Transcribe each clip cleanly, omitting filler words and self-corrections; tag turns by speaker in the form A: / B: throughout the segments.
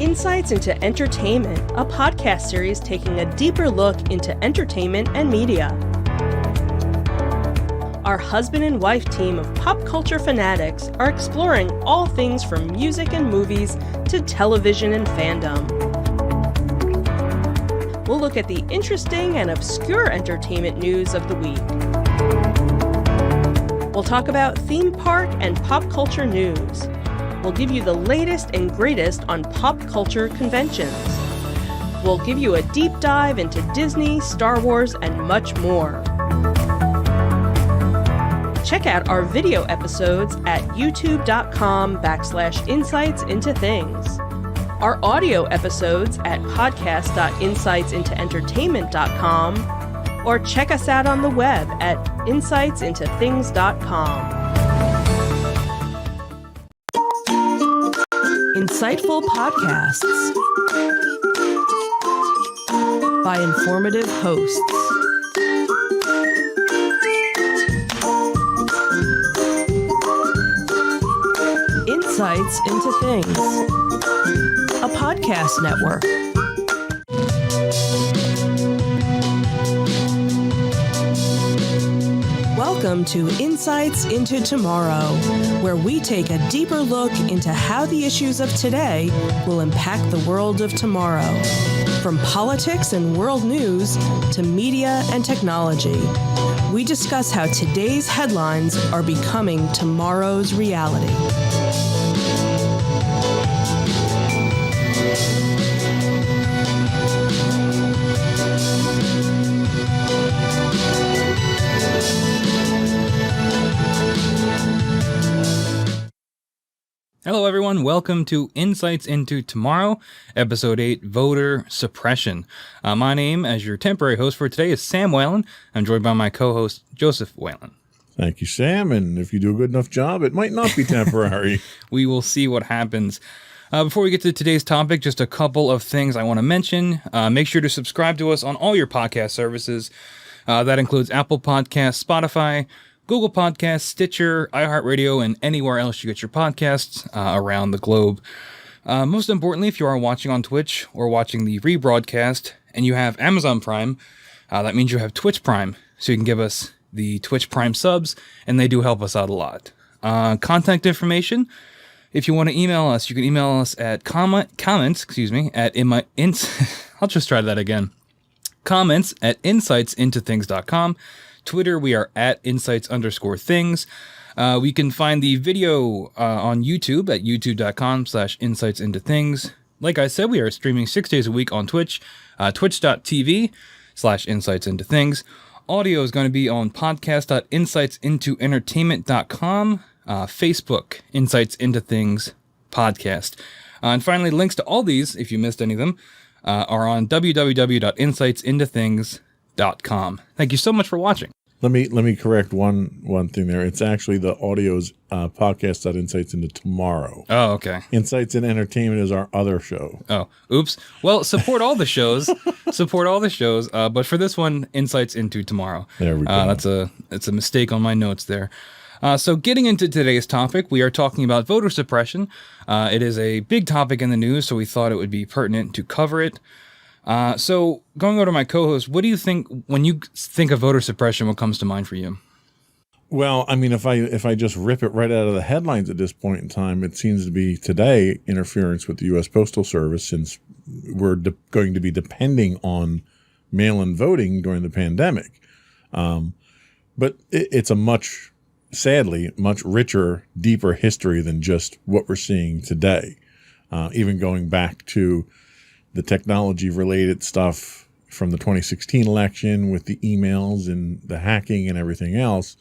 A: Insights into Entertainment, a podcast series taking a deeper look into entertainment and media. Our husband and wife team of pop culture fanatics are exploring all things from music and movies to television and fandom. We'll look at the interesting and obscure entertainment news of the week. We'll talk about theme park and pop culture news. We'll give you the latest and greatest on pop culture conventions. We'll give you a deep dive into Disney, Star Wars, and much more. Check out our video episodes at youtube.com/insightsintothings. Our audio episodes at podcast.insightsintoentertainment.com, or check us out on the web at insightsintothings.com. Insightful podcasts by informative hosts. Insights into Things, a podcast network. Welcome to Insights into Tomorrow, where we take a deeper look into how the issues of today will impact the world of tomorrow. From politics and world news to media and technology, we discuss how today's headlines are becoming tomorrow's reality.
B: Hello everyone, welcome to Insights into Tomorrow, Episode 8, Voter Suppression. My name, as your temporary host for today, is Sam Whalen. I'm joined by my co-host, Joseph Whalen.
C: Thank you, Sam, and if you do a good enough job, it might not be temporary.
B: We will see what happens. Before we get to today's topic, just a couple of things I want to mention. Make sure to subscribe to us on all your podcast services. That includes Apple Podcasts, Spotify, Google Podcasts, Stitcher, iHeartRadio, and anywhere else you get your podcasts around the globe. Most importantly, if you are watching on Twitch or watching the rebroadcast and you have Amazon Prime, that means you have Twitch Prime, so you can give us the Twitch Prime subs, and they do help us out a lot. Contact information, if you want to email us, you can email us at comments at insightsintothings.com. Twitter, we are at insights_things. We can find the video on YouTube at youtube.com/insightsintothings. Like I said, we are streaming 6 days a week on Twitch, twitch.tv/insightsintothings. Audio is going to be on podcast.insightsintoentertainment.com, Facebook, Insights Into Things podcast. And finally, links to all these, if you missed any of them, are on www.insightsintothings.com. Thank you so much for watching.
C: Let me correct one thing there. It's actually the audio's podcast.insights into tomorrow.
B: Oh, okay.
C: Insights in Entertainment is our other show.
B: Oh, oops. Well, support all the shows. But for this one, Insights into Tomorrow.
C: There we go.
B: It's a mistake on my notes there. So getting into today's topic, we are talking about voter suppression. It is a big topic in the news, so we thought it would be pertinent to cover it. So going over to my co-host, what do you think when you think of voter suppression? What comes to mind for you?
C: Well, I mean, if I just rip it right out of the headlines at this point in time, it seems to be today interference with the U.S. Postal Service, since we're going to be depending on mail-in voting during the pandemic. But it's a sadly, much richer, deeper history than just what we're seeing today. Even going back to the technology-related stuff from the 2016 election with the emails and the hacking and everything else.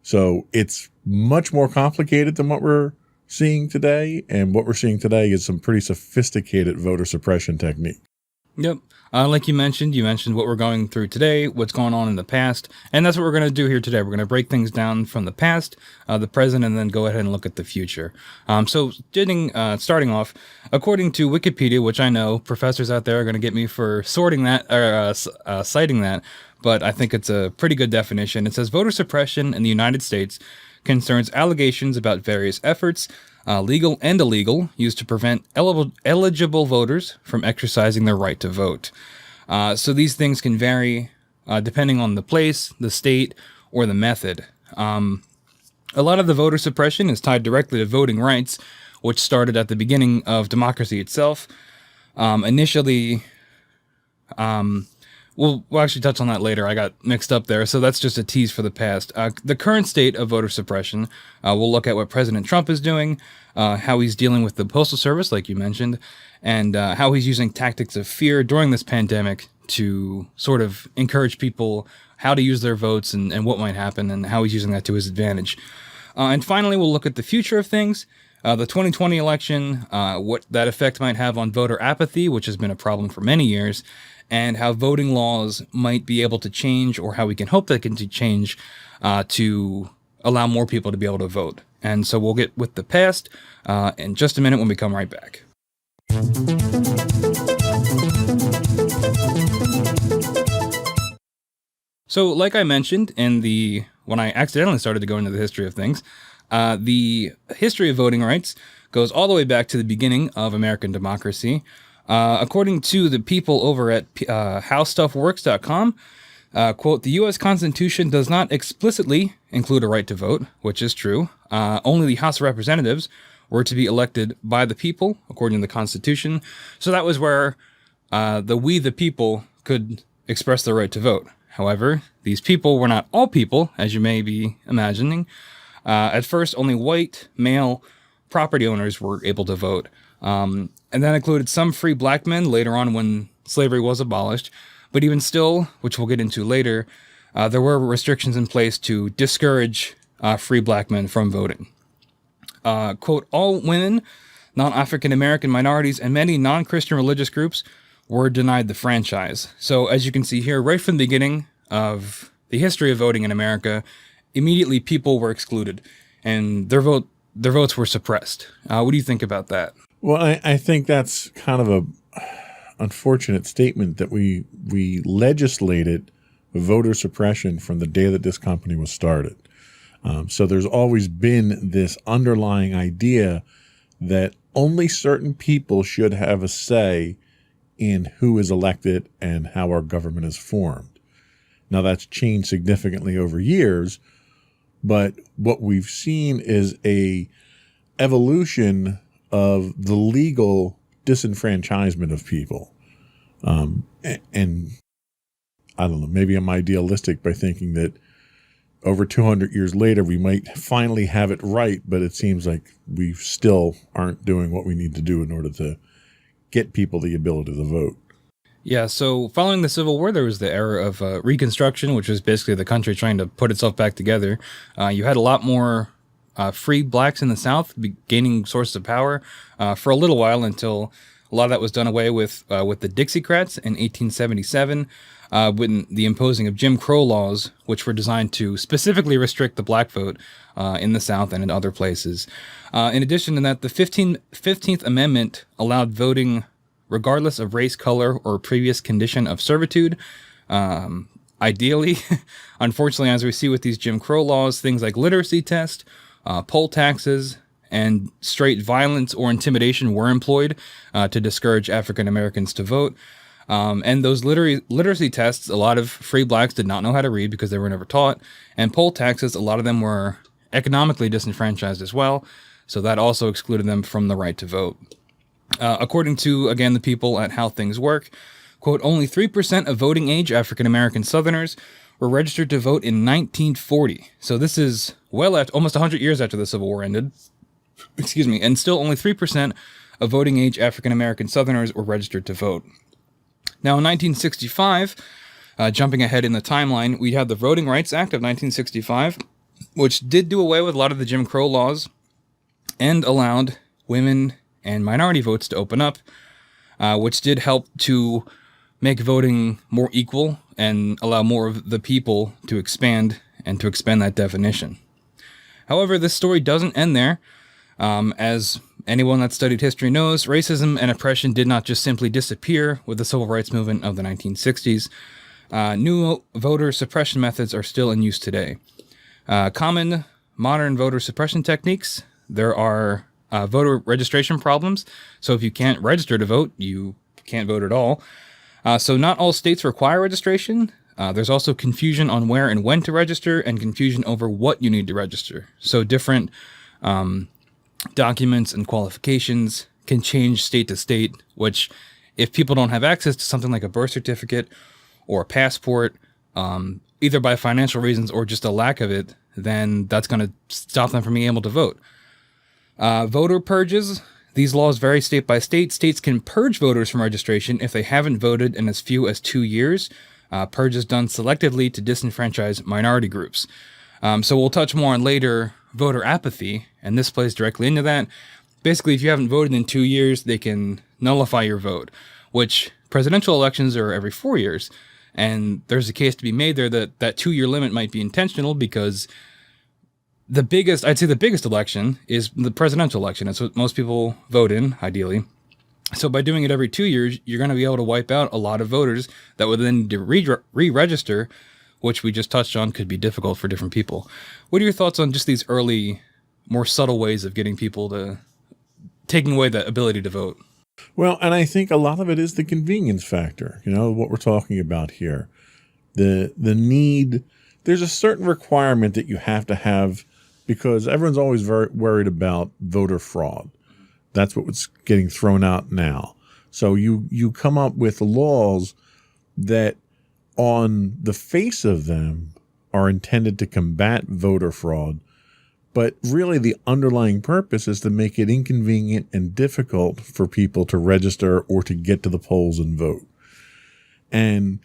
C: So it's much more complicated than what we're seeing today. And what we're seeing today is some pretty sophisticated voter suppression technique.
B: Yep. Like you mentioned what we're going through today, what's going on in the past, and that's what we're going to do here today. We're going to break things down from the past, the present, and then go ahead and look at the future. So starting off, according to Wikipedia, which I know professors out there are going to get me for citing that, but I think it's a pretty good definition. It says voter suppression in the United States concerns allegations about various efforts legal and illegal, used to prevent eligible voters from exercising their right to vote. So these things can vary depending on the place, the state, or the method. A lot of the voter suppression is tied directly to voting rights, which started at the beginning of democracy itself. Initially, we'll actually touch on that later. I got mixed up there, so that's just a tease for the past. The current state of voter suppression, we'll look at what President Trump is doing, how he's dealing with the Postal Service, like you mentioned, and how he's using tactics of fear during this pandemic to sort of encourage people how to use their votes and what might happen, and how he's using that to his advantage. And finally, we'll look at the future of things. The 2020 election, what that effect might have on voter apathy, which has been a problem for many years, and how voting laws might be able to change, or how we can hope they can change to allow more people to be able to vote. And so we'll get with the past in just a minute when we come right back. So like I mentioned when I accidentally started to go into the history of things, the history of voting rights goes all the way back to the beginning of American democracy. According to the people over at howstuffworks.com, quote, the U.S. Constitution does not explicitly include a right to vote, which is true. Only the House of Representatives were to be elected by the people, according to the Constitution. So that was where we the people could express their right to vote. However, these people were not all people, as you may be imagining. At first, only white, male property owners were able to vote. And that included some free black men later on when slavery was abolished. But even still, which we'll get into later, there were restrictions in place to discourage free black men from voting. Quote, all women, non-African American minorities, and many non-Christian religious groups were denied the franchise. So as you can see here, right from the beginning of the history of voting in America, immediately people were excluded and their votes were suppressed. What do you think about that?
C: Well, I think that's kind of a unfortunate statement that we legislated voter suppression from the day that this company was started. So there's always been this underlying idea that only certain people should have a say in who is elected and how our government is formed. Now that's changed significantly over years, but what we've seen is a evolution of the legal disenfranchisement of people. And I don't know, maybe I'm idealistic by thinking that over 200 years later, we might finally have it right, but it seems like we still aren't doing what we need to do in order to get people the ability to vote.
B: Yeah, so following the Civil War, there was the era of Reconstruction, which was basically the country trying to put itself back together. You had a lot more free blacks in the South gaining sources of power for a little while, until a lot of that was done away with the Dixiecrats in 1877, when the imposing of Jim Crow laws, which were designed to specifically restrict the black vote in the South and in other places. In addition to that, the 15th Amendment allowed voting regardless of race, color, or previous condition of servitude. Ideally, unfortunately, as we see with these Jim Crow laws, things like literacy test, poll taxes, and straight violence or intimidation were employed to discourage African Americans to vote. And those literacy tests, a lot of free blacks did not know how to read because they were never taught. And poll taxes, a lot of them were economically disenfranchised as well. So that also excluded them from the right to vote. According to, again, the people at How Things Work, quote, only 3% of voting age African American Southerners were registered to vote in 1940. So this is well after, almost 100 years after the Civil War ended. Excuse me. And still only 3% of voting age African American Southerners were registered to vote. Now, in 1965, jumping ahead in the timeline, we had the Voting Rights Act of 1965, which did do away with a lot of the Jim Crow laws and allowed women and minority votes to open up, which did help to make voting more equal and allow more of the people to expand and to expand that definition. However, this story doesn't end there. As anyone that studied history knows, racism and oppression did not just simply disappear with the civil rights movement of the 1960s. New voter suppression methods are still in use today. Common modern voter suppression techniques, there are voter registration problems. So if you can't register to vote, you can't vote at all. So not all states require registration. There's also confusion on where and when to register, and confusion over what you need to register. So different documents and qualifications can change state to state, which if people don't have access to something like a birth certificate or a passport, either by financial reasons or just a lack of it, then that's going to stop them from being able to vote. Voter purges. These laws vary state by state. States can purge voters from registration if they haven't voted in as few as 2 years. Purge is done selectively to disenfranchise minority groups. So we'll touch more on later voter apathy, and this plays directly into that. Basically, if you haven't voted in 2 years, they can nullify your vote, which presidential elections are every 4 years. And there's a case to be made there that that 2-year limit might be intentional, because I'd say the biggest election is the presidential election. It's what most people vote in, ideally. So by doing it every 2 years, you're going to be able to wipe out a lot of voters that would then need to re-register, which we just touched on could be difficult for different people. What are your thoughts on just these early, more subtle ways of getting people to taking away the ability to vote?
C: Well, and I think a lot of it is the convenience factor, what we're talking about here. The need, there's a certain requirement that you have to have, because everyone's always very worried about voter fraud. That's what's getting thrown out now. So you come up with laws that on the face of them are intended to combat voter fraud, but really the underlying purpose is to make it inconvenient and difficult for people to register or to get to the polls and vote. And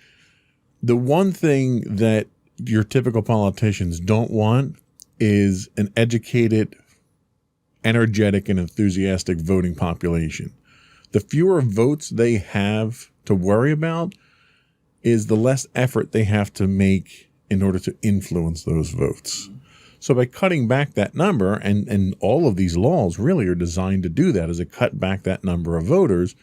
C: the one thing that your typical politicians don't want is an educated, energetic, and enthusiastic voting population. The fewer votes they have to worry about is the less effort they have to make in order to influence those votes. So by cutting back that number, and all of these laws really are designed to do that, is to cut back that number of voters,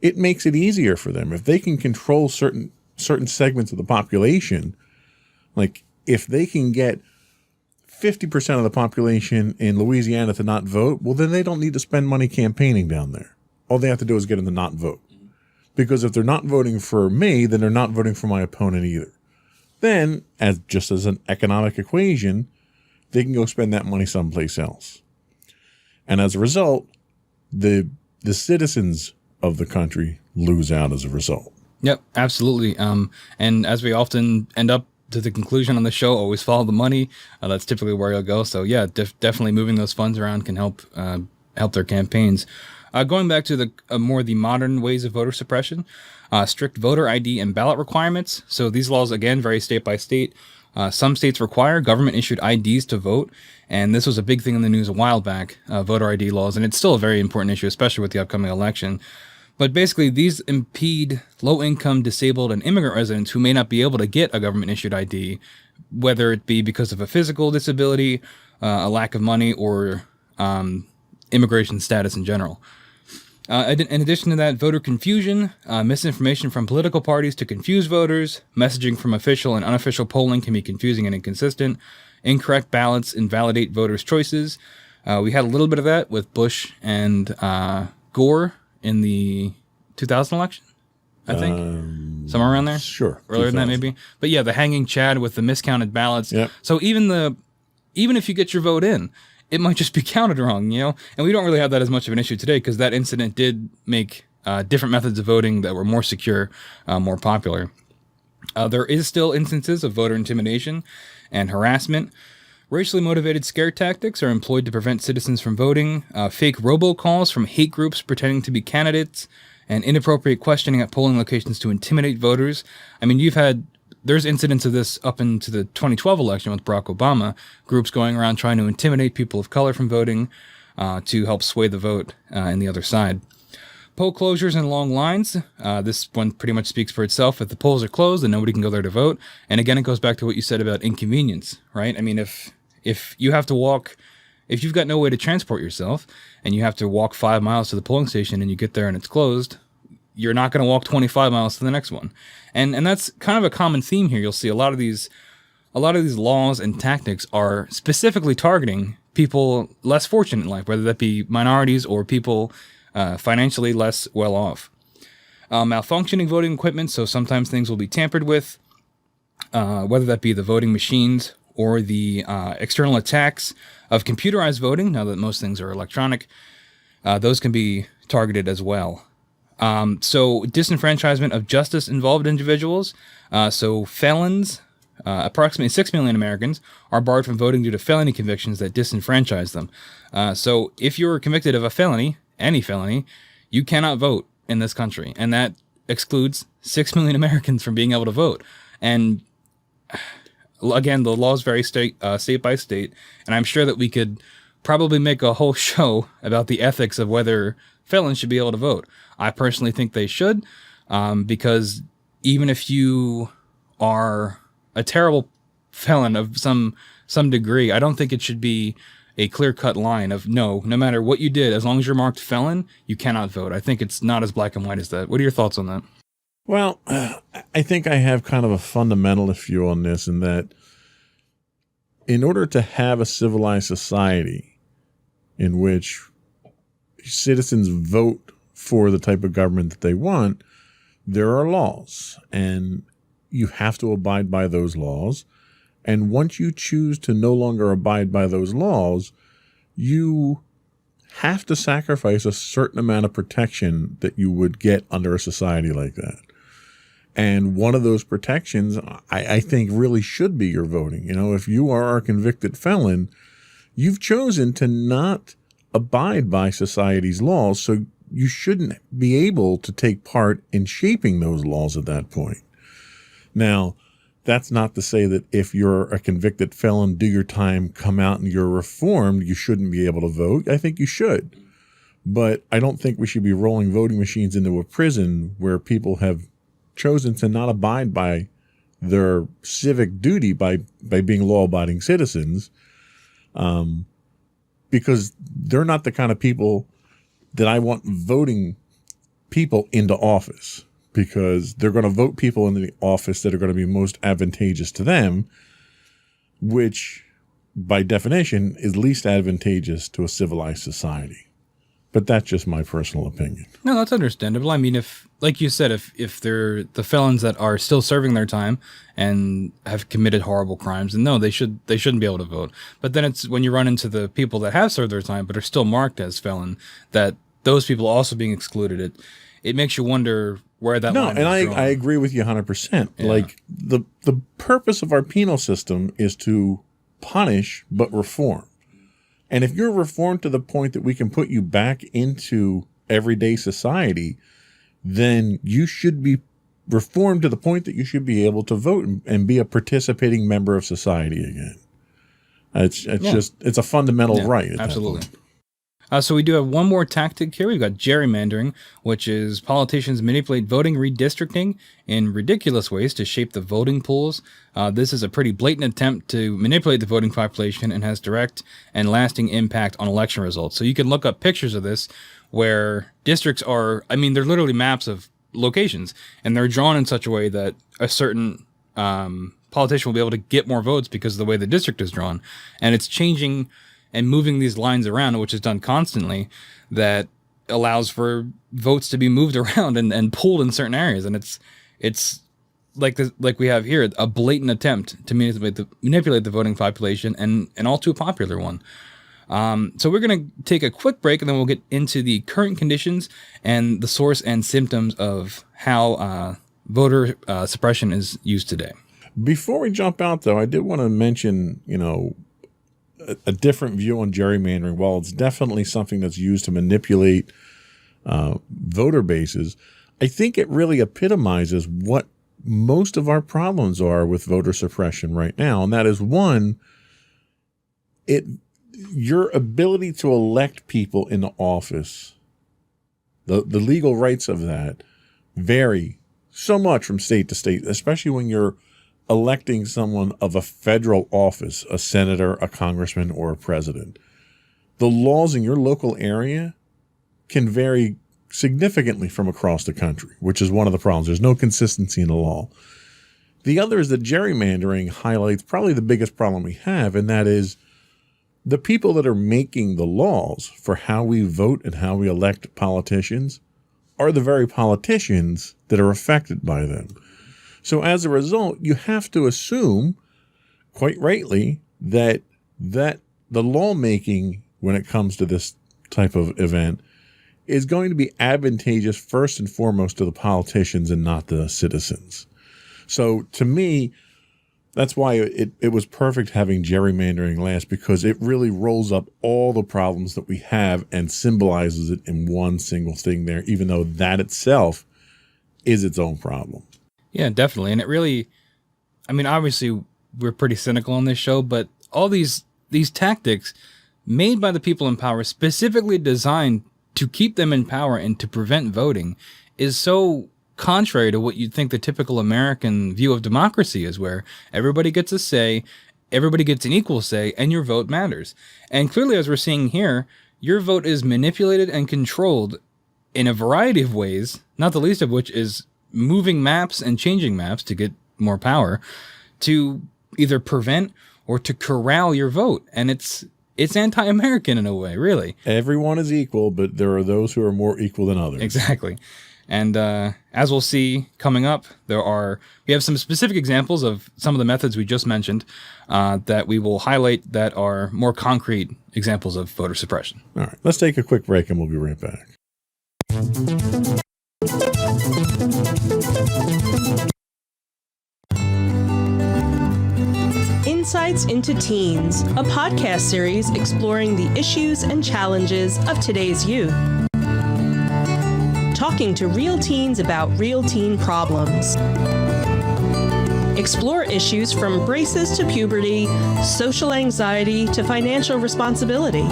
C: it makes it easier for them. If they can control certain segments of the population, like if they can get 50% of the population in Louisiana to not vote, well, then they don't need to spend money campaigning down there. All they have to do is get them to not vote. Because if they're not voting for me, then they're not voting for my opponent either. Then, just as an economic equation, they can go spend that money someplace else. And as a result, the citizens of the country lose out as a result.
B: Yep, absolutely. And as we often end up to the conclusion on the show, always follow the money. That's typically where you'll go. So yeah, definitely moving those funds around can help their campaigns. Going back to the more the modern ways of voter suppression, strict voter ID and ballot requirements. So these laws, again, vary state by state. Some states require government-issued IDs to vote, and this was a big thing in the news a while back, voter ID laws, and it's still a very important issue, especially with the upcoming election. But basically, these impede low-income, disabled, and immigrant residents who may not be able to get a government-issued ID, whether it be because of a physical disability, a lack of money, or immigration status in general. In addition to that, voter confusion, misinformation from political parties to confuse voters, messaging from official and unofficial polling can be confusing and inconsistent, incorrect ballots invalidate voters' choices. We had a little bit of that with Bush and Gore in the 2000 election, I think. Somewhere around there?
C: Sure.
B: Earlier than that, maybe. But yeah, the hanging Chad with the miscounted ballots.
C: Yep.
B: So even if you get your vote in, it might just be counted wrong, And we don't really have that as much of an issue today because that incident did make different methods of voting that were more secure, more popular. There is still instances of voter intimidation and harassment. Racially motivated scare tactics are employed to prevent citizens from voting. Fake robocalls from hate groups pretending to be candidates, and inappropriate questioning at polling locations to intimidate voters. I mean, there's incidents of this up into the 2012 election with Barack Obama, groups going around trying to intimidate people of color from voting to help sway the vote in the other side. Poll closures and long lines. This one pretty much speaks for itself. If the polls are closed, then nobody can go there to vote. And again, it goes back to what you said about inconvenience, right? I mean, if you have to walk, if you've got no way to transport yourself and you have to walk 5 miles to the polling station and you get there and it's closed, you're not going to walk 25 miles to the next one. And that's kind of a common theme here. You'll see a lot of these laws and tactics are specifically targeting people less fortunate in life, whether that be minorities or people financially less well off. Malfunctioning voting equipment, so sometimes things will be tampered with, whether that be the voting machines or the external attacks of computerized voting. Now that most things are electronic, those can be targeted as well. So disenfranchisement of justice-involved individuals. So felons, approximately 6 million Americans, are barred from voting due to felony convictions that disenfranchise them. So if you're convicted of a felony, any felony, you cannot vote in this country. And that excludes 6 million Americans from being able to vote. And again, the laws vary state by state. And I'm sure that we could probably make a whole show about the ethics of whether felons should be able to vote. I personally think they should, because even if you are a terrible felon of some degree, I don't think it should be a clear-cut line of no matter what you did, as long as you're marked felon, you cannot vote. I think it's not as black and white as that. What are your thoughts on that?
C: Well, I think I have kind of a fundamentalist view on this, in that in order to have a civilized society in which citizens vote for the type of government that they want, there are laws, and you have to abide by those laws. And once you choose to no longer abide by those laws, you have to sacrifice a certain amount of protection that you would get under a society like that. And one of those protections, I think, really should be your voting. You know, if you are a convicted felon, you've chosen to not abide by society's laws, so you shouldn't be able to take part in shaping those laws at that point. Now, that's not to say that if you're a convicted felon, do your time, come out and you're reformed, you shouldn't be able to vote. I think you should. But I don't think we should be rolling voting machines into a prison where people have chosen to not abide by their civic duty by being law-abiding citizens, because they're not the kind of people that I want voting people into office, because they're going to vote people into the office that are going to be most advantageous to them, which by definition is least advantageous to a civilized society. But that's just my personal opinion. No,
B: that's understandable. I mean, if, like you said, if they're the felons that are still serving their time and have committed horrible crimes, then no, they shouldn't be able to vote. But then it's when you run into the people that have served their time but are still marked as felon, that those people also being excluded, it makes you wonder where that line is drawn.
C: And I agree with you 100%. Yeah. Like the purpose of our penal system is to punish but reform. And if you're reformed to the point that we can put you back into everyday society, then you should be reformed to the point that you should be able to vote and be a participating member of society again. It's a fundamental right.
B: Absolutely. So we do have one more tactic here. We've got gerrymandering, which is politicians manipulate voting redistricting in ridiculous ways to shape the voting pools. This is a pretty blatant attempt to manipulate the voting population and has direct and lasting impact on election results. So you can look up pictures of this where districts are, they're literally maps of locations, and they're drawn in such a way that a certain politician will be able to get more votes because of the way the district is drawn. And it's changing and moving these lines around, which is done constantly, that allows for votes to be moved around and pulled in certain areas. And it's like we have here, a blatant attempt to manipulate the voting population, and an all too popular one. So we're going to take a quick break, and then we'll get into the current conditions and the source and symptoms of how voter suppression is used today.
C: Before we jump out, though, I did want to mention, a different view on gerrymandering. While it's definitely something that's used to manipulate voter bases, I think it really epitomizes what most of our problems are with voter suppression right now. And that is, one, your ability to elect people into office, the legal rights of that vary so much from state to state, especially when you're electing someone of a federal office, a senator, a congressman, or a president. The laws in your local area can vary significantly from across the country, which is one of the problems. There's no consistency in the law. The other is that gerrymandering highlights probably the biggest problem we have, and that is the people that are making the laws for how we vote and how we elect politicians are the very politicians that are affected by them. So as a result, you have to assume, quite rightly, that the lawmaking when it comes to this type of event is going to be advantageous first and foremost to the politicians and not the citizens. So to me, that's why it was perfect having gerrymandering last, because it really rolls up all the problems that we have and symbolizes it in one single thing there, even though that itself is its own problem.
B: Yeah, definitely. And it really, I mean, obviously we're pretty cynical on this show, but all these tactics made by the people in power, specifically designed to keep them in power and to prevent voting, is so contrary to what you'd think the typical American view of democracy is, where everybody gets a say, everybody gets an equal say, and your vote matters. And clearly, as we're seeing here, your vote is manipulated and controlled in a variety of ways, not the least of which is moving maps and changing maps to get more power, to either prevent or to corral your vote. And it's anti-American in a way, really.
C: Everyone is equal, but there are those who are more equal than others.
B: Exactly. And as we'll see coming up, we have some specific examples of some of the methods we just mentioned that we will highlight that are more concrete examples of voter suppression.
C: All right, let's take a quick break and we'll be right back.
A: Insights into Teens, a podcast series exploring the issues and challenges of today's youth. Talking to real teens about real teen problems. Explore issues from braces to puberty, social anxiety to financial responsibility.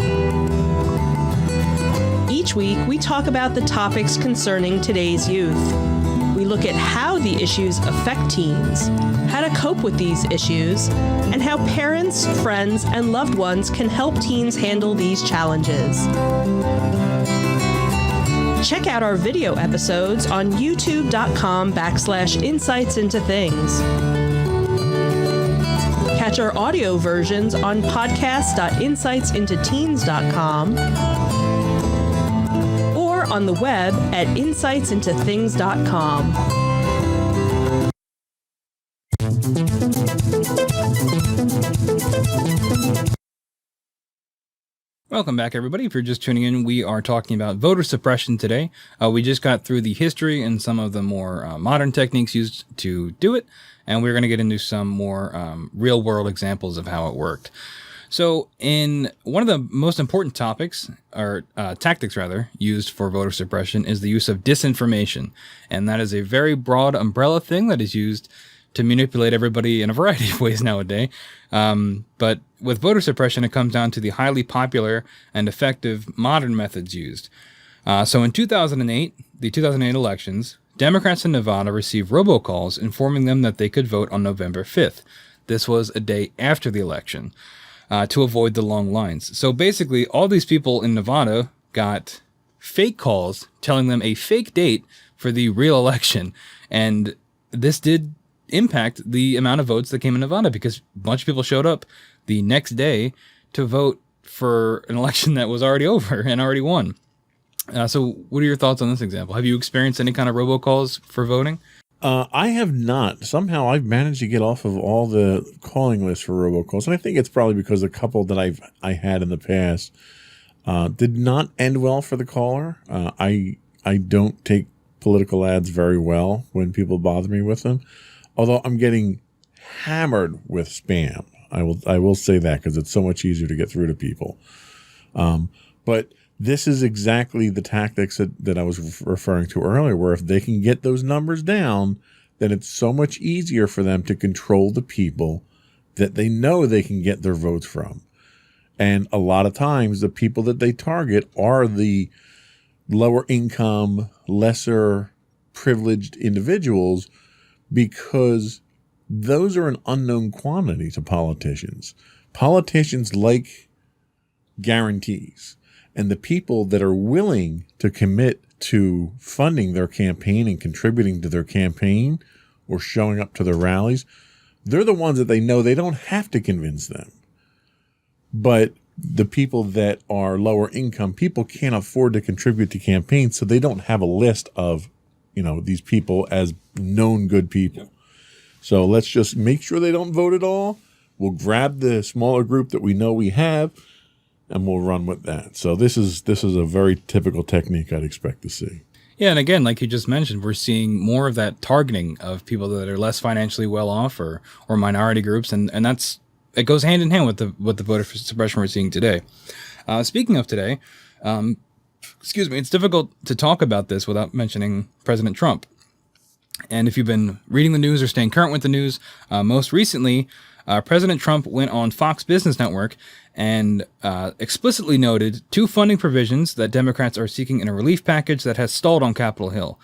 A: Each week, we talk about the topics concerning today's youth. We look at how the issues affect teens, how to cope with these issues, and how parents, friends, and loved ones can help teens handle these challenges. Check out our video episodes on youtube.com/insightsintothings. Catch our audio versions on podcast.insightsintoteens.com or on the web at insightsintothings.com.
B: Welcome back, everybody. If you're just tuning in, we are talking about voter suppression today. We just got through the history and some of the more modern techniques used to do it, and we're going to get into some more real-world examples of how it worked. So, in one of the most important tactics used for voter suppression is the use of disinformation, and that is a very broad umbrella thing that is used to manipulate everybody in a variety of ways nowadays. But with voter suppression, it comes down to the highly popular and effective modern methods used. So in 2008, the 2008 elections, Democrats in Nevada received robocalls informing them that they could vote on November 5th. This was a day after the election, to avoid the long lines. So basically, all these people in Nevada got fake calls telling them a fake date for the real election. And this did impact the amount of votes that came in Nevada, because a bunch of people showed up the next day to vote for an election that was already over and already won. So what are your thoughts on this example? Have you experienced any kind of robocalls for voting?
C: I have not. Somehow I've managed to get off of all the calling lists for robocalls. And I think it's probably because a couple that I had in the past did not end well for the caller. I don't take political ads very well when people bother me with them. Although I'm getting hammered with spam. I will say that, because it's so much easier to get through to people. But this is exactly the tactics that I was referring to earlier, where if they can get those numbers down, then it's so much easier for them to control the people that they know they can get their votes from. And a lot of times the people that they target are the lower income, lesser privileged individuals, because those are an unknown quantity to politicians. Politicians like guarantees. And the people that are willing to commit to funding their campaign and contributing to their campaign or showing up to their rallies, they're the ones that they know they don't have to convince them. But the people that are lower income people can't afford to contribute to campaigns, so they don't have a list of, these people as known good people. Yep. So let's just make sure they don't vote at all. We'll grab the smaller group that we know we have, and we'll run with that. So this is a very typical technique I'd expect to see.
B: Yeah, and again, like you just mentioned, we're seeing more of that targeting of people that are less financially well off or minority groups, and it goes hand in hand with the voter suppression we're seeing today. Speaking of today, it's difficult to talk about this without mentioning President Trump. And if you've been reading the news or staying current with the news, most recently, President Trump went on Fox Business Network and explicitly noted 2 funding provisions that Democrats are seeking in a relief package that has stalled on Capitol Hill.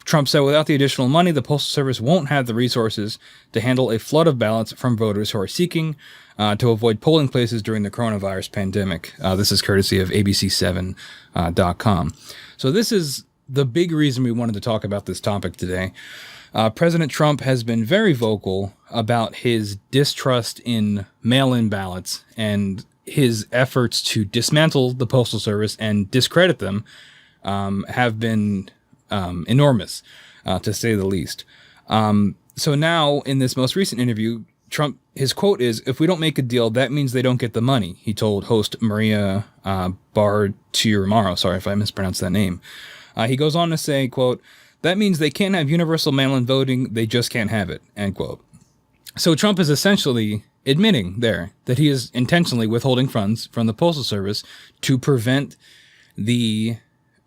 B: Trump said without the additional money, the Postal Service won't have the resources to handle a flood of ballots from voters who are seeking to avoid polling places during the coronavirus pandemic. This is courtesy of ABC7.com. So this is the big reason we wanted to talk about this topic today. President Trump has been very vocal about his distrust in mail-in ballots and his efforts to dismantle the Postal Service and discredit them have been enormous, to say the least. So now, in this most recent interview, Trump, his quote is, "If we don't make a deal, that means they don't get the money," he told host Maria Bartiromo. Sorry if I mispronounced that name. He goes on to say, quote, "That means they can't have universal mail-in voting, they just can't have it," end quote. So Trump is essentially admitting there that he is intentionally withholding funds from the Postal Service to prevent the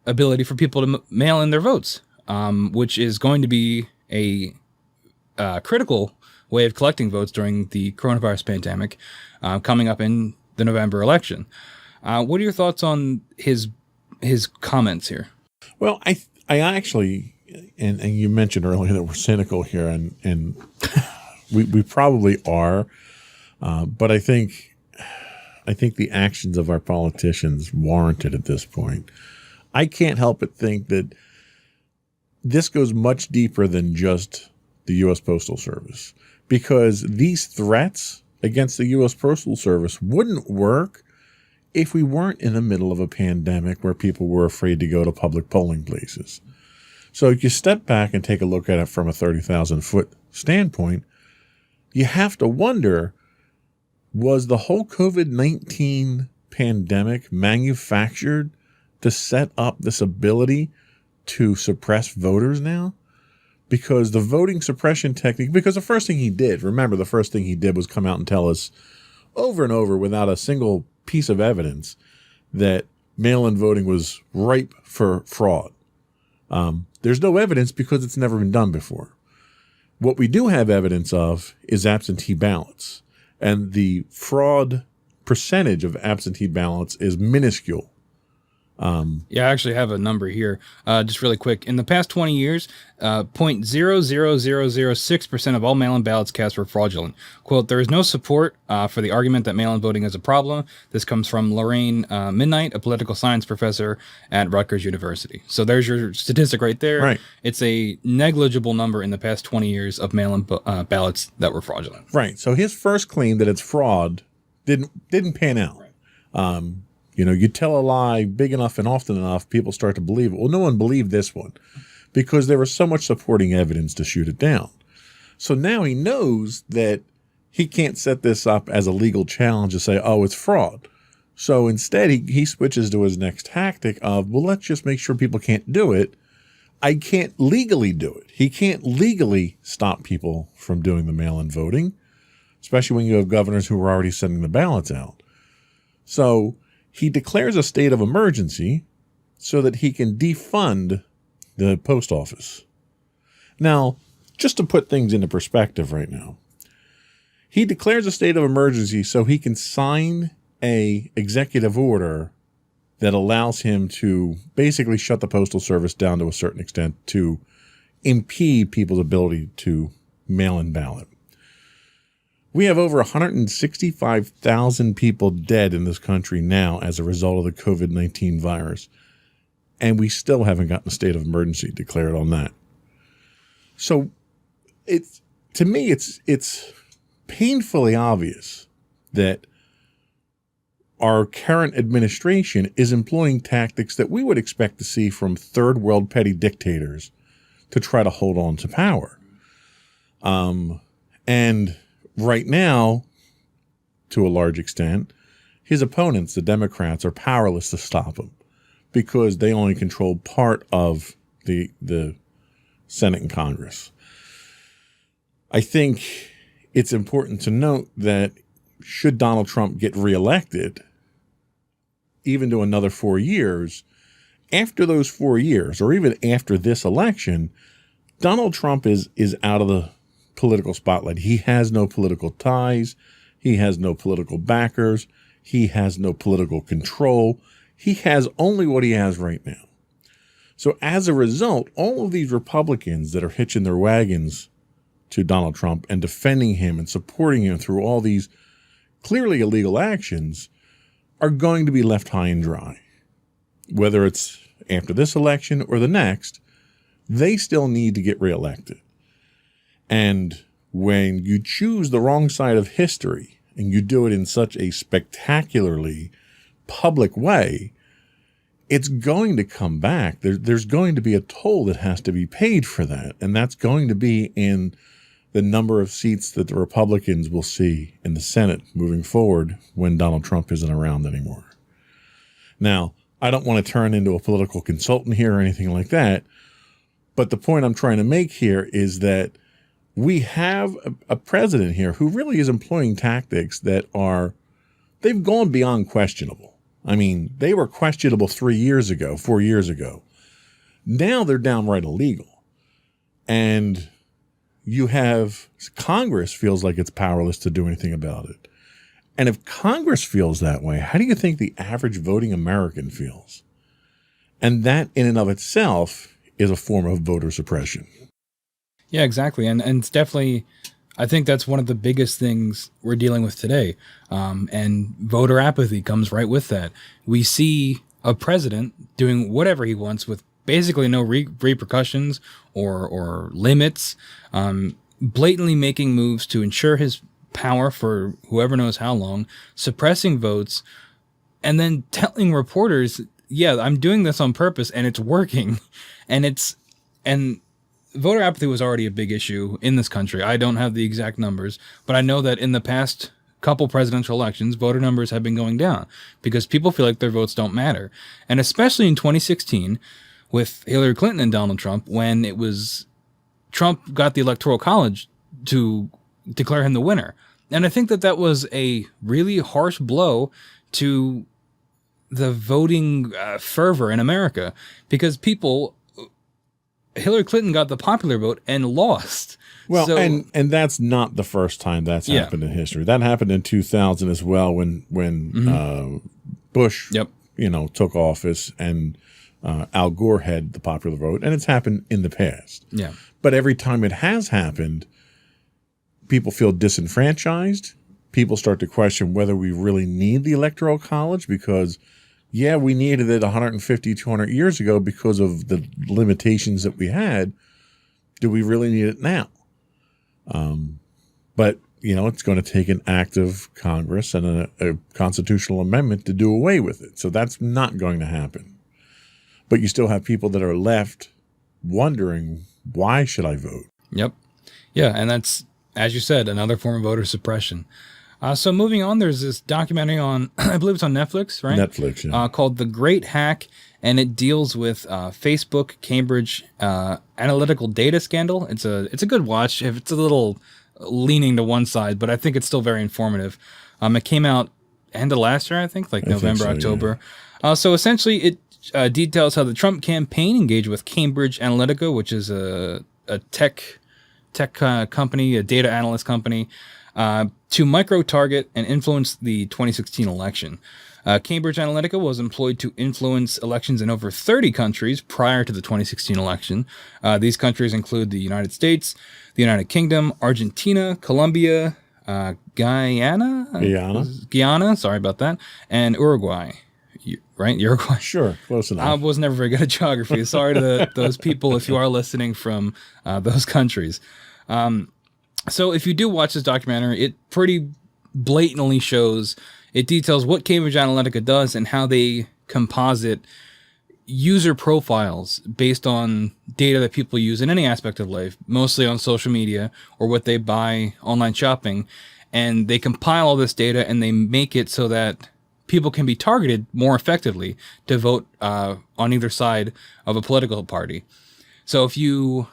B: ability for people to mail in their votes, which is going to be a critical way of collecting votes during the coronavirus pandemic coming up in the November election. What are your thoughts on his comments here?
C: Well, I actually, and you mentioned earlier that we're cynical here, and we probably are, but I think the actions of our politicians warrant it at this point. I can't help but think that this goes much deeper than just the U.S. Postal Service, because these threats against the U.S. Postal Service wouldn't work if we weren't in the middle of a pandemic where people were afraid to go to public polling places. So if you step back and take a look at it from a 30,000-foot standpoint, you have to wonder, was the whole COVID-19 pandemic manufactured to set up this ability to suppress voters now? Because the voting suppression technique, because the first thing he did was come out and tell us over and over without a single piece of evidence that mail-in voting was ripe for fraud. There's no evidence because it's never been done before. What we do have evidence of is absentee ballots, and the fraud percentage of absentee ballots is minuscule.
B: I actually have a number here, just really quick. In the past 20 years, 0.00006% of all mail-in ballots cast were fraudulent. Quote, "There is no support for the argument that mail-in voting is a problem." This comes from Lorraine Midnight, a political science professor at Rutgers University. So there's your statistic right there.
C: Right.
B: It's a negligible number in the past 20 years of mail-in ballots that were fraudulent.
C: Right. So his first claim that it's fraud didn't pan out. Right. You tell a lie big enough and often enough, people start to believe it. Well, no one believed this one because there was so much supporting evidence to shoot it down. So now he knows that he can't set this up as a legal challenge to say, oh, it's fraud. So instead, he switches to his next tactic of, well, let's just make sure people can't do it. I can't legally do it. He can't legally stop people from doing the mail-in voting, especially when you have governors who are already sending the ballots out. So he declares a state of emergency so that he can defund the post office. Now, just to put things into perspective right now, he declares a state of emergency so he can sign an executive order that allows him to basically shut the Postal Service down to a certain extent to impede people's ability to mail in ballot. We have over 165,000 people dead in this country now as a result of the COVID-19 virus, and we still haven't gotten a state of emergency declared on that. So to me, it's painfully obvious that our current administration is employing tactics that we would expect to see from third world petty dictators to try to hold on to power. And right now, to a large extent, his opponents, the Democrats, are powerless to stop him because they only control part of the Senate and Congress. I think it's important to note that should Donald Trump get reelected, even to another 4 years, after those 4 years, or even after this election, Donald Trump is out of the political spotlight. He has no political ties. He has no political backers. He has no political control. He has only what he has right now. So as a result, all of these Republicans that are hitching their wagons to Donald Trump and defending him and supporting him through all these clearly illegal actions are going to be left high and dry. Whether it's after this election or the next, they still need to get reelected. And when you choose the wrong side of history and you do it in such a spectacularly public way, it's going to come back. There's going to be a toll that has to be paid for that. And that's going to be in the number of seats that the Republicans will see in the Senate moving forward when Donald Trump isn't around anymore. Now, I don't want to turn into a political consultant here or anything like that, but the point I'm trying to make here is that we have a president here who really is employing tactics that they've gone beyond questionable. I mean, they were questionable 4 years ago. Now they're downright illegal. And you have Congress feels like it's powerless to do anything about it. And if Congress feels that way, how do you think the average voting American feels? And that in and of itself is a form of voter suppression.
B: Yeah, exactly. And it's definitely, I think that's one of the biggest things we're dealing with today. And voter apathy comes right with that. We see a president doing whatever he wants with basically no repercussions or limits, blatantly making moves to ensure his power for whoever knows how long, suppressing votes, and then telling reporters, yeah, I'm doing this on purpose and it's working. And voter apathy was already a big issue in this country. I don't have the exact numbers, but I know that in the past couple presidential elections, voter numbers have been going down because people feel like their votes don't matter. And especially in 2016 with Hillary Clinton and Donald Trump, when it was Trump got the Electoral College to declare him the winner. And I think that was a really harsh blow to the voting fervor in America because Hillary Clinton got the popular vote and lost.
C: Well, so, and that's not the first time that's happened in history. That happened in 2000 as well when Bush, took office and Al Gore had the popular vote, and it's happened in the past.
B: Yeah.
C: But every time it has happened, people feel disenfranchised. People start to question whether we really need the Electoral College because, we needed it 150, 200 years ago because of the limitations that we had. Do we really need it now? But, it's going to take an act of Congress and a constitutional amendment to do away with it. So that's not going to happen. But you still have people that are left wondering, why should I vote?
B: Yep. Yeah, and that's, as you said, another form of voter suppression. So moving on, there's this documentary on, I believe it's on Netflix, right?
C: Netflix, yeah.
B: Called The Great Hack, and it deals with Facebook, Cambridge analytical data scandal. It's a good watch. If it's a little leaning to one side, but I think it's still very informative. It came out end of last year, I think, November, October. Yeah. So essentially, it details how the Trump campaign engaged with Cambridge Analytica, which is a tech company, a data analyst company, to micro-target and influence the 2016 election. Cambridge Analytica was employed to influence elections in over 30 countries prior to the 2016 election. These countries include the United States, the United Kingdom, Argentina, Colombia, Guyana, sorry about that, and Uruguay. Right? Uruguay?
C: Sure, close enough.
B: I was never very good at geography. Sorry to those people if you are listening from those countries. So if you do watch this documentary, it pretty blatantly shows, It details what Cambridge Analytica does and how they composite user profiles based on data that people use in any aspect of life, mostly on social media or what they buy online shopping. And they compile all this data and they make it so that people can be targeted more effectively to vote on either side of a political party. So if you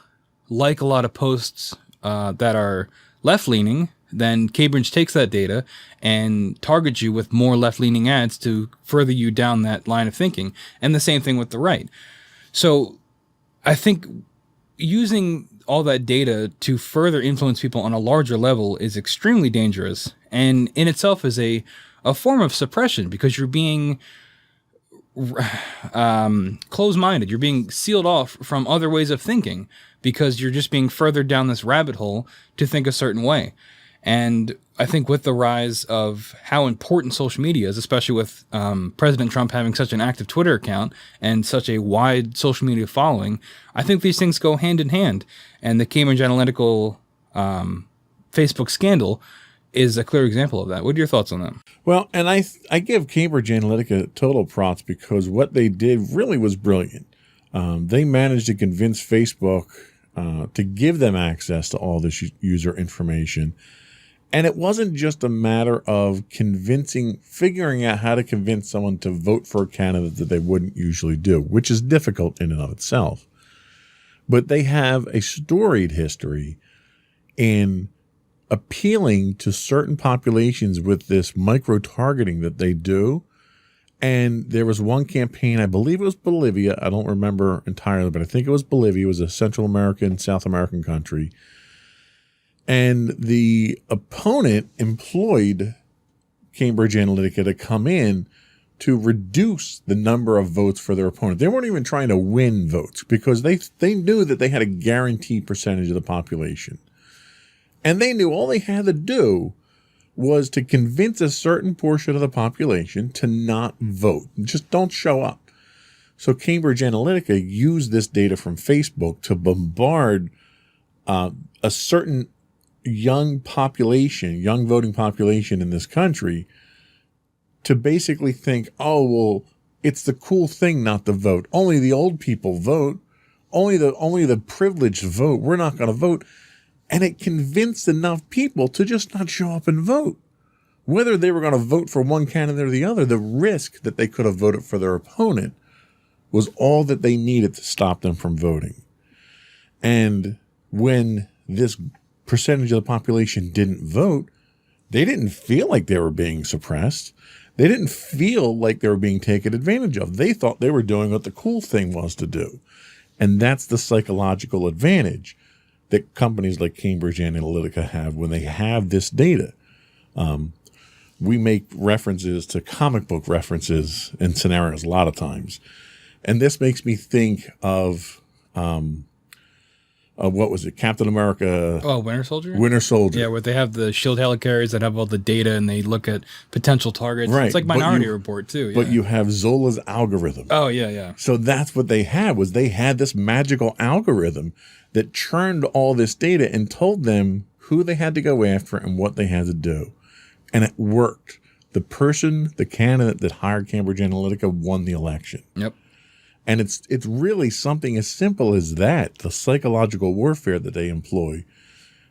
B: like a lot of posts that are left-leaning, then Cambridge takes that data and targets you with more left-leaning ads to further you down that line of thinking. And the same thing with the right. So I think using all that data to further influence people on a larger level is extremely dangerous, and in itself is a form of suppression, because you're being closed-minded. You're being sealed off from other ways of thinking because you're just being further down this rabbit hole to think a certain way. And I think with the rise of how important social media is, especially with President Trump having such an active Twitter account and such a wide social media following, I think these things go hand in hand. And the Cambridge Analytica Facebook scandal is a clear example of that. What are your thoughts on that?
C: Well, and I give Cambridge Analytica total props, because what they did really was brilliant. They managed to convince Facebook to give them access to all this user information. And it wasn't just a matter of figuring out how to convince someone to vote for a candidate that they wouldn't usually do, which is difficult in and of itself. But they have a storied history in appealing to certain populations with this micro-targeting that they do. And there was one campaign, I believe it was Bolivia. I don't remember entirely, but I think it was Bolivia. It was a Central American, South American country. And the opponent employed Cambridge Analytica to come in to reduce the number of votes for their opponent. They weren't even trying to win votes, because they knew that they had a guaranteed percentage of the population. And they knew all they had to do was to convince a certain portion of the population to not vote. Just don't show up. So Cambridge Analytica used this data from Facebook to bombard a certain young voting population in this country, to basically think, oh, well, it's the cool thing not to vote. Only the old people vote. Only the privileged vote. We're not going to vote. And it convinced enough people to just not show up and vote. Whether they were going to vote for one candidate or the other, the risk that they could have voted for their opponent was all that they needed to stop them from voting. And when this percentage of the population didn't vote, they didn't feel like they were being suppressed. They didn't feel like they were being taken advantage of. They thought they were doing what the cool thing was to do. And that's the psychological advantage that companies like Cambridge Analytica have when they have this data. We make references to comic book references in scenarios a lot of times. And this makes me think of what was it? Captain America.
B: Oh, Winter Soldier?
C: Winter Soldier.
B: Yeah, where they have the shield helicarriers that have all the data and they look at potential targets.
C: Right.
B: It's like Minority Report, too. Yeah.
C: But you have Zola's algorithm.
B: Oh, yeah.
C: So that's what they had, was they had this magical algorithm that churned all this data and told them who they had to go after and what they had to do. And it worked. The candidate that hired Cambridge Analytica won the election.
B: Yep.
C: And it's really something as simple as that, the psychological warfare that they employ,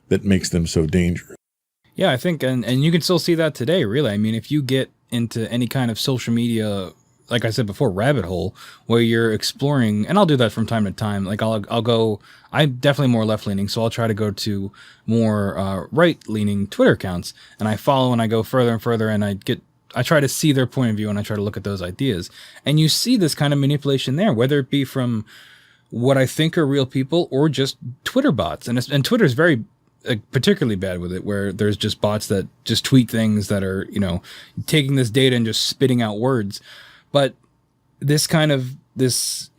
C: that makes them so dangerous.
B: Yeah, I think, and you can still see that today, really. I mean, if you get into any kind of social media, like I said before, rabbit hole, where you're exploring, and I'll do that from time to time. Like I'm definitely more left-leaning, so I'll try to go to more right-leaning Twitter accounts, and I follow and I go further and further, and I try to see their point of view and I try to look at those ideas. And you see this kind of manipulation there, whether it be from what I think are real people or just Twitter bots. And Twitter is very particularly bad with it, where there's just bots that just tweet things that are, taking this data and just spitting out words. But this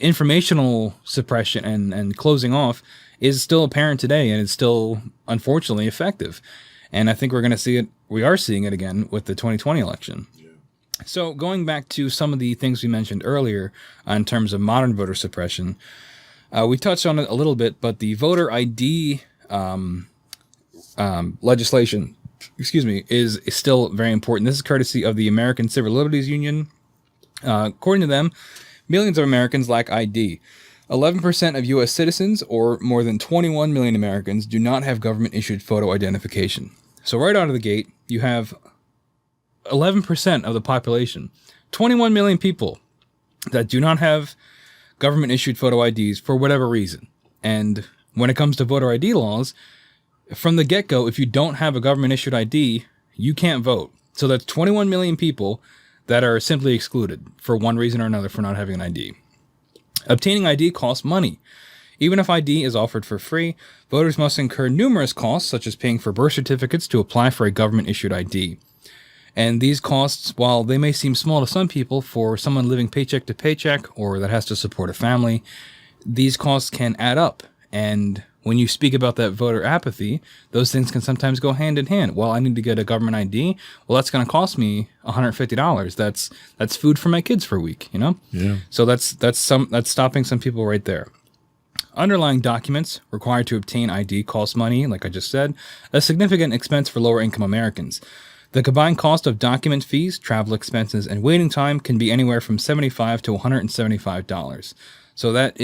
B: informational suppression and closing off is still apparent today, and it's still unfortunately effective. And I think we are seeing it again with the 2020 election. Yeah. So going back to some of the things we mentioned earlier in terms of modern voter suppression, we touched on it a little bit, but the voter ID legislation is still very important. This is courtesy of the American Civil Liberties Union. According to them, millions of Americans lack ID. 11% of U.S. citizens, or more than 21 million Americans, do not have government-issued photo identification. So right out of the gate, you have 11% of the population, 21 million people, that do not have government-issued photo IDs for whatever reason. And when it comes to voter ID laws, from the get-go, if you don't have a government-issued ID, you can't vote. So that's 21 million people that are simply excluded for one reason or another for not having an ID. Obtaining ID costs money. Even if ID is offered for free, voters must incur numerous costs, such as paying for birth certificates to apply for a government-issued ID. And these costs, while they may seem small to some people, for someone living paycheck to paycheck or that has to support a family, these costs can add up. And when you speak about that voter apathy, those things can sometimes go hand in hand. Well, I need to get a government ID. Well, that's going to cost me $150. That's food for my kids for a week, you know?
C: Yeah.
B: So that's stopping some people right there. Underlying documents required to obtain ID cost money, like I just said, a significant expense for lower income Americans. The combined cost of document fees, travel expenses, and waiting time can be anywhere from $75 to $175. So that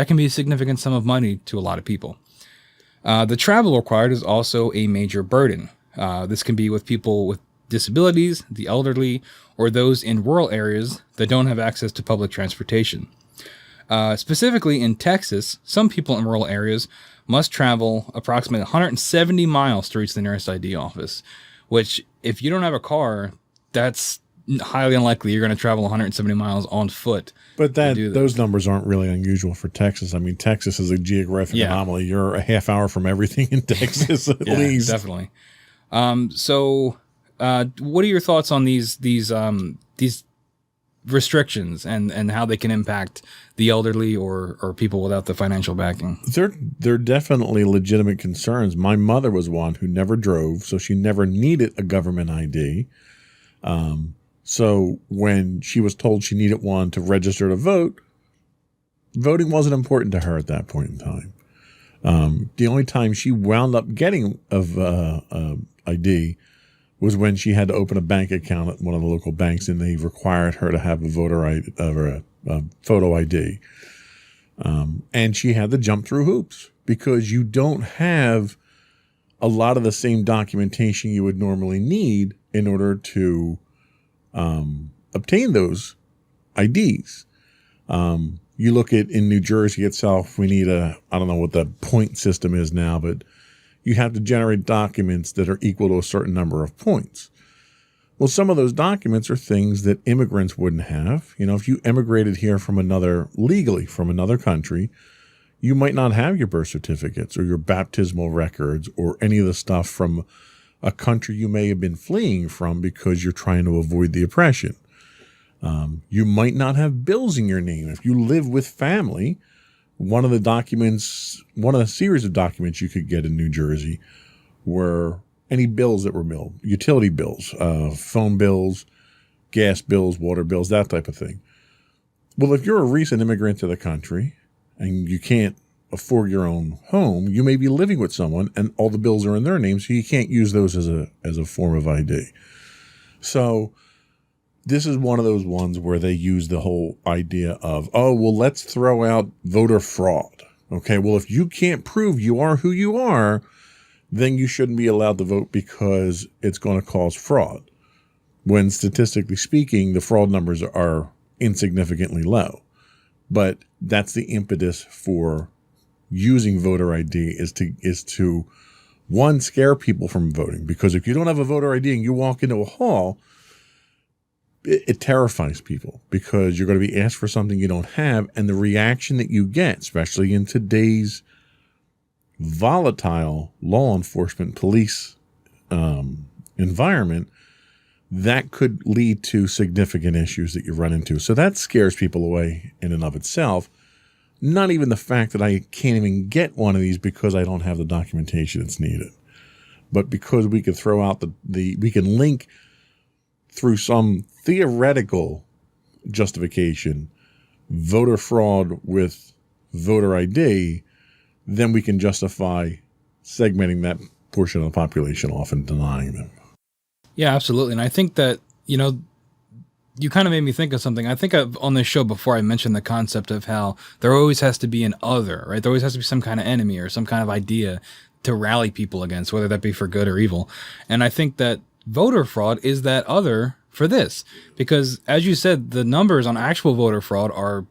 B: can be a significant sum of money to a lot of people. The travel required is also a major burden. This can be with people with disabilities, the elderly, or those in rural areas that don't have access to public transportation. Specifically in Texas, some people in rural areas must travel approximately 170 miles to reach the nearest ID office, which if you don't have a car, that's highly unlikely you're going to travel 170 miles on foot.
C: But those numbers aren't really unusual for Texas. I mean, Texas is a geographic anomaly. You're a half hour from everything in Texas at least.
B: Definitely. So what are your thoughts on these restrictions and how they can impact the elderly or people without the financial backing?
C: They're definitely legitimate concerns. My mother was one who never drove, so she never needed a government ID. So when she was told she needed one to register to vote, voting wasn't important to her at that point in time. The only time she wound up getting ID was when she had to open a bank account at one of the local banks, and they required her to have a voter ID or a photo ID. And she had to jump through hoops because you don't have a lot of the same documentation you would normally need in order to obtain those IDs. You look at in New Jersey itself, we need I don't know what the point system is now, but you have to generate documents that are equal to a certain number of points. Well, some of those documents are things that immigrants wouldn't have. You know, if you emigrated here legally from another country, you might not have your birth certificates or your baptismal records or any of the stuff from a country you may have been fleeing from because you're trying to avoid the oppression. You might not have bills in your name. If you live with family, one of the series of documents you could get in New Jersey were any bills that were billed, utility bills, phone bills, gas bills, water bills, that type of thing. Well, if you're a recent immigrant to the country and you can't afford your own home, you may be living with someone and all the bills are in their name, so you can't use those as a form of ID. So this is one of those ones where they use the whole idea of, let's throw out voter fraud. Okay, well, if you can't prove you are who you are, then you shouldn't be allowed to vote because it's going to cause fraud. When statistically speaking, the fraud numbers are insignificantly low. But that's the impetus for using voter ID is to one, scare people from voting. Because if you don't have a voter ID and you walk into a hall, it terrifies people because you're going to be asked for something you don't have. And the reaction that you get, especially in today's volatile law enforcement police environment, that could lead to significant issues that you run into. So that scares people away in and of itself. Not even the fact that I can't even get one of these because I don't have the documentation that's needed. But because we could throw out we can link through some theoretical justification voter fraud with voter ID, then we can justify segmenting that portion of the population often denying them.
B: Yeah, absolutely. And I think that, you kind of made me think of something. I think on this show before I mentioned the concept of how there always has to be an other, right? There always has to be some kind of enemy or some kind of idea to rally people against, whether that be for good or evil. And I think that voter fraud is that other for this, because as you said, the numbers on actual voter fraud are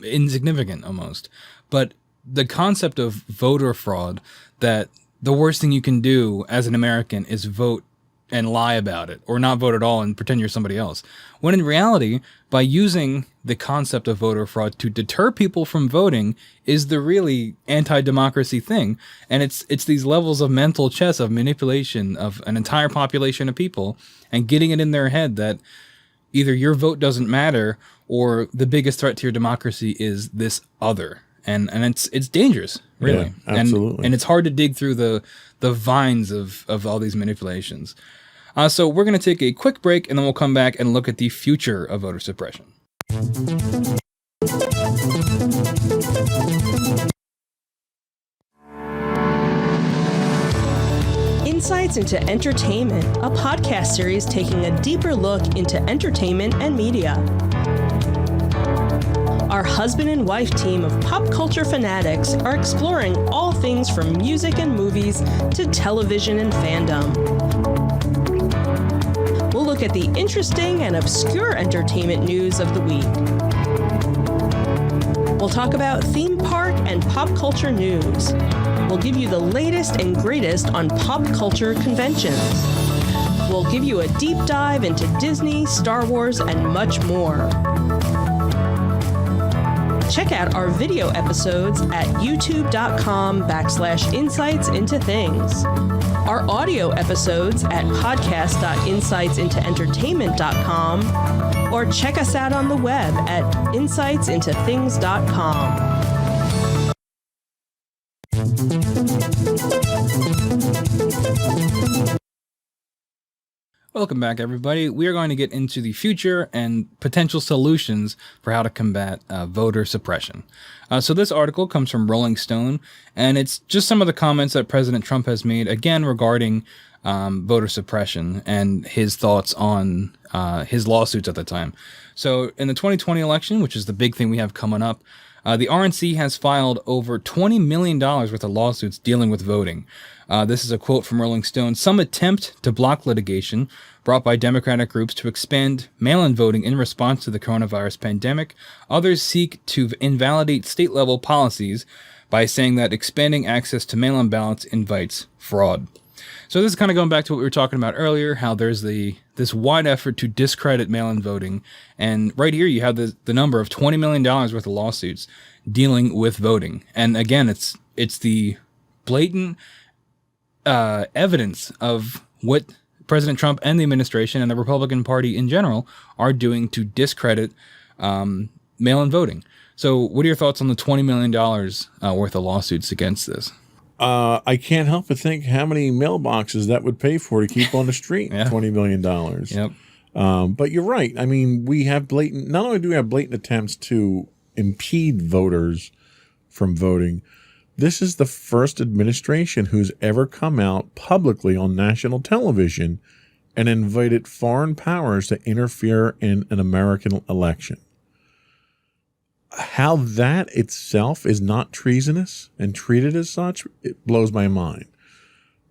B: insignificant almost. But the concept of voter fraud, that the worst thing you can do as an American is vote and lie about it, or not vote at all and pretend you're somebody else. When in reality, by using the concept of voter fraud to deter people from voting is the really anti-democracy thing. And it's these levels of mental chess, of manipulation of an entire population of people, and getting it in their head that either your vote doesn't matter or the biggest threat to your democracy is this other. And it's dangerous, really.
C: Yeah, absolutely.
B: And it's hard to dig through the vines of all these manipulations. So we're going to take a quick break, and then we'll come back and look at the future of voter suppression.
A: Insights into Entertainment, a podcast series taking a deeper look into entertainment and media. Our husband and wife team of pop culture fanatics are exploring all things from music and movies to television and fandom. We'll look at the interesting and obscure entertainment news of the week. We'll talk about theme park and pop culture news. We'll give you the latest and greatest on pop culture conventions. We'll give you a deep dive into Disney, Star Wars, and much more. Check out our video episodes at youtube.com/insightsintothings. Our audio episodes at podcast.insightsintoentertainment.com, or check us out on the web at insightsintothings.com.
B: Welcome back, everybody. We are going to get into the future and potential solutions for how to combat voter suppression. So this article comes from Rolling Stone, and it's just some of the comments that President Trump has made, again, regarding voter suppression and his thoughts on his lawsuits at the time. So in the 2020 election, which is the big thing we have coming up, the RNC has filed over $20 million worth of lawsuits dealing with voting. This is a quote from Rolling Stone. Some attempt to block litigation brought by Democratic groups to expand mail-in voting in response to the coronavirus pandemic. Others seek to invalidate state-level policies by saying that expanding access to mail-in ballots invites fraud. So this is kind of going back to what we were talking about earlier, how there's this wide effort to discredit mail-in voting. And right here you have the number of $20 million worth of lawsuits dealing with voting. And again, it's the blatant evidence of what President Trump and the administration and the Republican Party in general are doing to discredit mail-in voting. So what are your thoughts on the $20 million worth of lawsuits against this?
C: I can't help but think how many mailboxes that would pay for to keep on the street.
B: Yeah.
C: $20 million.
B: Yep.
C: But you're right. I mean, we have not only do we have blatant attempts to impede voters from voting, this is the first administration who's ever come out publicly on national television and invited foreign powers to interfere in an American election. How that itself is not treasonous and treated as such, it blows my mind.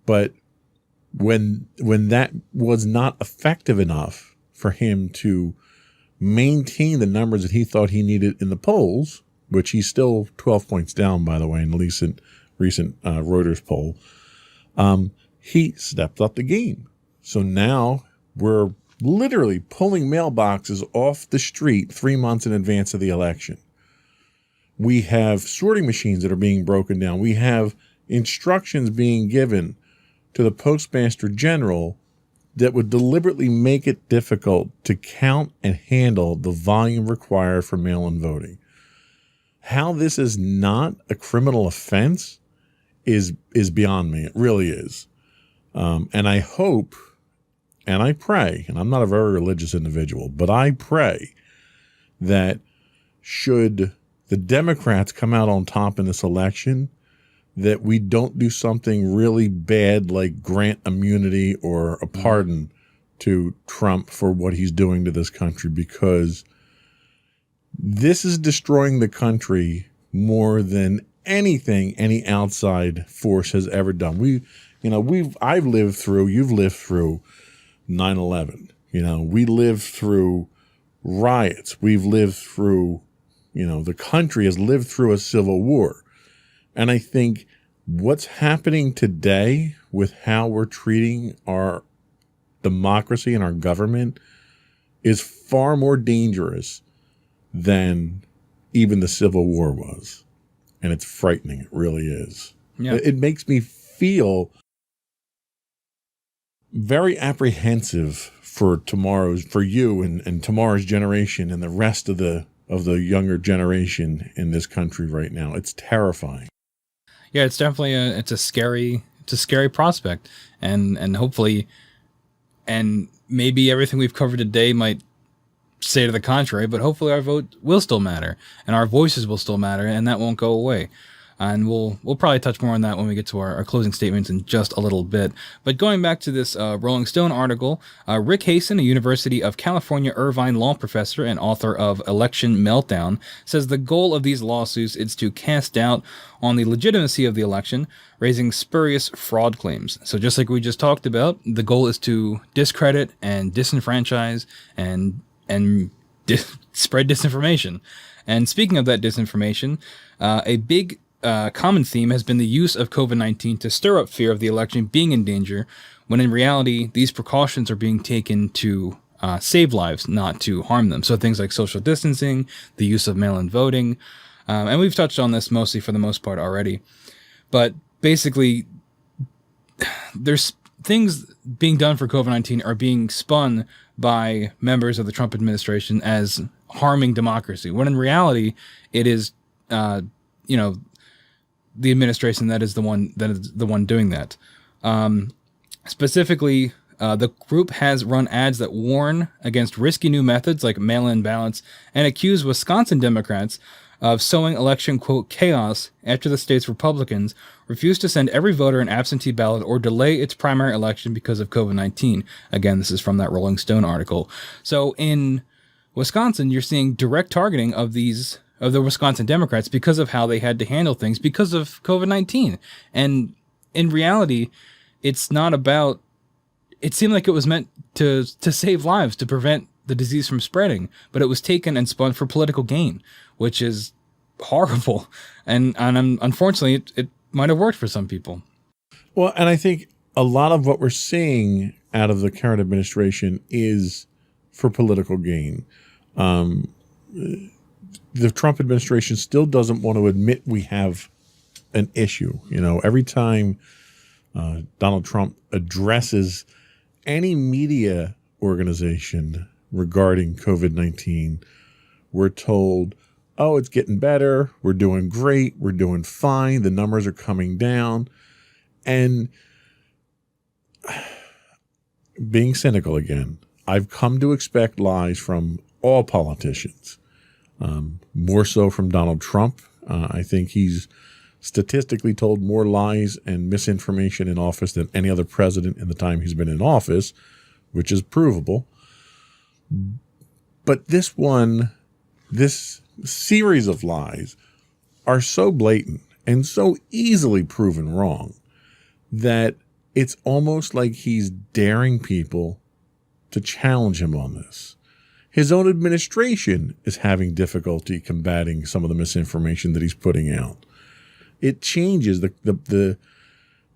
C: But when that was not effective enough for him to maintain the numbers that he thought he needed in the polls, which he's still 12 points down, by the way, in the recent Reuters poll, he stepped up the game. So now we're literally pulling mailboxes off the street 3 months in advance of the election. We have sorting machines that are being broken down. We have instructions being given to the Postmaster General that would deliberately make it difficult to count and handle the volume required for mail-in voting. How this is not a criminal offense is beyond me. It really is. And I hope and I pray, and I'm not a very religious individual, but I pray that should the Democrats come out on top in this election, that we don't do something really bad like grant immunity or a pardon to Trump for what he's doing to this country, because this is destroying the country more than anything any outside force has ever done. I've lived through, you've lived through 9/11. We lived through riots. We've lived through, the country has lived through a civil war. And I think what's happening today with how we're treating our democracy and our government is far more dangerous than even the Civil War was. And it's frightening. It really is.
B: Yeah.
C: It makes me feel very apprehensive for you and tomorrow's generation and the rest of the younger generation in this country right now. It's terrifying.
B: Yeah, it's definitely a scary prospect, and hopefully, and maybe everything we've covered today might say to the contrary, but hopefully our vote will still matter and our voices will still matter, and that won't go away. And we'll probably touch more on that when we get to our closing statements in just a little bit. But going back to this Rolling Stone article, Rick Hasen, a University of California Irvine law professor and author of Election Meltdown, says the goal of these lawsuits is to cast doubt on the legitimacy of the election, raising spurious fraud claims. So just like we just talked about, the goal is to discredit and disenfranchise and spread disinformation. And speaking of that disinformation, a big common theme has been the use of COVID-19 to stir up fear of the election being in danger, when in reality, these precautions are being taken to save lives, not to harm them. So things like social distancing, the use of mail-in voting, and we've touched on this mostly for the most part already. But basically, there's things being done for COVID-19 are being spun by members of the Trump administration as harming democracy, when in reality, it is, the administration that is the one doing that. Specifically, the group has run ads that warn against risky new methods like mail-in ballots and accuse Wisconsin Democrats of sowing election, quote, chaos after the state's Republicans refused to send every voter an absentee ballot or delay its primary election because of COVID-19. Again, this is from that Rolling Stone article. So in Wisconsin, you're seeing direct targeting of the Wisconsin Democrats because of how they had to handle things because of COVID-19. And in reality, it's not about, it seemed like it was meant to save lives, to prevent the disease from spreading, but it was taken and spun for political gain, which is horrible. And unfortunately, it might have worked for some people.
C: Well, and I think a lot of what we're seeing out of the current administration is for political gain. The Trump administration still doesn't want to admit we have an issue. Every time Donald Trump addresses any media organization regarding COVID-19, we're told, oh, it's getting better. We're doing great. We're doing fine. The numbers are coming down. And being cynical again, I've come to expect lies from all politicians. More so from Donald Trump. I think he's statistically told more lies and misinformation in office than any other president in the time he's been in office, which is provable. But this series of lies are so blatant and so easily proven wrong that it's almost like he's daring people to challenge him on this. His own administration is having difficulty combating some of the misinformation that he's putting out. It changes. The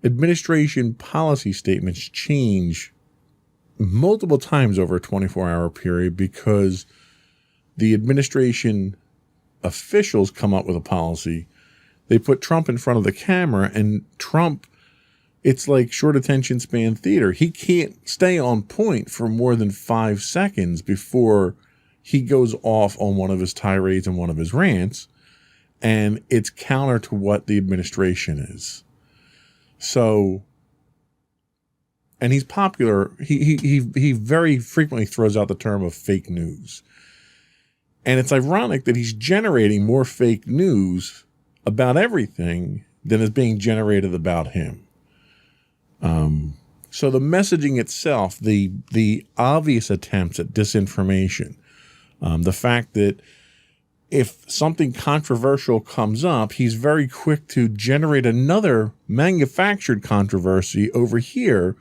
C: administration policy statements change multiple times over a 24-hour period because the administration officials come up with a policy. They put Trump in front of the camera, and Trump, it's like short attention span theater. He can't stay on point for more than 5 seconds before he goes off on one of his tirades and one of his rants, and it's counter to what the administration is. So, and he's popular. He very frequently throws out the term of fake news. And it's ironic that he's generating more fake news about everything than is being generated about him. So the messaging itself, the obvious attempts at disinformation, the fact that if something controversial comes up, he's very quick to generate another manufactured controversy over here.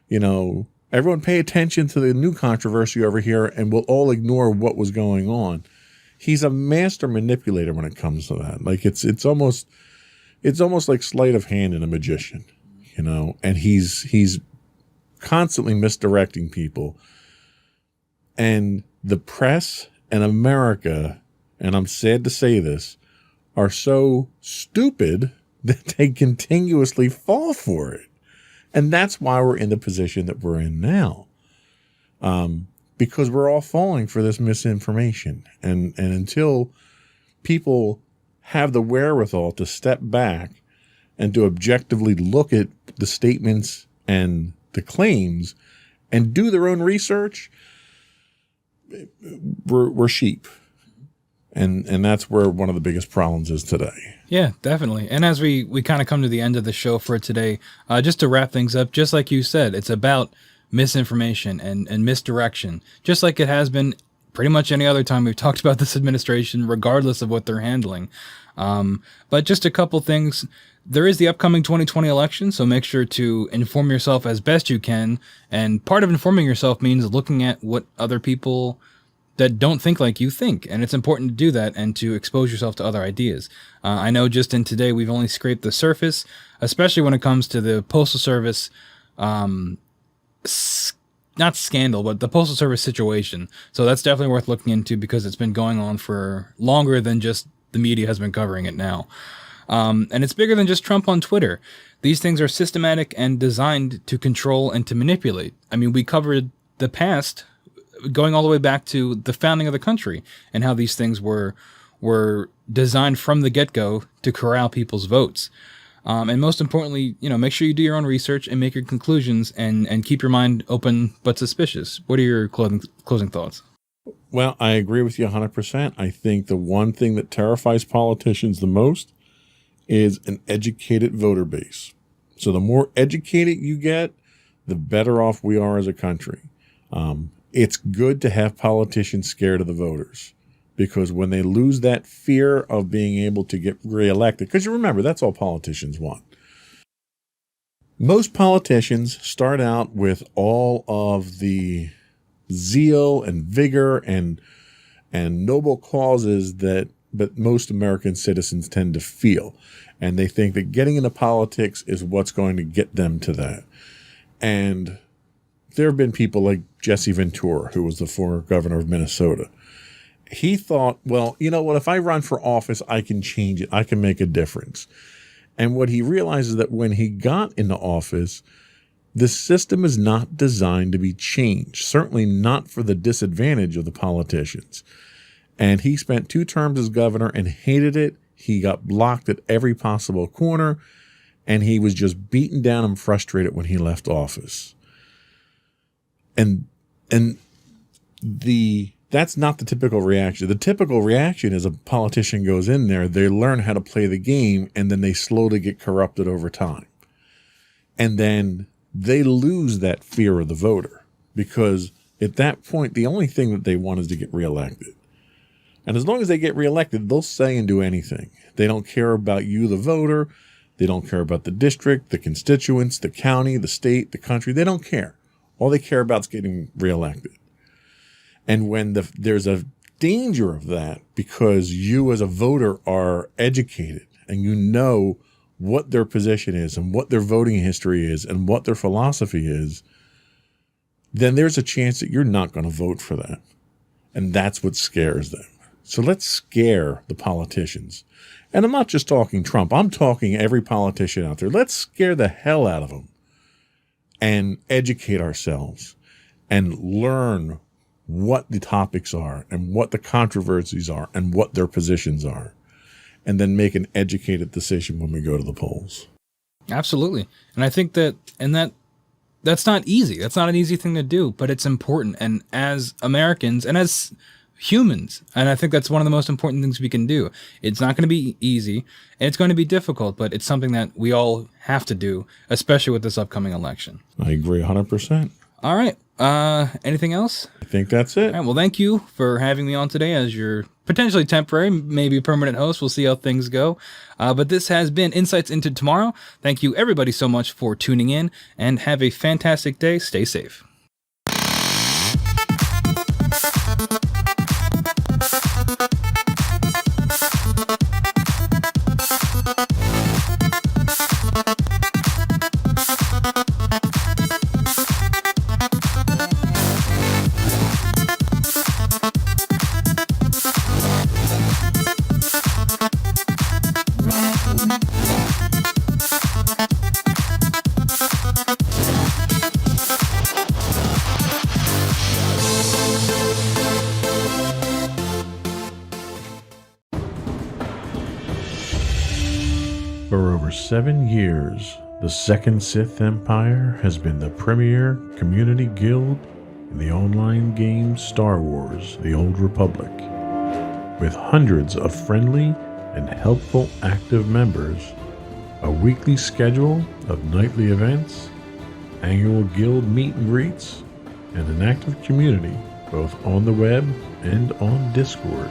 C: You know, everyone pay attention to the new controversy over here, and we'll all ignore what was going on. He's a master manipulator when it comes to that. Like it's almost like sleight of hand in a magician, you know, and he's constantly misdirecting people. And the press and America, and I'm sad to say this, are so stupid that they continuously fall for it. And that's why we're in the position that we're in now. Because we're all falling for this misinformation. And until people have the wherewithal to step back and to objectively look at the statements and the claims and do their own research, we're sheep. And that's where one of the biggest problems is today.
B: Yeah, definitely. And as we kind of come to the end of the show for today, just to wrap things up, just like you said, it's about misinformation and misdirection, just like it has been pretty much any other time we've talked about this administration, regardless of what they're handling. But just a couple things. There is the upcoming 2020 election, so make sure to inform yourself as best you can. And part of informing yourself means looking at what other people that don't think like you think. And it's important to do that and to expose yourself to other ideas. I know just in today, we've only scraped the surface, especially when it comes to the Postal Service, not scandal, but the Postal Service situation. So that's definitely worth looking into because it's been going on for longer than just the media has been covering it now. And it's bigger than just Trump on Twitter. These things are systematic and designed to control and to manipulate. I mean, we covered the past going all the way back to the founding of the country and how these things were designed from the get-go to corral people's votes. And most importantly, you know, make sure you do your own research and make your conclusions and keep your mind open but suspicious. What are your closing thoughts?
C: Well, I agree with you 100%. I think the one thing that terrifies politicians the most is an educated voter base. So the more educated you get, the better off we are as a country. It's good to have politicians scared of the voters because when they lose that fear of being able to get reelected, because you remember, that's all politicians want. Most politicians start out with all of the zeal and vigor and noble causes that most American citizens tend to feel. And they think that getting into politics is what's going to get them to that. And there have been people like Jesse Ventura, who was the former governor of Minnesota. He thought, well, you know what, if I run for office, I can change it. I can make a difference. And what he realizes that when he got into office, the system is not designed to be changed, certainly not for the disadvantage of the politicians. And he spent 2 terms as governor and hated it. He got blocked at every possible corner, and he was just beaten down and frustrated when he left office. And that's not the typical reaction. The typical reaction is a politician goes in there, they learn how to play the game, and then they slowly get corrupted over time. And then they lose that fear of the voter because at that point, the only thing that they want is to get reelected. And as long as they get reelected, they'll say and do anything. They don't care about you, the voter. They don't care about the district, the constituents, the county, the state, the country. They don't care. All they care about is getting reelected. And when there's a danger of that, because you as a voter are educated and you know what their position is and what their voting history is and what their philosophy is, then there's a chance that you're not going to vote for that. And that's what scares them. So let's scare the politicians. And I'm not just talking Trump. I'm talking every politician out there. Let's scare the hell out of them and educate ourselves and learn what the topics are and what the controversies are and what their positions are, and then make an educated decision when we go to the polls.
B: Absolutely. And I think that's not easy. That's not an easy thing to do, but it's important. And as Americans and as humans. And I think that's one of the most important things we can do. It's not going to be easy and it's going to be difficult, but it's something that we all have to do, especially with this upcoming election.
C: I agree 100%.
B: All right. Anything else?
C: I think that's it.
B: All right, well, thank you for having me on today as your potentially temporary, maybe permanent host. We'll see how things go. But this has been Insights into Tomorrow. Thank you, everybody, so much for tuning in, and have a fantastic day. Stay safe.
C: For over 7 years, the Second Sith Empire has been the premier community guild in the online game Star Wars: The Old Republic. With hundreds of friendly and helpful active members, a weekly schedule of nightly events, annual guild meet and greets, and an active community both on the web and on Discord.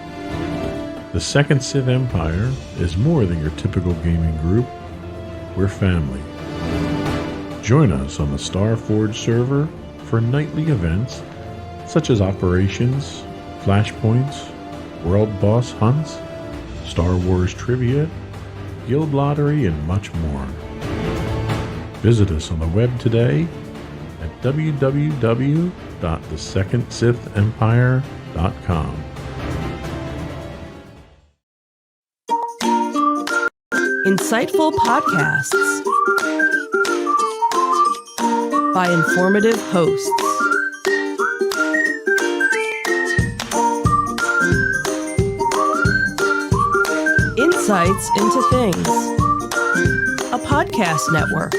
C: The Second Sith Empire is more than your typical gaming group. We're family. Join us on the Starforge server for nightly events such as operations, flashpoints, world boss hunts, Star Wars trivia, guild lottery, and much more. Visit us on the web today at www.thesecondsithempire.com.
A: Insightful podcasts by informative hosts. Insights into Things, a podcast network.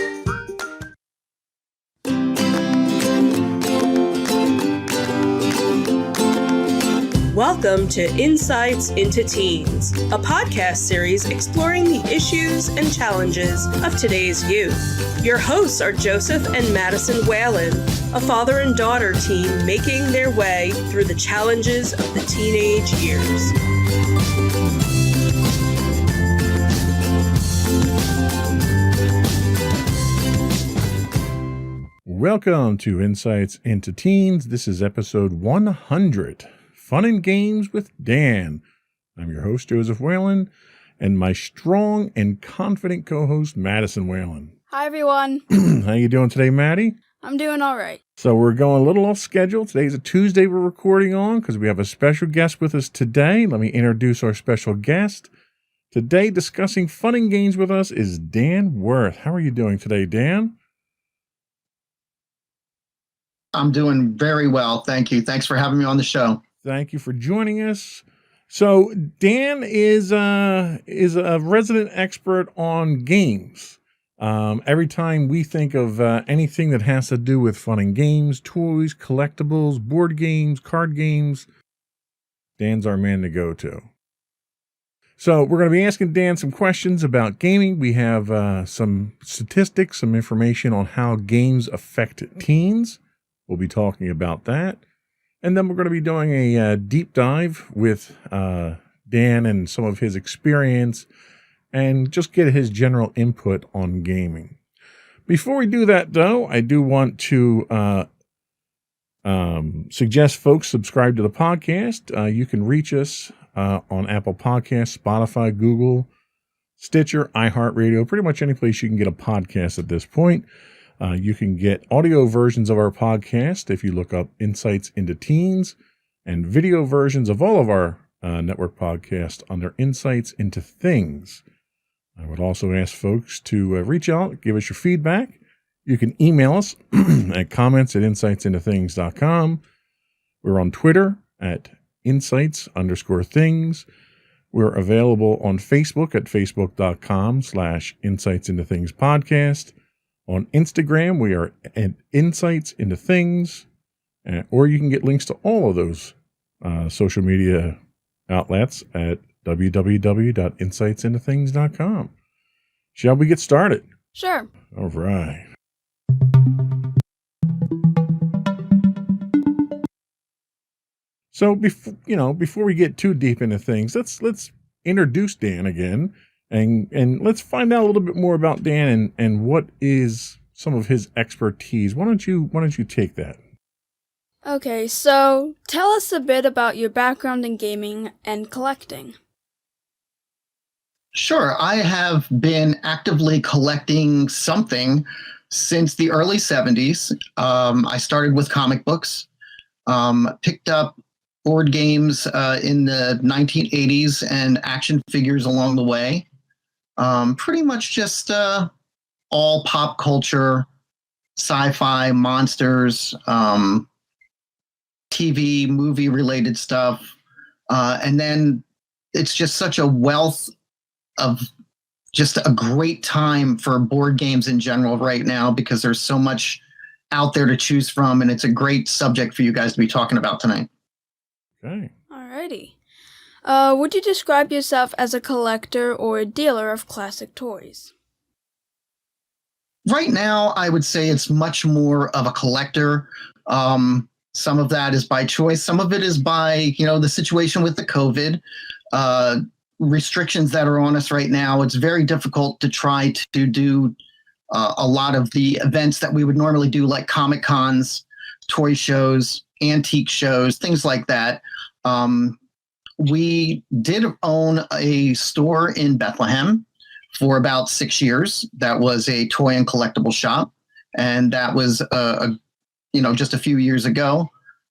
A: Welcome to Insights into Teens, a podcast series exploring the issues and challenges of today's youth. Your hosts are Joseph and Madison Whalen, a father and daughter team making their way through the challenges of the teenage years.
C: Welcome to Insights into Teens. This is episode 100. Fun and Games with Dan. I'm your host, Joseph Whalen, and my strong and confident co-host, Madison Whalen.
D: Hi, everyone.
C: How you doing today, Maddie?
D: I'm doing all right.
C: So we're going a little off schedule. Today's a Tuesday we're recording on because we have a special guest with us today. Let me introduce our special guest. Today, discussing fun and games with us is Dan Worth. How are you doing today, Dan?
E: I'm doing very well. Thank you. Thanks for having me on the show.
C: Thank you for joining us. So Dan is a resident expert on games. Every time we think of anything that has to do with fun and games, toys, collectibles, board games, card games, Dan's our man to go to. So we're going to be asking Dan some questions about gaming. We have some statistics, some information on how games affect teens. We'll be talking about that. And then we're going to be doing a deep dive with Dan and some of his experience and just get his general input on gaming. Before we do that, though, I do want to suggest folks subscribe to the podcast. You can reach us on Apple Podcasts, Spotify, Google, Stitcher, iHeartRadio, pretty much any place you can get a podcast at this point. You can get audio versions of our podcast if you look up Insights into Teens, and video versions of all of our network podcasts under Insights into Things. I would also ask folks to reach out, give us your feedback. You can email us at comments@insightsintothings.com. We're on Twitter at insights_things. We're available on Facebook at facebook.com/insightsintothingspodcast. On Instagram, we are at Insights into Things, or you can get links to all of those social media outlets at www.insightsintothings.com. Shall we get started?
D: Sure.
C: All right. So before we get too deep into things, let's introduce Dan again, and let's find out a little bit more about Dan and what is some of his expertise. Why don't you take that?
D: Okay, so tell us a bit about your background in gaming and collecting.
E: Sure. I have been actively collecting something since the early 70s. I started with comic books, picked up board games in the 1980s and action figures along the way. Pretty much just all pop culture, sci-fi, monsters, TV, movie related stuff. And then it's just such a wealth of just a great time for board games in general right now because there's so much out there to choose from, and it's a great subject for you guys to be talking about tonight.
C: Okay.
D: Alrighty. Would you describe yourself as a collector or a dealer of classic toys?
E: Right now, I would say it's much more of a collector. Some of that is by choice. Some of it is by, the situation with the COVID restrictions that are on us right now. It's very difficult to try to do a lot of the events that we would normally do, like Comic Cons, toy shows, antique shows, things like that. We did own a store in Bethlehem for about 6 years. That was a toy and collectible shop, and that was just a few years ago.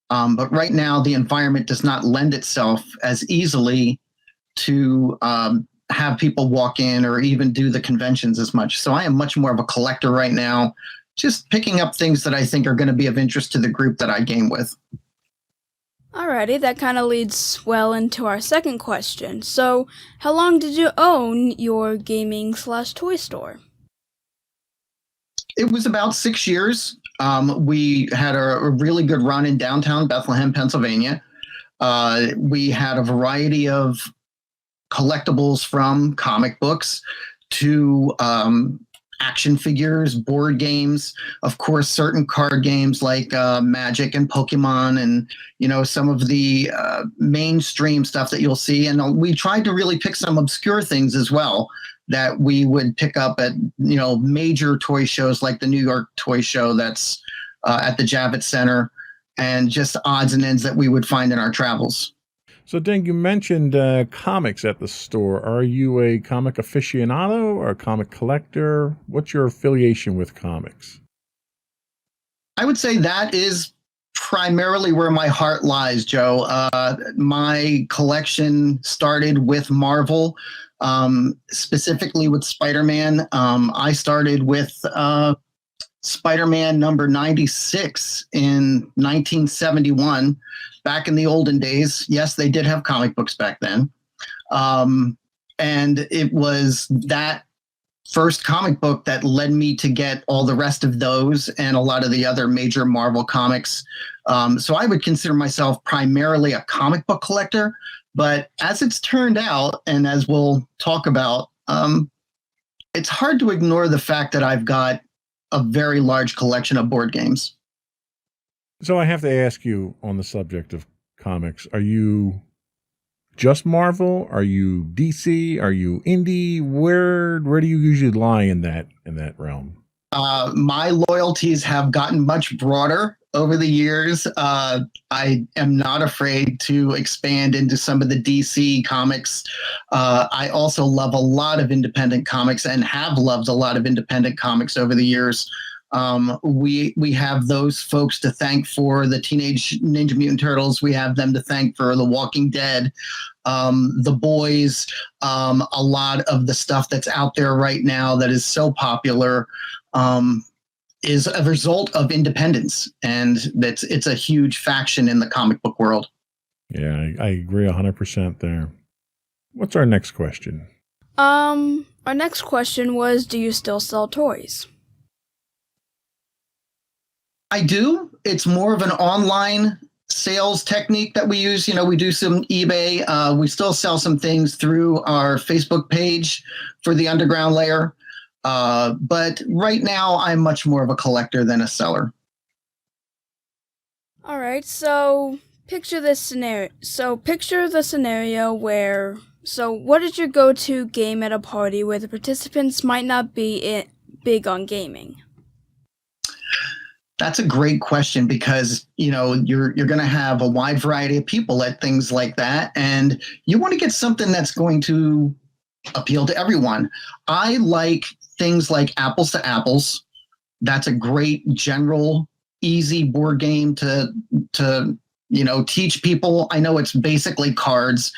E: But right now, the environment does not lend itself as easily to have people walk in or even do the conventions as much. So I am much more of a collector right now, just picking up things that I think are going to be of interest to the group that I game with.
D: Alrighty, that kind of leads well into our second question. So, how long did you own your gaming/toy store?
E: It was about 6 years. We had a really good run in downtown Bethlehem, Pennsylvania. We had a variety of collectibles from comic books to action figures, board games, of course, certain card games like Magic and Pokemon and, some of the mainstream stuff that you'll see. And we tried to really pick some obscure things as well that we would pick up at, major toy shows like the New York Toy Show that's at the Javits Center, and just odds and ends that we would find in our travels.
C: So, Dan, you mentioned comics at the store. Are you a comic aficionado or a comic collector? What's your affiliation with comics?
E: I would say that is primarily where my heart lies, Joe. My collection started with Marvel, specifically with Spider-Man. I started with Spider-Man number 96 in 1971. Back in the olden days. Yes, they did have comic books back then. And it was that first comic book that led me to get all the rest of those and a lot of the other major Marvel comics. So I would consider myself primarily a comic book collector. But as it's turned out, and as we'll talk about, it's hard to ignore the fact that I've got a very large collection of board games.
C: So I have to ask you on the subject of comics, are you just Marvel? Are you DC? Are you indie? Where do you usually lie in that realm?
E: My loyalties have gotten much broader over the years. I am not afraid to expand into some of the DC comics. I also love a lot of independent comics and have loved a lot of independent comics over the years. We have those folks to thank for the Teenage Ninja Mutant Turtles. We have them to thank for The Walking Dead, The Boys, a lot of the stuff that's out there right now that is so popular is a result of independence, and it's a huge faction in the comic book world.
C: Yeah, I agree 100% there. What's our next question?
D: Our next question was, do you still sell toys?
E: I do. It's more of an online sales technique that we use. We do some eBay. We still sell some things through our Facebook page for the Underground Lair. But right now, I'm much more of a collector than a seller.
D: All right, so picture this scenario. Picture the scenario where, what is your go-to game at a party where the participants might not be big on gaming?
E: That's a great question because, you're going to have a wide variety of people at things like that. And you want to get something that's going to appeal to everyone. I like things like Apples to Apples. That's a great general, easy board game to teach people. I know it's basically cards,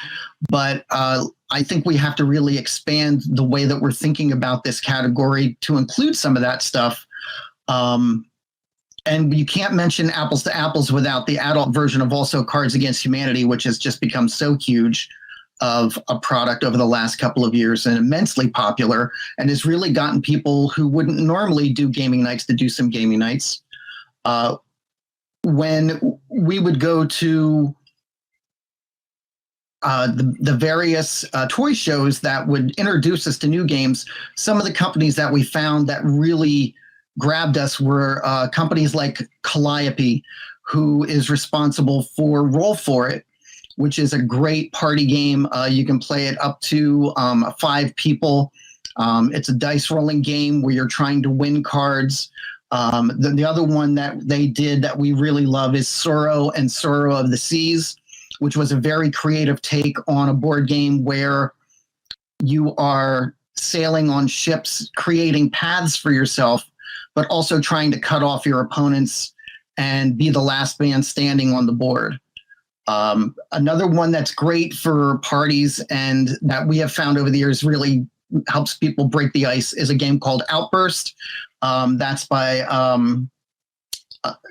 E: but I think we have to really expand the way that we're thinking about this category to include some of that stuff. And you can't mention Apples to Apples without the adult version of also Cards Against Humanity, which has just become so huge of a product over the last couple of years and immensely popular, and has really gotten people who wouldn't normally do gaming nights to do some gaming nights. When we would go to the various toy shows that would introduce us to new games, some of the companies that we found that really grabbed us were companies like Calliope, who is responsible for Roll For It, which is a great party game. You can play it up to 5 people. It's a dice rolling game where you're trying to win cards. The other one that they did that we really love is Sorrow and Sorrow of the Seas, which was a very creative take on a board game where you are sailing on ships, creating paths for yourself, but also trying to cut off your opponents and be the last man standing on the board. Another one that's great for parties and that we have found over the years really helps people break the ice is a game called Outburst. That's by,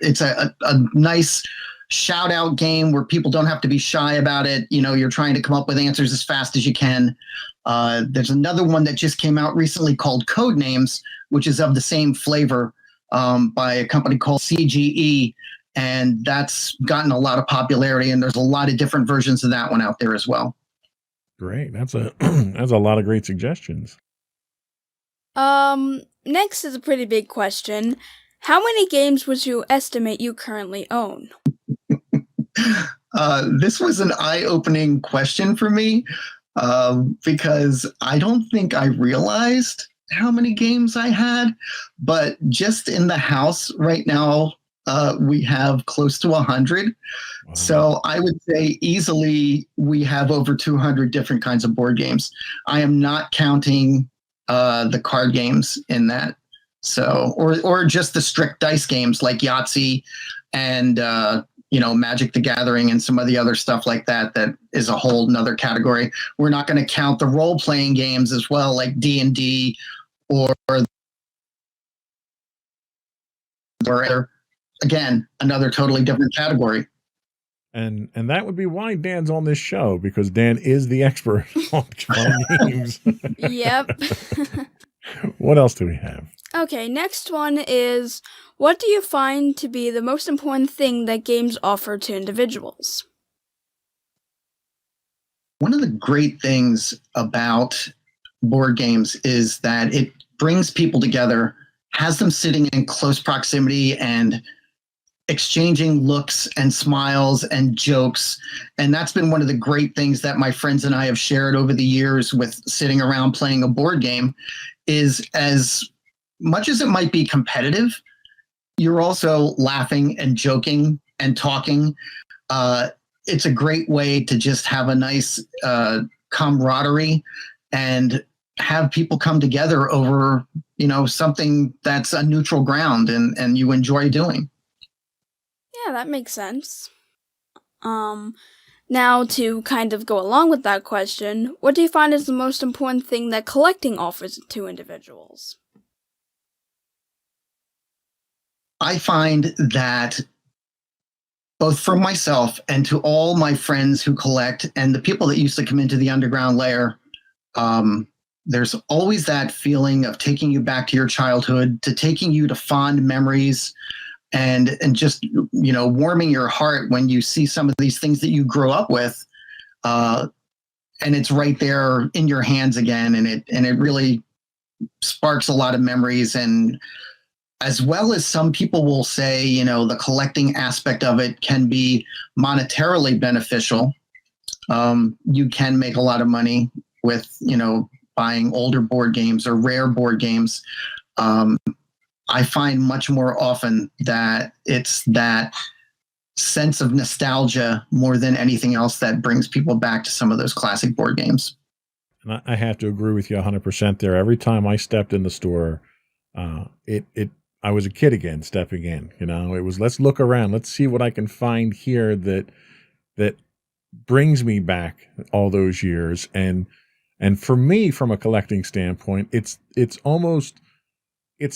E: it's a nice shout out game where people don't have to be shy about it. You're trying to come up with answers as fast as you can. There's another one that just came out recently called Codenames, which is of the same flavor, by a company called CGE. And that's gotten a lot of popularity, and there's a lot of different versions of that one out there as well.
C: Great. That's a lot of great suggestions.
D: Next is a pretty big question. How many games would you estimate you currently own?
E: This was an eye-opening question for me, because I don't think I realized how many games I had, but just in the house right now, we have close to 100. Wow. So I would say easily we have over 200 different kinds of board games. I am not counting the card games in that. So, or just the strict dice games like Yahtzee and, Magic the Gathering and some of the other stuff like that, that is a whole nother category. We're not going to count the role-playing games as well, like D&D or again, another totally different category.
C: And that would be why Dan's on this show, because Dan is the expert on games.
D: Yep.
C: What else do we have?
D: Okay, next one is, what do you find to be the most important thing that games offer to individuals?
E: One of the great things about board games is that it brings people together, has them sitting in close proximity and exchanging looks and smiles and jokes. And that's been one of the great things that my friends and I have shared over the years with sitting around playing a board game, is as much as it might be competitive, you're also laughing and joking and talking. It's a great way to just have a nice camaraderie and have people come together over, something that's a neutral ground and you enjoy doing.
D: Yeah, that makes sense. Now, to kind of go along with that question, what do you find is the most important thing that collecting offers to individuals?
E: I find that both for myself and to all my friends who collect and the people that used to come into the Underground Lair, there's always that feeling of taking you back to your childhood, to taking you to fond memories. and just, warming your heart when you see some of these things that you grew up with, and it's right there in your hands again, and it really sparks a lot of memories. And as well as some people will say, the collecting aspect of it can be monetarily beneficial. You can make a lot of money with, buying older board games or rare board games. I find much more often that it's that sense of nostalgia more than anything else that brings people back to some of those classic board games.
C: And I have to agree with you 100% there. Every time I stepped in the store, I was a kid again stepping in. It was, let's look around, let's see what I can find here that brings me back all those years. And for me, from a collecting standpoint, it's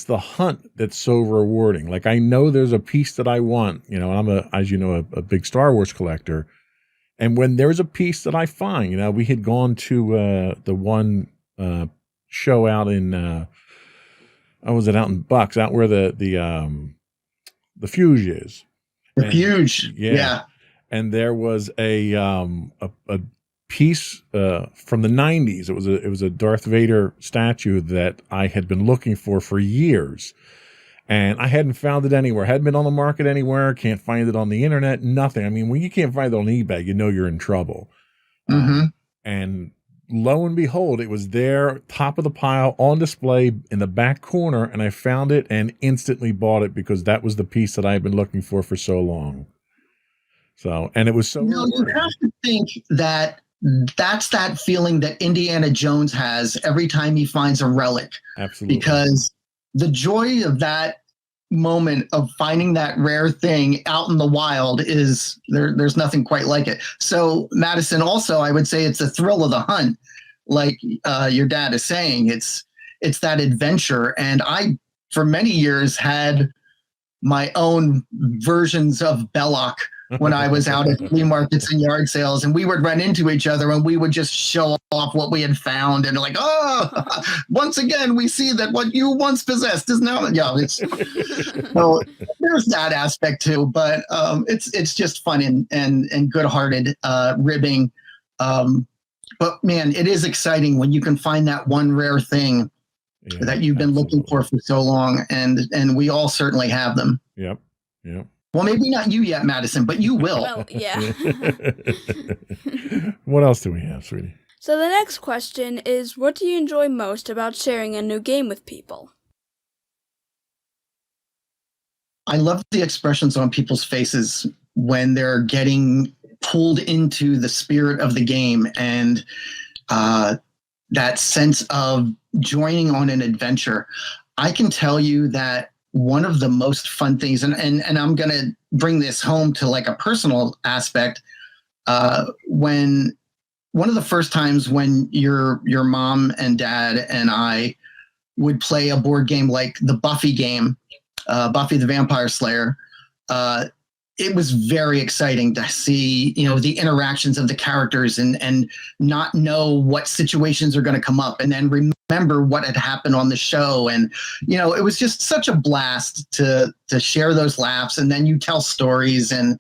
C: the hunt that's so rewarding. Like, I know there's a piece that I want, and I'm a big Star Wars collector. And when there's a piece that I find, we had gone to the one show out in, out in Bucks, out where the Fuge is.
E: The Fuge, yeah.
C: And there was a piece from the 90s. It was a Darth Vader statue that I had been looking for years. And I hadn't found it anywhere. Hadn't been on the market anywhere. Can't find it on the internet. Nothing. I mean, when you can't find it on eBay, you're in trouble.
E: Mm-hmm.
C: And lo and behold, it was there, top of the pile, on display in the back corner. And I found it and instantly bought it because that was the piece that I had been looking for so long. So, and it was so rewarding.
E: You have to think that that's that feeling that Indiana Jones has every time he finds a relic.
C: Absolutely.
E: Because the joy of that moment of finding that rare thing out in the wild is there's nothing quite like it. So Madison, also, I would say it's the thrill of the hunt. Like your dad is saying, it's that adventure. And I, for many years, had my own versions of Belloc when I was out at flea markets and yard sales, and we would run into each other and we would just show off what we had found, and like, oh, once again, we see that what you once possessed is now, so there's that aspect too, but it's just fun and good-hearted ribbing. But man, it is exciting when you can find that one rare thing that you've been looking for so long, and we all certainly have them.
C: Yep.
E: Well, maybe not you yet, Madison, but you will.
D: Well, yeah.
C: What else do we have, sweetie?
D: So the next question is, what do you enjoy most about sharing a new game with people?
E: I love the expressions on people's faces when they're getting pulled into the spirit of the game, and that sense of joining on an adventure. I can tell you that one of the most fun things, and I'm going to bring this home to like a personal aspect, when one of the first times when your mom and dad and I would play a board game like the Buffy game, Buffy the Vampire Slayer, it was very exciting to see, the interactions of the characters and not know what situations are going to come up, and then remember what had happened on the show. And, it was just such a blast to share those laughs, and then you tell stories, and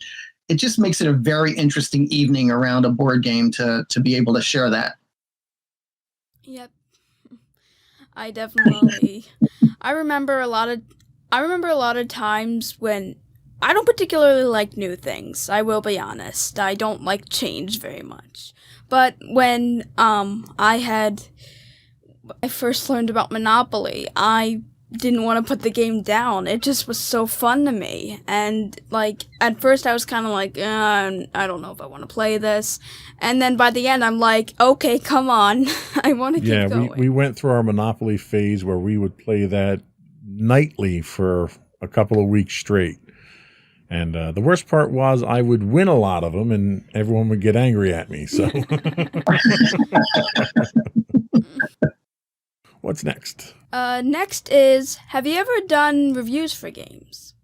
E: it just makes it a very interesting evening around a board game to be able to share that.
D: Yep. I definitely, I remember a lot of times when I don't particularly like new things. I will be honest. I don't like change very much. But when I first learned about Monopoly, I didn't want to put the game down. It just was so fun to me. And like at first I was kind of like, I don't know if I want to play this. And then by the end I'm like, okay, come on. I want to keep going.
C: Yeah, we went through our Monopoly phase where we would play that nightly for a couple of weeks straight. And the worst part was I would win a lot of them, and everyone would get angry at me. So, what's next?
D: Next is, have you ever done reviews for games?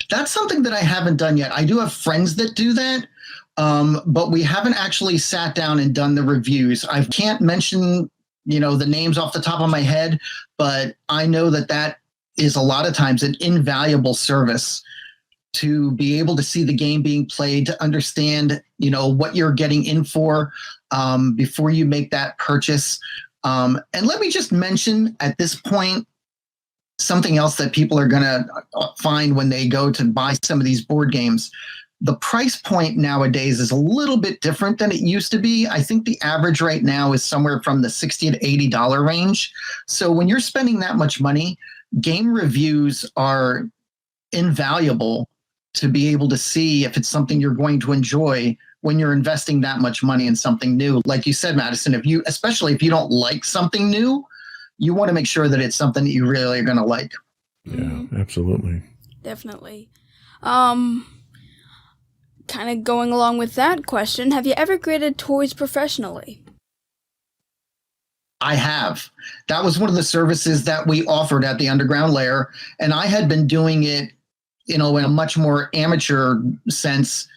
E: That's something that I haven't done yet. I do have friends that do that, but we haven't actually sat down and done the reviews. I can't mention, the names off the top of my head, but I know that is a lot of times an invaluable service to be able to see the game being played, to understand, what you're getting in for before you make that purchase. And let me just mention at this point something else that people are going to find when they go to buy some of these board games. The price point nowadays is a little bit different than it used to be. I think the average right now is somewhere from the $60 to $80 range. So when you're spending that much money, game reviews are invaluable to be able to see if it's something you're going to enjoy when you're investing that much money in something new. Like you said, Madison, especially if you don't like something new, you want to make sure that it's something that you really are going to like.
C: Yeah, absolutely.
D: Definitely. Kind of going along with that question, have you ever graded toys professionally?
E: I have. That was one of the services that we offered at the Underground Lair, and I had been doing it, in a much more amateur sense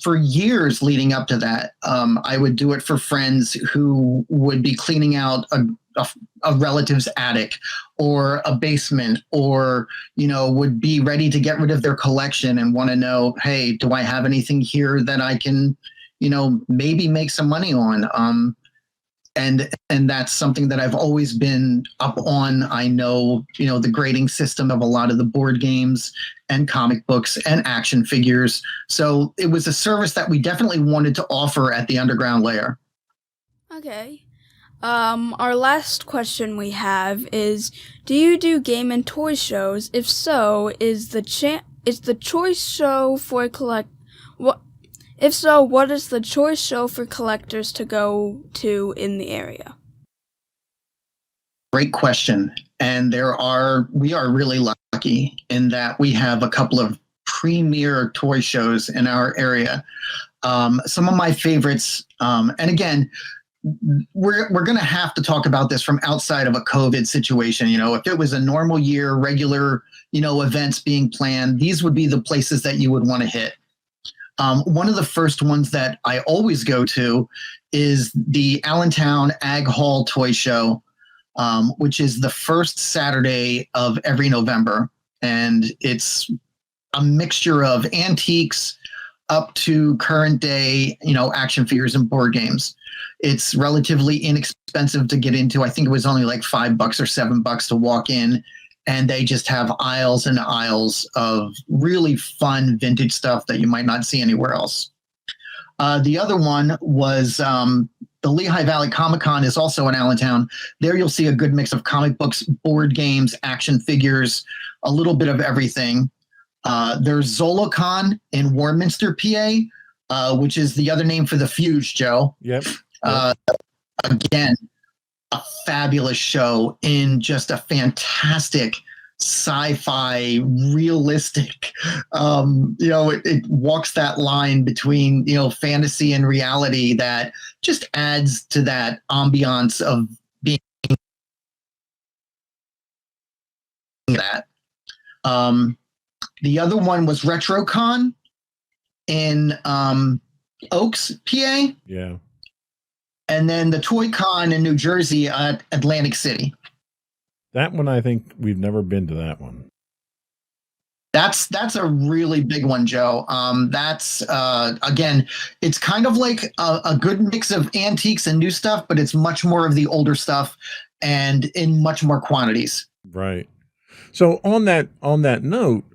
E: for years leading up to that. I would do it for friends who would be cleaning out a relative's attic or a basement, or, would be ready to get rid of their collection and want to know, hey, do I have anything here that I can, maybe make some money on? And that's something that I've always been up on. I know, the grading system of a lot of the board games and comic books and action figures. So it was a service that we definitely wanted to offer at the Underground Lair.
D: Okay. Our last question we have is, do you do game and toy shows? If so, is the choice show for If so, what is the choice show for collectors to go to in the area?
E: Great question. And we are really lucky in that we have a couple of premier toy shows in our area. Some of my favorites, and again, we're going to have to talk about this from outside of a COVID situation. If it was a normal year, regular, events being planned, these would be the places that you would want to hit. One of the first ones that I always go to is the Allentown Ag Hall Toy Show, which is the first Saturday of every November. And it's a mixture of antiques up to current day, action figures and board games. It's relatively inexpensive to get into. I think it was only like $5 or $7 to walk in. And they just have aisles and aisles of really fun vintage stuff that you might not see anywhere else. The other one was the Lehigh Valley Comic-Con is also in Allentown. There you'll see a good mix of comic books, board games, action figures, a little bit of everything. There's ZoloCon in Warminster, PA, which is the other name for the Fuge, Joe.
C: Yep.
E: Again, a fabulous show in just a fantastic sci-fi, realistic, it walks that line between, fantasy and reality that just adds to that ambiance of being that. The other one was RetroCon in Oaks, PA.
C: Yeah.
E: And then the Toy Con in New Jersey at Atlantic City.
C: That one, I think we've never been to that one.
E: That's a really big one, Joe. That's again, it's kind of like a good mix of antiques and new stuff, but it's much more of the older stuff and in much more quantities.
C: Right. So on that note,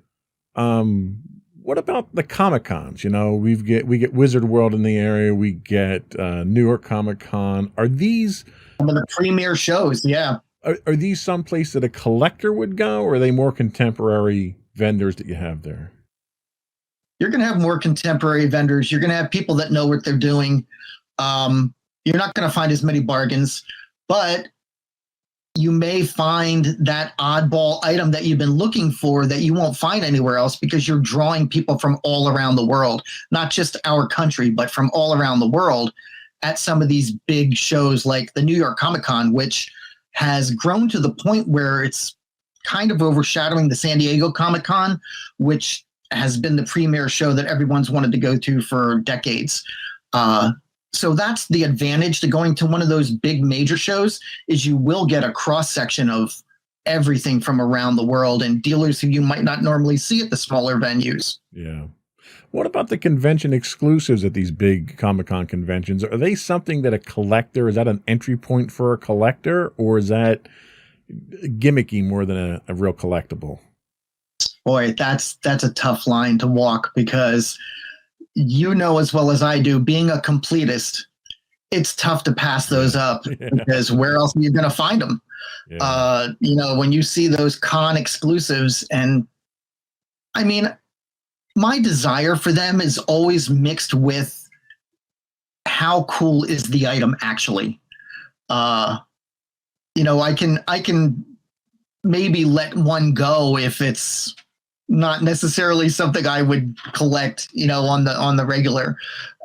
C: what about the Comic Cons? We get Wizard World in the area. We get New York Comic Con. Are these
E: some of the premier shows? Yeah.
C: Are these someplace that a collector would go, or are they more contemporary vendors that you have there?
E: You're going to have more contemporary vendors. You're going to have people that know what they're doing. You're not going to find as many bargains, but you may find that oddball item that you've been looking for that you won't find anywhere else because you're drawing people from all around the world, not just our country, but from all around the world at some of these big shows like the New York Comic Con, which has grown to the point where it's kind of overshadowing the San Diego Comic Con, which has been the premier show that everyone's wanted to go to for decades. So that's the advantage to going to one of those big major shows, is you will get a cross section of everything from around the world and dealers who you might not normally see at the smaller venues.
C: Yeah. What about the convention exclusives at these big Comic-Con conventions? Are they something that a collector, is that an entry point for a collector, or is that gimmicky more than a real collectible?
E: Boy, that's a tough line to walk, because you know as well as I do, being a completist, it's tough to pass those up because where else are you going to find them? Yeah. When you see those con exclusives, and I mean, my desire for them is always mixed with how cool is the item actually. I can maybe let one go if it's not necessarily something I would collect, on the regular.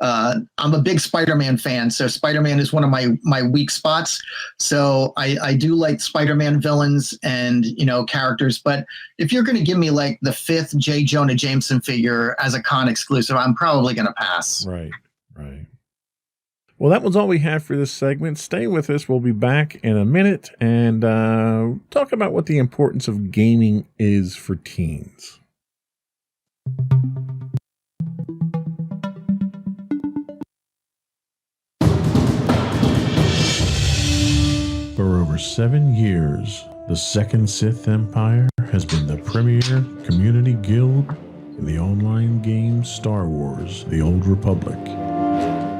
E: I'm a big Spider-Man fan, so Spider-Man is one of my weak spots. So I do like Spider-Man villains and, characters. But if you're going to give me like the 5th J. Jonah Jameson figure as a con exclusive, I'm probably going to pass.
C: Right. Well, that was all we have for this segment. Stay with us. We'll be back in a minute and talk about what the importance of gaming is for teens. For over 7 years, the Second Sith Empire has been the premier community guild in the online game Star Wars: The Old Republic.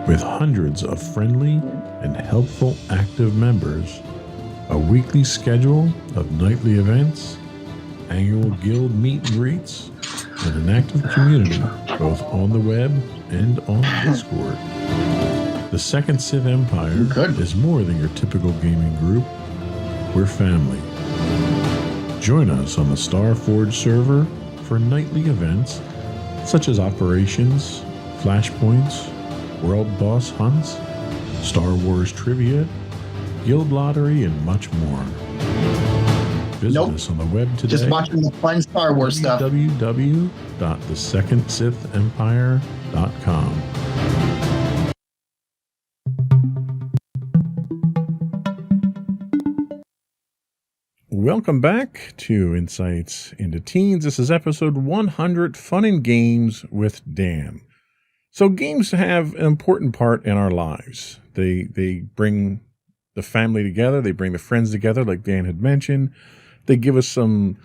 C: With hundreds of friendly and helpful active members, a weekly schedule of nightly events, annual guild meet and greets, and an active community both on the web and on Discord. The Second Sith Empire is more than your typical gaming group. We're family. Join us on the Starforge server for nightly events such as operations, flashpoints, world boss hunts, Star Wars trivia, guild lottery, and much more. Visit us on the web today.
E: Just watching the fun Star Wars stuff.
C: www.thesecondsithempire.com. Welcome back to Insights into Teens. This is episode 100, Fun and Games with Dan. So games have an important part in our lives. They bring the family together. They bring the friends together, like Dan had mentioned. They give us some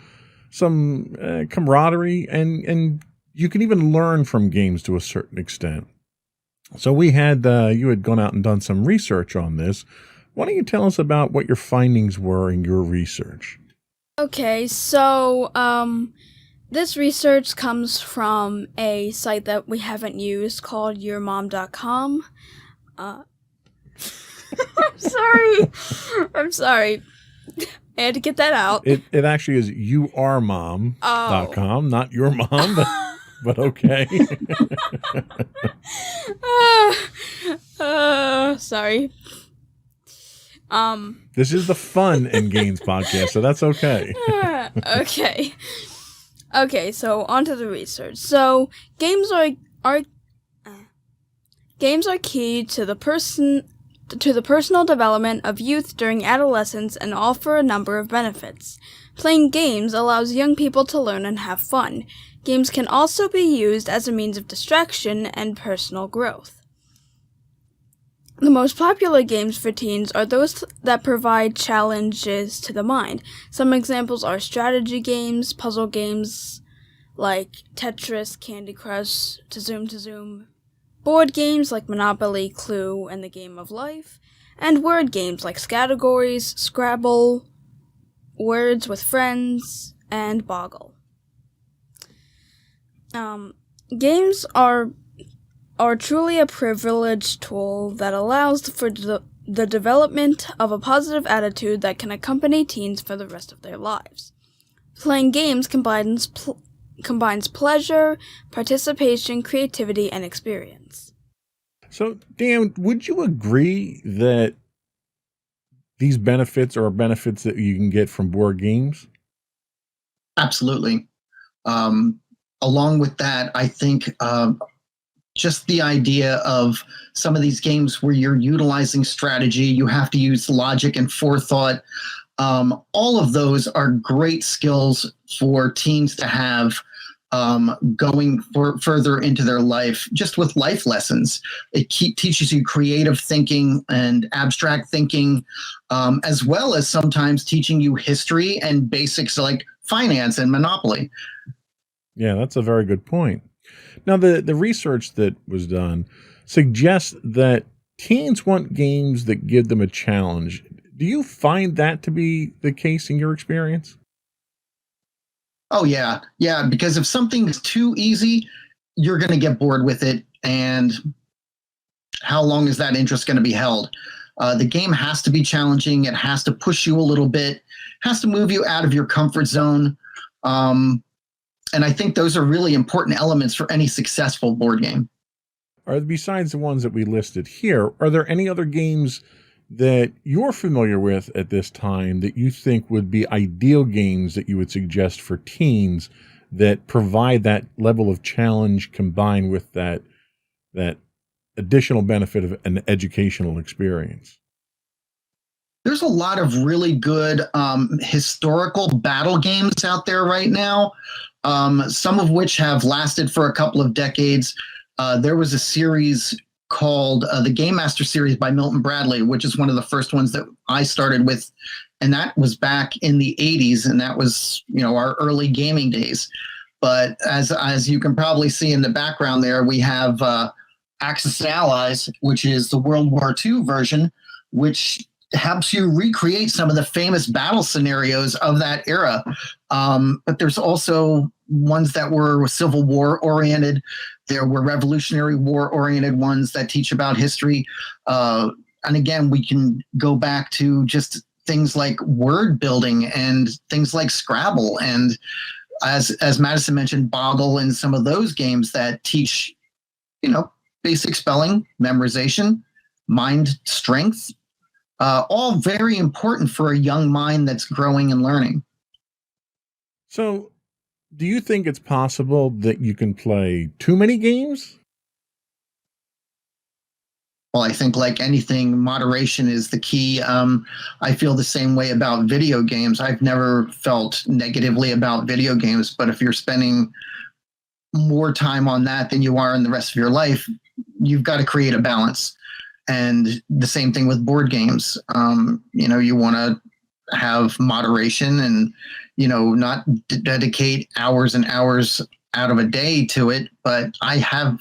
C: camaraderie, and you can even learn from games to a certain extent. So we had you had gone out and done some research on this. Why don't you tell us about what your findings were in your research?
D: Okay, so this research comes from a site that we haven't used called yourmom.com. I'm sorry. I had to get that out.
C: It actually is yourmom.com, not your mom, but okay.
D: Sorry.
C: This is the Fun and Games podcast, so that's okay.
D: Okay, so on to the research. So games are key to the personal development of youth during adolescence and offer a number of benefits. Playing games allows young people to learn and have fun. Games can also be used as a means of distraction and personal growth. The most popular games for teens are those that provide challenges to the mind. Some examples are strategy games, puzzle games like Tetris, Candy Crush, To Zoom, board games like Monopoly, Clue, and The Game of Life, and word games like Scattergories, Scrabble, Words with Friends, and Boggle. Games are truly a privileged tool that allows for the development of a positive attitude that can accompany teens for the rest of their lives. Playing games combines pleasure, participation, creativity, and experience.
C: So, Dan, would you agree that these benefits are benefits that you can get from board games?
E: Absolutely. Along with that, I think just the idea of some of these games where you're utilizing strategy, you have to use logic and forethought. All of those are great skills for teens to have going further into their life, just with life lessons. It teaches you creative thinking and abstract thinking, as well as sometimes teaching you history and basics like finance and Monopoly.
C: Yeah, that's a very good point. Now, the research that was done suggests that teens want games that give them a challenge. Do you find that to be the case in your experience?
E: Oh, yeah. Yeah, because if something is too easy, you're going to get bored with it. And how long is that interest going to be held? The game has to be challenging. It has to push you a little bit, has to move you out of your comfort zone. And I think those are really important elements for any successful board game.
C: Besides the ones that we listed here, are there any other games that you're familiar with at this time that you think would be ideal games that you would suggest for teens that provide that level of challenge combined with that additional benefit of an educational experience?
E: There's a lot of really good historical battle games out there right now, some of which have lasted for a couple of decades. There was a series called the Game Master series by Milton Bradley, which is one of the first ones that I started with. And that was back in the 80s. And that was, our early gaming days. But as you can probably see in the background there, we have Axis and Allies, which is the World War II version, which helps you recreate some of the famous battle scenarios of that era. But there's also ones that were Civil War oriented. There were Revolutionary War oriented ones that teach about history. And again, we can go back to just things like word building and things like Scrabble. And as Madison mentioned, Boggle and some of those games that teach, basic spelling, memorization, mind strength, all very important for a young mind that's growing and learning.
C: So, do you think it's possible that you can play too many games?
E: Well, I think like anything, moderation is the key. I feel the same way about video games. I've never felt negatively about video games, but if you're spending more time on that than you are in the rest of your life, you've got to create a balance. And the same thing with board games. You want to have moderation and, not dedicate hours and hours out of a day to it. But I have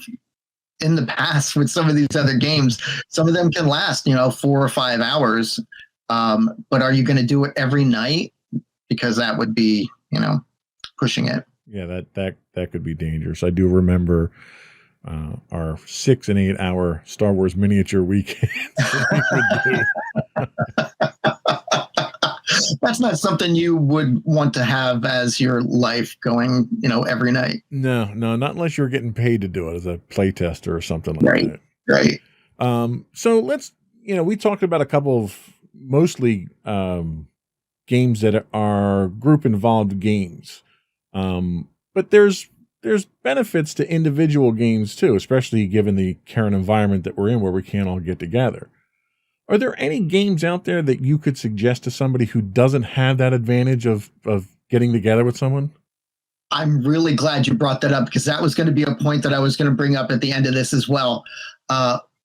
E: in the past with some of these other games, some of them can last, 4 or 5 hours. But are you going to do it every night? Because that would be, pushing it.
C: Yeah, that could be dangerous. I do remember our 6 and 8 hour Star Wars miniature weekends.
E: That's not something you would want to have as your life going, every night.
C: No, not unless you're getting paid to do it as a playtester or something like that.
E: Right.
C: So let's, we talked about a couple of mostly games that are group involved games. But there's benefits to individual games too, especially given the current environment that we're in where we can't all get together. Are there any games out there that you could suggest to somebody who doesn't have that advantage of getting together with someone?
E: I'm really glad you brought that up because that was going to be a point that I was going to bring up at the end of this as well.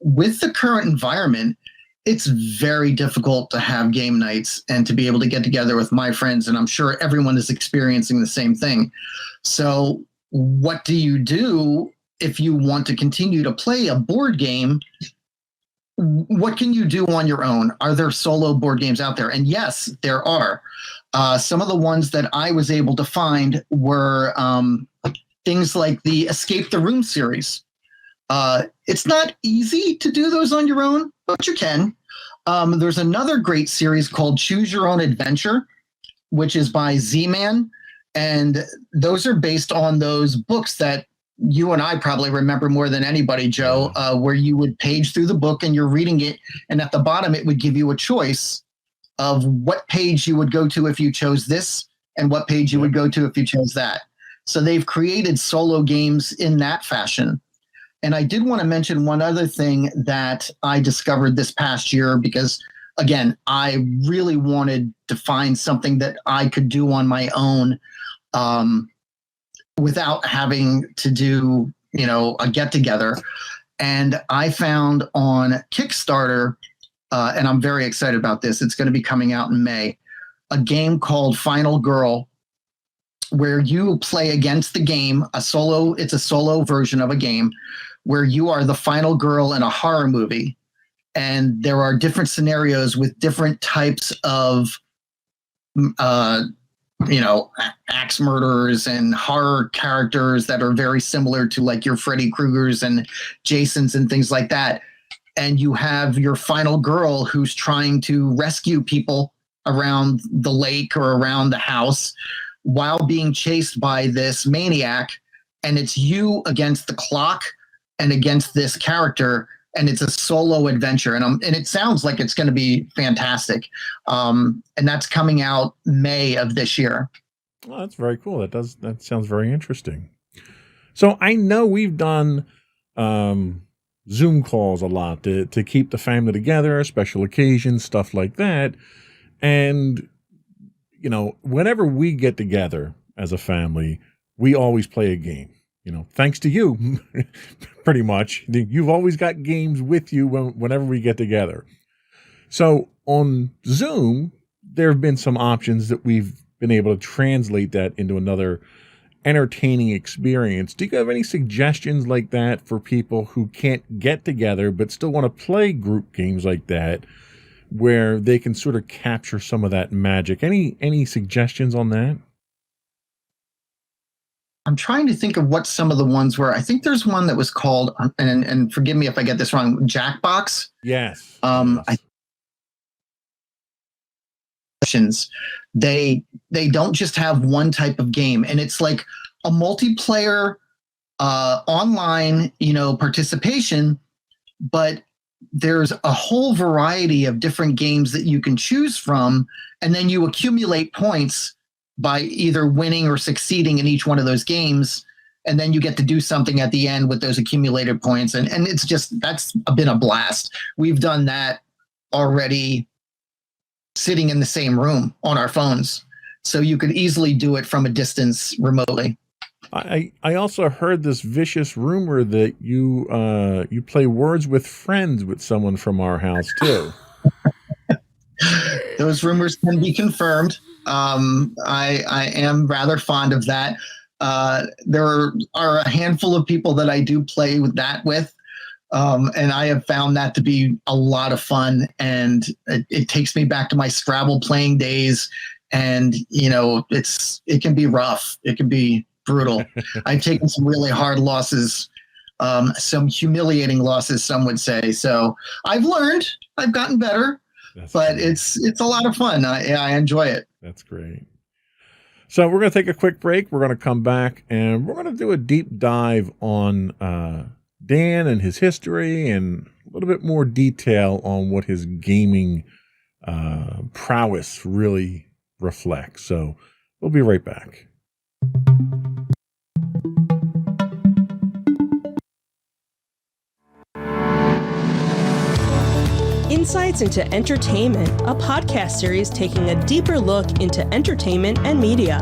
E: With the current environment, it's very difficult to have game nights and to be able to get together with my friends. And I'm sure everyone is experiencing the same thing. So what do you do if you want to continue to play a board game? What can you do on your own? Are there solo board games out there? And yes, there are. Some of the ones that I was able to find were things like the Escape the Room series. It's not easy to do those on your own, but you can. There's another great series called Choose Your Own Adventure, which is by Z-Man. And those are based on those books that you and I probably remember more than anybody, Joe, where you would page through the book and you're reading it. And at the bottom, it would give you a choice of what page you would go to if you chose this and what page you would go to if you chose that. So they've created solo games in that fashion. And I did want to mention one other thing that I discovered this past year because again, I really wanted to find something that I could do on my own without having to do, a get together. And I found on Kickstarter, and I'm very excited about this, it's going to be coming out in May, a game called Final Girl, where you play against the game, it's a solo version of a game where you are the final girl in a horror movie. And there are different scenarios with different types of, axe murderers and horror characters that are very similar to like your Freddy Kruegers and Jasons and things like that. And you have your final girl who's trying to rescue people around the lake or around the house while being chased by this maniac. And it's you against the clock and against this character. And it's a solo adventure. And it sounds like it's going to be fantastic. And that's coming out May of this year.
C: Well, that's very cool. That sounds very interesting. So I know we've done Zoom calls a lot to keep the family together, special occasions, stuff like that. And, whenever we get together as a family, we always play a game. Thanks to you, pretty much. You've always got games with you whenever we get together. So on Zoom, there have been some options that we've been able to translate that into another entertaining experience. Do you have any suggestions like that for people who can't get together but still want to play group games like that, where they can sort of capture some of that magic? Any suggestions on that?
E: I'm trying to think of what some of the ones were. I think there's one that was called, and forgive me if I get this wrong, Jackbox.
C: Yes.
E: They don't just have one type of game, and it's like a multiplayer online, participation, but there's a whole variety of different games that you can choose from, and then you accumulate points by either winning or succeeding in each one of those games. And then you get to do something at the end with those accumulated points. And it's just, that's been a blast. We've done that already sitting in the same room on our phones. So you could easily do it from a distance remotely.
C: I also heard this vicious rumor that you play Words with Friends with someone from our house too.
E: Those rumors can be confirmed. I am rather fond of that. There are a handful of people that I do play with that with. And I have found that to be a lot of fun, and it takes me back to my Scrabble playing days. And, it can be rough. It can be brutal. I've taken some really hard losses, some humiliating losses, some would say. So I've learned, I've gotten better. But it's a lot of fun. I enjoy it.
C: That's great. So we're going to take a quick break. We're going to come back and we're going to do a deep dive on Dan and his history and a little bit more detail on what his gaming prowess really reflects. So we'll be right back.
A: Insights into Entertainment, a podcast series taking a deeper look into entertainment and media.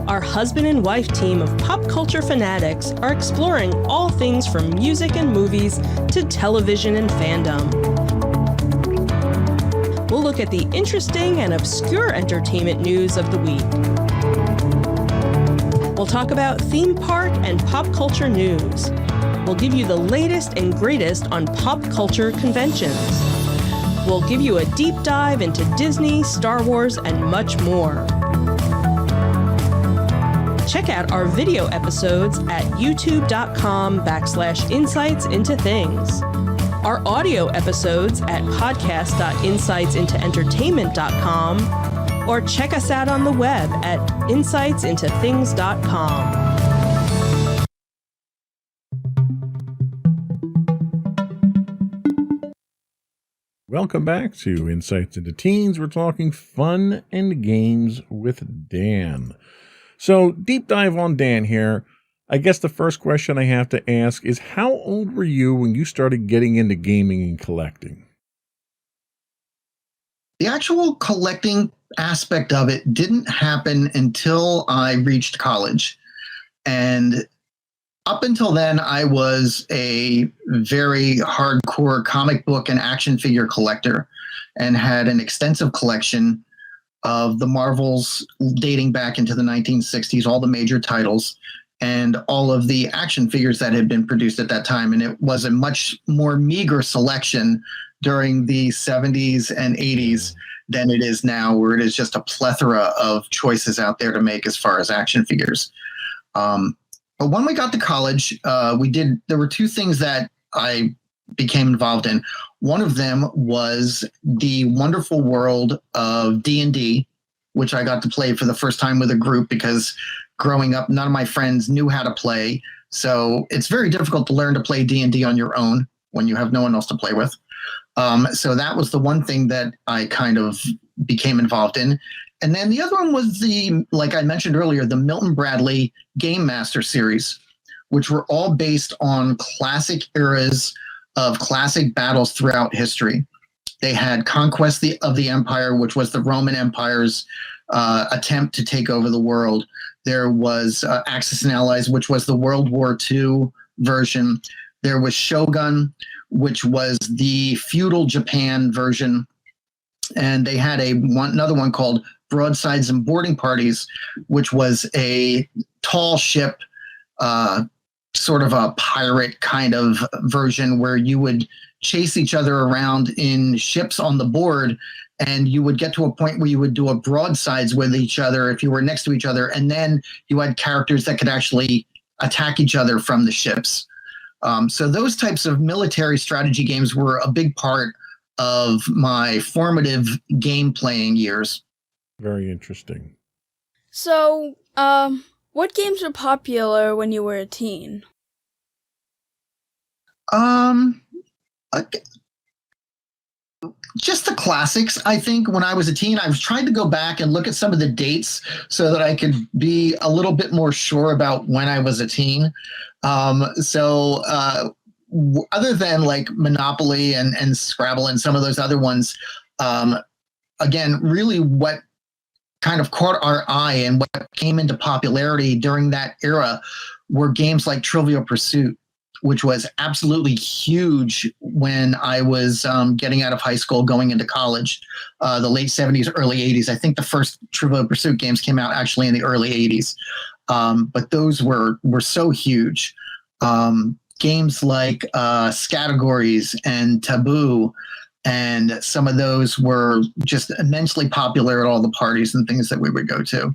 A: Our husband and wife team of pop culture fanatics are exploring all things from music and movies to television and fandom. We'll look at the interesting and obscure entertainment news of the week. We'll talk about theme park and pop culture news. We'll give you the latest and greatest on pop culture conventions. We'll give you a deep dive into Disney, Star Wars, and much more. Check out our video episodes at youtube.com/insightsintothings. Our audio episodes at podcast.insightsintoentertainment.com, or check us out on the web at insightsintothings.com.
C: Welcome back to Insights into Teens. We're talking fun and games with Dan. So, deep dive on Dan here. I guess the first question I have to ask is, how old were you when you started getting into gaming and collecting?
E: The actual collecting aspect of it didn't happen until I reached college. And up until then, I was a very hardcore comic book and action figure collector and had an extensive collection of the Marvels dating back into the 1960s, all the major titles, and all of the action figures that had been produced at that time. And it was a much more meager selection during the 70s and 80s than it is now, where it is just a plethora of choices out there to make as far as action figures. But when we got to college, there were two things that I became involved in. One of them was the wonderful world of D&D, which I got to play for the first time with a group because growing up, none of my friends knew how to play. So it's very difficult to learn to play D&D on your own when you have no one else to play with. So that was the one thing that I kind of became involved in. And then the other one was like I mentioned earlier, the Milton Bradley Game Master series, which were all based on classic eras of classic battles throughout history. They had Conquest of the Empire, which was the Roman Empire's attempt to take over the world. There was Axis and Allies, which was the World War II version. There was Shogun, which was the feudal Japan version. And they had another one called Broadsides and Boarding Parties, which was a tall ship, sort of a pirate kind of version where you would chase each other around in ships on the board, and you would get to a point where you would do a broadsides with each other if you were next to each other, and then you had characters that could actually attack each other from the ships. So those types of military strategy games were a big part of my formative game playing years.
C: Very interesting.
D: So, what games were popular when you were a teen?
E: Just the classics. I think when I was a teen, I was trying to go back and look at some of the dates so that I could be a little bit more sure about when I was a teen. Other than like Monopoly and Scrabble and some of those other ones, again, really what kind of caught our eye and what came into popularity during that era were games like Trivial Pursuit, which was absolutely huge when I was getting out of high school, going into college, the late 70s, early 80s. I think the first Trivial Pursuit games came out actually in the early 80s. But those were so huge. Games like Scattergories and Taboo, and some of those were just immensely popular at all the parties and things that we would go to.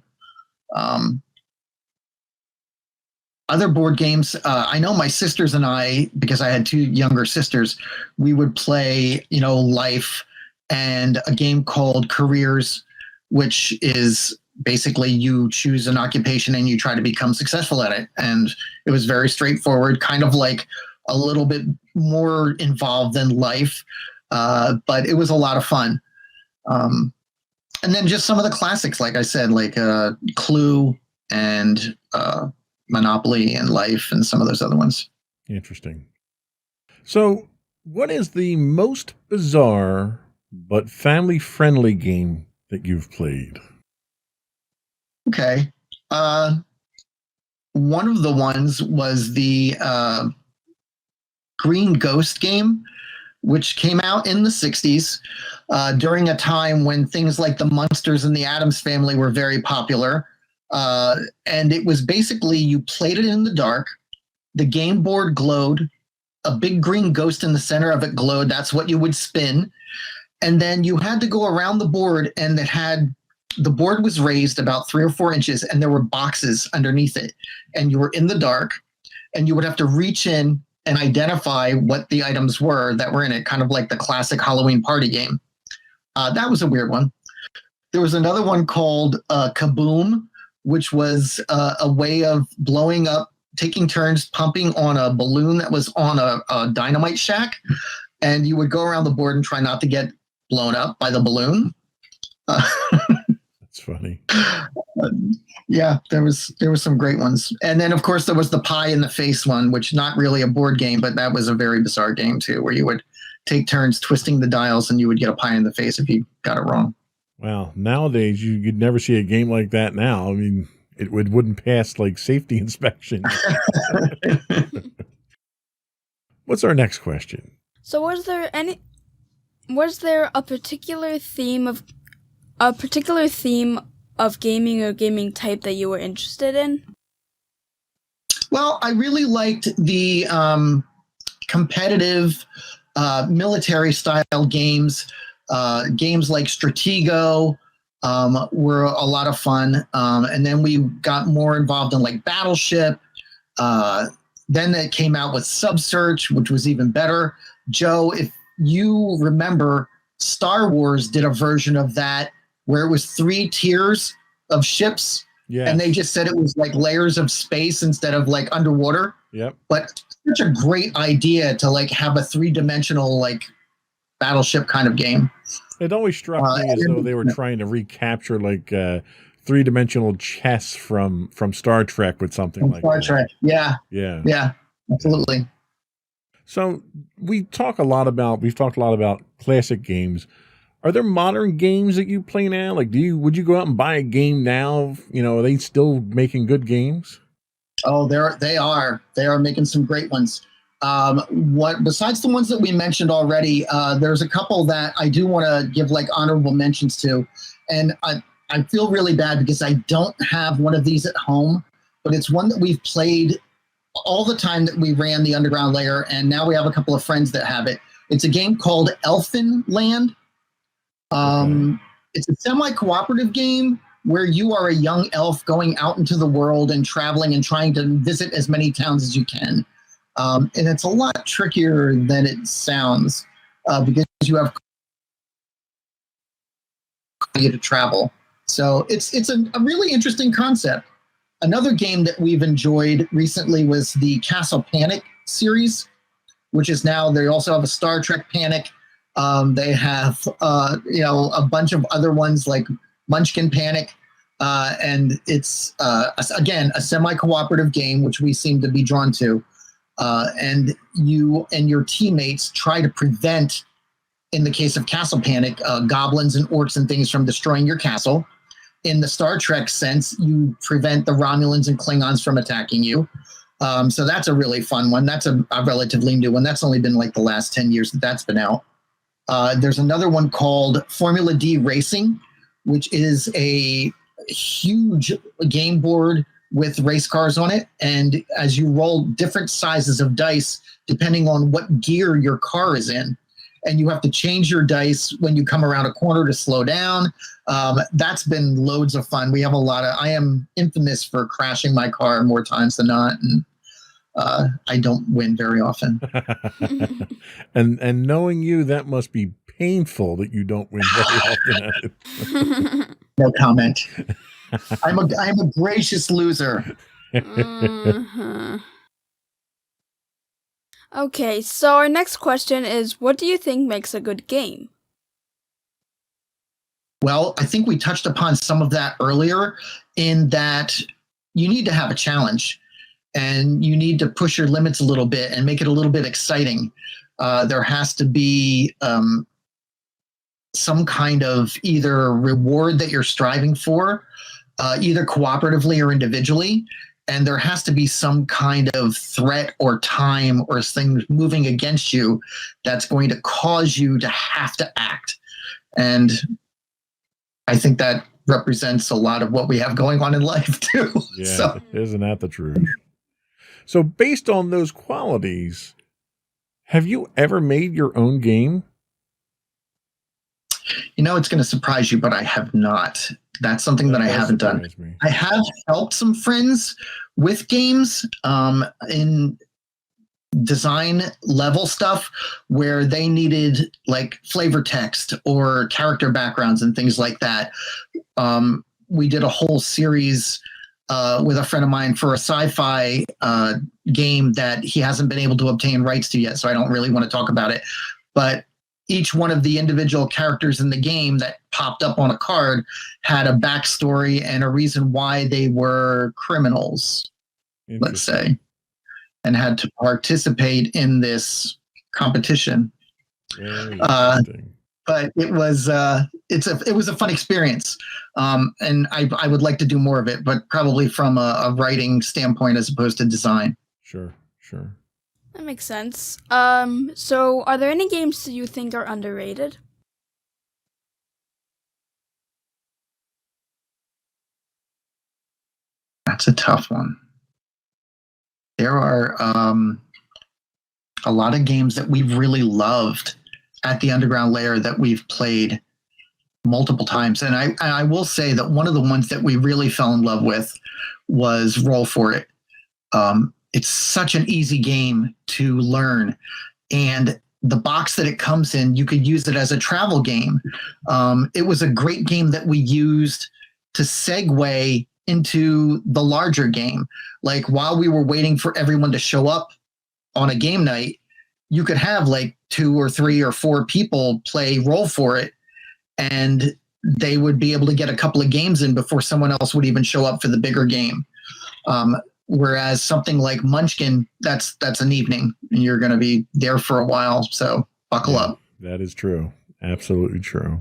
E: Other board games, I know my sisters and I, because I had two younger sisters, we would play, Life and a game called Careers, which is basically you choose an occupation and you try to become successful at it. And it was very straightforward, kind of like a little bit more involved than Life, but it was a lot of fun. And then just some of the classics, like I said, like Clue and Monopoly and Life and some of those other ones.
C: Interesting. So, what is the most bizarre but family-friendly game that you've played?
E: Okay. One of the ones was the Green Ghost game, which came out in the 60s during a time when things like the Munsters and the Addams Family were very popular. And it was basically, you played it in the dark, the game board glowed, a big green ghost in the center of it glowed, that's what you would spin. And then you had to go around the board, and the board was raised about 3 or 4 inches, and there were boxes underneath it. And you were in the dark, and you would have to reach in and identify what the items were that were in it, kind of like the classic Halloween party game. That was a weird one. There was another one called Kaboom, which was a way of blowing up, taking turns pumping on a balloon that was on a dynamite shack. And you would go around the board and try not to get blown up by the balloon.
C: That's funny.
E: Yeah, there was some great ones. And then, of course, there was the pie in the face one, which not really a board game, but that was a very bizarre game, too, where you would take turns twisting the dials, and you would get a pie in the face if you got it wrong.
C: Wow. Nowadays, you'd never see a game like that now. I mean, it wouldn't pass like safety inspection. What's our next question?
D: So was there a particular theme of gaming or gaming type that you were interested in?
E: Well, I really liked the competitive military style games. Games like Stratego were a lot of fun. And then we got more involved in like Battleship. Then it came out with Subsearch, which was even better. Joe, if you remember, Star Wars did a version of that where it was 3 tiers of ships.
C: Yeah.
E: And they just said it was like layers of space instead of like underwater.
C: Yep.
E: But such a great idea to like have a 3-dimensional like Battleship kind of game.
C: It always struck me as though they were trying to recapture like 3-dimensional chess from Star Trek with something like
E: Star
C: that.
E: Trek. Yeah.
C: Yeah.
E: Yeah. Absolutely.
C: So we've talked a lot about classic games. Are there modern games that you play now? Like, would you go out and buy a game now? You know, are they still making good games?
E: Oh, they are making some great ones. Besides the ones that we mentioned already, there's a couple that I do want to give like honorable mentions to, and I feel really bad because I don't have one of these at home, but it's one that we've played all the time that we ran the Underground Lair, and now we have a couple of friends that have it. It's a game called Elfin Land. It's a semi-cooperative game where you are a young elf going out into the world and traveling and trying to visit as many towns as you can. And it's a lot trickier than it sounds because you have to travel. So it's a really interesting concept. Another game that we've enjoyed recently was the Castle Panic series, which is now, they also have a Star Trek Panic. They have, a bunch of other ones like Munchkin Panic. And it's, again, a semi-cooperative game, which we seem to be drawn to. And you and your teammates try to prevent, in the case of Castle Panic, goblins and orcs and things from destroying your castle. In the Star Trek sense, you prevent the Romulans and Klingons from attacking you. So that's a really fun one. That's a relatively new one. That's only been like the last 10 years that's been out. There's another one called Formula D Racing, which is a huge game board with race cars on it. And as you roll different sizes of dice, depending on what gear your car is in, and you have to change your dice when you come around a corner to slow down. That's been loads of fun. We have I am infamous for crashing my car more times than not. And I don't win very often.
C: and knowing you, that must be painful that you don't win very often.
E: No comment. I'm a gracious loser.
D: Mm-hmm. Okay, so our next question is, what do you think makes a good game?
E: Well, I think we touched upon some of that earlier, in that you need to have a challenge and you need to push your limits a little bit and make it a little bit exciting. There has to be some kind of either reward that you're striving for, either cooperatively or individually. And there has to be some kind of threat or time or things moving against you that's going to cause you to have to act. And I think that represents a lot of what we have going on in life too.
C: Yeah,
E: So,
C: isn't that the truth? So based on those qualities, have you ever made your own game?
E: it's going to surprise you, but I have not. That's something that I haven't done.
C: Me.
E: I have helped some friends with games in design level stuff where they needed like flavor text or character backgrounds and things like that. We did a whole series with a friend of mine for a sci-fi game that he hasn't been able to obtain rights to yet, so I don't really want to talk about it. But each one of the individual characters in the game that popped up on a card had a backstory and a reason why they were criminals, let's say, and had to participate in this competition.
C: Very
E: Uh,
C: interesting.
E: but it was it was a fun experience, and I would like to do more of it, but probably from a writing standpoint as opposed to design.
C: Sure, sure.
D: That makes sense. So are there any games that you think are underrated?
E: That's a tough one. There are a lot of games that we've really loved at the Underground Lair that we've played multiple times. And I will say that one of the ones that we really fell in love with was Roll For It. It's such an easy game to learn. And the box that it comes in, you could use it as a travel game. It was a great game that we used to segue into the larger game. Like while we were waiting for everyone to show up on a game night, you could have like 2 or 3 or 4 people play Roll For It, and they would be able to get a couple of games in before someone else would even show up for the bigger game. Whereas something like Munchkin, that's an evening, and you're going to be there for a while. So buckle up.
C: That is true. Absolutely true.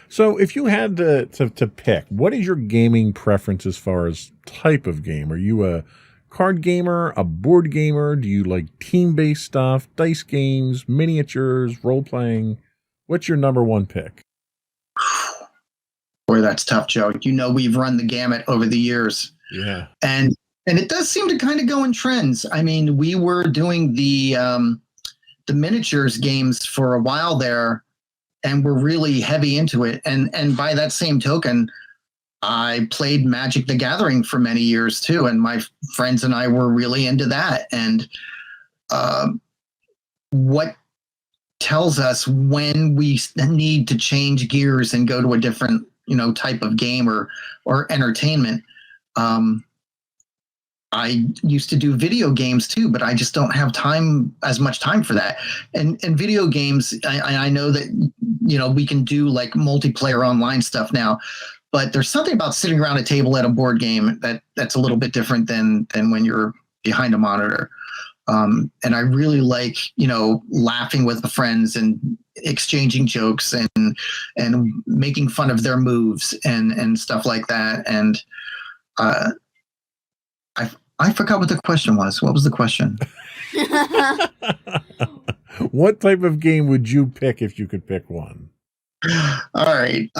C: So if you had to pick, what is your gaming preference as far as type of game? Are you a card gamer, a board gamer? Do you like team-based stuff, dice games, miniatures, role-playing? What's your number one pick?
E: Boy, that's tough, Joe. You know, we've run the gamut over the years.
C: Yeah.
E: And it does seem to kind of go in trends. I mean, we were doing the miniatures games for a while there, and we're really heavy into it. And by that same token, I played Magic the Gathering for many years too, and my friends and I were really into that. And what tells us when we need to change gears and go to a different, type of game or entertainment. I used to do video games too, but I just don't have as much time for that. And video games, I know that, we can do like multiplayer online stuff now, but there's something about sitting around a table at a board game that's a little bit different than when you're behind a monitor. And I really like, laughing with the friends and exchanging jokes and making fun of their moves and stuff like that. And, I forgot what the question was. What was the question?
C: What type of game would you pick if you could pick one?
E: All right.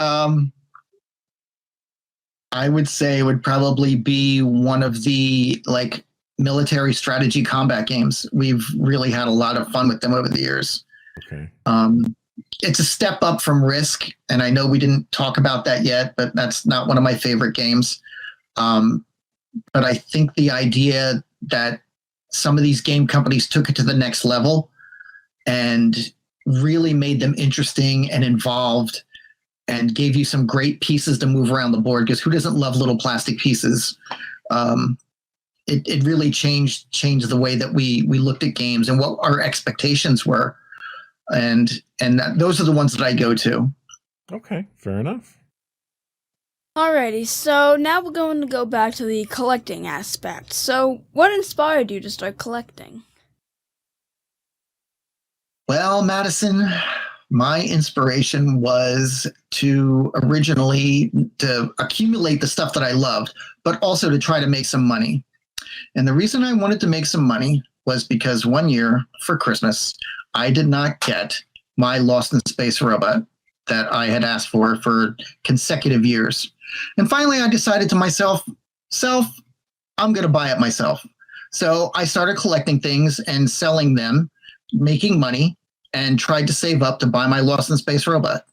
E: I would say it would probably be one of the military strategy combat games. We've really had a lot of fun with them over the years.
C: Okay.
E: It's a step up from Risk, and I know we didn't talk about that yet, but that's not one of my favorite games. But I think the idea that some of these game companies took it to the next level and really made them interesting and involved and gave you some great pieces to move around the board, because who doesn't love little plastic pieces? It really changed the way that we looked at games and what our expectations were. And those are the ones that I go to.
C: Okay, fair enough.
D: Alrighty, so now we're going to go back to the collecting aspect. So, what inspired you to start collecting?
E: Well, Madison, my inspiration was to accumulate the stuff that I loved, but also to try to make some money. And the reason I wanted to make some money was because one year for Christmas, I did not get my Lost in Space robot that I had asked for consecutive years. And finally, I decided to myself, I'm going to buy it myself. So I started collecting things and selling them, making money, and tried to save up to buy my Lost in Space robot.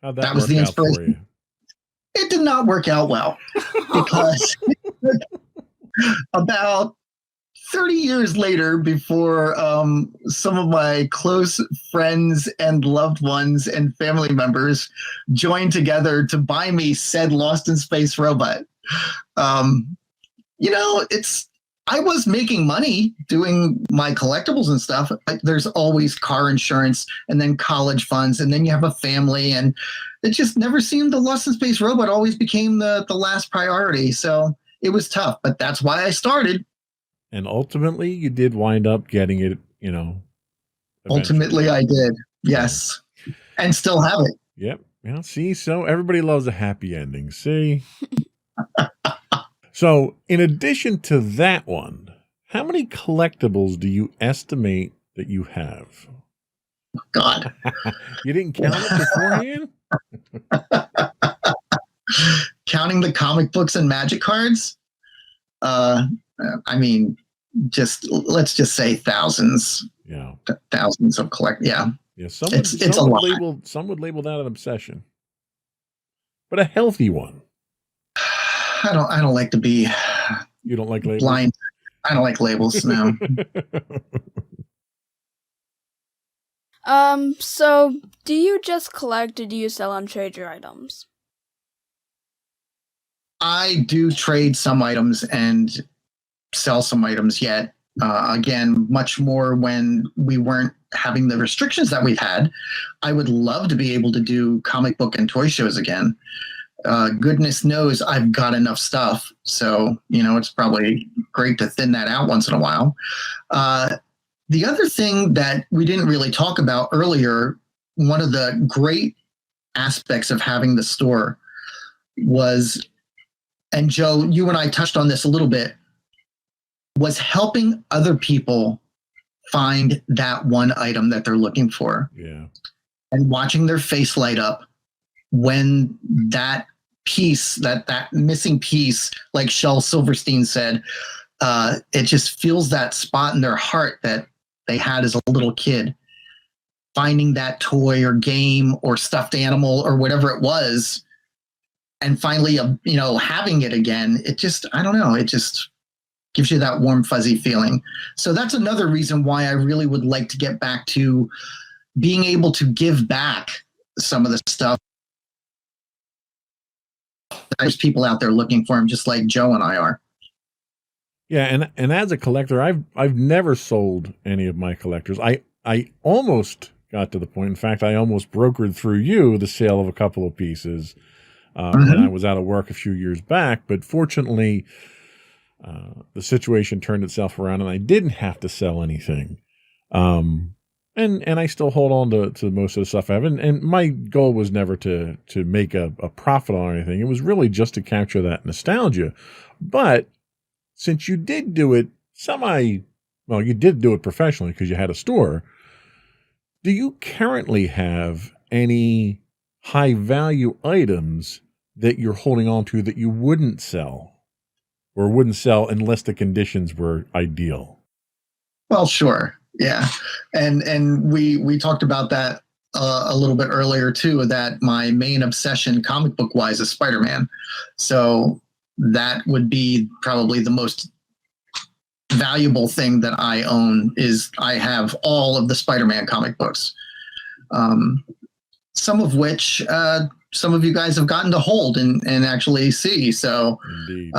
C: How'd
E: That was the
C: work out for
E: inspiration. It did not work out well because about 30 years later, before some of my close friends and loved ones and family members joined together to buy me said Lost in Space robot. I was making money doing my collectibles and stuff. There's always car insurance and then college funds, and then you have a family, and it just never seemed the Lost in Space robot always became the last priority. So it was tough, but that's why I started.
C: And ultimately, you did wind up getting it, eventually.
E: Ultimately, I did. Yes. And still have it.
C: Yep. Yeah. See, so everybody loves a happy ending. See? So, in addition to that one, how many collectibles do you estimate that you have?
E: God.
C: You didn't count it beforehand?
E: Counting the comic books and magic cards? I mean, let's just say thousands.
C: Yeah.
E: Thousands of Yeah.
C: Yeah.
E: It's a lot.
C: Some would label that an obsession, but a healthy one.
E: I don't like to be
C: You don't like labels?
E: blind. I don't like labels. No.
D: So do you just collect or do you sell and trade your items?
E: I do trade some items and sell some items yet. Again, much more when we weren't having the restrictions that we've had. I would love to be able to do comic book and toy shows again. Goodness knows I've got enough stuff. So, it's probably great to thin that out once in a while. The other thing that we didn't really talk about earlier, one of the great aspects of having the store was, and Joe, you and I touched on this a little bit, was helping other people find that one item that they're looking for.
C: Yeah.
E: And watching their face light up when that piece, that missing piece, like Shel Silverstein said, it just feels that spot in their heart that they had as a little kid. Finding that toy or game or stuffed animal or whatever it was, and finally, having it again, it just, I don't know, it just gives you that warm, fuzzy feeling. So that's another reason why I really would like to get back to being able to give back some of the stuff. There's people out there looking for them, just like Joe and I are.
C: Yeah, and as a collector, I've never sold any of my collectors. I almost got to the point. In fact, I almost brokered through you the sale of a couple of pieces when I was out of work a few years back. But fortunately, the situation turned itself around, and I didn't have to sell anything. And I still hold on to most of the stuff I have. And my goal was never to make a profit on anything. It was really just to capture that nostalgia. But since you did do it you did do it professionally because you had a store. Do you currently have any high value items that you're holding on to that you wouldn't sell or wouldn't sell unless the conditions were ideal?
E: Well, sure. Yeah. And we talked about that a little bit earlier too, that my main obsession comic book wise is Spider-Man. So that would be probably the most valuable thing that I own is I have all of the Spider-Man comic books. Some of which some of you guys have gotten to hold and actually see. So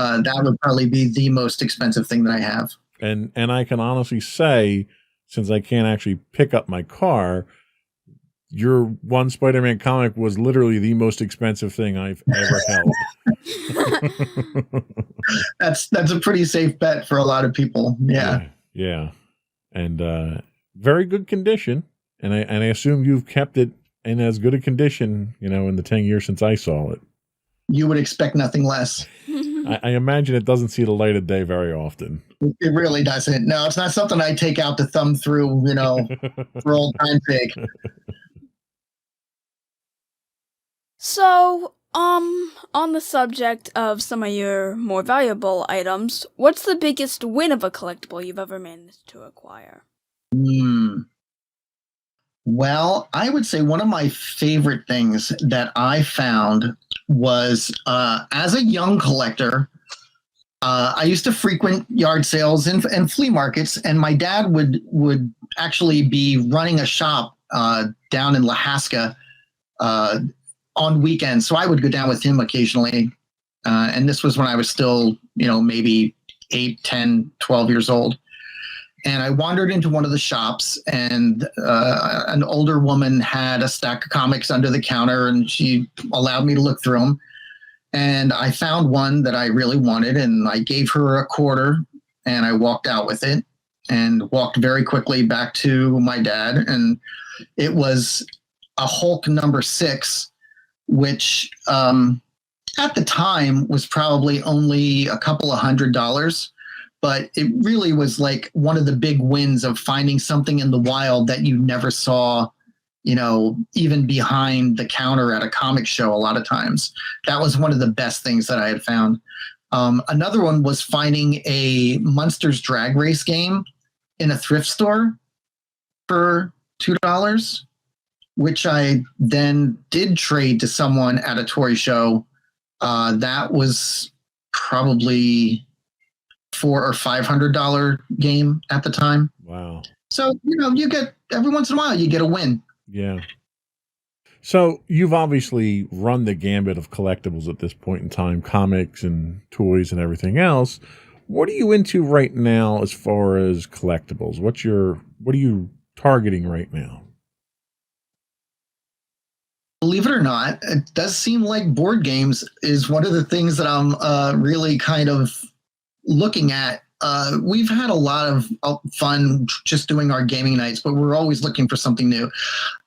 E: that would probably be the most expensive thing that I have.
C: And I can honestly say, since I can't actually pick up my car, your one Spider-Man comic was literally the most expensive thing I've ever held.
E: That's a pretty safe bet for a lot of people. Yeah.
C: Yeah. And very good condition. And I assume you've kept it in as good a condition, in the 10 years since I saw it.
E: You would expect nothing less.
C: I imagine it doesn't see the light of day very often.
E: It really doesn't. No, it's not something I take out to thumb through, for old time's sake.
D: So, on the subject of some of your more valuable items, what's the biggest win of a collectible you've ever managed to acquire?
E: Well, I would say one of my favorite things that I found was as a young collector, I used to frequent yard sales and flea markets, and my dad would actually be running a shop down in Lahaska on weekends. So I would go down with him occasionally. And this was when I was still, maybe 8, 10, 12 years old. And I wandered into one of the shops, and an older woman had a stack of comics under the counter, and she allowed me to look through them. And I found one that I really wanted, and I gave her a quarter, and I walked out with it. and walked very quickly back to my dad. And it was a Hulk #6, which at the time was probably only a couple of $100, but it really was like one of the big wins of finding something in the wild that you never saw, even behind the counter at a comic show. A lot of times that was one of the best things that I had found. Another one was finding a Munsters Drag Race game in a thrift store for $2, which I then did trade to someone at a toy show. That was probably $400 or $500 game at the time.
C: Wow.
E: So, you get every once in a while, you get a win.
C: Yeah. So you've obviously run the gambit of collectibles at this point in time, comics and toys and everything else. What are you into right now as far as collectibles? What are you targeting right now?
E: Believe it or not, it does seem like board games is one of the things that I'm really kind of looking at. We've had a lot of fun just doing our gaming nights, but we're always looking for something new.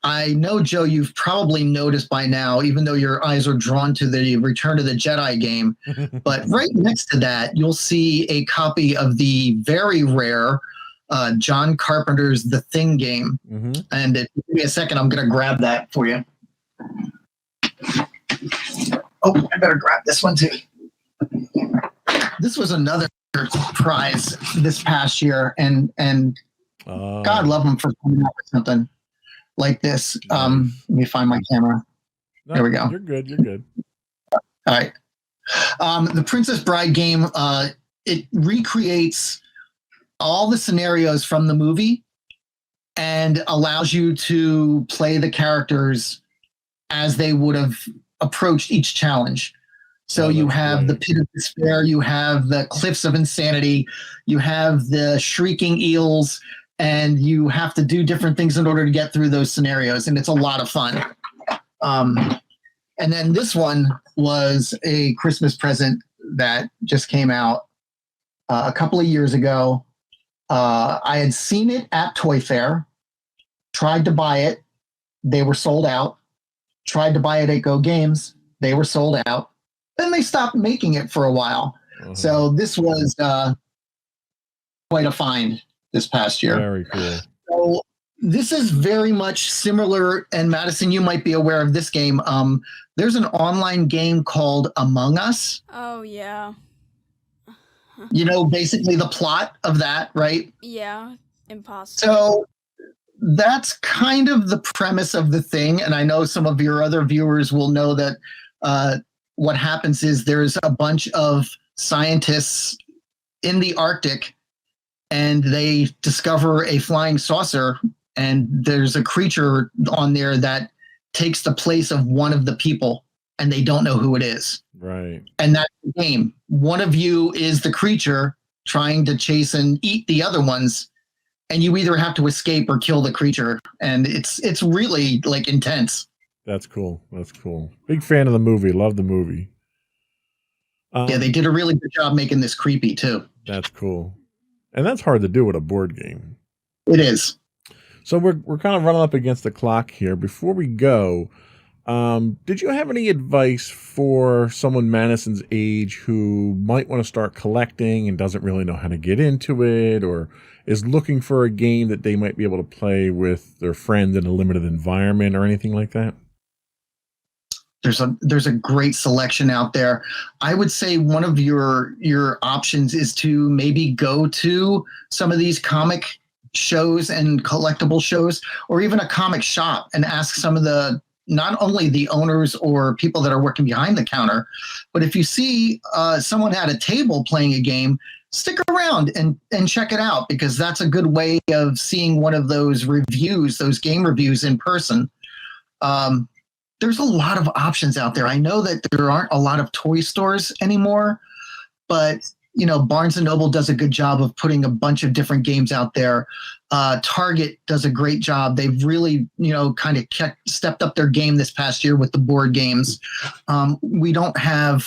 E: I know, Joe, you've probably noticed by now, even though your eyes are drawn to the Return of the Jedi game, but right next to that, you'll see a copy of the very rare John Carpenter's The Thing game.
C: Mm-hmm.
E: And if you give me a second, I'm going to grab that for you. Oh, I better grab this one too. This was another prize this past year, and God love them for coming out with something like this. Let me find my camera.
C: No,
E: there we go.
C: You're good. You're good.
E: All right. The Princess Bride game, it recreates all the scenarios from the movie and allows you to play the characters as they would have approached each challenge. So you have the Pit of Despair, you have the Cliffs of Insanity, you have the Shrieking Eels, and you have to do different things in order to get through those scenarios, and it's a lot of fun. And then this one was a Christmas present that just came out a couple of years ago. I had seen it at Toy Fair, tried to buy it, they were sold out. Tried to buy it at Go Games, they were sold out. Then they stopped making it for a while. Uh-huh. So this was quite a find this past year.
C: Very cool.
E: So this is very much similar, and Madison, you might be aware of this game. There's an online game called Among Us.
D: Oh, yeah.
E: Basically the plot of that, right?
D: Yeah, impossible.
E: So that's kind of the premise of the thing, and I know some of your other viewers will know that what happens is there's a bunch of scientists in the Arctic, and they discover a flying saucer, and there's a creature on there that takes the place of one of the people, and they don't know who it is.
C: Right. And
E: that's the game. One of you is the creature trying to chase and eat the other ones, and you either have to escape or kill the creature, and it's really like intense.
C: That's cool. That's cool. Big fan of the movie. Love the movie.
E: Yeah, they did a really good job making this creepy too.
C: That's cool, and that's hard to do with a board game.
E: It is.
C: So we're kind of running up against the clock here. Before we go, did you have any advice for someone Madison's age who might want to start collecting and doesn't really know how to get into it, or is looking for a game that they might be able to play with their friends in a limited environment or anything like that?
E: There's a great selection out there. I would say one of your options is to maybe go to some of these comic shows and collectible shows, or even a comic shop, and ask some of the, not only the owners or people that are working behind the counter, but if you see someone at a table playing a game, stick around and check it out, because that's a good way of seeing one of those reviews, those game reviews in person. There's a lot of options out there. I know that there aren't a lot of toy stores anymore, but Barnes & Noble does a good job of putting a bunch of different games out there. Target does a great job. They've really, kind of stepped up their game this past year with the board games. We don't have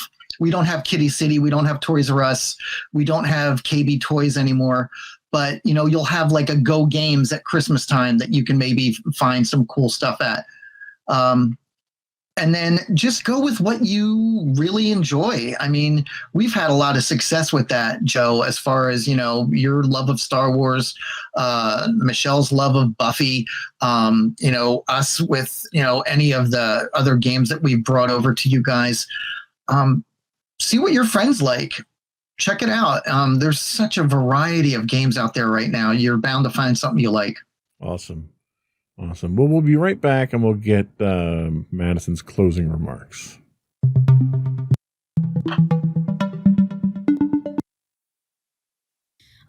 E: Kitty City. We don't have Toys R Us. We don't have KB Toys anymore. but you'll have like a Go Games at Christmas time that you can maybe find some cool stuff at. And then just go with what you really enjoy. I mean, we've had a lot of success with that, Joe, as far as, your love of Star Wars, Michelle's love of Buffy, us with, any of the other games that we've brought over to you guys. See what your friends like. Check it out. There's such a variety of games out there right now. You're bound to find something you like.
C: Awesome. Well, we'll be right back, and we'll get Madison's closing remarks.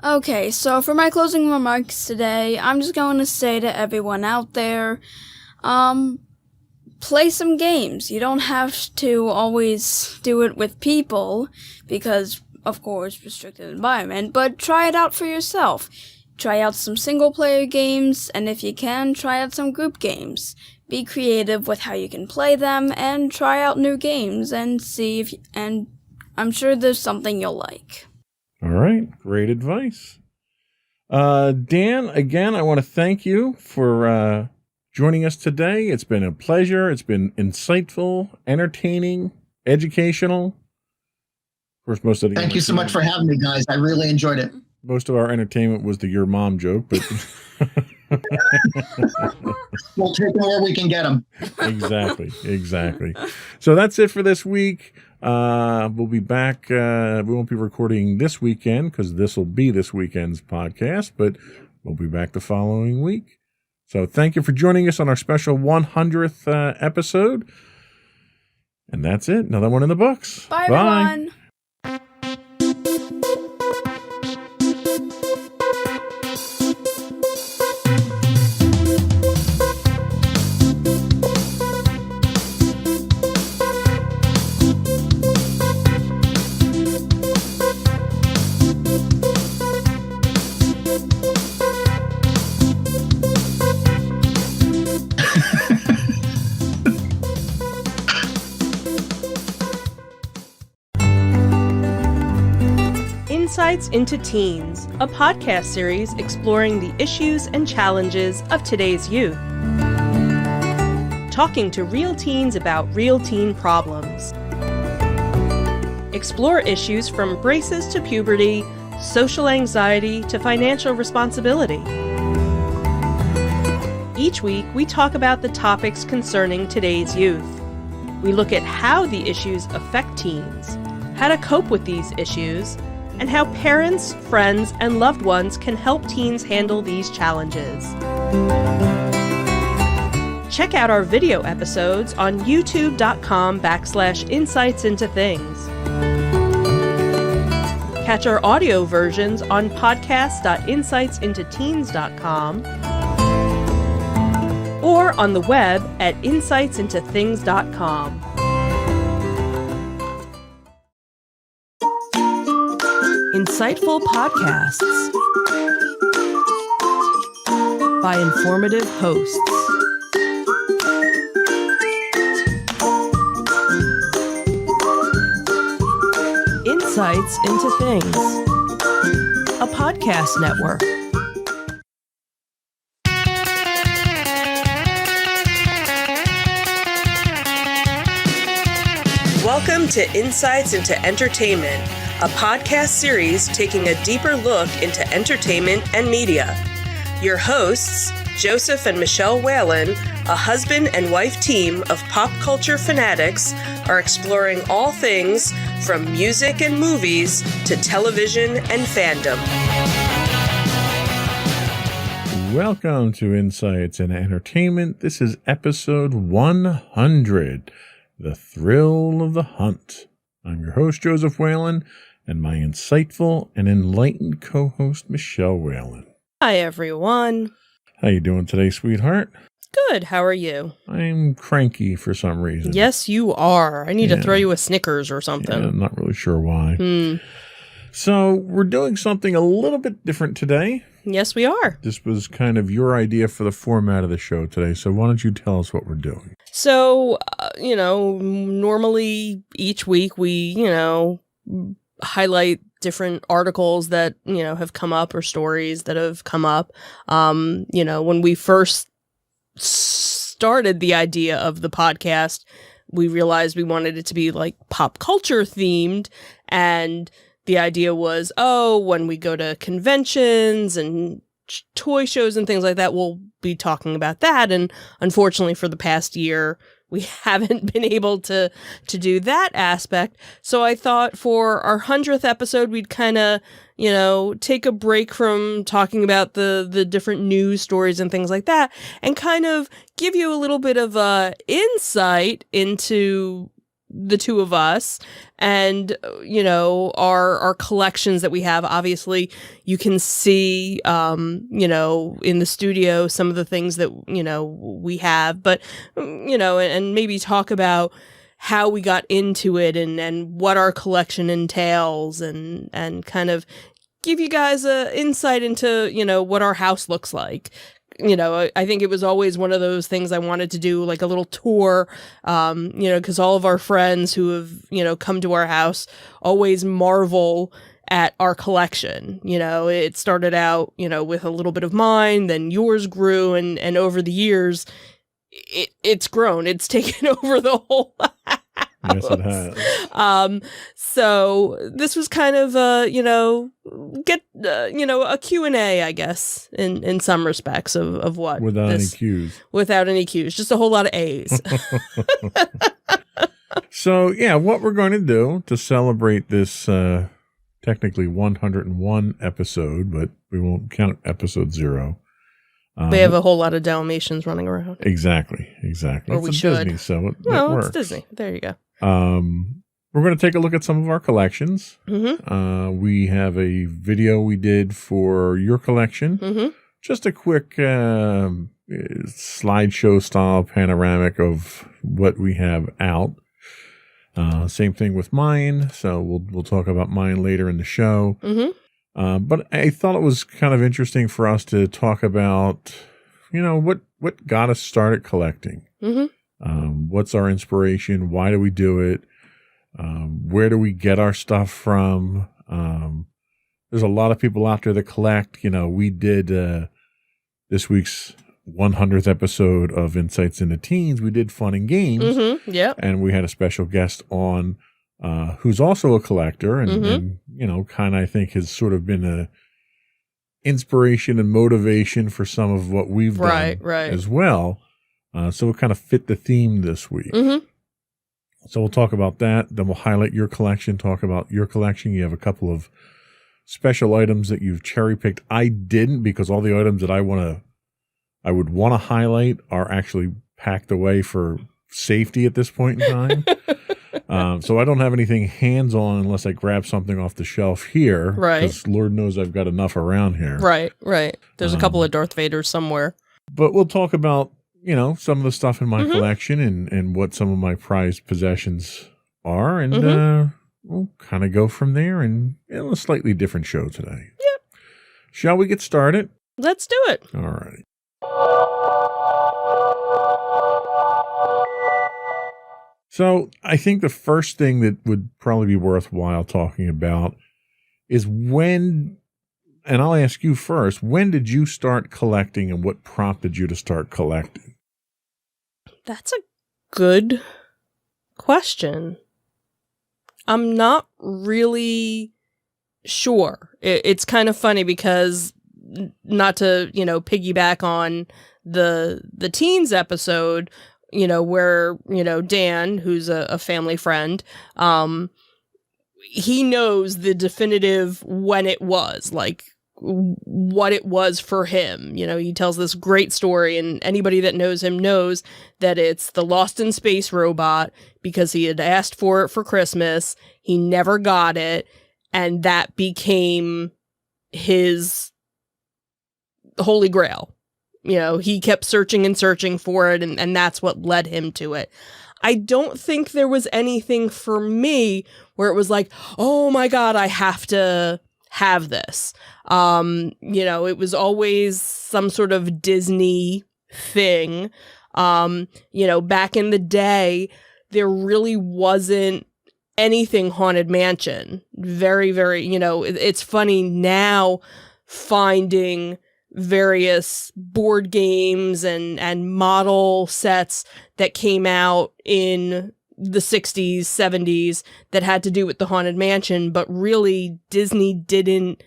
D: Okay, so for my closing remarks today, I'm just going to say to everyone out there, play some games. You don't have to always do it with people because, of course, restricted environment, but try it out for yourself. Try out some single-player games, and if you can, try out some group games. Be creative with how you can play them, and try out new games, and see if, and I'm sure there's something you'll like.
C: All right, great advice. Dan, again, I want to thank you for joining us today. It's been a pleasure. It's been insightful, entertaining, educational. Of course, most of the
E: Thank you so much for having me, guys. I really enjoyed it.
C: Most of our entertainment was the your mom joke, but
E: we'll take them where we can get them.
C: Exactly. So that's it for this week. We'll be back. We won't be recording this weekend because this will be this weekend's podcast, but we'll be back the following week. So thank you for joining us on our special 100th episode. And that's it. Another one in the books.
D: Bye. Everyone.
A: Insights into Teens, a podcast series exploring the issues and challenges of today's youth. Talking to real teens about real teen problems. Explore issues from braces to puberty, social anxiety to financial responsibility. Each week, we talk about the topics concerning today's youth. We look at how the issues affect teens, how to cope with these issues, and how parents, friends, and loved ones can help teens handle these challenges. Check out our video episodes on youtube.com/insightsintothings. Catch our audio versions on podcast.insightsintoteens.com or on the web at insightsintothings.com.
F: Insightful podcasts by informative hosts. Insights into Things, a podcast network.
A: Welcome to Insights into Entertainment, a podcast series taking a deeper look into entertainment and media. Your hosts, Joseph and Michelle Whalen, a husband and wife team of pop culture fanatics, are exploring all things from music and movies to television and fandom.
C: Welcome to Insights in Entertainment. This is episode 100, The Thrill of the Hunt. I'm your host, Joseph Whalen, and my insightful and enlightened co-host, Michelle Whalen.
A: Hi, everyone.
C: How you doing today, sweetheart?
A: Good. How are you?
C: I'm cranky for some reason.
A: Yes, you are. I need to throw you a Snickers or something.
C: Yeah, I'm not really sure why. So we're doing something a little bit different today.
A: Yes, we are.
C: This was kind of your idea for the format of the show today. So why don't you tell us what we're doing?
A: So, normally each week we, highlight
G: different articles that, have come up or stories that have come up. When we first started the idea of the podcast, we realized we wanted it to be like pop culture themed. And the idea was, when we go to conventions and toy shows and things like that, we'll be talking about that. And unfortunately for the past year, we haven't been able to do that aspect. So I thought for our 100th episode, we'd kind of, take a break from talking about the different news stories and things like that, and kind of give you a little bit of insight into the two of us and, our collections that we have. Obviously, you can see, in the studio, some of the things that, we have, but, and maybe talk about how we got into it and what our collection entails and kind of give you guys a insight into, what our house looks like. I think it was always one of those things I wanted to do, like a little tour, because all of our friends who have, come to our house always marvel at our collection. It started out, with a little bit of mine, then yours grew, and over the years, it's grown. It's taken over the whole house.
C: Yes, it has.
G: So this was kind of, a Q&A, I guess, in some respects of what.
C: Without any cues.
G: Without any cues. Just a whole lot of A's.
C: So, what we're going to do to celebrate this technically 101 episode, but we won't count episode 0.
G: We have a whole lot of Dalmatians running around.
C: Exactly.
G: Or we should.
C: Disney, so it
G: Well,
C: works.
G: it's Disney. There you go.
C: We're going to take a look at some of our collections.
G: Mm-hmm.
C: We have a video we did for your collection.
G: Mm-hmm.
C: Just a quick slideshow style panoramic of what we have out. Same thing with mine. So we'll talk about mine later in the show.
G: Mm-hmm.
C: But I thought it was kind of interesting for us to talk about, what got us started collecting.
G: Mm-hmm.
C: What's our inspiration? Why do we do it? Where do we get our stuff from? There's a lot of people out there that collect. We did this week's 100th episode of Insights into Teens. We did fun and games.
G: Mm-hmm. Yeah.
C: And we had a special guest on who's also a collector and,
G: Mm-hmm.
C: and kind of, I think, has sort of been a inspiration and motivation for some of what we've done as well. So it kind of fit the theme this week.
G: Mm-hmm.
C: So we'll talk about that. Then we'll highlight your collection, talk about your collection. You have a couple of special items that you've cherry picked. I didn't, because all the items that I would want to highlight are actually packed away for safety at this point in time. So I don't have anything hands-on unless I grab something off the shelf here.
G: Right.
C: Because Lord knows I've got enough around here.
G: Right. There's a couple of Darth Vaders somewhere.
C: But we'll talk about, some of the stuff in my
G: Mm-hmm.
C: collection and what some of my prized possessions are. And we'll kind of go from there and a slightly different show today.
G: Yep.
C: Shall we get started?
G: Let's do it.
C: All right. So I think the first thing that would probably be worthwhile talking about is when, and I'll ask you first, when did you start collecting and what prompted you to start collecting?
G: That's a good question. I'm not really sure. It's kind of funny because, not to, piggyback on the teens episode, where, Dan, who's a family friend, he knows the definitive when it was, like, what it was for him. He tells this great story, and anybody that knows him knows that it's the Lost in Space robot, because he had asked for it for Christmas. He never got it, and that became his holy grail. He kept searching and searching for it, and that's what led him to it. I don't think there was anything for me where it was like, oh my God, I have to have this. It was always some sort of Disney thing. Back in the day, there really wasn't anything Haunted Mansion. Very, very, it's funny now finding various board games and model sets that came out in the 60s, 70s that had to do with the Haunted Mansion, but really Disney didn't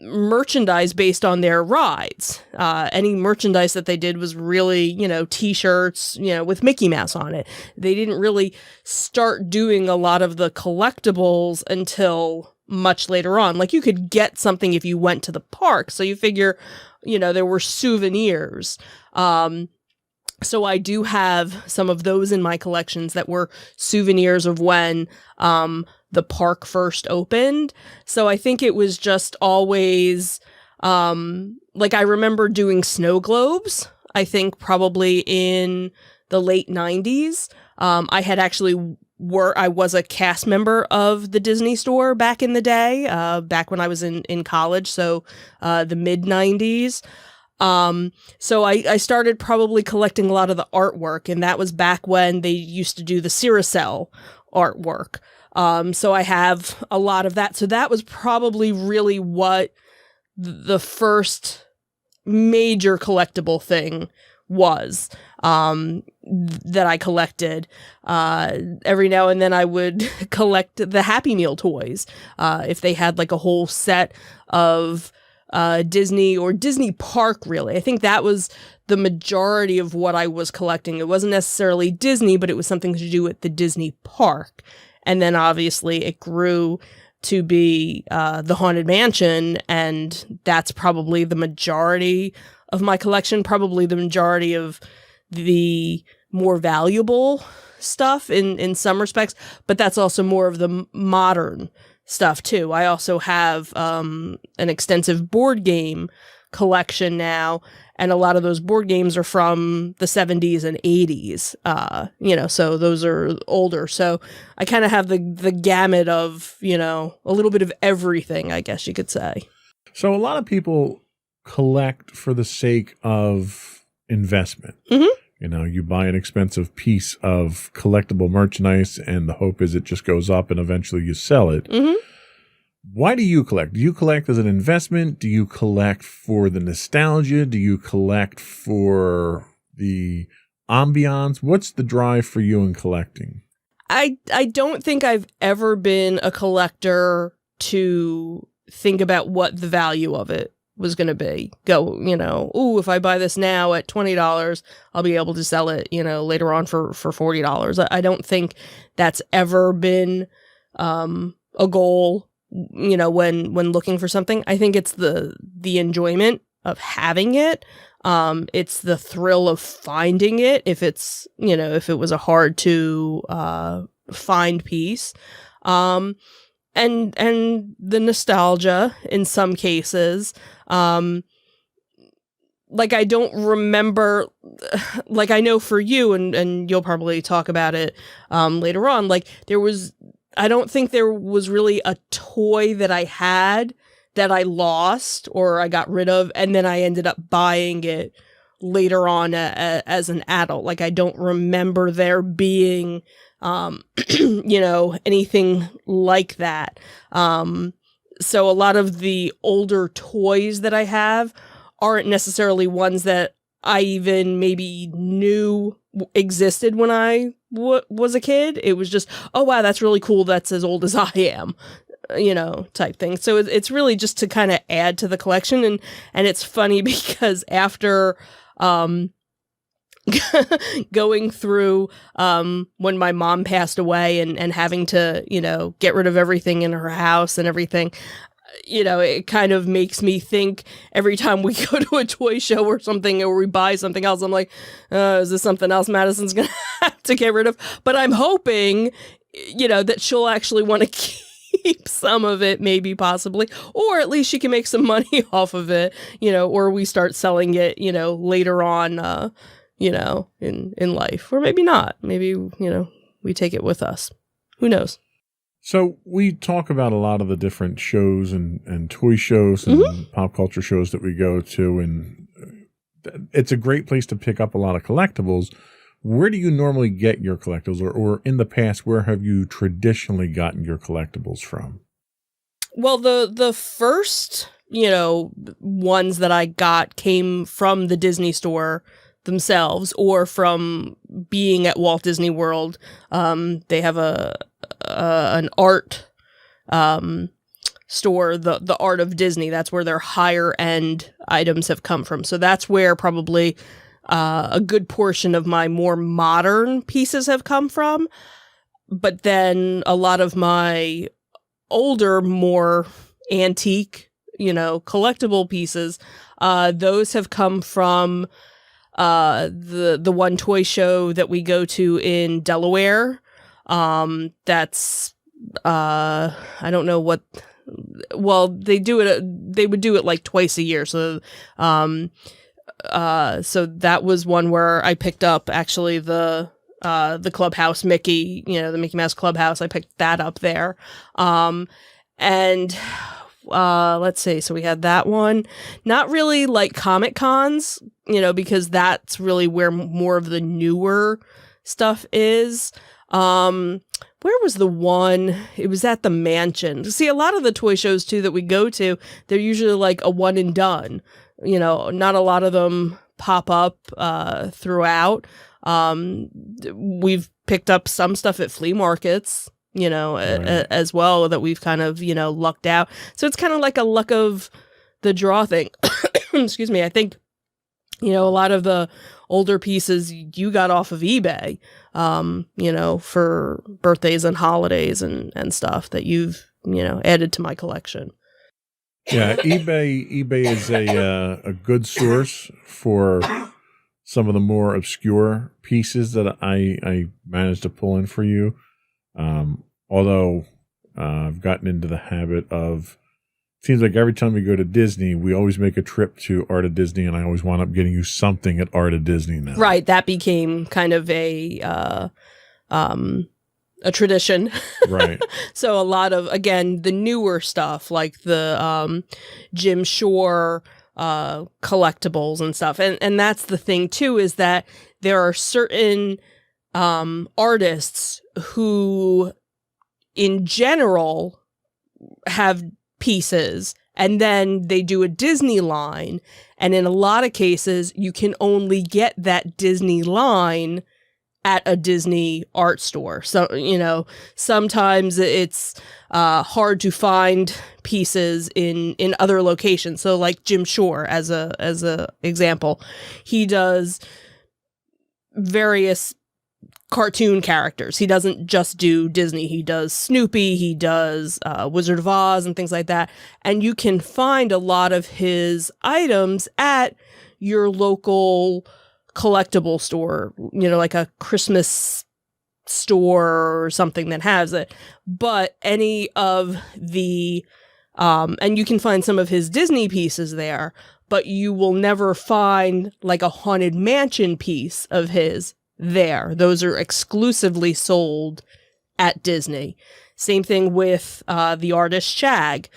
G: merchandise based on their rides. Any merchandise that they did was really, t-shirts, with Mickey Mouse on it. They didn't really start doing a lot of the collectibles until much later on. Like, you could get something if you went to the park. So you figure, there were souvenirs. So I do have some of those in my collections that were souvenirs of when the park first opened. So I think it was just always, I remember doing snow globes, I think probably in the late 90s. I had actually I was a cast member of the Disney Store back in the day, back when I was in college, so the mid 90s. So I started probably collecting a lot of the artwork, and that was back when they used to do the Carousel artwork. So I have a lot of that. So that was probably really what the first major collectible thing was, that I collected. Every now and then I would collect the Happy Meal toys. If they had like a whole set of Disney or Disney Park, really. I think that was the majority of what I was collecting. It wasn't necessarily Disney, but it was something to do with the Disney Park. And then obviously it grew to be the Haunted Mansion, and that's probably the majority of my collection, probably the majority of the more valuable stuff in some respects, but that's also more of the modern stuff too. I also have an extensive board game collection now, and a lot of those board games are from the 70s and 80s, so those are older. So I kind of have the gamut of, a little bit of everything, I guess you could say.
C: So a lot of people collect for the sake of investment.
G: Mm-hmm.
C: You buy an expensive piece of collectible merchandise, and the hope is it just goes up and eventually you sell it.
G: Mm-hmm.
C: Why do you collect? Do you collect as an investment? Do you collect for the nostalgia? Do you collect for the ambiance? What's the drive for you in collecting?
G: I don't think I've ever been a collector to think about what the value of it was going to be. If I buy this now at $20, I'll be able to sell it, later on for $40. I don't think that's ever been a goal, when looking for something. I think it's the enjoyment of having it. It's the thrill of finding it. If it's, if it was a hard to find piece. And the nostalgia in some cases. I don't remember, I know for you, and you'll probably talk about it later on, I don't think there was really a toy that I had that I lost or I got rid of, and then I ended up buying it later on as an adult. I don't remember there being anything like that. So a lot of the older toys that I have aren't necessarily ones that I even maybe knew existed when I was a kid. It was just, oh wow, that's really cool. That's as old as I am, type thing. So it's really just to kind of add to the collection. And it's funny because after, going through when my mom passed away and having to get rid of everything in her house and everything, it kind of makes me think every time we go to a toy show or something, or we buy something else, I'm like, is this something else Madison's gonna have to get rid of? But I'm hoping that she'll actually want to keep some of it, maybe, possibly, or at least she can make some money off of it, or we start selling it later on in life, or maybe not. Maybe, we take it with us. Who knows?
C: So we talk about a lot of the different shows and toy shows and
G: Mm-hmm.
C: pop culture shows that we go to, and it's a great place to pick up a lot of collectibles. Where do you normally get your collectibles, or in the past, where have you traditionally gotten your collectibles from?
G: Well, the first, ones that I got came from the Disney store themselves, or from being at Walt Disney World. They have an art store, the Art of Disney. That's where their higher end items have come from. So that's where probably a good portion of my more modern pieces have come from. But then a lot of my older, more antique, collectible pieces, those have come from the one toy show that we go to in Delaware. That's I don't know what. Well, they would do it like twice a year. So so that was one where I picked up actually the Clubhouse Mickey, the Mickey Mouse Clubhouse. I picked that up there. And let's see. So we had that one. Not really like Comic Cons, because that's really where more of the newer stuff is. Where was the one? It was at the Mansion. See, a lot of the toy shows too that we go to, they're usually like a one and done. Not a lot of them pop up throughout. We've picked up some stuff at flea markets, right. As well, that we've kind of, lucked out. So it's kind of like a luck of the draw thing. Excuse me. I think, a lot of the older pieces you got off of eBay, for birthdays and holidays and stuff that you've, added to my collection.
C: Yeah, eBay is a good source for some of the more obscure pieces that I managed to pull in for you. Although I've gotten into the habit of, seems like every time we go to Disney, we always make a trip to Art of Disney, and I always wind up getting you something at Art of Disney now. Right,
G: that became kind of a tradition.
C: Right.
G: So a lot of, again, the newer stuff, like the Jim Shore collectibles and stuff. And that's the thing, too, is that there are certain artists who, in general, have pieces, and then they do a Disney line, and in a lot of cases you can only get that Disney line at a Disney art store. So sometimes it's hard to find pieces in other locations. So like Jim Shore as a example, he does various cartoon characters. He doesn't just do Disney. He does Snoopy, he does Wizard of Oz and things like that. And you can find a lot of his items at your local collectible store, like a Christmas store or something that has it. But any of the and you can find some of his Disney pieces there, but you will never find like a Haunted Mansion piece of his there. Those are exclusively sold at Disney. Same thing with the artist Shag,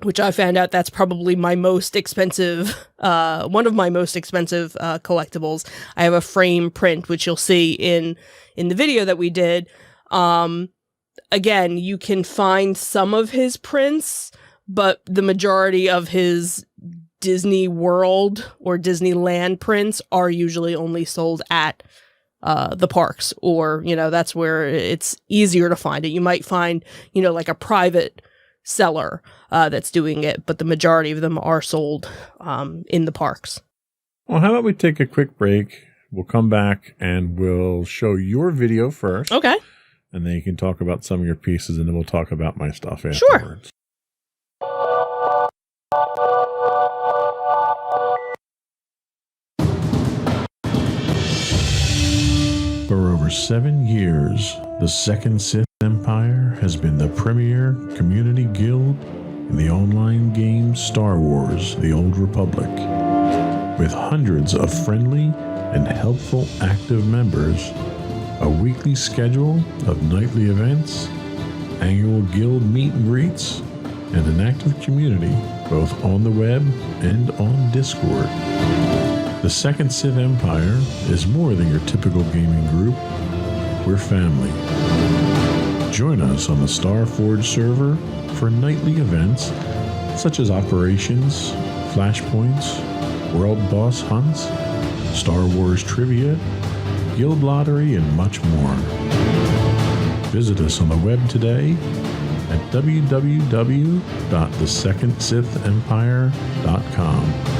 G: which I found out that's probably my most expensive, one of my most expensive collectibles. I have a frame print, which you'll see in the video that we did. Again, you can find some of his prints, but the majority of his Disney World or Disneyland prints are usually only sold at the parks, or, that's where it's easier to find it. You might find, like a private seller that's doing it, but the majority of them are sold in the parks.
C: Well, how about we take a quick break? We'll come back and we'll show your video first.
G: Okay.
C: And then you can talk about some of your pieces, and then we'll talk about my stuff afterwards.
G: Sure.
C: For over 7 years, the Second Sith Empire has been the premier community guild in the online game Star Wars: The Old Republic. With hundreds of friendly and helpful active members, a weekly schedule of nightly events, annual guild meet and greets, and an active community both on the web and on Discord. The Second Sith Empire is more than your typical gaming group. We're family. Join us on the Starforge server for nightly events such as operations, flashpoints, world boss hunts, Star Wars trivia, guild lottery, and much more. Visit us on the web today at www.thesecondsithempire.com.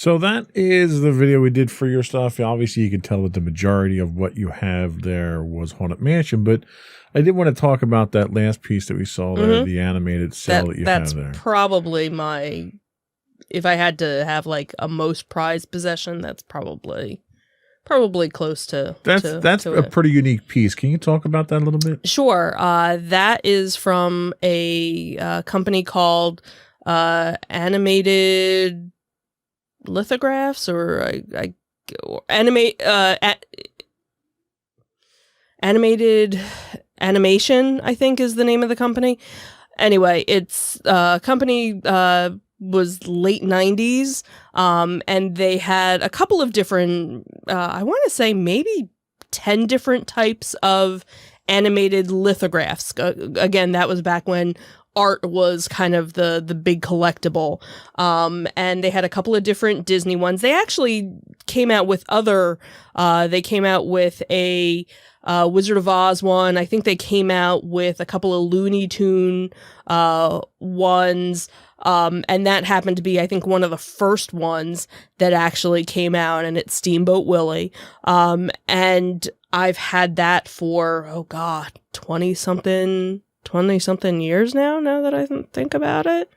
C: So that is the video we did for your stuff. Obviously, you can tell that the majority of what you have there was Haunted Mansion, but I did want to talk about that last piece that we saw there, the animated cell that you have there.
G: That's probably my, if I had to have like a most prized possession, that's probably close to.
C: That's a pretty unique piece. Can you talk about that a little bit?
G: Sure. That is from a company called Animated Lithographs, or Animated Animation, I think is the name of the company. Anyway, it's company was late 90s, and they had a couple of different, I want to say maybe 10 different types of animated lithographs. Again, that was back when art was kind of the big collectible. And they had a couple of different Disney ones. They actually came out with they came out with a Wizard of Oz one. I think they came out with a couple of Looney Tune ones. And that happened to be, I think, one of the first ones that actually came out, and it's Steamboat Willie. And I've had that for, 20-something years now that I think about it.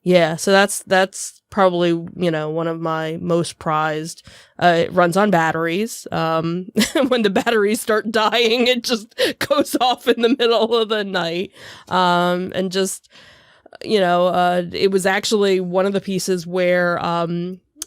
G: Yeah, so that's probably, one of my most prized. It runs on batteries. When the batteries start dying, it just goes off in the middle of the night. And just, it was actually one of the pieces where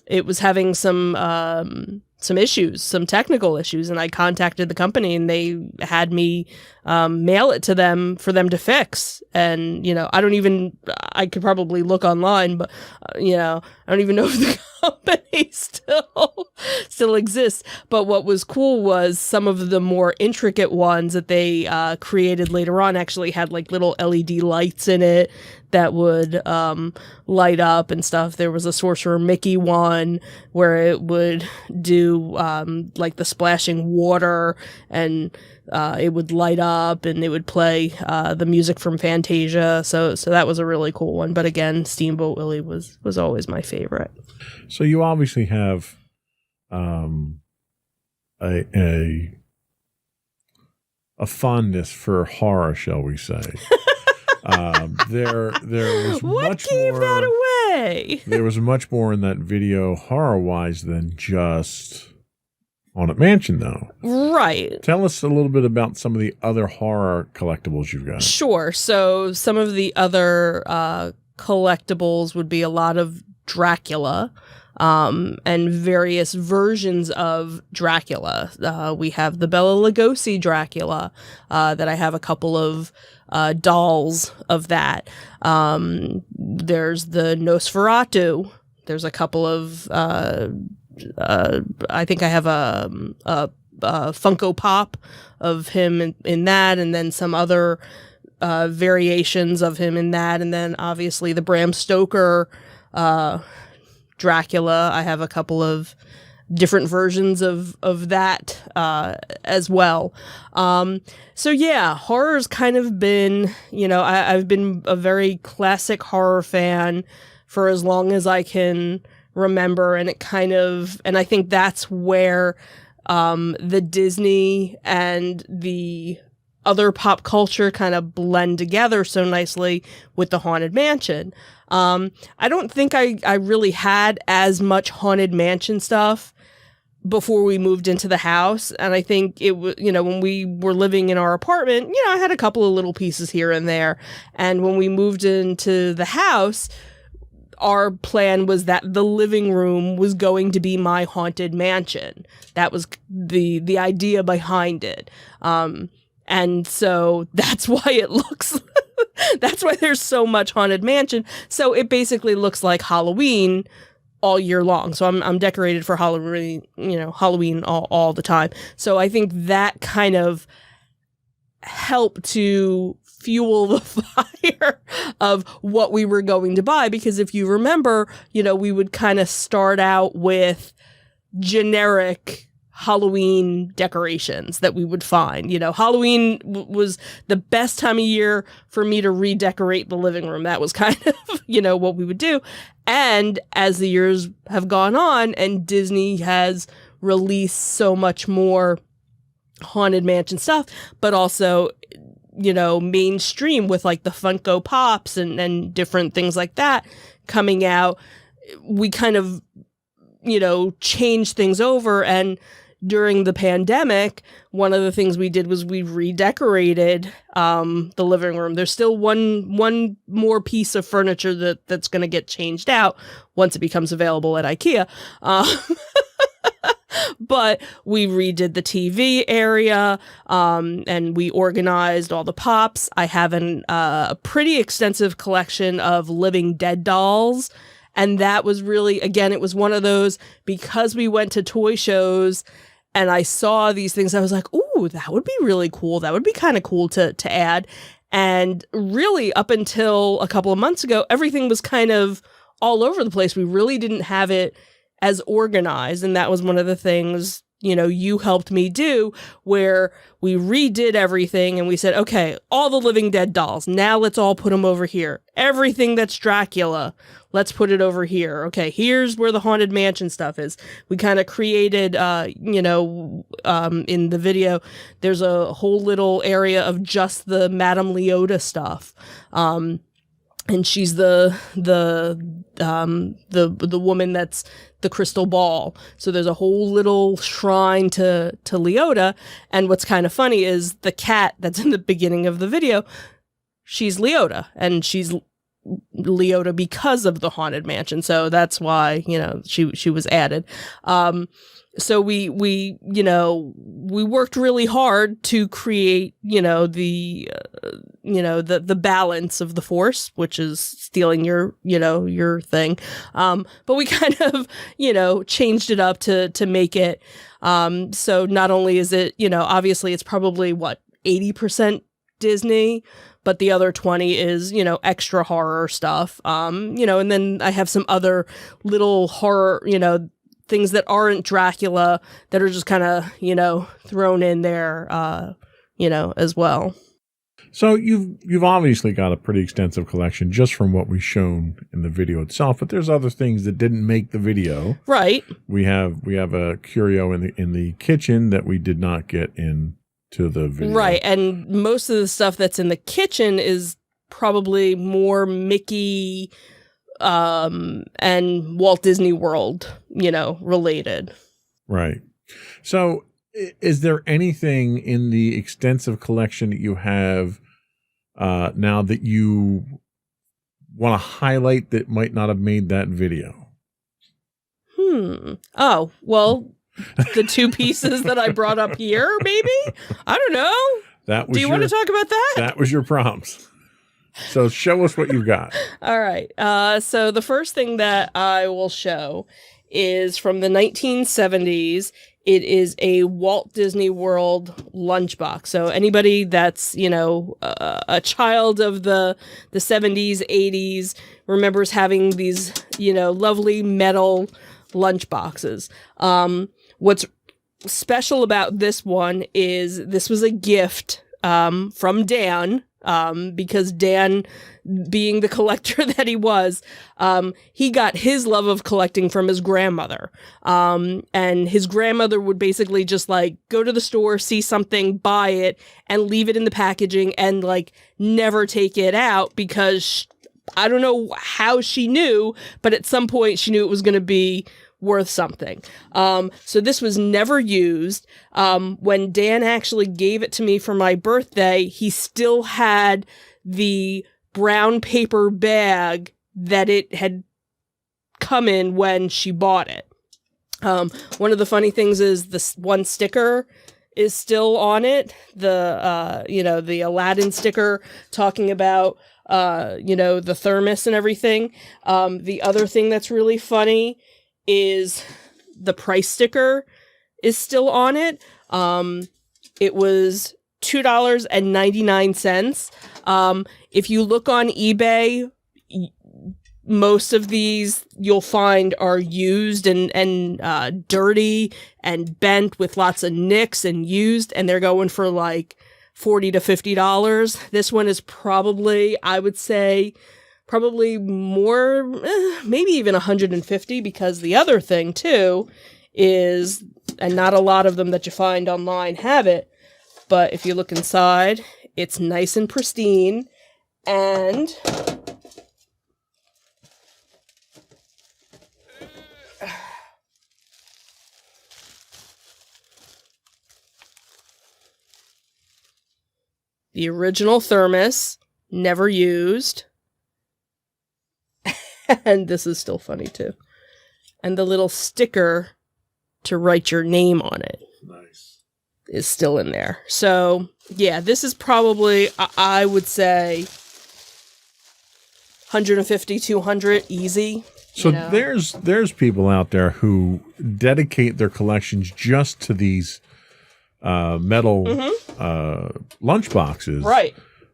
G: it was having some issues, some technical issues, and I contacted the company, and they had me mail it to them for them to fix. And I could probably look online, but I don't even know if the company still exists. But what was cool was some of the more intricate ones that they created later on actually had like little LED lights in it that would light up and stuff. There was a Sorcerer Mickey one where it would do like the splashing water, and it would light up, and it would play the music from Fantasia. So that was a really cool one. But again, Steamboat Willie was always my favorite.
C: So you obviously have a fondness for horror, shall we say? There was
G: what
C: much
G: gave
C: more,
G: that away?
C: There was much more in that video horror-wise than just Haunted Mansion, though.
G: Right.
C: Tell us a little bit about some of the other horror collectibles you've got.
G: Sure. So some of the other collectibles would be a lot of Dracula, and various versions of Dracula. We have the Bela Lugosi Dracula, that I have a couple of dolls of that. There's the Nosferatu. There's a couple of, I think I have a Funko Pop of him in that, and then some other variations of him in that, and then obviously the Bram Stoker Dracula. I have a couple of different versions of that as well. So yeah, horror's kind of been, I've been a very classic horror fan for as long as I can remember, and and I think that's where the Disney and the other pop culture kind of blend together so nicely with the Haunted Mansion. I don't think I really had as much Haunted Mansion stuff before we moved into the house. And I think it was, when we were living in our apartment, I had a couple of little pieces here and there. And when we moved into the house, our plan was that the living room was going to be my Haunted Mansion. That was the idea behind it. And so that's why it looks, that's why there's so much Haunted Mansion. So it basically looks like Halloween all year long. So I'm decorated for Halloween, Halloween all the time. So I think that kind of helped to fuel the fire of what we were going to buy. Because if you remember, we would kind of start out with generic Halloween decorations that we would find. You know, Halloween was the best time of year for me to redecorate the living room. That was kind of, you know, what we would do. And as the years have gone on and Disney has released so much more Haunted Mansion stuff, but also, you know, mainstream with like the Funko Pops and different things like that coming out, we kind of, you know, changed things over. And during the pandemic, one of the things we did was we redecorated the living room. There's still one more piece of furniture that's going to get changed out once it becomes available at IKEA. But we redid the TV area, and we organized all the pops. I have a pretty extensive collection of Living Dead dolls. And that was really, again, it was one of those, because we went to toy shows and I saw these things, I was like, ooh, that would be really cool. That would be kind of cool to add. And really, up until a couple of months ago, everything was kind of all over the place. We really didn't have it as organized. And that was one of the things, you know, you helped me do, where we redid everything and we said, okay, all the Living Dead dolls, now let's all put them over here. Everything that's Dracula, let's put it over here. Okay, here's where the Haunted Mansion stuff is. We kind of created, you know, in the video, there's a whole little area of just the Madame Leota stuff. And she's the woman that's the crystal ball. So there's a whole little shrine to Leota. And what's kind of funny is the cat that's in the beginning of the video, she's Leota, and she's Leota because of the Haunted Mansion. So that's why, you know, she was added. So we you know, we worked really hard to create, you know, the balance of the Force, which is stealing your thing. But we kind of, you know, changed it up to make it, so not only is it, you know, obviously it's probably 80% Disney, but the other 20 is, you know, extra horror stuff. You know, and then I have some other little horror, you know, things that aren't Dracula that are just kind of, you know, thrown in there, you know, as well.
C: So you've obviously got a pretty extensive collection just from what we've shown in the video itself, but there's other things that didn't make the video.
G: Right.
C: We have a curio in the kitchen that we did not get into the video.
G: Right, and most of the stuff that's in the kitchen is probably more Mickey and Walt Disney World, you know, related.
C: Right. So is there anything in the extensive collection that you have now that you want to highlight that might not have made that video?
G: Oh, well, the two pieces that I brought up here, maybe? I don't know. Do you want to talk about that?
C: That was your prompts. So show us what you've got.
G: All right. So the first thing that I will show is from the 1970s. It is a Walt Disney World lunchbox. So anybody that's, you know, a child of the 70s, 80s remembers having these, you know, lovely metal lunchboxes. What's special about this one is this was a gift from Dan. Because Dan, being the collector that he was, he got his love of collecting from his grandmother. And his grandmother would basically just like go to the store, see something, buy it, and leave it in the packaging and like never take it out because I don't know how she knew, but at some point she knew it was going to be worth something. So this was never used. When Dan actually gave it to me for my birthday, he still had the brown paper bag that it had come in when she bought it. One of the funny things is this one sticker is still on it. The, you know, the Aladdin sticker talking about, you know, the thermos and everything. The other thing that's really funny is the price sticker is still on it. It was $2.99. If you look on eBay, most of these you'll find are used and dirty and bent with lots of nicks and used, and they're going for like $40 to $50. This one is probably, I would say, probably more, maybe even $150, because the other thing too is, and not a lot of them that you find online have it, but if you look inside, it's nice and pristine, and the original thermos, never used. And this is still funny too. And the little sticker to write your name on it.
C: Nice.
G: Is still in there. So, yeah, this is probably, I would say, 150, 200, easly.
C: So there's people out there who dedicate their collections just to these metal lunch boxes.
G: Right.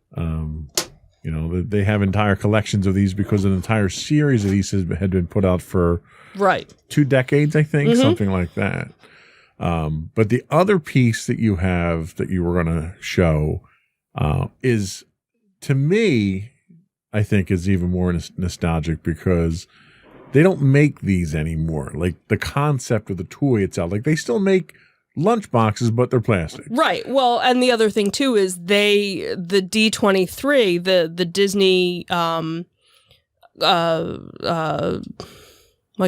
C: They have entire collections of these because an entire series of these had been put out for 2 decades, I think, something like that. But the other piece that you have that you were going to show is, to me, I think is even more nostalgic because they don't make these anymore. Like the concept of the toy itself, like they still make lunch boxes, but they're plastic. Right.
G: Well, and the other thing too is the D23, the Disney, why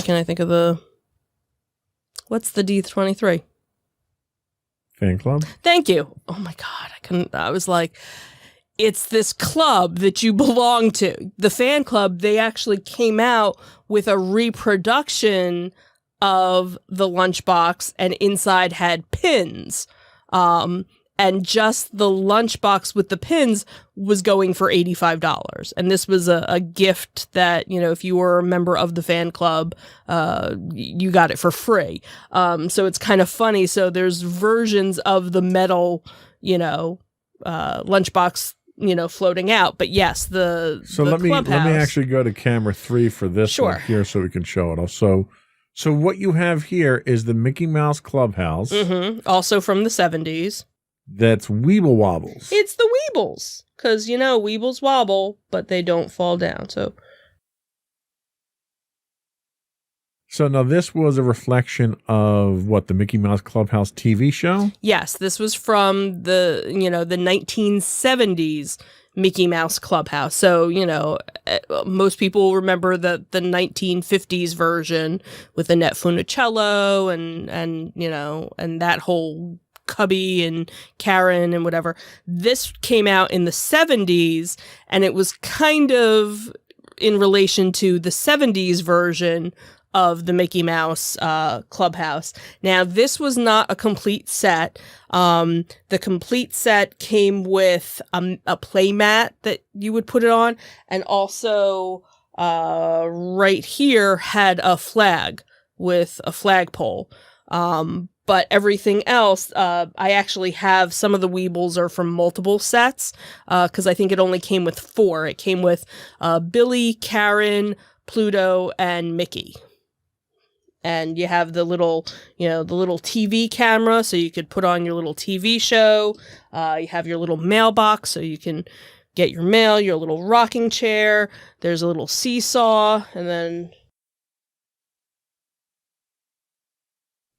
G: can't I think of what's the D23?
C: Fan club?
G: Thank you. Oh my God. I was like, it's this club that you belong to. The fan club, they actually came out with a reproduction of the lunchbox, and inside had pins. And just the lunchbox with the pins was going for $85. And this was a gift that, if you were a member of the fan club, you got it for free. So it's kind of funny. So there's versions of the metal, lunchbox, floating out. But yes,
C: let me actually go to camera 3 for this one here so we can show it. So what you have here is the Mickey Mouse Clubhouse.
G: Also from the 70s.
C: That's Weeble Wobbles.
G: It's the Weebles. Because, Weebles wobble, but they don't fall down.
C: So now this was a reflection of the Mickey Mouse Clubhouse TV show?
G: Yes, this was from the 1970s Mickey Mouse Clubhouse. So, most people remember the 1950s version with Annette Funicello and that whole Cubby and Karen and whatever. This came out in the 70s, and it was kind of in relation to the 70s version of the Mickey Mouse Clubhouse. Now, this was not a complete set. The complete set came with a play mat that you would put it on, and also right here had a flag with a flagpole. But everything else, I actually have some of the Weebles are from multiple sets, because I think it only came with 4. It came with Billy, Karen, Pluto, and Mickey. And you have the little TV camera, so you could put on your little TV show. You have your little mailbox, so you can get your mail, your little rocking chair. There's a little seesaw, and then...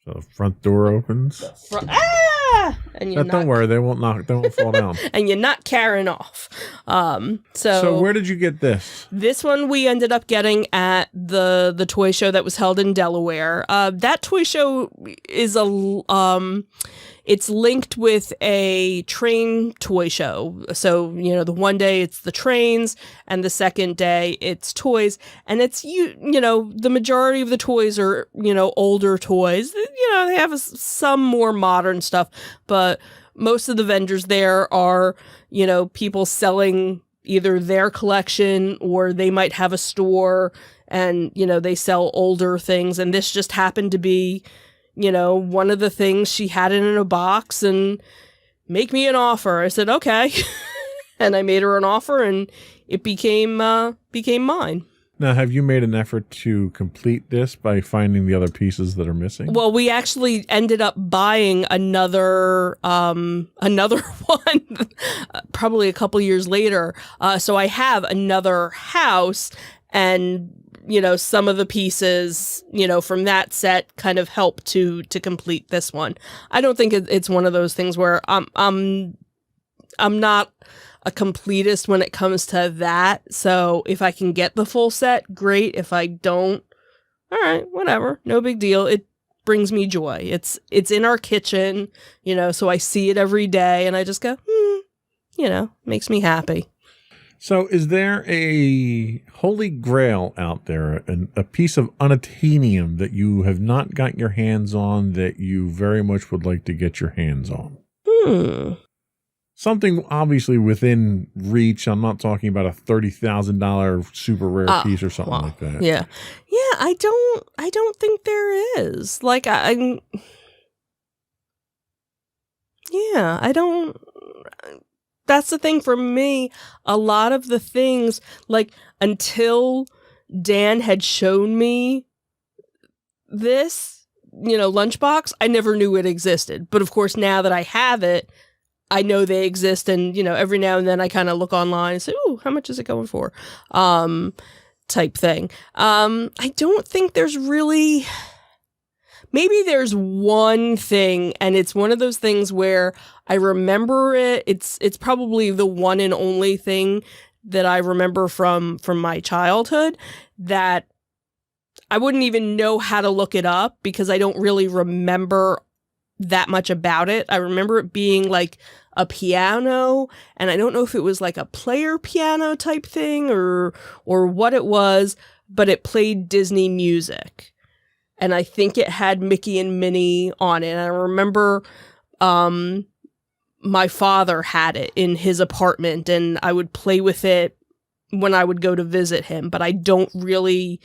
C: So the front door opens.
G: And
C: don't worry, they won't fall down.
G: And you're not carrying off.
C: So where did you get this?
G: This one we ended up getting at the toy show that was held in Delaware. That toy show is it's linked with a train toy show. So, the one day it's the trains and the second day it's toys. And it's, the majority of the toys are, older toys. They have some more modern stuff, but most of the vendors there are, people selling either their collection or they might have a store and, they sell older things. And this just happened to be, one of the things. She had it in a box and make me an offer. I said, okay. And I made her an offer and it became mine.
C: Now, have you made an effort to complete this by finding the other pieces that are missing?
G: Well, we actually ended up buying another one probably a couple years later. So I have another house, and some of the pieces, from that set kind of help to complete this one. I don't think it's one of those things where I'm not a completist when it comes to that. So if I can get the full set, great. If I don't, all right, whatever. No big deal. It brings me joy. It's in our kitchen, so I see it every day and I just go, makes me happy.
C: So is there a holy grail out there, a piece of unobtainium that you have not got your hands on that you very much would like to get your hands on? Something obviously within reach. I'm not talking about a $30,000 super rare piece or something like that.
G: Yeah. Yeah, I don't think there is. Like I don't. That's the thing for me. A lot of the things, like, until Dan had shown me this, lunchbox, I never knew it existed. But of course, now that I have it, I know they exist, and every now and then I kind of look online and say, "Ooh, how much is it going for?" Type thing. I don't think there's really. Maybe there's one thing, and it's one of those things where I remember it. It's probably the one and only thing that I remember from my childhood that I wouldn't even know how to look it up because I don't really remember that much about it. I remember it being like a piano, and I don't know if it was like a player piano type thing or what it was, but it played Disney music. And I think it had Mickey and Minnie on it. And I remember my father had it in his apartment, and I would play with it when I would go to visit him. But I don't really,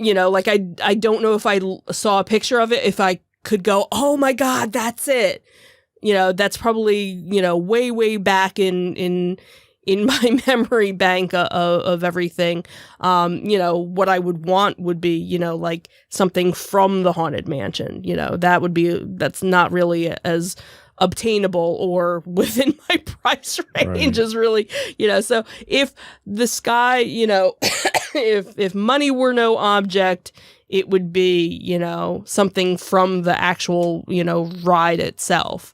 G: I don't know if I saw a picture of it, if I could go, oh my God, that's it. That's probably, way, way back in my memory bank of everything. What I would want would be, like something from the Haunted Mansion. That's not really as obtainable or within my price range is really, so if the sky, if money were no object, it would be, something from the actual, ride itself.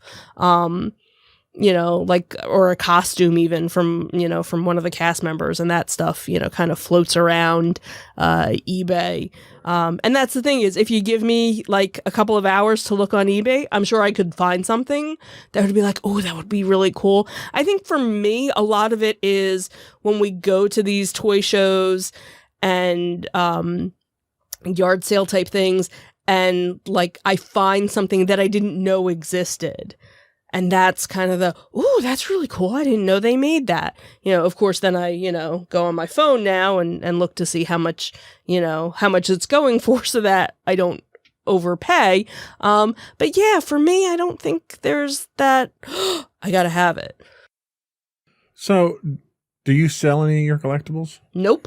G: Like, or a costume even from one of the cast members, and that stuff, kind of floats around eBay. And that's the thing is, if you give me like a couple of hours to look on eBay, I'm sure I could find something that would be like, oh, that would be really cool. I think for me, a lot of it is when we go to these toy shows and yard sale type things, and like I find something that I didn't know existed. And that's kind of ooh, that's really cool. I didn't know they made that. Of course, then I, go on my phone now and look to see how much it's going for so that I don't overpay. But yeah, for me, I don't think there's that, I gotta have it.
C: So, do you sell any of your collectibles?
G: Nope.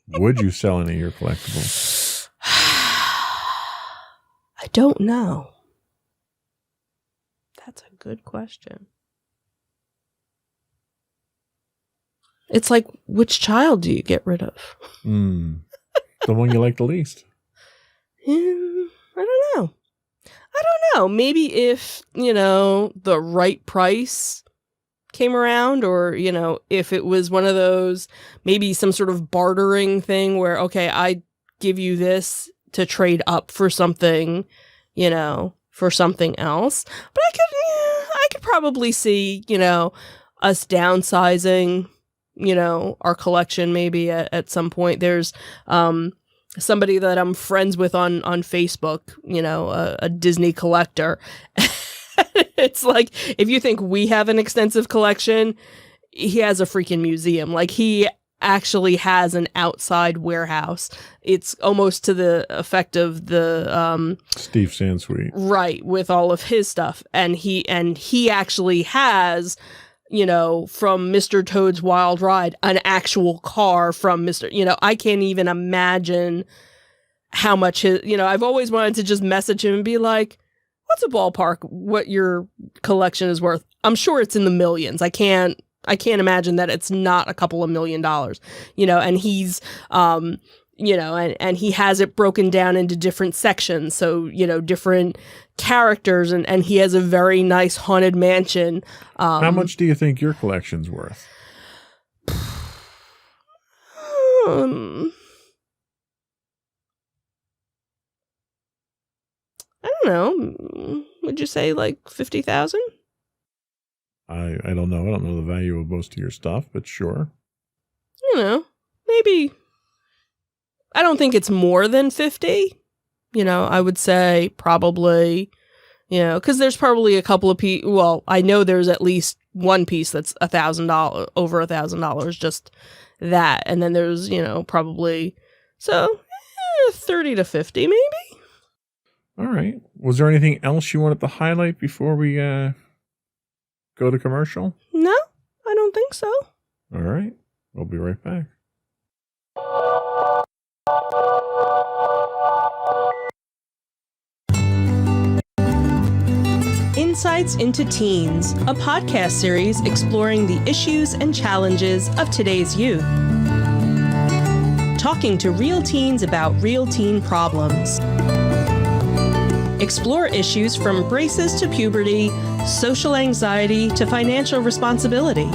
C: Would you sell any of your collectibles?
G: I don't know. That's a good question. It's like, which child do you get rid of?
C: The one you like the least.
G: I don't know. Maybe if, the right price came around, or, if it was one of those, maybe some sort of bartering thing where, okay, I give you this to trade up for something, for something else. But I could probably see, us downsizing, our collection maybe at some point. There's somebody that I'm friends with on Facebook, a Disney collector. It's like, if you think we have an extensive collection, he has a freaking museum. Like, he actually has an outside warehouse. It's almost to the effect of the
C: Steve Sansweet,
G: right, with all of his stuff, and he actually has from Mr. Toad's Wild Ride, an actual car from I can't even imagine how much I've always wanted to just message him and be like, what's a ballpark what your collection is worth? I'm sure it's in the millions. I can't imagine that it's not a couple of $1 million, and he's, and he has it broken down into different sections. So, different characters, and he has a very nice haunted mansion.
C: How much do you think your collection's worth?
G: I don't know. Would you say like 50,000?
C: I don't know. I don't know the value of most of your stuff, but sure.
G: Maybe. I don't think it's more than 50. I would say probably, because there's probably a couple of well, I know there's at least one piece that's $1,000, over $1,000, just that. And then there's, probably, 30 to 50 maybe.
C: All right. Was there anything else you wanted to highlight before we go to commercial?
G: No, I don't think so.
C: All right. We'll be right back.
F: Insights into Teens, a podcast series exploring the issues and challenges of today's youth. Talking to real teens about real teen problems. Explore issues from braces to puberty, social anxiety to financial responsibility.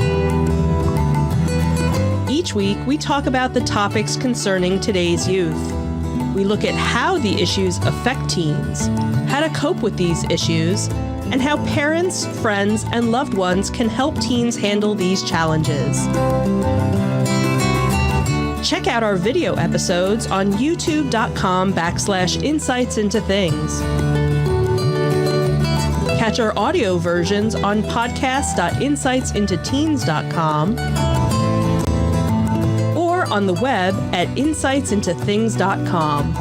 F: Each week, we talk about the topics concerning today's youth. We look at how the issues affect teens, how to cope with these issues, and how parents, friends, and loved ones can help teens handle these challenges. Check out our video episodes on youtube.com/insightsintothings. Catch our audio versions on podcast.insightsintoteens.com or on the web at insightsintothings.com.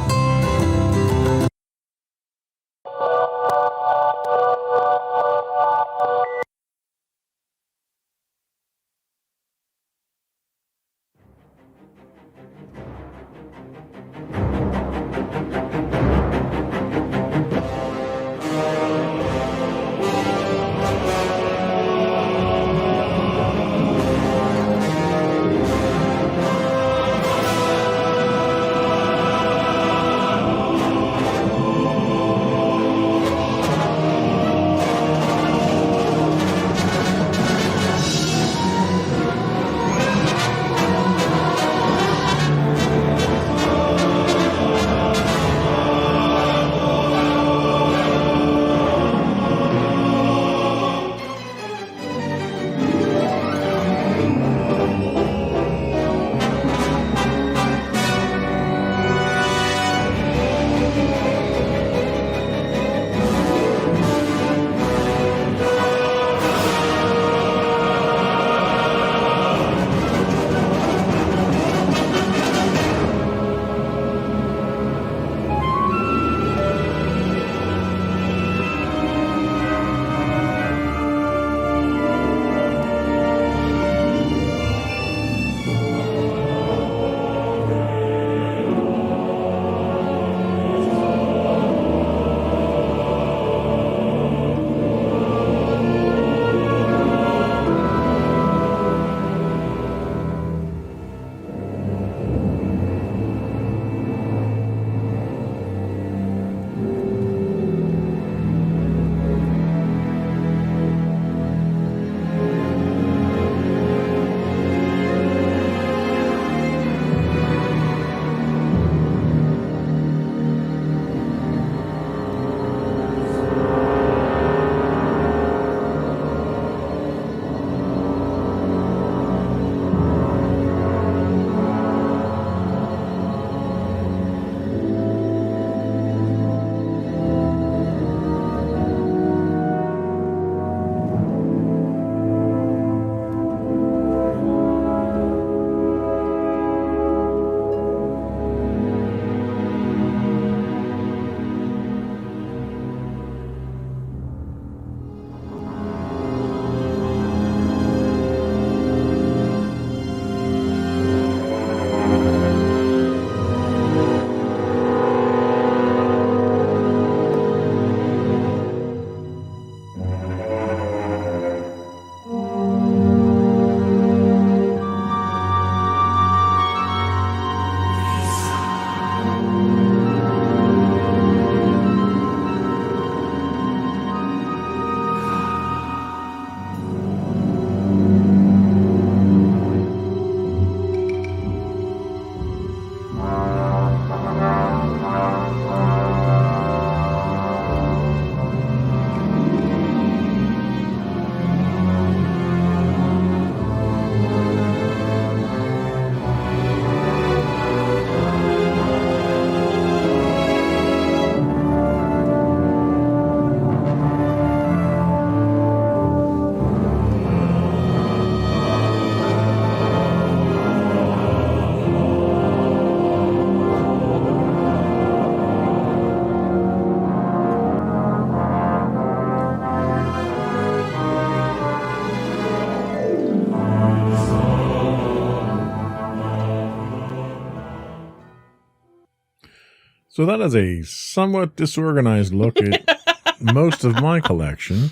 C: So that is a somewhat disorganized look at most of my collection,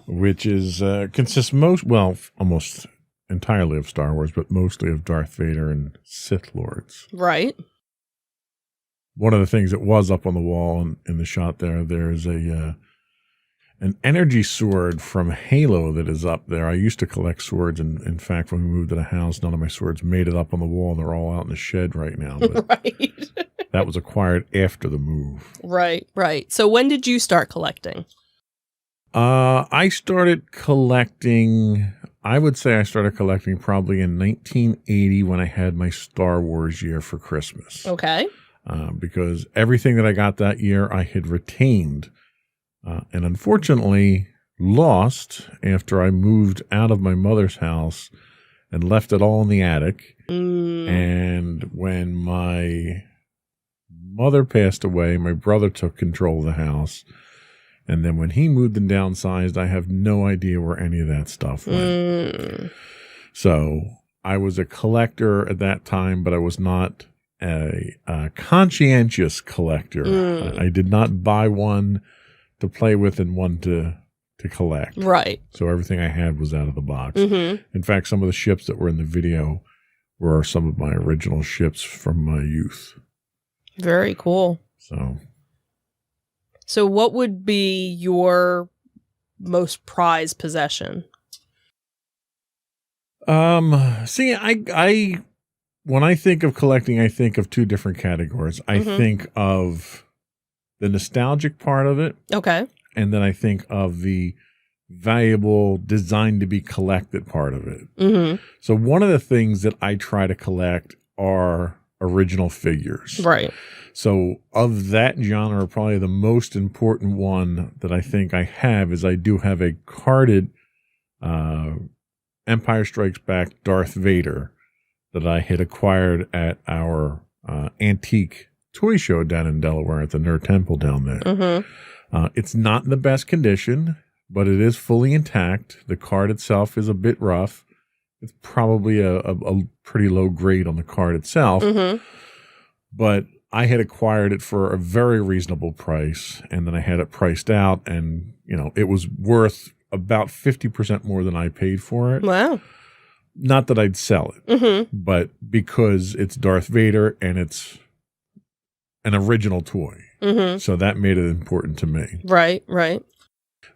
C: which is consists almost entirely of Star Wars, but mostly of Darth Vader and Sith Lords.
G: Right.
C: One of the things that was up on the wall in the shot there's an energy sword from Halo that is up there. I used to collect swords, and in fact, when we moved to the house, none of my swords made it up on the wall. They're all out in the shed right now. But
G: Right.
C: that was acquired after the move.
G: Right. So when did you start collecting?
C: I started collecting. I would say I started collecting probably in 1980 when I had my Star Wars year for Christmas.
G: Okay.
C: Because everything that I got that year I had retained, and unfortunately lost after I moved out of my mother's house and left it all in the attic. And when my mother passed away, my brother took control of the house. And then when he moved and downsized, I have no idea where any of that stuff went. So I was a collector at that time, but I was not a conscientious collector. I did not buy one to play with and one to collect.
G: Right.
C: So everything I had was out of the box. In fact, some of the ships that were in the video were some of my original ships from my youth.
G: Very cool. So what would be your most prized possession?
C: See, I when I think of collecting, I think of two different categories. I think of the nostalgic part of it.
G: Okay.
C: And then I think of the valuable, designed to be collected part of it. So one of the things that I try to collect are original figures.
G: Right.
C: So of that genre, probably the most important one that I think I have is I do have a carded Empire Strikes Back Darth Vader that I had acquired at our antique toy show down in Delaware at the Nerd Temple down there. It's not in the best condition, but it is fully intact. The card itself is a bit rough. It's probably a pretty low grade on the card itself. But I had acquired it for a very reasonable price, and then I had it priced out, and it was worth about 50% more than I paid for it.
G: Wow.
C: Not that I'd sell it, but because it's Darth Vader and it's an original toy. So that made it important to me.
G: Right.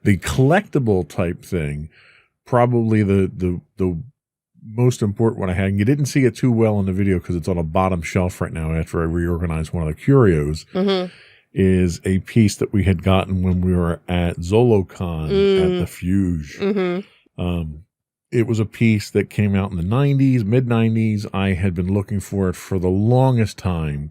C: The collectible type thing, probably the most important one I had, and you didn't see it too well in the video because it's on a bottom shelf right now after I reorganized one of the curios, is a piece that we had gotten when we were at ZoloCon at the Fuge. It was a piece that came out in the 90s, mid-90s. I had been looking for it for the longest time.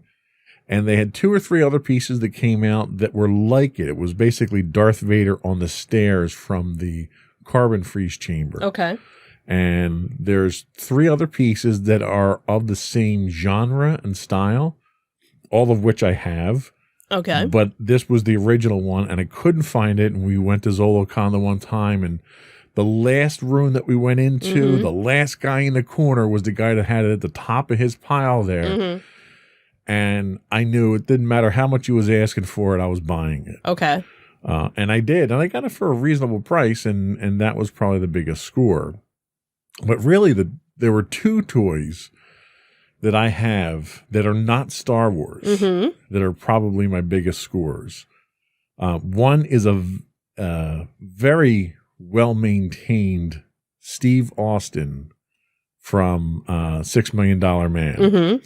C: And they had 2 or 3 other pieces that came out that were like it. It was basically Darth Vader on the stairs from the carbon freeze chamber.
G: Okay.
C: And there's 3 other pieces that are of the same genre and style, all of which I have.
G: Okay.
C: But this was the original one, and I couldn't find it. And we went to ZoloCon the one time, and the last room that we went into, the last guy in the corner was the guy that had it at the top of his pile there. And I knew it didn't matter how much he was asking for it, I was buying it.
G: Okay.
C: And I did. And I got it for a reasonable price, and that was probably the biggest score. But really, there were 2 toys that I have that are not Star Wars that are probably my biggest scores. One is a very well-maintained Steve Austin from $6 Million Man.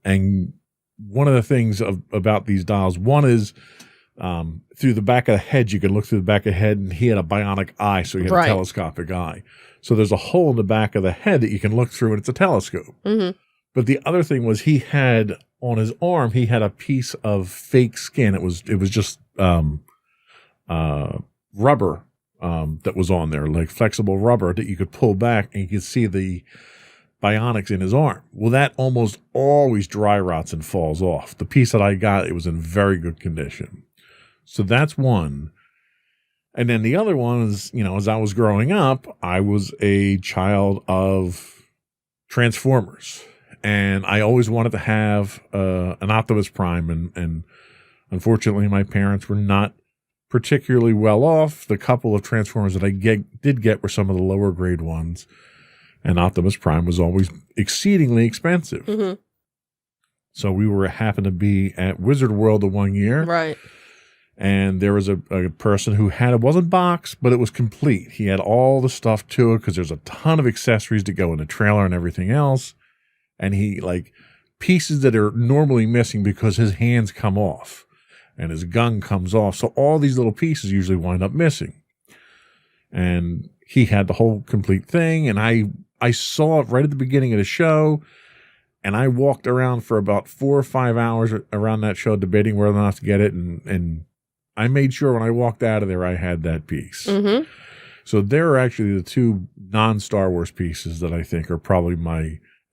C: And one of the things about these dolls, one is through the back of the head, you could look through the back of the head, and he had a bionic eye, so he had a telescopic eye. So there's a hole in the back of the head that you can look through, and it's a telescope. But the other thing was he had on his arm, he had a piece of fake skin. It was just rubber that was on there, like flexible rubber that you could pull back, and you could see the bionics in his arm. Well, that almost always dry rots and falls off. The piece that I got, it was in very good condition. So that's one. And then the other one is, as I was growing up, I was a child of Transformers. and I always wanted to have an Optimus Prime, and unfortunately, my parents were not particularly well off. The couple of Transformers that I did get were some of the lower grade ones, and Optimus Prime was always exceedingly expensive.
G: Mm-hmm.
C: So we happened to be at Wizard World the one year,
G: Right.
C: and there was a person who it wasn't boxed, but it was complete. He had all the stuff to it because there's a ton of accessories to go in the trailer and everything else. And he pieces that are normally missing because his hands come off and his gun comes off. So all these little pieces usually wind up missing. And he had the whole complete thing. And I saw it right at the beginning of the show. And I walked around for about 4 or 5 hours around that show debating whether or not to get it. And I made sure when I walked out of there, I had that piece.
G: Mm-hmm.
C: So they're actually the two non-Star Wars pieces that I think are probably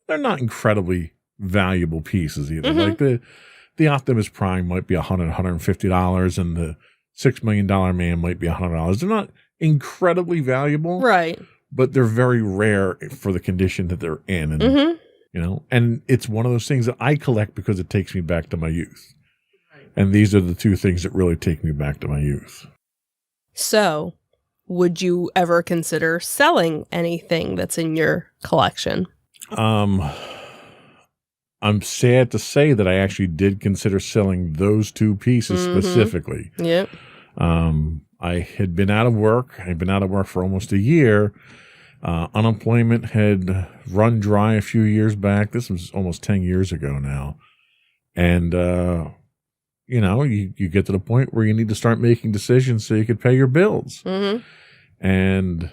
C: they're not incredibly valuable pieces either.
G: Mm-hmm.
C: Like the Optimus Prime might be $100, $150, and the $6 Million Man might be $100. They're not incredibly valuable.
G: Right.
C: But they're very rare for the condition that they're in. And,
G: Mm-hmm.
C: and it's one of those things that I collect because it takes me back to my youth. And these are the two things that really take me back to my youth.
G: So, would you ever consider selling anything that's in your collection?
C: I'm sad to say that I actually did consider selling those two pieces specifically.
G: Yep.
C: I had been out of work. I'd been out of work for almost a year. Unemployment had run dry a few years back. This was almost 10 years ago now. And, you get to the point where you need to start making decisions so you could pay your bills.
G: Mm-hmm.
C: And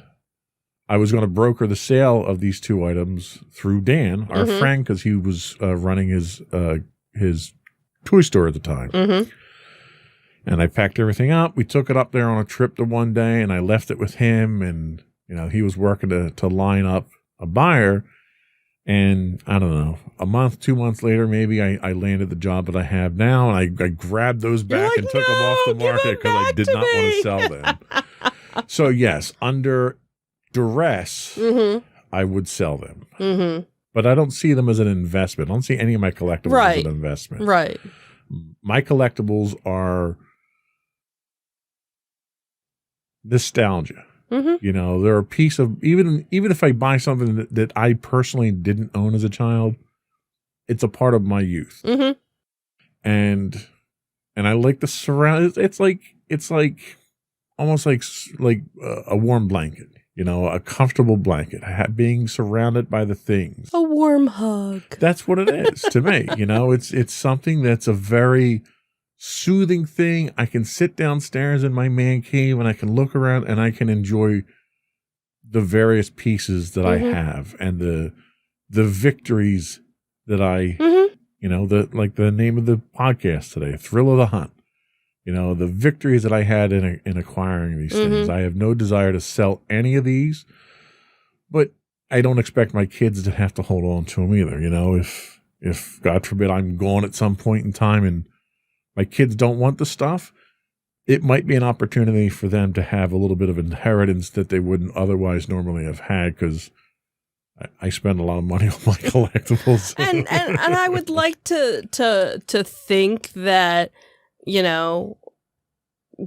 C: I was going to broker the sale of these two items through Dan, our friend, because he was running his toy store at the time.
G: Mm-hmm.
C: And I packed everything up. We took it up there on a trip to one day, and I left it with him. And he was working to line up a buyer. And I don't know, a month, 2 months later, maybe I landed the job that I have now, and I grabbed those back and took them off the market because I did not want to sell them. So yes, under duress, I would sell them.
G: Mm-hmm.
C: But I don't see them as an investment. I don't see any of my collectibles as an investment.
G: Right.
C: My collectibles are nostalgia.
G: Mm-hmm.
C: They're a piece of, even if I buy something that I personally didn't own as a child, it's a part of my youth.
G: Mm-hmm.
C: And I like the surround. It's like almost like a warm blanket, a comfortable blanket, being surrounded by the things.
G: A warm hug.
C: That's what it is to me. It's something that's a very soothing thing. I can sit downstairs in my man cave and I can look around and I can enjoy the various pieces that I have and the victories that I, the name of the podcast today, Thrill of the Hunt. The victories that I had in acquiring these things. I have no desire to sell any of these, but I don't expect my kids to have to hold on to them either. If God forbid I'm gone at some point in time and my kids don't want the stuff, it might be an opportunity for them to have a little bit of inheritance that they wouldn't otherwise normally have had, because I spend a lot of money on my collectibles.
G: and I would like to think that,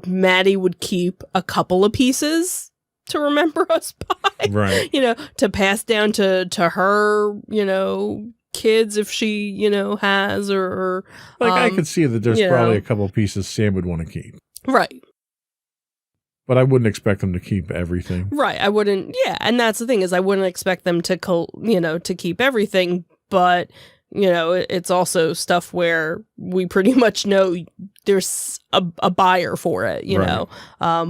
G: Maddie would keep a couple of pieces to remember us by.
C: Right.
G: To pass down to her, kids if she, has or
C: I could see that there's probably a couple of pieces Sam would want to keep.
G: Right.
C: But I wouldn't expect them to keep everything.
G: Right. I wouldn't. Yeah. And that's the thing, is I wouldn't expect them to, to keep everything. But, it's also stuff where we pretty much know there's a buyer for it, know.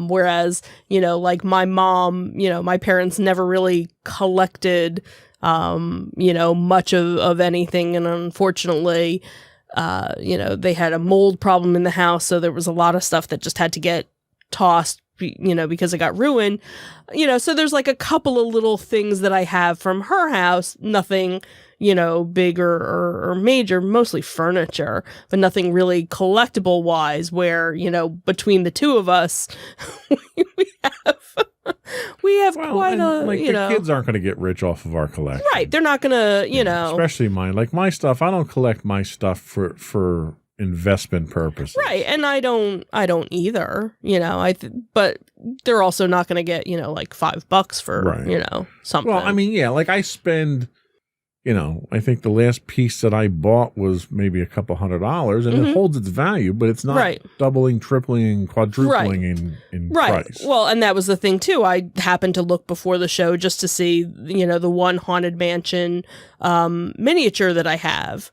G: Whereas, like my mom, my parents never really collected, much of anything. And unfortunately, they had a mold problem in the house. So there was a lot of stuff that just had to get tossed, because it got ruined, so there's like a couple of little things that I have from her house, nothing, big or major, mostly furniture, but nothing really collectible wise, where, between the two of us, we have we have
C: Well,
G: quite
C: and,
G: a,
C: like
G: you
C: the
G: know.
C: kids aren't going to get rich off of our collection.
G: Right. They're not going to, you know.
C: Especially mine. Like my stuff, I don't collect my stuff for investment purposes.
G: Right. And I don't either, you know, but they're also not going to get, you know, like $5 for,
C: Right.
G: you know, something.
C: Well, I mean, yeah, like I spend, you know, I think the last piece that I bought was maybe a couple $100 and it holds its value, but it's not
G: Right.
C: doubling, tripling, quadrupling in
G: right.
C: price.
G: Well, and that was the thing too. I happened to look before the show just to see, you know, the one Haunted Mansion miniature that I have.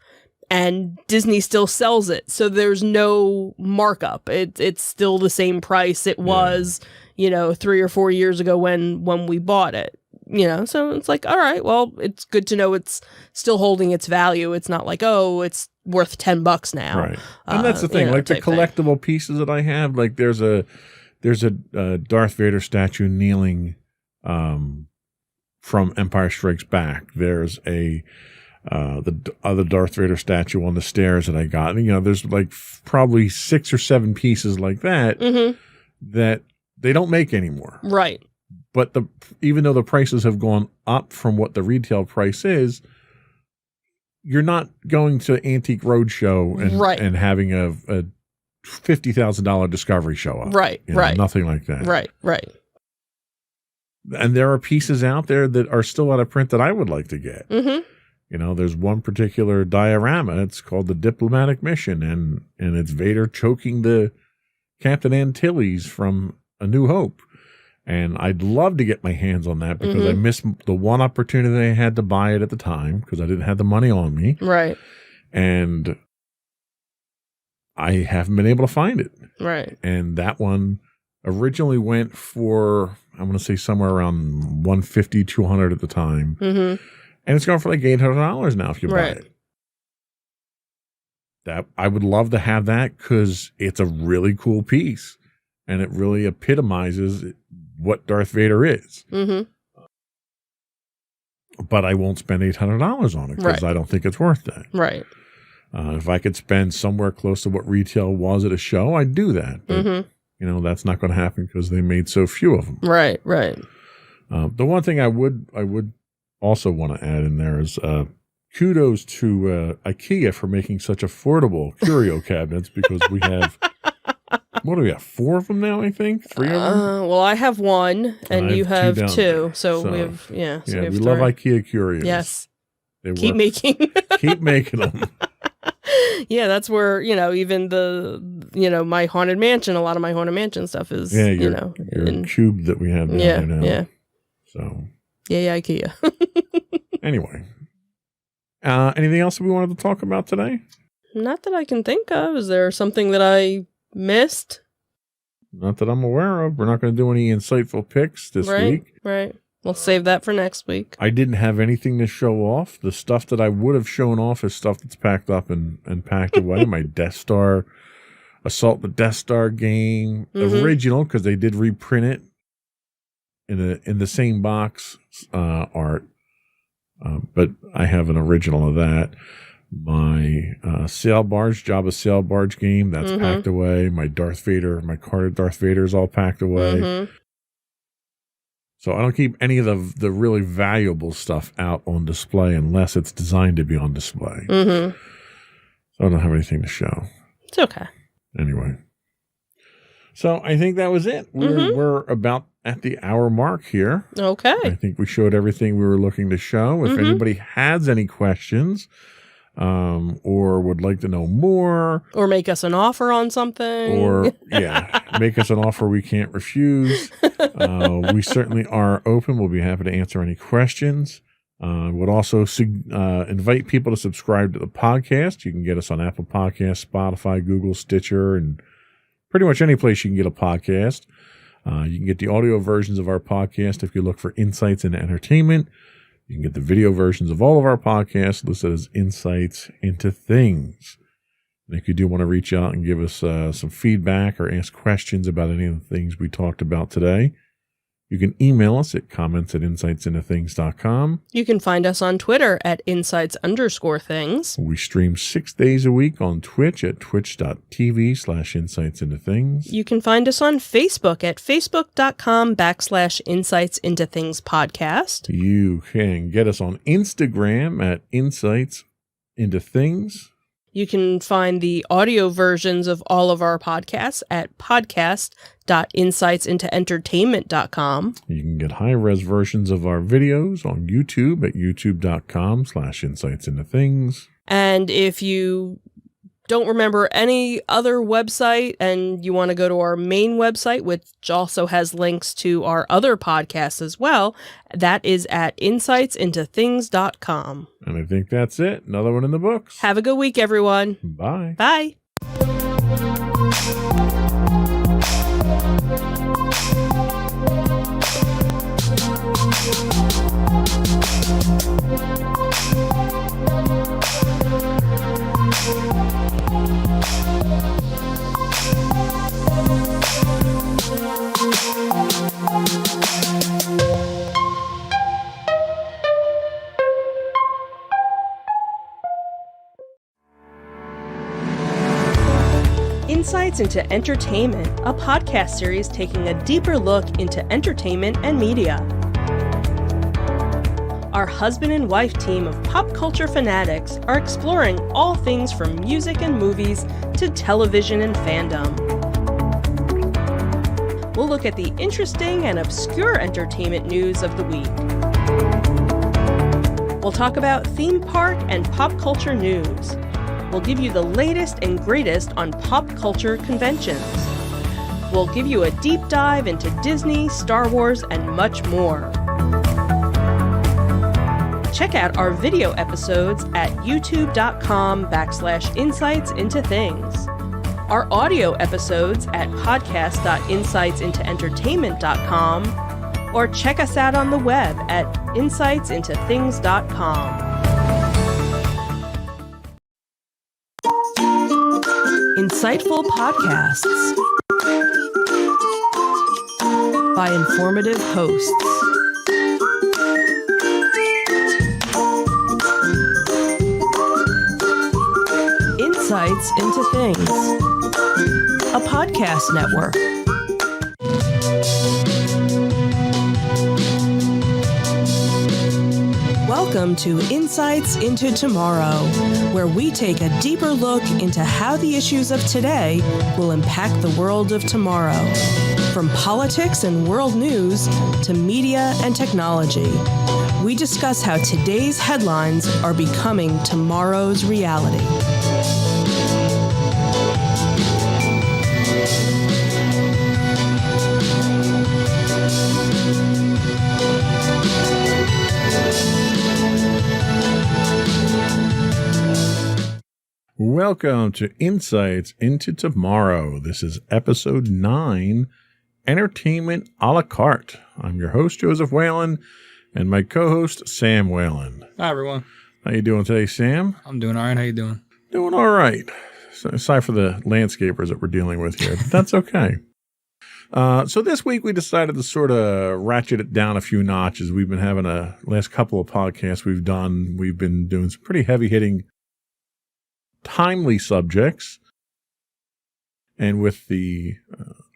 G: And Disney still sells it, so there's no markup. It's still the same price it was, you know, 3 or 4 years ago when we bought it. You know, so it's like, all right, well, it's good to know it's still holding its value. It's not like, oh, it's worth $10 now.
C: Right. And that's the thing,
G: you know,
C: like the
G: type thing.
C: collectible pieces that I have, like there's a Darth Vader statue kneeling from Empire Strikes Back. There's the other Darth Vader statue on the stairs that I got. And, you know, there's like probably 6 or 7 pieces like that that they don't make anymore.
G: Right.
C: But even though the prices have gone up from what the retail price is, you're not going to Antique Roadshow and having a $50,000 Discovery show up.
G: Right.
C: You know,
G: Right.
C: Nothing like that.
G: Right. Right.
C: And there are pieces out there that are still out of print that I would like to get.
G: Mm-hmm.
C: You know, there's one particular diorama. It's called the Diplomatic Mission, and it's Vader choking the Captain Antilles from A New Hope. And I'd love to get my hands on that because I missed the one opportunity I had to buy it at the time because I didn't have the money on me.
G: Right.
C: And I haven't been able to find it.
G: Right.
C: And that one originally went for, I'm going to say somewhere around $150, $200 at the time.
G: Mm-hmm.
C: And it's going for like $800 now if you buy
G: Right.
C: it. That I would love to have that because it's a really cool piece and it really epitomizes what Darth Vader is.
G: Mm-hmm.
C: But I won't spend $800 on it because
G: Right.
C: I don't think it's worth that.
G: Right.
C: If I could spend somewhere close to what retail was at a show, I'd do that. But, you know, that's not going to happen because they made so few of them.
G: Right. Right.
C: The one thing I would also want to add in there is kudos to IKEA for making such affordable curio cabinets because we have, what do we have, 4 of them now, I think? 3 of them?
G: Well, I have one, and
C: I
G: you
C: have
G: have
C: 2
G: 2.
C: down there.
G: So
C: So,
G: we have, so
C: Yeah,
G: we have
C: we
G: 3.
C: love IKEA curios.
G: Yes.
C: They
G: Keep
C: work.
G: making.
C: Keep making them.
G: Yeah, that's where, you know, even my Haunted Mansion, a lot of my Haunted Mansion stuff is,
C: Yeah,
G: you
C: your
G: know.
C: cube that we have down
G: Yeah,
C: there now.
G: yeah.
C: So,
G: Yeah, IKEA.
C: anyway. Anything else we wanted to talk about today?
G: Not that I can think of. Is there something that I missed?
C: Not that I'm aware of. We're not going to do any insightful picks this
G: Right,
C: week.
G: right. We'll save that for next week.
C: I didn't have anything to show off. The stuff that I would have shown off is stuff that's packed up and packed away. My Death Star, Assault the Death Star game, original, because they did reprint it in the same box art. But I have an original of that. My sail barge, Jabba sail barge game, that's packed away. My Darth Vader, my card of Darth Vader is all packed away. So I don't keep any of the really valuable stuff out on display unless it's designed to be on display. So I don't have anything to show.
G: It's okay.
C: Anyway. So I think that was it. We're about at the hour mark here. I
G: Okay.
C: think we showed everything we were looking to show. If anybody has any questions or would like to know more,
G: Or make us an offer on something.
C: or make us an offer we can't refuse, we certainly are open. We'll be happy to answer any questions. Would also invite people to subscribe to the podcast. You can get us on Apple Podcasts, Spotify, Google, Stitcher, and pretty much any place you can get a podcast. You can get the audio versions of our podcast if you look for Insights into Entertainment. You can get the video versions of all of our podcasts listed as Insights into Things. And if you do want to reach out and give us some feedback or ask questions about any of the things we talked about today, You can email us at comments@insightsintothings.com.
G: You can find us on Twitter at insights_things.
C: We stream 6 days a week on Twitch at twitch.tv/insightsintothings.
G: You can find us on Facebook at facebook.com/insightsintothingspodcast.
C: You can get us on Instagram at insightsintothings.
G: You can find the audio versions of all of our podcasts at podcast.insightsintoentertainment.com.
C: You can get high-res versions of our videos on YouTube at youtube.com/insightsintothings.
G: And if you don't remember any other website and you want to go to our main website, which also has links to our other podcasts as well, that is at insightsintothings.com.
C: And I think that's it. Another one in the books.
G: Have a good week, everyone.
C: Bye.
G: Bye. Insights into Entertainment, a podcast series taking a deeper look into entertainment and media. Our husband and wife team of pop culture fanatics are exploring all things from music and movies to television and fandom. We'll look at the interesting and obscure entertainment news of the week. We'll talk about theme park and pop culture news. We'll give you the latest and greatest on pop culture conventions. We'll give you a deep dive into Disney, Star Wars, and much more. Check out our video episodes at youtube.com/insightsintothings. Our audio episodes at podcast.insightsintoentertainment.com, or check us out on the web at insightsintothings.com.
A: Insightful podcasts by informative hosts. Insights into Things, a podcast network. Welcome to Insights into Tomorrow, where we take a deeper look into how the issues of today will impact the world of tomorrow. From politics and world news to media and technology, we discuss how today's headlines are becoming tomorrow's reality.
C: Welcome to Insights into Tomorrow. This is episode 9, Entertainment a la carte. I'm your host, Joseph Whalen, and my co-host, Sam Whalen.
B: Hi, everyone.
C: How you doing today, Sam?
B: I'm doing all right. How you doing?
C: Doing all right. So, aside for the landscapers that we're dealing with here, but that's okay. So this week we decided to sort of ratchet it down a few notches. We've been having last couple of podcasts we've been doing some pretty heavy-hitting, timely subjects. And with the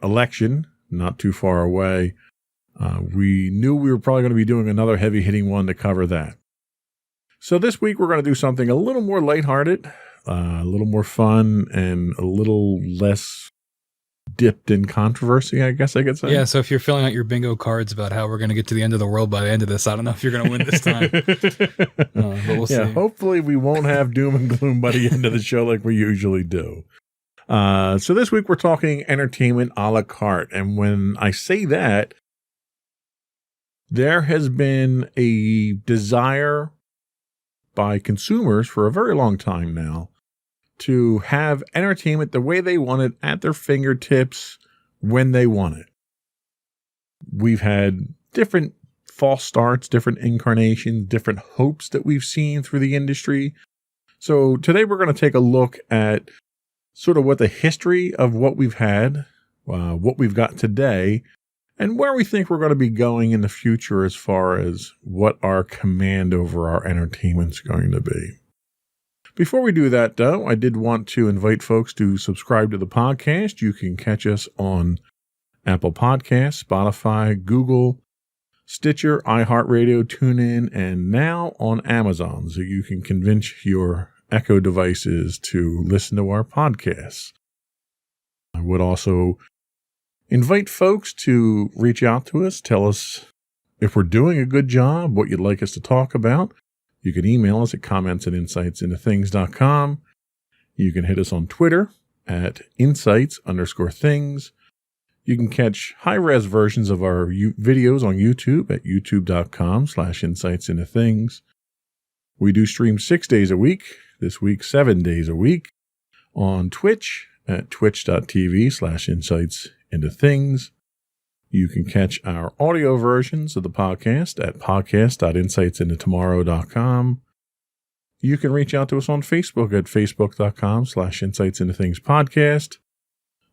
C: election not too far away, we knew we were probably going to be doing another heavy-hitting one to cover that. So this week we're going to do something a little more lighthearted, a little more fun, and a little less dipped in controversy, I guess I could say.
B: Yeah, so if you're filling out your bingo cards about how we're going to get to the end of the world by the end of this, I don't know if you're going to win this time. But we'll see.
C: Hopefully we won't have doom and gloom by the end of the show like we usually do. So this week we're talking entertainment a la carte. And when I say that, there has been a desire by consumers for a very long time now to have entertainment the way they want it at their fingertips when they want it. We've had different false starts, different incarnations, different hopes that we've seen through the industry. So today we're going to take a look at sort of what the history of what we've had, what we've got today, and where we think we're going to be going in the future as far as what our command over our entertainment is going to be. Before we do that, though, I did want to invite folks to subscribe to the podcast. You can catch us on Apple Podcasts, Spotify, Google, Stitcher, iHeartRadio, TuneIn, and now on Amazon. So you can convince your Echo devices to listen to our podcasts. I would also invite folks to reach out to us, tell us if we're doing a good job, what you'd like us to talk about. You can email us at comments@insightsintothings.com. You can hit us on Twitter at insights_things. You can catch high-res versions of our videos on YouTube at youtube.com/insightsintothings. We do stream 6 days a week, this week 7 days a week, on Twitch at twitch.tv/insightsintothings. You can catch our audio versions of the podcast at podcast.insightsintotomorrow.com. You can reach out to us on Facebook at facebook.com/insightsintothingspodcast.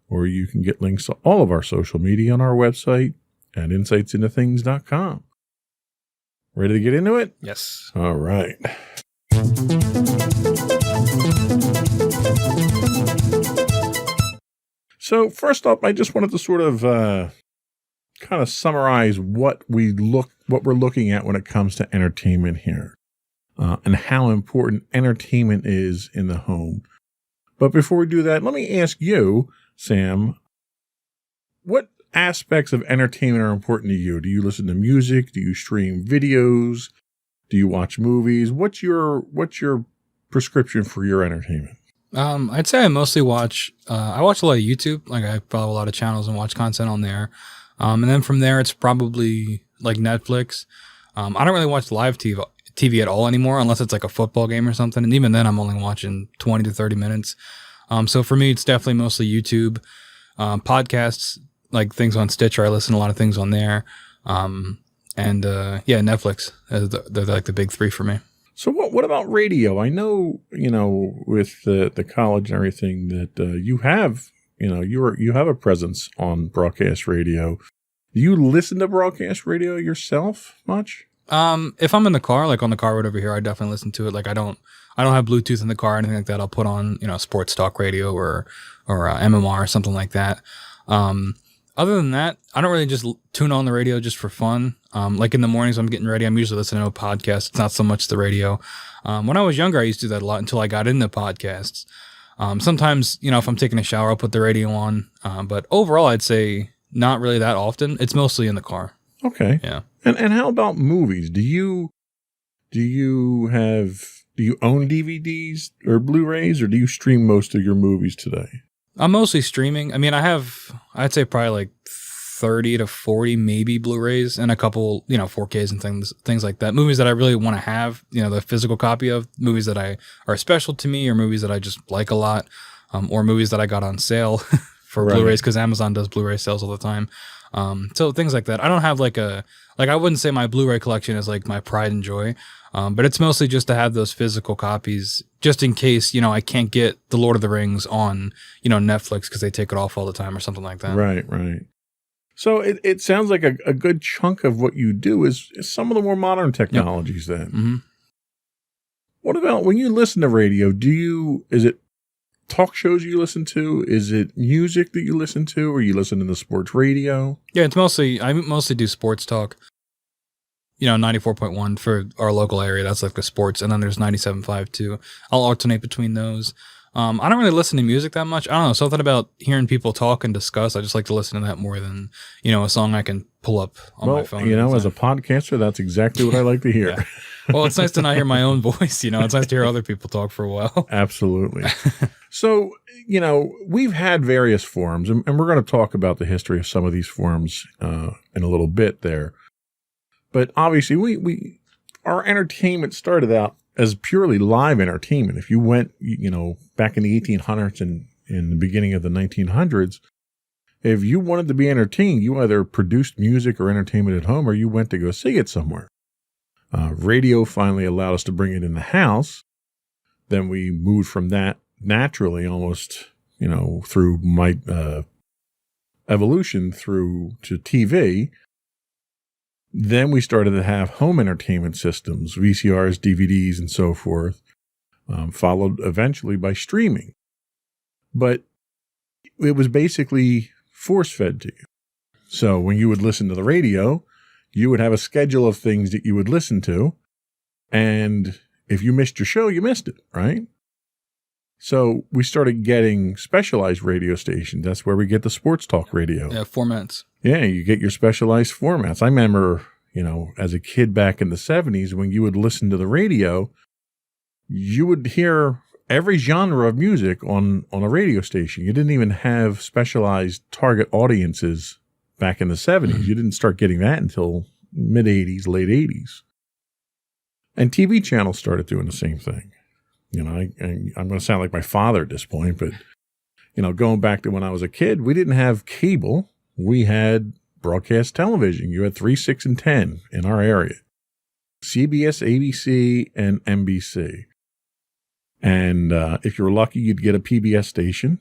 C: Or you can get links to all of our social media on our website at insightsintothings.com. Ready to get into it?
B: Yes.
C: All right. So first up, I just wanted to sort of kind of summarize what we're looking at when it comes to entertainment here, and how important entertainment is in the home. But before we do that, let me ask you, Sam, what aspects of entertainment are important to you? Do you listen to music? Do you stream videos? Do you watch movies? What's your prescription for your entertainment?
B: I'd say I mostly watch a lot of YouTube. Like I follow a lot of channels and watch content on there. And then from there, it's probably like Netflix. I don't really watch live TV at all anymore, unless it's like a football game or something. And even then, I'm only watching 20 to 30 minutes. So for me, it's definitely mostly YouTube, podcasts, like things on Stitcher. I listen to a lot of things on there. And Netflix. They're like the big three for me.
C: So what about radio? I know, with the college and everything that you have, you have a presence on broadcast radio. Do you listen to broadcast radio yourself much?
B: If I'm in the car, like on the car road over here, I definitely listen to it. Like I don't have Bluetooth in the car or anything like that. I'll put on, sports talk radio or MMR or something like that. Other than that, I don't really just tune on the radio just for fun. Like in the mornings I'm getting ready, I'm usually listening to a podcast. It's not so much the radio. When I was younger, I used to do that a lot until I got into podcasts. Sometimes, if I'm taking a shower, I'll put the radio on. But overall, I'd say not really that often. It's mostly in the car.
C: Okay.
B: Yeah.
C: And how about movies? Do you own DVDs or Blu-rays, or do you stream most of your movies today?
B: I'm mostly streaming. I mean, I'd say probably like 30 to 40 maybe Blu-rays and a couple, 4Ks and things like that. Movies that I really want to have, the physical copy of, movies that are special to me, or movies that I just like a lot, or movies that I got on sale for
C: Right.
B: Blu-rays, because Amazon does Blu-ray sales all the time. So things like that. I don't have I wouldn't say my Blu-ray collection is like my pride and joy. But it's mostly just to have those physical copies, just in case, I can't get The Lord of the Rings on, Netflix because they take it off all the time or something like that.
C: Right. So it sounds like a good chunk of what you do is some of the more modern technologies then.
B: Mm-hmm.
C: What about when you listen to radio? Is it talk shows you listen to? Is it music that you listen to, or you listen to the sports radio?
B: Yeah, I mostly do sports talk. 94.1 for our local area. That's like the sports. And then there's 97.5 too. I'll alternate between those. I don't really listen to music that much. I don't know, something about hearing people talk and discuss. I just like to listen to that more than, a song I can pull up on my phone.
C: As a podcaster, that's exactly what I like to hear.
B: Yeah. Well, it's nice to not hear my own voice. It's nice to hear other people talk for a while.
C: Absolutely. So, we've had various forums, and we're going to talk about the history of some of these forums in a little bit there. But obviously, our entertainment started out as purely live entertainment. If you went, back in the 1800s and in the beginning of the 1900s, if you wanted to be entertained, you either produced music or entertainment at home, or you went to go see it somewhere. Radio finally allowed us to bring it in the house. Then we moved from that naturally, almost, through evolution through to TV. Then we started to have home entertainment systems, VCRs, DVDs, and so forth, followed eventually by streaming. But it was basically force-fed to you. So when you would listen to the radio, you would have a schedule of things that you would listen to, and if you missed your show, you missed it, right? So we started getting specialized radio stations. That's where we get the sports talk radio.
B: Yeah, formats.
C: Yeah, you get your specialized formats. I remember, as a kid back in the 70s, when you would listen to the radio, you would hear every genre of music on a radio station. You didn't even have specialized target audiences back in the 70s. You didn't start getting that until mid-80s, late 80s. And TV channels started doing the same thing. I'm going to sound like my father at this point, but, going back to when I was a kid, we didn't have cable. We had broadcast television. You had 3, 6, and 10 in our area. CBS, ABC, and NBC. And if you were lucky, you'd get a PBS station.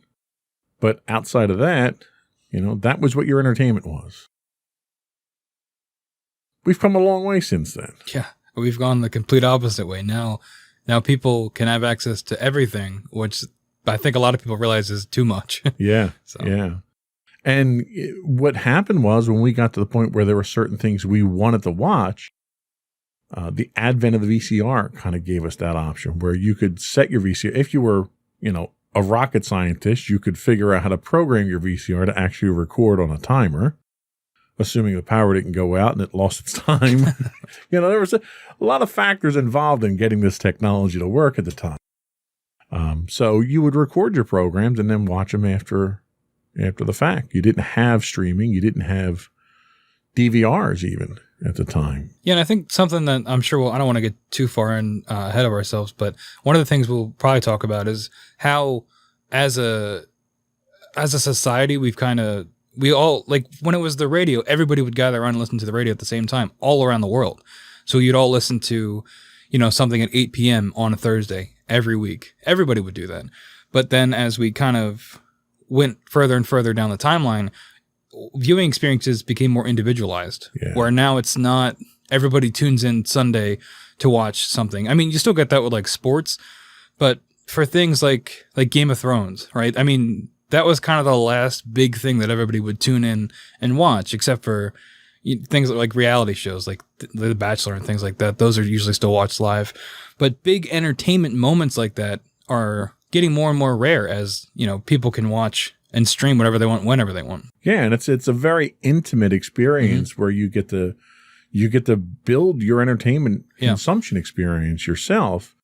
C: But outside of that, that was what your entertainment was. We've come a long way since then.
B: Yeah, we've gone the complete opposite way. Now people can have access to everything, which I think a lot of people realize is too much.
C: Yeah, yeah. And what happened was when we got to the point where there were certain things we wanted to watch, the advent of the VCR kind of gave us that option where you could set your VCR. If you were, a rocket scientist, you could figure out how to program your VCR to actually record on a timer, assuming the power didn't go out and it lost its time. There was a lot of factors involved in getting this technology to work at the time. So you would record your programs and then watch them after the fact. You didn't have streaming. You didn't have DVRs even at the time.
B: Yeah, and I think something that I'm sure I don't want to get too far ahead of ourselves, but one of the things we'll probably talk about is how as a society we all, like when it was the radio, everybody would gather around and listen to the radio at the same time all around the world. So you'd all listen to, something at 8 p.m. on a Thursday every week. Everybody would do that. But then as we kind of went further and further down the timeline, viewing experiences became more individualized, where now it's not everybody tunes in Sunday to watch something. I mean, you still get that with like sports, but for things like Game of Thrones, right? I mean, that was kind of the last big thing that everybody would tune in and watch, except for things like reality shows like The Bachelor and things like that. Those are usually still watched live. But big entertainment moments like that are getting more and more rare as, people can watch and stream whatever they want, whenever they want.
C: Yeah, and it's a very intimate experience where you get to build your entertainment consumption experience yourself.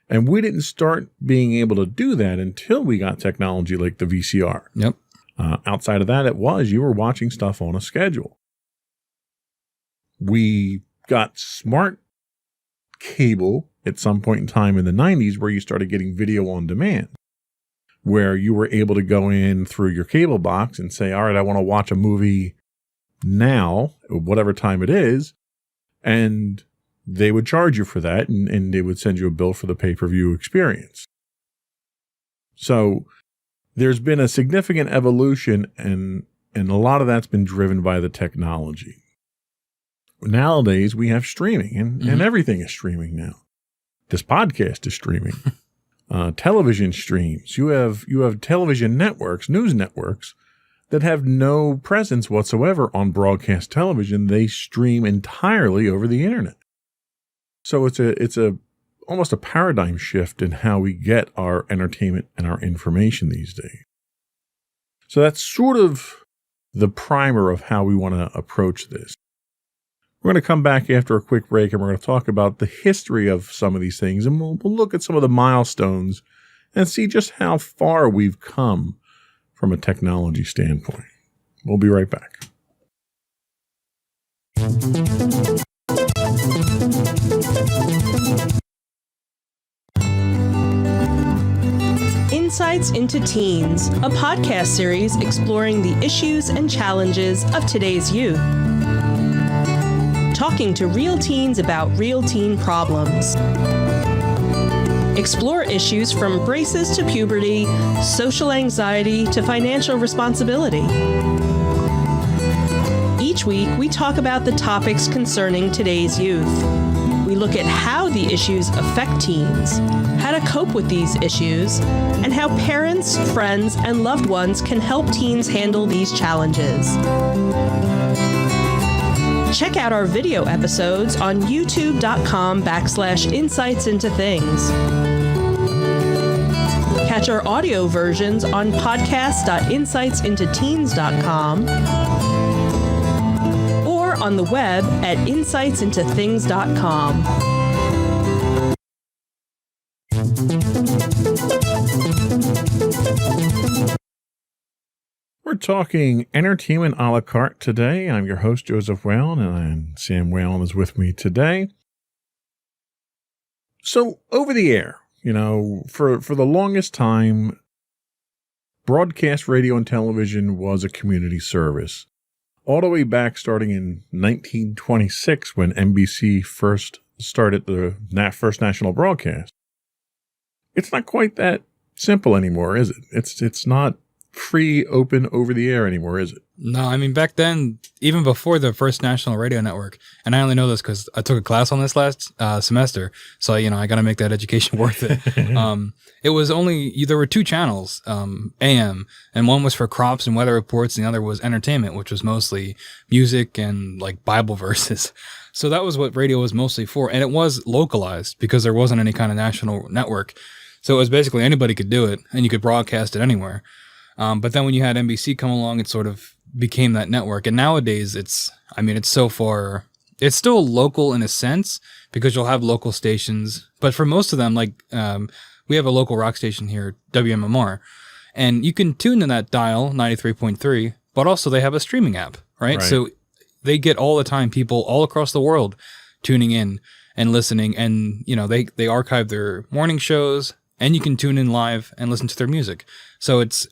C: And we didn't start being able to do that until we got technology like the VCR.
B: Yep.
C: Outside of that, you were watching stuff on a schedule. We got smart cable at some point in time in the 90s where you started getting video on demand, where you were able to go in through your cable box and say, all right, I want to watch a movie now, whatever time it is, and they would charge you for that, and they would send you a bill for the pay-per-view experience. So there's been a significant evolution, and a lot of that's been driven by the technology. Nowadays, we have streaming, and everything is streaming now. This podcast is streaming. Television streams. You have television networks, news networks, that have no presence whatsoever on broadcast television. They stream entirely over the internet. So it's almost a paradigm shift in how we get our entertainment and our information these days. So that's sort of the primer of how we want to approach this. We're going to come back after a quick break, and we're going to talk about the history of some of these things, and we'll look at some of the milestones and see just how far we've come from a technology standpoint. We'll be right back.
F: Insights into Teens, a podcast series exploring the issues and challenges of today's youth. Talking to real teens about real teen problems. Explore issues from braces to puberty, social anxiety to financial responsibility. Each week, we talk about the topics concerning today's youth. We look at how the issues affect teens, how to cope with these issues, and how parents, friends, and loved ones can help teens handle these challenges. Check out our video episodes on youtube.com/insights into things. Catch our audio versions on podcast.insightsintoteens.com or on the web at insightsintothings.com.
C: We're talking entertainment a la carte today. I'm your host, Joseph Whalen, and Sam Whalen is with me today. So, over the air, for the longest time, broadcast radio and television was a community service. All the way back starting in 1926 when NBC first started the first national broadcast. It's not quite that simple anymore, is it? It's not free, open, over the air anymore, is it?
B: No, I mean, back then, even before the first national radio network, and I only know this because I took a class on this last semester, so, I got to make that education worth it. It was there were two channels, AM, and one was for crops and weather reports, and the other was entertainment, which was mostly music and like Bible verses. So that was what radio was mostly for, and it was localized because there wasn't any kind of national network. So it was basically anybody could do it, and you could broadcast it anywhere. But then when you had NBC come along, it sort of became that network. And nowadays it's so far, it's still local in a sense because you'll have local stations. But for most of them, we have a local rock station here, WMMR, and you can tune in that dial 93.3, but also they have a streaming app, right? So they get all the time people all across the world tuning in and listening. And, they archive their morning shows and you can tune in live and listen to their music. So it's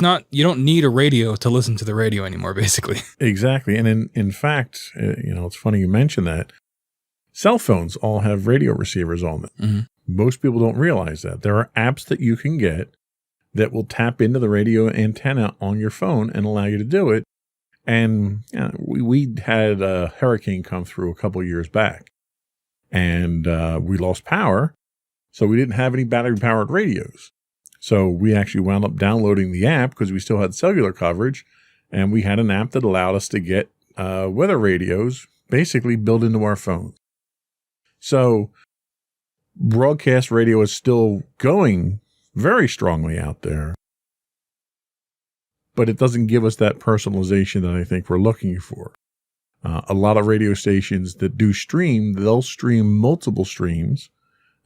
B: not, you don't need a radio to listen to the radio anymore, basically.
C: Exactly. And in fact, it's funny you mention that. Cell phones all have radio receivers on them. Mm-hmm. Most people don't realize that. There are apps that you can get that will tap into the radio antenna on your phone and allow you to do it. And we had a hurricane come through a couple of years back. And we lost power, so we didn't have any battery-powered radios. So we actually wound up downloading the app because we still had cellular coverage, and we had an app that allowed us to get weather radios basically built into our phones. So broadcast radio is still going very strongly out there, but it doesn't give us that personalization that I think we're looking for. A lot of radio stations that do stream, they'll stream multiple streams.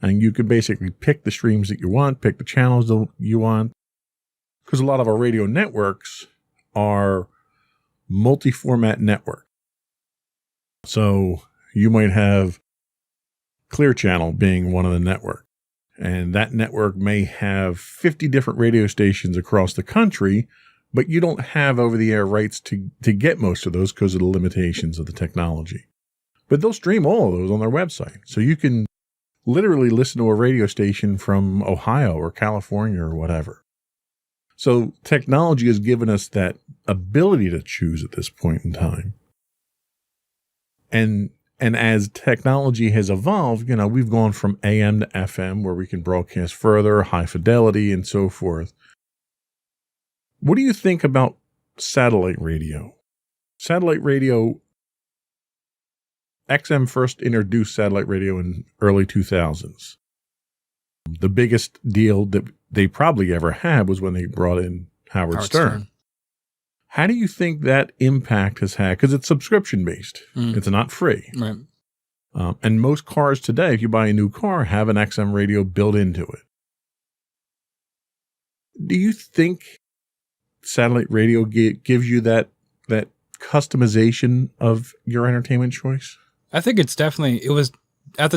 C: And you can basically pick the streams that you want, pick the channels that you want. Because a lot of our radio networks are multi-format networks. So you might have Clear Channel being one of the networks. And that network may have 50 different radio stations across the country, but you don't have over-the-air rights to get most of those because of the limitations of the technology. But they'll stream all of those on their website. So you can literally listen to a radio station from Ohio or California or whatever. So technology has given us that ability to choose at this point in time. And as technology has evolved, we've gone from AM to FM where we can broadcast further, high fidelity and so forth. What do you think about satellite radio? Satellite radio, XM first introduced satellite radio in early 2000s. The biggest deal that they probably ever had was when they brought in Howard Stern. How do you think that impact has had? Because it's subscription-based. It's not free.
B: Right.
C: And most cars today, if you buy a new car, have an XM radio built into it. Do you think satellite radio gives you that customization of your entertainment choice?
B: I think at the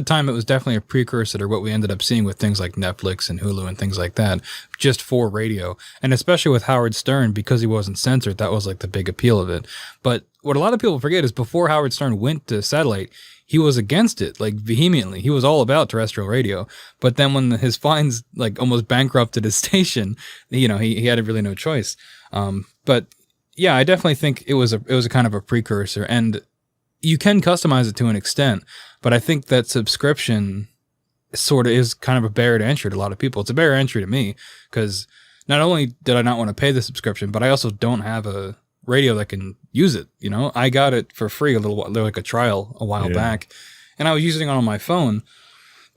B: time, it was definitely a precursor to what we ended up seeing with things like Netflix and Hulu and things like that, just for radio. And especially with Howard Stern, because he wasn't censored, that was like the big appeal of it. But what a lot of people forget is before Howard Stern went to satellite, he was against it, like vehemently. He was all about terrestrial radio. But then when his fines like almost bankrupted his station, he had really no choice. But yeah, I definitely think it was a kind of a precursor, and you can customize it to an extent, but I think that subscription sort of is kind of a barrier to entry to a lot of people. It's a barrier to entry to me because not only did I not want to pay the subscription, but I also don't have a radio that can use it. You know, I got it for free like a trial a while back, and I was using it on my phone.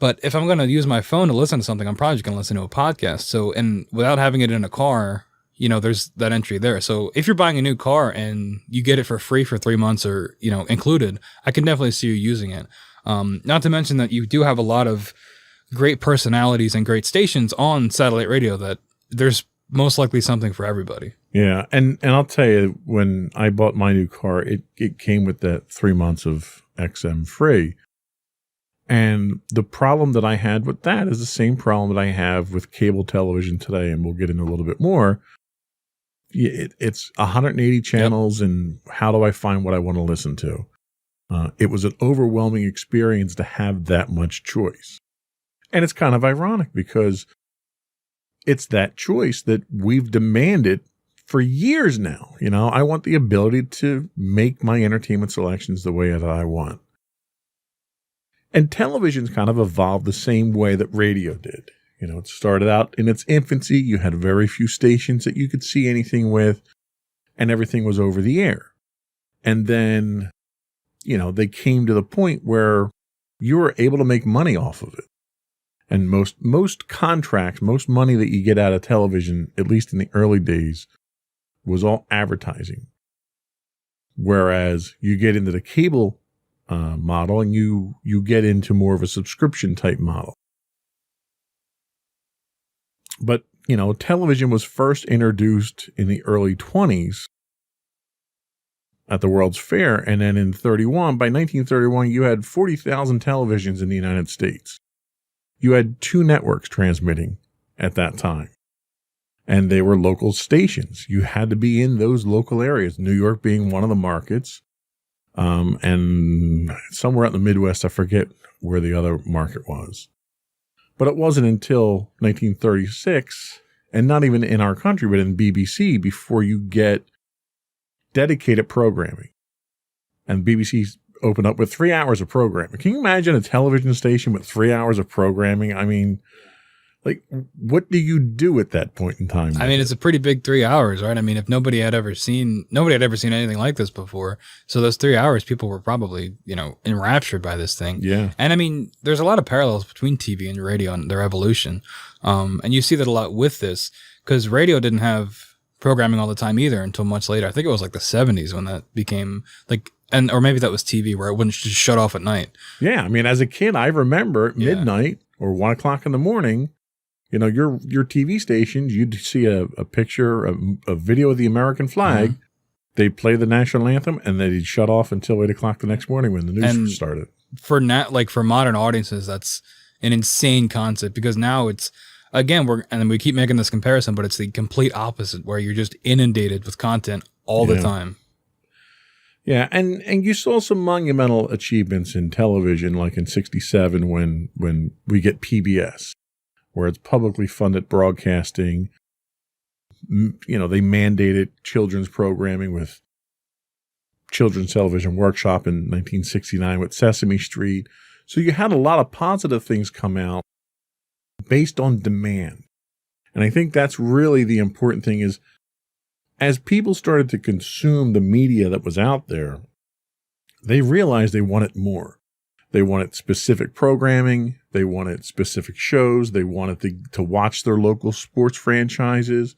B: But if I'm going to use my phone to listen to something, I'm probably just going to listen to a podcast. So, and without having it in a car, you know, there's that entry there. So if you're buying a new car and you get it for free for 3 months or, you know, included, I can definitely see you using it. Not to mention that you do have a lot of great personalities and great stations on satellite radio that there's most likely something for everybody.
C: Yeah. And I'll tell you, when I bought my new car, it came with that 3 months of XM free. And the problem that I had with that is the same problem that I have with cable television today. And we'll get into a little bit more. It's 180 channels. Yep. And how do I find what I want to listen to? It was an overwhelming experience to have that much choice. And it's kind of ironic because it's that choice that we've demanded for years now. You know, I want the ability to make my entertainment selections the way that I want. And television's kind of evolved the same way that radio did. You know, it started out in its infancy. You had very few stations that you could see anything with, and everything was over the air. And then, you know, they came to the point where you were able to make money off of it. And most contracts, most money that you get out of television, at least in the early days, was all advertising. Whereas you get into the cable model and you get into more of a subscription type model. But, you know, television was first introduced in the early 20s at the World's Fair. And then by 1931, you had 40,000 televisions in the United States. You had 2 networks transmitting at that time. And they were local stations. You had to be in those local areas, New York being one of the markets. And somewhere out in the Midwest, I forget where the other market was. But it wasn't until 1936, and not even in our country, but in BBC, before you get dedicated programming. And BBC opened up with 3 hours of programming. Can you imagine a television station with 3 hours of programming? I mean, like, what do you do at that point in time?
B: I mean, it's a pretty big 3 hours, right? I mean, if nobody had ever seen anything like this before. So those 3 hours, people were probably, you know, enraptured by this thing.
C: Yeah.
B: And I mean, there's a lot of parallels between TV and radio and their evolution. And you see that a lot with this because radio didn't have programming all the time either until much later. I think it was like the 70s when that became like, or maybe that was TV where it wouldn't just shut off at night.
C: Yeah. I mean, as a kid, I remember at midnight or 1 o'clock in the morning, you know, your TV stations, you'd see a picture, a video of the American flag. Mm-hmm. They'd play the national anthem, and they'd shut off until 8 o'clock the next morning when the news started.
B: For modern audiences, that's an insane concept because now it's, again, we keep making this comparison, but it's the complete opposite where you're just inundated with content all the time.
C: Yeah, and you saw some monumental achievements in television, like in '67 when we get PBS. Where it's publicly funded broadcasting. You know, they mandated children's programming with Children's Television Workshop in 1969 with Sesame Street. So you had a lot of positive things come out based on demand. And I think that's really the important thing is as people started to consume the media that was out there, they realized they wanted more. They wanted specific programming. They wanted specific shows. They wanted to watch their local sports franchises.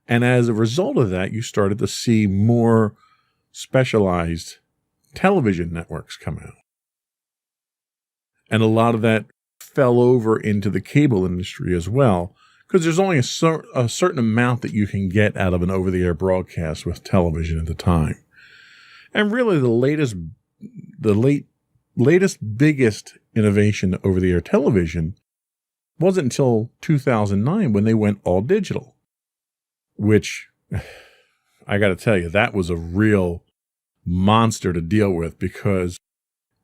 C: And as a result of that, you started to see more specialized television networks come out. And a lot of that fell over into the cable industry as well, because there's only a certain amount that you can get out of an over-the-air broadcast with television at the time. And really the latest biggest innovation over the air television wasn't until 2009 when they went all digital, which I got to tell you, that was a real monster to deal with because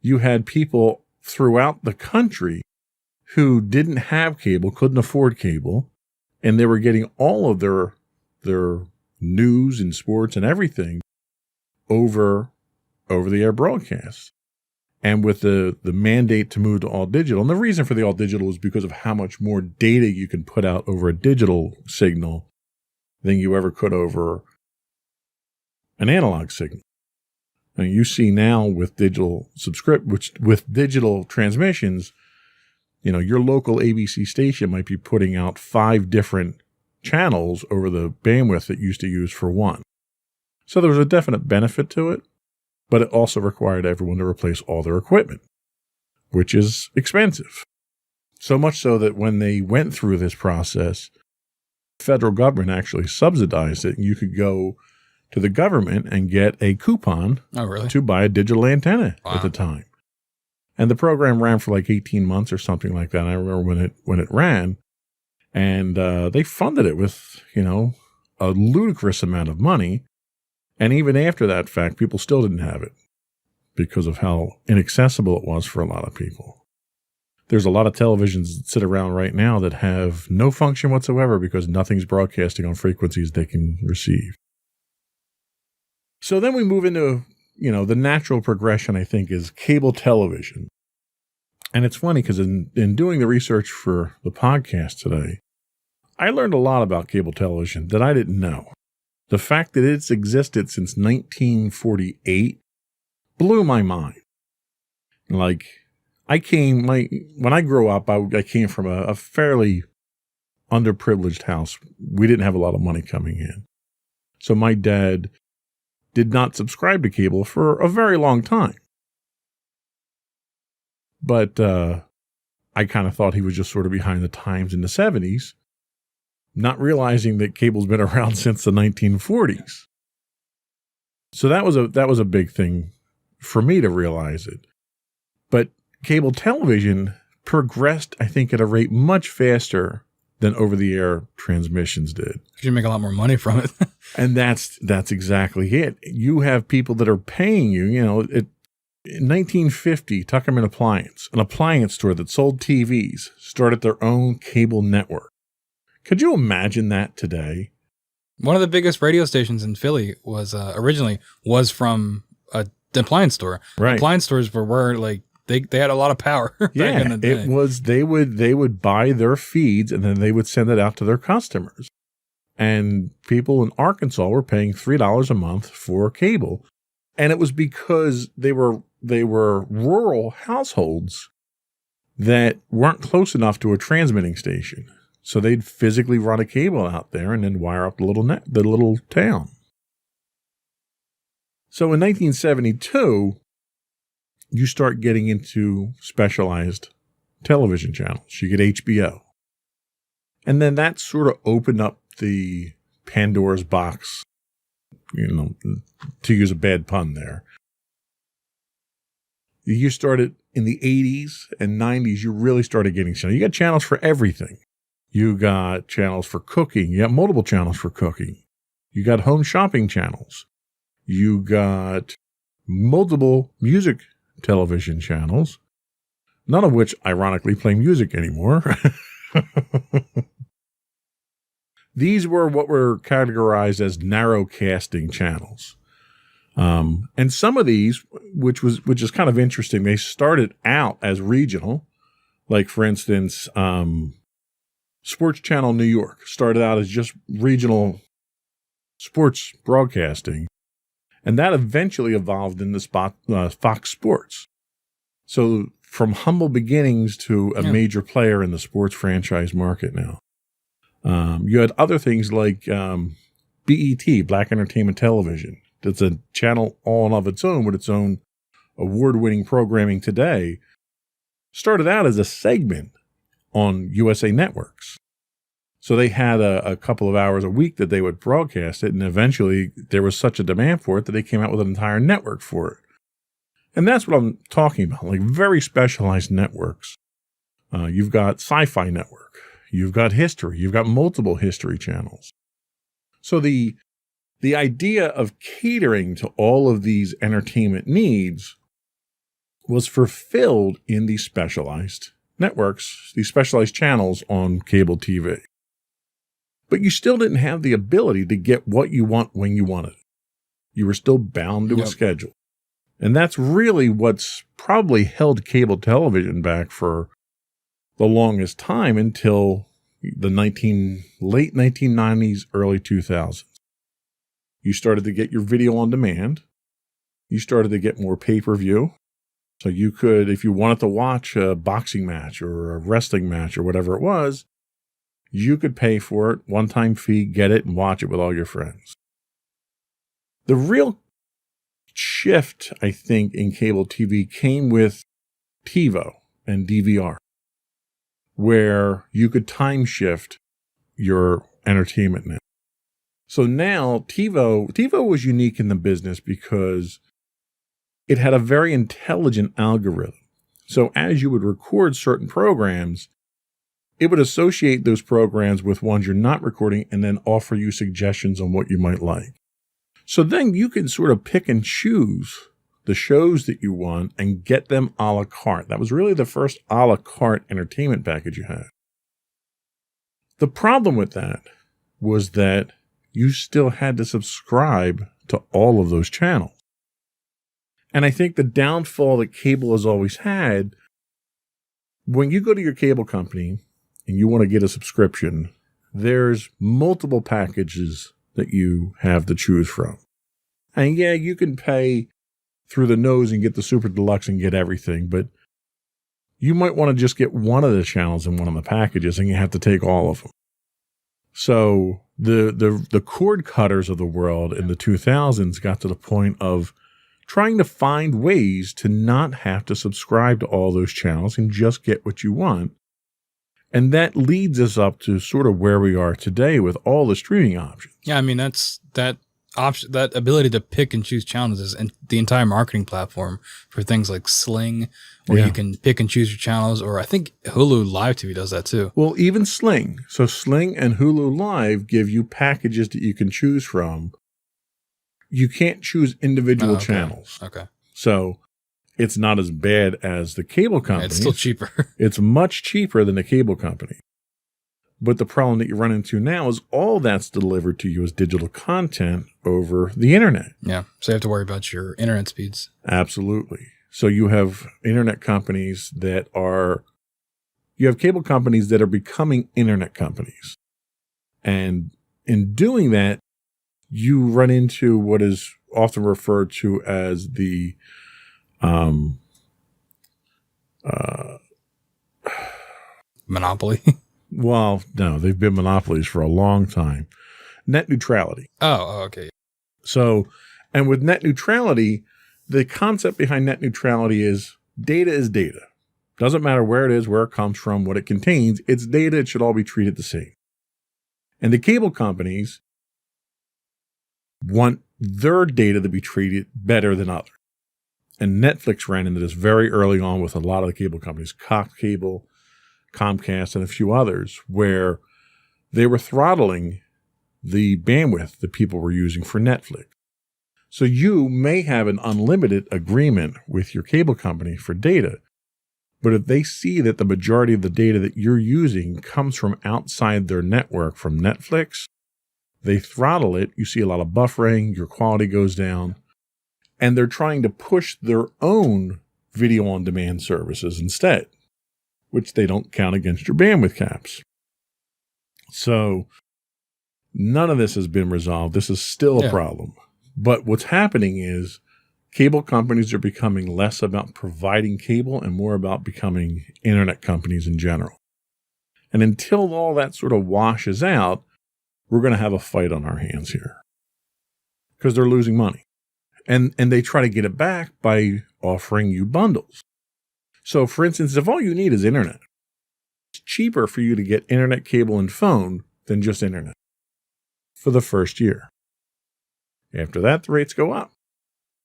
C: you had people throughout the country who didn't have cable, couldn't afford cable, and they were getting all of their news and sports and everything over the air broadcasts. And with the mandate to move to all digital, and the reason for the all digital is because of how much more data you can put out over a digital signal than you ever could over an analog signal. And you see now with digital with digital transmissions, your local ABC station might be putting out 5 different channels over the bandwidth it used to use for one. So there was a definite benefit to it, but it also required everyone to replace all their equipment, which is expensive. So much so that when they went through this process, the federal government actually subsidized it. And you could go to the government and get a coupon to buy a digital antenna at the time. And the program ran for like 18 months or something like that. I remember when it ran, and they funded it with, a ludicrous amount of money. And even after that fact, people still didn't have it because of how inaccessible it was for a lot of people. There's a lot of televisions that sit around right now that have no function whatsoever because nothing's broadcasting on frequencies they can receive. So then we move into, the natural progression, I think, is cable television. And it's funny because in doing the research for the podcast today, I learned a lot about cable television that I didn't know. The fact that it's existed since 1948 blew my mind. Like, when I grew up, I came from a fairly underprivileged house. We didn't have a lot of money coming in. So my dad did not subscribe to cable for a very long time. But I kind of thought he was just sort of behind the times in the 70s. Not realizing that cable's been around since the 1940s. So that was a big thing for me to realize it. But cable television progressed, I think, at a rate much faster than over-the-air transmissions did.
B: You make a lot more money from it.
C: And that's exactly it. You have people that are paying you, in 1950, Tuckerman Appliance, an appliance store that sold TVs, started their own cable network. Could you imagine that today?
B: One of the biggest radio stations in Philly was originally from an appliance store.
C: Right.
B: Appliance stores were like they had a lot of power back in the day.
C: It was they would buy their feeds and then they would send it out to their customers. And people in Arkansas were paying $3 a month for cable. And it was because they were rural households that weren't close enough to a transmitting station. So they'd physically run a cable out there and then wire up the little town. So in 1972, you start getting into specialized television channels. You get HBO. And then that sort of opened up the Pandora's box, to use a bad pun there. You started in the 80s and 90s, you really started getting channels. You got channels for everything. You got channels for cooking. You got multiple channels for cooking. You got home shopping channels. You got multiple music television channels, none of which, ironically, play music anymore. These were what were categorized as narrowcasting channels. And some of these, which is kind of interesting, they started out as regional. Like, for instance, Sports Channel New York started out as just regional sports broadcasting, and that eventually evolved into Fox Sports. So from humble beginnings to a major player in the sports franchise market now. You had other things like BET, Black Entertainment Television. That's a channel all of its own with its own award-winning programming today. Started out as a segment on USA Networks. So they had a couple of hours a week that they would broadcast it, and eventually there was such a demand for it that they came out with an entire network for it. And that's what I'm talking about, like very specialized networks. You've got Sci-Fi Network. You've got History. You've got multiple history channels. So the idea of catering to all of these entertainment needs was fulfilled in these specialized networks, these specialized channels on cable TV. but you still didn't have the ability to get what you want when you wanted it. You were still bound to a schedule. And that's really what's probably held cable television back for the longest time until the late 1990s, early 2000s. You started to get your video on demand. You started to get more pay-per-view. So you could, if you wanted to watch a boxing match or a wrestling match or whatever it was, you could pay for it, one-time fee, get it, and watch it with all your friends. The real shift, I think, in cable TV came with TiVo and DVR, where you could time shift your entertainment now. So now TiVo was unique in the business because it had a very intelligent algorithm. So as you would record certain programs, it would associate those programs with ones you're not recording and then offer you suggestions on what you might like. So then you can sort of pick and choose the shows that you want and get them a la carte. That was really the first a la carte entertainment package you had. The problem with that was that you still had to subscribe to all of those channels. And I think the downfall that cable has always had, when you go to your cable company and you want to get a subscription, there's multiple packages that you have to choose from. And yeah, you can pay through the nose and get the super deluxe and get everything, but you might want to just get one of the channels in one of the packages and you have to take all of them. So the cord cutters of the world in the 2000s got to the point of trying to find ways to not have to subscribe to all those channels and just get what you want. And that leads us up to sort of where we are today with all the streaming options.
B: Yeah, I mean, that ability to pick and choose channels is the entire marketing platform for things like Sling, where you can pick and choose your channels, or I think Hulu Live TV does that too.
C: Well, even Sling. So Sling and Hulu Live give you packages that you can choose from. You can't choose individual channels.
B: Okay.
C: So it's not as bad as the cable company.
B: It's still cheaper.
C: It's much cheaper than the cable company. But the problem that you run into now is all that's delivered to you as digital content over the internet.
B: Yeah. So you have to worry about your internet speeds.
C: Absolutely. So you have internet companies you have cable companies that are becoming internet companies. And in doing that, you run into what is often referred to as the
B: monopoly.
C: Well, no, they've been monopolies for a long time. Net neutrality.
B: Oh, okay.
C: So, and with net neutrality, the concept behind net neutrality is data. Doesn't matter where it is, where it comes from, what it contains. It's data. It should all be treated the same. And the cable companies want their data to be treated better than others. And Netflix ran into this very early on with a lot of the cable companies, Cox Cable, Comcast, and a few others, where they were throttling the bandwidth that people were using for Netflix. So you may have an unlimited agreement with your cable company for data, but if they see that the majority of the data that you're using comes from outside their network from Netflix, they throttle it. You see a lot of buffering, your quality goes down, and they're trying to push their own video on demand services instead, which they don't count against your bandwidth caps. So none of this has been resolved. This is still a problem. But what's happening is cable companies are becoming less about providing cable and more about becoming internet companies in general. And until all that sort of washes out, we're going to have a fight on our hands here because they're losing money. And they try to get it back by offering you bundles. So, for instance, if all you need is internet, it's cheaper for you to get internet, cable, and phone than just internet for the first year. After that, the rates go up,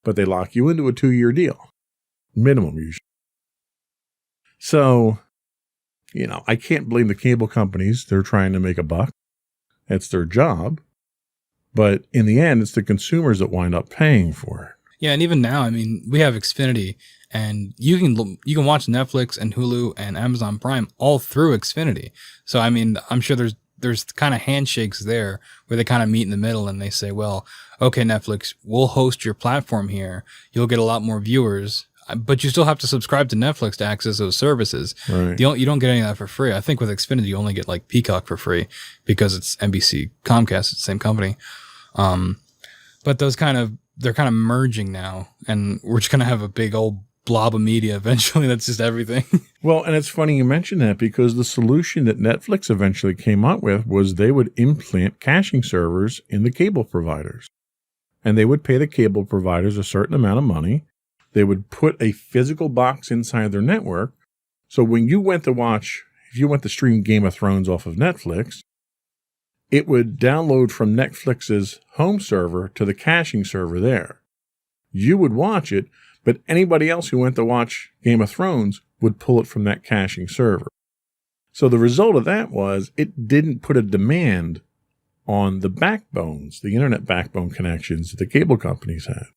C: but they lock you into a 2-year deal, minimum usually. So, I can't blame the cable companies. They're trying to make a buck. It's their job. But in the end, it's the consumers that wind up paying for it.
B: Yeah, and even now, I mean, we have Xfinity, and you can watch Netflix and Hulu and Amazon Prime all through Xfinity. So, I mean, I'm sure there's there's kind of handshakes there where they kind of meet in the middle and they say, well, okay, Netflix, we'll host your platform here. You'll get a lot more viewers, but you still have to subscribe to Netflix to access those services.
C: Right.
B: You don't get any of that for free. I think with Xfinity, you only get like Peacock for free because it's NBC Comcast, it's the same company. But they're kind of merging now, and we're just going to have a big old blob of media eventually. That's just everything.
C: Well, and it's funny you mention that because the solution that Netflix eventually came up with was they would implant caching servers in the cable providers. And they would pay the cable providers a certain amount of money. They would put a physical box inside their network. So when you went to watch, if you went to stream Game of Thrones off of Netflix, it would download from Netflix's home server to the caching server there. You would watch it, but anybody else who went to watch Game of Thrones would pull it from that caching server. So the result of that was it didn't put a demand on the backbones, the internet backbone connections that the cable companies had.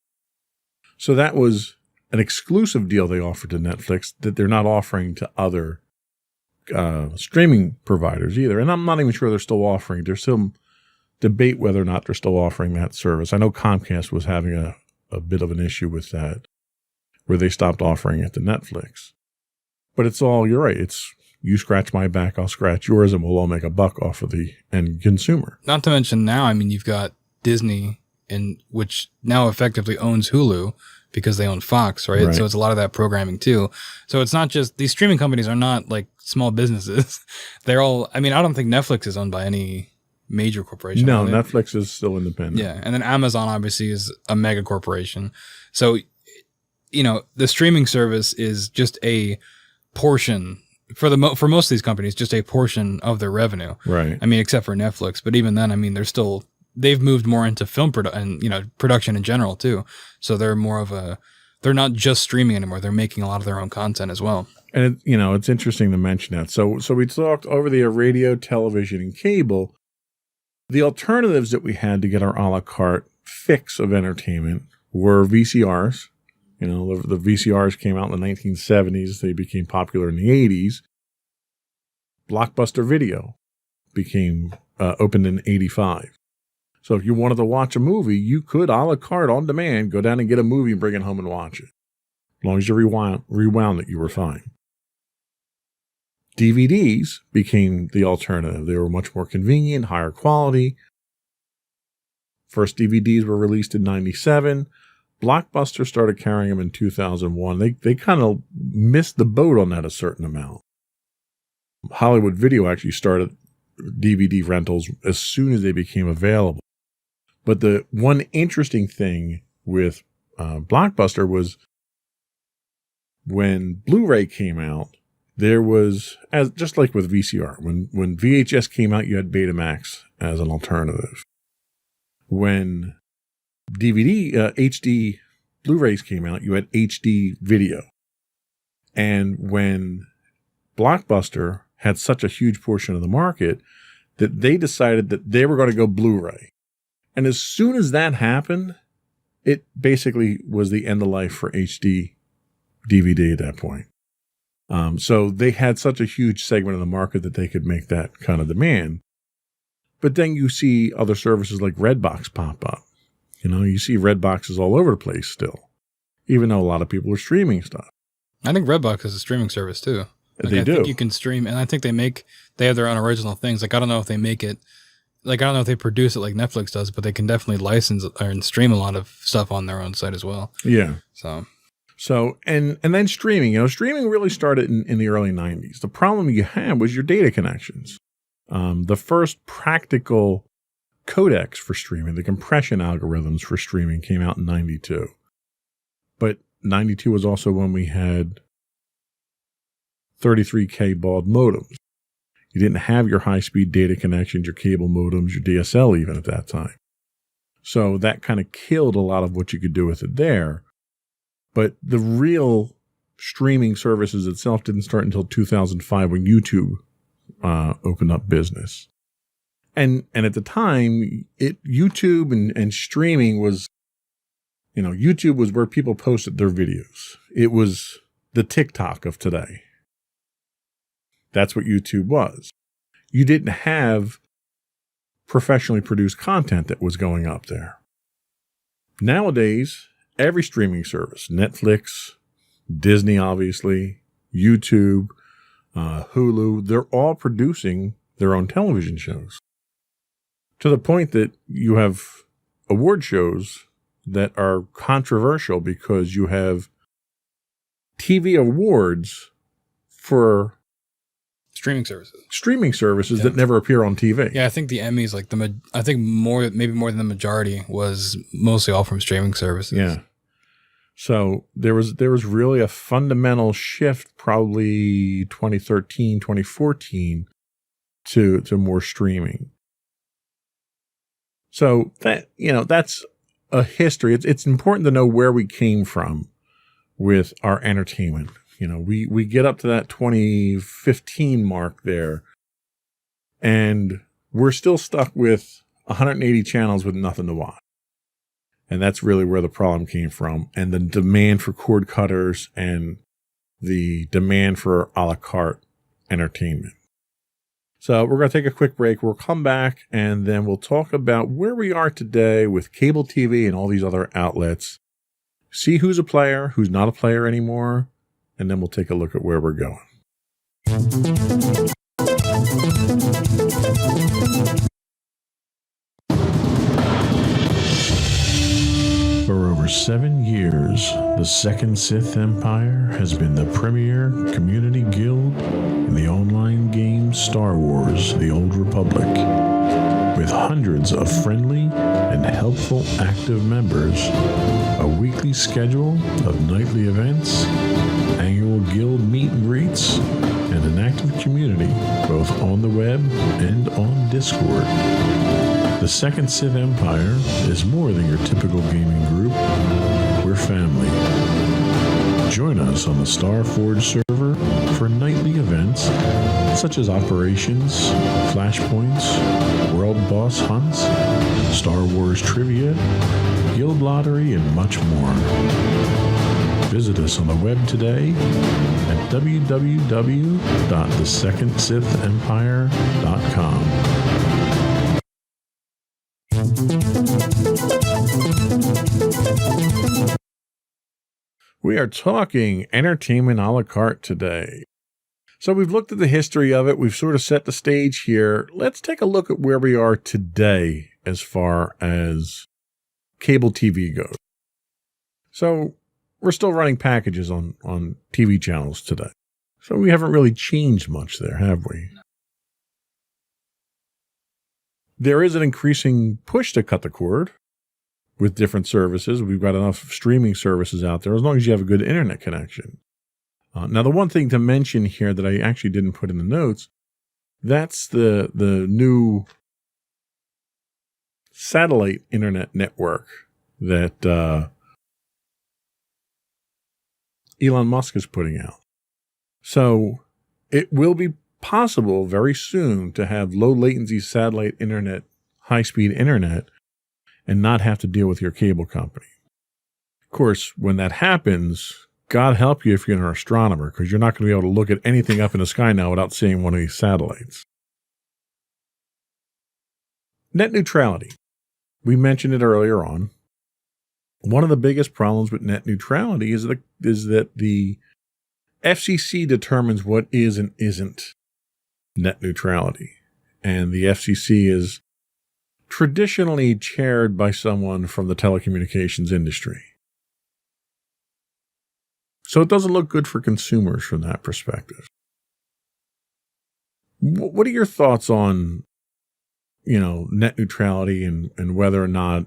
C: So that was an exclusive deal they offered to Netflix that they're not offering to other streaming providers either. And I'm not even sure they're still offering. There's some debate whether or not they're still offering that service. I know Comcast was having a bit of an issue with that, where they stopped offering it to Netflix. But it's all, you're right, it's you scratch my back, I'll scratch yours, and we'll all make a buck off of the end consumer.
B: Not to mention now, I mean, you've got Disney, which now effectively owns Hulu because they own Fox, right? So it's a lot of that programming too. So it's not just, these streaming companies are not like small businesses. They're all, I mean, I don't think Netflix is owned by any major corporation.
C: No, Netflix is still independent.
B: Yeah. And then Amazon obviously is a mega corporation. So, you know, the streaming service is just a portion for most of these companies, just a portion of their revenue.
C: Right.
B: I mean, except for Netflix, but even then, I mean, they've moved more into film production in general too. So they're they're not just streaming anymore. They're making a lot of their own content as well.
C: And it's interesting to mention that. So we talked over the radio, television, and cable. The alternatives that we had to get our a la carte fix of entertainment were VCRs. You know, the VCRs came out in the 1970s. They became popular in the 80s. Blockbuster Video opened in 85. So if you wanted to watch a movie, you could a la carte on demand, go down and get a movie and bring it home and watch it. As long as you rewound it, you were fine. DVDs became the alternative. They were much more convenient, higher quality. First DVDs were released in 97. Blockbuster started carrying them in 2001. They kind of missed the boat on that a certain amount. Hollywood Video actually started DVD rentals as soon as they became available. But the one interesting thing with Blockbuster was when Blu-ray came out, there was, just like with VCR, when VHS came out, you had Betamax as an alternative. When HD Blu-rays came out, you had HD video. And when Blockbuster had such a huge portion of the market that they decided that they were going to go Blu-ray. And as soon as that happened, it basically was the end of life for HD DVD at that point. So they had such a huge segment of the market that they could make that kind of demand. But then you see other services like Redbox pop up. You know, you see Redboxes all over the place still, even though a lot of people are streaming stuff.
B: I think Redbox is a streaming service too.
C: Like,
B: I think you can stream, and I think they have their own original things. Like, I don't know if they make it, like, I don't know if they produce it like Netflix does, but they can definitely license and stream a lot of stuff on their own site as well.
C: Yeah.
B: So,
C: and then streaming, streaming really started in the early 90s. The problem you had was your data connections. The first practical codecs for streaming, the compression algorithms for streaming came out in 92. But 92 was also when we had 33K baud modems. You didn't have your high-speed data connections, your cable modems, your DSL even at that time. So that kind of killed a lot of what you could do with it there. But the real streaming services itself didn't start until 2005 when YouTube opened up business. And at the time, YouTube and streaming was, YouTube was where people posted their videos. It was the TikTok of today. That's what YouTube was. You didn't have professionally produced content that was going up there. Nowadays, every streaming service, Netflix, Disney, obviously, YouTube, Hulu, they're all producing their own television shows. To the point that you have award shows that are controversial because you have TV awards for
B: Streaming services
C: that never appear on TV.
B: Yeah, I think the Emmys, like I think maybe more than the majority, was mostly all from streaming services.
C: Yeah. So there was really a fundamental shift, probably 2013, 2014, to more streaming. So that's a history. It's important to know where we came from with our entertainment. We get up to that 2015 mark there, and we're still stuck with 180 channels with nothing to watch. And that's really where the problem came from, and the demand for cord cutters and the demand for a la carte entertainment. So we're going to take a quick break. We'll come back, and then we'll talk about where we are today with cable TV and all these other outlets. See who's a player, who's not a player anymore, and then we'll take a look at where we're going. For over 7 years, the Second Sith Empire has been the premier community guild in the online game Star Wars: The Old Republic. With hundreds of friendly and helpful active members, a weekly schedule of nightly events, annual guild meet and greets, and an active community both on the web and on Discord. The Second Sith Empire is more than your typical gaming group. We're family. Join us on the Starforge server for nightly events such as operations, flashpoints, world boss hunts, Star Wars trivia, guild lottery, and much more. Visit us on the web today at www.thesecondsithempire.com. We are talking entertainment a la carte today. So we've looked at the history of it. We've sort of set the stage here. Let's take a look at where we are today as far as cable TV goes. So we're still running packages on TV channels today. So we haven't really changed much there, have we? There is an increasing push to cut the cord with different services. We've got enough streaming services out there as long as you have a good internet connection. Now, the one thing to mention here that I actually didn't put in the notes, that's the new satellite internet network that Elon Musk is putting out. So it will be possible very soon to have low latency satellite internet, high-speed internet, and not have to deal with your cable company. Of course, when that happens, God help you if you're an astronomer, because you're not going to be able to look at anything up in the sky now without seeing one of these satellites. Net neutrality. We mentioned it earlier on. One of the biggest problems with net neutrality is that the FCC determines what is and isn't net neutrality. And the FCC is traditionally chaired by someone from the telecommunications industry. So it doesn't look good for consumers from that perspective. What are your thoughts on, net neutrality and whether or not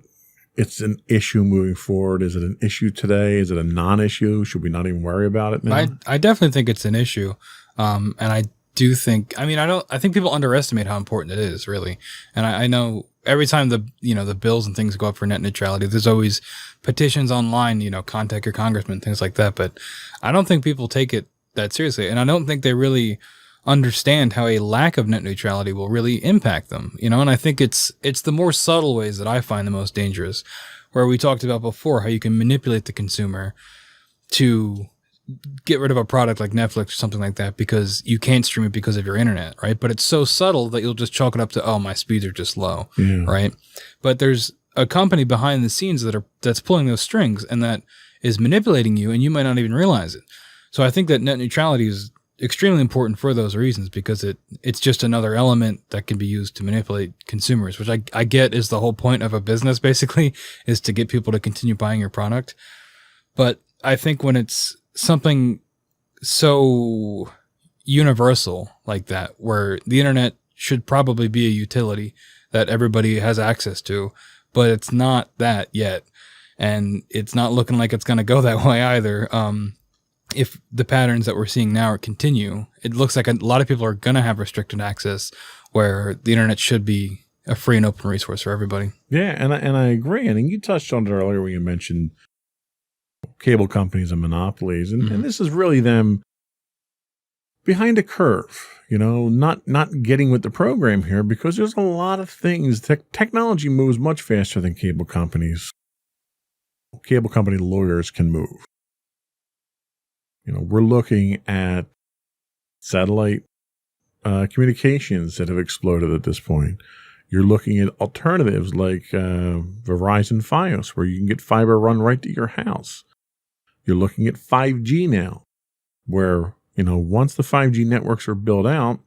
C: it's an issue moving forward? Is it an issue today? Is it a non-issue? Should we not even worry about it now?
B: I definitely think it's an issue. And I do think, I think people underestimate how important it is, really. And I know every time the bills and things go up for net neutrality, there's always petitions online, contact your congressman, things like that. But I don't think people take it that seriously. And I don't think they really understand how a lack of net neutrality will really impact them, and I think it's the more subtle ways that I find the most dangerous, where we talked about before how you can manipulate the consumer to get rid of a product like Netflix or something like that because you can't stream it because of your internet, right? But it's so subtle that you'll just chalk it up to, oh, my speeds are just low, right? But there's a company behind the scenes that's pulling those strings and that is manipulating you, and you might not even realize it. So I think that net neutrality is extremely important for those reasons because it's just another element that can be used to manipulate consumers, which I get is the whole point of a business, basically, is to get people to continue buying your product. But I think when it's something so universal like that, where the internet should probably be a utility that everybody has access to, but it's not that yet. And it's not looking like it's going to go that way either. If the patterns that we're seeing now continue, it looks like a lot of people are going to have restricted access where the internet should be a free and open resource for everybody.
C: Yeah, and I agree. And you touched on it earlier when you mentioned cable companies and monopolies, and this is really them behind a curve, not getting with the program here because there's a lot of things. Technology moves much faster than cable companies. Cable company lawyers can move. We're looking at satellite communications that have exploded at this point. You're looking at alternatives like Verizon Fios, where you can get fiber run right to your house. You're looking at 5G now, where, once the 5G networks are built out,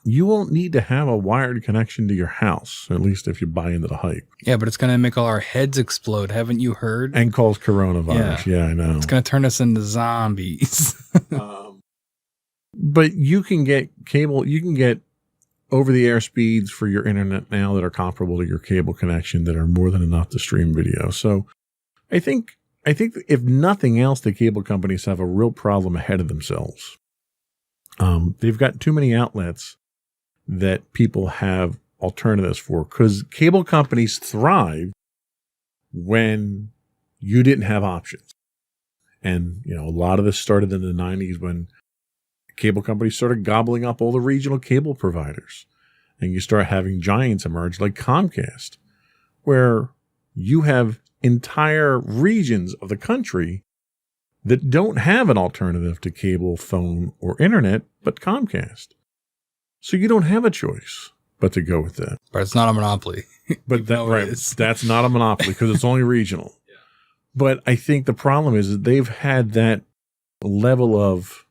C: you won't need to have a wired connection to your house, at least if you buy into the hype.
B: Yeah, but it's going to make all our heads explode. Haven't you heard?
C: And cause coronavirus. Yeah, I know.
B: It's going to turn us into zombies.
C: But you can get over-the-air speeds for your internet now that are comparable to your cable connection that are more than enough to stream video. So I think if nothing else, the cable companies have a real problem ahead of themselves. They've got too many outlets that people have alternatives for, because cable companies thrive when you didn't have options. And, a lot of this started in the 90s when cable companies started gobbling up all the regional cable providers. And you start having giants emerge like Comcast, where you have entire regions of the country that don't have an alternative to cable, phone, or internet but Comcast. So you don't have a choice but to go with that.
B: But it's not a monopoly.
C: But that's not a monopoly because it's only regional. Yeah. But I think the problem is that they've had that level of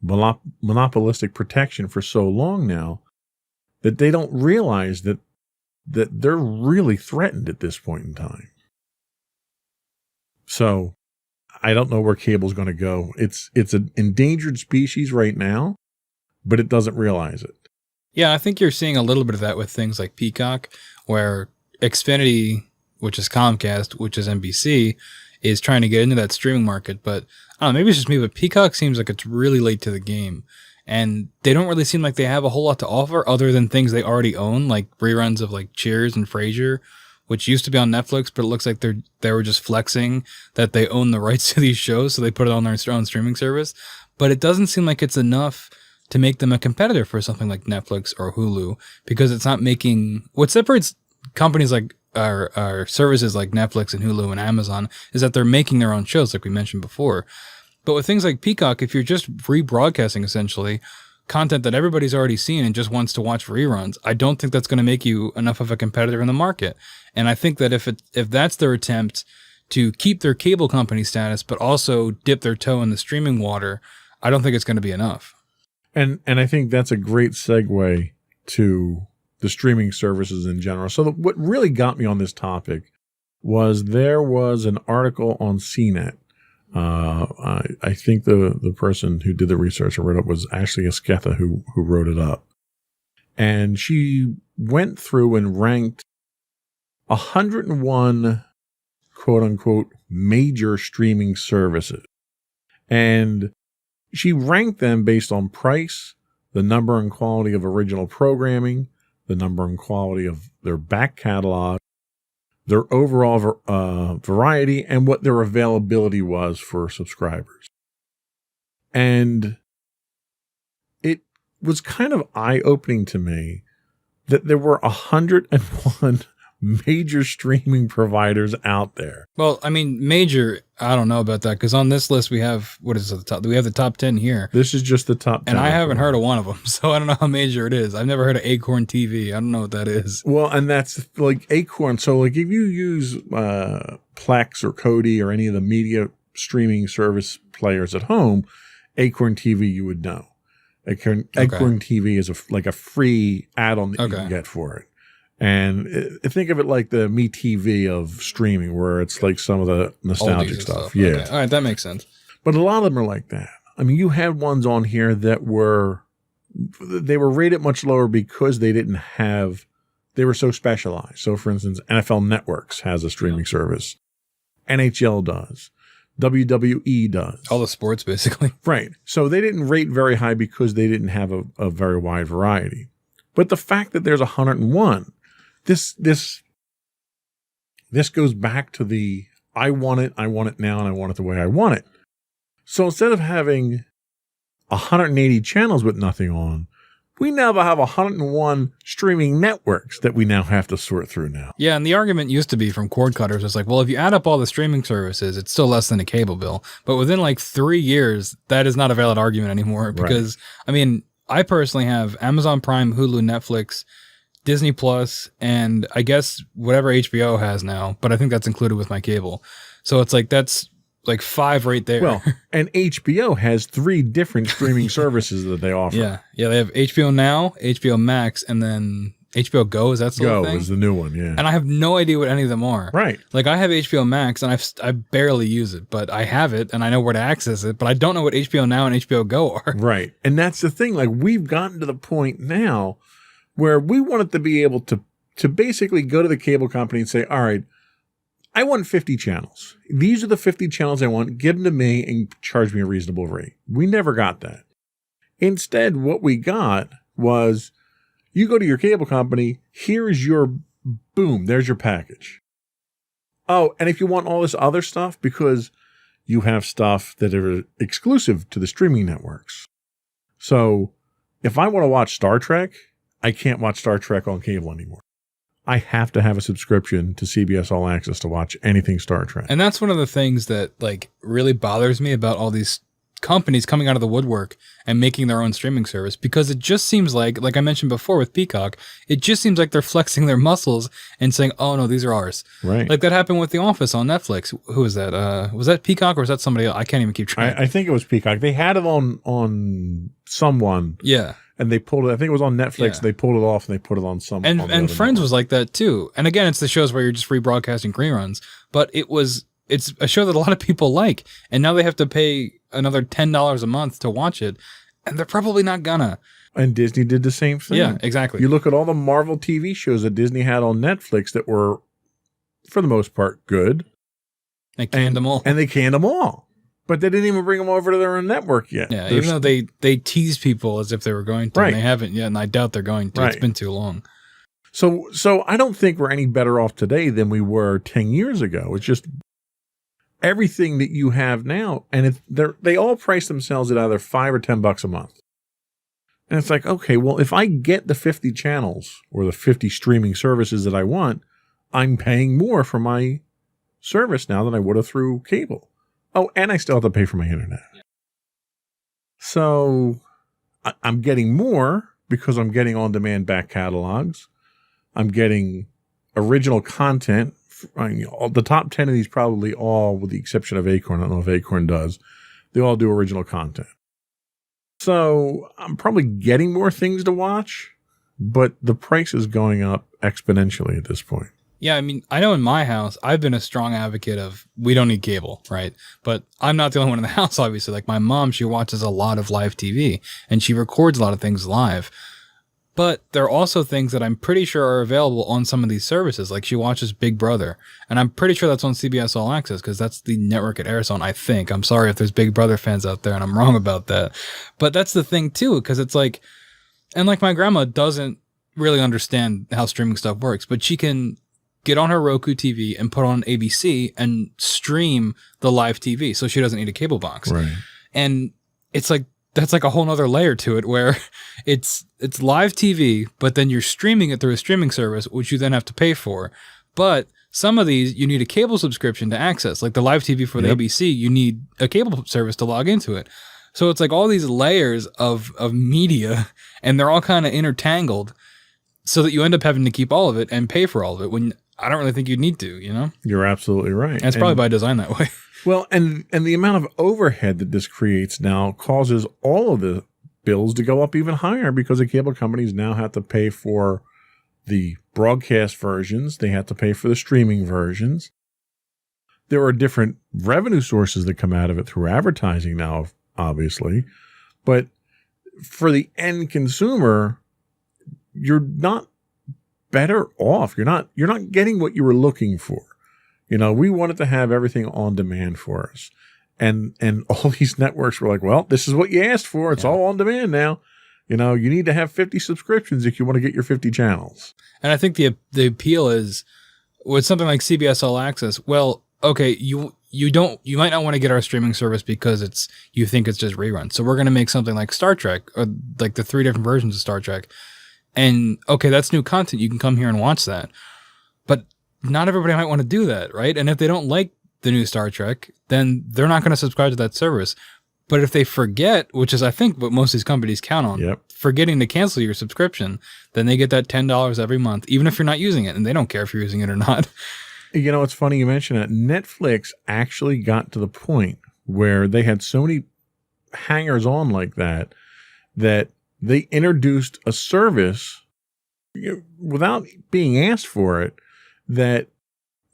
C: monopolistic protection for so long now that they don't realize that they're really threatened at this point in time. So I don't know where cable's going to go. It's an endangered species right now, but it doesn't realize it.
B: Yeah, I think you're seeing a little bit of that with things like Peacock, where Xfinity, which is Comcast, which is NBC, is trying to get into that streaming market. But I don't know, maybe it's just me, but Peacock seems like it's really late to the game. And they don't really seem like they have a whole lot to offer other than things they already own, like reruns of like Cheers and Frasier, which used to be on Netflix, but it looks like they were just flexing that they own the rights to these shows, so they put it on their own streaming service. But it doesn't seem like it's enough to make them a competitor for something like Netflix or Hulu, because it's not making what separates companies like our services like Netflix and Hulu and Amazon is that they're making their own shows, like we mentioned before. But with things like Peacock, if you're just rebroadcasting essentially content that everybody's already seen and just wants to watch reruns, I don't think that's going to make you enough of a competitor in the market. And I think that if that's their attempt to keep their cable company status, but also dip their toe in the streaming water, I don't think it's going to be enough.
C: And I think that's a great segue to the streaming services in general. So what really got me on this topic was there was an article on CNET. I think the person who did the research and wrote it was Ashley Esqueta who wrote it up. And she went through and ranked 101 quote unquote major streaming services. And she ranked them based on price, the number and quality of original programming, the number and quality of their back catalog, their overall variety, and what their availability was for subscribers. And it was kind of eye-opening to me that there were 101 major streaming providers out there.
B: Well, I mean, major, I don't know about that because on this list we have what is it, the top? We have the top 10 here,
C: This is just the top 10.
B: and I haven't heard of one of them, so I don't know how major it is. I've never heard of Acorn TV. I don't know what that is.
C: Well, and that's like Acorn. So, like, if you use Plex or Kodi or any of the media streaming service players at home, Acorn TV you would know. Acorn TV is like a free add-on that you can get for it. And think of it like the MeTV of streaming, where it's like some of the nostalgic
B: Oldies
C: stuff.
B: and
C: Yeah.
B: Okay. All right, that makes sense.
C: But a lot of them are like that. I mean, you had ones on here that were rated much lower because they were so specialized. So, for instance, NFL Networks has a streaming service. NHL does. WWE does.
B: All the sports, basically.
C: Right. So they didn't rate very high because they didn't have a very wide variety. But the fact that there's 101, this goes back to the I want it now, and I want it the way I want it. So instead of having 180 channels with nothing on, we now have 101 streaming networks that we now have to sort through now.
B: Yeah, and the argument used to be from cord cutters, it's like, well, if you add up all the streaming services, it's still less than a cable bill. But within like 3 years, that is not a valid argument anymore because, I mean, I personally have Amazon Prime, Hulu, Netflix, Disney Plus, and I guess whatever HBO has now, but I think that's included with my cable. So it's like, that's like 5 right there.
C: Well, and HBO has 3 different streaming services that they offer.
B: Yeah, they have HBO Now, HBO Max, and then HBO Go. Is that still a thing?
C: Go is the new one, yeah.
B: And I have no idea what any of them are.
C: Right.
B: Like I have HBO Max and I barely use it, but I have it and I know where to access it, but I don't know what HBO Now and HBO Go are.
C: Right. And that's the thing. Like we've gotten to the point now where we want it to be able to basically go to the cable company and say, all right, I want 50 channels. These are the 50 channels I want. Give them to me and charge me a reasonable rate. We never got that. Instead, what we got was you go to your cable company, here's your boom, there's your package. Oh, and if you want all this other stuff, because you have stuff that are exclusive to the streaming networks. So if I want to watch Star Trek, I can't watch Star Trek on cable anymore. I have to have a subscription to CBS All Access to watch anything Star Trek.
B: And that's one of the things that like really bothers me about all these companies coming out of the woodwork and making their own streaming service, because it just seems like I mentioned before with Peacock, it just seems like they're flexing their muscles and saying, oh no, these are ours.
C: Right.
B: Like that happened with The Office on Netflix. Who was that? Was that Peacock or was that somebody else? I can't even keep track.
C: I think it was Peacock. They had it on someone.
B: Yeah.
C: And they pulled it. I think it was on Netflix.
B: Yeah.
C: They pulled it off and they put it on some.
B: And
C: on the other
B: Friends
C: network.
B: was like that too. And again, it's the shows where you're just rebroadcasting reruns, but it's a show that a lot of people like, and now they have to pay another $10 a month to watch it, and they're probably not gonna.
C: And Disney did the same thing.
B: Yeah, exactly.
C: You look at all the Marvel TV shows that Disney had on Netflix that were, for the most part, good.
B: They canned them all.
C: And they canned them all. But they didn't even bring them over to their own network yet.
B: Yeah, even though they tease people as if they were going to,
C: Right.
B: and they haven't yet, and I doubt they're going to.
C: Right.
B: It's been too long.
C: So I don't think we're any better off today than we were 10 years ago. It's just everything that you have now, and they all price themselves at either $5 or $10 a month. And it's like, okay, well, if I get the 50 channels or the 50 streaming services that I want, I'm paying more for my service now than I would have through cable. Oh, and I still have to pay for my internet. So I'm getting more because I'm getting on-demand back catalogs. I'm getting original content. I mean, the top 10 of these probably all, with the exception of Acorn, I don't know if Acorn does, they all do original content. So I'm probably getting more things to watch, but the price is going up exponentially at this point.
B: Yeah, I mean, I know in my house, I've been a strong advocate of we don't need cable, right? But I'm not the only one in the house, obviously. Like my mom, she watches a lot of live TV and she records a lot of things live. But there are also things that I'm pretty sure are available on some of these services. Like she watches Big Brother, and I'm pretty sure that's on CBS All Access because that's the network it airs on, I think. I'm sorry if there's Big Brother fans out there and I'm wrong about that. But that's the thing too, because it's like, and like my grandma doesn't really understand how streaming stuff works, but she can get on her Roku TV and put on ABC and stream the live TV. So she doesn't need a cable box.
C: Right.
B: And it's like, that's like a whole nother layer to it where it's live TV, but then you're streaming it through a streaming service, which you then have to pay for. But Some of these you need a cable subscription to access, like the live TV for the ABC. You need a cable service to log into it. So it's like all these layers of media, and they're all kind of intertangled, so that you end up having to keep all of it and pay for all of it. When I don't really think you'd need to, you know.
C: You're absolutely right.
B: And it's probably by design that way.
C: Well, and the amount of overhead that this creates now causes all of the bills to go up even higher, because the cable companies now have to pay for the broadcast versions. They have to pay for the streaming versions. There are different revenue sources that come out of it through advertising now, obviously. But for the end consumer, you're not better off. You're not getting what you were looking for. You know, we wanted to have everything on demand for us. And all these networks were like, well, this is what you asked for. It's all on demand now. You know, you need to have 50 subscriptions if you want to get your 50 channels.
B: And I think the appeal is with something like CBS All Access. Well, okay, you might not want to get our streaming service because you think it's just reruns. So we're going to make something like Star Trek, or like the 3 different versions of Star Trek. And okay, that's new content. You can come here and watch that. But not everybody might want to do that, right? And if they don't like the new Star Trek, then they're not going to subscribe to that service. But if they forget, which is I think what most of these companies count on, forgetting to cancel your subscription, then they get that $10 every month, even if you're not using it, and they don't care if you're using it or not.
C: You know, it's funny you mention that. Netflix actually got to the point where they had so many hangers on like that they introduced a service without being asked for it, that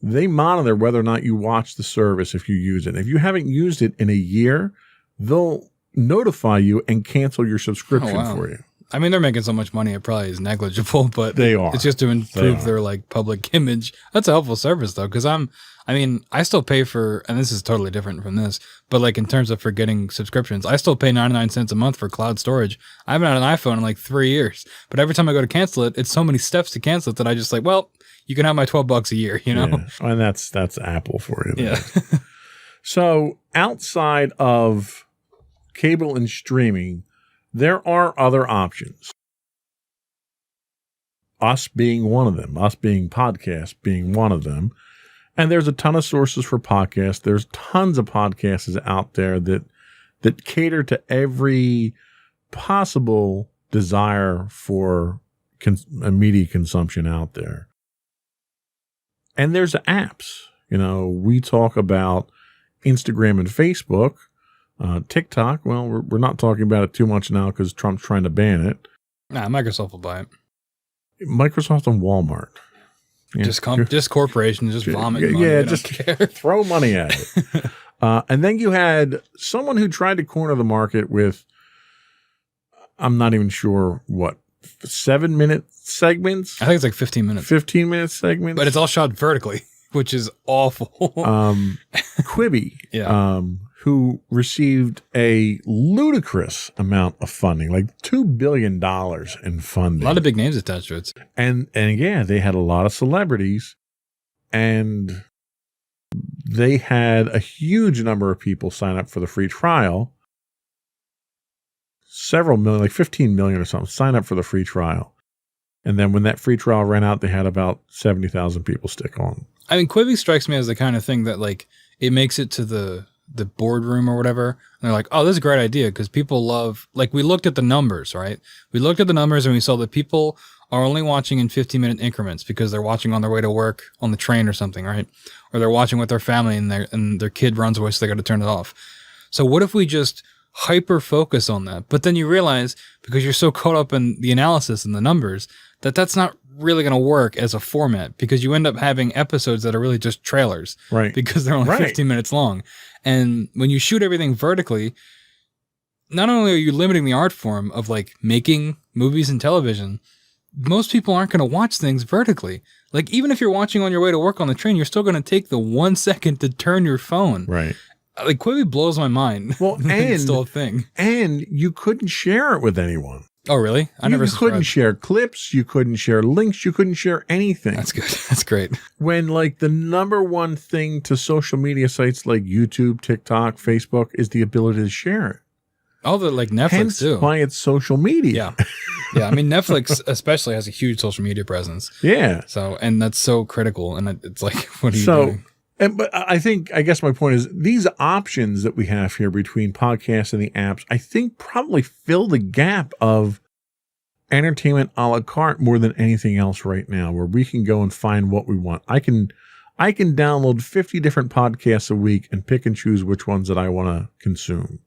C: they monitor whether or not you watch the service if you use it. If you haven't used it in a year, they'll notify you and cancel your subscription for you.
B: I mean, they're making so much money, it probably is negligible, but
C: they are.
B: It's just to improve their like public image. That's a helpful service though, because I still pay for, and this is totally different from this, but like in terms of for getting subscriptions, I still pay 99 cents a month for cloud storage. I haven't had an iPhone in like 3 years, but every time I go to cancel it, it's so many steps to cancel it that I just like, well, you can have my $12 a year, you know?
C: Yeah. And that's Apple for you.
B: Yeah.
C: So outside of cable and streaming, there are other options. Us being one of them, us being podcasts being one of them. And there's a ton of sources for podcasts. There's tons of podcasts out there that cater to every possible desire for media consumption out there. And there's apps. You know, we talk about Instagram and Facebook. TikTok, well, we're not talking about it too much now because Trump's trying to ban it.
B: Nah, Microsoft will buy it.
C: Microsoft and Walmart. Yeah.
B: Just corporations, just vomit money.
C: Yeah, just throw money at it. And then you had someone who tried to corner the market with, I'm not even sure what, 7-minute segments?
B: I think it's like 15 minutes.
C: 15-minute segments?
B: But it's all shot vertically, which is awful.
C: Quibi, who received a ludicrous amount of funding, like $2 billion in funding.
B: A lot of big names attached to it.
C: And yeah, they had a lot of celebrities, and they had a huge number of people sign up for the free trial. Several million, like 15 million or something, sign up for the free trial. And then when that free trial ran out, they had about 70,000 people stick on.
B: I mean, Quibi strikes me as the kind of thing that like it makes it to the boardroom or whatever. And they're like, oh, this is a great idea because people love, like we looked at the numbers, right? We looked at the numbers and we saw that people are only watching in 15-minute increments because they're watching on their way to work on the train or something, right? Or they're watching with their family and their kid runs away, so they got to turn it off. So what if we just hyper focus on that? But then you realize, because you're so caught up in the analysis and the numbers, that's not really going to work as a format, because you end up having episodes that are really just trailers,
C: right?
B: Because they're only 15 minutes long. And when you shoot everything vertically, not only are you limiting the art form of like making movies and television, most people aren't going to watch things vertically. Like even if you're watching on your way to work on the train, you're still going to take the 1 second to turn your phone.
C: Right.
B: Like Quibi blows my mind.
C: Well, and
B: it's still a thing.
C: And you couldn't share it with anyone.
B: Oh, really?
C: You couldn't share clips. You couldn't share links. You couldn't share anything.
B: That's good. That's great.
C: When like the number one thing to social media sites like YouTube, TikTok, Facebook is the ability to share it.
B: Oh, the like Netflix
C: Hence
B: too.
C: Why it's social media.
B: Yeah. Yeah, I mean, Netflix especially has a huge social media presence.
C: Yeah.
B: So, and that's so critical. And it's like, what are you
C: So,
B: doing?
C: but I guess my point is these options that we have here between podcasts and the apps, I think probably fill the gap of entertainment a la carte more than anything else right now, where we can go and find what we want. I can download 50 different podcasts a week and pick and choose which ones that I want to consume.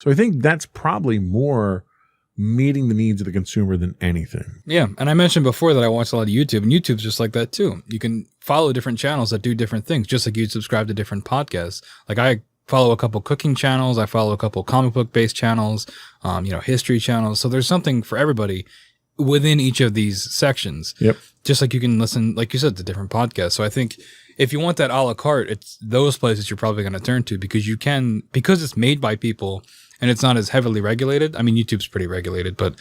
C: So I think that's probably more meeting the needs of the consumer than anything.
B: Yeah. And I mentioned before that I watch a lot of YouTube, and YouTube's just like that too. You can follow different channels that do different things, just like you'd subscribe to different podcasts. Like I follow a couple cooking channels. I follow a couple comic book based channels, history channels. So there's something for everybody within each of these sections.
C: Yep.
B: Just like you can listen, like you said, to different podcasts. So I think if you want that a la carte, it's those places you're probably going to turn to because it's made by people and it's not as heavily regulated. I mean, YouTube's pretty regulated, but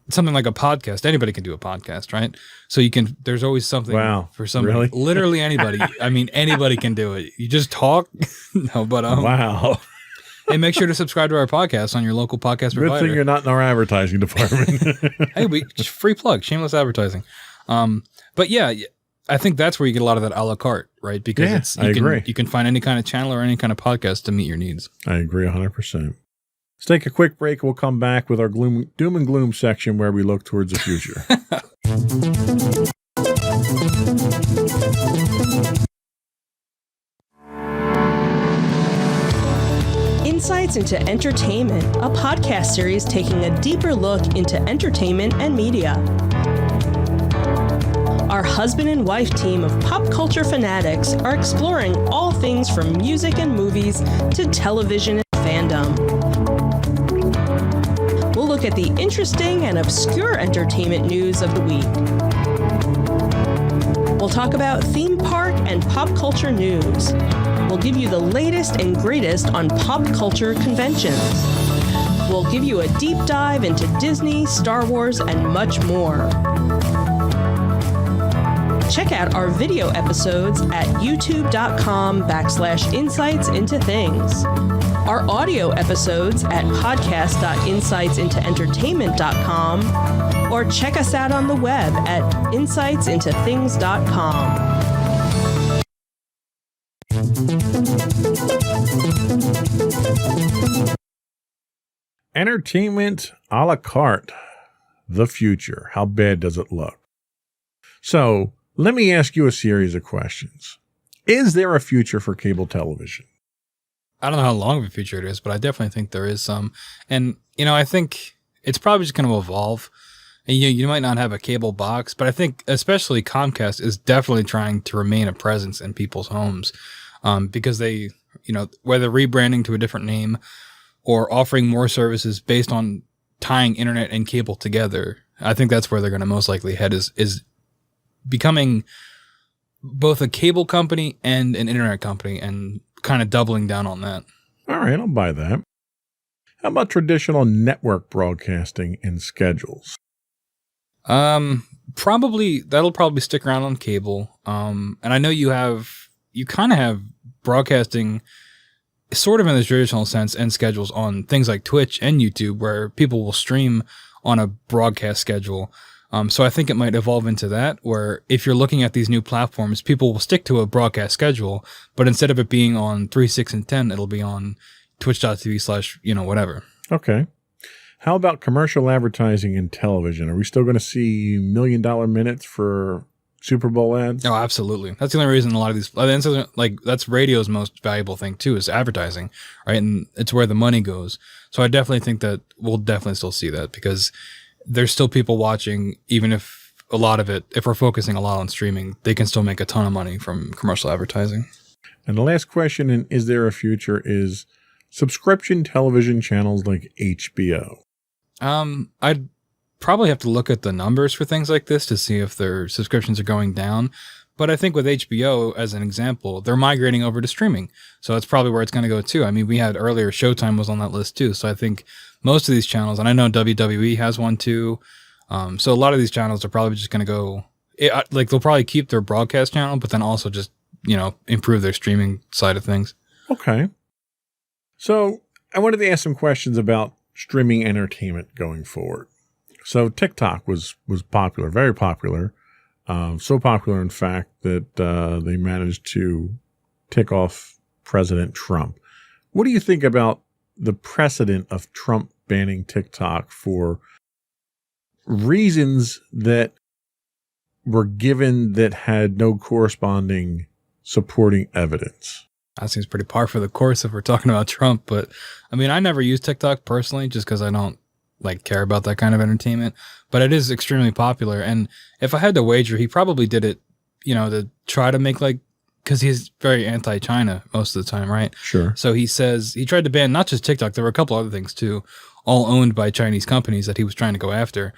B: something like a podcast, anybody can do a podcast, right? So there's always something for somebody.
C: Really?
B: Literally anybody. I mean, anybody can do it. You just talk. No, but
C: Wow.
B: Hey, make sure to subscribe to our podcast on your local podcast provider.
C: Good thing you're not in our advertising department.
B: Hey, just free plug, shameless advertising. But yeah, I think that's where you get a lot of that a la carte, right? Because
C: I agree.
B: You can find any kind of channel or any kind of podcast to meet your needs.
C: I agree 100%. Let's take a quick break. We'll come back with our doom and gloom section where we look towards the future.
F: Insights into Entertainment, a podcast series taking a deeper look into entertainment and media. Our husband and wife team of pop culture fanatics are exploring all things from music and movies to television and fandom. We'll look at the interesting and obscure entertainment news of the week. We'll talk about theme park and pop culture news. We'll give you the latest and greatest on pop culture conventions. We'll give you a deep dive into Disney, Star Wars, and much more. Check out our video episodes at youtube.com/insightsintothings. Our audio episodes at podcast.insightsintoentertainment.com, or check us out on the web at insightsintothings.com.
C: Entertainment a la carte. The future. How bad does it look? So let me ask you a series of questions. Is there a future for cable television?
B: I don't know how long of a future it is, but I definitely think there is some. And, I think it's probably just going to evolve. And you might not have a cable box, but I think especially Comcast is definitely trying to remain a presence in people's homes because they, whether rebranding to a different name or offering more services based on tying internet and cable together. I think that's where they're going to most likely head is becoming both a cable company and an internet company and kind of doubling down on that.
C: All right, I'll buy that. How about traditional network broadcasting and schedules?
B: That'll probably stick around on cable. And I know you kind of have broadcasting sort of in the traditional sense and schedules on things like Twitch and YouTube where people will stream on a broadcast schedule. So I think it might evolve into that, where if you're looking at these new platforms, people will stick to a broadcast schedule, but instead of it being on 3, 6, and 10, it'll be on twitch.tv/ whatever.
C: Okay. How about commercial advertising in television? Are we still going to see $1 million minutes for Super Bowl ads?
B: Oh, absolutely. That's the only reason a lot of these, that's radio's most valuable thing too, is advertising, right? And it's where the money goes. So I definitely think that we'll definitely still see that because there's still people watching, even if a lot of it, if we're focusing a lot on streaming, they can still make a ton of money from commercial advertising.
C: And the last question in Is There a Future is subscription television channels like HBO.
B: I'd probably have to look at the numbers for things like this to see if their subscriptions are going down. But I think with HBO, as an example, they're migrating over to streaming. So that's probably where it's going to go too. I mean, we had earlier Showtime was on that list too. So I think most of these channels, and I know WWE has one too. So a lot of these channels are probably just going to go, they'll probably keep their broadcast channel, but then also just, improve their streaming side of things.
C: Okay. So I wanted to ask some questions about streaming entertainment going forward. So TikTok was popular, very popular. So popular, in fact, that they managed to tick off President Trump. What do you think about the precedent of Trump banning TikTok for reasons that were given that had no corresponding supporting evidence?
B: That seems pretty par for the course if we're talking about Trump. But I mean, I never use TikTok personally just because I don't care about that kind of entertainment. But it is extremely popular. And if I had to wager, he probably did it, to try to make because he's very anti-China most of the time, right?
C: Sure.
B: So he says he tried to ban not just TikTok. There were a couple other things too, all owned by Chinese companies that he was trying to go after.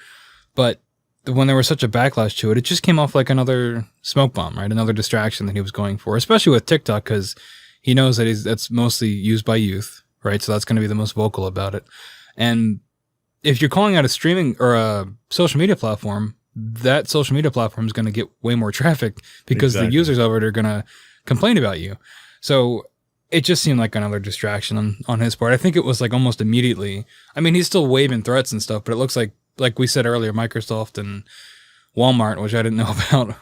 B: But when there was such a backlash to it, it just came off like another smoke bomb, right? Another distraction that he was going for, especially with TikTok, because he knows that that's mostly used by youth, right? So that's going to be the most vocal about it. And if you're calling out a streaming or a social media platform, that social media platform is going to get way more traffic because the users of it are going to complain about you. So it just seemed like another distraction on his part. I think it was almost immediately. I mean, he's still waving threats and stuff, but it looks like we said earlier, Microsoft and Walmart, which I didn't know about,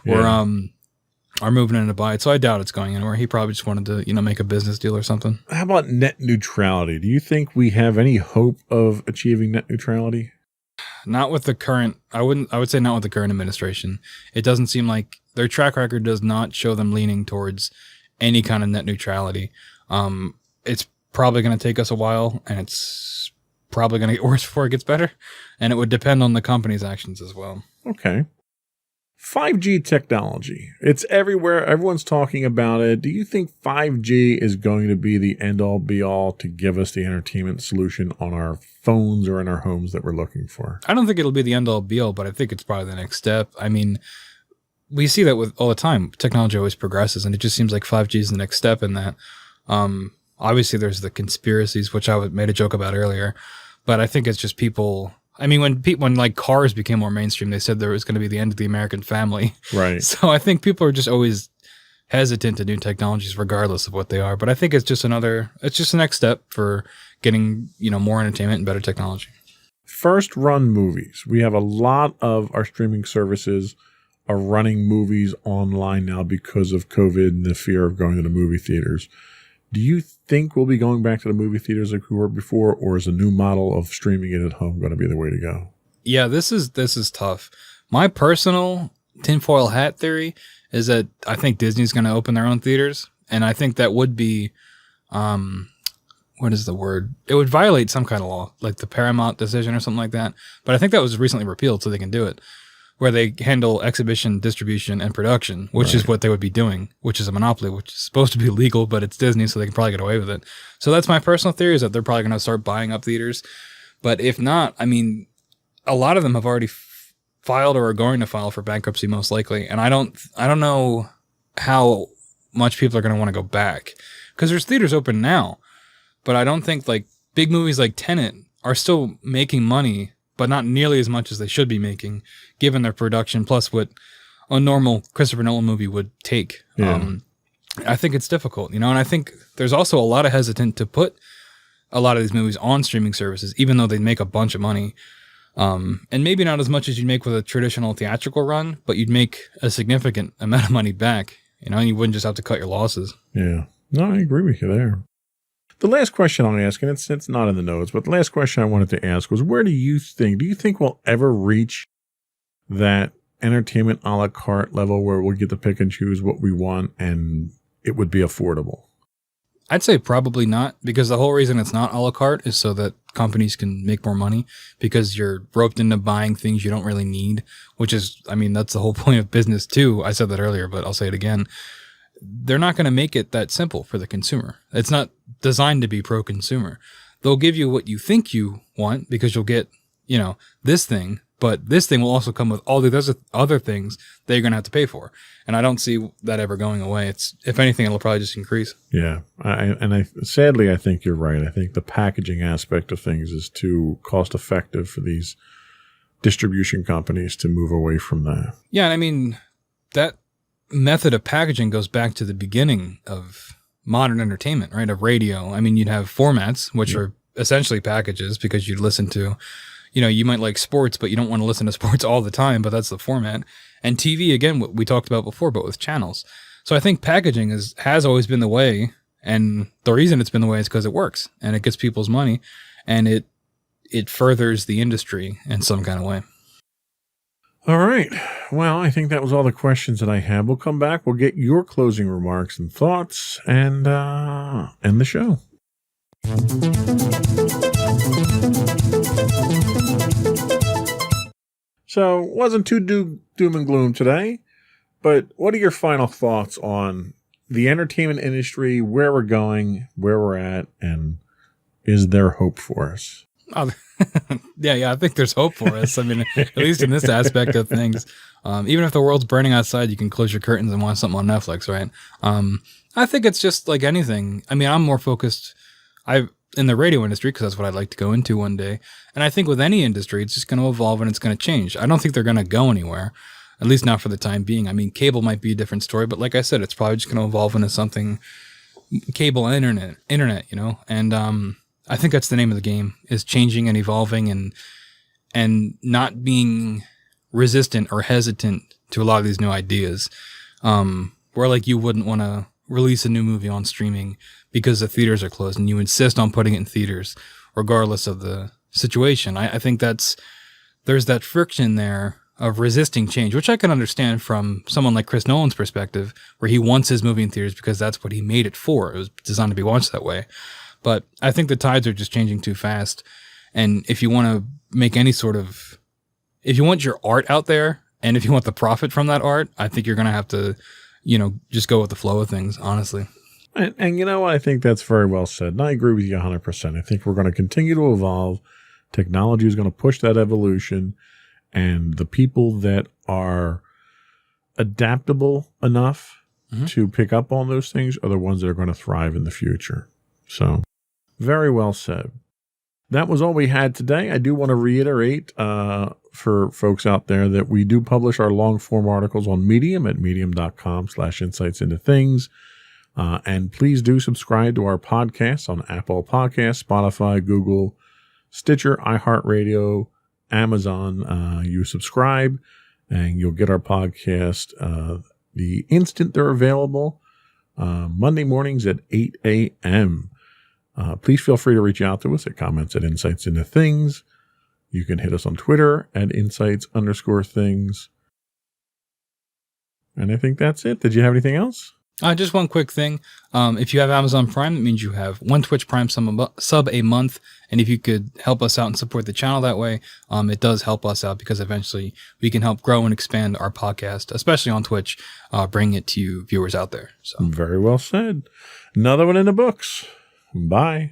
B: are moving in to buy it. So I doubt it's going anywhere. He probably just wanted to, make a business deal or something.
C: How about net neutrality? Do you think we have any hope of achieving net neutrality?
B: Not with the current, I would say not with the current administration. It doesn't seem like their track record does not show them leaning towards any kind of net neutrality. It's probably going to take us a while, and it's probably going to get worse before it gets better. And it would depend on the company's actions as well.
C: Okay. 5G technology. It's everywhere. Everyone's talking about it. Do you think 5G is going to be the end-all, be-all to give us the entertainment solution on our phones or in our homes that we're looking for?
B: I don't think it'll be the end-all, be-all, but I think it's probably the next step. I mean, we see that with all the time. Technology always progresses, and it just seems like 5G is the next step in that. Obviously, there's the conspiracies, which I made a joke about earlier, but I think it's just people. I mean, when cars became more mainstream, they said there was going to be the end of the American family.
C: Right.
B: So I think people are just always hesitant to new technologies, regardless of what they are. But I think it's just the next step for getting, more entertainment and better technology.
C: First run movies. We have a lot of our streaming services are running movies online now because of COVID and the fear of going to the movie theaters. Do you think we'll be going back to the movie theaters like we were before, or is a new model of streaming it at home going to be the way to go?
B: Yeah, this is tough. My personal tinfoil hat theory is that I think Disney's going to open their own theaters, and I think that would be, what is the word? It would violate some kind of law, like the Paramount decision or something like that. But I think that was recently repealed, so they can do it, where they handle exhibition, distribution, and production, which is what they would be doing, which is a monopoly, which is supposed to be legal, but it's Disney, so they can probably get away with it. So that's my personal theory, is that they're probably going to start buying up theaters. But if not, I mean, a lot of them have already filed or are going to file for bankruptcy, most likely. And I don't know how much people are going to want to go back, because there's theaters open now, but I don't think big movies like Tenet are still making money, but not nearly as much as they should be making, given their production, plus what a normal Christopher Nolan movie would take.
C: Yeah.
B: I think it's difficult, and I think there's also a lot of hesitant to put a lot of these movies on streaming services, even though they make a bunch of money. And maybe not as much as you'd make with a traditional theatrical run, but you'd make a significant amount of money back, and you wouldn't just have to cut your losses.
C: Yeah. No, I agree with you there. The last question I'll ask, and it's not in the notes, but the last question I wanted to ask was, do you think we'll ever reach that entertainment a la carte level where we'll get to pick and choose what we want and it would be affordable?
B: I'd say probably not, because the whole reason it's not a la carte is so that companies can make more money, because you're roped into buying things you don't really need, which is, I mean, that's the whole point of business too. I said that earlier, but I'll say it again. They're not going to make it that simple for the consumer. It's not designed to be pro-consumer. They'll give you what you think you want, because you'll get, this thing, but this thing will also come with all the other things that you're going to have to pay for. And I don't see that ever going away. If anything, it'll probably just increase.
C: Yeah. Sadly, I think you're right. I think the packaging aspect of things is too cost effective for these distribution companies to move away from that.
B: Yeah. And I mean, that method of packaging goes back to the beginning of modern entertainment, right? Of radio. I mean, you'd have formats, which are essentially packages, because you'd listen to, you might like sports, but you don't want to listen to sports all the time, but that's the format. And TV, again, what we talked about before, but with channels. So I think packaging has always been the way. And the reason it's been the way is because it works and it gets people's money and it furthers the industry in some kind of way.
C: All right. Well, I think that was all the questions that I have. We'll come back. We'll get your closing remarks and thoughts and end the show. So, wasn't too doom and gloom today, but what are your final thoughts on the entertainment industry, where we're going, where we're at, and is there hope for us?
B: Oh, yeah, I think there's hope for us. I mean, at least in this aspect of things. Even if the world's burning outside, you can close your curtains and watch something on Netflix, right? I think it's just like anything. I mean, I'm more focused in the radio industry because that's what I'd like to go into one day. And I think with any industry, it's just going to evolve and it's going to change. I don't think they're going to go anywhere, at least not for the time being. I mean, cable might be a different story, but like I said, it's probably just going to evolve into something cable and internet, and I think that's the name of the game, is changing and evolving and not being resistant or hesitant to a lot of these new ideas. Where like you wouldn't want to release a new movie on streaming because the theaters are closed and you insist on putting it in theaters regardless of the situation. I think there's that friction there of resisting change, which I can understand from someone like Chris Nolan's perspective, where he wants his movie in theaters because that's what he made it for. It was designed to be watched that way. But I think the tides are just changing too fast. And if you want to make any sort of, if you want your art out there and if you want the profit from that art, I think you're going to have to, just go with the flow of things, honestly.
C: And I think that's very well said. And I agree with you 100%. I think we're going to continue to evolve. Technology is going to push that evolution. And the people that are adaptable enough to pick up on those things are the ones that are going to thrive in the future. So, very well said. That was all we had today. I do want to reiterate for folks out there that we do publish our long form articles on Medium at medium.com/insightsintothings. And please do subscribe to our podcasts on Apple Podcasts, Spotify, Google, Stitcher, iHeartRadio, Amazon. You subscribe and you'll get our podcast the instant they're available, Monday mornings at 8 a.m. Please feel free to reach out to us at comments@insightsintothings. You can hit us on Twitter at insights_things. And I think that's it. Did you have anything else?
B: Just one quick thing. If you have Amazon Prime, that means you have one Twitch Prime sub a month. And if you could help us out and support the channel that way, it does help us out because eventually we can help grow and expand our podcast, especially on Twitch, bring it to you viewers out there. So
C: very well said. Another one in the books. Bye.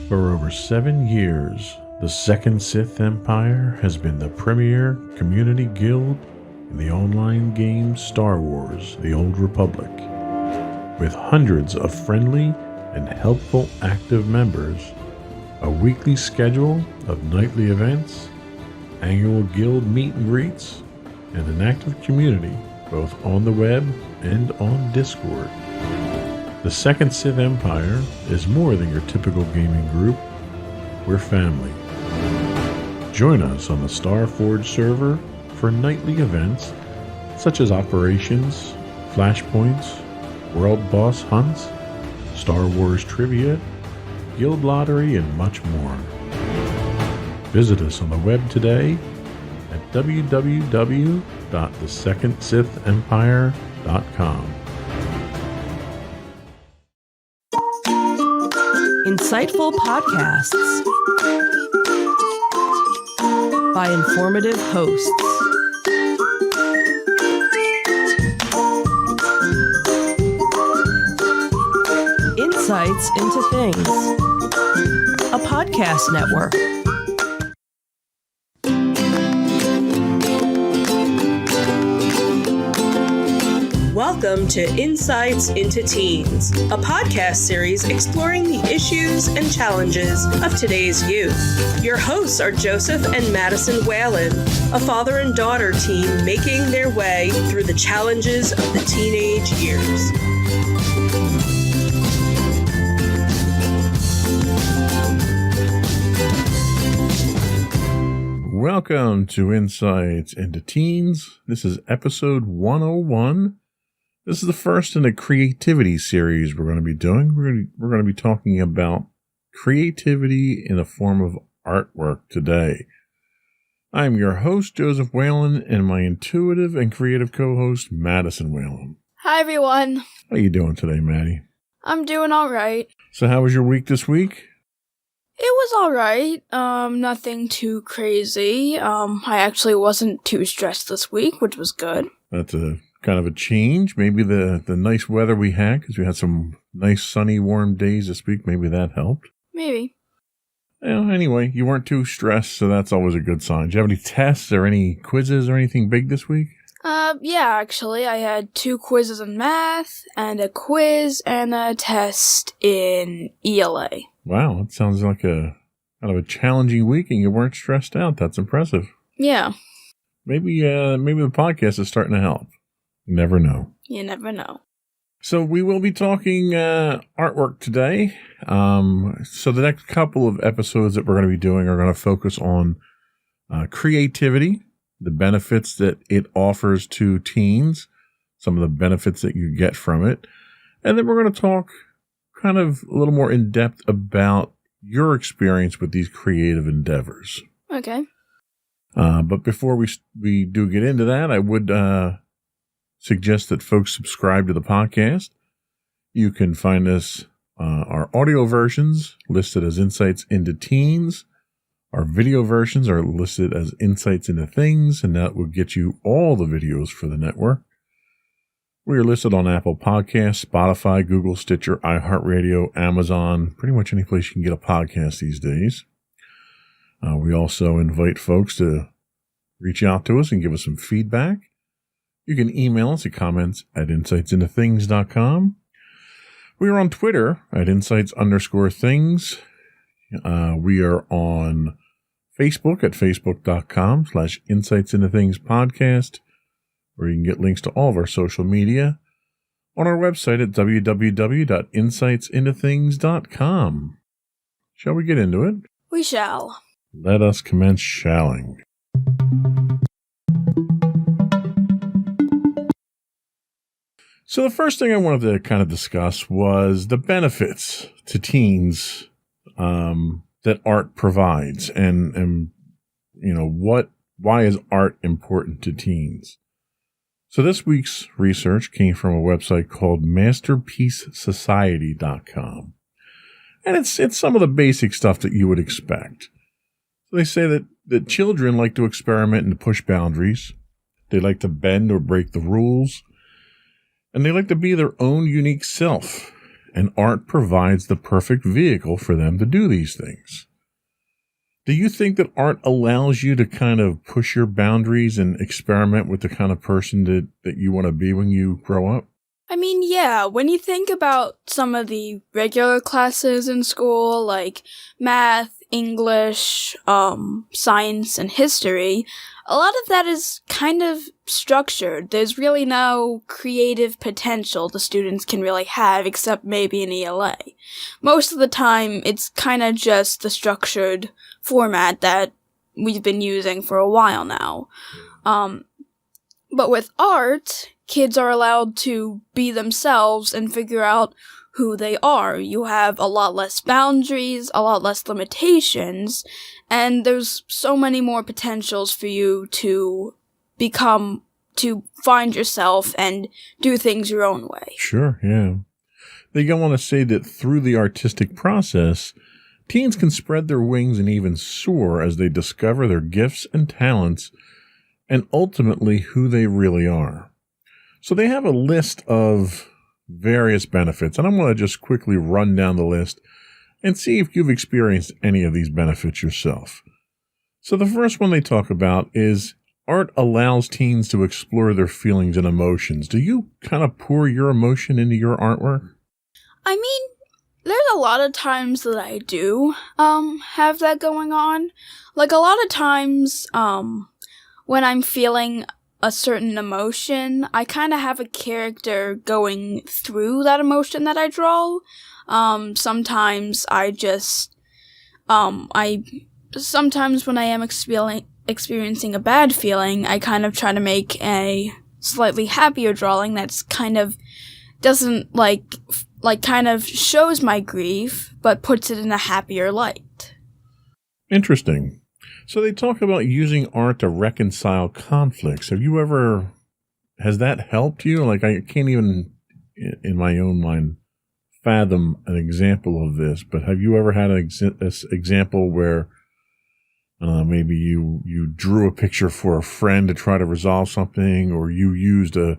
C: For over 7 years, the Second Sith Empire has been the premier community guild in the online game Star Wars: The Old Republic. With hundreds of friendly and helpful active members, a weekly schedule of nightly events, annual guild meet and greets, and an active community both on the web and on Discord. The Second Sith Empire is more than your typical gaming group. We're family. Join us on the Starforge server for nightly events such as operations, flashpoints, world boss hunts, Star Wars trivia, guild lottery, and much more. Visit us on the web today at www.thesecondsithempire.com.
A: Insightful podcasts by informative hosts. Insights into Things, a podcast network.
F: Welcome to Insights into Teens, a podcast series exploring the issues and challenges of today's youth. Your hosts are Joseph and Madison Whalen, a father and daughter team making their way through the challenges of the teenage years.
C: Welcome to Insights into Teens. This is episode 101. This is the first in a creativity series we're going to be doing. We're going to be talking about creativity in a form of artwork today. I'm your host, Joseph Whalen, and my intuitive and creative co-host, Madison Whalen.
D: Hi, everyone.
C: How you doing today, Maddie?
D: I'm doing all right.
C: So how was your week this week?
D: It was all right. Nothing too crazy. I actually wasn't too stressed this week, which was good.
C: That's a kind of a change. Maybe the nice weather we had, because we had some nice sunny, warm days this week. Maybe that helped.
D: Maybe.
C: Well, anyway, you weren't too stressed, so that's always a good sign. Did you have any tests or any quizzes or anything big this week?
D: Yeah, actually, I had 2 quizzes in math, and a quiz and a test in ELA.
C: Wow, that sounds like a kind of a challenging week, and you weren't stressed out. That's impressive.
D: Yeah.
C: Maybe the podcast is starting to help. You never know.
D: You never know.
C: So we will be talking artwork today. So the next couple of episodes that we're going to be doing are going to focus on creativity, the benefits that it offers to teens, some of the benefits that you get from it. And then we're going to talk kind of a little more in depth about your experience with these creative endeavors.
D: Okay.
C: But before we do get into that, I would suggest that folks subscribe to the podcast. You can find us, our audio versions listed as Insights into Teens. Our video versions are listed as Insights into Things, and that will get you all the videos for the network. We are listed on Apple Podcasts, Spotify, Google, Stitcher, iHeartRadio, Amazon, pretty much any place you can get a podcast these days. We also invite folks to reach out to us and give us some feedback. You can email us at comments@insightsintothings.com. We are on Twitter at insights_things. We are on Facebook at facebook.com/insightsintothingspodcast, where you can get links to all of our social media. On our website at www.insightsintothings.com. Shall we get into it?
D: We shall.
C: Let us commence shalling. So the first thing I wanted to kind of discuss was the benefits to teens that art provides, and you know why is art important to teens? So this week's research came from a website called MasterpieceSociety.com, and it's some of the basic stuff that you would expect. So they say that children like to experiment and to push boundaries. They like to bend or break the rules. And they like to be their own unique self, and art provides the perfect vehicle for them to do these things. Do you think that art allows you to kind of push your boundaries and experiment with the kind of person that you want to be when you grow up?
D: I mean, yeah, when you think about some of the regular classes in school, like math, English, science, and history, a lot of that is kind of structured. There's really no creative potential the students can really have, except maybe in ELA. Most of the time, it's kind of just the structured format that we've been using for a while now. But with art, kids are allowed to be themselves and figure out who they are. You have a lot less boundaries, a lot less limitations, and there's so many more potentials for you to find yourself and do things your own way.
C: Sure, yeah. They go on to say that through the artistic process, teens can spread their wings and even soar as they discover their gifts and talents and ultimately who they really are. So they have a list of various benefits. And I'm going to just quickly run down the list and see if you've experienced any of these benefits yourself. So the first one they talk about is art allows teens to explore their feelings and emotions. Do you kind of pour your emotion into your artwork?
D: I mean, there's a lot of times that I do have that going on. Like a lot of times when I'm feeling a certain emotion, I kind of have a character going through that emotion that I draw. Sometimes I just sometimes when I am experiencing a bad feeling, I kind of try to make a slightly happier drawing that's kind of doesn't like kind of shows my grief, but puts it in a happier light.
C: Interesting. So they talk about using art to reconcile conflicts. Has that helped you? Like, I can't even, in my own mind, fathom an example of this, but have you ever had an example where maybe you drew a picture for a friend to try to resolve something, or you used a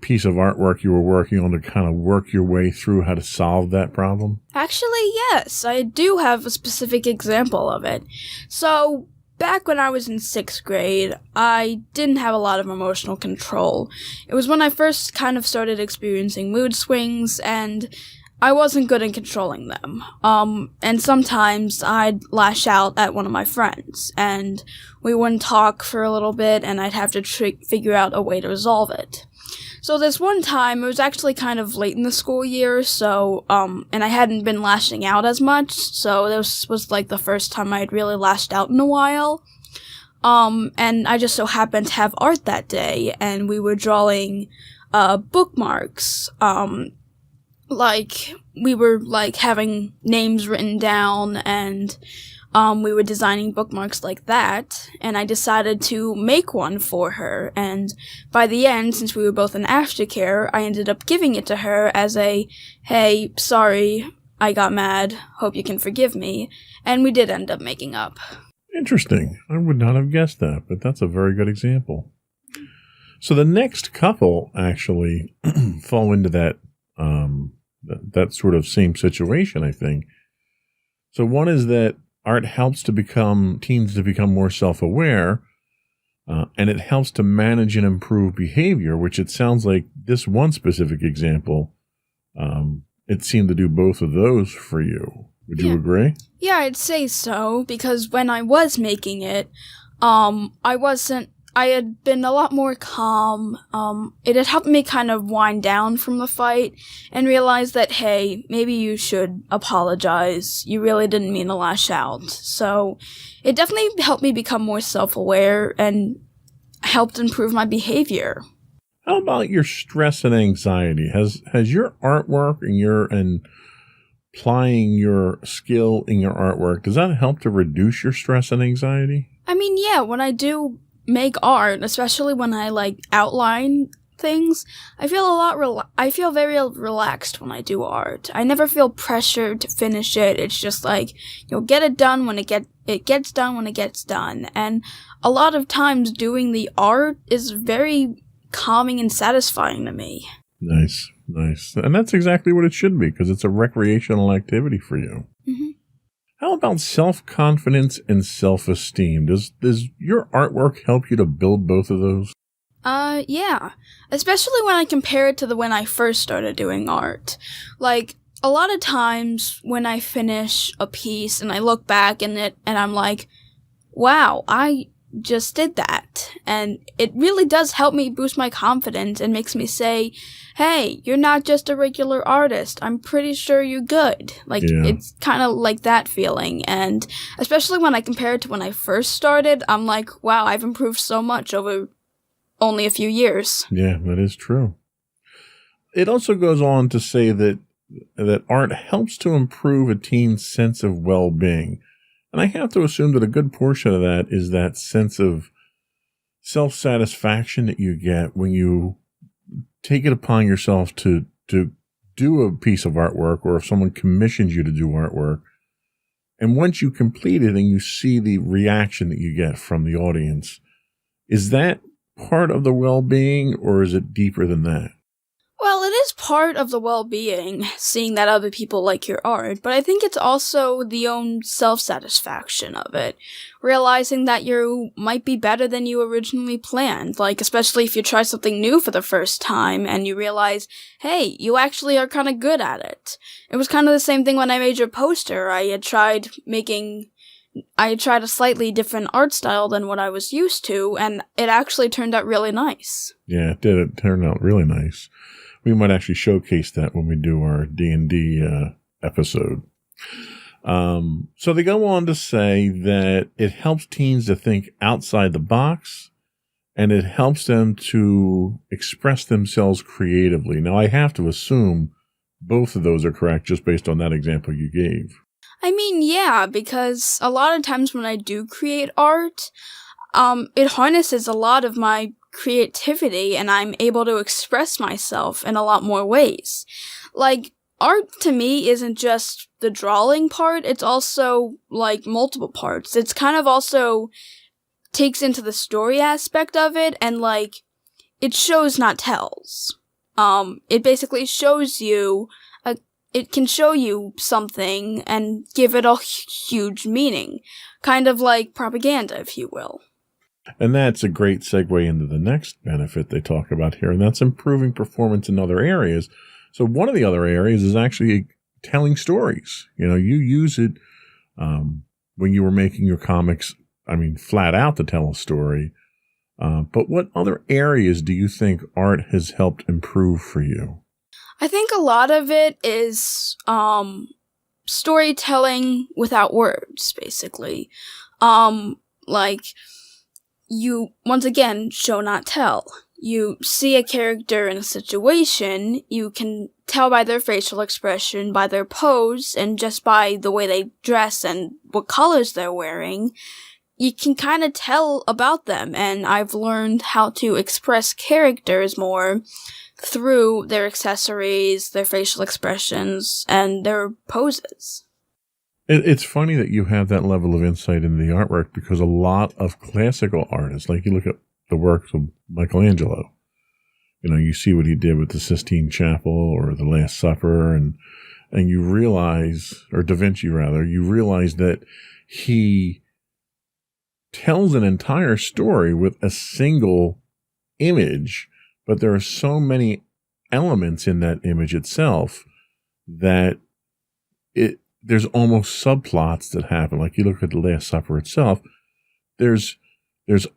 C: piece of artwork you were working on to kind of work your way through how to solve that problem?
D: Actually, yes, I do have a specific example of it. So, back when I was in 6th grade, I didn't have a lot of emotional control. It was when I first kind of started experiencing mood swings, and I wasn't good at controlling them. And sometimes I'd lash out at one of my friends, and we wouldn't talk for a little bit, and I'd have to figure out a way to resolve it. So this one time, it was actually kind of late in the school year, so, and I hadn't been lashing out as much, so this was like the first time I had really lashed out in a while. And I just so happened to have art that day, and we were drawing, bookmarks, like, we were, like, having names written down, and, we were designing bookmarks like that, and I decided to make one for her, and by the end, since we were both in aftercare, I ended up giving it to her as a, hey, sorry, I got mad, hope you can forgive me, and we did end up making up.
C: Interesting. I would not have guessed that, but that's a very good example. So the next couple actually fall into that sort of same situation, I think. So one is that art helps teens to become more self-aware, and it helps to manage and improve behavior, which it sounds like this one specific example, it seemed to do both of those for you. Would you agree?
D: Yeah, I'd say so, because when I was making it, I had been a lot more calm. It had helped me kind of wind down from the fight and realize that, hey, maybe you should apologize. You really didn't mean to lash out. So it definitely helped me become more self-aware and helped improve my behavior.
C: How about your stress and anxiety? Has your artwork and applying your skill in your artwork, does that help to reduce your stress and anxiety?
D: I mean, yeah, when I do make art, especially when I like outline things, I feel very relaxed when I do art. I never feel pressured to finish it. It's just like, you'll get it done when it gets done when it gets done. And a lot of times doing the art is very calming and satisfying to me.
C: Nice. And that's exactly what it should be, because it's a recreational activity for you.
D: Mm-hmm.
C: How about self-confidence and self-esteem? Does your artwork help you to build both of those?
D: Yeah. Especially when I compare it to when I first started doing art. Like, a lot of times when I finish a piece and I look back in it and I'm like, wow, I just did that. And it really does help me boost my confidence and makes me say, hey, you're not just a regular artist. I'm pretty sure you're good. Like, It's kind of like that feeling. And especially when I compare it to when I first started, I'm like, wow, I've improved so much over only a few years.
C: Yeah, that is true. It also goes on to say that art helps to improve a teen's sense of well-being. And I have to assume that a good portion of that is that sense of self-satisfaction that you get when you take it upon yourself to do a piece of artwork, or if someone commissions you to do artwork. And once you complete it and you see the reaction that you get from the audience, is that part of the well-being, or is it deeper than that?
D: Well, it is part of the well-being, seeing that other people like your art, but I think it's also the own self-satisfaction of it. Realizing that you might be better than you originally planned, like especially if you try something new for the first time and you realize, hey, you actually are kind of good at it. It was kind of the same thing when I made your poster. I had tried a slightly different art style than what I was used to, and it actually turned out really nice.
C: Yeah, it did. It turned out really nice. We might actually showcase that when we do our D&D episode. So they go on to say that it helps teens to think outside the box, and it helps them to express themselves creatively. Now, I have to assume both of those are correct just based on that example you gave.
D: I mean, yeah, because a lot of times when I do create art, it harnesses a lot of my creativity and I'm able to express myself in a lot more ways. Like, art to me isn't just the drawing part, it's also, like, multiple parts. It's kind of also takes into the story aspect of it and, like, it shows not tells. It basically shows you it can show you something and give it a huge meaning. Kind of like propaganda, if you will.
C: And that's a great segue into the next benefit they talk about here, and that's improving performance in other areas. So one of the other areas is actually telling stories. You use it when you were making your comics, flat out to tell a story. But what other areas do you think art has helped improve for you?
D: I think a lot of it is storytelling without words, basically. Like, you, once again, show not tell. You see a character in a situation, you can tell by their facial expression, by their pose, and just by the way they dress and what colors they're wearing, you can kind of tell about them, and I've learned how to express characters more through their accessories, their facial expressions, and their poses.
C: It's funny that you have that level of insight into the artwork because a lot of classical artists, like you look at the works of Michelangelo, you see what he did with the Sistine Chapel or the Last Supper, and you realize, or Da Vinci rather, you realize that he tells an entire story with a single image, but there are so many elements in that image itself that there's almost subplots that happen. Like you look at the Last Supper itself, there's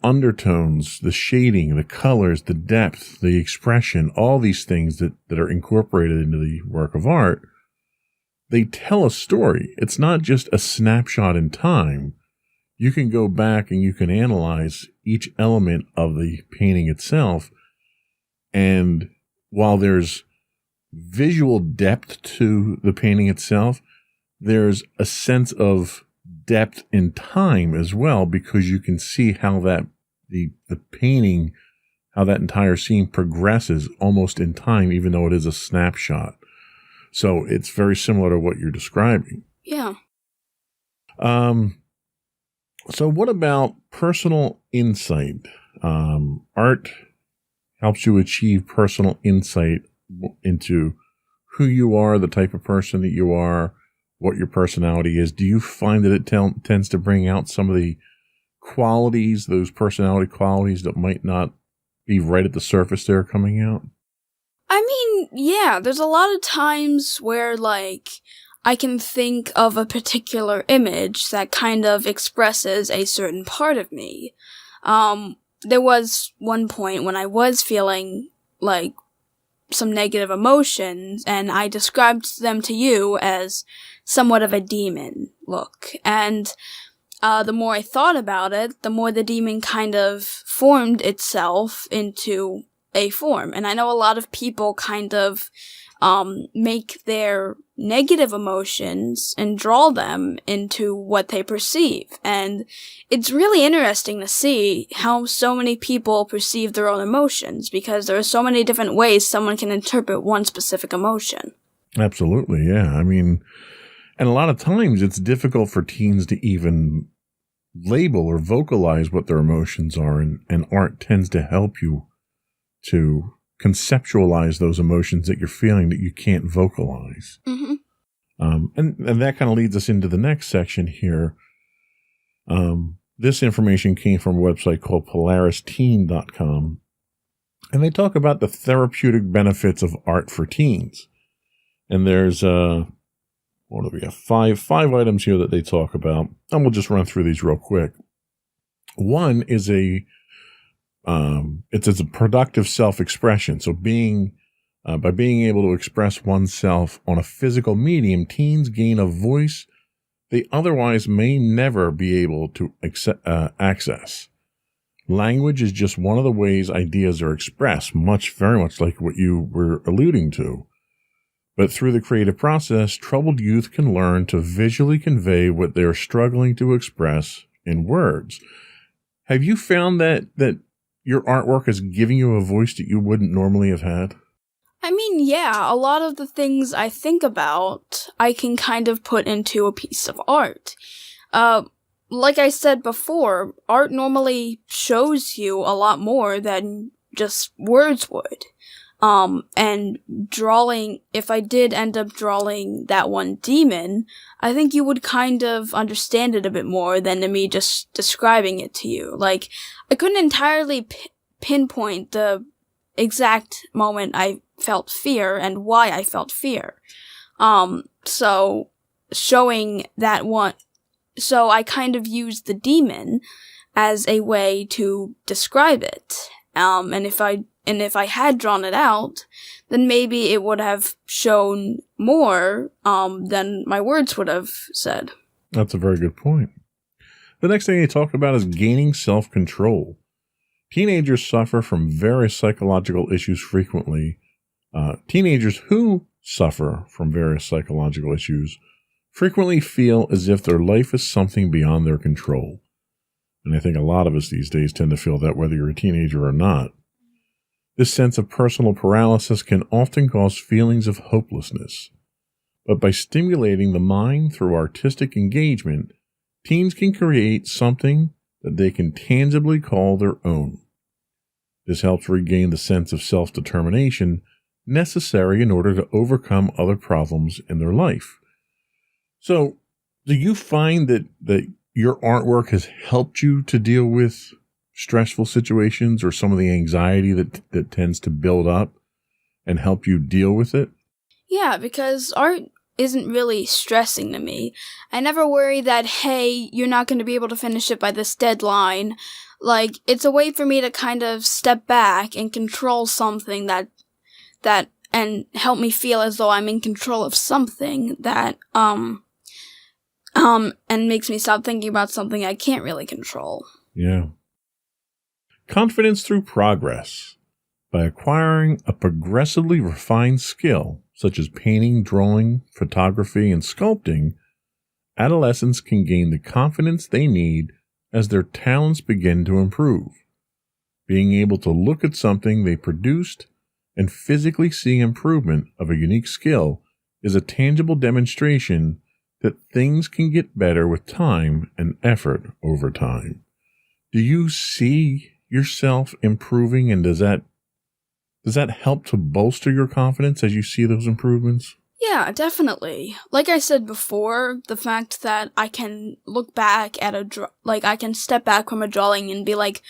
C: undertones, the shading, the colors, the depth, the expression, all these things that are incorporated into the work of art. They tell a story. It's not just a snapshot in time. You can go back and you can analyze each element of the painting itself. And while there's visual depth to the painting itself, there's a sense of depth in time as well, because you can see how that the painting, how that entire scene progresses almost in time, even though it is a snapshot. So it's very similar to what you're describing.
D: Yeah.
C: So what about personal insight? Art helps you achieve personal insight into who you are, the type of person that you are, what your personality is. Do you find that it tends to bring out some of the qualities, those personality qualities that might not be right at the surface there coming out?
D: I mean, yeah, there's a lot of times where, like, I can think of a particular image that kind of expresses a certain part of me. There was one point when I was feeling, like, some negative emotions, and I described them to you as somewhat of a demon look. And the more I thought about it, the more the demon kind of formed itself into a form. And I know a lot of people kind of make their negative emotions and draw them into what they perceive. And it's really interesting to see how so many people perceive their own emotions, because there are so many different ways someone can interpret one specific emotion.
C: Absolutely, yeah. I mean, and a lot of times it's difficult for teens to even label or vocalize what their emotions are, and art tends to help you to conceptualize those emotions that you're feeling that you can't vocalize.
D: Mm-hmm.
C: And that kind of leads us into the next section here. This information came from a website called PolarisTeen.com, and they talk about the therapeutic benefits of art for teens. And there's what do we have? Five items here that they talk about, and we'll just run through these real quick. One is it's a productive self-expression. So by being able to express oneself on a physical medium, teens gain a voice they otherwise may never be able to access. Language is just one of the ways ideas are expressed, very much like what you were alluding to. But through the creative process, troubled youth can learn to visually convey what they are struggling to express in words. Have you found that your artwork is giving you a voice that you wouldn't normally have had?
D: I mean, yeah, a lot of the things I think about, I can kind of put into a piece of art. Like I said before, art normally shows you a lot more than just words would. And drawing, if I did end up drawing that one demon, I think you would kind of understand it a bit more than me just describing it to you. Like, I couldn't entirely pinpoint the exact moment I felt fear and why I felt fear. So showing that one, so I kind of used the demon as a way to describe it. And if I had drawn it out, then maybe it would have shown more than my words would have said.
C: That's a very good point. The next thing they talk about is gaining self-control. Teenagers suffer from various psychological issues frequently. Teenagers who suffer from various psychological issues frequently feel as if their life is something beyond their control. And I think a lot of us these days tend to feel that whether you're a teenager or not. This sense of personal paralysis can often cause feelings of hopelessness. But by stimulating the mind through artistic engagement, teens can create something that they can tangibly call their own. This helps regain the sense of self-determination necessary in order to overcome other problems in their life. So, do you find that your artwork has helped you to deal with stressful situations or some of the anxiety that tends to build up and help you deal with it?
D: Yeah, because art isn't really stressing to me. I never worry that, hey, you're not going to be able to finish it by this deadline. Like, it's a way for me to kind of step back and control something that and help me feel as though I'm in control of something that, and makes me stop thinking about something I can't really control.
C: Yeah. Confidence through progress. By acquiring a progressively refined skill, such as painting, drawing, photography, and sculpting, adolescents can gain the confidence they need as their talents begin to improve. Being able to look at something they produced and physically see improvement of a unique skill is a tangible demonstration that things can get better with time and effort over time. Do you see yourself improving, and does that help to bolster your confidence as you see those improvements?
D: Yeah, definitely. Like I said before, the fact that I can look back at I can step back from a drawing and be like,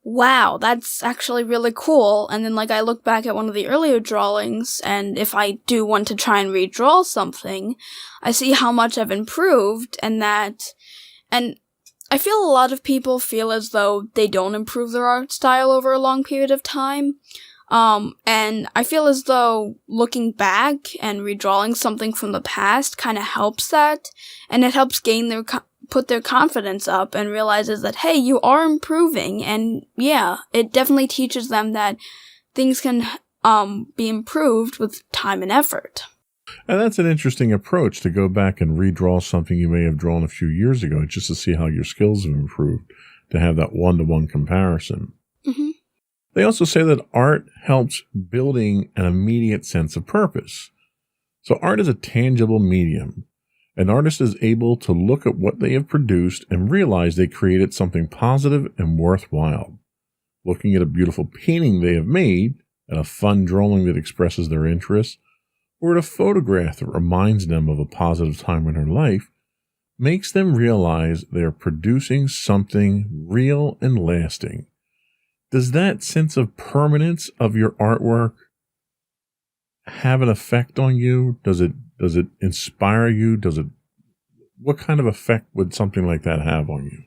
D: wow, that's actually really cool. And then I look back at one of the earlier drawings, and if I do want to try and redraw something, I see how much I've improved, and I feel a lot of people feel as though they don't improve their art style over a long period of time. And I feel as though looking back and redrawing something from the past kind of helps that, and it helps put their confidence up and realizes that, hey, you are improving, and yeah, it definitely teaches them that things can, be improved with time and effort.
C: And that's an interesting approach, to go back and redraw something you may have drawn a few years ago just to see how your skills have improved, to have that one-to-one comparison.
D: Mm-hmm.
C: They also say that art helps building an immediate sense of purpose. So art is a tangible medium. An artist is able to look at what they have produced and realize they created something positive and worthwhile. Looking at a beautiful painting they have made, at a fun drawing that expresses their interests, or at a photograph that reminds them of a positive time in their life, makes them realize they're producing something real and lasting. Does that sense of permanence of your artwork have an effect on you? Does it inspire you? What kind of effect would something like that have on you?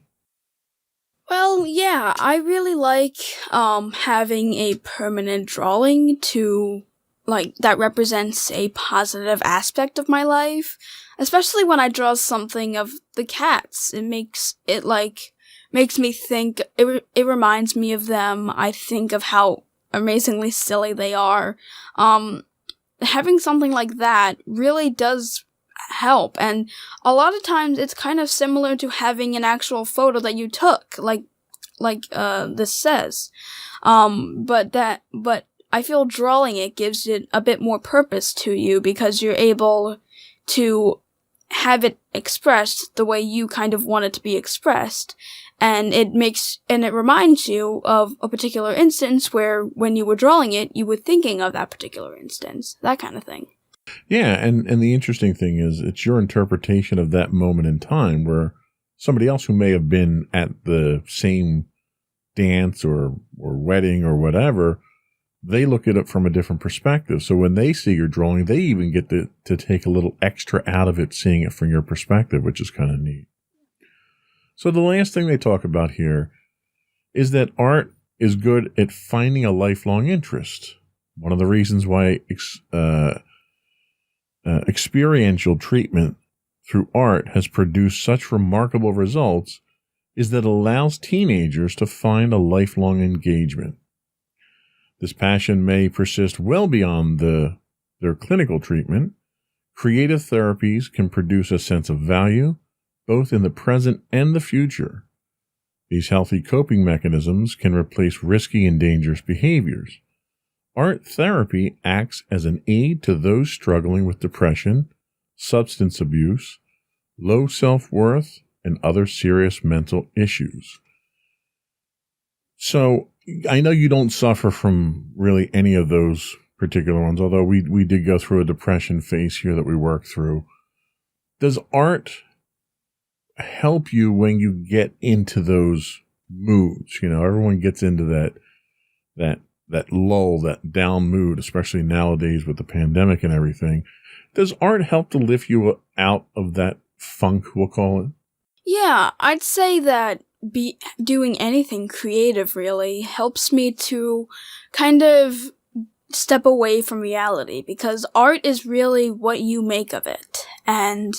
D: Well, yeah, I really like having a permanent drawing that represents a positive aspect of my life, especially when I draw something of the cats. It makes me think, it reminds me of them. I think of how amazingly silly they are. Having something like that really does help, and a lot of times it's kind of similar to having an actual photo that you took, like this says. But I feel drawing it gives it a bit more purpose to you, because you're able to have it expressed the way you kind of want it to be expressed. And it reminds you of a particular instance where when you were drawing it, you were thinking of that particular instance, that kind of thing.
C: Yeah, and the interesting thing is it's your interpretation of that moment in time, where somebody else who may have been at the same dance or wedding or whatever, they look at it from a different perspective. So when they see your drawing, they even get to take a little extra out of it, seeing it from your perspective, which is kind of neat. So the last thing they talk about here is that art is good at finding a lifelong interest. One of the reasons why experiential treatment through art has produced such remarkable results is that it allows teenagers to find a lifelong engagement. This passion may persist well beyond their clinical treatment. Creative therapies can produce a sense of value, both in the present and the future. These healthy coping mechanisms can replace risky and dangerous behaviors. Art therapy acts as an aid to those struggling with depression, substance abuse, low self-worth, and other serious mental issues. So, I know you don't suffer from really any of those particular ones, although we did go through a depression phase here that we worked through. Does art help you when you get into those moods? You know, everyone gets into that lull, that down mood, especially nowadays with the pandemic and everything. Does art help to lift you out of that funk, we'll call it?
D: Yeah, I'd say that doing anything creative really helps me to kind of step away from reality, because art is really what you make of it. And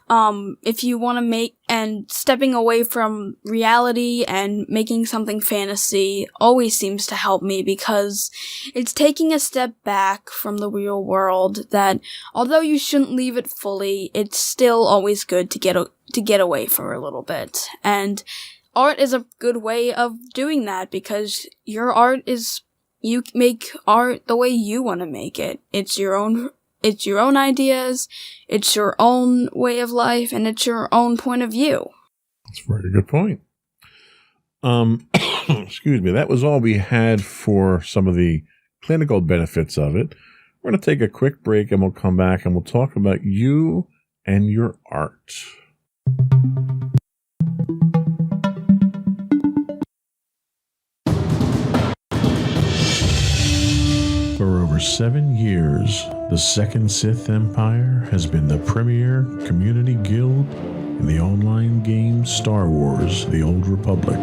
D: if you want to stepping away from reality and making something fantasy always seems to help me, because it's taking a step back from the real world that, although you shouldn't leave it fully, it's still always good to get away for a little bit. And art is a good way of doing that, because you make art the way you want to make it. It's your own ideas, it's your own way of life, and it's your own point of view.
C: That's a very good point. Excuse me. That was all we had for some of the clinical benefits of it. We're going to take a quick break, and we'll come back and we'll talk about you and your art. For over 7 years, the Second Sith Empire has been the premier community guild in the online game Star Wars: The Old Republic.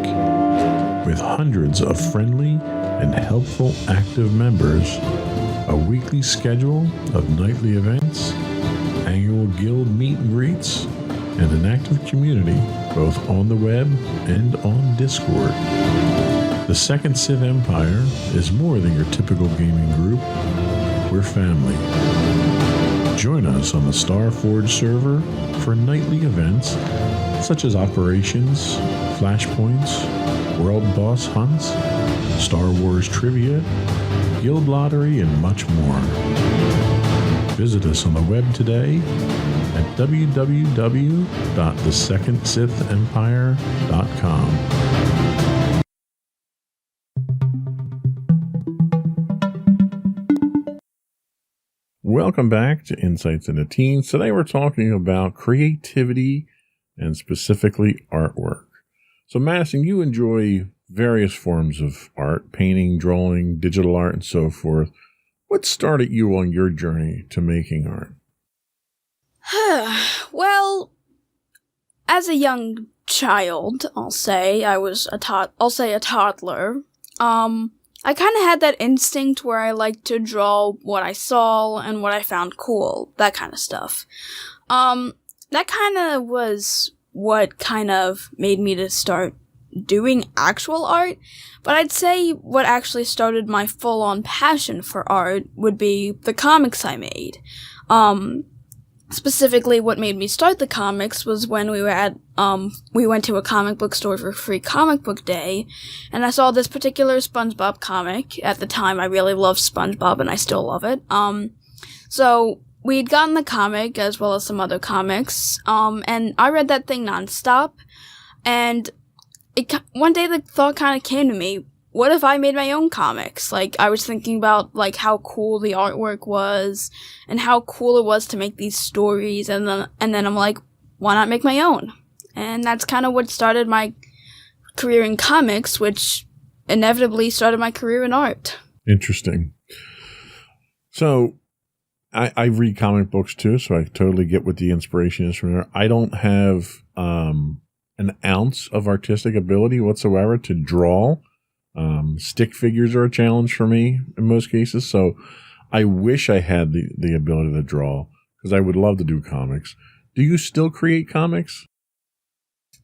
C: With hundreds of friendly and helpful active members, a weekly schedule of nightly events, annual guild meet and greets, and an active community both on the web and on Discord. The Second Sith Empire is more than your typical gaming group. We're family. Join us on the Starforge server for nightly events such as operations, flashpoints, world boss hunts, Star Wars trivia, guild lottery, and much more. Visit us on the web today at www.thesecondsithempire.com. Welcome back to Insights into Teens. Today we're talking about creativity and specifically artwork. So Madison, you enjoy various forms of art, painting, drawing, digital art, and so forth. What started you on your journey to making art?
D: Well, as a young child, I'll say a toddler. I kind of had that instinct where I liked to draw what I saw and what I found cool, that kind of stuff. That kind of was what kind of made me to start doing actual art, but I'd say what actually started my full-on passion for art would be the comics I made. Specifically, what made me start the comics was when we went to a comic book store for Free Comic Book Day, and I saw this particular SpongeBob comic. At the time, I really loved SpongeBob, and I still love it. So we'd gotten the comic, as well as some other comics, and I read that thing nonstop, and one day the thought kind of came to me, what if I made my own comics? Like, I was thinking about, like, how cool the artwork was, and how cool it was to make these stories, and then I'm like, why not make my own? And that's kind of what started my career in comics, which inevitably started my career in art.
C: Interesting. So, I read comic books too, so I totally get what the inspiration is from there. I don't have an ounce of artistic ability whatsoever to draw. Stick figures are a challenge for me in most cases, so I wish I had the ability to draw, because I would love to do comics. Do you still create comics?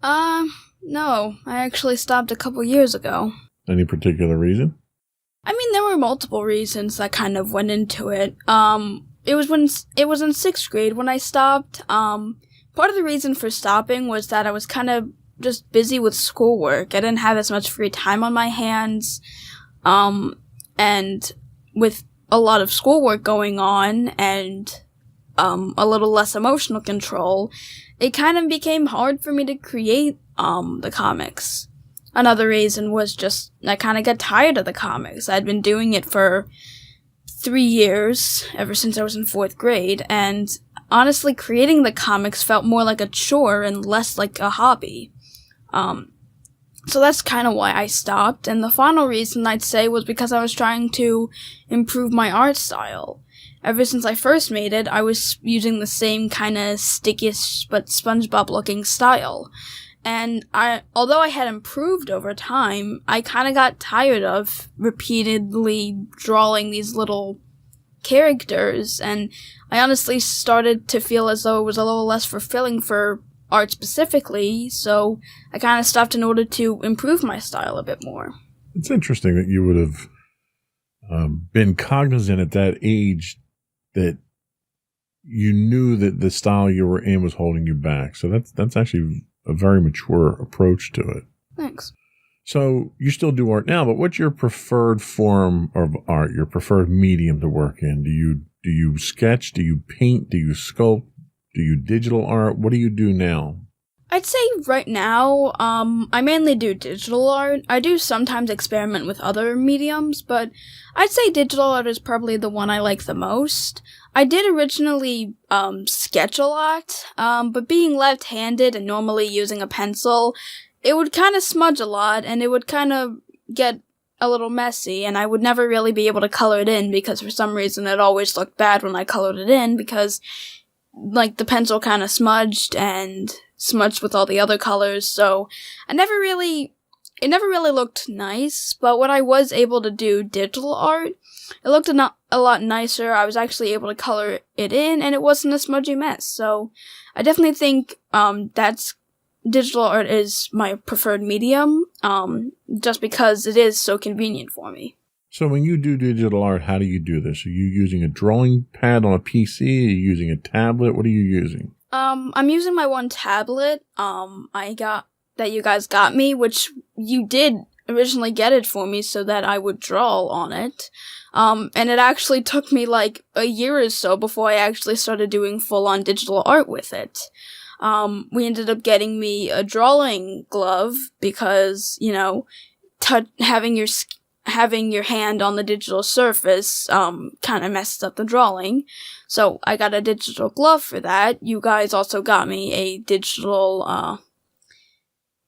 D: No. I actually stopped a couple years ago.
C: Any particular reason?
D: I mean, there were multiple reasons that kind of went into it. It was in 6th grade when I stopped. Part of the reason for stopping was that I was kind of just busy with schoolwork. I didn't have as much free time on my hands. And with a lot of schoolwork going on and a little less emotional control, it kind of became hard for me to create the comics. Another reason was just I kind of got tired of the comics. I'd been doing it for 3 years, ever since I was in 4th grade, and honestly, creating the comics felt more like a chore and less like a hobby. So that's kind of why I stopped, and the final reason I'd say was because I was trying to improve my art style. Ever since I first made it, I was using the same kind of stickish but SpongeBob-looking style. And although I had improved over time, I kind of got tired of repeatedly drawing these little characters, and I honestly started to feel as though it was a little less fulfilling for art specifically, so I kind of stopped in order to improve my style a bit more.
C: It's interesting that you would have been cognizant at that age that you knew that the style you were in was holding you back. So that's actually a very mature approach to it.
D: Thanks.
C: So you still do art now, but what's your preferred form of art, your preferred medium to work in? Do you sketch? Do you paint? Do you sculpt? Do you digital art? What do you do now?
D: I'd say right now, I mainly do digital art. I do sometimes experiment with other mediums, but I'd say digital art is probably the one I like the most. I did originally sketch a lot, but being left-handed and normally using a pencil, it would kind of smudge a lot, and it would kind of get a little messy, and I would never really be able to color it in, because for some reason it always looked bad when I colored it in, because like the pencil kind of smudged with all the other colors, so it never really looked nice. But when I was able to do digital art, it looked a lot nicer. I was actually able to color it in, and it wasn't a smudgy mess. So I definitely think digital art is my preferred medium, just because it is so convenient for me.
C: So when you do digital art, how do you do this? Are you using a drawing pad on a PC? Are you using a tablet? What are you using?
D: I'm using my one tablet, that you guys got me, which you did originally get it for me so that I would draw on it. And it actually took me like a year or so before I actually started doing full-on digital art with it. We ended up getting me a drawing glove because, having your having your hand on the digital surface kind of messes up the drawing. So I got a digital glove for that. You guys also got me a digital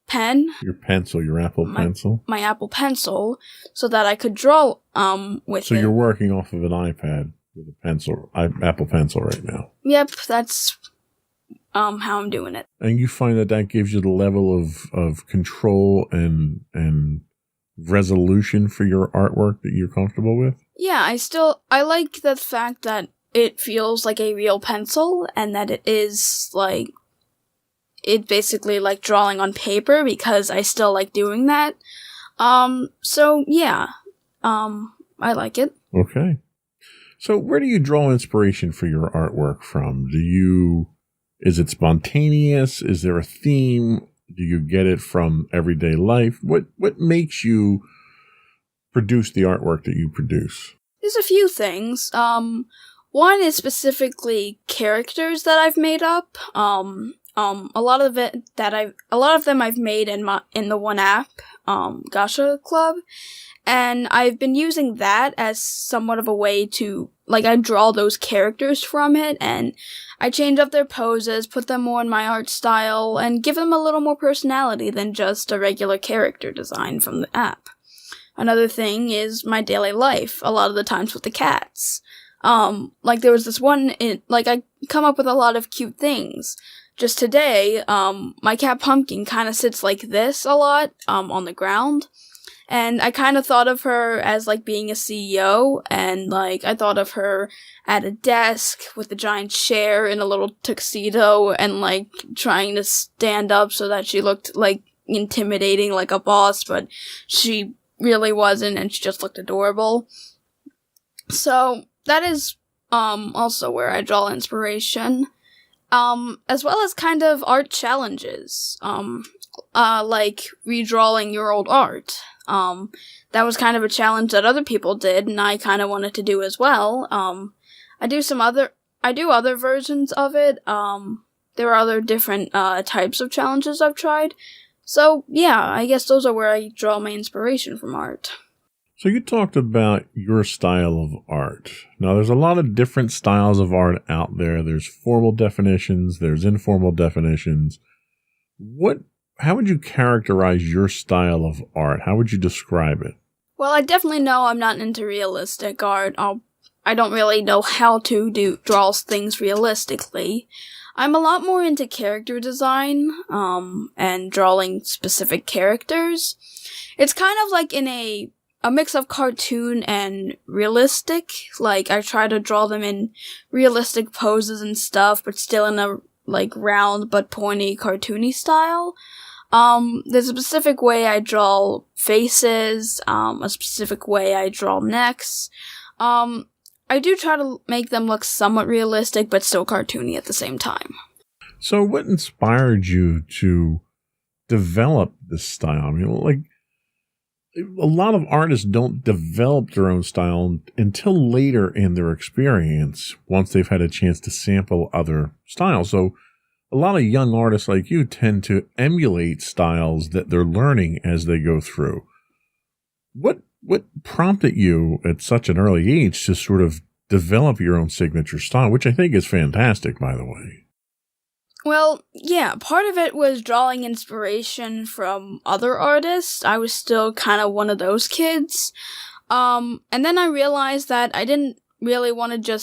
D: pen.
C: Your pencil, your Apple Pencil.
D: My Apple Pencil, so that I could draw with it.
C: So you're working off of an iPad with a pencil, Apple Pencil right now.
D: Yep, that's how I'm doing it.
C: And you find that gives you the level of control and resolution for your artwork that you're comfortable with?
D: Yeah, I like the fact that it feels like a real pencil and that it is like, it basically like drawing on paper because I still like doing that. So yeah, I like it.
C: Okay. So where do you draw inspiration for your artwork from? Is it spontaneous? Is there a theme? Do you get it from everyday life? What makes you produce the artwork that you produce?
D: There's a few things. One is specifically characters that I've made up. A lot of them I've made in the one app, Gacha Club, and I've been using that as somewhat of a way to, like, I draw those characters from it, and I change up their poses, put them more in my art style, and give them a little more personality than just a regular character design from the app. Another thing is my daily life, a lot of the times with the cats. Like there was this one, I come up with a lot of cute things. Just today, my cat Pumpkin kind of sits like this a lot, on the ground. And I kind of thought of her as, like, being a CEO, and, like, I thought of her at a desk with a giant chair in a little tuxedo and, like, trying to stand up so that she looked, like, intimidating, like a boss, but she really wasn't, and she just looked adorable. So, that is, also where I draw inspiration. As well as kind of art challenges, like redrawing your old art. That was kind of a challenge that other people did, and I kind of wanted to do as well. I do other versions of it. There are other different, types of challenges I've tried. So, yeah, I guess those are where I draw my inspiration from art.
C: So you talked about your style of art. Now, there's a lot of different styles of art out there. There's formal definitions. There's informal definitions. How would you characterize your style of art? How would you describe it?
D: Well, I definitely know I'm not into realistic art. I don't really know how to draw things realistically. I'm a lot more into character design, and drawing specific characters. It's kind of like in a mix of cartoon and realistic. Like, I try to draw them in realistic poses and stuff, but still in a, like, round but pointy cartoony style. There's a specific way I draw faces, a specific way I draw necks. I do try to make them look somewhat realistic, but still cartoony at the same time.
C: So what inspired you to develop this style? I mean, like, a lot of artists don't develop their own style until later in their experience, once they've had a chance to sample other styles. So a lot of young artists like you tend to emulate styles that they're learning as they go through. What prompted you at such an early age to sort of develop your own signature style, which I think is fantastic, by the way?
D: Well, yeah, part of it was drawing inspiration from other artists. I was still kind of one of those kids. And then I realized that I didn't really want to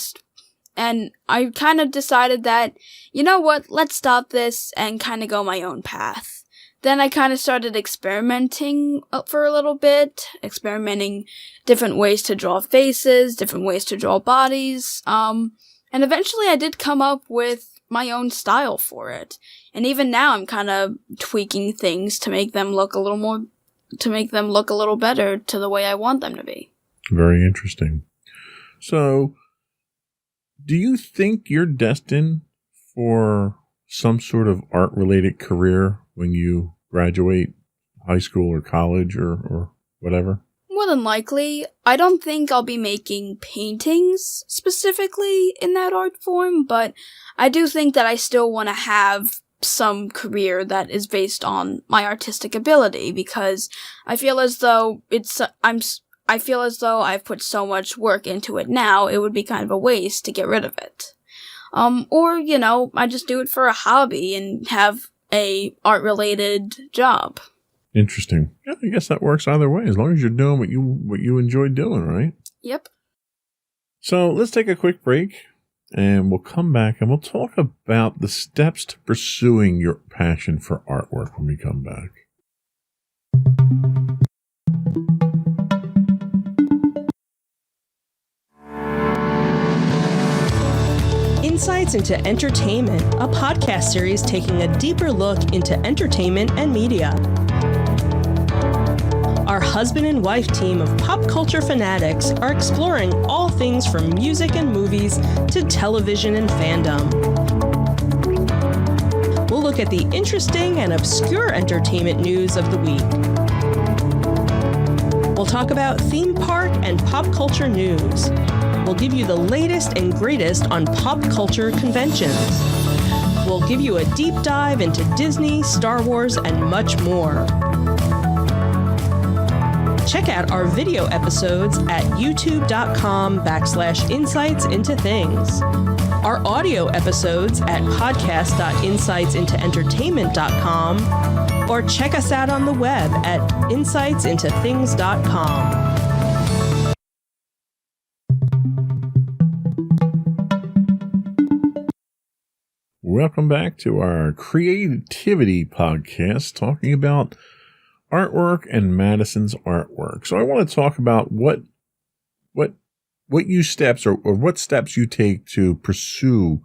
D: and I kind of decided that, you know what, let's stop this and kind of go my own path. Then I kind of started experimenting for a little bit, experimenting different ways to draw faces, different ways to draw bodies, and eventually I did come up with my own style for it. And even now I'm kind of tweaking things to make them look a little better to the way I want them to be.
C: Very interesting. So, do you think you're destined for some sort of art-related career when you graduate high school or college or whatever?
D: More than likely. I don't think I'll be making paintings specifically in that art form, but I do think that I still want to have some career that is based on my artistic ability, because I feel as though I feel as though I've put so much work into it now, it would be kind of a waste to get rid of it. Or, I just do it for a hobby and have a art-related job.
C: Interesting. Yeah, I guess that works either way, as long as you're doing what you enjoy doing, right?
D: Yep.
C: So let's take a quick break, and we'll come back and we'll talk about the steps to pursuing your passion for artwork when we come back.
F: Insights into Entertainment, a podcast series taking a deeper look into entertainment and media. Our husband and wife team of pop culture fanatics are exploring all things from music and movies to television and fandom. We'll look at the interesting and obscure entertainment news of the week. We'll talk about theme park and pop culture news. We'll give you the latest and greatest on pop culture conventions. We'll give you a deep dive into Disney, Star Wars, and much more. Check out our video episodes at youtube.com/insightsintothings. Our audio episodes at podcast.insightsintoentertainment.com, or check us out on the web at insightsintothings.com.
C: Welcome back to our creativity podcast, talking about artwork and Madison's artwork. So I want to talk about what you steps or what steps you take to pursue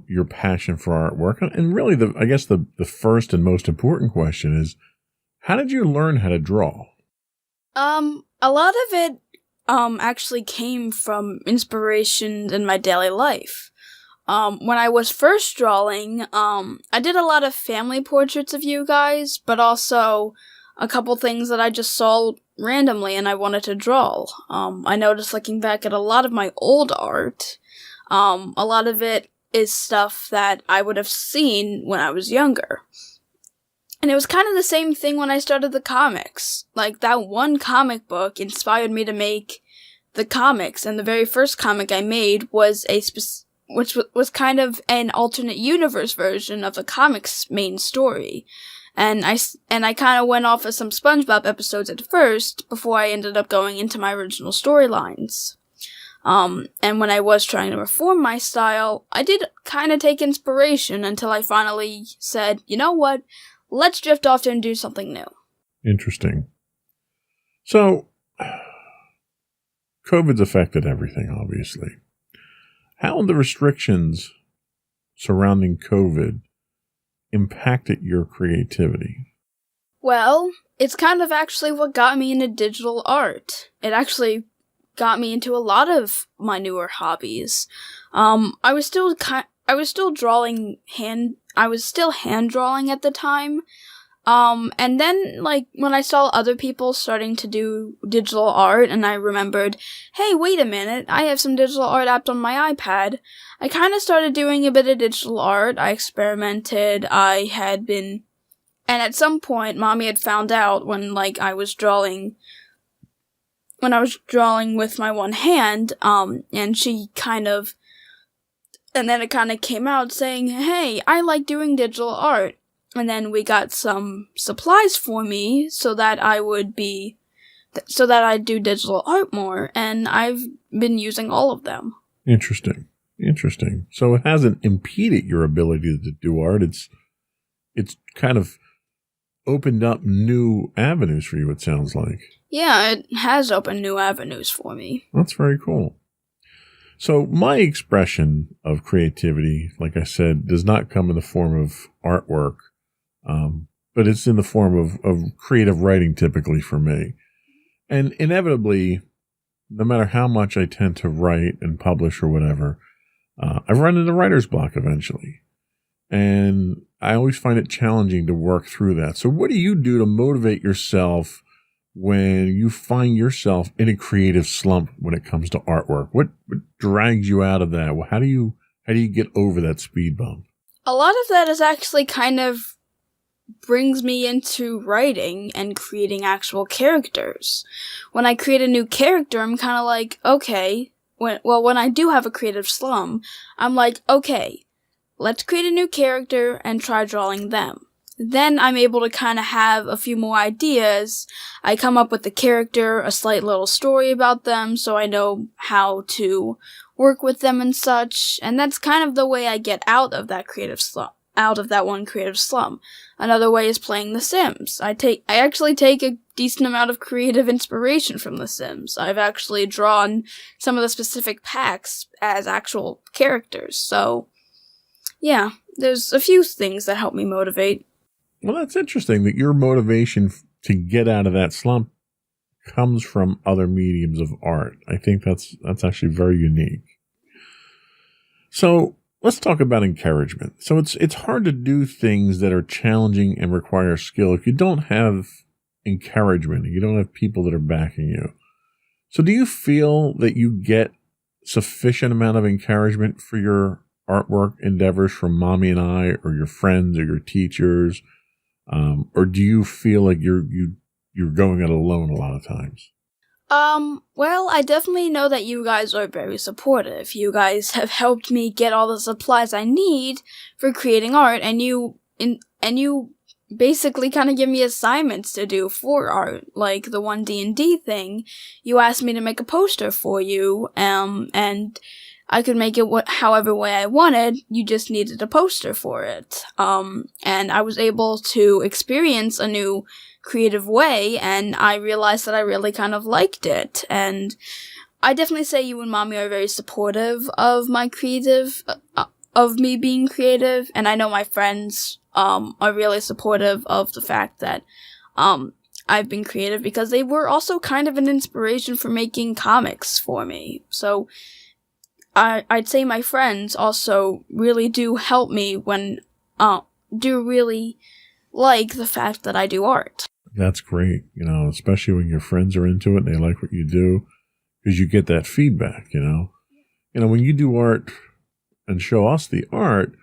C: your passion for artwork. And really, the first and most important question is, how did you learn how to draw?
D: A lot of it actually came from inspiration in my daily life. When I was first drawing, I did a lot of family portraits of you guys, but also a couple things that I just saw randomly and I wanted to draw. I noticed looking back at a lot of my old art, a lot of it is stuff that I would have seen when I was younger. And it was kind of the same thing when I started the comics. Like, that one comic book inspired me to make the comics, and the very first comic I made was which was kind of an alternate universe version of the comic's main story. And I kind of went off of some SpongeBob episodes at first, before I ended up going into my original storylines. And when I was trying to reform my style, I did kind of take inspiration until I finally said, you know what, let's drift off and do something new.
C: Interesting. So, COVID's affected everything, obviously. How have the restrictions surrounding COVID impacted your creativity?
D: Well, it's kind of actually what got me into digital art. It actually got me into a lot of my newer hobbies. I was still hand drawing at the time. And then, when I saw other people starting to do digital art, and I remembered, hey, wait a minute, I have some digital art apps on my iPad, I kind of started doing a bit of digital art. I experimented, and at some point, Mommy had found out when, I was drawing with my one hand, and then it kind of came out saying, hey, I like doing digital art. And then we got some supplies for me so that I'd do digital art more, and I've been using all of them.
C: Interesting. So it hasn't impeded your ability to do art. It's kind of opened up new avenues for you, it sounds like.
D: Yeah, it has opened new avenues for me.
C: That's very cool. So my expression of creativity, like I said, does not come in the form of artwork. But it's in the form of creative writing typically for me. And inevitably, no matter how much I tend to write and publish or whatever, I've run into writer's block eventually. And I always find it challenging to work through that. So what do you do to motivate yourself when you find yourself in a creative slump when it comes to artwork? What drags you out of that? How do you get over that speed bump?
D: A lot of that is actually kind of brings me into writing and creating actual characters. When I create a new character, I'm kind of like, okay, when I do have a creative slump, I'm like, okay, let's create a new character and try drawing them. Then I'm able to kind of have a few more ideas. I come up with the character, a slight little story about them, so I know how to work with them and such. And that's kind of the way I get out of that one creative slump. Another way is playing The Sims. I actually take a decent amount of creative inspiration from The Sims. I've actually drawn some of the specific packs as actual characters. So, yeah, there's a few things that help me motivate.
C: Well, that's interesting that your motivation to get out of that slump comes from other mediums of art. I think that's actually very unique. So let's talk about encouragement. So it's hard to do things that are challenging and require skill if you don't have encouragement, you don't have people that are backing you. So do you feel that you get sufficient amount of encouragement for your artwork endeavors from Mommy and I, or your friends, or your teachers? Or do you feel like you're going it alone a lot of times?
D: Well, I definitely know that you guys are very supportive. You guys have helped me get all the supplies I need for creating art, and you basically kind of give me assignments to do for art, like the one D&D thing. You asked me to make a poster for you, and I could make it however way I wanted. You just needed a poster for it. And I was able to experience a new creative way, and I realized that I really kind of liked it. And I definitely say you and Mommy are very supportive of my of me being creative. And I know my friends, are really supportive of the fact that, I've been creative, because they were also kind of an inspiration for making comics for me. So, I'd say my friends also really do help me when, do really like the fact that I do art.
C: That's great, especially when your friends are into it and they like what you do, because you get that feedback, when you do art and show us the art,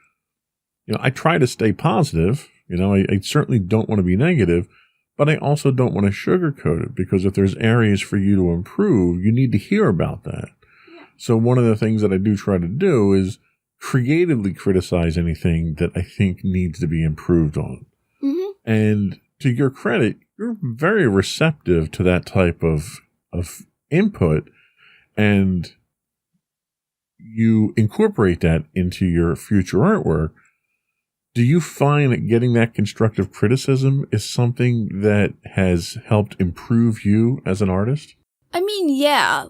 C: I try to stay positive, I certainly don't want to be negative, but I also don't want to sugarcoat it, because if there's areas for you to improve, you need to hear about that. So one of the things that I do try to do is creatively criticize anything that I think needs to be improved on.
D: Mm-hmm.
C: And to your credit, you're very receptive to that type of input, and you incorporate that into your future artwork. Do you find that getting that constructive criticism is something that has helped improve you as an artist?
D: I mean, yeah,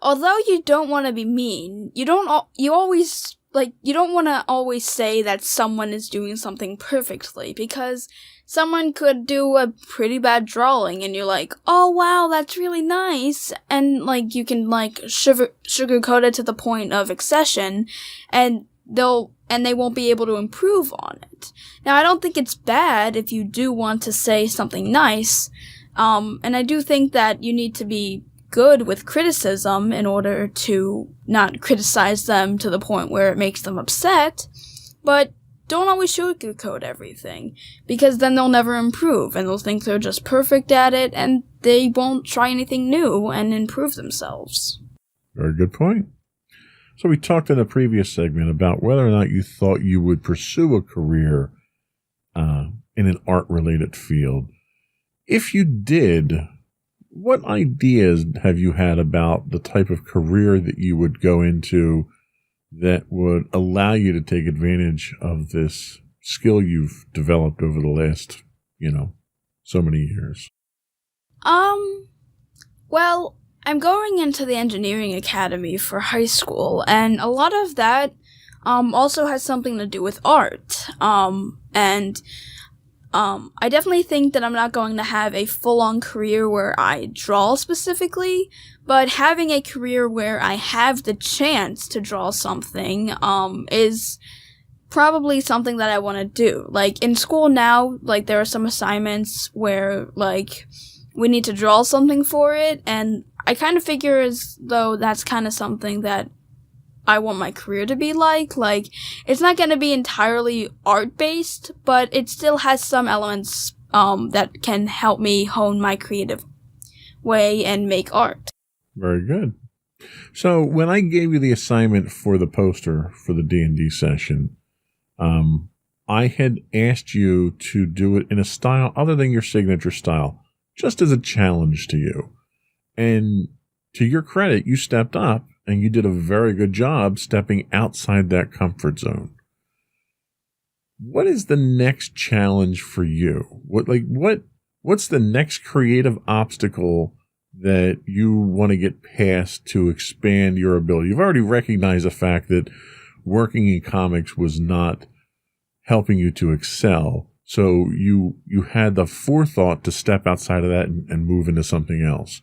D: although you don't want to be mean, you don't want to always say that someone is doing something perfectly, because someone could do a pretty bad drawing and you're like, oh wow, that's really nice, and you can sugarcoat it to the point of excession, and they won't be able to improve on it. Now, I don't think it's bad if you do want to say something nice, and I do think that you need to be good with criticism in order to not criticize them to the point where it makes them upset, but don't always sugarcoat everything, because then they'll never improve, and they'll think they're just perfect at it, and they won't try anything new and improve themselves.
C: Very good point. So we talked in a previous segment about whether or not you thought you would pursue a career in an art-related field. If you did, what ideas have you had about the type of career that you would go into that would allow you to take advantage of this skill you've developed over the last, so many years?
D: Well, I'm going into the engineering academy for high school, and a lot of that, also has something to do with art. I definitely think that I'm not going to have a full-on career where I draw specifically, but having a career where I have the chance to draw something, is probably something that I want to do. In school now, there are some assignments where, we need to draw something for it, and I kind of figure as though that's kind of something that, I want my career to be like. Like, it's not going to be entirely art-based, but it still has some elements that can help me hone my creative way and make art.
C: Very good. So when I gave you the assignment for the poster for the D&D session, I had asked you to do it in a style other than your signature style, just as a challenge to you. And to your credit, you stepped up and you did a very good job stepping outside that comfort zone. What is the next challenge for you? What's the next creative obstacle that you want to get past to expand your ability? You've already recognized the fact that working in comics was not helping you to excel. So you had the forethought to step outside of that and move into something else.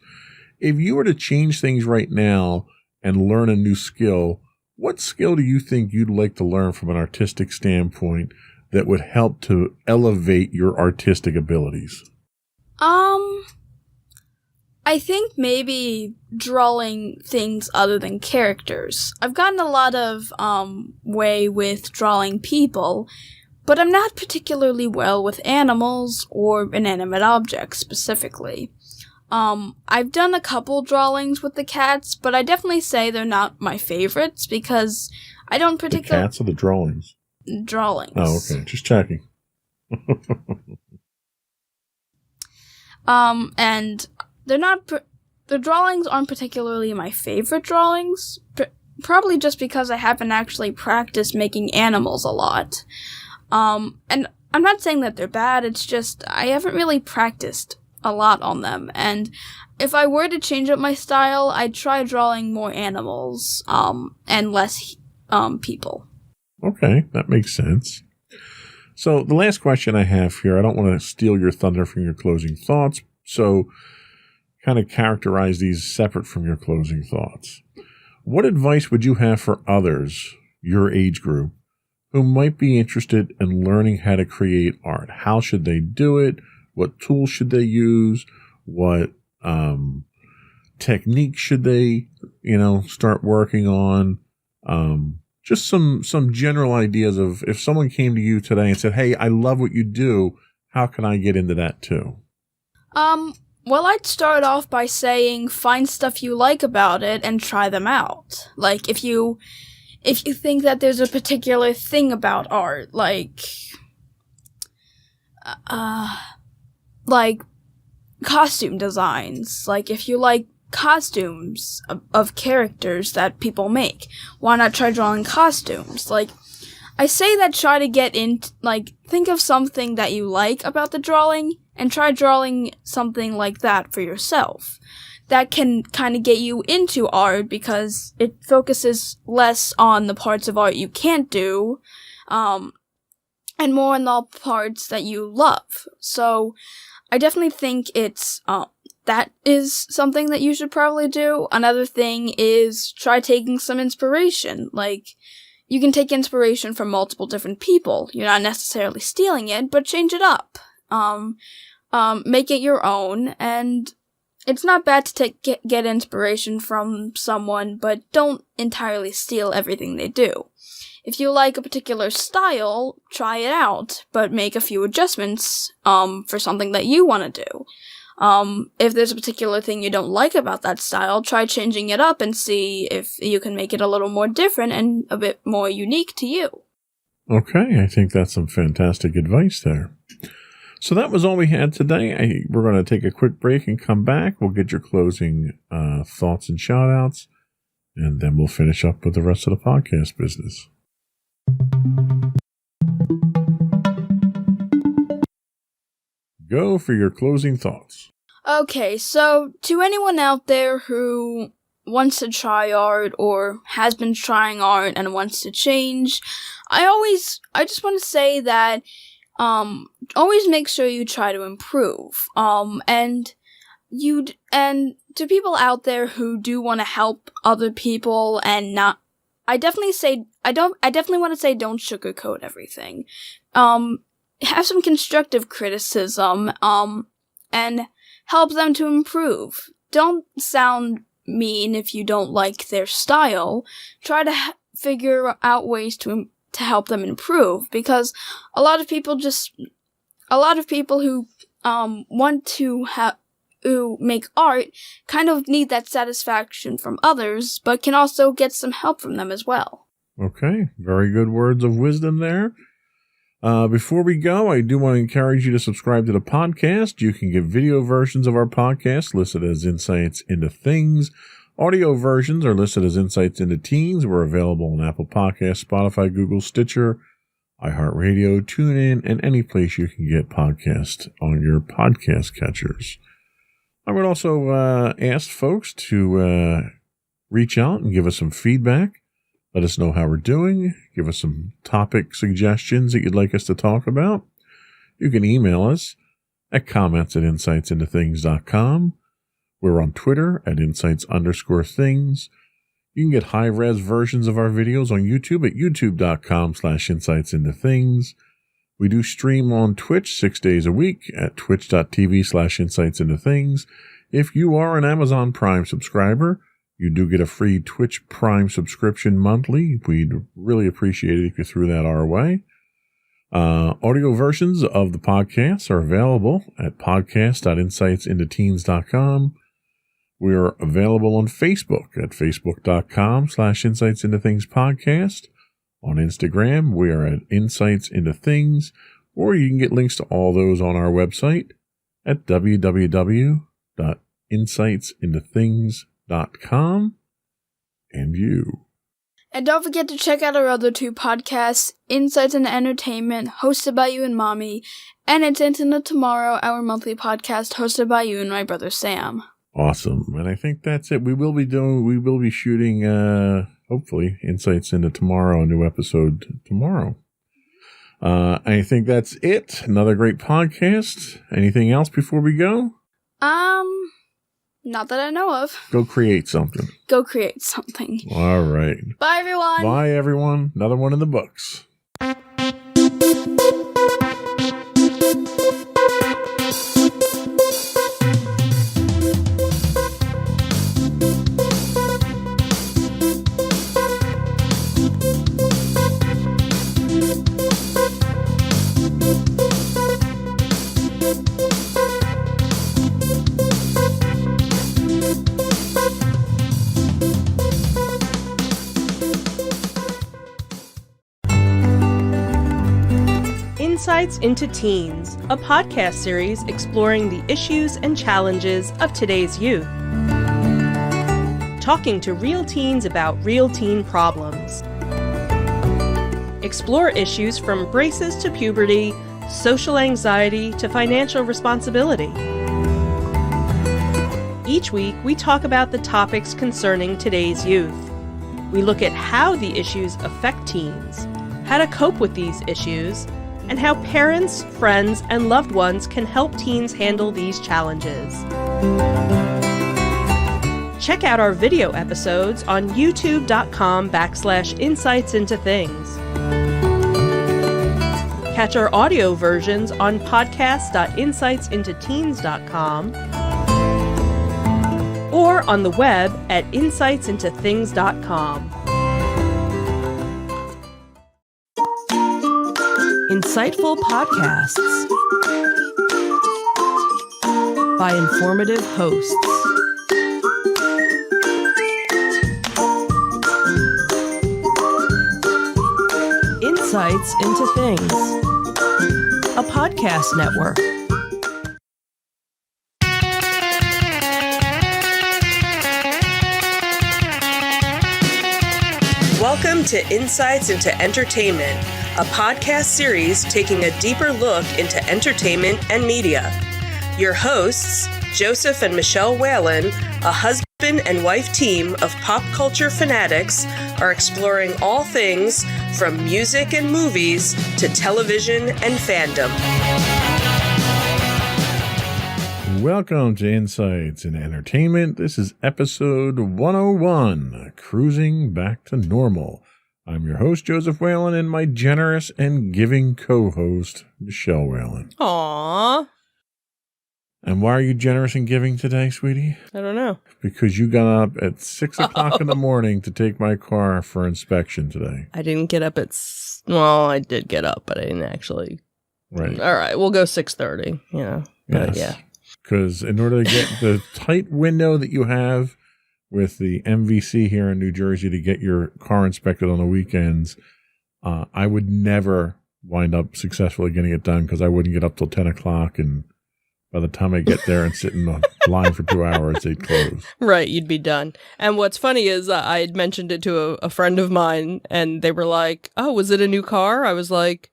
C: If you were to change things right now and learn a new skill, what skill do you think you'd like to learn from an artistic standpoint that would help to elevate your artistic abilities?
D: I think maybe drawing things other than characters. I've gotten a lot of way with drawing people, but I'm not particularly well with animals or inanimate objects specifically. I've done a couple drawings with the cats, but I definitely say they're not my favorites because I don't particularly...
C: The cats or the drawings?
D: Drawings.
C: Oh, okay. Just checking.
D: And they're not... the drawings aren't particularly my favorite drawings, probably just because I haven't actually practiced making animals a lot. And I'm not saying that they're bad, it's just I haven't really practiced a lot on them, and if I were to change up my style, I'd try drawing more animals, and less, people.
C: Okay, that makes sense. So the last question I have here, I don't want to steal your thunder from your closing thoughts, so kind of characterize these separate from your closing thoughts. What advice would you have for others, your age group, who might be interested in learning how to create art? How should they do it? What tools should they use? What technique should they, start working on? Just some general ideas of if someone came to you today and said, "Hey, I love what you do. How can I get into that too?"
D: Well, I'd start off by saying find stuff you like about it and try them out. Like, if you think that there's a particular thing about art, like costume designs, like if you like costumes of characters that people make, why not try drawing costumes? Like, I say that try to get in, think of something that you like about the drawing and try drawing something like that for yourself. That can kind of get you into art because it focuses less on the parts of art you can't do, and more on the parts that you love. So, I definitely think it's, that is something that you should probably do. Another thing is try taking some inspiration. Like, you can take inspiration from multiple different people. You're not necessarily stealing it, but change it up. Make it your own, and it's not bad to get inspiration from someone, but don't entirely steal everything they do. If you like a particular style, try it out, but make a few adjustments, for something that you want to do. If there's a particular thing you don't like about that style, try changing it up and see if you can make it a little more different and a bit more unique to you.
C: Okay, I think that's some fantastic advice there. So that was all we had today. We're going to take a quick break and come back. We'll get your closing thoughts and shout-outs, and then we'll finish up with the rest of the podcast business. Go for your closing thoughts.
D: Okay, so to anyone out there who wants to try art or has been trying art and wants to change, I just want to say that always make sure you try to improve. And to people out there who do want to help other people and not, I definitely want to say don't sugarcoat everything. Have some constructive criticism, and help them to improve. Don't sound mean if you don't like their style. Try to figure out ways to help them improve, because a lot of people who want to make art kind of need that satisfaction from others, but can also get some help from them as well.
C: Okay, very good words of wisdom there. Before we go, I do want to encourage you to subscribe to the podcast. You can get video versions of our podcast listed as Insights into Things. Audio versions are listed as Insights into Teens. We're available on Apple Podcasts, Spotify, Google, Stitcher, iHeartRadio, TuneIn, and any place you can get podcasts on your podcast catchers. I would also ask folks to reach out and give us some feedback. Let us know how we're doing. Give us some topic suggestions that you'd like us to talk about. You can email us at comments@insightsintothings.com. We're on Twitter at insights_things. You can get high-res versions of our videos on YouTube at youtube.com/insightsintothings. We do stream on Twitch 6 days a week at twitch.tv/insightsintothings. If you are an Amazon Prime subscriber, you do get a free Twitch Prime subscription monthly. We'd really appreciate it if you threw that our way. Audio versions of the podcasts are available at podcast.insightsintoteens.com. We are available on Facebook at facebook.com/insightsintothingspodcast. On Instagram, we are at Insights Into Things, or you can get links to all those on our website at www.insightsintothings.com. And you.
D: And don't forget to check out our other two podcasts, Insights into Entertainment, hosted by you and Mommy, and It's Into Tomorrow, our monthly podcast hosted by you and my brother Sam.
C: Awesome. And I think that's it. We will be shooting, hopefully, Insights Into Tomorrow, a new episode tomorrow. I think that's it. Another great podcast. Anything else before we go?
D: Not that I know of.
C: Go create something.
D: Go create something.
C: All right.
D: Bye, everyone.
C: Bye, everyone. Another one in the books.
F: Insights into Teens, a podcast series exploring the issues and challenges of today's youth. Talking to real teens about real teen problems. Explore issues from braces to puberty, social anxiety to financial responsibility. Each week, we talk about the topics concerning today's youth. We look at how the issues affect teens, how to cope with these issues, and how parents, friends, and loved ones can help teens handle these challenges. Check out our video episodes on youtube.com/insightsintothings. Catch our audio versions on podcast.insightsintoteens.com or on the web at insightsintothings.com.
A: Insightful podcasts by informative hosts. Insights into Things, a podcast network.
F: Welcome to Insights into Entertainment, a podcast series taking a deeper look into entertainment and media. Your hosts, Joseph and Michelle Whalen, a husband and wife team of pop culture fanatics, are exploring all things from music and movies to television and fandom.
C: Welcome to Insights in Entertainment. This is episode 101, Cruising Back to Normal. I'm your host, Joseph Whalen, and my generous and giving co-host, Michelle Whalen.
G: Aww.
C: And why are you generous in giving today, sweetie?
G: I don't know.
C: Because you got up at 6 o'clock in the morning to take my car for inspection today.
G: I didn't get up at. Well, I did get up, but I didn't actually.
C: Right.
G: All right, we'll go 6:30. Yeah. But yeah.
C: Because in order to get the tight window that you have with the MVC here in New Jersey to get your car inspected on the weekends, I would never wind up successfully getting it done because I wouldn't get up till 10 o'clock. And by the time I get there and sit in the line for 2 hours, they'd close.
G: Right, you'd be done. And what's funny is I had mentioned it to a friend of mine, and they were like, "Oh, was it a new car?" I was like,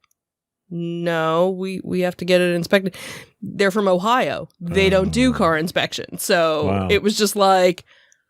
G: "No, we have to get it inspected." They're from Ohio. They don't do car inspection. So
C: Wow.
G: it was just like,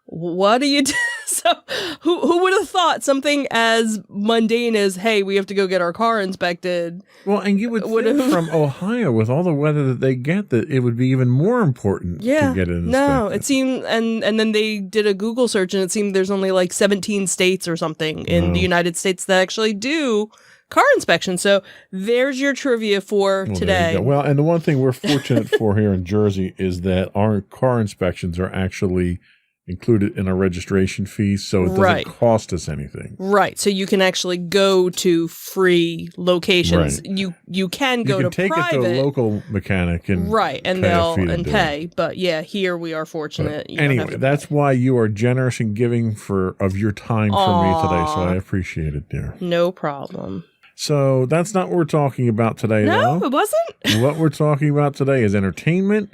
G: what do you do? So who would have thought something as mundane as, hey, we have to go get our car inspected?
C: Well, and you would think from Ohio, with all the weather that they get, that it would be even more important to get it inspected.
G: No, it seemed, and then they did a Google search, and it seemed there's only like 17 states or something in the United States that actually do car inspection. So there's your trivia for
C: Well, there you
G: today.
C: go. Well, and the one thing we're fortunate for here in Jersey is that our car inspections are actually included in our registration fees, so it doesn't
G: Right.
C: cost us anything.
G: Right. So you can actually go to free locations.
C: Right.
G: You can go
C: You can
G: to
C: take
G: private.
C: it to a local mechanic and
G: Right, and
C: pay a
G: they'll
C: fee to
G: and
C: do
G: pay. But yeah, here we are fortunate. You don't have
C: Anyway,
G: to
C: that's
G: pay.
C: why you are generous in giving of your time for me today, so
G: Aw.
C: I appreciate it, dear.
G: No problem.
C: So that's not what we're talking about today,
G: No,
C: though.
G: it wasn't.
C: What we're talking about today is entertainment.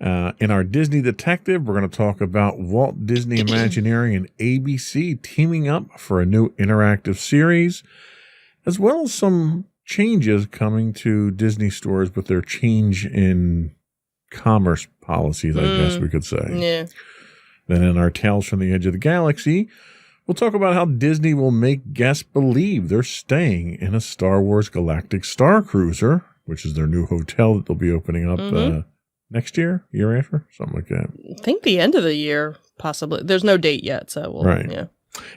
C: In our Disney Detective, we're going to talk about Walt Disney Imagineering and ABC teaming up for a new interactive series, as well as some changes coming to Disney stores with their change in commerce policies, I guess we could say.
G: Yeah.
C: Then in our Tales from the Edge of the Galaxy, we'll talk about how Disney will make guests believe they're staying in a Star Wars Galactic Star Cruiser, which is their new hotel that they'll be opening up next year after, something like that.
G: I think the end of the year, possibly. There's no date yet, so we'll,
C: Right.
G: yeah.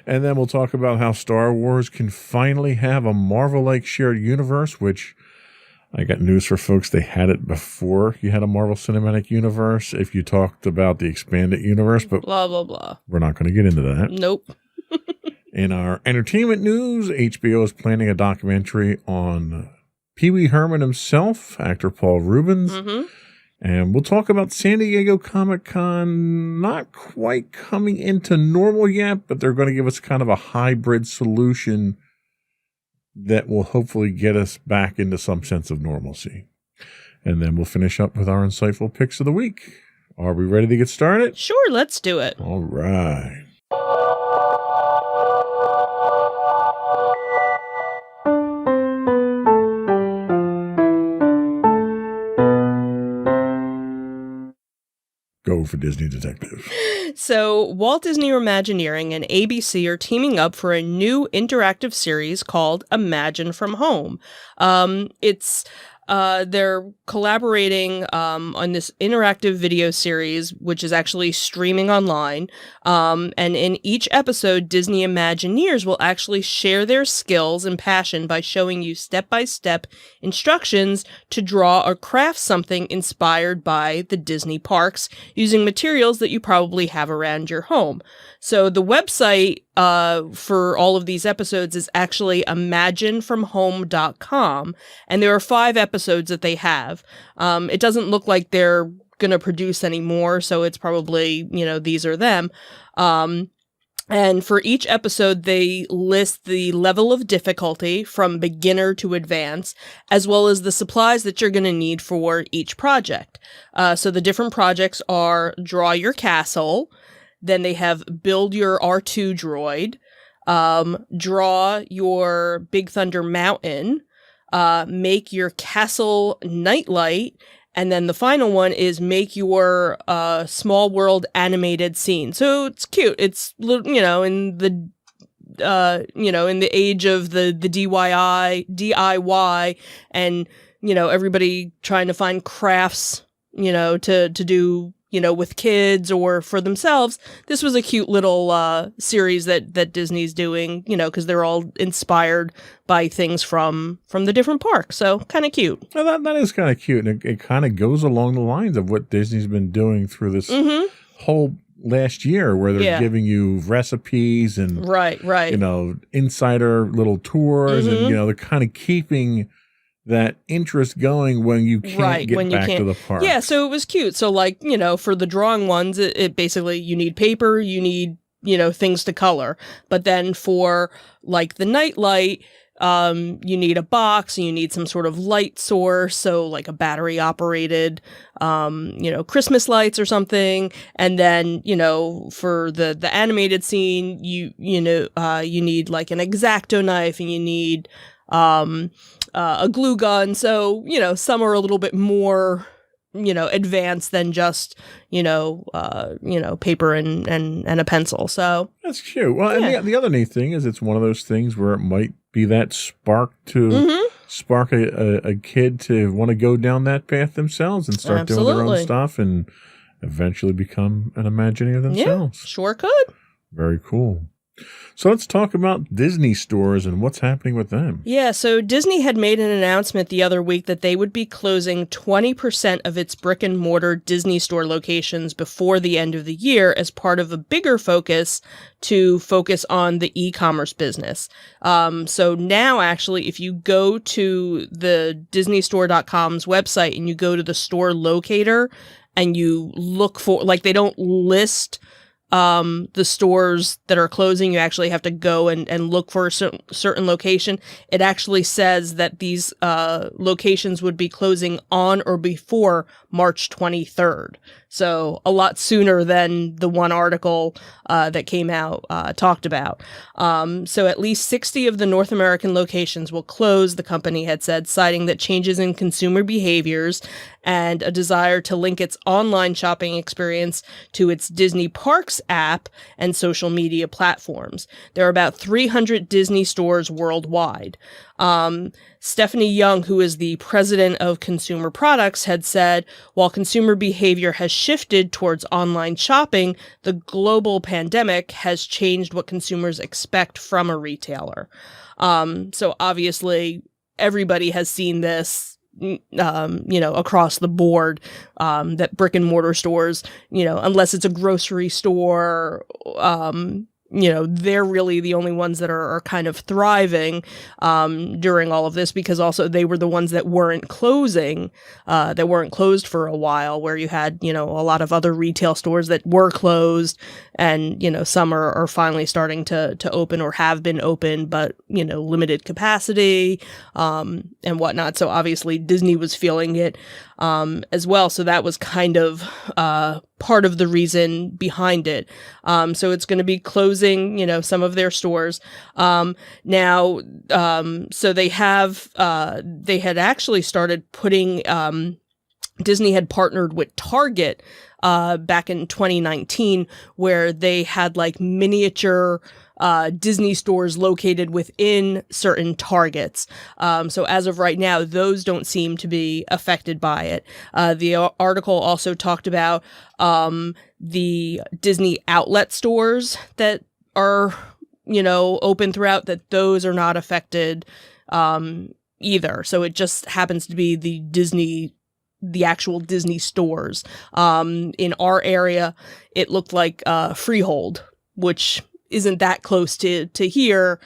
C: And then we'll talk about how Star Wars can finally have a Marvel-like shared universe, which I got news for folks. They had it before you had a Marvel Cinematic Universe if you talked about the expanded universe, but
G: Blah, blah, blah.
C: we're not going to get into that.
G: Nope.
C: In our entertainment news, HBO is planning a documentary on Pee Wee Herman himself, actor Paul Reubens.
G: Mm-hmm.
C: And we'll talk about San Diego Comic-Con not quite coming into normal yet, but they're going to give us kind of a hybrid solution that will hopefully get us back into some sense of normalcy. And then we'll finish up with our insightful picks of the week. Are we ready to get started?
G: Sure, let's do it.
C: All right. Go for Disney Detective.
G: So, Walt Disney Imagineering and ABC are teaming up for a new interactive series called Imagine from Home. They're collaborating on this interactive video series, which is actually streaming online. And in each episode, Disney Imagineers will actually share their skills and passion by showing you step-by-step instructions to draw or craft something inspired by the Disney parks using materials that you probably have around your home. So the website for all of these episodes is actually imaginefromhome.com, and there are 5 episodes that they have. It doesn't look like they're going to produce any more, so it's probably, these are them. And for each episode, they list the level of difficulty from beginner to advanced, as well as the supplies that you're going to need for each project. So the different projects are Draw Your Castle. Then they have Build Your R2 Droid, Draw Your Big Thunder Mountain, Make Your Castle Nightlight, and then the final one is Make Your Small World Animated Scene. So it's cute. It's, in the in the age of the DIY, and everybody trying to find crafts, to do with kids or for themselves, this was a cute little series that Disney's doing, because they're all inspired by things from the different parks. So kind of cute.
C: Well, that is kind of cute. And it kind of goes along the lines of what Disney's been doing through this whole last year, where they're giving you recipes and
G: right,
C: insider little tours, and they're kind of keeping that interest going when you can't get back to the park.
G: Yeah, so it was cute. So for the drawing ones, it basically, you need paper, you need things to color, but then for like the nightlight, you need a box and you need some sort of light source, so like a battery operated Christmas lights or something. And then for the animated scene, you need like an X-Acto knife, and you need a glue gun. So some are a little bit more advanced than just paper and a pencil. So
C: that's cute. Well, and the other neat thing is, it's one of those things where it might be that spark to spark a kid to want to go down that path themselves and start doing their own stuff and eventually become an Imagineer themselves.
G: Yeah, sure could.
C: Very cool. So let's talk about Disney stores and what's happening with them.
G: Yeah, so Disney had made an announcement the other week that they would be closing 20% of its brick and mortar Disney store locations before the end of the year as part of a bigger focus to focus on the e-commerce business. So now, actually, if you go to the DisneyStore.com's website and you go to the store locator and you look for, like, they don't list the stores that are closing. You actually have to go and look for a certain location. It actually says that these locations would be closing on or before March 23rd. So a lot sooner than the one article that came out talked about. So at least 60 of the North American locations will close, the company had said, citing that changes in consumer behaviors and a desire to link its online shopping experience to its Disney Parks app and social media platforms. There are about 300 Disney stores worldwide. Stephanie Young, who is the president of consumer products, had said, while consumer behavior has shifted towards online shopping, the global pandemic has changed what consumers expect from a retailer. So obviously everybody has seen this, across the board, that brick and mortar stores, unless it's a grocery store, they're really the only ones that are kind of thriving during all of this, because also they were the ones that weren't closing, that weren't closed for a while, where you had, a lot of other retail stores that were closed, and, some are finally starting to open or have been open, but, limited capacity and whatnot. So obviously Disney was feeling it as well. So that was kind of part of the reason behind it. So it's going to be closing, some of their stores. Now, so they had actually started putting, Disney had partnered with Target back in 2019, where they had like miniature Disney stores located within certain Targets. So as of right now, those don't seem to be affected by it. The article also talked about the Disney outlet stores that are, open throughout, that those are not affected either. So it just happens to be the actual Disney stores. In our area, it looked like Freehold, which isn't that close to here,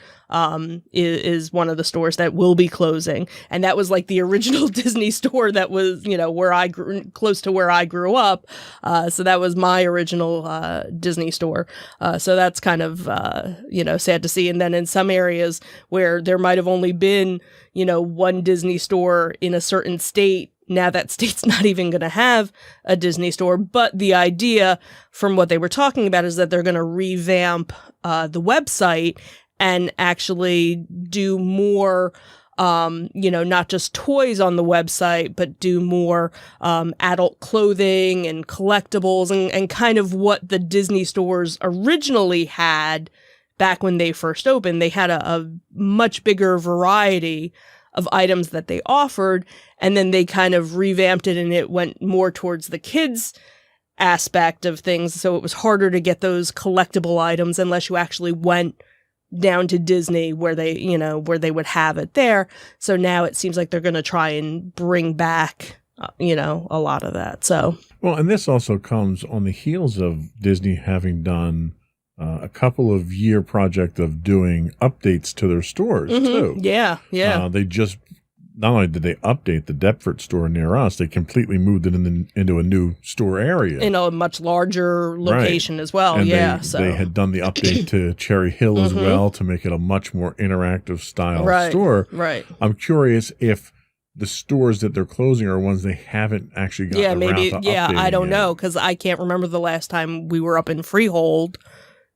G: is one of the stores that will be closing. And that was like the original Disney store that was, where close to where I grew up. So that was my original Disney store. So that's kind of, sad to see. And then in some areas where there might have only been, one Disney store in a certain state, now that state's not even going to have a Disney store. But the idea from what they were talking about is that they're going to revamp the website and actually do more, not just toys on the website, but do more adult clothing and collectibles and kind of what the Disney stores originally had back when they first opened. They had a much bigger variety of items that they offered, and then they kind of revamped it, and it went more towards the kids aspect of things. So it was harder to get those collectible items unless you actually went down to Disney where they would have it there. So now it seems like they're going to try and bring back, a lot of that. So,
C: well, and this also comes on the heels of Disney having done a couple of year project of doing updates to their stores too.
G: Yeah.
C: They just, not only did they update the Deptford store near us, they completely moved it into a new store area.
G: In a much larger location as well.
C: And
G: yeah.
C: They had done the update to Cherry Hill as well to make it a much more interactive style store.
G: Right.
C: I'm curious if the stores that they're closing are ones they haven't actually gotten around to updating
G: I don't
C: yet.
G: know, because I can't remember the last time we were up in Freehold.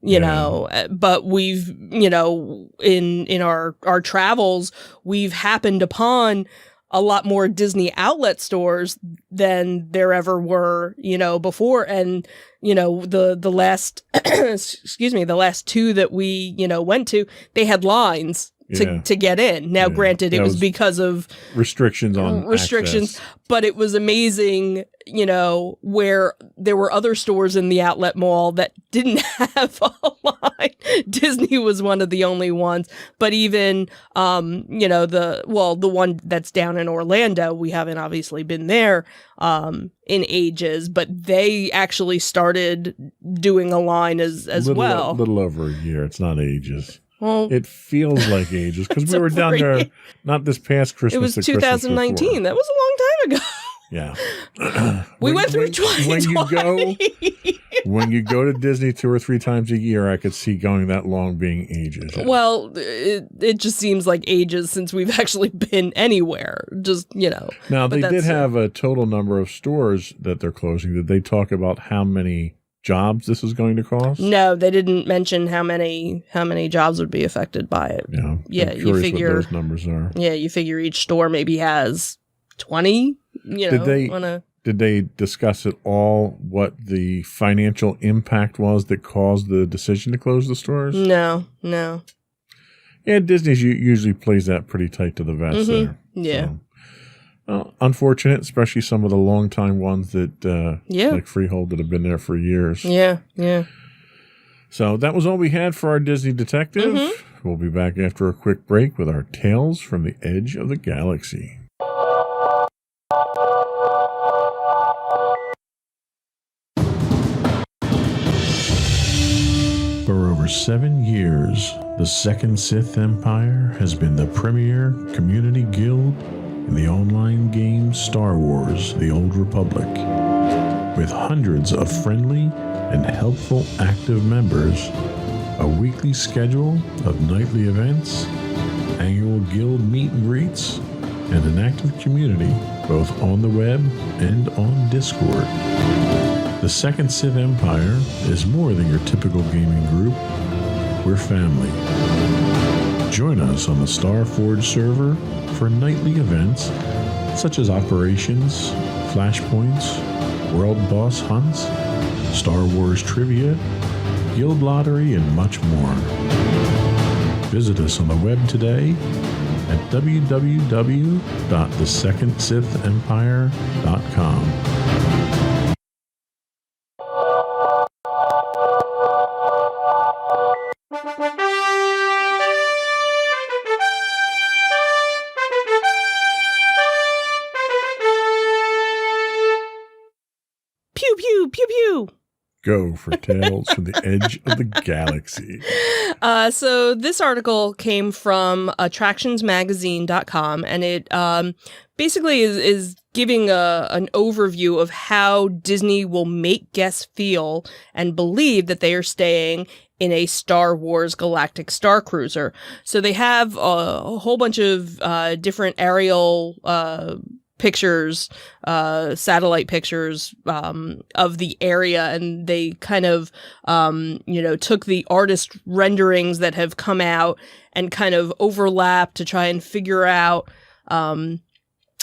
G: But we've, in our travels, we've happened upon a lot more Disney outlet stores than there ever were, before. And, the last, the last two that we, went to, they had lines to get in. Now, granted, it was because of
C: restrictions on access.
G: But it was amazing, where there were other stores in the outlet mall that didn't have a line. Disney was one of the only ones. But even, the one that's down in Orlando, we haven't obviously been there in ages, but they actually started doing a line as well.
C: A little over a year. It's not ages.
G: Well,
C: it feels like ages because we were down there not this past Christmas.
G: It was 2019. That was a long time ago.
C: Yeah.
G: We went through 2020.
C: When you go to Disney 2 or 3 times a year, I could see going that long being ages.
G: Well, it just seems like ages since we've actually been anywhere. Just,
C: Now, they did have a total number of stores that they're closing. Did they talk about how many jobs this is going to cost?
G: No, they didn't mention how many jobs would be affected by it.
C: Yeah,
G: you figure
C: what those numbers are.
G: Yeah, you figure each store maybe has 20.
C: Did they discuss at all what the financial impact was that caused the decision to close the stores?
G: No.
C: Yeah, Disney usually plays that pretty tight to the vest there.
G: Yeah.
C: So, well, unfortunate, especially some of the longtime ones that, like Freehold, that have been there for years.
G: Yeah.
C: So that was all we had for our Disney Detective. We'll be back after a quick break with our Tales from the Edge of the Galaxy. For over 7 years, the Second Sith Empire has been the premier community guild in the online game Star Wars: The Old Republic. With hundreds of friendly and helpful active members, a weekly schedule of nightly events, annual guild meet and greets, and an active community both on the web and on Discord. The Second Sith Empire is more than your typical gaming group. We're family. Join us on the Starforge server for nightly events such as operations, flashpoints, world boss hunts, Star Wars trivia, guild lottery, and much more. Visit us on the web today at www.thesecondsithempire.com.
G: Pew, pew, pew, pew.
C: Go for Tales from the Edge of the Galaxy.
G: So this article came from attractionsmagazine.com, and it basically is giving an overview of how Disney will make guests feel and believe that they are staying in a Star Wars Galactic Star Cruiser. So they have a whole bunch of different aerial pictures, satellite pictures of the area, and they kind of took the artist renderings that have come out and kind of overlap to try and figure out how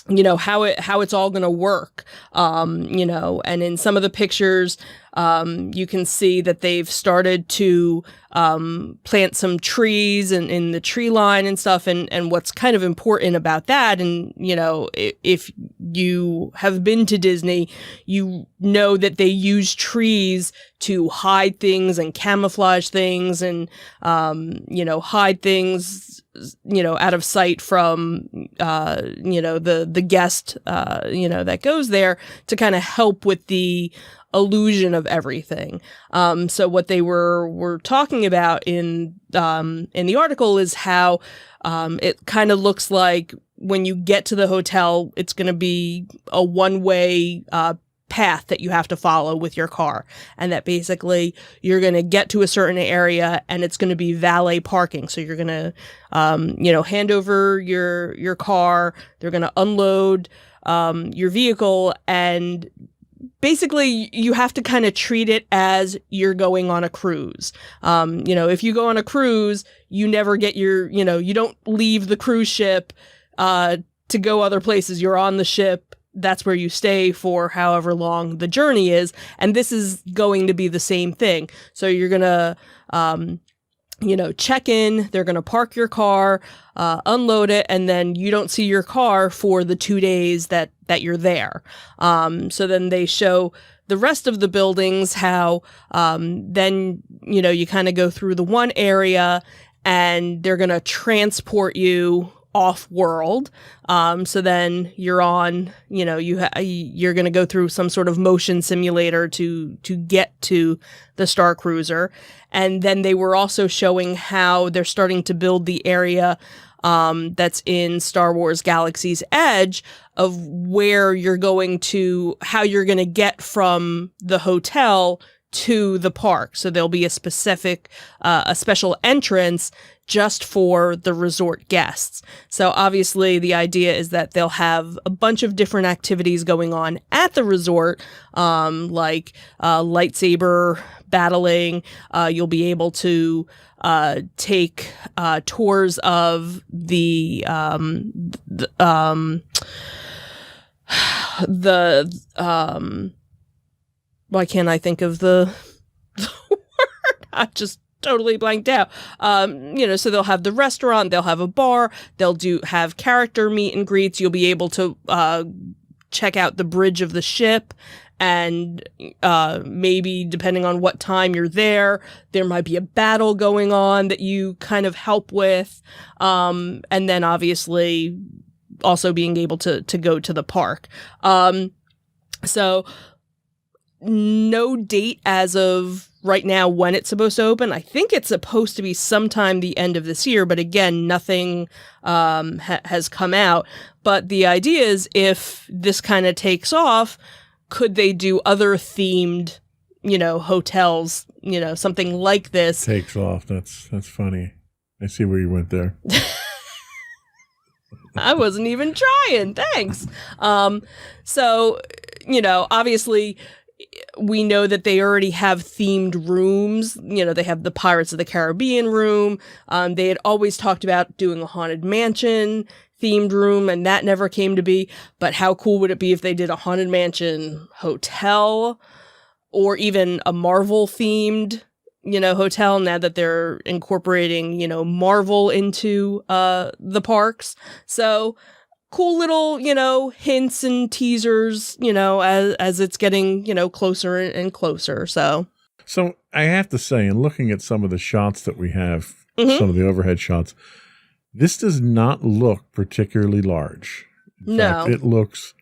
G: it's all going to work, and in some of the pictures You can see that they've started to plant some trees in the tree line and stuff. And what's kind of important about that, and, you know, if you have been to Disney, you know that they use trees to hide things and camouflage things and, you know, hide things, you know, out of sight from, you know, the guest, you know, that goes there to kind of help with the illusion of everything. So what they were talking about in the article is how, it kind of looks like when you get to the hotel, it's going to be a one-way, path that you have to follow with your car, and that basically you're going to get to a certain area and it's going to be valet parking. So you're going to, you know, hand over your car, they're going to unload, your vehicle, and basically you have to kind of treat it as you're going on a cruise. You know, if you go on a cruise, you never get you know, you don't leave the cruise ship, to go other places. You're on the ship. That's where you stay for however long the journey is. And this is going to be the same thing. So you're going to, you know, check in, they're going to park your car, unload it, and then you don't see your car for the 2 days that you're there. So then they show the rest of the buildings, how, then, you know, you kind of go through the one area and they're going to transport you off-world. So then you're on, you know, you're going to go through some sort of motion simulator to get to the Star Cruiser. And then they were also showing how they're starting to build the area that's in Star Wars Galaxy's Edge, of where you're going to, how you're going to get from the hotel to the park. So there'll be a specific, a special entrance just for the resort guests. So obviously the idea is that they'll have a bunch of different activities going on at the resort, like lightsaber battling. You'll be able to take tours of the why can't I think of the word? I just totally blanked out. You know, so they'll have the restaurant, they'll have a bar, they'll have character meet and greets. You'll be able to check out the bridge of the ship, and maybe depending on what time you're there might be a battle going on that you kind of help with. And then obviously also being able to go to the park. So no date as of right now when it's supposed to open. I think it's supposed to be sometime the end of this year, but again, nothing has come out. But the idea is, if this kind of takes off, could they do other themed, you know, hotels, you know, something like this?
C: Takes off. That's funny. I see where you went there.
G: I wasn't even trying. Thanks. So, you know, obviously we know that they already have themed rooms. You know, they have the Pirates of the Caribbean room. They had always talked about doing a Haunted Mansion themed room, and that never came to be. But how cool would it be if they did a Haunted Mansion hotel, or even a Marvel themed, you know, hotel, now that they're incorporating, you know, Marvel into the parks. So cool little, you know, hints and teasers, you know, as it's getting, you know, closer and closer. So
C: I have to say, in looking at some of the shots that we have, some of the overhead shots, this does not look particularly large. In fact, it looks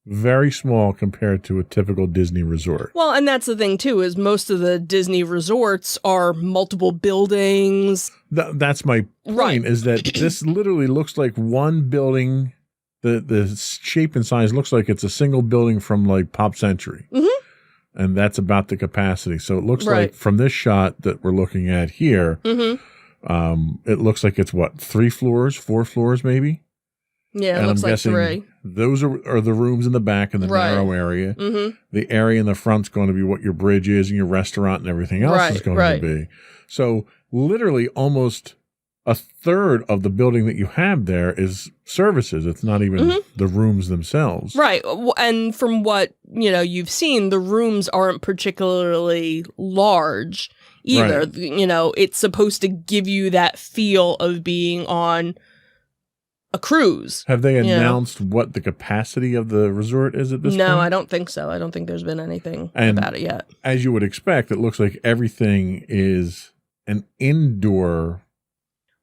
C: very small compared to a typical Disney resort.
G: Well, and that's the thing too, is most of the Disney resorts are multiple buildings.
C: That's my point, right, is that this literally looks like one building. The shape and size looks like it's a single building from like Pop Century. Mm-hmm. And that's about the capacity. So it looks like from this shot that we're looking at here, it looks like it's what, 3 floors, 4 floors maybe?
G: Yeah,
C: and
G: it looks
C: I'm
G: like
C: guessing
G: 3.
C: Those are the rooms in the back in the narrow area. Mm-hmm. The area in the front's going to be what your bridge is, and your restaurant and everything else is going to be. So literally almost a third of the building that you have there is services. It's not even the rooms themselves.
G: Right. And from what, you've seen, the rooms aren't particularly large either.
C: Right.
G: It's supposed to give you that feel of being on a cruise.
C: Have they announced what the capacity of the resort is at this point?
G: No, I don't think so. I don't think there's been anything about it yet.
C: As you would expect, it looks like everything is an indoor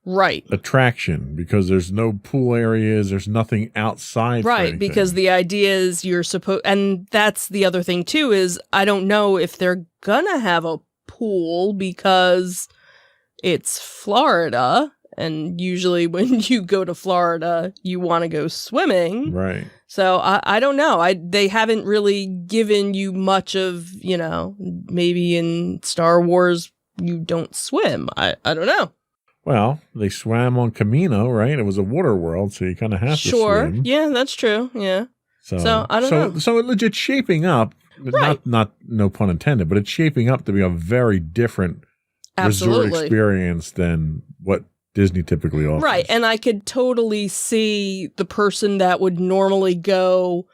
C: attraction because there's no pool areas, there's nothing outside.
G: Right, because the idea is you're supposed, and that's the other thing too, is I don't know if they're gonna have a pool because it's Florida, and usually when you go to Florida, you want to go swimming.
C: Right.
G: So I don't know. They haven't really given you much of, maybe in Star Wars you don't swim. I don't know.
C: Well, they swam on Camino, right? It was a water world, so you kind of have to swim.
G: Yeah, that's true. Yeah. So I don't know.
C: So it's shaping up, not no pun intended, but it's shaping up to be a very different resort experience than what Disney typically offers.
G: Right, and I could totally see the person that would normally go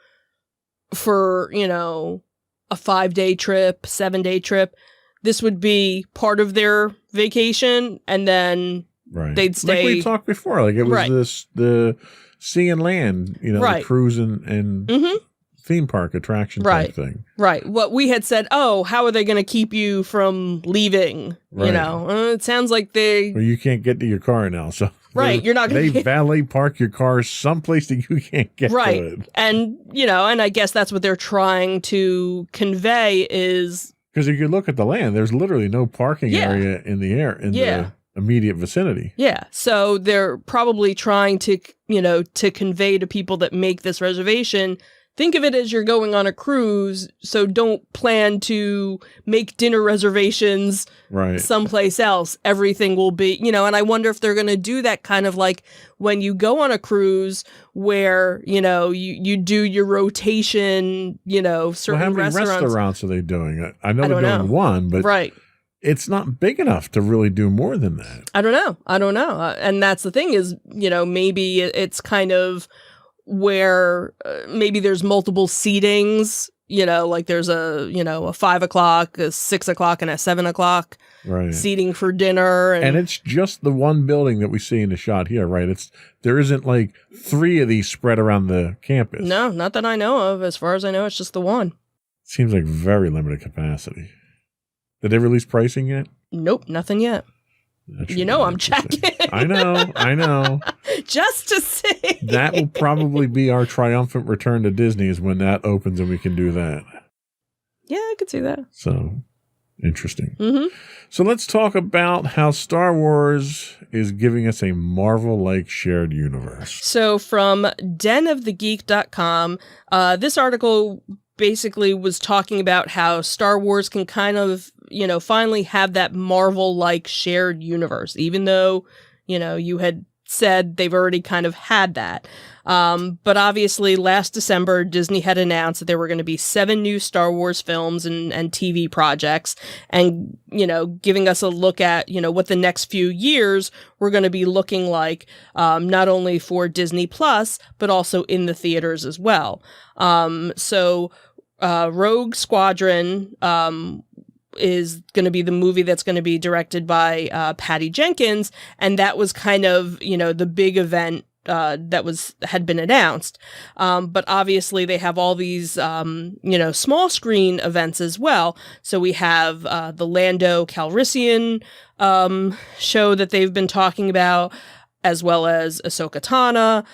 G: for, a 5-day trip, 7-day trip. This would be part of their vacation, and then they'd stay.
C: Like we talked before, like it was the sea and land, the cruise and theme park attraction type thing.
G: Right. What we had said, how are they going to keep you from leaving?
C: Right.
G: It sounds like
C: Well, you can't get to your car now, so.
G: Right, you're not going
C: to. They valet park your car someplace that you can't get to it.
G: And, and I guess that's what they're trying to convey is.
C: Because if you look at the land, there's literally no parking area in the the immediate vicinity.
G: Yeah. So they're probably trying to, to convey to people that make this reservation, think of it as you're going on a cruise. So don't plan to make dinner reservations someplace else. Everything will be, and I wonder if they're going to do that kind of like when you go on a cruise where, you do your rotation, certain
C: how many restaurants are they doing? I know they're doing one, but it's not big enough to really do more than that.
G: I don't know. And that's the thing is, maybe it's kind of where maybe there's multiple seatings, like there's a 5 o'clock, a 6 o'clock, and a 7 o'clock seating for dinner.
C: And it's just the one building that we see in the shot here, right? There isn't like 3 of these spread around the campus.
G: No, not that I know of. As far as I know, it's just the one.
C: Seems like very limited capacity. Did they release pricing yet?
G: Nope, nothing yet. I'm checking.
C: I know.
G: Just to see.
C: That will probably be our triumphant return to Disney is when that opens and we can do that.
G: Yeah, I could see that.
C: So, interesting. Mm-hmm. So let's talk about how Star Wars is giving us a Marvel-like shared universe.
G: So from denofthegeek.com, this article basically was talking about how Star Wars can kind of, finally have that Marvel-like shared universe, even though, you had said they've already kind of had that. But obviously last December, Disney had announced that there were going to be 7 new Star Wars films and TV projects and, giving us a look at, what the next few years were going to be looking like, not only for Disney Plus, but also in the theaters as well. So Rogue Squadron, is going to be the movie that's going to be directed by Patty Jenkins, and that was kind of the big event that had been announced. But obviously they have all these small screen events as well. So we have the Lando Calrissian show that they've been talking about, as well as Ahsoka Tano,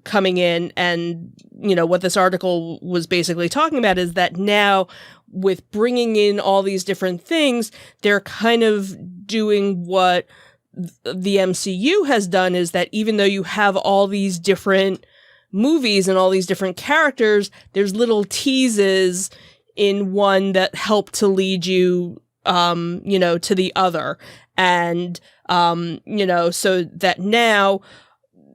G: coming in. And, what this article was basically talking about is that now with bringing in all these different things, they're kind of doing what the MCU has done, is that even though you have all these different movies and all these different characters, there's little teases in one that help to lead you, to the other. And, so that now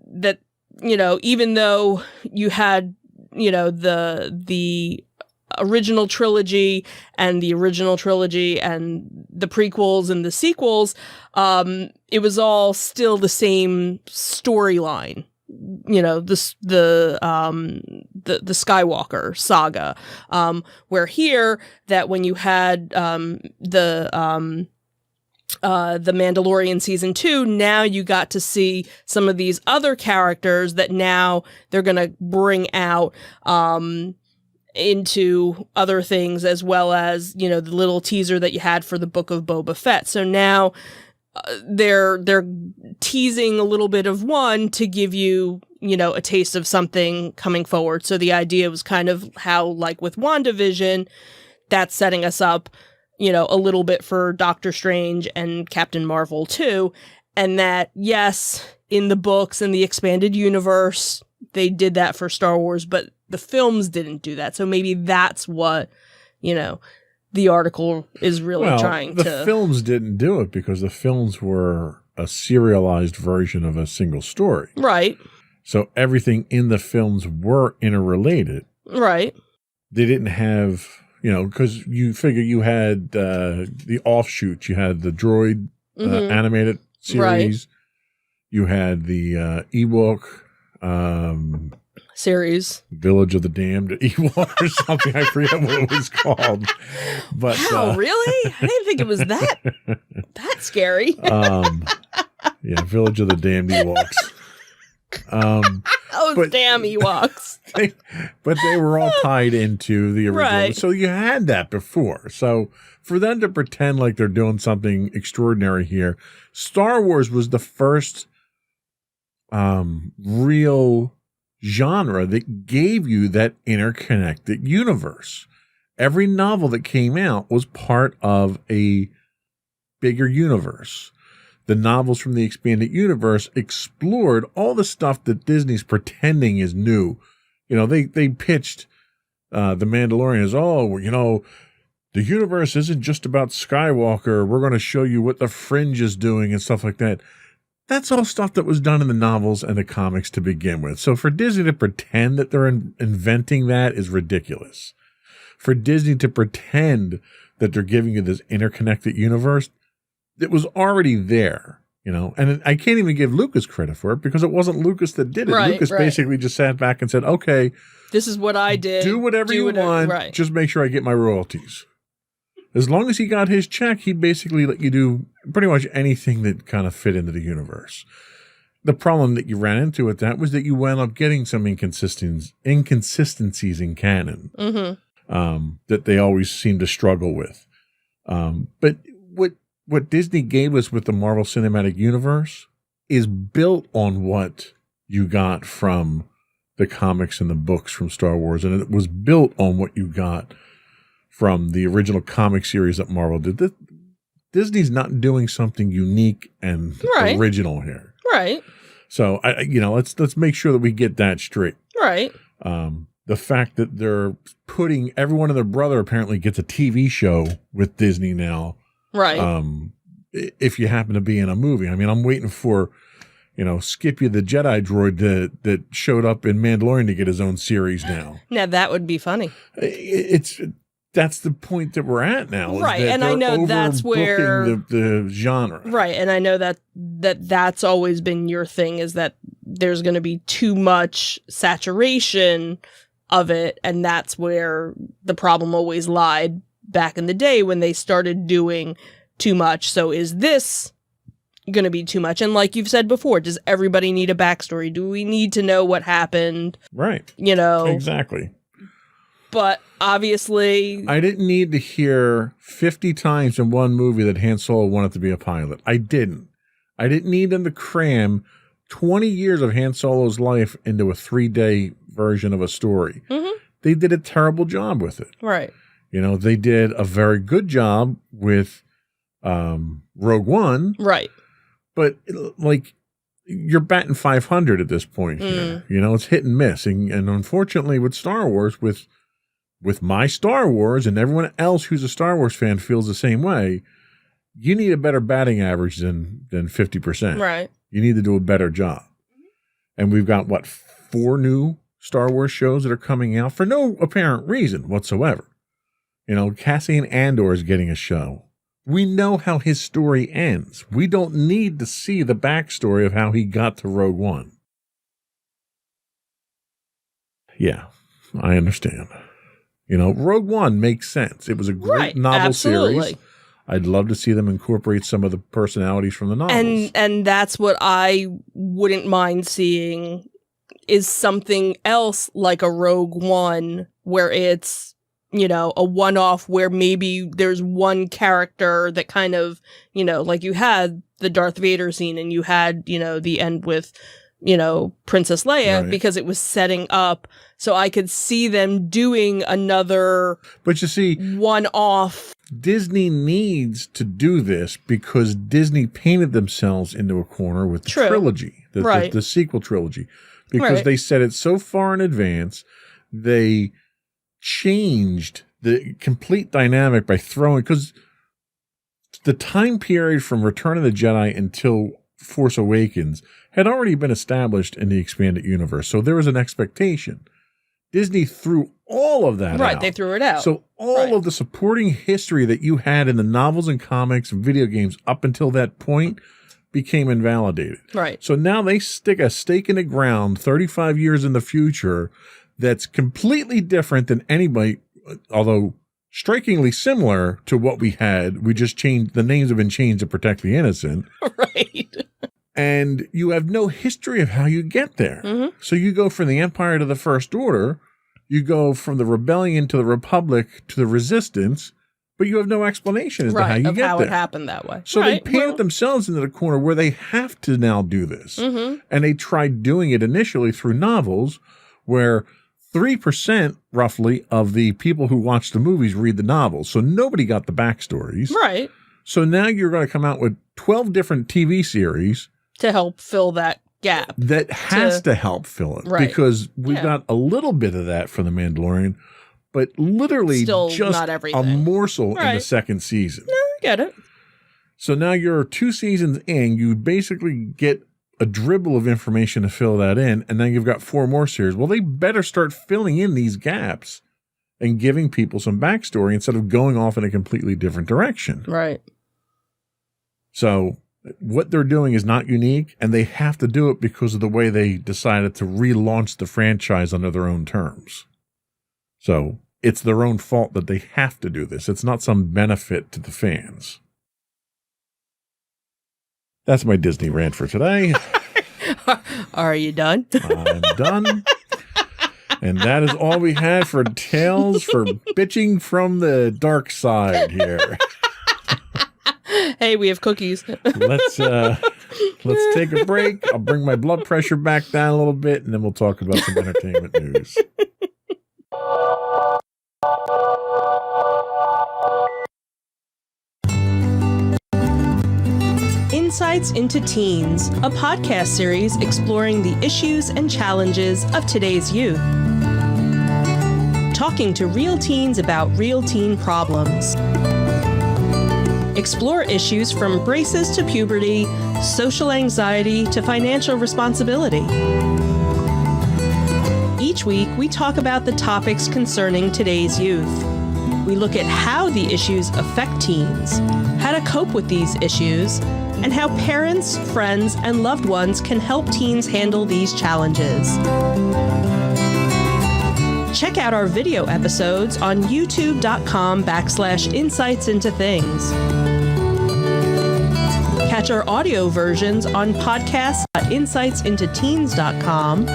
G: that, even though you had, the original trilogy and the original trilogy and the prequels and the sequels, it was all still the same storyline. You know, the Skywalker saga, where here that when you had the Mandalorian season 2, now you got to see some of these other characters that now they're going to bring out into other things, as well as, you know, the little teaser that you had for the Book of Boba Fett. So now they're teasing a little bit of one to give you, you know, a taste of something coming forward. So the idea was kind of how, like with WandaVision, that's setting us up, you know, a little bit for Doctor Strange and Captain Marvel too. And that, yes, in the books and the expanded universe, they did that for Star Wars, but the films didn't do that. So maybe that's what, you know, the article is really trying to...
C: The films didn't do it because the films were a serialized version of a single story.
G: Right.
C: So everything in the films were interrelated.
G: Right.
C: They didn't have, you know, because you figure you had the offshoots. You had the droid animated series.
G: Right.
C: You had the Ewok
G: series,
C: Village of the Damned Ewok or something. I forget what it was called. But
G: wow, really? I didn't think it was that scary.
C: Yeah, Village of the Damned Ewoks.
G: Damn Ewoks.
C: But they were all tied into the original.
G: Right.
C: So you had that before. So for them to pretend like they're doing something extraordinary here, Star Wars was the first real genre that gave you that interconnected universe. Every novel that came out was part of a bigger universe. The novels from the expanded universe explored all the stuff that Disney's pretending is new. You know, they pitched The Mandalorian as, oh, you know, the universe isn't just about Skywalker. We're going to show you what the Fringe is doing and stuff like that. That's all stuff that was done in the novels and the comics to begin with. So for Disney to pretend that they're inventing that is ridiculous. For Disney to pretend that they're giving you this interconnected universe, it was already there, you know. And I can't even give Lucas credit for it because it wasn't Lucas that did it.
G: Right,
C: Lucas basically just sat back and said, okay,
G: this is what I did.
C: Do whatever you want.
G: Right.
C: Just make sure I get my royalties. As long as he got his check, he basically let you do pretty much anything that kind of fit into the universe. The problem that you ran into with that was that you wound up getting some inconsistencies in canon that they always seem to struggle with. But what Disney gave us with the Marvel Cinematic Universe is built on what you got from the comics and the books from Star Wars, and it was built on what you got from the original comic series that Marvel did. Disney's not doing something unique and original here.
G: Right.
C: So let's make sure that we get that straight.
G: Right.
C: The fact that they're putting everyone and their brother apparently gets a TV show with Disney now.
G: Right.
C: If you happen to be in a movie. I mean, I'm waiting for, Scipio the Jedi droid that showed up in Mandalorian to get his own series now.
G: Now that would be funny.
C: That's the point that we're at now.
G: Right. And I know that's where
C: the genre.
G: Right. And I know that's always been your thing, is that there's going to be too much saturation of it. And that's where the problem always lied back in the day when they started doing too much. So is this going to be too much? And like you've said before, does everybody need a backstory? Do we need to know what happened?
C: Right.
G: Exactly. But obviously,
C: I didn't need to hear 50 times in one movie that Han Solo wanted to be a pilot. I didn't need them to cram 20 years of Han Solo's life into a 3-day version of a story. Mm-hmm. They did a terrible job with it.
G: Right.
C: They did a very good job with Rogue One.
G: Right.
C: But you're batting 500 at this point here. It's hit and miss. And unfortunately with Star Wars, with my Star Wars, and everyone else who's a Star Wars fan feels the same way, you need a better batting average than 50%.
G: Right.
C: You need to do a better job. And we've got, 4 new Star Wars shows that are coming out for no apparent reason whatsoever. You know, Cassian Andor is getting a show. We know how his story ends. We don't need to see the backstory of how he got to Rogue One. Yeah, I understand. You know, Rogue One makes sense. It was a great novel series. I'd love to see them incorporate some of the personalities from the novels.
G: And that's what I wouldn't mind seeing, is something else like a Rogue One, where it's, you know, a one-off where maybe there's one character that kind of, you know, like you had the Darth Vader scene and you had, you know, the end with, you know, Princess Leia, because it was setting up. So I could see them doing another,
C: but you see,
G: one-off.
C: Disney needs to do this because Disney painted themselves into a corner with the trilogy, the sequel trilogy, because they set it so far in advance. They changed the complete dynamic by throwing, because the time period from Return of the Jedi until Force Awakens had already been established in the expanded universe. So there was an expectation. Disney threw all of that out.
G: Right, they threw it out.
C: So all of the supporting history that you had in the novels and comics and video games up until that point became invalidated.
G: Right.
C: So now they stick a stake in the ground 35 years in the future that's completely different than anybody, although strikingly similar to what we had. We just changed, the names have been changed to protect the innocent.
G: Right.
C: And you have no history of how you get there.
G: Mm-hmm.
C: So you go from the Empire to the First Order, you go from the Rebellion to the Republic to the Resistance, but you have no explanation as to how you get
G: how
C: there.
G: It happened that way.
C: So they painted themselves into the corner where they have to now do this.
G: Mm-hmm.
C: And they tried doing it initially through novels, where 3% roughly of the people who watch the movies read the novels. So nobody got the backstories.
G: Right.
C: So now you're going to come out with 12 different TV series
G: to help fill that gap.
C: That has to help fill it.
G: Right.
C: Because we got a little bit of that for The Mandalorian, but literally
G: Still
C: just
G: not
C: a
G: everything.
C: morsel in the second season.
G: No, I get it.
C: So now you're 2 seasons in, you basically get a dribble of information to fill that in, and then you've got 4 more series. Well, they better start filling in these gaps and giving people some backstory instead of going off in a completely different direction.
G: Right.
C: So what they're doing is not unique, and they have to do it because of the way they decided to relaunch the franchise under their own terms. So it's their own fault that they have to do this. It's not some benefit to the fans. That's my Disney rant for today.
G: Are you done?
C: I'm done. And that is all we had for Tales for Bitching from the Dark Side here.
G: Hey, we have cookies.
C: Let's take a break. I'll bring my blood pressure back down a little bit, and then we'll talk about some entertainment news.
F: Insights into Teens, a podcast series exploring the issues and challenges of today's youth. Talking to real teens about real teen problems. Explore issues from braces to puberty, social anxiety to financial responsibility. Each week, we talk about the topics concerning today's youth. We look at how the issues affect teens, how to cope with these issues, and how parents, friends, and loved ones can help teens handle these challenges. Check out our video episodes on youtube.com/insightsintothings. Catch our audio versions on podcasts.insightsintoteens.com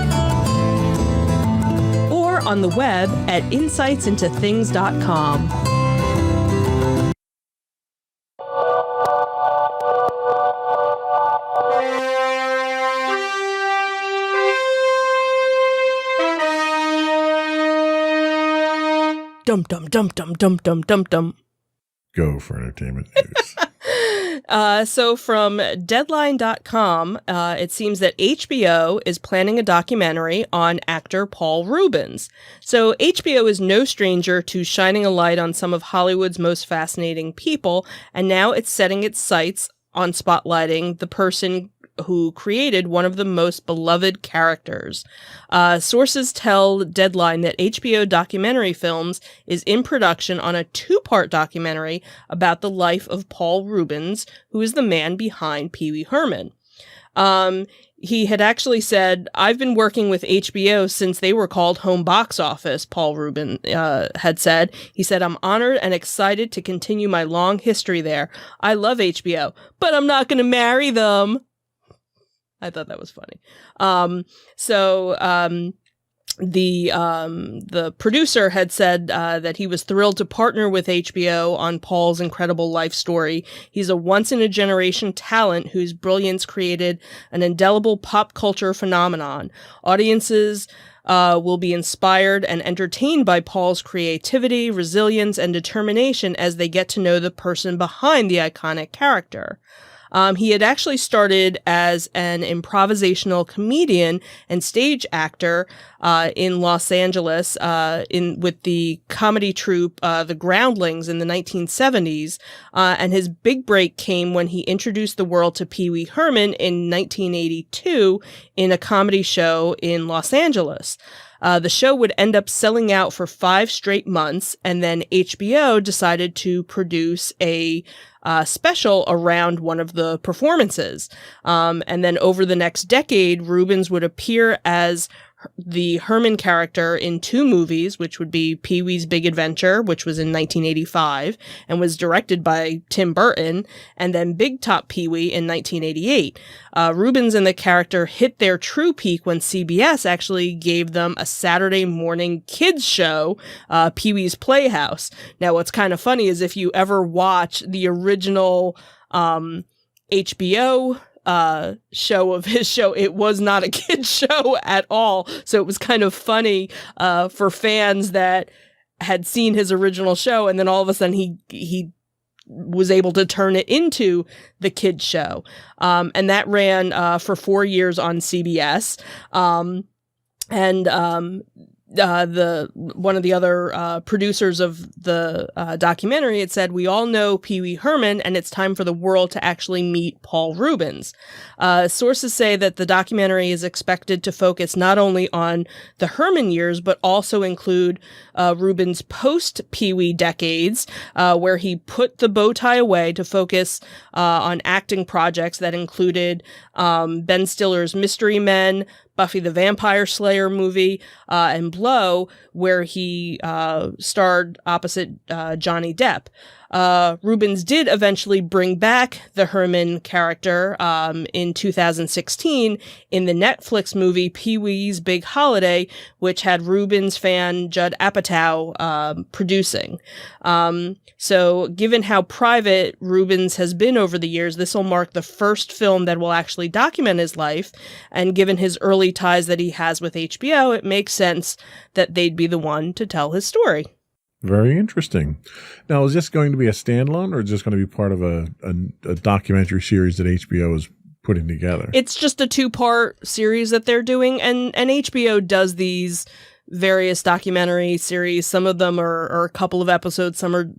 F: or on the web at insightsintothings.com.
G: Dum dum dum dum dum dum dum dum.
C: Go for entertainment news.
G: So from Deadline.com, it seems that HBO is planning a documentary on actor Paul Reubens. So HBO is no stranger to shining a light on some of Hollywood's most fascinating people, and now it's setting its sights on spotlighting the person who created one of the most beloved characters. Sources tell Deadline that HBO Documentary Films is in production on a 2-part documentary about the life of Paul Reubens, who is the man behind Pee Wee Herman. He had actually said, "I've been working with HBO since they were called Home Box Office," Paul Rubin had said. He said, "I'm honored and excited to continue my long history there. I love HBO, but I'm not going to marry them." I thought that was funny. The producer had said that he was thrilled to partner with HBO on Paul's incredible life story. He's a once-in-a-generation talent whose brilliance created an indelible pop culture phenomenon. Audiences will be inspired and entertained by Paul's creativity, resilience, and determination as they get to know the person behind the iconic character. He had actually started as an improvisational comedian and stage actor in Los Angeles with the comedy troupe The Groundlings in the 1970s, and his big break came when he introduced the world to Pee Wee Herman in 1982 in a comedy show in Los Angeles. The show would end up selling out for 5 straight months, and then HBO decided to produce a special around one of the performances. And then over the next decade, Reubens would appear as the Herman character in 2 movies, which would be Pee-wee's Big Adventure, which was in 1985 and was directed by Tim Burton, and then Big Top Pee-wee in 1988. Reubens and the character hit their true peak when CBS actually gave them a Saturday morning kids show, Pee-wee's Playhouse. Now, what's kind of funny is if you ever watch the original HBO show of his show, it was not a kid's show at all. So it was kind of funny for fans that had seen his original show, and then all of a sudden he was able to turn it into the kids show. And that ran for 4 years on CBS. One of the other producers of the documentary had said, "We all know Pee Wee Herman, and it's time for the world to actually meet Paul Reubens." Sources say that the documentary is expected to focus not only on the Herman years, but also include Reubens' post-Pee Wee decades, where he put the bow tie away to focus on acting projects that included Ben Stiller's Mystery Men, Buffy the Vampire Slayer movie, and Blow, where he starred opposite Johnny Depp. Reubens did eventually bring back the Herman character in 2016 in the Netflix movie Pee-wee's Big Holiday, which had Reubens fan Judd Apatow producing. So given how private Reubens has been over the years, this will mark the first film that will actually document his life, and given his early ties that he has with HBO, it makes sense that they'd be the one to tell his story.
C: Very interesting. Now, is this going to be a standalone, or is this going to be part of a documentary series that HBO is putting together?
G: It's just a 2-part series that they're doing, and HBO does these various documentary series. Some of them are a couple of episodes, some are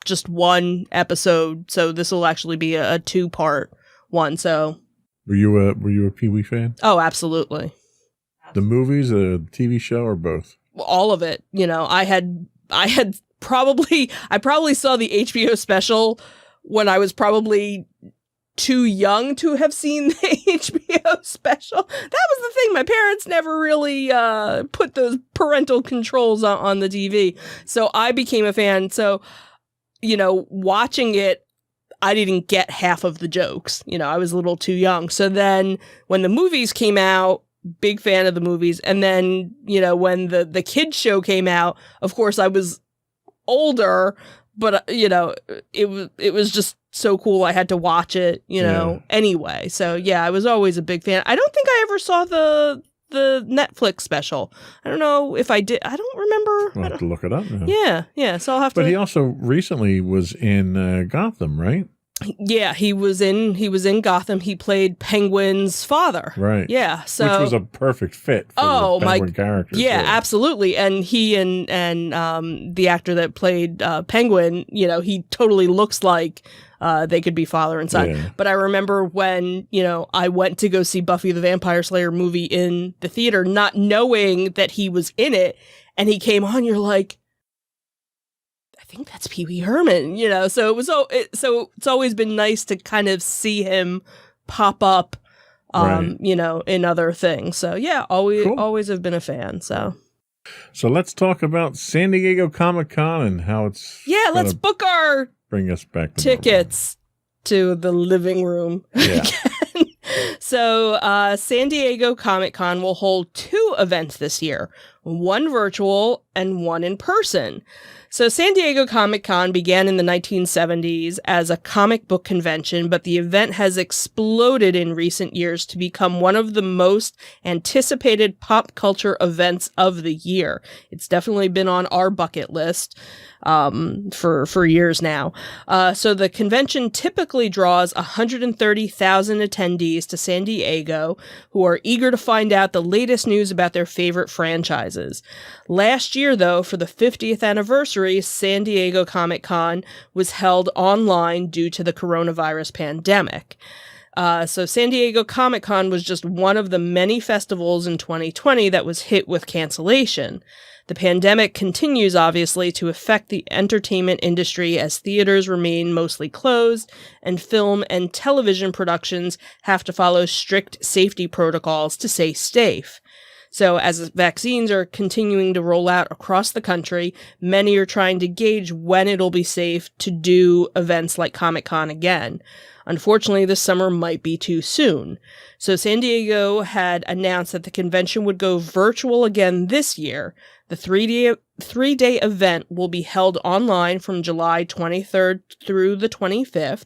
G: just 1 episode. So this will actually be a 2-part one. So,
C: were you a Pee Wee fan?
G: Oh, absolutely.
C: The movies, the TV show, or both?
G: All of it. You know, I probably saw the HBO special when I was probably too young to have seen the HBO special. That was the thing. My parents never really put those parental controls on the TV. So I became a fan. So, you know, watching it, I didn't get half of the jokes. You know, I was a little too young. So then when the movies came out, big fan of the movies. And then, you know, when the kids show came out, of course I was older, but you know, it was just so cool. I had to watch it, you know, anyway. So yeah, I was always a big fan. I don't think I ever saw the Netflix special. I don't know if I did. I don't remember.
C: We'll have to look it up now.
G: Yeah. So I'll have to.
C: But he also recently was in Gotham, right?
G: Yeah, he was in Gotham. He played Penguin's father.
C: Right.
G: Yeah. So
C: which was a perfect fit for the Penguin character.
G: Yeah,
C: too.
G: absolutely. And he and the actor that played Penguin, he totally looks like they could be father and son.
C: Yeah.
G: But I remember when, I went to go see Buffy the Vampire Slayer movie in the theater, not knowing that he was in it, and he came on, you're like, I think that's Pee Wee Herman, so it was, so it's always been nice to kind of see him pop up,
C: Right.
G: in other things. So yeah,
C: Cool.
G: always have been a fan. So
C: let's talk about San Diego Comic-Con and how it's
G: yeah, let's
C: gonna
G: book our
C: bring us back to
G: tickets to the living room.
C: Yeah.
G: So San Diego Comic-Con will hold 2 events this year, one virtual and one in person. So San Diego Comic-Con began in the 1970s as a comic book convention, but the event has exploded in recent years to become one of the most anticipated pop culture events of the year. It's definitely been on our bucket list for years now. So the convention typically draws 130,000 attendees to San Diego who are eager to find out the latest news about their favorite franchises. Last year, though, for the 50th anniversary, San Diego Comic-Con was held online due to the coronavirus pandemic. So San Diego Comic-Con was just one of the many festivals in 2020 that was hit with cancellation. The pandemic continues, obviously, to affect the entertainment industry as theaters remain mostly closed and film and television productions have to follow strict safety protocols to stay safe. So as vaccines are continuing to roll out across the country, many are trying to gauge when it'll be safe to do events like Comic-Con again. Unfortunately, this summer might be too soon. So San Diego had announced that the convention would go virtual again this year. The three-day event will be held online from July 23rd through the 25th.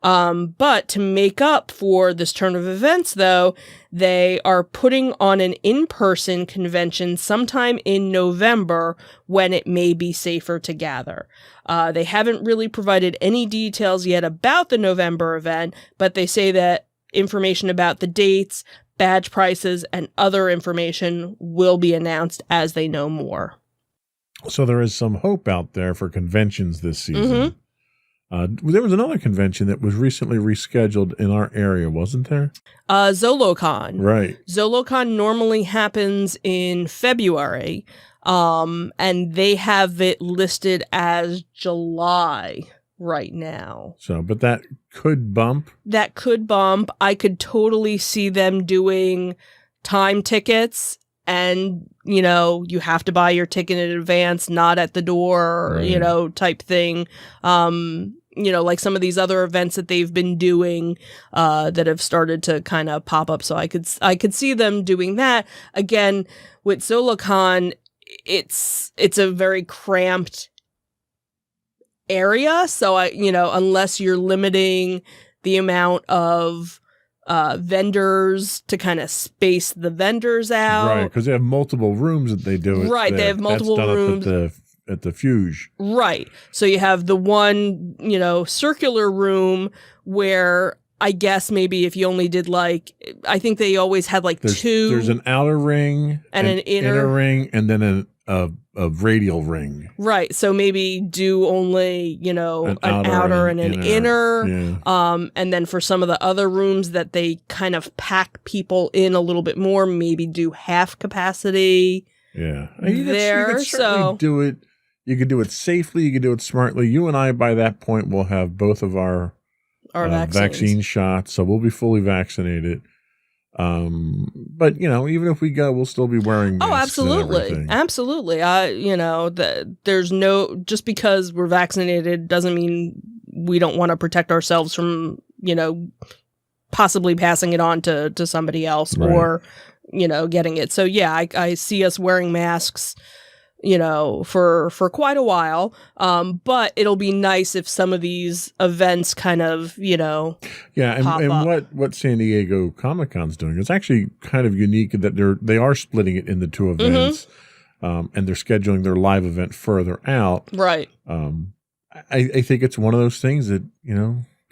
G: But to make up for this turn of events, though, they are putting on an in-person convention sometime in November when it may be safer to gather. They haven't really provided any details yet about the November event, but they say that information about the dates, badge prices, and other information will be announced as they know more.
C: So there is some hope out there for conventions this season. There was another convention that was recently rescheduled in our area, wasn't there?
G: ZoloCon.
C: Right.
G: ZoloCon normally happens in February, and they have it listed as July right now.
C: So, but that could bump.
G: That could bump. I could totally see them doing time tickets, and, you have to buy your ticket in advance, not at the door,
C: Right.
G: Type thing. Like some of these other events that they've been doing that have started to kind of pop up. So I could see them doing that. Again, with ZoloCon, it's a very cramped area. So unless you're limiting the amount of vendors to kind of space the vendors out.
C: Right, because they have multiple rooms that they do it.
G: Right, they
C: there.
G: have multiple
C: That's done
G: rooms.
C: at the Fuge.
G: Right. So you have the one, circular room where I guess maybe if you only did I think they always had two.
C: There's an outer ring
G: and an inner
C: ring, and then a radial ring.
G: Right. So maybe do only, an outer and an inner.
C: Yeah.
G: And then for some of the other rooms that they kind of pack people in a little bit more, maybe do half capacity.
C: Yeah.
G: You
C: could certainly do it. You could do it safely. You could do it smartly. You and I, by that point, will have both of our vaccine shots, so we'll be fully vaccinated. But even if we go, we'll still be wearing masks.
G: Oh, absolutely, absolutely. There's no, just because we're vaccinated doesn't mean we don't want to protect ourselves from possibly passing it on to somebody else,
C: right.
G: Or getting it. So yeah, I see us wearing masks for quite a while. But it'll be nice if some of these events kind of,
C: Yeah, and what San Diego Comic-Con's doing is actually kind of unique that they are splitting it into 2 events, and they're scheduling their live event further out.
G: Right.
C: I think it's one of those things that,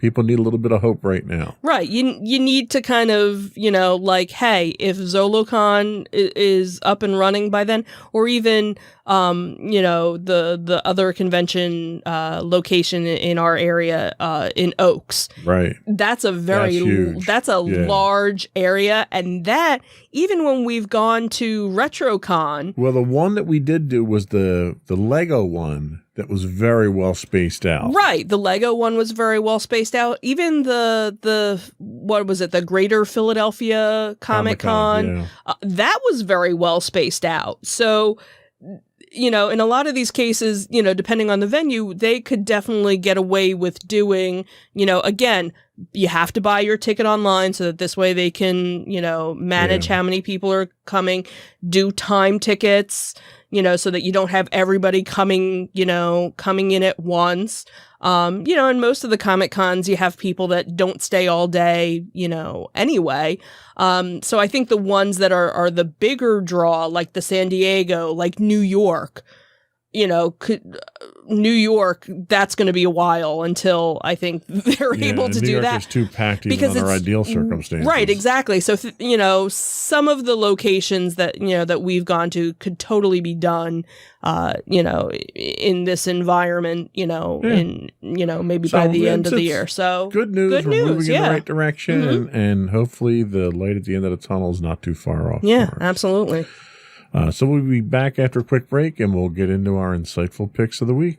C: People need a little bit of hope right now.
G: Right. You need to kind of, like, hey, if ZoloCon is up and running by then, or even, the other convention location in our area in Oaks.
C: Right.
G: That's a
C: huge.
G: Large area. And that, even when we've gone to RetroCon.
C: Well, the one that we did do was the Lego one that was very well spaced out.
G: Right. The Lego one was very well spaced out. Even the what was it? The Greater Philadelphia Comic-Con.
C: Yeah.
G: That was very well spaced out. So, in a lot of these cases, depending on the venue, they could definitely get away with doing, again, you have to buy your ticket online so that this way they can, manage how many people are coming, do time tickets, so that you don't have everybody coming in at once. And most of the Comic Cons, you have people that don't stay all day, anyway. So I think the ones that are the bigger draw, like the San Diego, like New York, New York, that's going to be a while until I think they're able to
C: New
G: do
C: York
G: that.
C: Is too packed even
G: because
C: under ideal circumstances.
G: Right, exactly. So, some of the locations that, that we've gone to could totally be done, in this environment, in, maybe by the end of the year. So
C: good news. We're moving in the right direction,
G: Mm-hmm.
C: and hopefully the light at the end of the tunnel is not too far off.
G: Yeah,
C: for us.
G: absolutely.
C: So we'll be back after a quick break, and we'll get into our insightful picks of the week.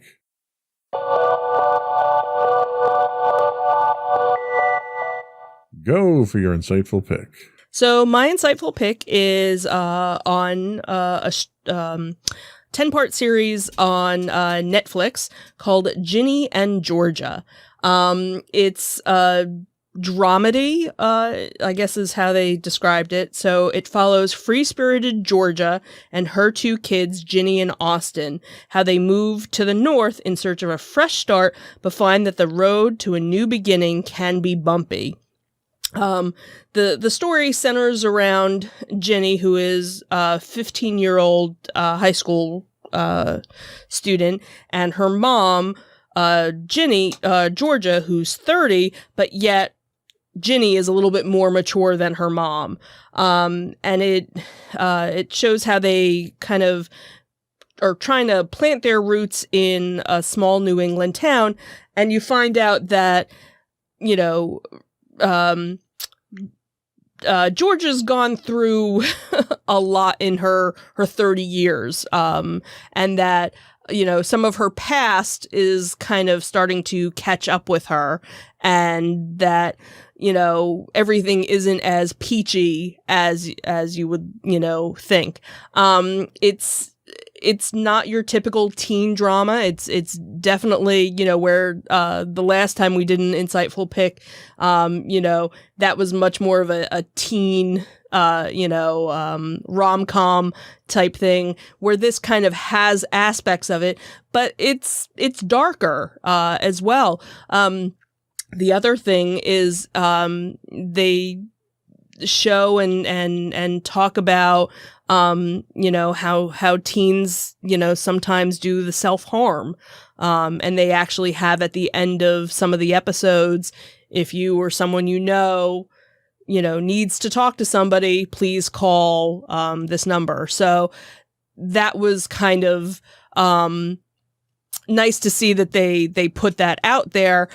C: Go for your insightful pick.
G: So my insightful pick is on a 10-part series on Netflix called Ginny and Georgia. It's a dramedy, I guess is how they described it. So it follows free-spirited Georgia and her two kids, Ginny and Austin, how they move to the north in search of a fresh start, but find that the road to a new beginning can be bumpy. The story centers around Ginny, who is a 15-year-old high school student, and her mom, Georgia, who's 30, but yet Ginny is a little bit more mature than her mom. And it shows how they kind of are trying to plant their roots in a small New England town, and you find out that, Georgia's gone through a lot in her 30 years, and that, some of her past is kind of starting to catch up with her, and that, everything isn't as peachy as you would, think. It's not your typical teen drama. It's definitely, where the last time we did an insightful pick, that was much more of a teen, rom-com type thing, where this kind of has aspects of it, but it's darker as well. The other thing is they show and talk about how teens sometimes do the self-harm, and they actually have at the end of some of the episodes, if you or someone needs to talk to somebody, please call this number. So that was kind of nice to see that they put that out there,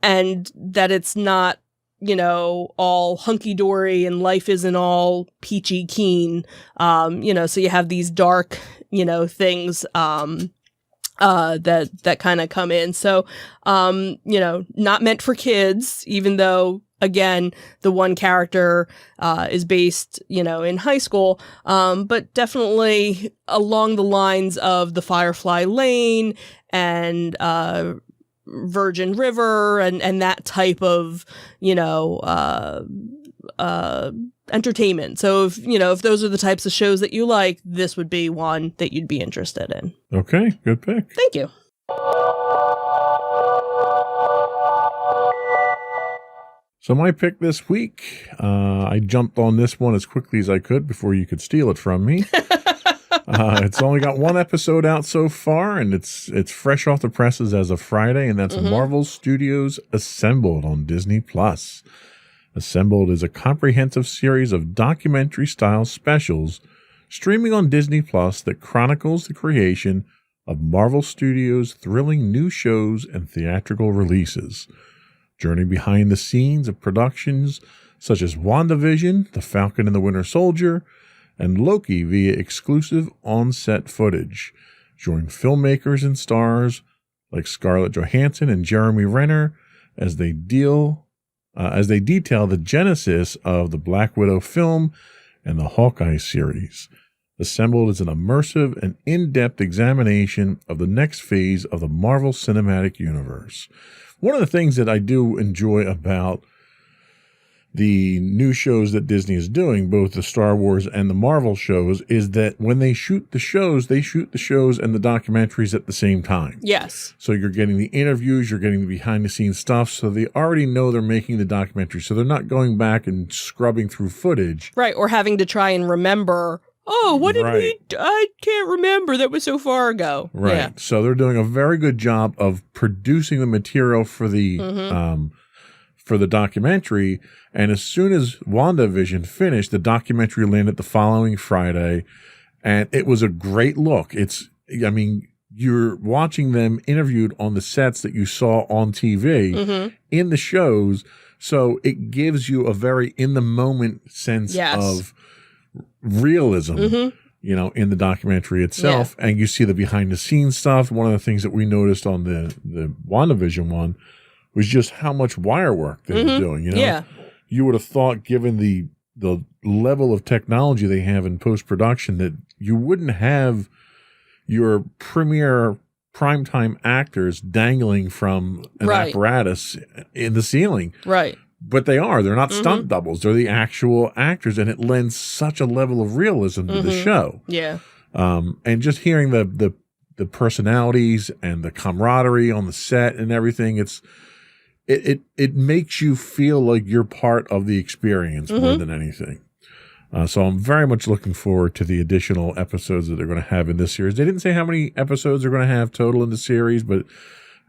G: and that it's not all hunky-dory and life isn't all peachy keen. So you have these dark, things that kind of come in. So, not meant for kids, even though, again, the one character is based, in high school, but definitely along the lines of the Firefly Lane and Virgin River and that type of, entertainment. So if those are the types of shows that you like, this would be one that you'd be interested in.
C: Okay, good pick.
G: Thank you.
C: So my pick this week, I jumped on this one as quickly as I could before you could steal it from me. It's only got one episode out so far, and it's fresh off the presses as of Friday, and that's Marvel Studios Assembled on Disney Plus. Assembled is a comprehensive series of documentary-style specials streaming on Disney Plus that chronicles the creation of Marvel Studios' thrilling new shows and theatrical releases. Journey behind the scenes of productions such as WandaVision, The Falcon and the Winter Soldier, and Loki via exclusive on-set footage. Join filmmakers and stars like Scarlett Johansson and Jeremy Renner as they detail the genesis of the Black Widow film and the Hawkeye series. Assembled is an immersive and in-depth examination of the next phase of the Marvel Cinematic Universe. One of the things that I do enjoy about the new shows that Disney is doing, both the Star Wars and the Marvel shows, is that when they shoot the shows and the documentaries at the same time.
G: Yes.
C: So you're getting the interviews, you're getting the behind-the-scenes stuff, so they already know they're making the documentary, so they're not going back and scrubbing through footage.
G: Right, or having to try and remember, what did I can't remember, that was so far ago.
C: Right.
G: Yeah.
C: So they're doing a very good job of producing the material for the documentary. And as soon as WandaVision finished, the documentary landed the following Friday, and it was a great look. You're watching them interviewed on the sets that you saw on TV in the shows. So it gives you a very in the moment sense of realism, in the documentary itself. Yeah. And you see the behind the scenes stuff. One of the things that we noticed on the WandaVision one was just how much wire work they were doing. You would have thought, given the level of technology they have in post-production, that you wouldn't have your premier primetime actors dangling from an apparatus in the ceiling.
G: Right.
C: But they are. They're not stunt doubles. They're the actual actors, and it lends such a level of realism to the show.
G: Yeah.
C: And just hearing the personalities and the camaraderie on the set and everything, it makes you feel like you're part of the experience more than anything. So I'm very much looking forward to the additional episodes that they're going to have in this series. They didn't say how many episodes they're going to have total in the series, but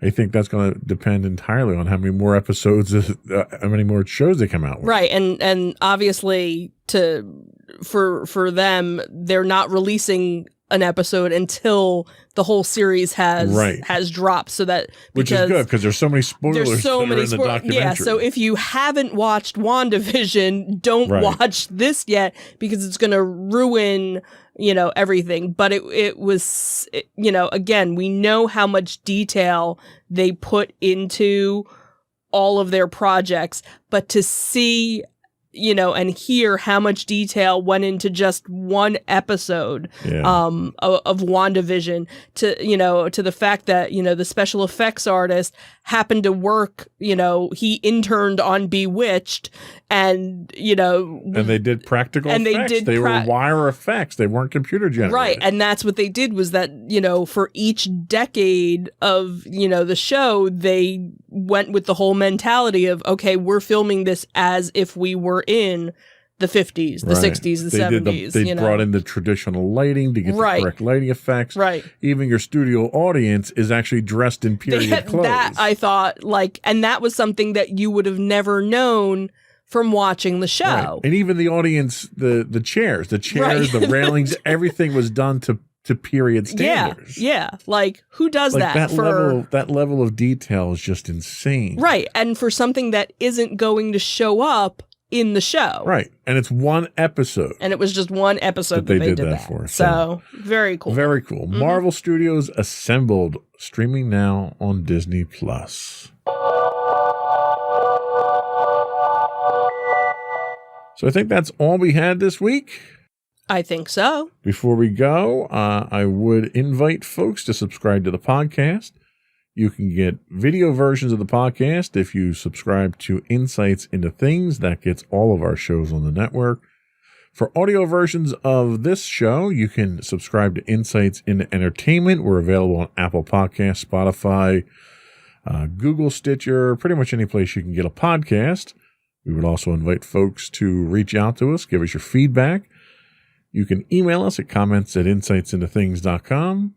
C: I think that's going to depend entirely on how many more episodes, how many more shows they come out with.
G: Right, and obviously for them, they're not releasing an episode until the whole series has dropped, so that
C: which is good because there's so many spoilers. There's so many spoilers. Documentary.
G: Yeah, so if you haven't watched WandaVision, don't watch this yet because it's going to ruin everything. But it was again, we know how much detail they put into all of their projects, but to see and hear how much detail went into just one episode of WandaVision, to the fact that the special effects artist happened to work, he interned on Bewitched, and
C: and they did practical effects. They were wire effects. They weren't computer generated.
G: Right, and that's what they did, was that for each decade of the show, they went with the whole mentality of, okay, we're filming this as if we were in the 50s, the 60s, the 70s.
C: They brought in the traditional lighting to get the correct lighting effects.
G: Right.
C: Even your studio audience is actually dressed in period clothes.
G: That I thought, and that was something that you would have never known from watching the show.
C: Right. And even the audience, the chairs, the railings, everything was done to period standards.
G: Yeah. Like, who does that?
C: That level of detail is just insane.
G: Right. And for something that isn't going to show up in the show.
C: Right. And it's one episode.
G: And it was just one episode that they did that for. So very cool.
C: Very cool. Marvel Studios Assembled, streaming now on Disney Plus. So I think that's all we had this week.
G: I think so.
C: Before we go, I would invite folks to subscribe to the podcast. You can get video versions of the podcast if you subscribe to Insights into Things. That gets all of our shows on the network. For audio versions of this show, you can subscribe to Insights into Entertainment. We're available on Apple Podcasts, Spotify, Google, Stitcher, pretty much any place you can get a podcast. We would also invite folks to reach out to us, give us your feedback. You can email us at comments@insightsintothings.com.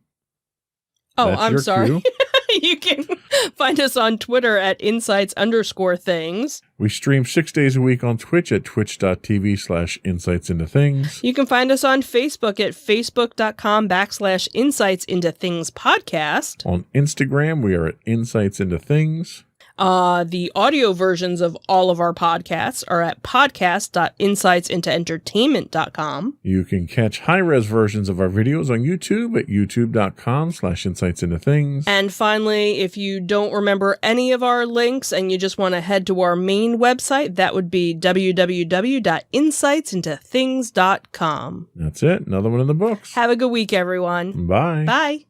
G: Oh,
C: That's
G: I'm
C: your
G: sorry.
C: cue.
G: You can find us on Twitter at insights_things.
C: We stream 6 days a week on Twitch at twitch.tv/insightsintothings.
G: You can find us on Facebook at facebook.com/insightsintothingspodcast.
C: On Instagram, we are at Insights Into Things.
G: The audio versions of all of our podcasts are at podcast.insightsintoentertainment.com.
C: You can catch high-res versions of our videos on YouTube at youtube.com/insightsintothings.
G: And finally, if you don't remember any of our links and you just want to head to our main website, that would be www.insightsintothings.com.
C: That's it. Another one in the books.
G: Have a good week, everyone.
C: Bye.
G: Bye.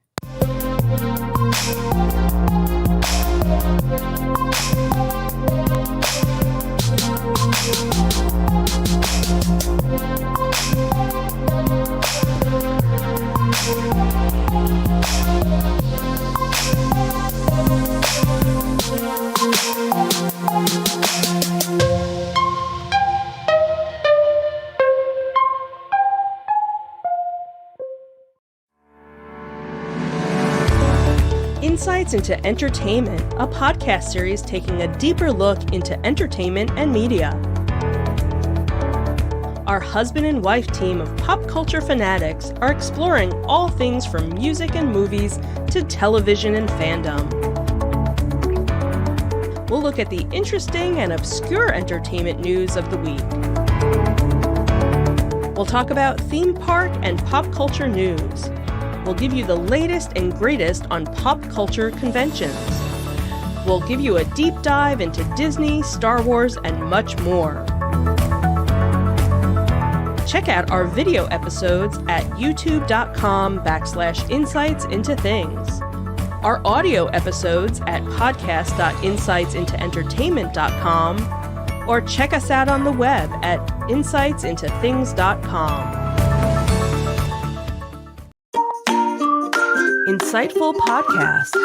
G: Insights into Entertainment, a podcast series taking a deeper look into entertainment and media. Our husband and wife team of pop culture fanatics are exploring all things from music and movies to television and fandom. We'll look at the interesting and obscure entertainment news of the week. We'll talk about theme park and pop culture news. We'll give you the latest and greatest on pop culture conventions. We'll give you a deep dive into Disney, Star Wars, and much more. Check out our video episodes at youtube.com/insightsintothings. Our audio episodes at podcast.insightsintoentertainment.com, or check us out on the web at insightsintothings.com. Insightful podcasts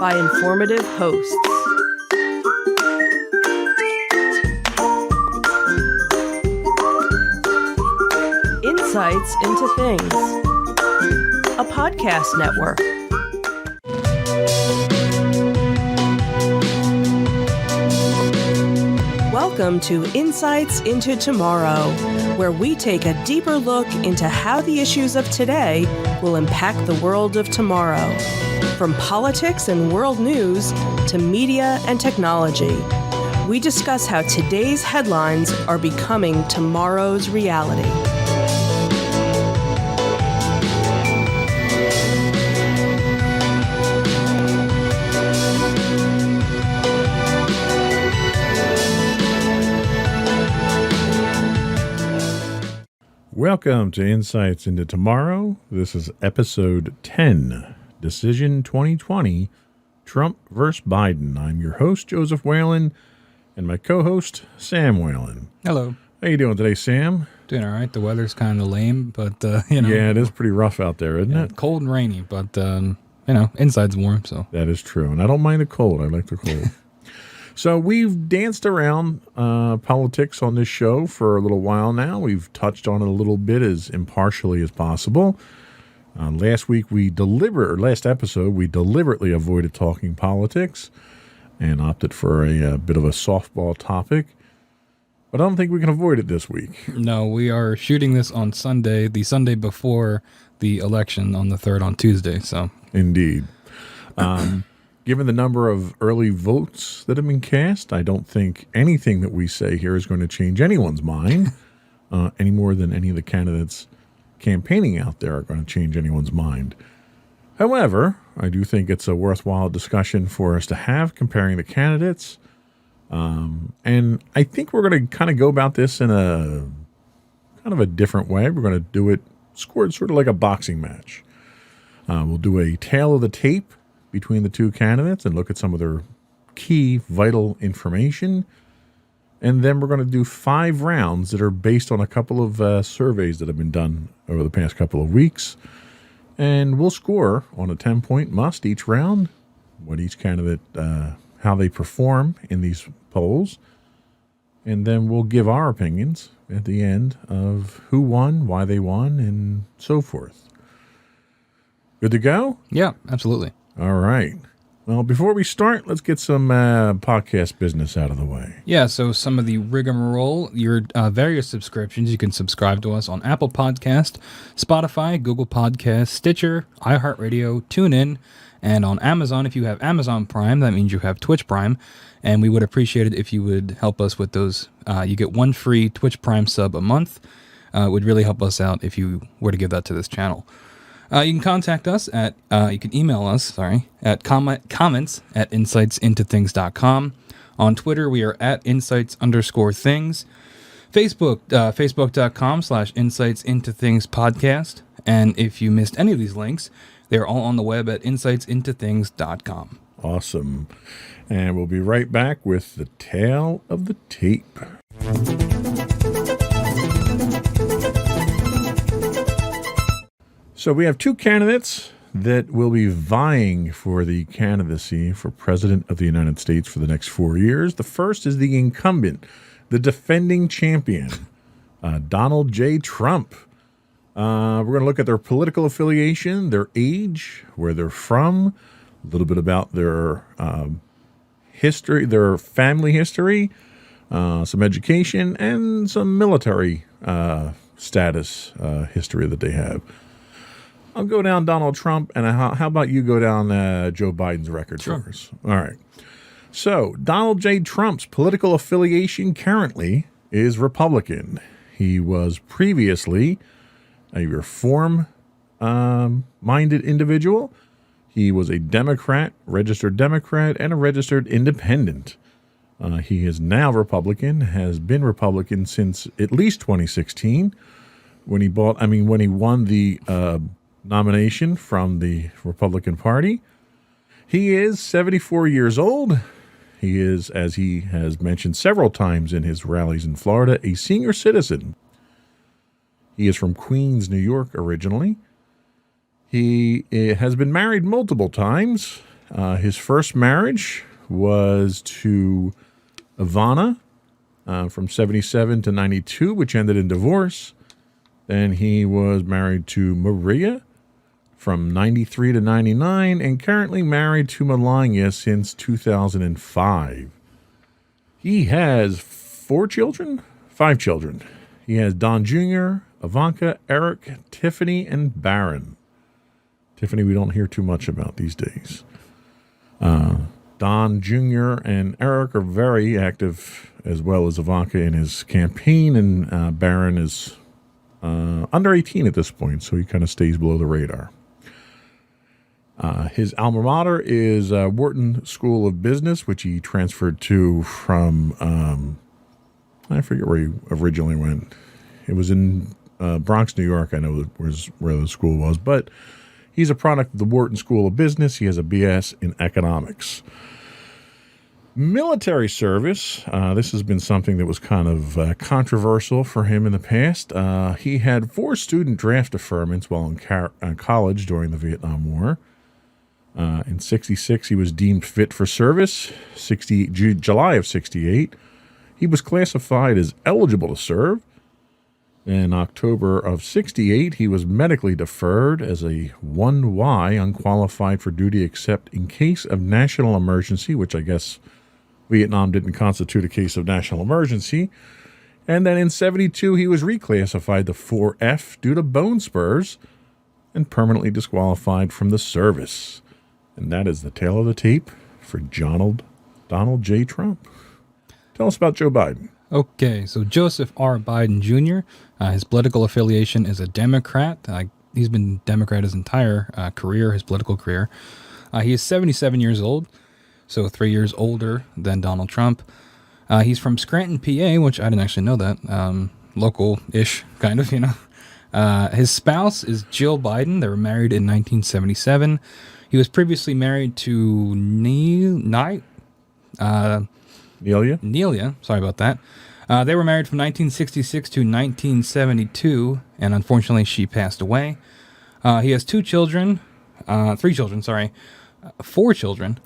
G: by informative hosts. Insights into Things, a podcast network.
A: Welcome to Insights into Tomorrow, where we take a deeper look into how the issues of today will impact the world of tomorrow. From politics and world news to media and technology, we discuss how today's headlines are becoming tomorrow's reality.
C: Welcome to Insights into Tomorrow. This is episode 10, Decision 2020, Trump versus Biden. I'm your host, Joseph Whalen, and my co-host, Sam Whalen.
B: Hello.
C: How you doing today, Sam?
B: Doing all right. The weather's kind of lame, but,
C: Yeah, it is pretty rough out there, isn't it?
B: Cold and rainy, but, inside's warm, so.
C: That is true. And I don't mind the cold. I like the cold. So we've danced around politics on this show for a little while now. We've touched on it a little bit as impartially as possible. Last episode, we deliberately avoided talking politics and opted for a bit of a softball topic. But I don't think we can avoid it this week.
B: No, we are shooting this on Sunday, the Sunday before the election on the 3rd on Tuesday, so.
C: Indeed. Given the number of early votes that have been cast, I don't think anything that we say here is going to change anyone's mind any more than any of the candidates campaigning out there are going to change anyone's mind. However, I do think it's a worthwhile discussion for us to have comparing the candidates. And I think we're going to kind of go about this in a kind of a different way. We're going to do it scored sort of like a boxing match. We'll do a tail of the tape between the two candidates and look at some of their key vital information. And then we're going to do 5 rounds that are based on a couple of surveys that have been done over the past couple of weeks. And we'll score on a 10-point must each round, what each candidate, how they perform in these polls. and then we'll give our opinions at the end of who won, why they won, and so forth. Good to go?
B: Yeah, absolutely.
C: All right. Well, before we start, let's get some podcast business out of the way.
B: Yeah, so some of the rigmarole, your various subscriptions, you can subscribe to us on Apple Podcast, Spotify, Google Podcast, Stitcher, iHeartRadio, TuneIn, and on Amazon. If you have Amazon Prime, that means you have Twitch Prime, and we would appreciate it if you would help us with those. You get one free Twitch Prime sub a month. It would really help us out if you were to give that to this channel. You can contact us at, you can email us, at comments@insightsintothings.com. On Twitter, we are at insights_things. Facebook, facebook.com/insightsintothingspodcast. And if you missed any of these links, they're all on the web at insightsintothings.com.
C: Awesome. And we'll be right back with the tale of the tape. So we have two candidates that will be vying for the candidacy for President of the United States for the next 4 years. The first is the incumbent, the defending champion, Donald J. Trump. We're going to look at their political affiliation, their age, where they're from, a little bit about their history, their family history, some education, and some military status history that they have. I'll go down Donald Trump, and how about you go down Joe Biden's record for us? All right. So Donald J. Trump's political affiliation currently is Republican. He was previously a reform-minded individual. He was a Democrat, registered Democrat, and a registered independent. He is now Republican, has been Republican since at least 2016, when he won the nomination from the Republican Party. He is 74 years old. He is, as he has mentioned several times in his rallies in Florida, a senior citizen. He is from Queens, New York originally. He has been married multiple times. His first marriage was to Ivana from 77 to 92, which ended in divorce. Then he was married to Maria from 93 to 99, and currently married to Melania since 2005. He has 5 children. He has Don Jr., Ivanka, Eric, Tiffany, and Barron. Tiffany we don't hear too much about these days. Don Jr. and Eric are very active, as well as Ivanka, in his campaign, and Barron is under 18 at this point, so he kind of stays below the radar. His alma mater is Wharton School of Business, which he transferred to from, I forget where he originally went. It was in Bronx, New York, I know was where the school was, but he's a product of the Wharton School of Business. He has a BS in economics. Military service, this has been something that was kind of controversial for him in the past. He had 4 student draft deferments while in college during the Vietnam War. In 66, he was deemed fit for service. July of 68, he was classified as eligible to serve. In October of 68, he was medically deferred as a 1Y, unqualified for duty except in case of national emergency, which I guess Vietnam didn't constitute a case of national emergency. And then in 72, he was reclassified to 4F due to bone spurs and permanently disqualified from the service. And that is the tale of the tape for Donald J. Trump. Tell us about Joe Biden.
B: Okay, so Joseph R. Biden Jr., his political affiliation is a Democrat. He's been Democrat his entire career, his political career. He is 77 years old, so 3 years older than Donald Trump. He's from Scranton, PA, which I didn't actually know that. Local-ish, kind of, you know. His spouse is Jill Biden. They were married in 1977. He was previously married to Nelia. Sorry about that. They were married from 1966 to 1972, and unfortunately she passed away. He has 3 children, sorry. 4 children.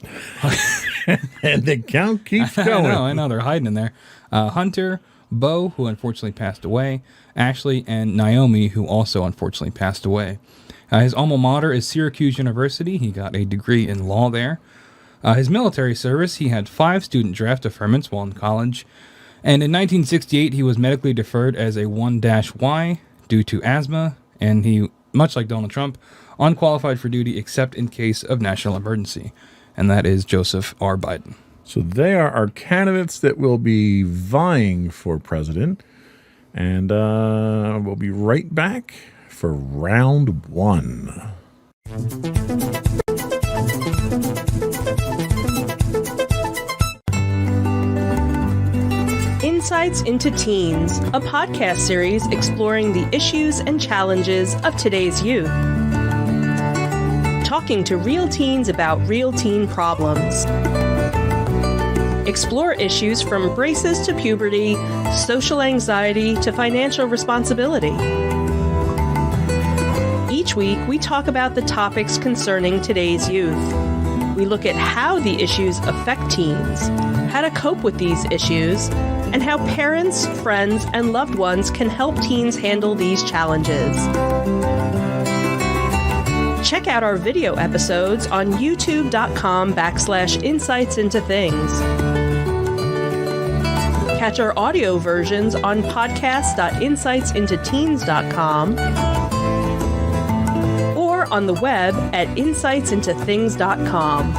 C: And the count keeps going.
B: I know, they're hiding in there. Hunter, Bo, who unfortunately passed away, Ashley, and Naomi, who also unfortunately passed away. His alma mater is Syracuse University. He got a degree in law there. His military service, he had 5 student draft deferments while in college. And in 1968, he was medically deferred as a 1-Y due to asthma. And he, much like Donald Trump, unqualified for duty except in case of national emergency. And that is Joseph R. Biden.
C: So they are our candidates that will be vying for president. And we'll be right back for round 1.
F: Insights into Teens, a podcast series exploring the issues and challenges of today's youth. Talking to real teens about real teen problems. Explore issues from braces to puberty, social anxiety to financial responsibility. Each week, we talk about the topics concerning today's youth. We look at how the issues affect teens, how to cope with these issues, and how parents, friends, and loved ones can help teens handle these challenges. Check out our video episodes on youtube.com/insightsintothings. Catch our audio versions on podcast.insightsintoteens.com or on the web at insightsintothings.com.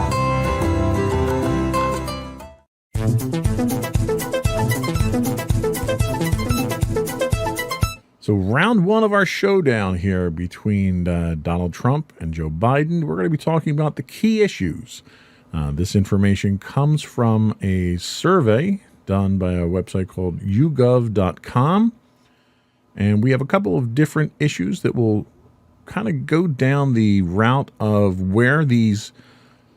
C: So round 1 of our showdown here between Donald Trump and Joe Biden, we're going to be talking about the key issues. This information comes from a survey done by a website called yougov.com. And we have a couple of different issues that will kind of go down the route of where these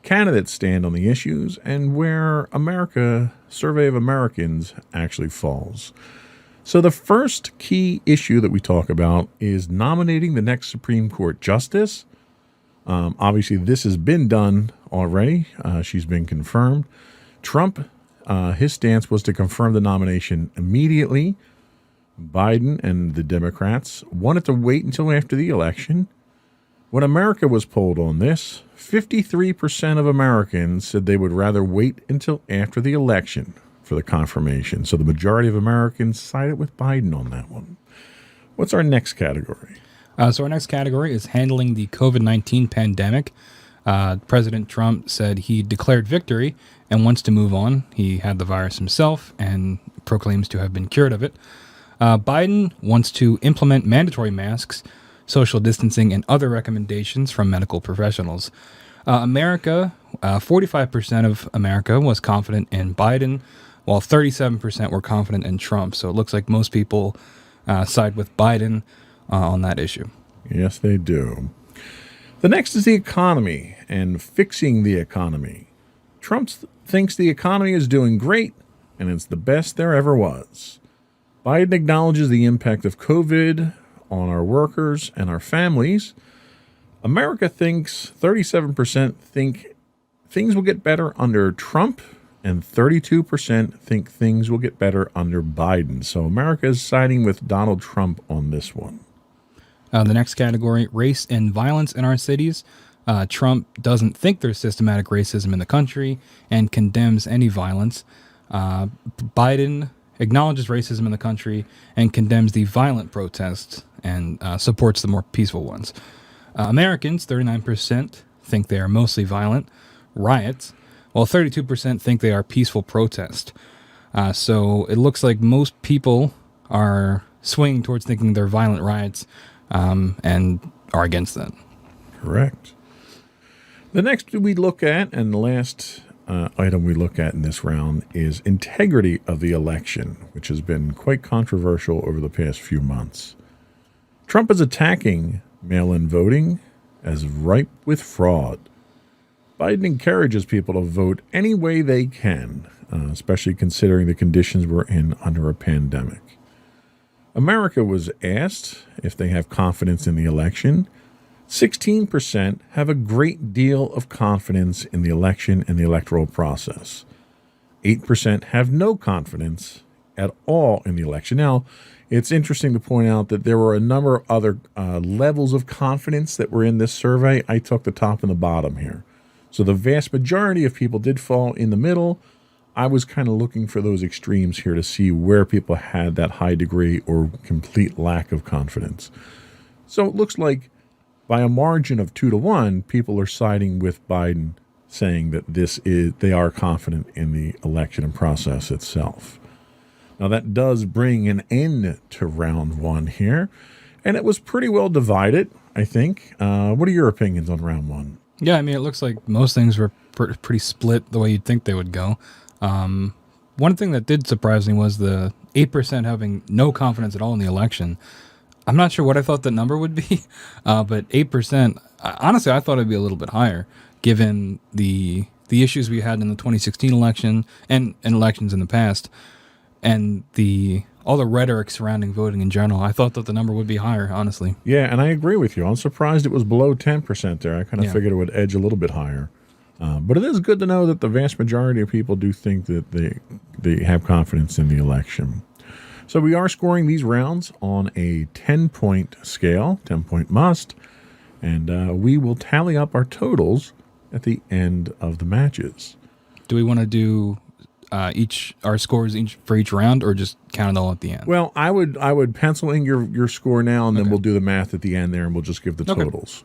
C: candidates stand on the issues and where America, Survey of Americans, actually falls. So the first key issue that we talk about is nominating the next Supreme Court justice. Obviously, this has been done already. She's been confirmed. Trump, his stance was to confirm the nomination immediately. Biden and the Democrats wanted to wait until after the election. When America was polled on this, 53% of Americans said they would rather wait until after the election for the confirmation. So the majority of Americans sided with Biden on that one. What's our next category?
B: So our next category is handling the COVID-19 pandemic. President Trump said he declared victory and wants to move on. He had the virus himself and proclaims to have been cured of it. Biden wants to implement mandatory masks, social distancing, and other recommendations from medical professionals. 45% of America was confident in Biden, while 37% were confident in Trump. So it looks like most people side with Biden on that issue.
C: Yes, they do. The next is the economy and fixing the economy. Trump thinks the economy is doing great and it's the best there ever was. Biden acknowledges the impact of COVID on our workers and our families. America thinks 37% think things will get better under Trump, and 32% think things will get better under Biden. So America is siding with Donald Trump on this one.
B: The next category, race and violence in our cities. Trump doesn't think there's systematic racism in the country and condemns any violence. Biden acknowledges racism in the country and condemns the violent protests and supports the more peaceful ones. Americans, 39%, think they are mostly violent riots, while 32% think they are peaceful protests. So it looks like most people are swinging towards thinking they're violent riots and are against that.
C: Correct. The next we look at, and the last item we look at in this round, is integrity of the election, which has been quite controversial over the past few months. Trump is attacking mail-in voting as ripe with fraud. Biden encourages people to vote any way they can, especially considering the conditions we're in under a pandemic. America was asked if they have confidence in the election. 16% have a great deal of confidence in the election and the electoral process. 8% have no confidence at all in the election. Now, it's interesting to point out that there were a number of other levels of confidence that were in this survey. I took the top and the bottom here. So the vast majority of people did fall in the middle. I was kind of looking for those extremes here to see where people had that high degree or complete lack of confidence. So it looks like by a margin of 2-1, people are siding with Biden, saying that they are confident in the election and process itself. Now that does bring an end to round one here, and it was pretty well divided, I think. What are your opinions on round one?
B: Yeah, I mean, it looks like most things were pretty split the way you'd think they would go. One thing that did surprise me was the 8% having no confidence at all in the election. I'm not sure what I thought the number would be, but 8%, honestly, I thought it'd be a little bit higher, given the issues we had in the 2016 election and elections in the past, and all the rhetoric surrounding voting in general. I thought that the number would be higher, honestly.
C: Yeah, and I agree with you. I'm surprised it was below 10% there. I kind of figured it would edge a little bit higher. But it is good to know that the vast majority of people do think that they have confidence in the election. So we are scoring these rounds on a 10-point scale, 10-point must, and we will tally up our totals at the end of the matches.
B: Do we want to do our scores for each round, or just count it all at the end?
C: Well, I would pencil in your score now, and then we'll do the math at the end there, and we'll just give the totals.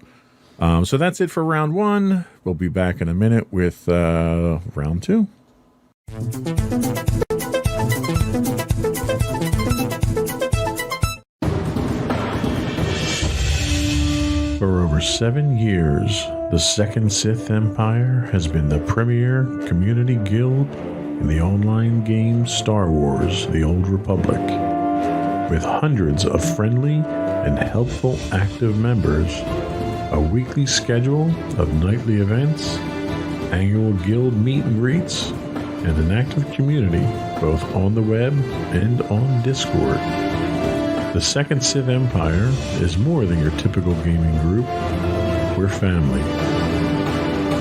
C: So that's it for round one. We'll be back in a minute with round two. For over 7 years, the Second Sith Empire has been the premier community guild in the online game Star Wars: The Old Republic. With hundreds of friendly and helpful active members, a weekly schedule of nightly events, annual guild meet and greets, and an active community both on the web and on Discord. The Second Sith Empire is more than your typical gaming group. We're family.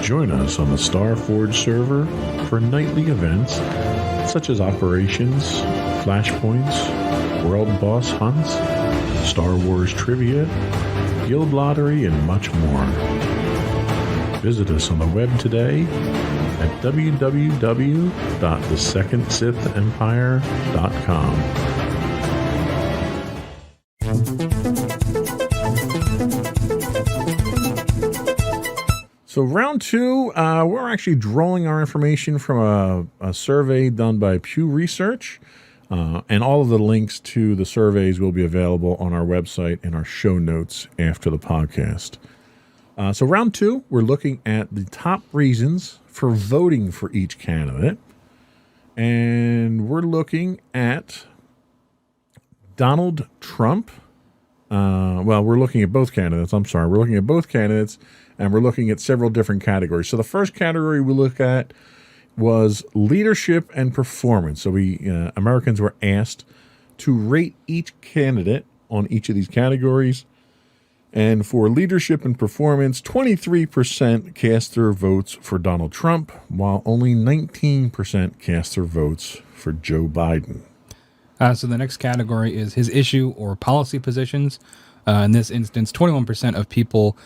C: Join us on the Starforge server for nightly events such as operations, flashpoints, world boss hunts, Star Wars trivia, guild lottery, and much more. Visit us on the web today at www.thesecondsithempire.com. So round two, we're actually drawing our information from a survey done by Pew Research, and all of the links to the surveys will be available on our website in our show notes after the podcast. So round two, we're looking at the top reasons for voting for each candidate, and we're looking at Donald Trump. We're looking at both candidates. We're looking at both candidates, and we're looking at several different categories. So the first category we look at was leadership and performance. So Americans were asked to rate each candidate on each of these categories. And for leadership and performance, 23% cast their votes for Donald Trump, while only 19% cast their votes for Joe Biden.
B: So the next category is his issue or policy positions. In this instance, 21% of people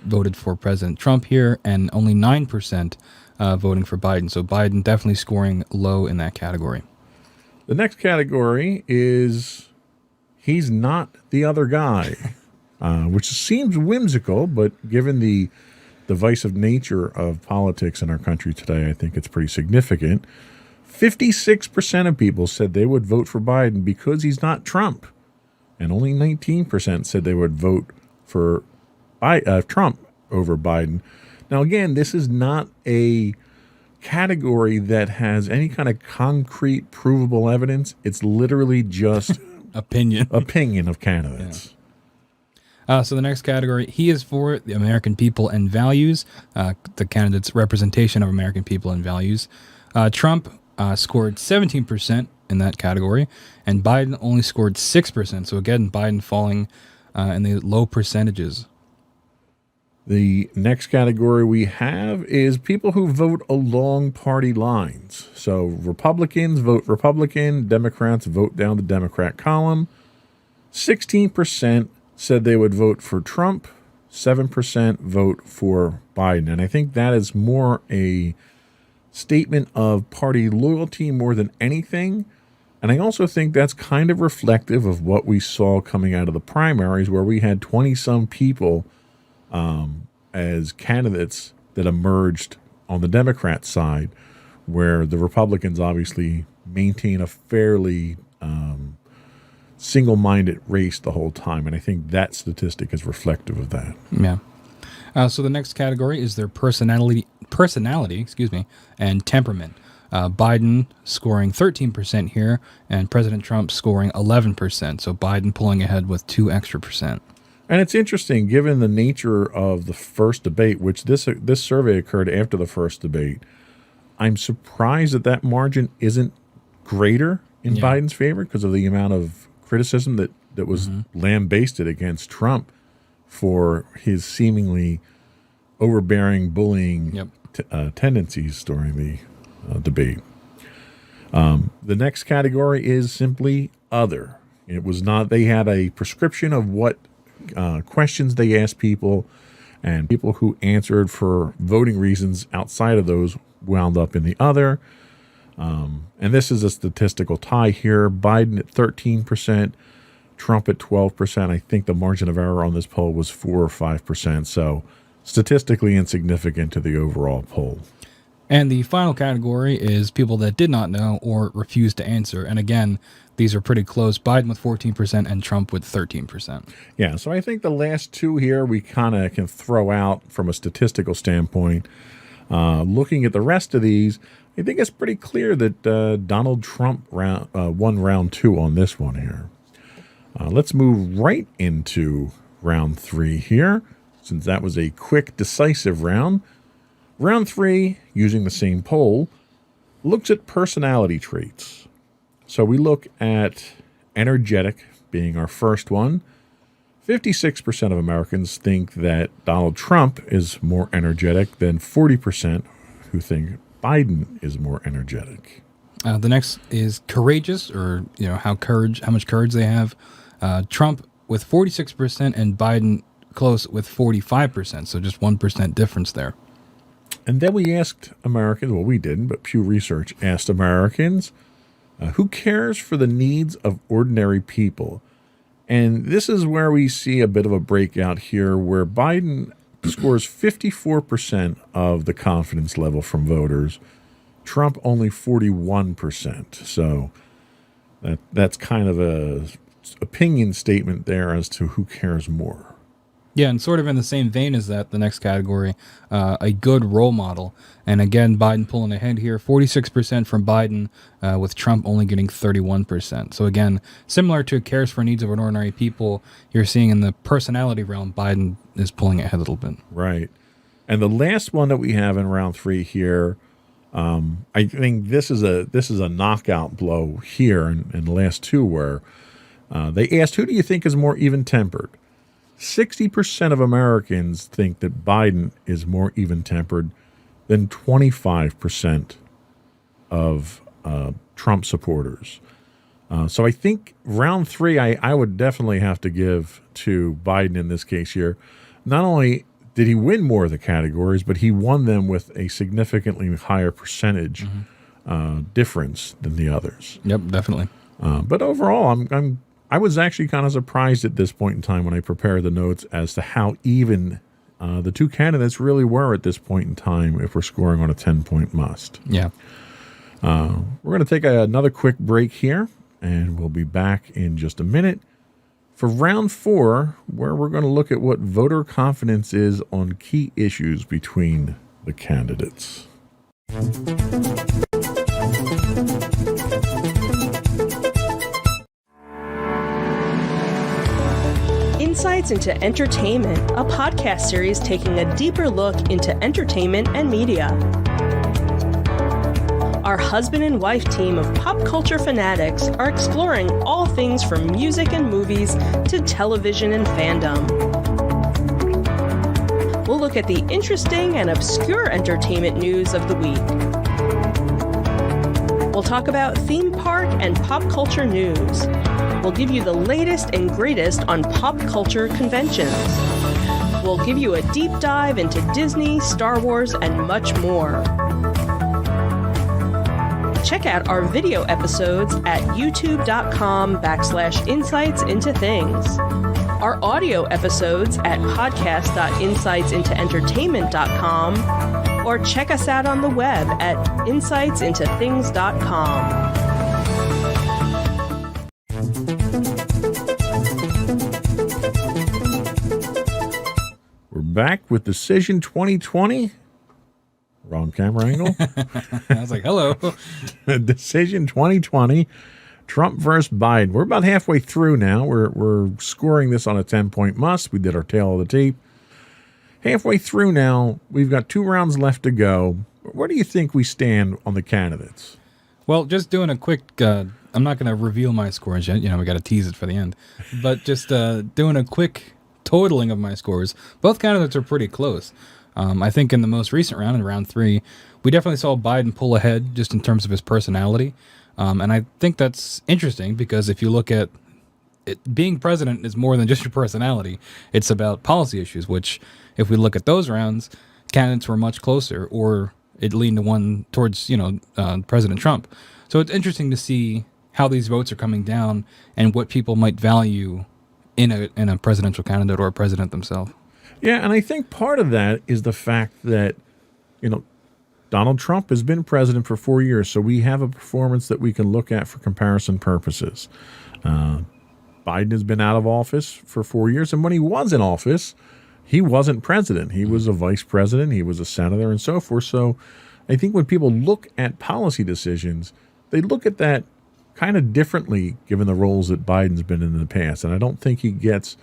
B: voted for President Trump here, and only 9% voting for Biden. So Biden definitely scoring low in that category.
C: The next category is he's not the other guy, which seems whimsical, but given the divisive nature of politics in our country today, I think it's pretty significant. 56% of people said they would vote for Biden because he's not Trump, and only 19% said they would vote for Trump over Biden. Now, again, this is not a category that has any kind of concrete, provable evidence. It's literally just opinion of candidates.
B: Yeah. So the next category, he is for the American people and values, the candidate's representation of American people and values. Trump scored 17% in that category, and Biden only scored 6%. So again, Biden falling in the low percentages.
C: The next category we have is people who vote along party lines. So Republicans vote Republican, Democrats vote down the Democrat column. 16% said they would vote for Trump, 7% vote for Biden. And I think that is more a statement of party loyalty more than anything. And I also think that's kind of reflective of what we saw coming out of the primaries, where we had 20-some people as candidates that emerged on the Democrat side, where the Republicans obviously maintain a fairly single-minded race the whole time. And I think that statistic is reflective of that.
B: Yeah. So the next category is their personality, and temperament. Biden scoring 13% here, and President Trump scoring 11%. So Biden pulling ahead with 2 extra percent.
C: And it's interesting, given the nature of the first debate, which this survey occurred after the first debate. I'm surprised that margin isn't greater in Biden's favor because of the amount of criticism that was lambasted against Trump for his seemingly overbearing, bullying tendencies during the debate. The next category is simply other. It was not, they had a prescription of what questions they asked people, and people who answered for voting reasons outside of those wound up in the other. And this is a statistical tie here. Biden at 13%, Trump at 12%. I think the margin of error on this poll was 4 or 5%. So statistically insignificant to the overall poll.
B: And the final category is people that did not know or refused to answer. And again, these are pretty close. Biden with 14% and Trump with 13%.
C: Yeah, so I think the last two here we kind of can throw out from a statistical standpoint. Looking at the rest of these, I think it's pretty clear that Donald Trump won round 2 on this one here. Let's move right into round 3 here, since that was a quick, decisive round. Round 3, using the same poll, looks at personality traits. So we look at energetic being our first one. 56% of Americans think that Donald Trump is more energetic than 40% who think Biden is more energetic.
B: The next is courageous, or how much courage they have. Trump with 46% and Biden close with 45%. So just 1% difference there.
C: And then we asked Americans, well, we didn't, but Pew Research asked Americans, who cares for the needs of ordinary people? And this is where we see a bit of a breakout here, where Biden scores 54% of the confidence level from voters, Trump only 41%. So that's kind of a opinion statement there as to who cares more.
B: Yeah, and sort of in the same vein as that, the next category, a good role model. And again, Biden pulling ahead here, 46% from Biden, with Trump only getting 31%. So again, similar to cares for needs of ordinary people, you're seeing in the personality realm, Biden is pulling ahead a little bit.
C: Right. And the last one that we have in round 3 here, I think this is a knockout blow here in the last two, where they asked, who do you think is more even-tempered? 60% of Americans think that Biden is more even-tempered than 25% of Trump supporters. So I think round 3, I would definitely have to give to Biden in this case here. Not only did he win more of the categories, but he won them with a significantly higher percentage difference than the others.
B: Yep, definitely.
C: But overall, I was actually kind of surprised at this point in time when I prepared the notes as to how even the two candidates really were at this point in time if we're scoring on a 10-point must.
B: Yeah.
C: We're going to take another quick break here, and we'll be back in just a minute for round 4, where we're going to look at what voter confidence is on key issues between the candidates.
F: Insights into Entertainment, a podcast series taking a deeper look into entertainment and media. Our husband and wife team of pop culture fanatics are exploring all things from music and movies to television and fandom. we'll look at the interesting and obscure entertainment news of the week. We'll talk about theme park and pop culture news. We'll give you the latest and greatest on pop culture conventions. We'll give you a deep dive into Disney, Star Wars, and much more. Check out our video episodes at youtube.com/insightsintothings. Our audio episodes at podcast.insightsintoentertainment.com, or check us out on the web at insightsintothings.com.
C: We're back with Decision 2020. Wrong camera angle.
B: I was like, hello.
C: Decision 2020. Trump versus Biden. We're about halfway through now. We're scoring this on a 10-point must. We did our tail of the tape. Halfway through now. We've got 2 rounds left to go. Where do you think we stand on the candidates?
B: Well, just doing a quick, I'm not going to reveal my scores yet. We got to tease it for the end. But just doing a quick totaling of my scores. Both candidates are pretty close. I think in the most recent round, in round 3, we definitely saw Biden pull ahead just in terms of his personality. And I think that's interesting because if you look at it, being president is more than just your personality. It's about policy issues, which if we look at those rounds, candidates were much closer, or it leaned to one towards, President Trump. So it's interesting to see how these votes are coming down and what people might value in a presidential candidate or a president themselves.
C: Yeah, and I think part of that is the fact that, Donald Trump has been president for 4 years, so we have a performance that we can look at for comparison purposes. Biden has been out of office for 4 years, and when he was in office, he wasn't president. He was a vice president, he was a senator, and so forth. So I think when people look at policy decisions, they look at that kind of differently given the roles that Biden's been in the past. And I don't think he gets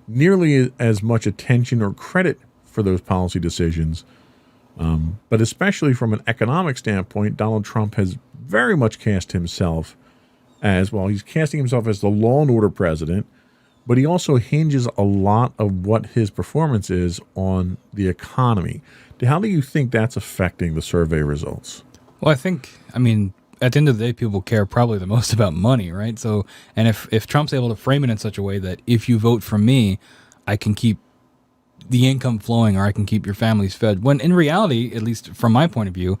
C: nearly as much attention or credit for those policy decisions. But especially from an economic standpoint, Donald Trump has very much cast himself as, well, he's casting himself as the law and order president, but he also hinges a lot of what his performance is on the economy. How do you think that's affecting the survey results?
B: Well, at the end of the day, people care probably the most about money, right? So, and if Trump's able to frame it in such a way that if you vote for me, I can keep the income flowing, or I can keep your families fed. When in reality, at least from my point of view,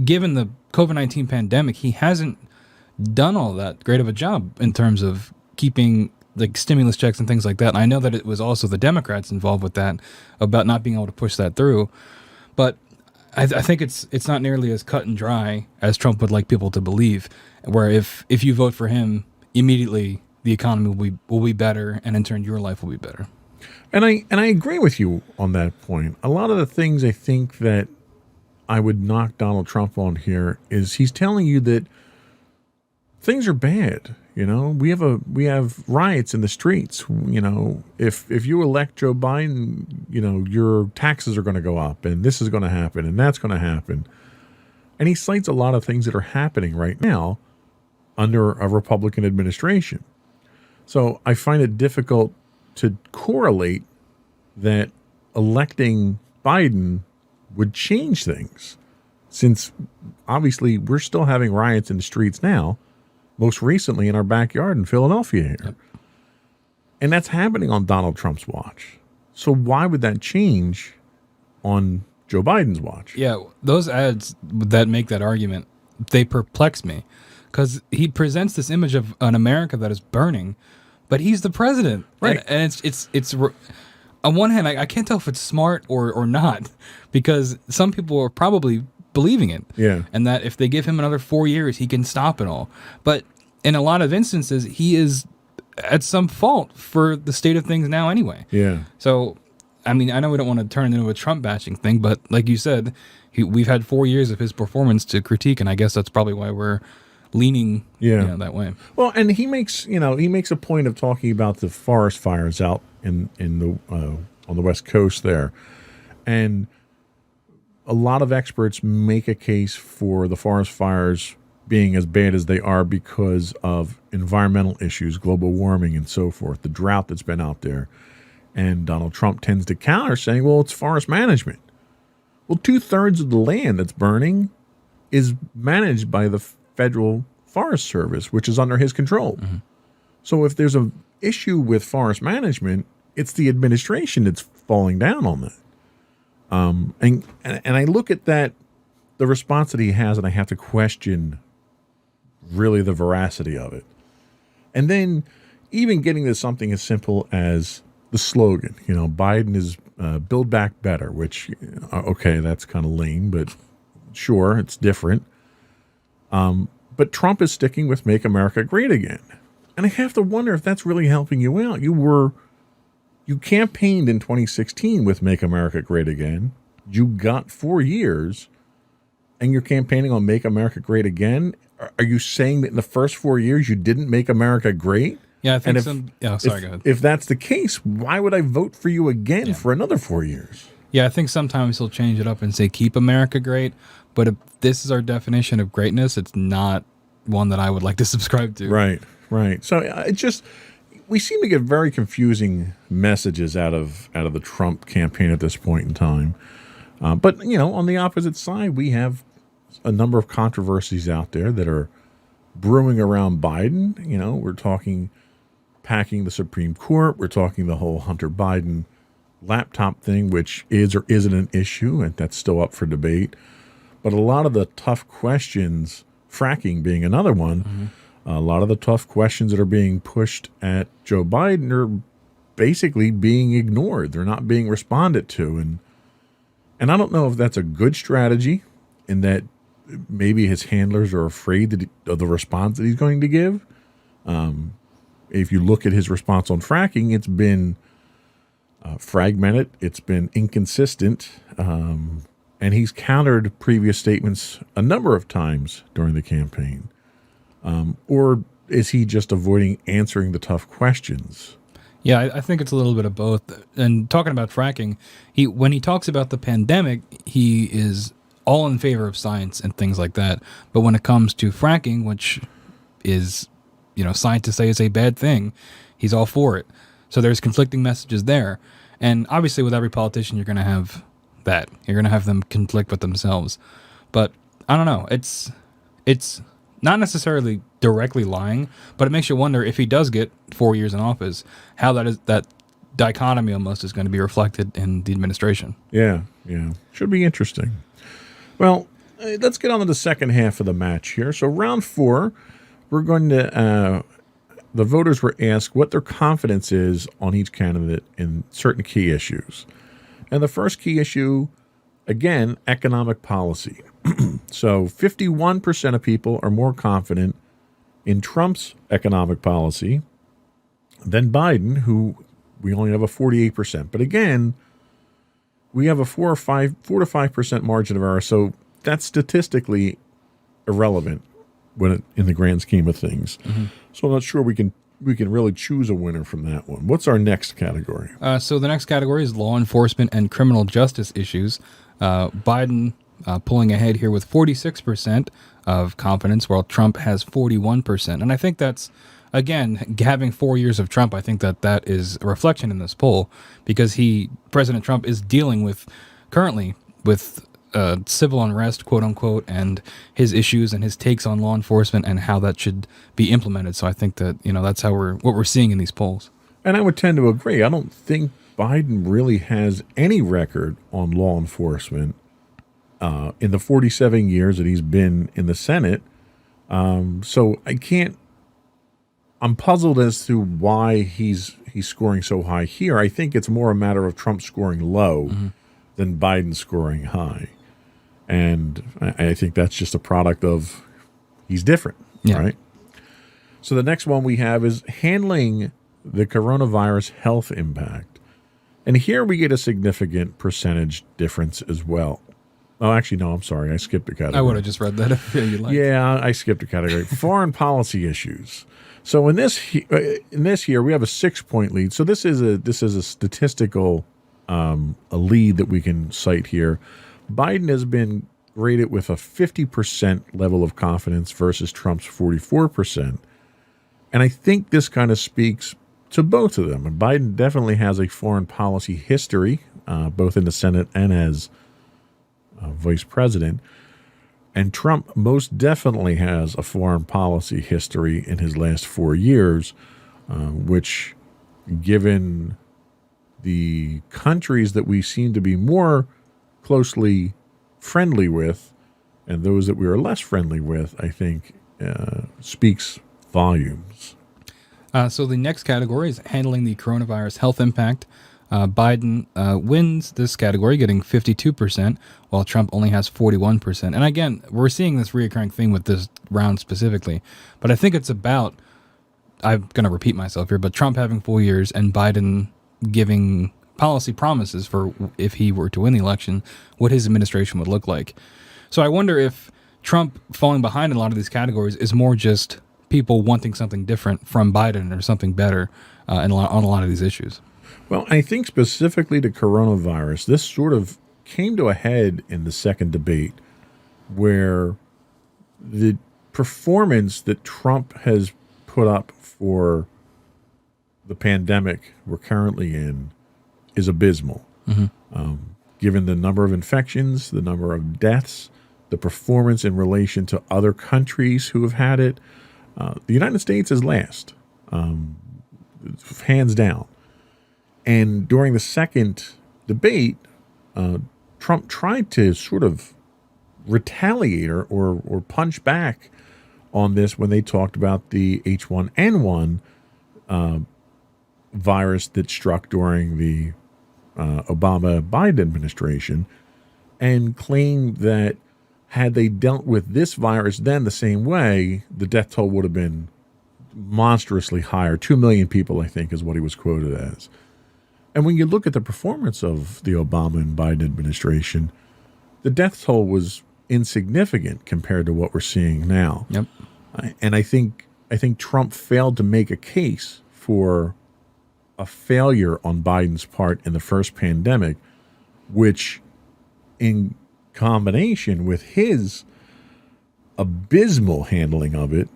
B: given the COVID-19 pandemic, he hasn't done all that great of a job in terms of keeping like stimulus checks and things like that. And I know that it was also the Democrats involved with that, about not being able to push that through. But I think it's not nearly as cut and dry as Trump would like people to believe, where if you vote for him, immediately the economy will be better, and in turn your life will be better.
C: And I agree with you on that point. A lot of the things I think that I would knock Donald Trump on here is he's telling you that things are bad. We have riots in the streets. If you elect Joe Biden, your taxes are going to go up, and this is going to happen, and that's going to happen. And he cites a lot of things that are happening right now under a Republican administration. So I find it difficult to correlate that electing Biden would change things, since obviously we're still having riots in the streets now, most recently in our backyard in Philadelphia here. Yep. And that's happening on Donald Trump's watch. So why would that change on Joe Biden's watch?
B: Yeah, those ads that make that argument, they perplex me, because he presents this image of an America that is burning, but he's the president.
C: Right.
B: And it's on one hand, I can't tell if it's smart or not, because some people are probably believing it.
C: Yeah.
B: And that if they give him another 4 years, he can stop it all. But in a lot of instances, he is at some fault for the state of things now anyway.
C: Yeah.
B: So, I know we don't want to turn it into a Trump bashing thing, but like you said, we've had 4 years of his performance to critique, and I guess that's probably why we're leaning that way.
C: Well, and he makes a point of talking about the forest fires out in the on the West Coast there, and a lot of experts make a case for the forest fires being as bad as they are because of environmental issues, global warming, and so forth, the drought that's been out there. And Donald Trump tends to counter saying, well, it's forest management. Well, 2/3 of the land that's burning is managed by the Federal Forest Service, which is under his control. So if there's an issue with forest management, it's the administration that's falling down on that. And I look at that, the response that he has, and I have to question really the veracity of it. And then even getting to something as simple as the slogan, Biden is Build Back Better, which, okay, that's kind of lame, but sure, it's different. But Trump is sticking with Make America Great Again. And I have to wonder if that's really helping you out. You campaigned in 2016 with Make America Great Again. You got 4 years, and you're campaigning on Make America Great Again. Are you saying that in the first 4 years you didn't make America great?
B: Yeah, I think
C: go
B: ahead.
C: If that's the case, why would I vote for you again for another 4 years?
B: Yeah, I think sometimes he'll change it up and say keep America great, but if this is our definition of greatness, it's not one that I would like to subscribe to.
C: Right. So we seem to get very confusing messages out of the Trump campaign at this point in time. But on the opposite side, we have a number of controversies out there that are brewing around Biden. We're talking packing the Supreme Court. We're talking the whole Hunter Biden laptop thing, which is or isn't an issue, and that's still up for debate. But a lot of the tough questions, fracking being another one, a lot of the tough questions that are being pushed at Joe Biden are basically being ignored. They're not being responded to. And I don't know if that's a good strategy, in that maybe his handlers are afraid of the response that he's going to give. If you look at his response on fracking, it's been fragmented. It's been inconsistent. And he's countered previous statements a number of times during the campaign. Or is he just avoiding answering the tough questions?
B: Yeah, I think it's a little bit of both. And talking about fracking, when he talks about the pandemic, he is all in favor of science and things like that. But when it comes to fracking, which is, scientists say is a bad thing, he's all for it. So there's conflicting messages there. And obviously with every politician, you're going to have that. You're going to have them conflict with themselves. But I don't know. It's not necessarily directly lying, but it makes you wonder if he does get 4 years in office, how that dichotomy almost is going to be reflected in the administration.
C: Yeah. Should be interesting. Well, let's get on to the second half of the match here. So round 4, we're going to, the voters were asked what their confidence is on each candidate in certain key issues. And the first key issue, again, economic policy. So 51% of people are more confident in Trump's economic policy than Biden, who we only have a 48%. But again, we have a 4 to 5% margin of error. So that's statistically irrelevant in the grand scheme of things. So I'm not sure we can really choose a winner from that one. What's our next category?
B: So the next category is law enforcement and criminal justice issues. Biden pulling ahead here with 46% of confidence, while Trump has 41%. And I think that's, again, having 4 years of Trump, I think that is a reflection in this poll, because President Trump is dealing currently with civil unrest, quote unquote, and his issues and his takes on law enforcement and how that should be implemented. So I think that, that's what we're seeing in these polls.
C: And I would tend to agree. I don't think Biden really has any record on law enforcement in the 47 years that he's been in the Senate. So I'm puzzled as to why he's scoring so high here. I think it's more a matter of Trump scoring low than Biden scoring high. And I think that's just a product of he's different, right? So the next one we have is handling the coronavirus health impact. And here we get a significant percentage difference as well. Oh, actually, no, I'm sorry. I skipped a category.
B: I would have just read that if you liked.
C: Yeah, I skipped a category. Foreign policy issues. So in this here, we have a 6-point lead. So this is a statistical a lead that we can cite here. Biden has been rated with a 50% level of confidence versus Trump's 44%. And I think this kind of speaks to both of them. And Biden definitely has a foreign policy history, both in the Senate and as vice president. And Trump most definitely has a foreign policy history in his last 4 years, which, given the countries that we seem to be more closely friendly with and those that we are less friendly with, I think speaks volumes.
B: So the next category is handling the coronavirus health impact. Biden wins this category, getting 52%, while Trump only has 41%. And again, we're seeing this reoccurring thing with this round specifically. But I think it's about, I'm going to repeat myself here, but Trump having 4 years and Biden giving policy promises for if he were to win the election, what his administration would look like. So I wonder if Trump falling behind in a lot of these categories is more just people wanting something different from Biden or something better on a lot of these issues.
C: Well, I think specifically to coronavirus, this sort of came to a head in the second debate where the performance that Trump has put up for the pandemic we're currently in is abysmal. Given the number of infections, the number of deaths, the performance in relation to other countries who have had it, the United States is last, hands down. And during the second debate, Trump tried to sort of retaliate or punch back on this when they talked about the H1N1 virus that struck during the Obama-Biden administration, and claimed that had they dealt with this virus then the same way, the death toll would have been monstrously higher. 2 million people, I think, is what he was quoted as. And when you look at the performance of the Obama and Biden administration, the death toll was insignificant compared to what we're seeing now.
B: Yep.
C: And I think Trump failed to make a case for a failure on Biden's part in the first pandemic, which in combination with his abysmal handling of it,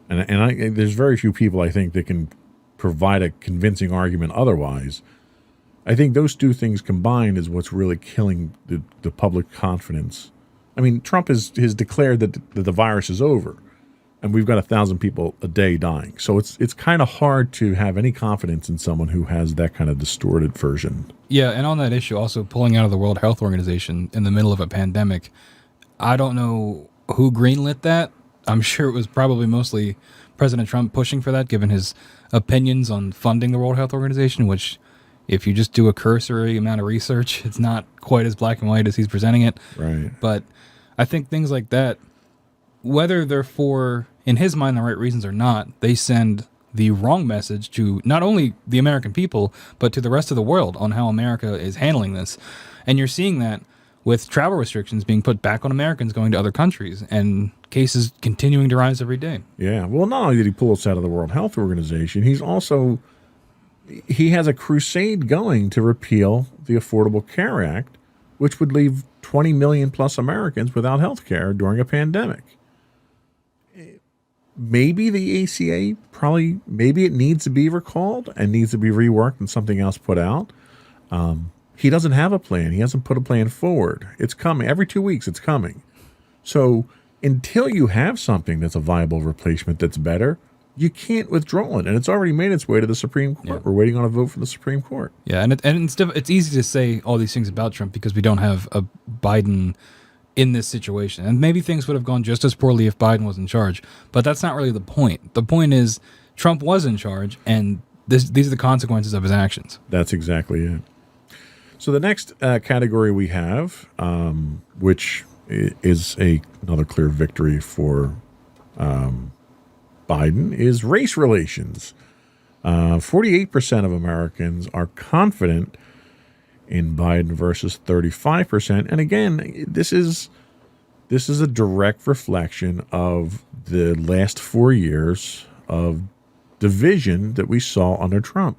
C: and there's very few people I think that can provide a convincing argument otherwise. I think those two things combined is what's really killing the public confidence. I mean, Trump has declared that the virus is over, and we've got 1,000 people a day dying. So it's kind of hard to have any confidence in someone who has that kind of distorted version.
B: Yeah, and on that issue, also pulling out of the World Health Organization in the middle of a pandemic, I don't know who greenlit that. I'm sure it was probably mostly President Trump pushing for that, given his opinions on funding the World Health Organization, which, if you just do a cursory amount of research, it's not quite as black and white as he's presenting it.
C: Right.
B: But I think things like that, whether they're for, in his mind, the right reasons or not, they send the wrong message to not only the American people, but to the rest of the world on how America is handling this. And you're seeing that with travel restrictions being put back on Americans going to other countries and cases continuing to rise every day.
C: Yeah. Well, not only did he pull us out of the World Health Organization, he has a crusade going to repeal the Affordable Care Act, which would leave 20 million plus Americans without health care during a pandemic. Maybe the ACA, maybe it needs to be recalled and needs to be reworked and something else put out. He doesn't have a plan. He hasn't put a plan forward. It's coming. Every 2 weeks it's coming. So until you have something that's a viable replacement that's better, you can't withdraw it. And it's already made its way to the Supreme Court. Yeah. We're waiting on a vote from the Supreme Court.
B: Yeah, and it's easy to say all these things about Trump because we don't have a Biden in this situation. And maybe things would have gone just as poorly if Biden was in charge. But that's not really the point. The point is Trump was in charge, and these are the consequences of his actions.
C: That's exactly it. So the next category we have, which is another clear victory for Biden, is race relations. 48% of Americans are confident in Biden versus 35%. And again, this is a direct reflection of the last 4 years of division that we saw under Trump.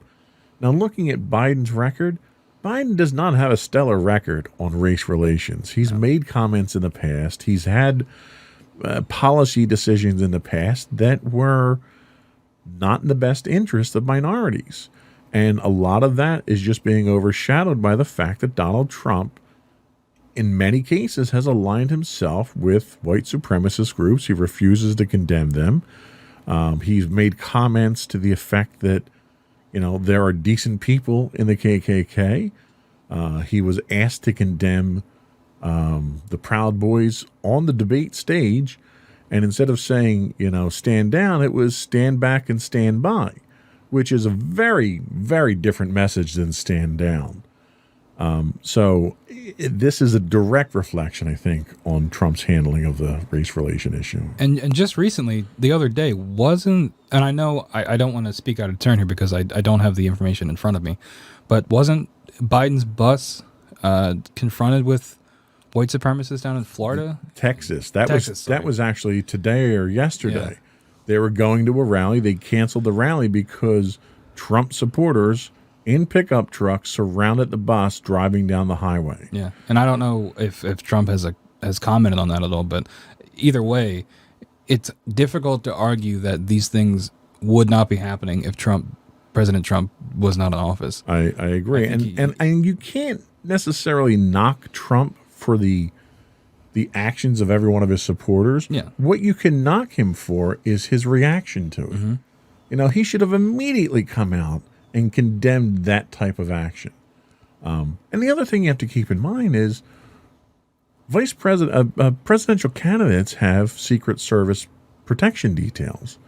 C: Now, looking at Biden's record, Biden does not have a stellar record on race relations. He's made comments in the past. He's had policy decisions in the past that were not in the best interest of minorities. And a lot of that is just being overshadowed by the fact that Donald Trump, in many cases, has aligned himself with white supremacist groups. He refuses to condemn them. He's made comments to the effect that, there are decent people in the KKK. He was asked to condemn the Proud Boys on the debate stage. And instead of saying, stand down, it was stand back and stand by, which is a very, very different message than stand down. So this is a direct reflection, I think, on Trump's handling of the race relation issue.
B: And just recently, the other day, and I know I don't want to speak out of turn here because I don't have the information in front of me, but wasn't Biden's bus confronted with white supremacists down in Florida?
C: Texas. That was actually today or yesterday. Yeah. They were going to a rally. They canceled the rally because Trump supporters in pickup trucks surrounded the bus driving down the highway.
B: Yeah, and I don't know if Trump has commented on that at all, but either way, it's difficult to argue that these things would not be happening if President Trump was not in office.
C: I agree, and you can't necessarily knock Trump for the actions of every one of his supporters.
B: Yeah.
C: What you can knock him for is his reaction to it. Mm-hmm. He should have immediately come out and condemned that type of action. And the other thing you have to keep in mind is presidential candidates have Secret Service protection details.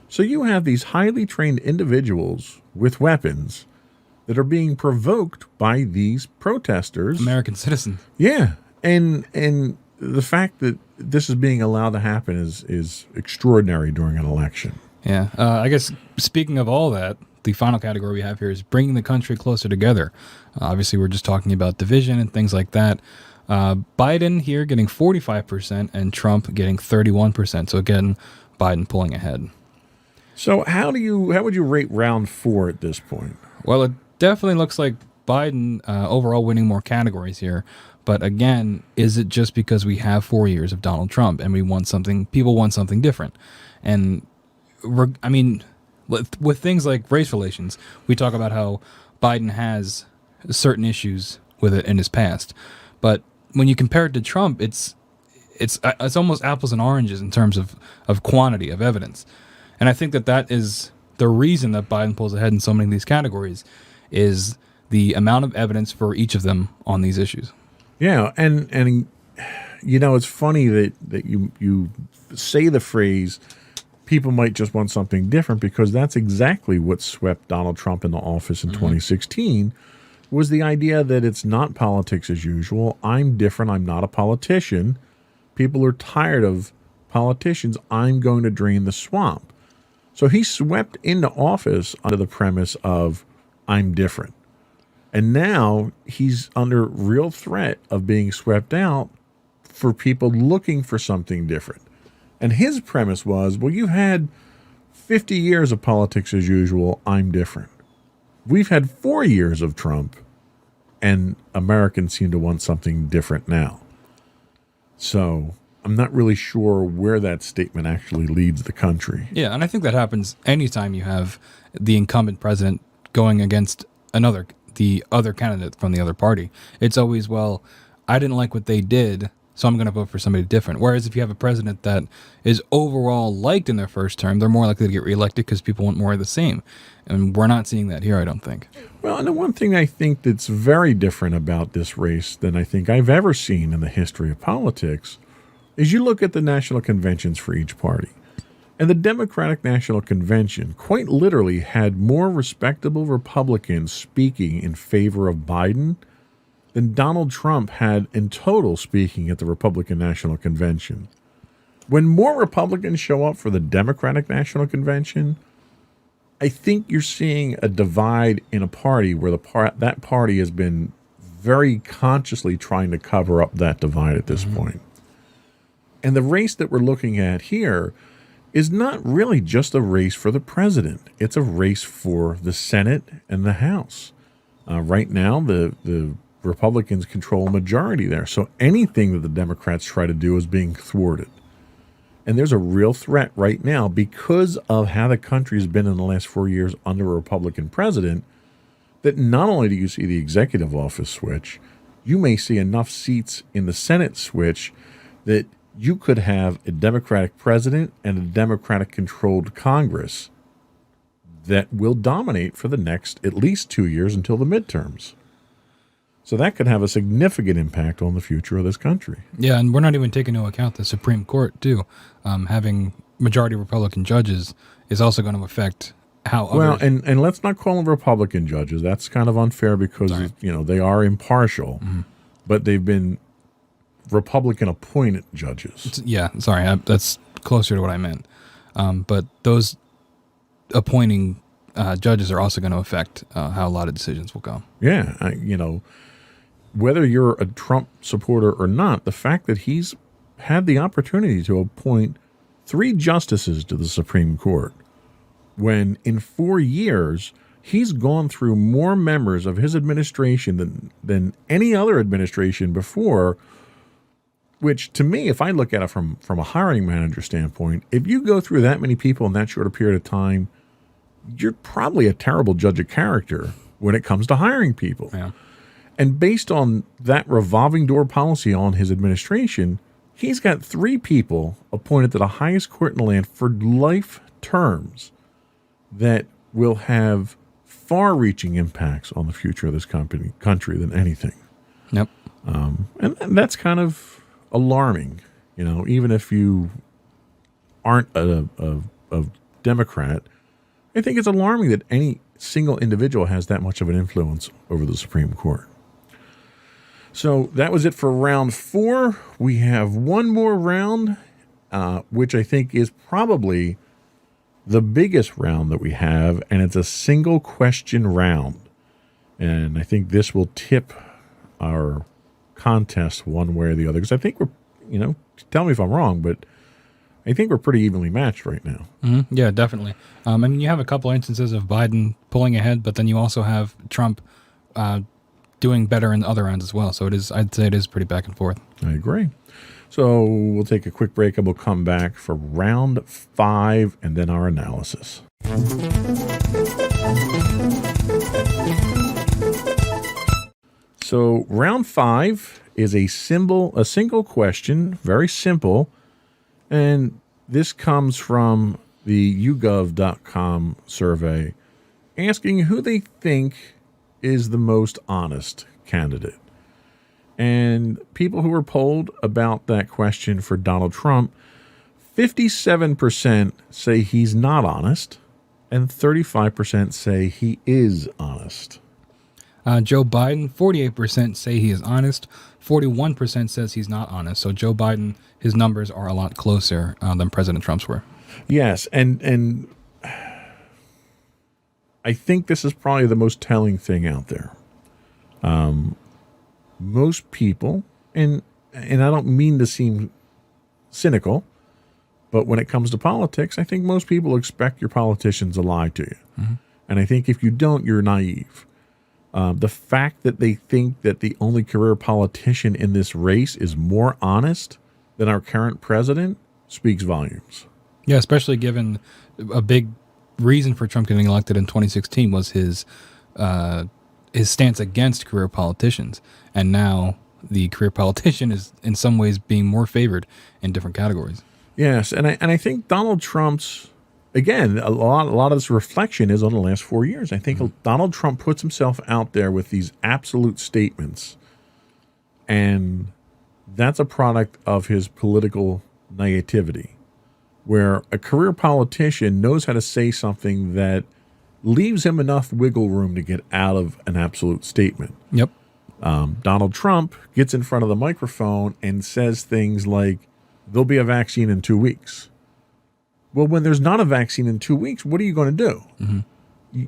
C: So you have these highly trained individuals with weapons that are being provoked by these protesters.
B: American citizens.
C: Yeah. And the fact that this is being allowed to happen is extraordinary during an election.
B: Yeah. I guess speaking of all that, the final category we have here is bringing the country closer together. Obviously, we're just talking about division and things like that. Biden here getting 45% and Trump getting 31%. So again, Biden pulling ahead.
C: So how would you rate round 4 at this point?
B: Well, it definitely looks like Biden overall winning more categories here. But again, is it just because we have 4 years of Donald Trump and people want something different? And with things like race relations, we talk about how Biden has certain issues with it in his past. But when you compare it to Trump, it's almost apples and oranges in terms of quantity of evidence. And I think that is the reason that Biden pulls ahead in so many of these categories is the amount of evidence for each of them on these issues.
C: Yeah, and it's funny that you say the phrase, people might just want something different, because that's exactly what swept Donald Trump into office in 2016, was the idea that it's not politics as usual. I'm different. I'm not a politician. People are tired of politicians. I'm going to drain the swamp. So he swept into office under the premise of I'm different. And now he's under real threat of being swept out for people looking for something different. And his premise was, well, you've had 50 years of politics as usual. I'm different. We've had 4 years of Trump, and Americans seem to want something different now. So I'm not really sure where that statement actually leads the country.
B: Yeah, and I think that happens anytime you have the incumbent president going against the other candidate from the other party. It's always, well, I didn't like what they did, so I'm going to vote for somebody different. Whereas if you have a president that is overall liked in their first term, they're more likely to get reelected because people want more of the same. And we're not seeing that here, I don't think.
C: Well, and the one thing I think that's very different about this race than I think I've ever seen in the history of politics is you look at the national conventions for each party. And the Democratic National Convention quite literally had more respectable Republicans speaking in favor of Biden than Donald Trump had in total speaking at the Republican National Convention. When more Republicans show up for the Democratic National Convention, I think you're seeing a divide in a party where that party has been very consciously trying to cover up that divide at this point. And the race that we're looking at here is not really just a race for the president. It's a race for the Senate and the House. Right now, the Republicans control a majority there. So anything that the Democrats try to do is being thwarted. And there's a real threat right now because of how the country's been in the last 4 years under a Republican president, that not only do you see the executive office switch, you may see enough seats in the Senate switch that you could have a Democratic president and a Democratic-controlled Congress that will dominate for the next at least 2 years until the midterms. So that could have a significant impact on the future of this country.
B: Yeah, and we're not even taking into account the Supreme Court, too. Having majority Republican judges is also going to affect how
C: Well,
B: others...
C: and let's not call them Republican judges. That's kind of unfair because, they are impartial, but they've been Republican-appointed judges.
B: Yeah, sorry, that's closer to what I meant. But those appointing judges are also going to affect how a lot of decisions will go.
C: Yeah, whether you're a Trump supporter or not, the fact that he's had the opportunity to appoint 3 justices to the Supreme Court, when in 4 years he's gone through more members of his administration than any other administration before, which to me, if I look at it from a hiring manager standpoint, if you go through that many people in that short a period of time, you're probably a terrible judge of character when it comes to hiring people.
B: Yeah.
C: And based on that revolving door policy on his administration, he's got 3 people appointed to the highest court in the land for life terms that will have far-reaching impacts on the future of this country than anything.
B: Yep.
C: And that's kind of alarming, even if you aren't a Democrat. I think it's alarming that any single individual has that much of an influence over the Supreme Court. So that was it for round 4. We have one more round, which I think is probably the biggest round that we have, and it's a single question round. And I think this will tip our contest one way or the other, because I think we're, tell me if I'm wrong, but I think we're pretty evenly matched right now.
B: Mm-hmm. Yeah, definitely. You have a couple instances of Biden pulling ahead, but then you also have Trump doing better in the other rounds as well. So I'd say it is pretty back and forth.
C: I agree. So we'll take a quick break and we'll come back for round 5 and then our analysis. So round 5 is a single question, very simple. And this comes from the YouGov.com survey asking who they think is the most honest candidate. And people who were polled about that question for Donald Trump, 57% say he's not honest, and 35% say he is honest.
B: Joe Biden, 48% say he is honest, 41% says he's not honest. So Joe Biden, his numbers are a lot closer than President Trump's were.
C: Yes, and I think this is probably the most telling thing out there. Most people, and I don't mean to seem cynical, but when it comes to politics, I think most people expect your politicians to lie to you. Mm-hmm. And I think if you don't, you're naive. The fact that they think that the only career politician in this race is more honest than our current president speaks volumes.
B: Yeah, especially given a big reason for Trump getting elected in 2016 was his stance against career politicians. And now the career politician is in some ways being more favored in different categories.
C: Yes, and I think Donald Trump's, again, a lot of this reflection is on the last 4 years. I think Donald Trump puts himself out there with these absolute statements, and that's a product of his political naivety, where a career politician knows how to say something that leaves him enough wiggle room to get out of an absolute statement.
B: Yep.
C: Donald Trump gets in front of the microphone and says things like, there'll be a vaccine in 2 weeks. Well, when there's not a vaccine in 2 weeks, what are you going to do? Mm-hmm.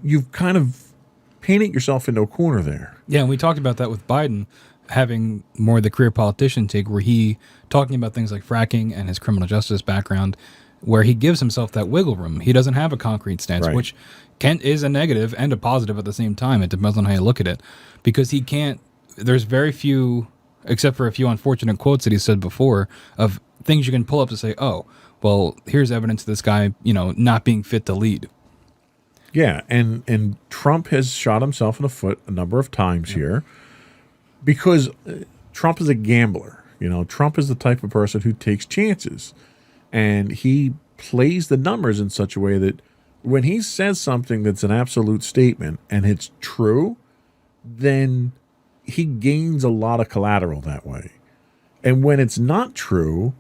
C: You've kind of painted yourself into a corner there.
B: Yeah, and we talked about that with Biden having more of the career politician take, where he talking about things like fracking and his criminal justice background, where he gives himself that wiggle room. He doesn't have a concrete stance, right, which is a negative and a positive at the same time. It depends on how you look at it, because he can't. There's very few, except for a few unfortunate quotes that he said before, of things you can pull up to say, oh, well, here's evidence of this guy, not being fit to lead.
C: Yeah, and Trump has shot himself in the foot a number of times here because Trump is a gambler. Trump is the type of person who takes chances, and he plays the numbers in such a way that when he says something that's an absolute statement and it's true, then he gains a lot of collateral that way. And when it's not true,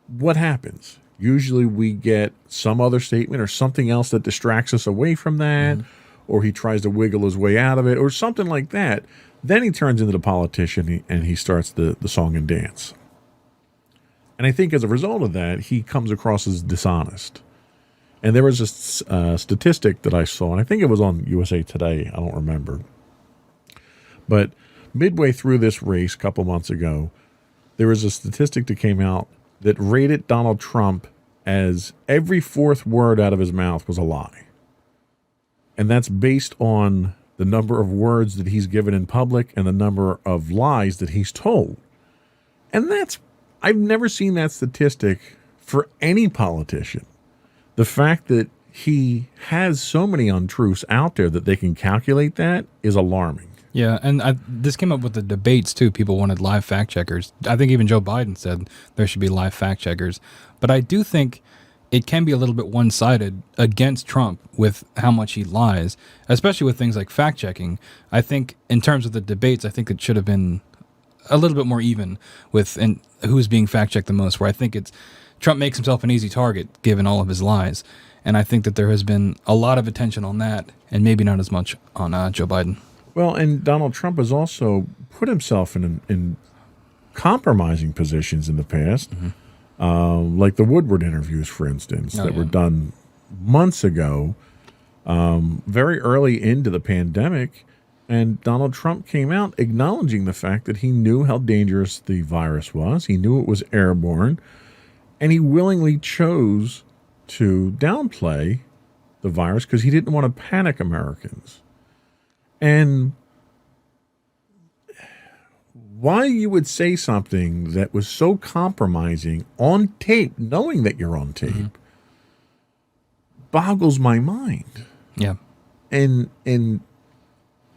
C: what happens? Usually we get some other statement or something else that distracts us away from that, or he tries to wiggle his way out of it or something like that. Then he turns into the politician and he starts the song and dance. And I think as a result of that, he comes across as dishonest. And there was a statistic that I saw, and I think it was on USA Today. I don't remember. But midway through this race a couple months ago, there was a statistic that came out that rated Donald Trump as every fourth word out of his mouth was a lie. And that's based on the number of words that he's given in public and the number of lies that he's told. And I've never seen that statistic for any politician. The fact that he has so many untruths out there that they can calculate that is alarming.
B: Yeah, and this came up with the debates, too. People wanted live fact checkers. I think even Joe Biden said there should be live fact checkers. But I do think it can be a little bit one-sided against Trump with how much he lies, especially with things like fact checking. I think in terms of the debates, I think it should have been a little bit more even with who's being fact checked the most, where I think Trump makes himself an easy target given all of his lies. And I think that there has been a lot of attention on that and maybe not as much on Joe Biden.
C: Well, and Donald Trump has also put himself in compromising positions in the past, like the Woodward interviews, for instance, that were done months ago, very early into the pandemic. And Donald Trump came out acknowledging the fact that he knew how dangerous the virus was. He knew it was airborne. And he willingly chose to downplay the virus because he didn't want to panic Americans. And why you would say something that was so compromising on tape, knowing that you're on tape, boggles my mind.
B: Yeah.
C: And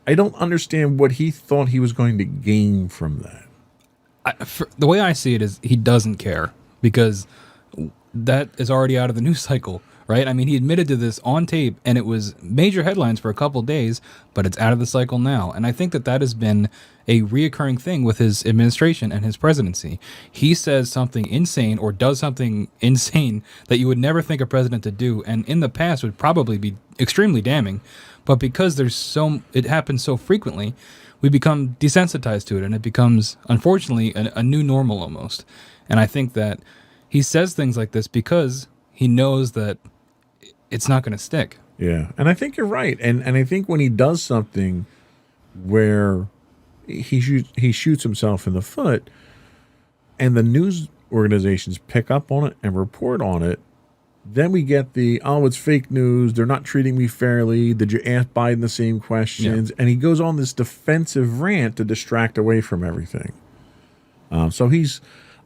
C: I don't understand what he thought he was going to gain from that.
B: The way I see it is he doesn't care because that is already out of the news cycle. Right? I mean, he admitted to this on tape, and it was major headlines for a couple of days, but it's out of the cycle now. And I think that has been a reoccurring thing with his administration and his presidency. He says something insane or does something insane that you would never think a president to do, and in the past would probably be extremely damning. But because it happens so frequently, we become desensitized to it, and it becomes, unfortunately, a new normal almost. And I think that he says things like this because he knows that it's not going to stick.
C: Yeah, and I think you're right. And I think when he does something where he shoots himself in the foot and the news organizations pick up on it and report on it, then we get it's fake news. They're not treating me fairly. Did you ask Biden the same questions? Yeah. And he goes on this defensive rant to distract away from everything. So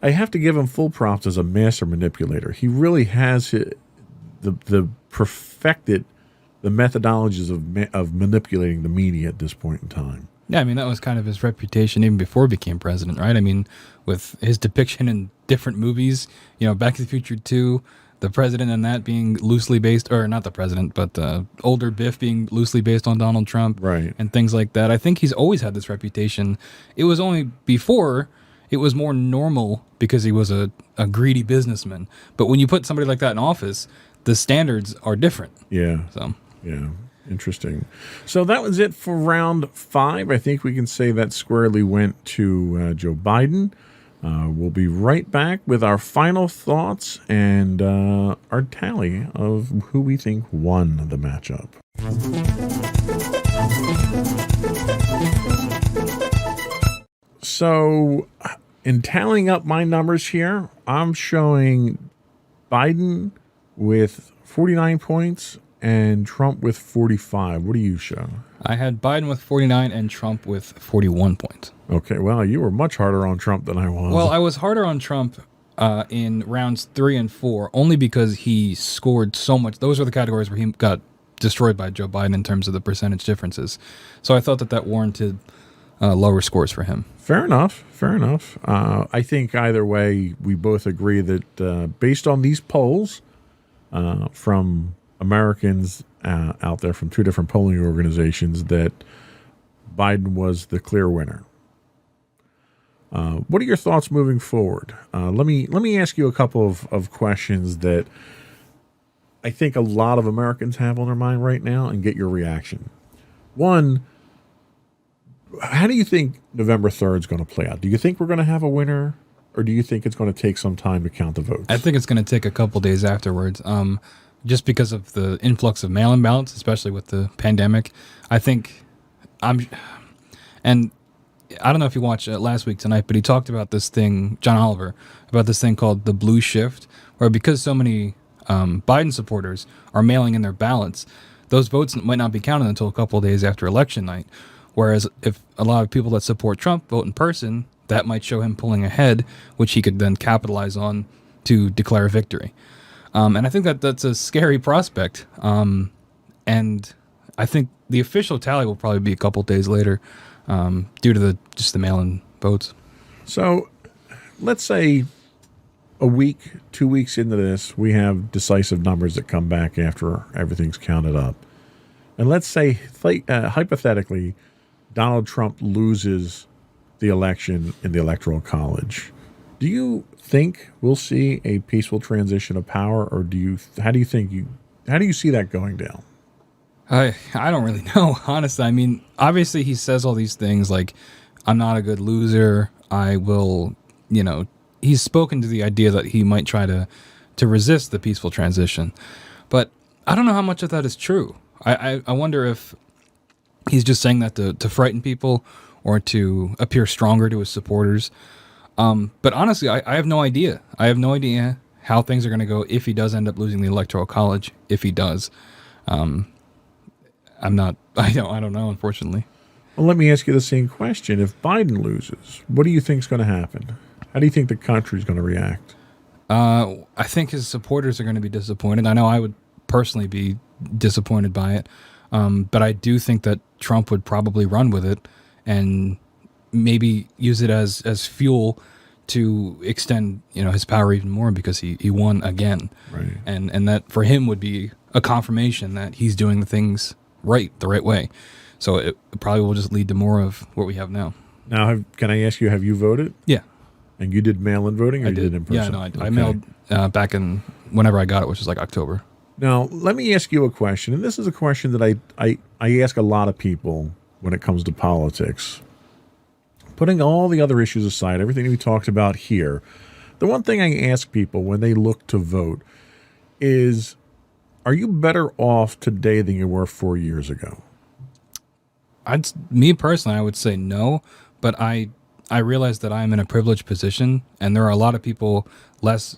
C: I have to give him full props as a master manipulator. He really has perfected the methodologies of manipulating the media at this point in time.
B: Yeah, I mean, that was kind of his reputation even before he became president, right? I mean, with his depiction in different movies, Back to the Future 2, the president and that being loosely based, or not the president, but older Biff being loosely based on Donald Trump,
C: right,
B: and things like that. I think he's always had this reputation. It was only before it was more normal because he was a greedy businessman. But when you put somebody like that in office, the standards are different.
C: Yeah.
B: So.
C: Yeah. Interesting. So that was it for round 5. I think we can say that squarely went to Joe Biden. We'll be right back with our final thoughts and our tally of who we think won the matchup. So in tallying up my numbers here, I'm showing Biden with 49 points and Trump with 45. What do you show?
B: I had Biden with 49 and Trump with 41 points.
C: Okay, well, you were much harder on Trump than I was.
B: Well, I was harder on Trump in rounds 3 and 4, only because he scored so much. Those are the categories where he got destroyed by Joe Biden in terms of the percentage differences. So I thought that warranted lower scores for him.
C: Fair enough. I think either way, we both agree that based on these polls from Americans out there from 2 different polling organizations, that Biden was the clear winner. What are your thoughts moving forward? Let me ask you a couple of questions that I think a lot of Americans have on their mind right now and get your reaction. One, how do you think November 3rd is going to play out? Do you think we're going to have a winner, or do you think it's going to take some time to count the votes?
B: I think it's going to take a couple days afterwards, just because of the influx of mail-in ballots, especially with the pandemic. I think and I don't know if you watched last week tonight, but he talked about this thing, John Oliver, about this thing called the blue shift, where because so many Biden supporters are mailing in their ballots, those votes might not be counted until a couple of days after election night. Whereas if a lot of people that support Trump vote in person, that might show him pulling ahead, which he could then capitalize on to declare victory. And I think that's a scary prospect. And I think the official tally will probably be a couple days later, due to the mail-in votes.
C: So let's say a week, 2 weeks into this, we have decisive numbers that come back after everything's counted up. And let's say, hypothetically, Donald Trump loses the election in the Electoral College. Do you think we'll see a peaceful transition of power, or how do you see that going down?
B: I don't really know, honestly. I mean, obviously he says all these things like, I'm not a good loser. I will, he's spoken to the idea that he might try to resist the peaceful transition. But I don't know how much of that is true. I wonder if he's just saying that to frighten people or to appear stronger to his supporters. But honestly, I have no idea. I have no idea how things are going to go if he does end up losing the Electoral College, if he does. I don't know, unfortunately.
C: Well, let me ask you the same question. If Biden loses, what do you think is going to happen? How do you think the country's going to react?
B: I think his supporters are going to be disappointed. I know I would personally be disappointed by it. But I do think that Trump would probably run with it and maybe use it as fuel to extend, his power even more because he won again.
C: Right.
B: And that for him would be a confirmation that he's doing the things the right way. So it probably will just lead to more of what we have now.
C: Now, can I ask you, have you voted?
B: Yeah.
C: And you did mail-in voting, or
B: I
C: you did in person?
B: Yeah, no, I mailed back in whenever I got it, which was like October.
C: Now, let me ask you a question, and this is a question that I ask a lot of people when it comes to politics. Putting all the other issues aside, everything we talked about here, the one thing I ask people when they look to vote is, are you better off today than you were 4 years ago?
B: Me personally, I would say no, but I realize that I'm in a privileged position, and there are a lot of people less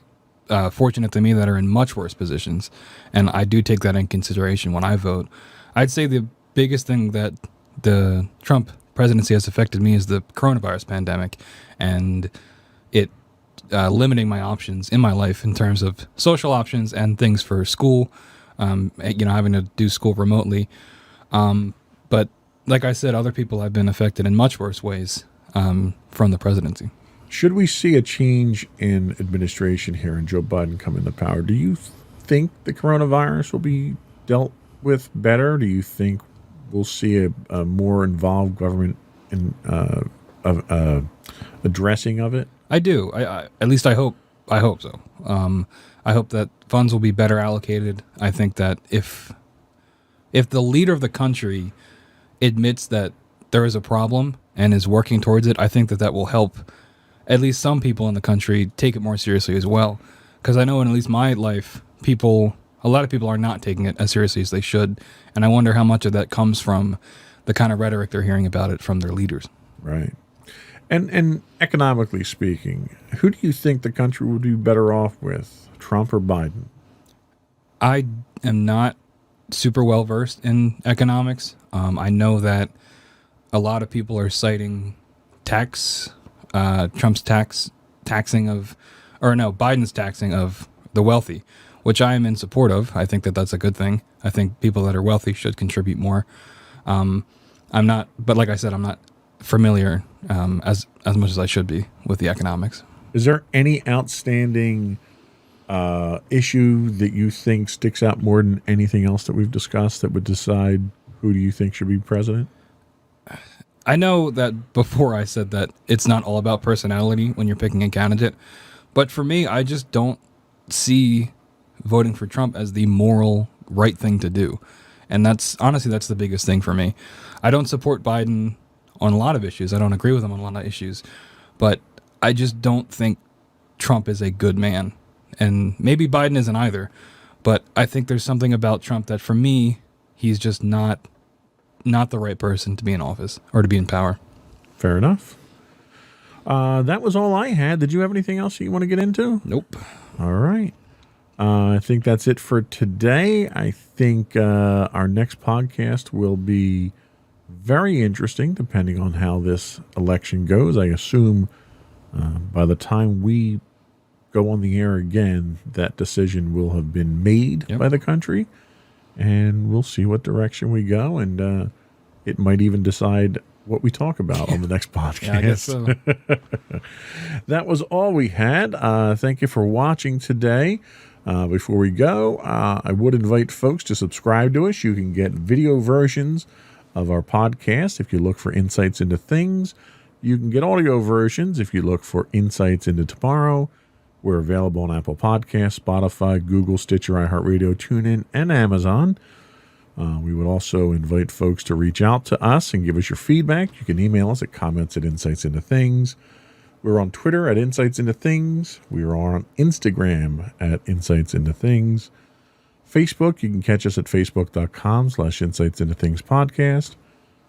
B: fortunate than me that are in much worse positions, and I do take that in consideration when I vote. I'd say the biggest thing that the Trump presidency has affected me is the coronavirus pandemic, and it limiting my options in my life in terms of social options and things for school, having to do school remotely. But like I said, other people have been affected in much worse ways from the presidency.
C: Should we see a change in administration here and Joe Biden come into power, do you think the coronavirus will be dealt with better? Do you think we'll see a more involved government in addressing of it?
B: I do. At least I hope so. I hope that funds will be better allocated. I think that if the leader of the country admits that there is a problem and is working towards it, I think that will help at least some people in the country take it more seriously as well. Because I know in at least my life, a lot of people are not taking it as seriously as they should. And I wonder how much of that comes from the kind of rhetoric they're hearing about it from their leaders.
C: Right. And economically speaking, who do you think the country would be better off with, Trump or Biden?
B: I am not super well versed in economics. I know that a lot of people are citing Trump's taxing of Biden's taxing of the wealthy, which I am in support of. I think that that's a good thing. I think people that are wealthy should contribute more. I'm not, but like I said, I'm not familiar as much as I should be with the economics.
C: Is there any outstanding issue that you think sticks out more than anything else that we've discussed that would decide who do you think should be president?
B: I know that before I said that it's not all about personality when you're picking a candidate, but for me, I just don't see voting for Trump as the moral right thing to do. And that's the biggest thing for me. I don't support Biden on a lot of issues. I don't agree with him on a lot of issues, but I just don't think Trump is a good man. And maybe Biden isn't either, but I think there's something about Trump that for me, he's just not the right person to be in office or to be in power.
C: Fair enough. That was all I had. Did you have anything else you want to get into?
B: Nope.
C: All right. I think that's it for today. I think our next podcast will be very interesting depending on how this election goes. I assume by the time we go on the air again, that decision will have been made by the country. And we'll see what direction we go. And it might even decide what we talk about on the next podcast.
B: Yeah, I guess so.
C: That was all we had. Thank you for watching today. Before we go, I would invite folks to subscribe to us. You can get video versions of our podcast if you look for Insights into Things. You can get audio versions if you look for Insights into Tomorrow. We're available on Apple Podcasts, Spotify, Google, Stitcher, iHeartRadio, TuneIn, and Amazon. We would also invite folks to reach out to us and give us your feedback. You can email us at comments@insightsintothings. We're on Twitter at Insights Into Things. We are on Instagram at Insights Into Things. Facebook, you can catch us at facebook.com/Insights Into Things podcast.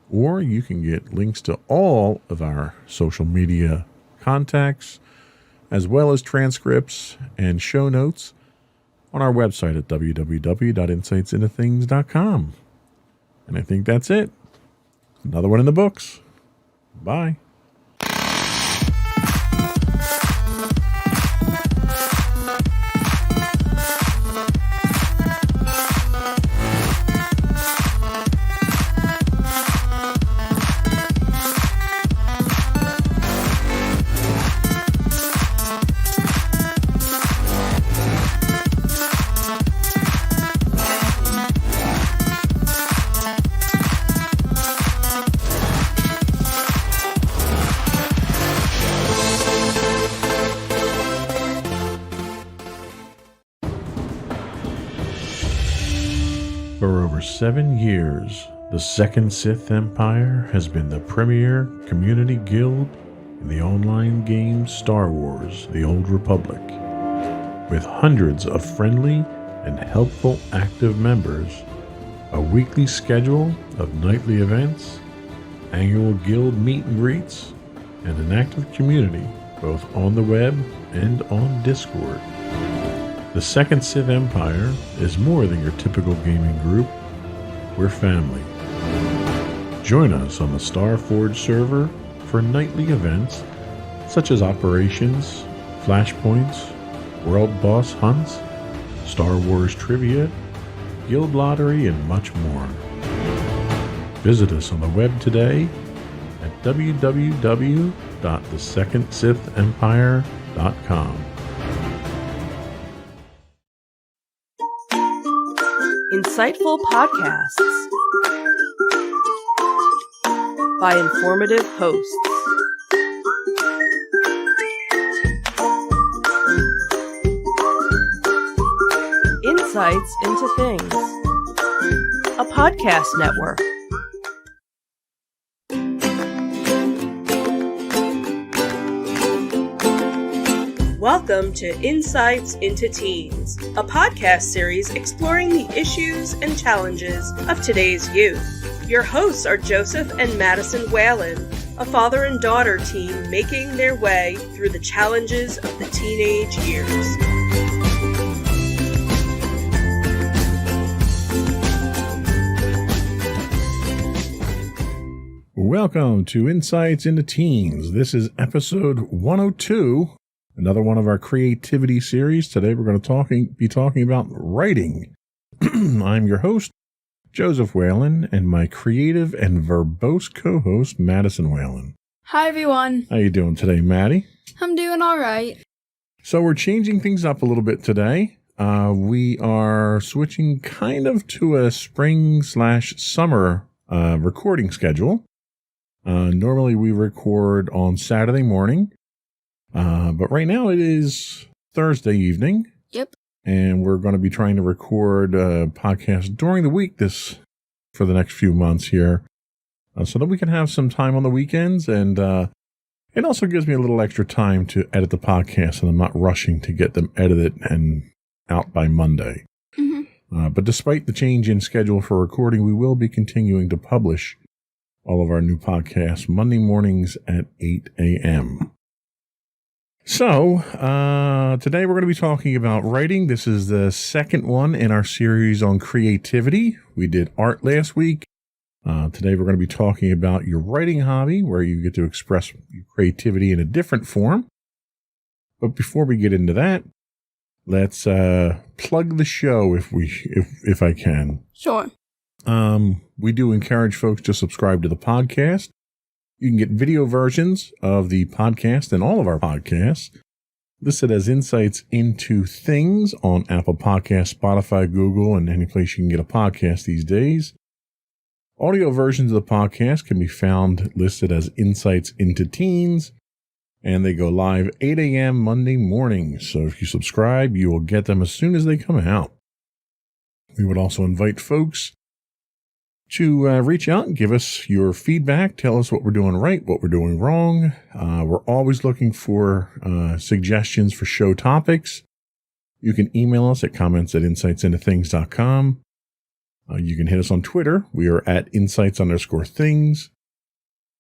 C: Or you can get links to all of our social media contacts, as well as transcripts and show notes on our website at www.insightsintothings.com. And I think that's it. Another one in the books. Bye. For over 7 years, the Second Sith Empire has been the premier community guild in the online game Star Wars: The Old Republic. With hundreds of friendly and helpful active members, a weekly schedule of nightly events, annual guild meet and greets, and an active community both on the web and on Discord. The Second Sith Empire is more than your typical gaming group. We're family. Join us on the Starforge server for nightly events such as operations, flashpoints, world boss hunts, Star Wars trivia, guild lottery, and much more. Visit us on the web today at www.thesecondsithempire.com.
G: Insightful podcasts by informative hosts. Insights into Things, a podcast network. Welcome to Insights into Teens, a podcast series exploring the issues and challenges of today's youth. Your hosts are Joseph and Madison Whalen, a father and daughter team making their way through the challenges of the teenage years.
C: Welcome to Insights into Teens. This is episode 102. Another one of our creativity series. Today we're going to be talking about writing. I'm your host, Joseph Whalen, and my creative and verbose co-host, Madison Whalen.
D: Hi, everyone.
C: How you doing today, Maddie?
D: I'm doing all right.
C: So we're changing things up a little bit today. We are switching kind of to a spring/summer recording schedule. Normally we record on Saturday morning, but right now it is Thursday evening.
D: Yep.
C: And we're going to be trying to record a podcast during the week for the next few months here, so that we can have some time on the weekends, and it also gives me a little extra time to edit the podcast, and I'm not rushing to get them edited and out by Monday.
D: Mm-hmm.
C: But despite the change in schedule for recording, we will be continuing to publish all of our new podcasts Monday mornings at 8 a.m. So, today we're going to be talking about writing. This is the second one in our series on creativity. We did art last week. Today we're going to be talking about your writing hobby, where you get to express your creativity in a different form. But before we get into that, let's plug the show if I can.
D: Sure.
C: We do encourage folks to subscribe to the podcast. You can get video versions of the podcast and all of our podcasts listed as Insights into Things on Apple Podcasts, Spotify, Google, and any place you can get a podcast these days. Audio versions of the podcast can be found listed as Insights into Teens, and they go live 8 a.m. Monday morning. So if you subscribe, you will get them as soon as they come out. We would also invite folks to reach out and give us your feedback. Tell us what we're doing right, what we're doing wrong. We're always looking for suggestions for show topics. You can email us at comments@insightsintothings.com. You can hit us on Twitter. We are at insights_things.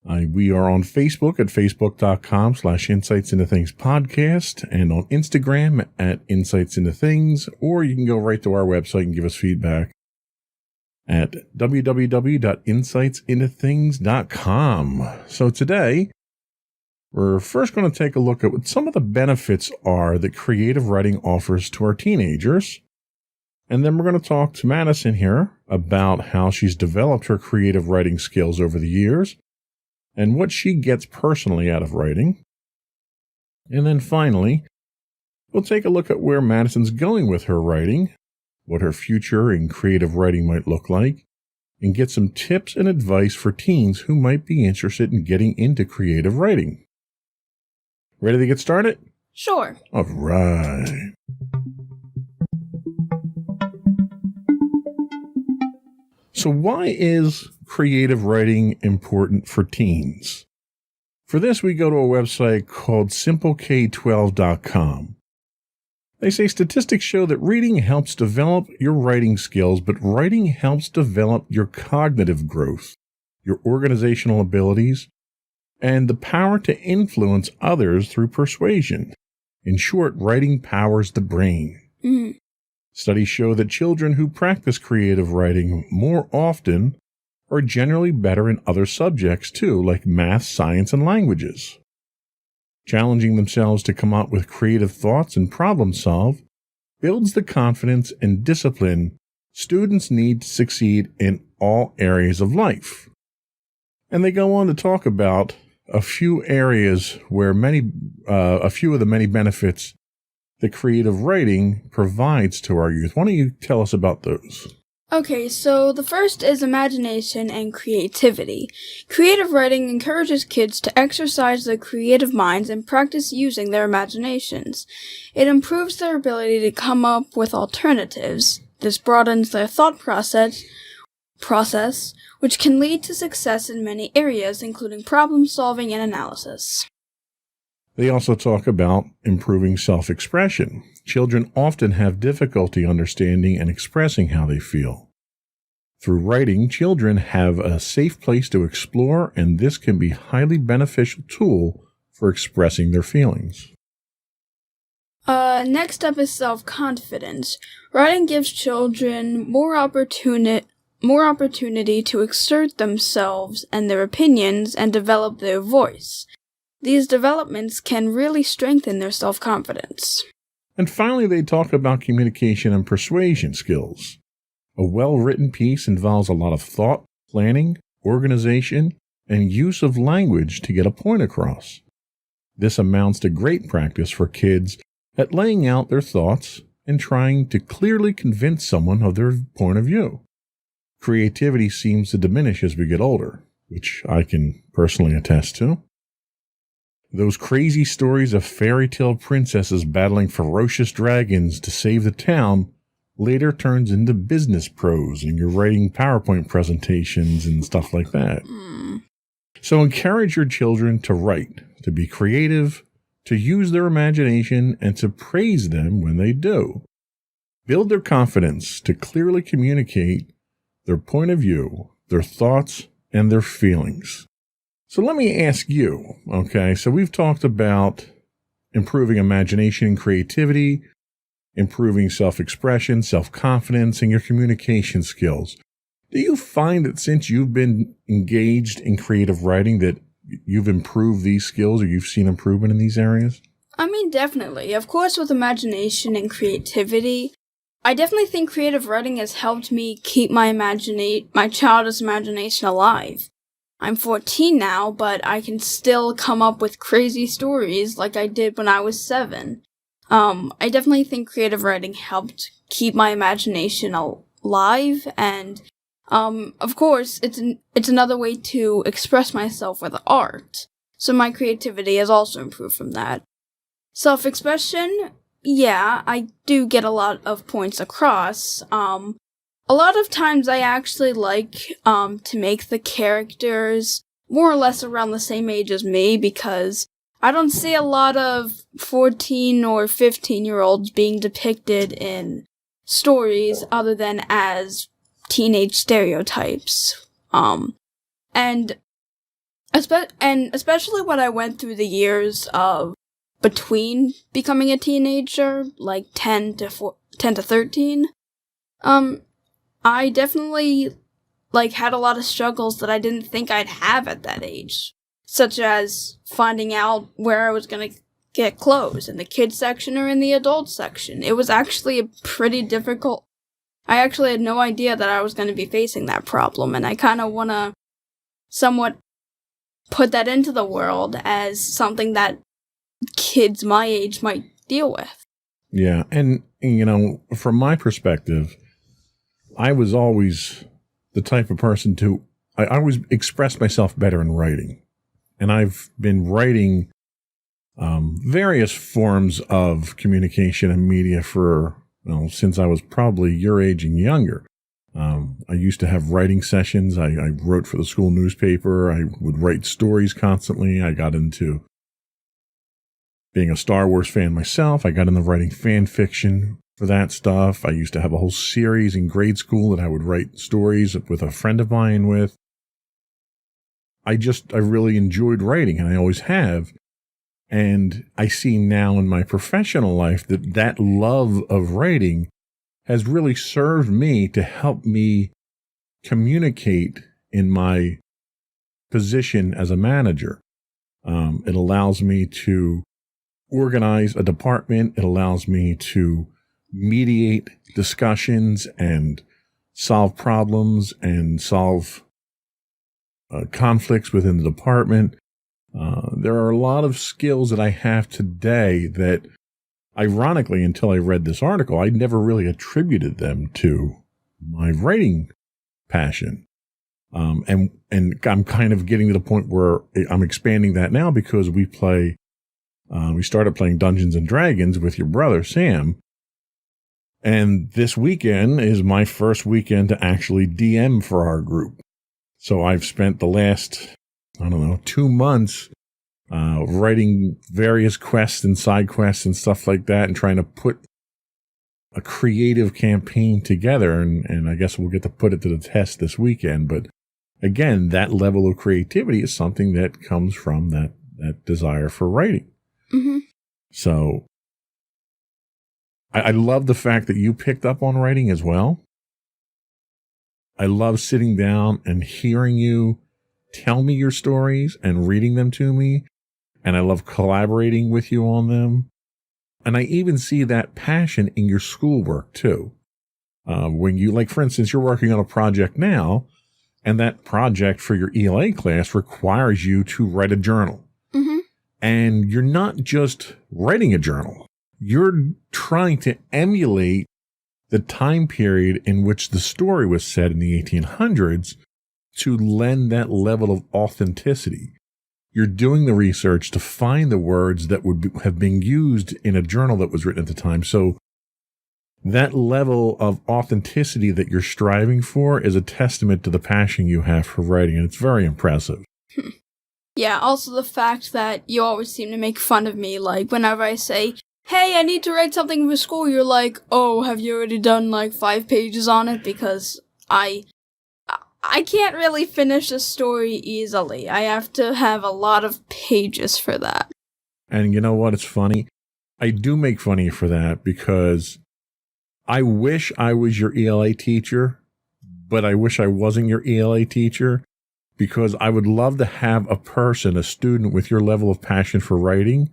C: We are on Facebook at facebook.com/insightsintothingspodcast, and on Instagram at insightsintothings, or you can go right to our website and give us feedback at www.insightsintothings.com. So today, we're first going to take a look at what some of the benefits are that creative writing offers to our teenagers. And then we're going to talk to Madison here about how she's developed her creative writing skills over the years and what she gets personally out of writing. And then finally, we'll take a look at where Madison's going with her writing, what her future in creative writing might look like, and get some tips and advice for teens who might be interested in getting into creative writing. Ready to get started?
D: Sure.
C: All right. So why is creative writing important for teens? For this, we go to a website called simpleK12.com. They say statistics show that reading helps develop your writing skills, but writing helps develop your cognitive growth, your organizational abilities, and the power to influence others through persuasion. In short, writing powers the brain.
D: Mm-hmm.
C: Studies show that children who practice creative writing more often are generally better in other subjects too, like math, science, and languages. Challenging themselves to come up with creative thoughts and problem solve builds the confidence and discipline students need to succeed in all areas of life. And they go on to talk about a few areas where a few of the many benefits that creative writing provides to our youth. Why don't you tell us about those?
D: Okay, so the first is imagination and creativity. Creative writing encourages kids to exercise their creative minds and practice using their imaginations. It improves their ability to come up with alternatives. This broadens their thought process, which can lead to success in many areas, including problem solving and analysis.
C: They also talk about improving self-expression. Children often have difficulty understanding and expressing how they feel. Through writing, children have a safe place to explore, and this can be a highly beneficial tool for expressing their feelings.
D: Next up is self-confidence. Writing gives children more opportunity to exert themselves and their opinions and develop their voice. These developments can really strengthen their self-confidence.
C: And finally, they talk about communication and persuasion skills. A well-written piece involves a lot of thought, planning, organization, and use of language to get a point across. This amounts to great practice for kids at laying out their thoughts and trying to clearly convince someone of their point of view. Creativity seems to diminish as we get older, which I can personally attest to. Those crazy stories of fairy tale princesses battling ferocious dragons to save the town later turns into business prose, and you're writing PowerPoint presentations and stuff like that. So encourage your children to write, to be creative, to use their imagination, and to praise them when they do. Build their confidence to clearly communicate their point of view, their thoughts, and their feelings. So let me ask you, okay, so we've talked about improving imagination and creativity, improving self-expression, self-confidence, and your communication skills. Do you find that since you've been engaged in creative writing that you've improved these skills or you've seen improvement in these areas?
D: I mean, definitely. Of course, with imagination and creativity, I definitely think creative writing has helped me keep my childish imagination alive. I'm 14 now, but I can still come up with crazy stories like I did when I was 7. I definitely think creative writing helped keep my imagination alive, and of course, it's another way to express myself with art. So my creativity has also improved from that. Self-expression, yeah, I do get a lot of points across. A lot of times I actually like to make the characters more or less around the same age as me, because I don't see a lot of 14 or 15-year-olds being depicted in stories other than as teenage stereotypes. And especially when I went through the years of between becoming a teenager, like 10 to 13, I definitely had a lot of struggles that I didn't think I'd have at that age, such as finding out where I was going to get clothes, in the kids section or in the adult section. It was actually a pretty difficult. I actually had no idea that I was going to be facing that problem, and I kind of want to somewhat put that into the world as something that kids my age might deal with.
C: Yeah, and from my perspective, I was always the type of person I always expressed myself better in writing. And I've been writing various forms of communication and media since I was probably your age and younger. I used to have writing sessions. I wrote for the school newspaper. I would write stories constantly. I got into being a Star Wars fan myself. I got into writing fan fiction for that stuff. I used to have a whole series in grade school that I would write stories with a friend of mine with. I really enjoyed writing, and I always have. And I see now in my professional life that love of writing has really served me to help me communicate in my position as a manager. It allows me to organize a department. It allows me to mediate discussions and solve problems and solve conflicts within the department. There are a lot of skills that I have today that, ironically, until I read this article, I never really attributed them to my writing passion. And I'm kind of getting to the point where I'm expanding that now, because we started playing Dungeons and Dragons with your brother, Sam. And this weekend is my first weekend to actually DM for our group. So I've spent the last, 2 months writing various quests and side quests and stuff like that, and trying to put a creative campaign together. And I guess we'll get to put it to the test this weekend. But again, that level of creativity is something that comes from that desire for writing.
D: Mm-hmm.
C: So I love the fact that you picked up on writing as well. I love sitting down and hearing you tell me your stories and reading them to me. and I love collaborating with you on them. And I even see that passion in your schoolwork too. When you, like, for instance, you're working on a project now, and that project for your ELA class requires you to write a journal.
D: Mm-hmm.
C: And you're not just writing a journal. You're trying to emulate the time period in which the story was set in the 1800s to lend that level of authenticity. You're doing the research to find the words that would have been used in a journal that was written at the time. So that level of authenticity that you're striving for is a testament to the passion you have for writing, and it's very impressive.
D: Yeah, also the fact that you always seem to make fun of me, like, whenever I say, hey, I need to write something for school, you're like, oh, have you already done, like, 5 pages on it? Because I can't really finish a story easily. I have to have a lot of pages for that.
C: And you know what? It's funny. I do make fun of you for that because I wish I was your ELA teacher, but I wish I wasn't your ELA teacher, because I would love to have a person, a student with your level of passion for writing,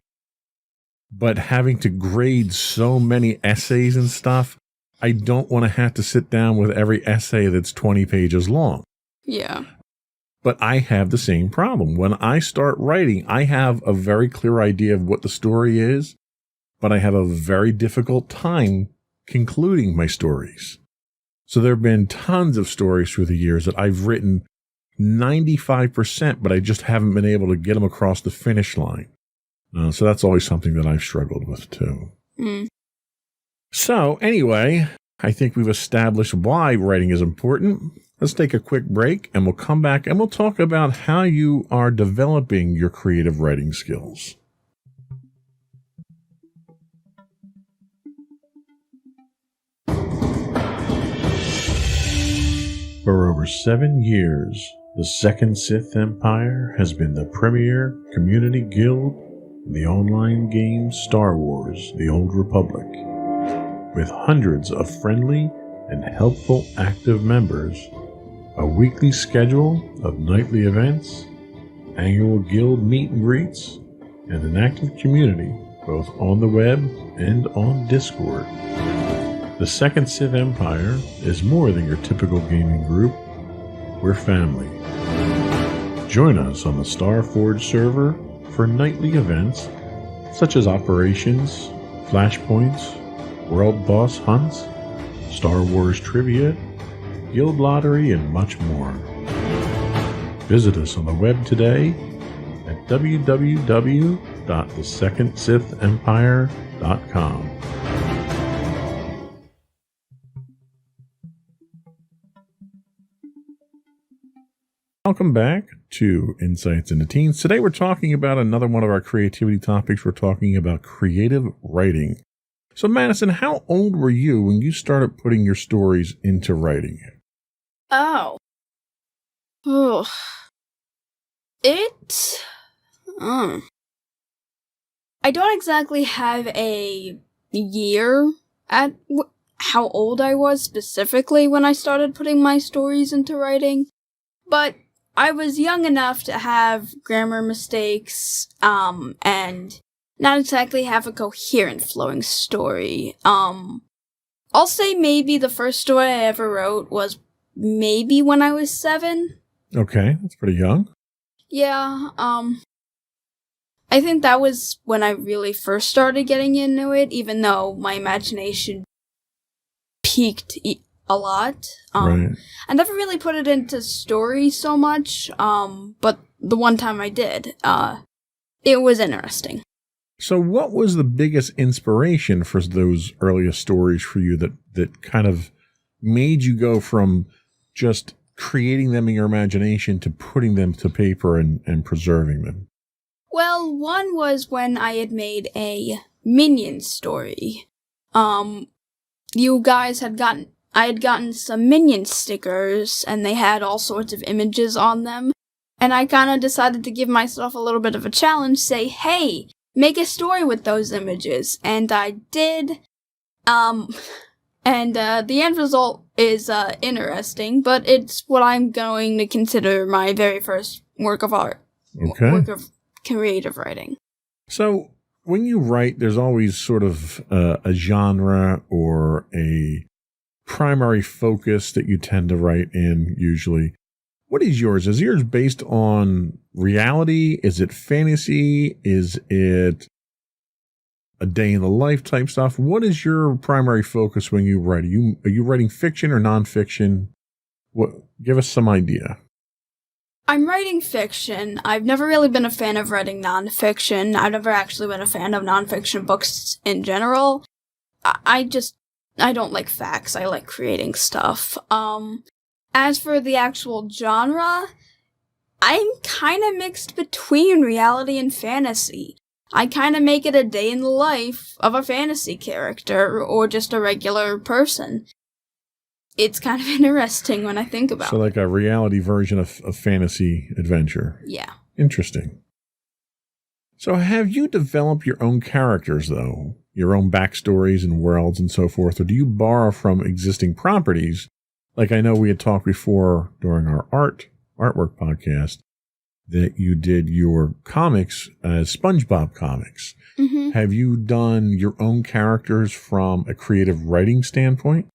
C: but having to grade so many essays and stuff, I don't want to have to sit down with every essay that's 20 pages long.
D: Yeah.
C: But I have the same problem. When I start writing, I have a very clear idea of what the story is, but I have a very difficult time concluding my stories. So there have been tons of stories through the years that I've written 95%, but I just haven't been able to get them across the finish line. So that's always something that I've struggled with too.
D: Mm.
C: So anyway, I think we've established why writing is important. Let's take a quick break and we'll come back and we'll talk about how you are developing your creative writing skills. For over 7 years, the Second Sith Empire has been the premier community guild in the online game Star Wars: The Old Republic. With hundreds of friendly and helpful active members, a weekly schedule of nightly events, annual guild meet and greets, and an active community both on the web and on Discord. The Second Sith Empire is more than your typical gaming group. We're family. Join us on the Starforge server for nightly events such as operations, flashpoints, world boss hunts, Star Wars trivia, guild lottery, and much more. Visit us on the web today at www.thesecondsithempire.com. Welcome back to Insights into Teens. Today we're talking about another one of our creativity topics. We're talking about creative writing. So Madison, how old were you when you started putting your stories into writing?
D: Oh. Oh. I don't exactly have a year at how old I was specifically when I started putting my stories into writing, but I was young enough to have grammar mistakes, and not exactly have a coherent flowing story. I'll say maybe the first story I ever wrote was maybe when I was 7.
C: Okay, that's pretty young.
D: Yeah, I think that was when I really first started getting into it, even though my imagination peaked a lot.
C: Right.
D: I never really put it into story so much, but the one time I did, it was interesting.
C: So what was the biggest inspiration for those earliest stories for you that kind of made you go from just creating them in your imagination to putting them to paper and preserving them?
D: Well, one was when I had made a Minion story. You guys had I had gotten some Minion stickers, and they had all sorts of images on them, and I kind of decided to give myself a little bit of a challenge, say, hey, make a story with those images, and I did, and the end result is interesting, but it's what I'm going to consider my very first work of art.
C: Okay.
D: Work of creative writing.
C: So when you write, there's always sort of a genre or a primary focus that you tend to write in usually. What is yours? Is yours based on reality? Is it fantasy? Is it a day in the life type stuff? What is your primary focus when you write? Are you writing fiction or nonfiction? Give us some idea.
D: I'm writing fiction. I've never really been a fan of writing nonfiction. I've never actually been a fan of nonfiction books in general. I don't like facts. I like creating stuff. As for the actual genre, I'm kind of mixed between reality and fantasy. I kind of make it a day in the life of a fantasy character or just a regular person. It's kind of interesting when I think about it.
C: So like a reality version of fantasy adventure.
D: Yeah.
C: Interesting. So have you developed your own characters, though? Your own backstories and worlds and so forth? Or do you borrow from existing properties? Like I know we had talked before during our artwork podcast that you did your comics as SpongeBob comics.
D: Mm-hmm.
C: Have you done your own characters from a creative writing standpoint?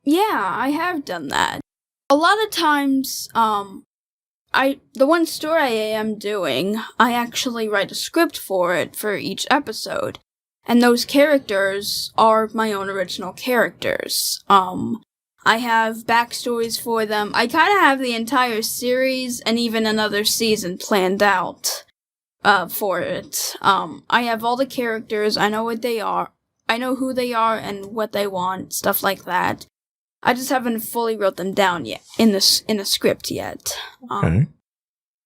D: Yeah, I have done that. A lot of times, the one story I am doing, I actually write a script for it for each episode. And those characters are my own original characters. I have backstories for them. I kind of have the entire series and even another season planned out, for it. I have all the characters, I know what they are. I know who they are and what they want, stuff like that. I just haven't fully wrote them down yet in a script yet.
C: Okay.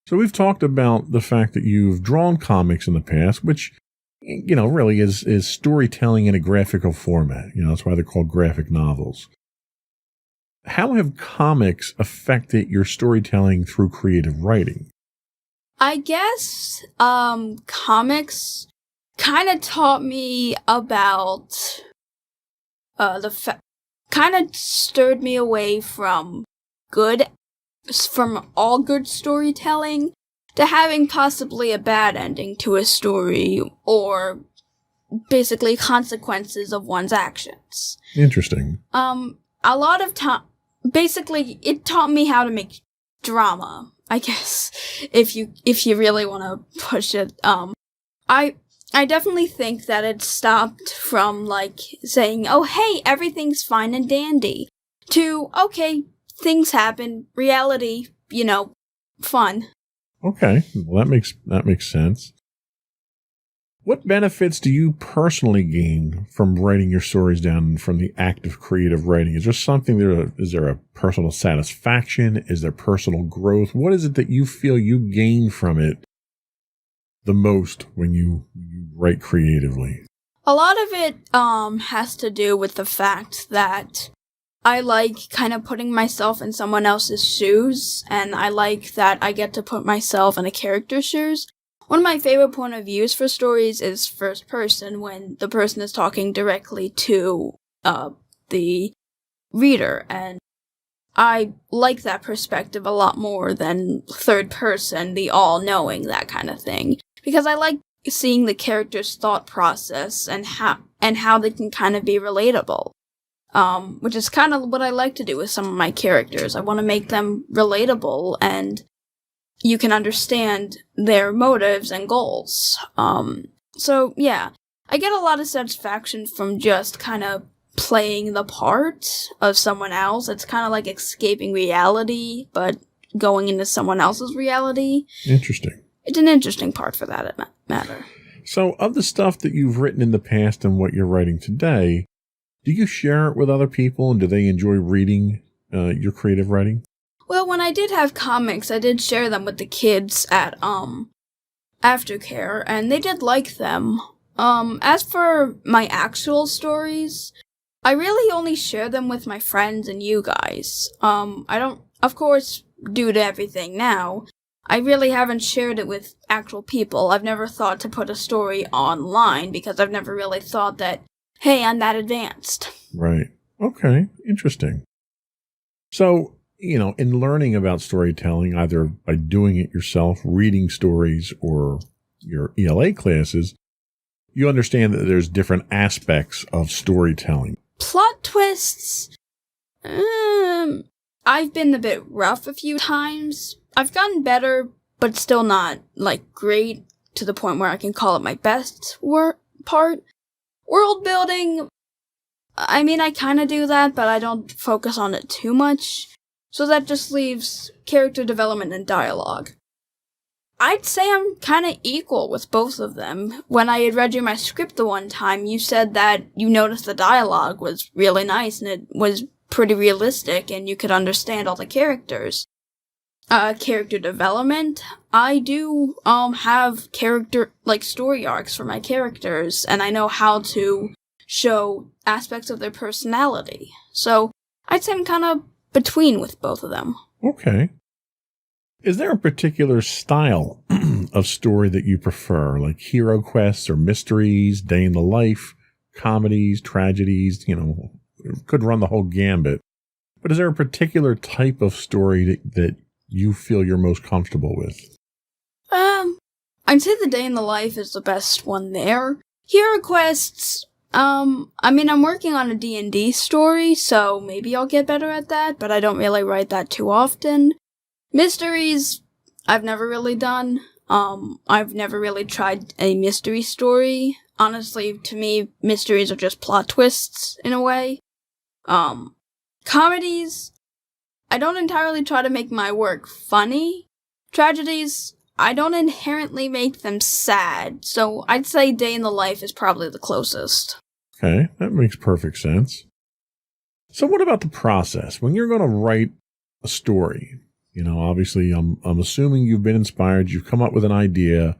C: So we've talked about the fact that you've drawn comics in the past, which, really is storytelling in a graphical format. That's why they're called graphic novels. How have comics affected your storytelling through creative writing?
D: I guess, comics kind of taught me about, kind of stirred me away from all good storytelling to having possibly a bad ending to a story or basically consequences of one's actions.
C: Interesting.
D: A lot of time, basically, it taught me how to make drama, I guess, if you really want to push it. I definitely think that it stopped from, saying, oh, hey, everything's fine and dandy, to, okay, things happen, reality, fun.
C: Okay, well, that makes sense. What benefits do you personally gain from writing your stories down from the act of creative writing? Is there something there? Is there a personal satisfaction? Is there personal growth? What is it that you feel you gain from it the most when you write creatively?
D: A lot of it has to do with the fact that I like kind of putting myself in someone else's shoes, and I like that I get to put myself in a character's shoes. One of my favorite point of views for stories is first person, when the person is talking directly to the reader, and I like that perspective a lot more than third person, the all-knowing, that kind of thing. Because I like seeing the character's thought process and how they can kind of be relatable. Which is kind of what I like to do with some of my characters. I want to make them relatable and you can understand their motives and goals. So yeah, I get a lot of satisfaction from just kind of playing the part of someone else. It's kind of like escaping reality, but going into someone else's reality.
C: Interesting.
D: It's an interesting part for that matter.
C: So, of the stuff that you've written in the past and what you're writing today, do you share it with other people, and do they enjoy reading your creative writing?
D: Well, when I did have comics, I did share them with the kids at Aftercare, and they did like them. As for my actual stories, I really only share them with my friends and you guys. I don't, of course, due to everything now, I really haven't shared it with actual people. I've never thought to put a story online because I've never really thought that, hey, I'm that advanced.
C: Right. Okay. Interesting. So, in learning about storytelling, either by doing it yourself, reading stories, or your ELA classes, you understand that there's different aspects of storytelling.
D: Plot twists. I've been a bit rough a few times. I've gotten better, but still not, great to the point where I can call it my best part. World building, I kind of do that, but I don't focus on it too much. So that just leaves character development and dialogue. I'd say I'm kind of equal with both of them. When I had read you my script the one time, you said that you noticed the dialogue was really nice and it was pretty realistic and you could understand all the characters. Character development, I do have story arcs for my characters, and I know how to show aspects of their personality. So I'd say I'm kind of between with both of them.
C: Okay. Is there a particular style of story that you prefer, like hero quests or mysteries, day in the life, comedies, tragedies, could run the whole gambit. But is there a particular type of story that you feel you're most comfortable with?
D: I'd say the day in the life is the best one there. Hero quests, I'm working on a D&D story, so maybe I'll get better at that, but I don't really write that too often. Mysteries, I've never really done. I've never really tried a mystery story. Honestly, to me, mysteries are just plot twists, in a way. Comedies, I don't entirely try to make my work funny. Tragedies, I don't inherently make them sad, so I'd say day in the life is probably the closest.
C: Okay, that makes perfect sense. So what about the process? When you're going to write a story, obviously I'm assuming you've been inspired, you've come up with an idea.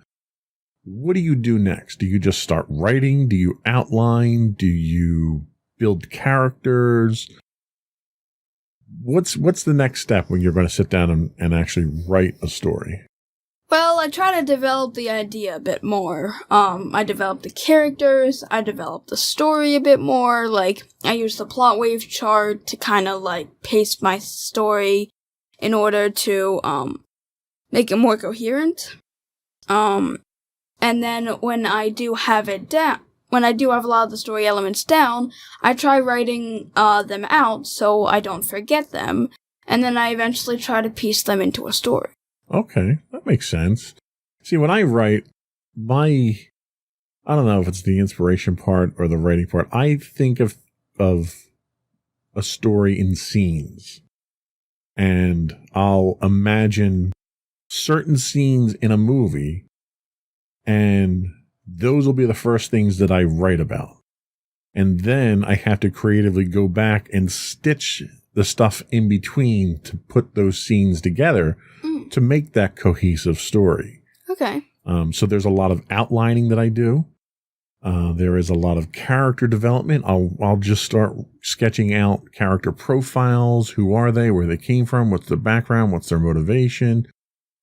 C: What do you do next? Do you just start writing? Do you outline? Do you build characters? What's the next step when you're going to sit down and actually write a story?
D: Well, I try to develop the idea a bit more. I develop the characters, I develop the story a bit more, I use the plot wave chart to kind of, pace my story in order to, make it more coherent. And then when I do have a lot of the story elements down, I try writing, them out so I don't forget them, and then I eventually try to piece them into a story.
C: Okay, that makes sense. See, when I write, I don't know if it's the inspiration part or the writing part, I think of a story in scenes. And I'll imagine certain scenes in a movie, and those will be the first things that I write about. And then I have to creatively go back and stitch the stuff in between to put those scenes together to make that cohesive story.
D: Okay.
C: So there's a lot of outlining that I do. There is a lot of character development. I'll just start sketching out character profiles. Who are they? Where they came from? What's their background? What's their motivation?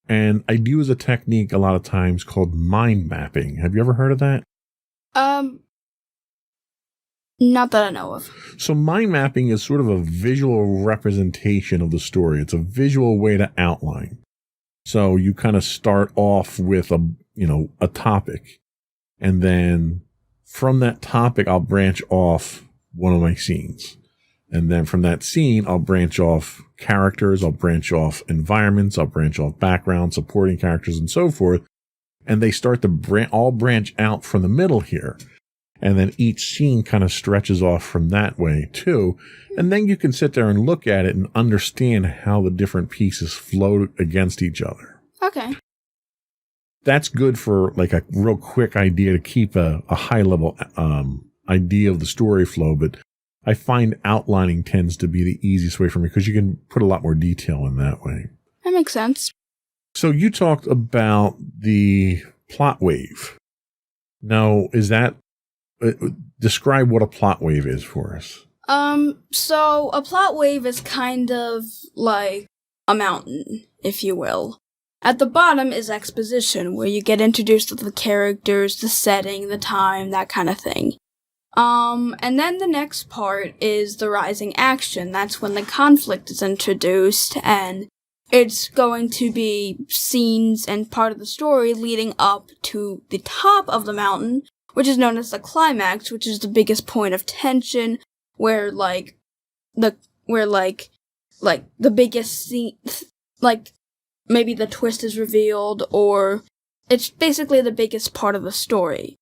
C: And I use a technique a lot of times called mind mapping. Have you ever heard of that?
D: Not that I know of.
C: So mind mapping is sort of a visual representation of the story. It's a visual way to outline. So you kind of start off with a topic, and then from that topic, I'll branch off one of my scenes. And then from that scene, I'll branch off characters, I'll branch off environments, I'll branch off background, supporting characters, and so forth. And they start to all branch out from the middle here. And then each scene kind of stretches off from that way too. And then you can sit there and look at it and understand how the different pieces flow against each other.
D: Okay.
C: That's good for a real quick idea to keep a high level idea of the story flow. But I find outlining tends to be the easiest way for me because you can put a lot more detail in that way.
D: That makes sense.
C: So you talked about the plot wave. Now, is that describe what a plot wave is for us?
D: So a plot wave is kind of like a mountain, if you will. At the bottom is exposition, where you get introduced to the characters, the setting, the time, that kind of thing. And then the next part is the rising action. That's when the conflict is introduced, and it's going to be scenes and part of the story leading up to the top of the mountain, which is known as the climax, which is the biggest point of tension, where the biggest scene, like maybe the twist is revealed, or it's basically the biggest part of the story.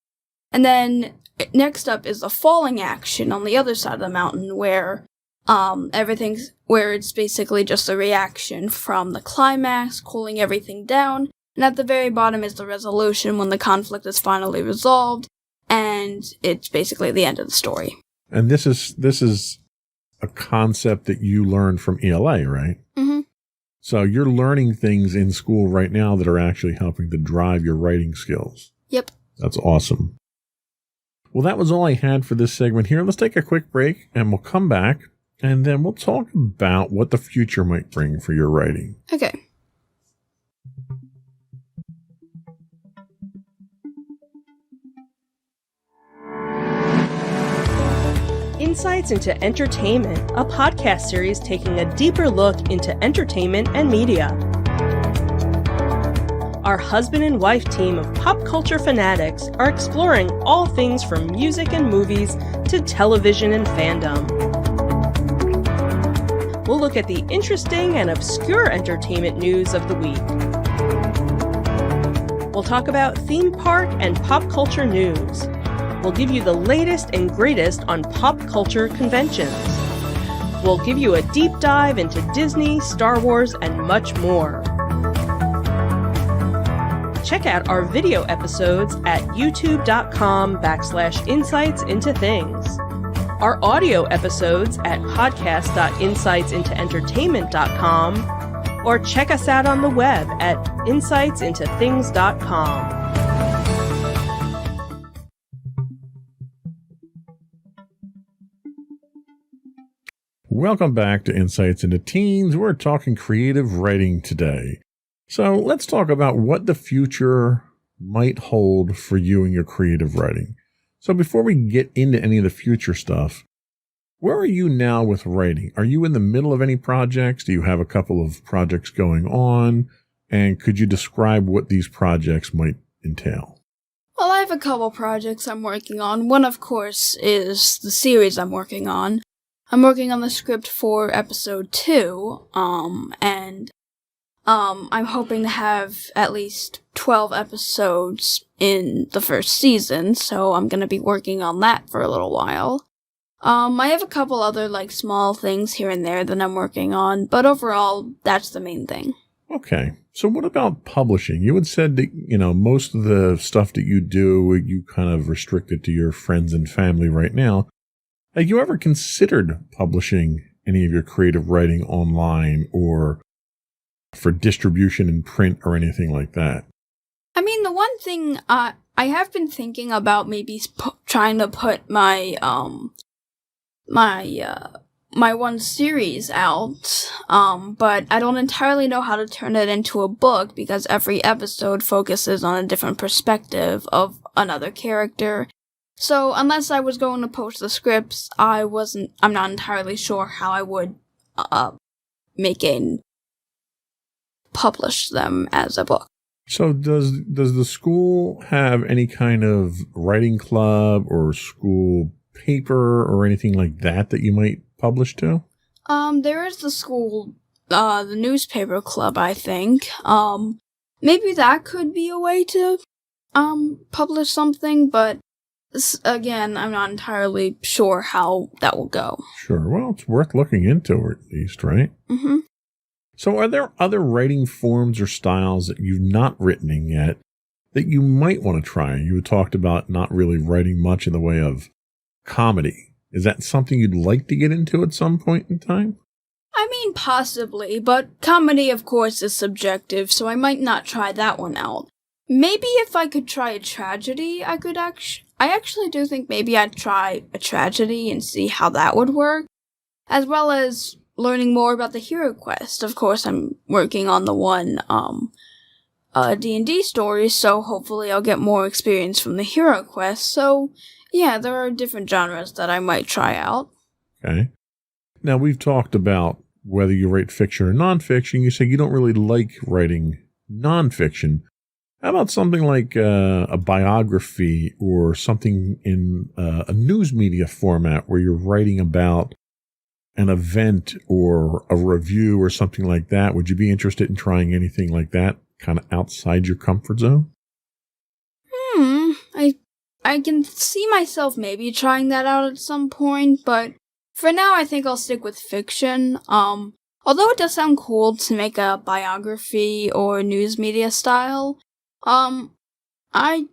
D: And then next up is the falling action on the other side of the mountain, where it's basically just a reaction from the climax, cooling everything down, and at the very bottom is the resolution when the conflict is finally resolved, and it's basically the end of the story.
C: And this is a concept that you learned from ELA, right?
D: Mm-hmm.
C: So you're learning things in school right now that are actually helping to drive your writing skills.
D: Yep.
C: That's awesome. Well, that was all I had for this segment here. Let's take a quick break, and we'll come back, and then we'll talk about what the future might bring for your writing.
D: Okay.
F: Insights into Entertainment, a podcast series taking a deeper look into entertainment and media. Our husband and wife team of pop culture fanatics are exploring all things from music and movies to television and fandom. We'll look at the interesting and obscure entertainment news of the week. We'll talk about theme park and pop culture news. We'll give you the latest and greatest on pop culture conventions. We'll give you a deep dive into Disney, Star Wars, and much more. Check out our video episodes at youtube.com/insightsintothings. Our audio episodes at podcast.insightsintoentertainment.com, or check us out on the web at insightsintothings.com.
C: Welcome back to Insights into Teens. We're talking creative writing today. So let's talk about what the future might hold for you and your creative writing. So before we get into any of the future stuff, where are you now with writing? Are you in the middle of any projects? Do you have a couple of projects going on? And could you describe what these projects might entail?
D: Well, I have a couple projects I'm working on. One, of course, is the series I'm working on. I'm working on the script for episode 2, and I'm hoping to have at least 12 episodes in the first season, so I'm gonna be working on that for a little while. I have a couple other, small things here and there that I'm working on, but overall, that's the main thing.
C: Okay. So what about publishing? You had said that, most of the stuff that you do, you kind of restrict it to your friends and family right now. Have you ever considered publishing any of your creative writing online or for distribution in print or anything like that?
D: I mean, the one thing I have been thinking about maybe trying to put my my one series out, but I don't entirely know how to turn it into a book because every episode focuses on a different perspective of another character. So unless I was going to post the scripts, I'm not entirely sure how I would publish them as a book.
C: So does the school have any kind of writing club or school paper or anything like that you might publish to?
D: There is the school, the newspaper club, I think. Maybe that could be a way to publish something, but again, I'm not entirely sure how that will go.
C: Sure. Well, it's worth looking into at least, right?
D: Mm-hmm.
C: So are there other writing forms or styles that you've not written in yet that you might want to try? You had talked about not really writing much in the way of comedy. Is that something you'd like to get into at some point in time?
D: I mean, possibly, but comedy, of course, is subjective, so I might not try that one out. Maybe if I could try a tragedy, I actually do think maybe I'd try a tragedy and see how that would work, as well as learning more about the Hero Quest. Of course, I'm working on the one, D&D story, so hopefully I'll get more experience from the Hero Quest, so Yeah, there are different genres that I might try out.
C: Okay. Now, we've talked about whether you write fiction or nonfiction. You say you don't really like writing nonfiction. How about something like a biography or something in a news media format where you're writing about an event or a review or something like that? Would you be interested in trying anything like that, kind of outside your comfort zone?
D: I can see myself maybe trying that out at some point, but for now I think I'll stick with fiction. Although it does sound cool to make a biography or news media style, right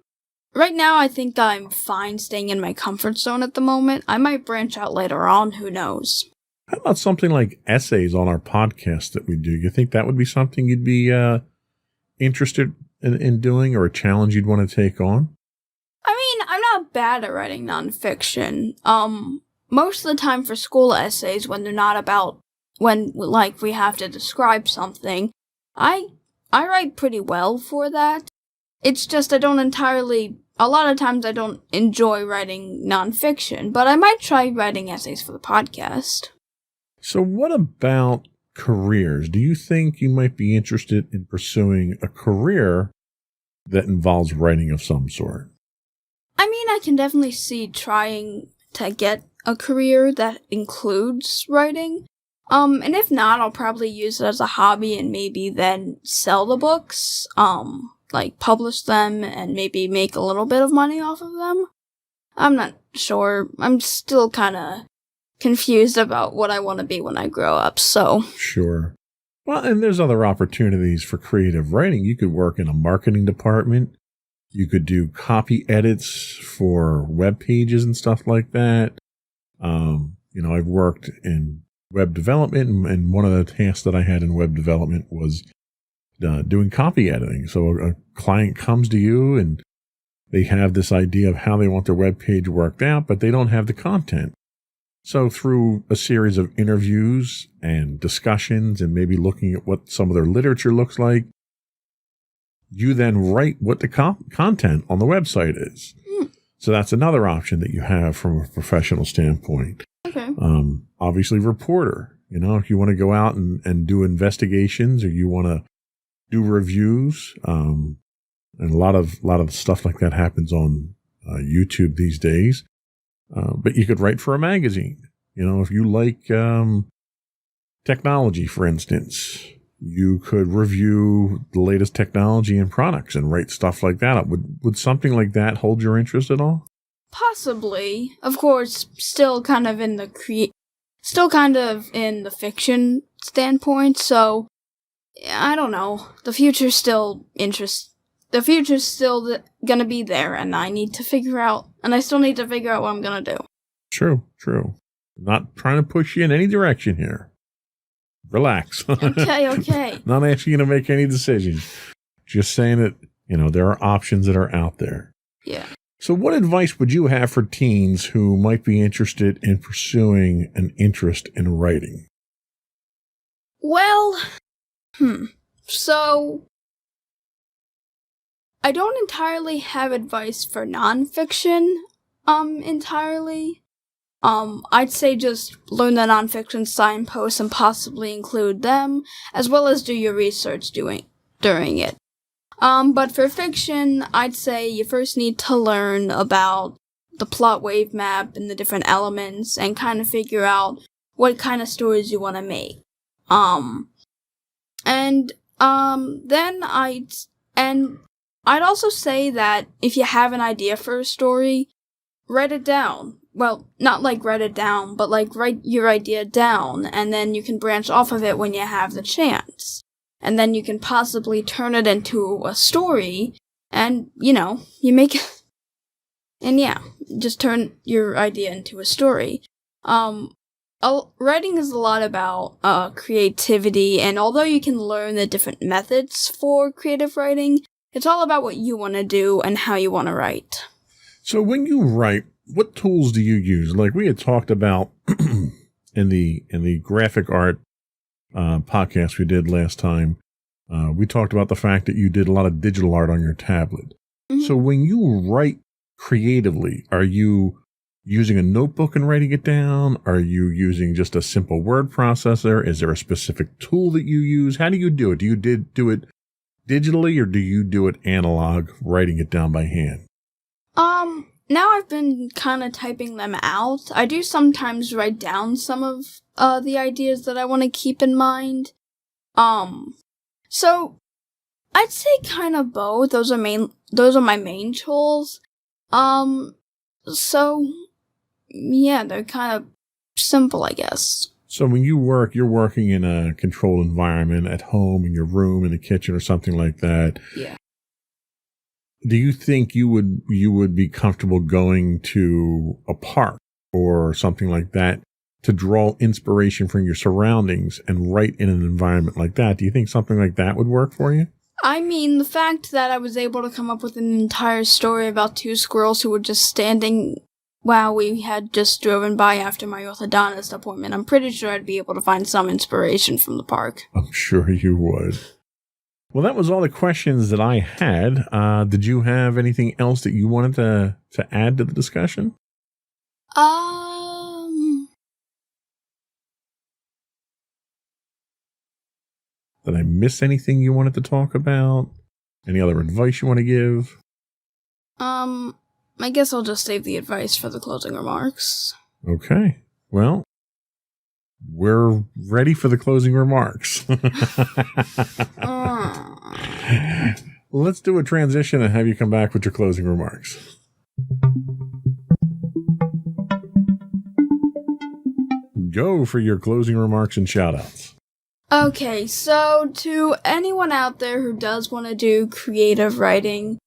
D: now I think I'm fine staying in my comfort zone at the moment. I might branch out later on, who knows.
C: How about something like essays on our podcast that we do? You think that would be something you'd be interested in doing, or a challenge you'd want to take on?
D: I mean, I'm not bad at writing nonfiction. Most of the time for school essays, when they're not about, when, like, we have to describe something, I write pretty well for that. It's just a lot of times I don't enjoy writing nonfiction, but I might try writing essays for the podcast.
C: So what about careers? Do you think you might be interested in pursuing a career that involves writing of some sort?
D: I mean, I can definitely see trying to get a career that includes writing. And if not, I'll probably use it as a hobby and maybe then sell the books, like publish them and maybe make a little bit of money off of them. I'm not sure. I'm still kind of confused about what I want to be when I grow up, so.
C: Sure. Well, and there's other opportunities for creative writing. You could work in a marketing department. You could do copy edits for web pages and stuff like that. I've worked in web development, and one of the tasks that I had in web development was doing copy editing. So a client comes to you and they have this idea of how they want their web page worked out, but they don't have the content. So through a series of interviews and discussions and maybe looking at what some of their literature looks like, you then write what the content on the website is. So that's another option that you have from a professional standpoint.
D: Okay.
C: Obviously, reporter. If you want to go out and do investigations, or you want to do reviews, and a lot of stuff like that happens on YouTube these days. But you could write for a magazine. If you like technology, for instance, you could review the latest technology and products and write stuff like that up. Would something like that hold your interest at all?
D: Possibly. Of course, still kind of in the fiction standpoint, so I don't know. The future's still gonna be there, and I still need to figure out what I'm gonna do.
C: True. Not trying to push you in any direction here. Relax.
D: Okay.
C: Not asking you to make any decisions. Just saying that, there are options that are out there.
D: Yeah.
C: So what advice would you have for teens who might be interested in pursuing an interest in writing?
D: Well, so I don't entirely have advice for nonfiction, entirely. I'd say just learn the nonfiction signposts and possibly include them, as well as do your research during it. But for fiction, I'd say you first need to learn about the plot wave map and the different elements and kind of figure out what kind of stories you want to make. Then I'd also say that if you have an idea for a story, write it down. Well, not like write it down, but like write your idea down, and then you can branch off of it when you have the chance. And then you can possibly turn it into a story, and, you make it. And yeah, just turn your idea into a story. Writing is a lot about creativity, and although you can learn the different methods for creative writing, it's all about what you want to do and how you want to write.
C: So when you write, what tools do you use? Like we had talked about in the graphic art podcast we did last time, we talked about the fact that you did a lot of digital art on your tablet. Mm-hmm. So when you write creatively? Are you using a notebook and writing it down? Are you using just a simple word processor? Is there a specific tool that you use? How do you do it? Do you do it digitally, or do you do it analog, writing it down by hand?
D: Now I've been kind of typing them out. I do sometimes write down some of the ideas that I want to keep in mind. So I'd say kind of both. Those are my main tools. So yeah, they're kind of simple, I guess.
C: So when you work, you're working in a controlled environment at home, in your room, in the kitchen, or something like that.
D: Yeah.
C: Do you think you would be comfortable going to a park or something like that to draw inspiration from your surroundings and write in an environment like that? Do you think something like that would work for you?
D: I mean, the fact that I was able to come up with an entire story about two squirrels who were just standing while we had just driven by after my orthodontist appointment, I'm pretty sure I'd be able to find some inspiration from the park.
C: I'm sure you would. Well, that was all the questions that I had. Did you have anything else that you wanted to add to the discussion? Did I miss anything you wanted to talk about? Any other advice you want to give?
D: I guess I'll just save the advice for the closing remarks.
C: Okay. Well, we're ready for the closing remarks. Let's do a transition and have you come back with your closing remarks. Go for your closing remarks and shout-outs.
D: Okay, so to anyone out there who does want to do creative writing,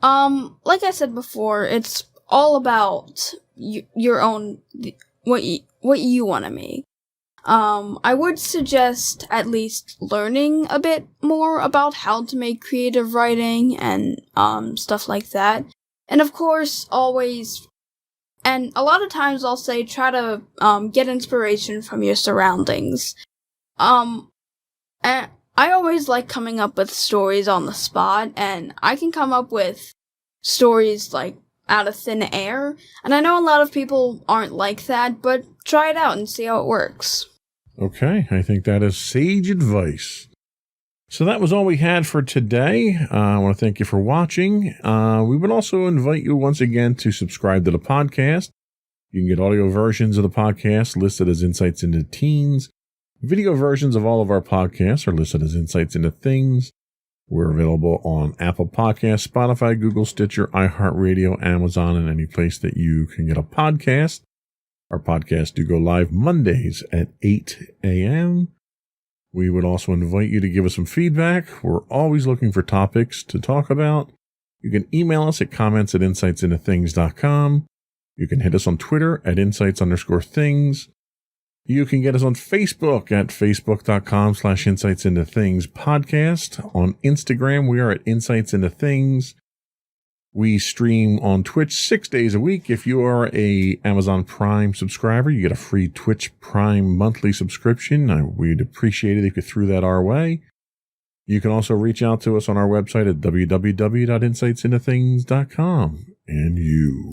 D: like I said before, it's all about your own, what you want to make. I would suggest at least learning a bit more about how to make creative writing and, stuff like that. And of course, always, and a lot of times I'll say try to, get inspiration from your surroundings. And I always like coming up with stories on the spot, and I can come up with stories, like, out of thin air. And I know a lot of people aren't like that, but try it out and see how it works.
C: Okay, I think that is sage advice. So that was all we had for today. I want to thank you for watching. We would also invite you once again to subscribe to the podcast. You can get audio versions of the podcast listed as Insights into Teens. Video versions of all of our podcasts are listed as Insights into Things. We're available on Apple Podcasts, Spotify, Google, Stitcher, iHeartRadio, Amazon, and any place that you can get a podcast. Our podcasts do go live Mondays at 8 a.m. We would also invite you to give us some feedback. We're always looking for topics to talk about. You can email us at comments@insightsintothings.com. You can hit us on Twitter at insights_things. You can get us on Facebook at facebook.com/insightsintothingspodcast. On Instagram, we are at Insights Into Things. We stream on Twitch 6 days a week. If you are a Amazon Prime subscriber, you get a free Twitch Prime monthly subscription. We'd appreciate it if you threw that our way. You can also reach out to us on our website at www.insightsintothings.com. And you.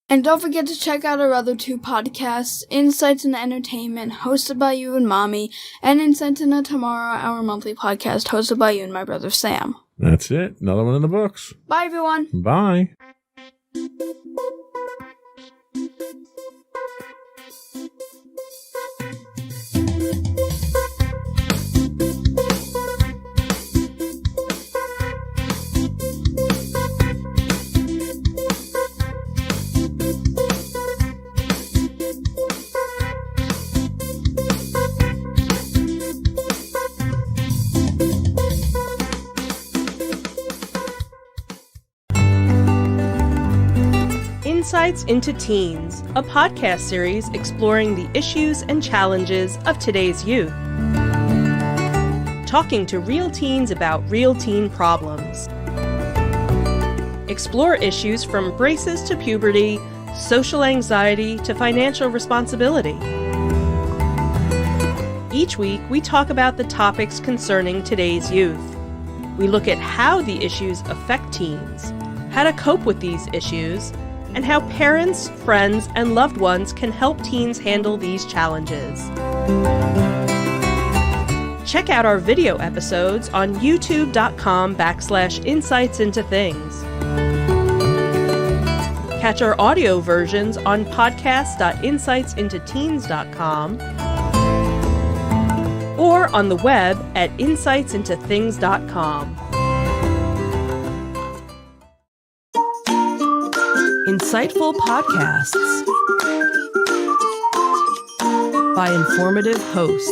D: And don't forget to check out our other two podcasts, Insights into Entertainment, hosted by you and Mommy, and Insights into Tomorrow, our monthly podcast, hosted by you and my brother Sam.
C: That's it. Another one in the books.
D: Bye, everyone.
C: Bye.
F: Insights into Teens, a podcast series exploring the issues and challenges of today's youth. Talking to real teens about real teen problems. Explore issues from braces to puberty, social anxiety to financial responsibility. Each week, we talk about the topics concerning today's youth. We look at how the issues affect teens, how to cope with these issues, and how parents, friends, and loved ones can help teens handle these challenges. Check out our video episodes on youtube.com/insightsintothings. Catch our audio versions on podcast.insightsintoteens.com or on the web at insightsintothings.com.
A: Insightful podcasts by informative hosts.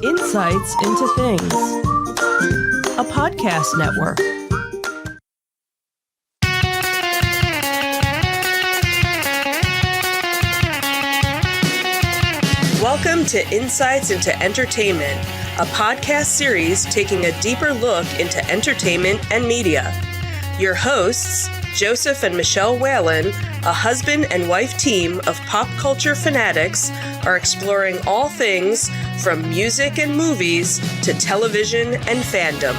A: Insights into Things, a podcast network.
F: Welcome to Insights into Entertainment, a podcast series taking a deeper look into entertainment and media. Your hosts, Joseph and Michelle Whalen, a husband and wife team of pop culture fanatics, are exploring all things from music and movies to television and fandom.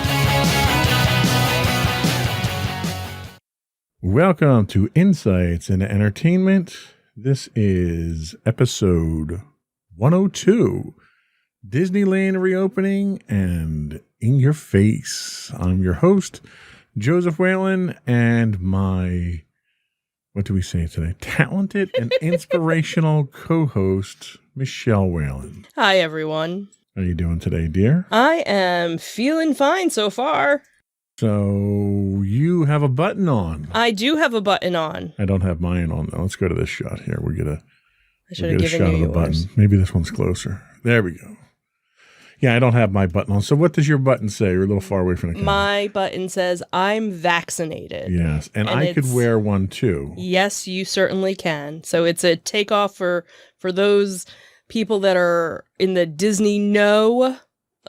C: Welcome to Insights into Entertainment. This is episode 102, Disneyland reopening and in your face. I'm your host, Joseph Whalen, and my, what do we say today? Talented and inspirational co-host, Michelle Whalen.
G: Hi, everyone.
C: How are you doing today, dear?
G: I am feeling fine so far.
C: So you have a button on.
G: I do have a button on.
C: I don't have mine on though. Let's go to this shot here. We'll get a
G: given
C: shot
G: you
C: of the
G: yours.
C: button. Maybe this one's closer. There we go. Yeah, I don't have my button on. So what does your button say? You're a little far away from the camera.
G: My button says, I'm vaccinated.
C: Yes, and
G: And
C: I could
G: it's-
C: wear one too.
G: Yes, you certainly can. So it's a takeoff for those people that are in the Disney know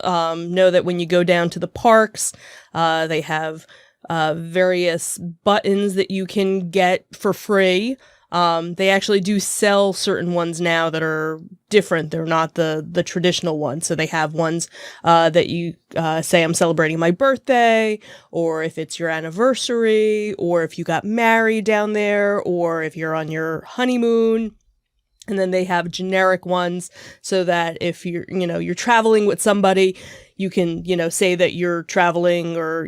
G: that when you go down to the parks, they have various buttons that you can get for free. They actually do sell certain ones now that are different. They're not the traditional ones. So they have ones that you say, I'm celebrating my birthday, or if it's your anniversary, or if you got married down there, or if you're on your honeymoon. And then they have generic ones so that if you're traveling with somebody, you can, say that you're traveling or,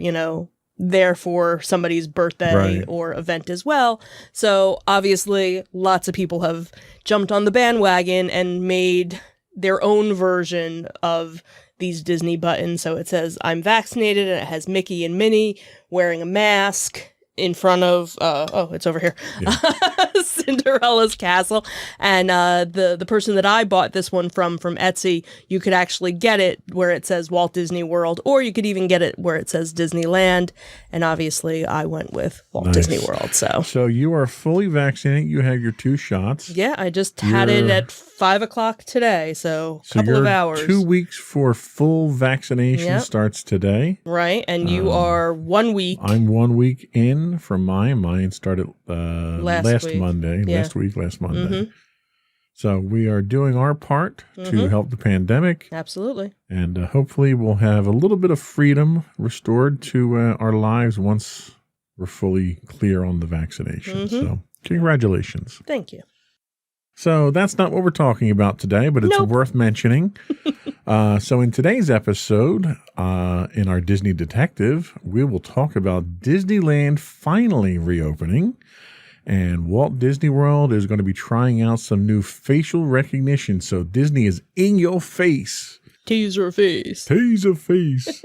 G: there for somebody's birthday
C: Right.
G: or event as well. So obviously lots of people have jumped on the bandwagon and made their own version of these Disney buttons. So it says, I'm vaccinated, and it has Mickey and Minnie wearing a mask in front of, it's over here, Cinderella's castle. And the person that I bought this one from Etsy, you could actually get it where it says Walt Disney World, or you could even get it where it says Disneyland. And obviously I went with Walt
C: Nice.
G: Disney World. So
C: you are fully vaccinated. You have your 2 shots.
G: yeah, I just had it
C: You're-
G: at 5:00 today. So a couple
C: your
G: of hours.
C: 2 weeks for full vaccination
G: Yep.
C: starts today.
G: Right. And you are 1 week.
C: I'm 1 week in for mine. Mine started last
G: week.
C: Monday.
G: Yeah.
C: Last Monday.
G: Mhm.
C: So we are doing our part to
G: Mhm.
C: help the pandemic.
G: Absolutely.
C: And hopefully we'll have a little bit of freedom restored to our lives once we're fully clear on the vaccination.
G: Mhm.
C: So congratulations.
G: Thank you.
C: So that's not what we're talking about today, but it's
G: Nope.
C: worth mentioning. So in today's episode, in our Disney Detective, we will talk about Disneyland finally reopening. And Walt Disney World is going to be trying out some new facial recognition. So Disney is in your face.
G: Teaser face.
C: Taser face.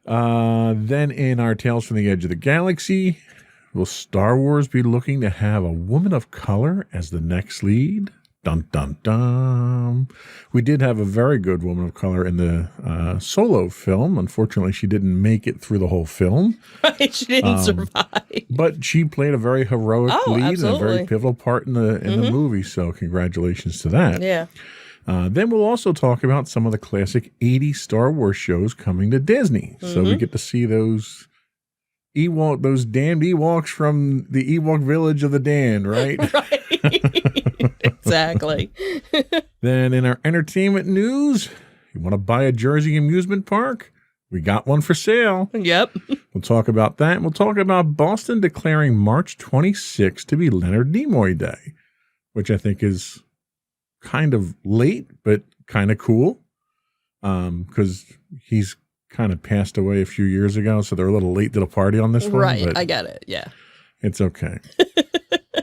C: Then in our Tales from the Edge of the Galaxy, will Star Wars be looking to have a woman of color as the next lead? Dun, dun, dun. We did have a very good woman of color in the Solo film. Unfortunately, she didn't make it through the whole film,
G: Right. She didn't survive.
C: but she played a very heroic
G: Oh,
C: lead and a
G: absolutely.
C: very pivotal part in the movie. So congratulations to that.
G: Yeah.
C: Then we'll also talk about some of the classic 80s Star Wars shows coming to Disney. So we get to see those those damned Ewoks from the Ewok village of the Dan, right?
G: Right. Exactly.
C: Then in our entertainment news, you want to buy a Jersey amusement park? We got one for sale.
G: Yep.
C: We'll talk about that. We'll talk about Boston declaring March 26th to be Leonard Nimoy Day, which I think is kind of late, but kind of cool, because he's kind of passed away a few years ago, so they're a little late to the party on this one.
G: Right.
C: But
G: I get it. Yeah.
C: it's okay.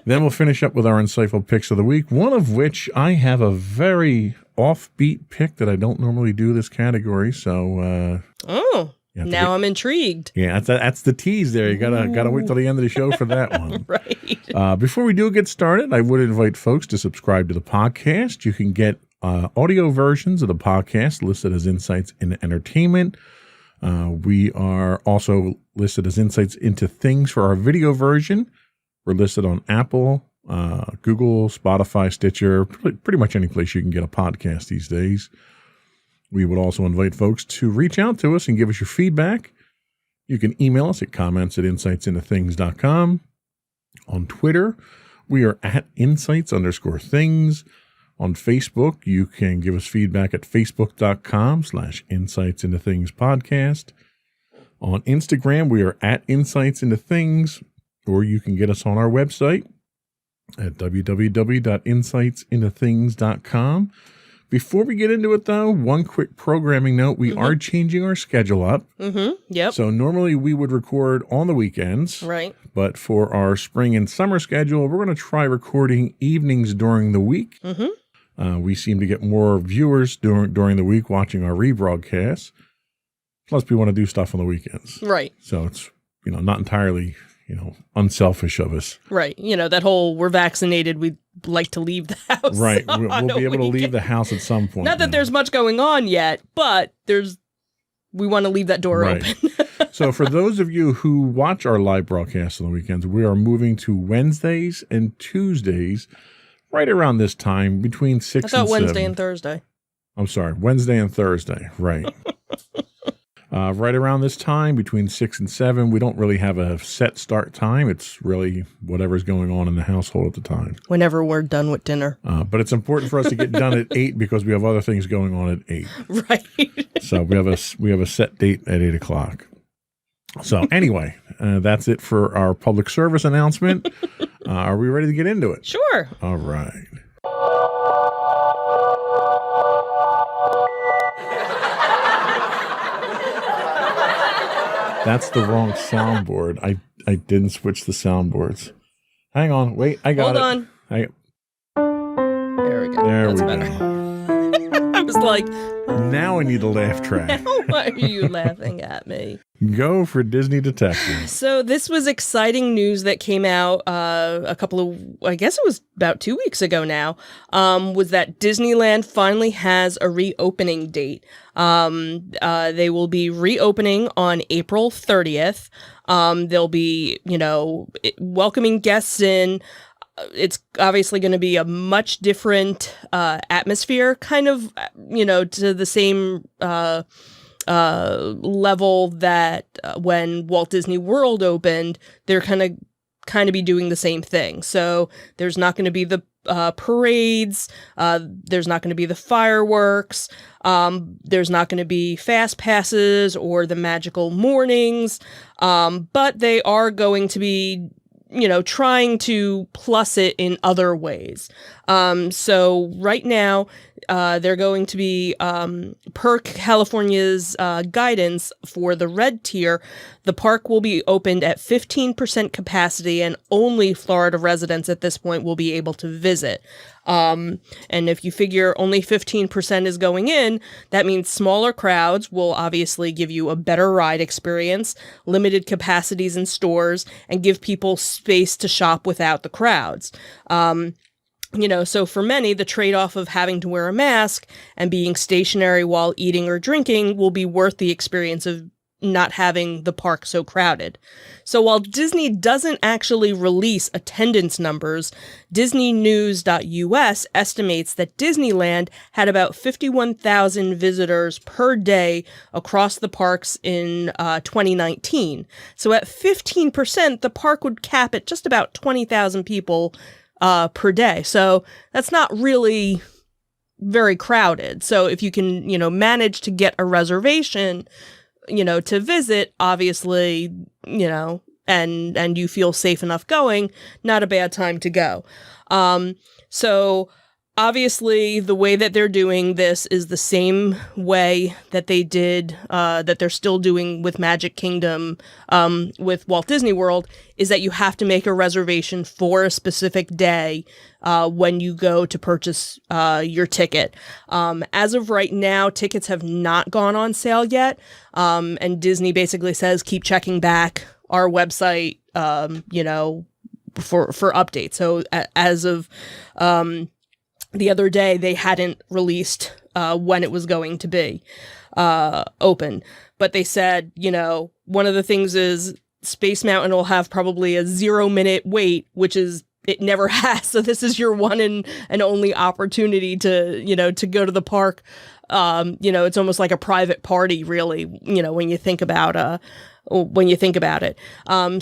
C: Then we'll finish up with our insightful picks of the week, one of which I have a very offbeat pick that I don't normally do this category, so
G: Oh,
C: you have to
G: now I'm intrigued.
C: yeah, that's the tease there. You gotta wait till the end of the show for that one.
G: Right.
C: Before we do get started, I would invite folks to subscribe to the podcast. You can get audio versions of the podcast listed as Insights into Entertainment. We are also listed as Insights into Things for our video version. We're listed on Apple, Google, Spotify, Stitcher, pretty much any place you can get a podcast these days. We would also invite folks to reach out to us and give us your feedback. You can email us at comments@insightsintothings.com. On Twitter, we are at insights_things. On Facebook, you can give us feedback at facebook.com/insightsintothingspodcast. On Instagram, we are at insightsintothings, or you can get us on our website at www.insightsintothings.com. Before we get into it, though, one quick programming note. We are changing our schedule up.
G: Mm-hmm. Yep.
C: So normally we would record on the weekends.
G: Right.
C: But for our spring and summer schedule, we're going to try recording evenings during the week.
G: Mm-hmm.
C: We seem to get more viewers during the week watching our rebroadcasts. Plus, we want to do stuff on the weekends.
G: Right.
C: So it's, not entirely, unselfish of us.
G: Right. That whole we're vaccinated, we'd like to leave the house.
C: Right. We'll be able to leave
G: weekend.
C: the house at some point.
G: Not that there's much going on yet, but we want to leave that door
C: Right.
G: open.
C: So for those of you who watch our live broadcasts on the weekends, we are moving to Wednesdays and Tuesdays right around this time between 6
G: I
C: and 7.
G: thought Wednesday and Thursday.
C: I'm sorry, Wednesday and Thursday. Right. Right around this time between 6 and 7. We don't really have a set start time. It's really whatever's going on in the household at the time.
G: Whenever we're done with dinner.
C: But it's important for us to get done at 8 because we have other things going on at 8.
G: Right.
C: So we have a set date at 8 o'clock. So anyway, that's it for our public service announcement. Are we ready to get into it?
G: Sure.
C: All right. That's the wrong soundboard. I didn't switch the soundboards. Hang on. Wait, I got
G: Hold
C: it.
G: on. There we go.
C: There
G: That's
C: we
G: better.
C: go.
G: I was like,
C: Now I need a laugh track.
G: why are you laughing at me?
C: Go for Disney Detective.
G: So this was exciting news that came out I guess it was about 2 weeks ago now, was that Disneyland finally has a reopening date. They will be reopening on April 30th. They'll be, welcoming guests in. It's obviously going to be a much different atmosphere, kind of, to the same level that when Walt Disney World opened, they're kind of be doing the same thing. So there's not going to be the parades. There's not going to be the fireworks. There's not going to be fast passes or the magical mornings. But they are going to be trying to plus it in other ways. So right now, they're going to be, per California's guidance for the red tier, the park will be opened at 15% capacity and only Florida residents at this point will be able to visit. And if you figure only 15% is going in, that means smaller crowds will obviously give you a better ride experience, limited capacities in stores, and give people space to shop without the crowds. So for many, the trade-off of having to wear a mask and being stationary while eating or drinking will be worth the experience of not having the park so crowded. So while Disney doesn't actually release attendance numbers, DisneyNews.us estimates that Disneyland had about 51,000 visitors per day across the parks in 2019. So at 15%, the park would cap at just about 20,000 people per day. So that's not really very crowded. So if you can, manage to get a reservation, to visit, obviously, and you feel safe enough going, not a bad time to go. So obviously the way that they're doing this is the same way that they did, that they're still doing with Magic Kingdom, with Walt Disney World, is that you have to make a reservation for a specific day, when you go to purchase, your ticket. As of right now, tickets have not gone on sale yet. And Disney basically says, keep checking back our website, for updates. So as of, the other day, they hadn't released when it was going to be open. But they said, one of the things is Space Mountain will have probably a 0-minute wait, which is it never has. So this is your one and only opportunity to, to go to the park. It's almost like a private party, really, when you think about it.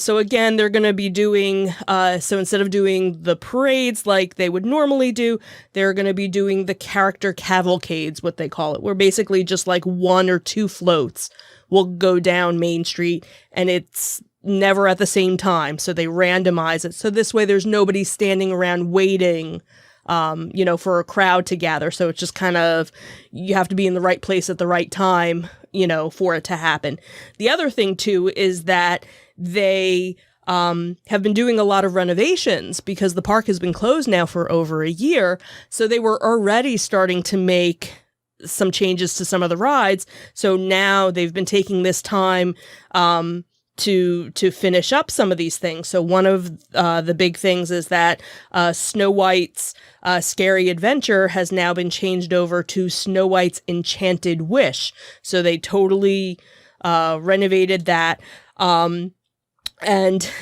G: So again, they're going to be doing, so instead of doing the parades like they would normally do, they're going to be doing the character cavalcades, what they call it, where basically just like 1 or 2 floats will go down Main Street, and it's never at the same time. So they randomize it. So this way there's nobody standing around waiting, for a crowd to gather. So it's just kind of, you have to be in the right place at the right time, for it to happen. The other thing too is that they have been doing a lot of renovations because the park has been closed now for over a year. So they were already starting to make some changes to some of the rides. So now they've been taking this time to finish up some of these things. So one of the big things is that Snow White's Scary Adventure has now been changed over to Snow White's Enchanted Wish. So they totally renovated that. And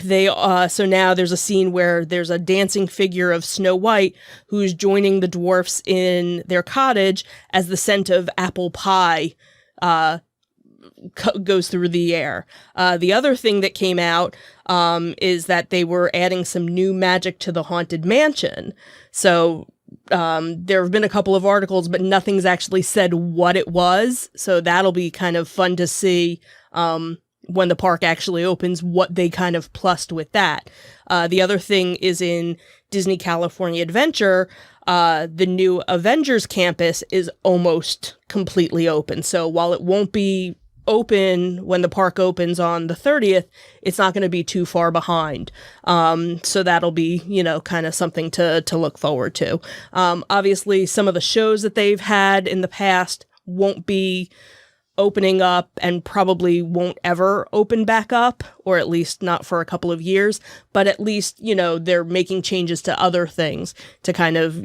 G: they, so now there's a scene where there's a dancing figure of Snow White who's joining the dwarfs in their cottage as the scent of apple pie goes through the air. The other thing that came out is that they were adding some new magic to the Haunted Mansion. So there have been a couple of articles, but nothing's actually said what it was. So that'll be kind of fun to see when the park actually opens, what they kind of plussed with that. The other thing is in Disney California Adventure, the new Avengers campus is almost completely open. So while it won't be open when the park opens on the 30th, it's not going to be too far behind. So that'll be, kind of something to look forward to. Obviously, some of the shows that they've had in the past won't be opening up and probably won't ever open back up, or at least not for a couple of years. But at least, they're making changes to other things to kind of,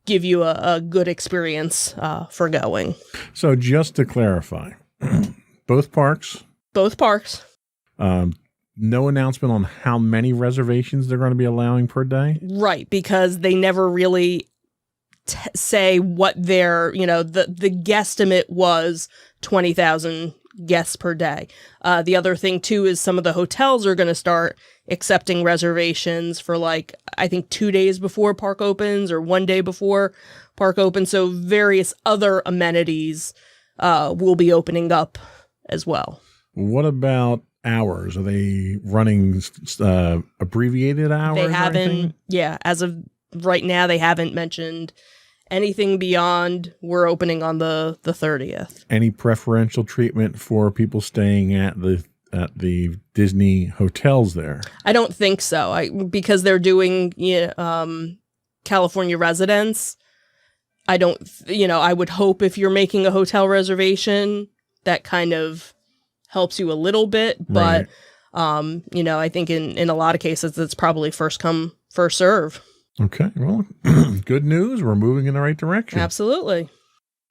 G: give you a good experience for going.
C: So just to clarify, both parks?
G: Both parks.
C: No announcement on how many reservations they're going to be allowing per day?
G: Right, because they never really say what their, the guesstimate was 20,000 guests per day. The other thing too is some of the hotels are going to start accepting reservations for I think 2 days before park opens or 1 day before park opens. So various other amenities will be opening up as well.
C: What about hours? Are they running abbreviated hours?
G: They haven't. Yeah, as of right now, they haven't mentioned anything beyond we're opening on the 30th. Any
C: preferential treatment for people staying at the Disney hotels there?
G: I don't think so. Because they're doing California residents. I don't, I would hope if you're making a hotel reservation, that kind of helps you a little bit. But, right. I think in a lot of cases, it's probably first come, first serve.
C: Okay. Well, good news. We're moving in the right direction.
G: Absolutely.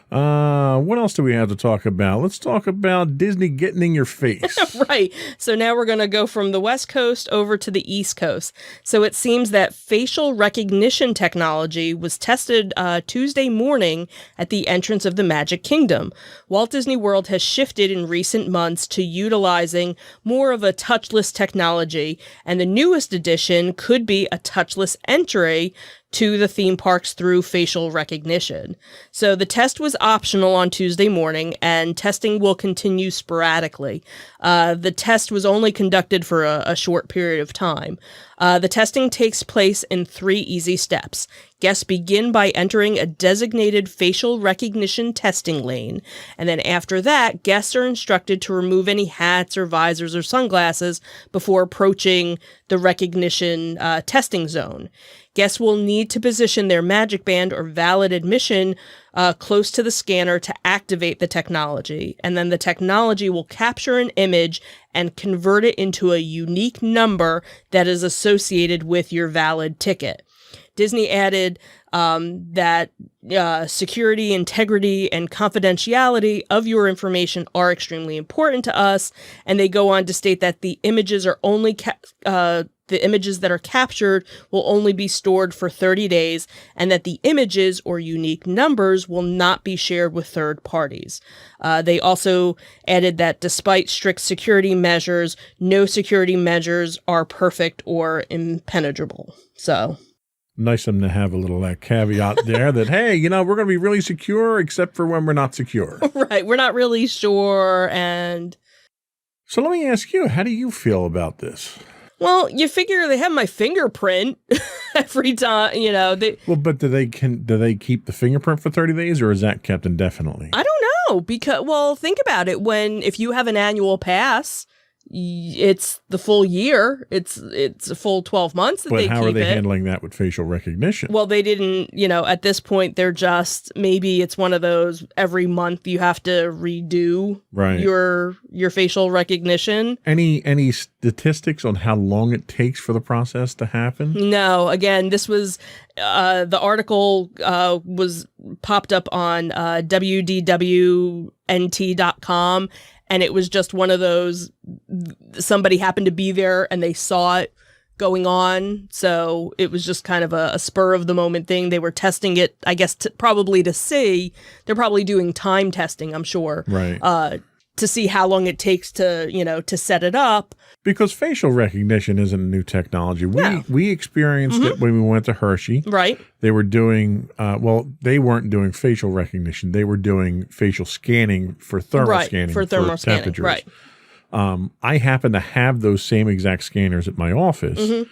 C: What else do we have to talk about? Let's talk about Disney getting in your face.
G: Right. So now we're going to go from the West Coast over to the East Coast. So it seems that facial recognition technology was tested Tuesday morning at the entrance of the Magic Kingdom. Walt Disney World has shifted in recent months to utilizing more of a touchless technology, and the newest addition could be a touchless entry to the theme parks through facial recognition. So the test was optional on Tuesday morning, and testing will continue sporadically. The test was only conducted for a short period of time. The testing takes place in 3 easy steps. Guests begin by entering a designated facial recognition testing lane, and then after that, guests are instructed to remove any hats or visors or sunglasses before approaching the recognition testing zone. Guests will need to position their Magic Band or valid admission close to the scanner to activate the technology, and then the technology will capture an image and convert it into a unique number that is associated with your valid ticket. Disney added that security, integrity, and confidentiality of your information are extremely important to us, and they go on to state that the images are only the images that are captured will only be stored for 30 days, and that the images or unique numbers will not be shared with third parties. They also added that despite strict security measures, no security measures are perfect or impenetrable. So
C: nice of them to have a little caveat there that, hey, we're going to be really secure except for when we're not secure.
G: Right. We're not really sure. And
C: so let me ask you, how do you feel about this?
G: Well, you figure they have my fingerprint every time,
C: Well, but do they keep the fingerprint for 30 days, or is that kept indefinitely?
G: I don't know, because, well, think about it. If you have an annual pass, it's the full year. It's a full 12 months that they keep it.
C: But how are they handling that with facial recognition?
G: Well, they didn't, at this point, they're just, maybe it's one of those every month you have to redo your facial recognition. Any
C: statistics on how long it takes for the process to happen?
G: No. Again, this was, the article was popped up on wdwnt.com. And it was just one of those, somebody happened to be there and they saw it going on. So it was just kind of a spur of the moment thing. They were testing it, I guess, probably to see. They're probably doing time testing, I'm sure.
C: Right.
G: To see how long it takes to, to set it up.
C: Because facial recognition isn't a new technology. We experienced it when we went to Hershey.
G: Right.
C: They were doing, they weren't doing facial recognition. They were doing facial scanning for thermal scanning.
G: For thermal scanning,
C: temperatures.
G: right.
C: I happen to have those same exact scanners at my office.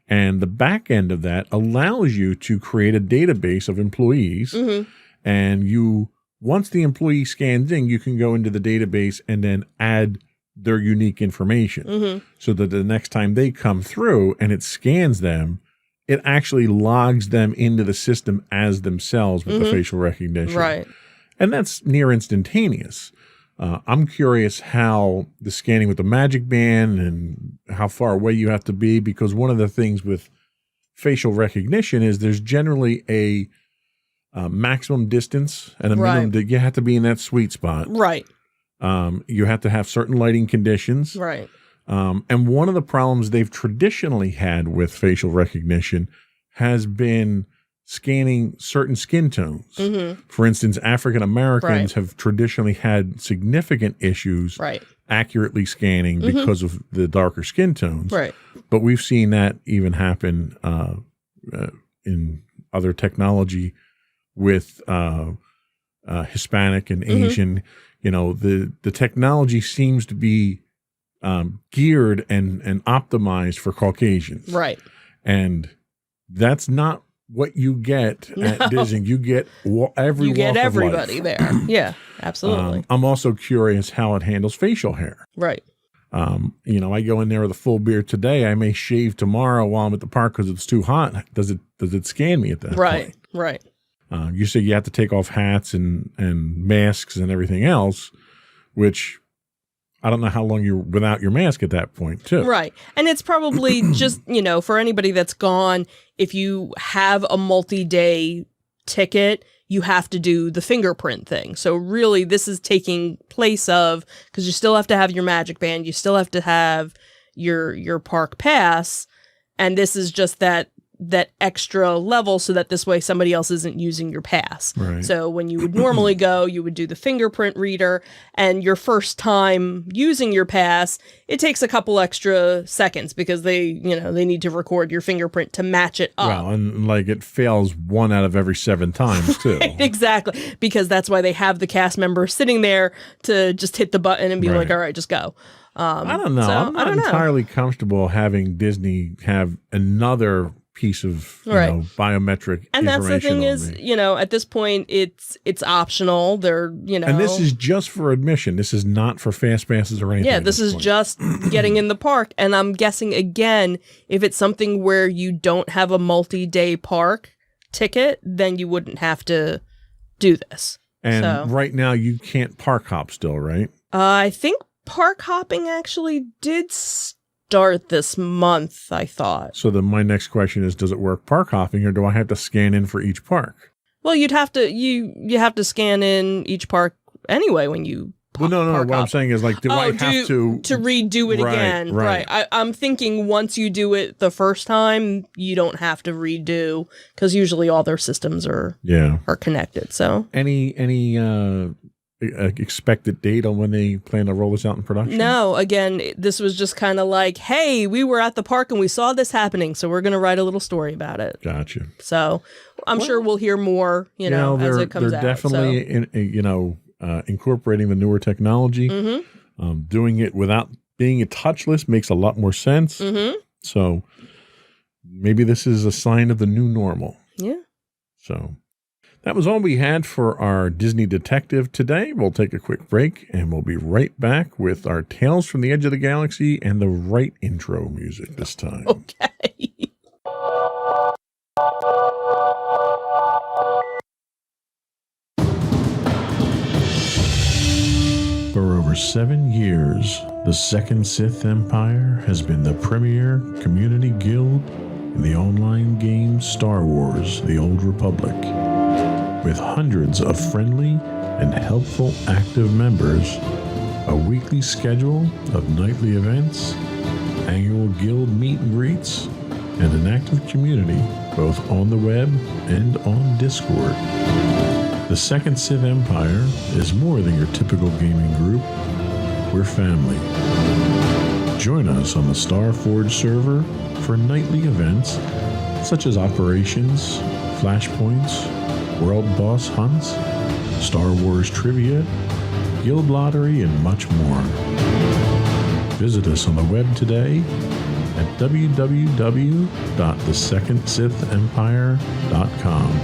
C: And the back end of that allows you to create a database of employees. And once the employee scans in, you can go into the database and then add their unique information so that the next time they come through and it scans them, it actually logs them into the system as themselves with the facial recognition.
G: Right.
C: And that's near instantaneous. I'm curious how the scanning with the Magic Band and how far away you have to be, because one of the things with facial recognition is there's generally a maximum distance and a minimum that you have to be in that sweet spot.
G: Right.
C: You have to have certain lighting conditions.
G: Right.
C: And one of the problems they've traditionally had with facial recognition has been scanning certain skin tones. For instance, African Americans have traditionally had significant issues accurately scanning because of the darker skin tones.
G: Right.
C: But we've seen that even happen in other technology with Hispanic and Asian. The technology seems to be geared and optimized for Caucasians.
G: Right.
C: And that's not what you get at Disney. You get
G: everybody there. Yeah, absolutely.
C: I'm also curious how it handles facial hair.
G: Right.
C: I go in there with a full beard today. I may shave tomorrow while I'm at the park because it's too hot. Does it scan me at that point?
G: Right.
C: You say you have to take off hats and masks and everything else, which I don't know how long you're without your mask at that point, too.
G: Right. And it's probably just, for anybody that's gone, if you have a multi-day ticket, you have to do the fingerprint thing. So really, this is taking place of, because you still have to have your Magic Band, you still have to have your park pass, and this is just that that extra level so that this way somebody else isn't using your pass.
C: Right.
G: So when you would normally go, you would do the fingerprint reader, and your first time using your pass, it takes a couple extra seconds because they need to record your fingerprint to match it up.
C: Well, and like it fails 1 out of every 7 times too.
G: Exactly, because that's why they have the cast member sitting there to just hit the button and be
C: Right.
G: like, all right, just go.
C: I don't know.
G: So,
C: I'm not entirely comfortable having Disney have another piece of
G: Right.
C: biometric
G: And that's the
C: information
G: thing
C: on
G: is,
C: me.
G: at this point, it's optional. They're,
C: And this is just for admission. This is not for fast passes or anything.
G: yeah,
C: at
G: this is
C: point.
G: just getting in the park. And I'm guessing, again, if it's something where you don't have a multi-day park ticket, then you wouldn't have to do this.
C: And
G: so.
C: right now you can't park hop still, right?
G: I think park hopping actually did start this month, I thought.
C: So then my next question is, does it work park hopping, or do I have to scan in for each park?
G: Well, you'd have to you have to scan in each park anyway when you
C: Well, no.
G: park
C: What I'm
G: hop.
C: saying is, like, do I have to
G: redo it
C: Right,
G: again?
C: right.
G: I'm thinking once you do it the first time, you don't have to redo because usually all their systems are connected. So
C: Any expected date on when they plan to roll this out in production?
G: no, again, this was just kind of like, hey, we were at the park and we saw this happening, so we're going to write a little story about it.
C: Gotcha.
G: So I'm sure we'll hear more, as it comes
C: they're
G: out.
C: definitely incorporating the newer technology.
G: Mm-hmm.
C: Doing it without being a touchless makes a lot more sense.
G: Mm-hmm.
C: So maybe this is a sign of the new normal.
G: Yeah.
C: So that was all we had for our Disney Detective today. We'll take a quick break and we'll be right back with our Tales from the Edge of the Galaxy and the right intro music this time.
G: Okay.
C: For over 7 years, the Second Sith Empire has been the premier community guild in the online game Star Wars: The Old Republic. With hundreds of friendly and helpful active members, a weekly schedule of nightly events, annual guild meet and greets, and an active community both on the web and on Discord. The Second Sith Empire is more than your typical gaming group. We're family. Join us on the Starforge server for nightly events such as operations, flashpoints, world boss hunts, Star Wars trivia, guild lottery, and much more. Visit us on the web today at www.thesecondsithempire.com.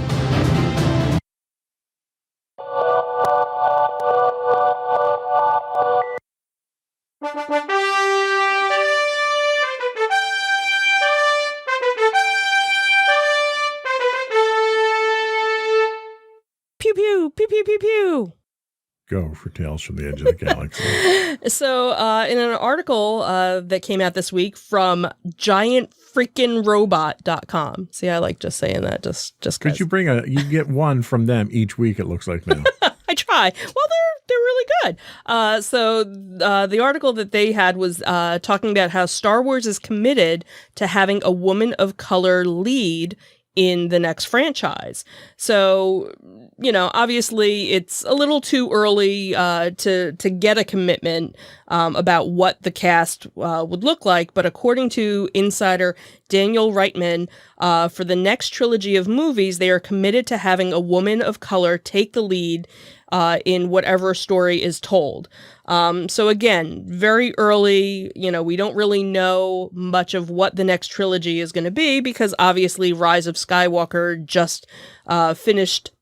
G: Pew pew pew pew pew pew.
C: Go for Tales from the Edge of the Galaxy.
G: So, in an article that came out this week from giantfreakinrobot.com. See, I like just saying that just
C: Could you you get one from them each week, it looks like now.
G: I try. Well, they're really good. So the article that they had was talking about how Star Wars is committed to having a woman of color lead in the next franchise. So, obviously it's a little too early to get a commitment about what the cast would look like. But according to insider Daniel Reitman, for the next trilogy of movies, they are committed to having a woman of color take the lead in whatever story is told. So again, very early, we don't really know much of what the next trilogy is going to be because obviously Rise of Skywalker just finished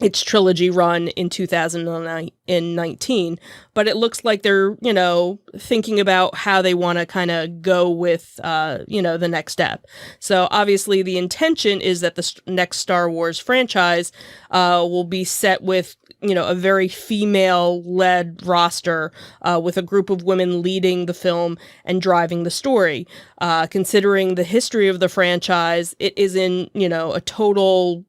G: its trilogy run in 2019, but it looks like they're, thinking about how they want to kind of go with, the next step. So obviously the intention is that the next Star Wars franchise will be set with, a very female-led roster with a group of women leading the film and driving the story. Considering the history of the franchise, it is in, a total,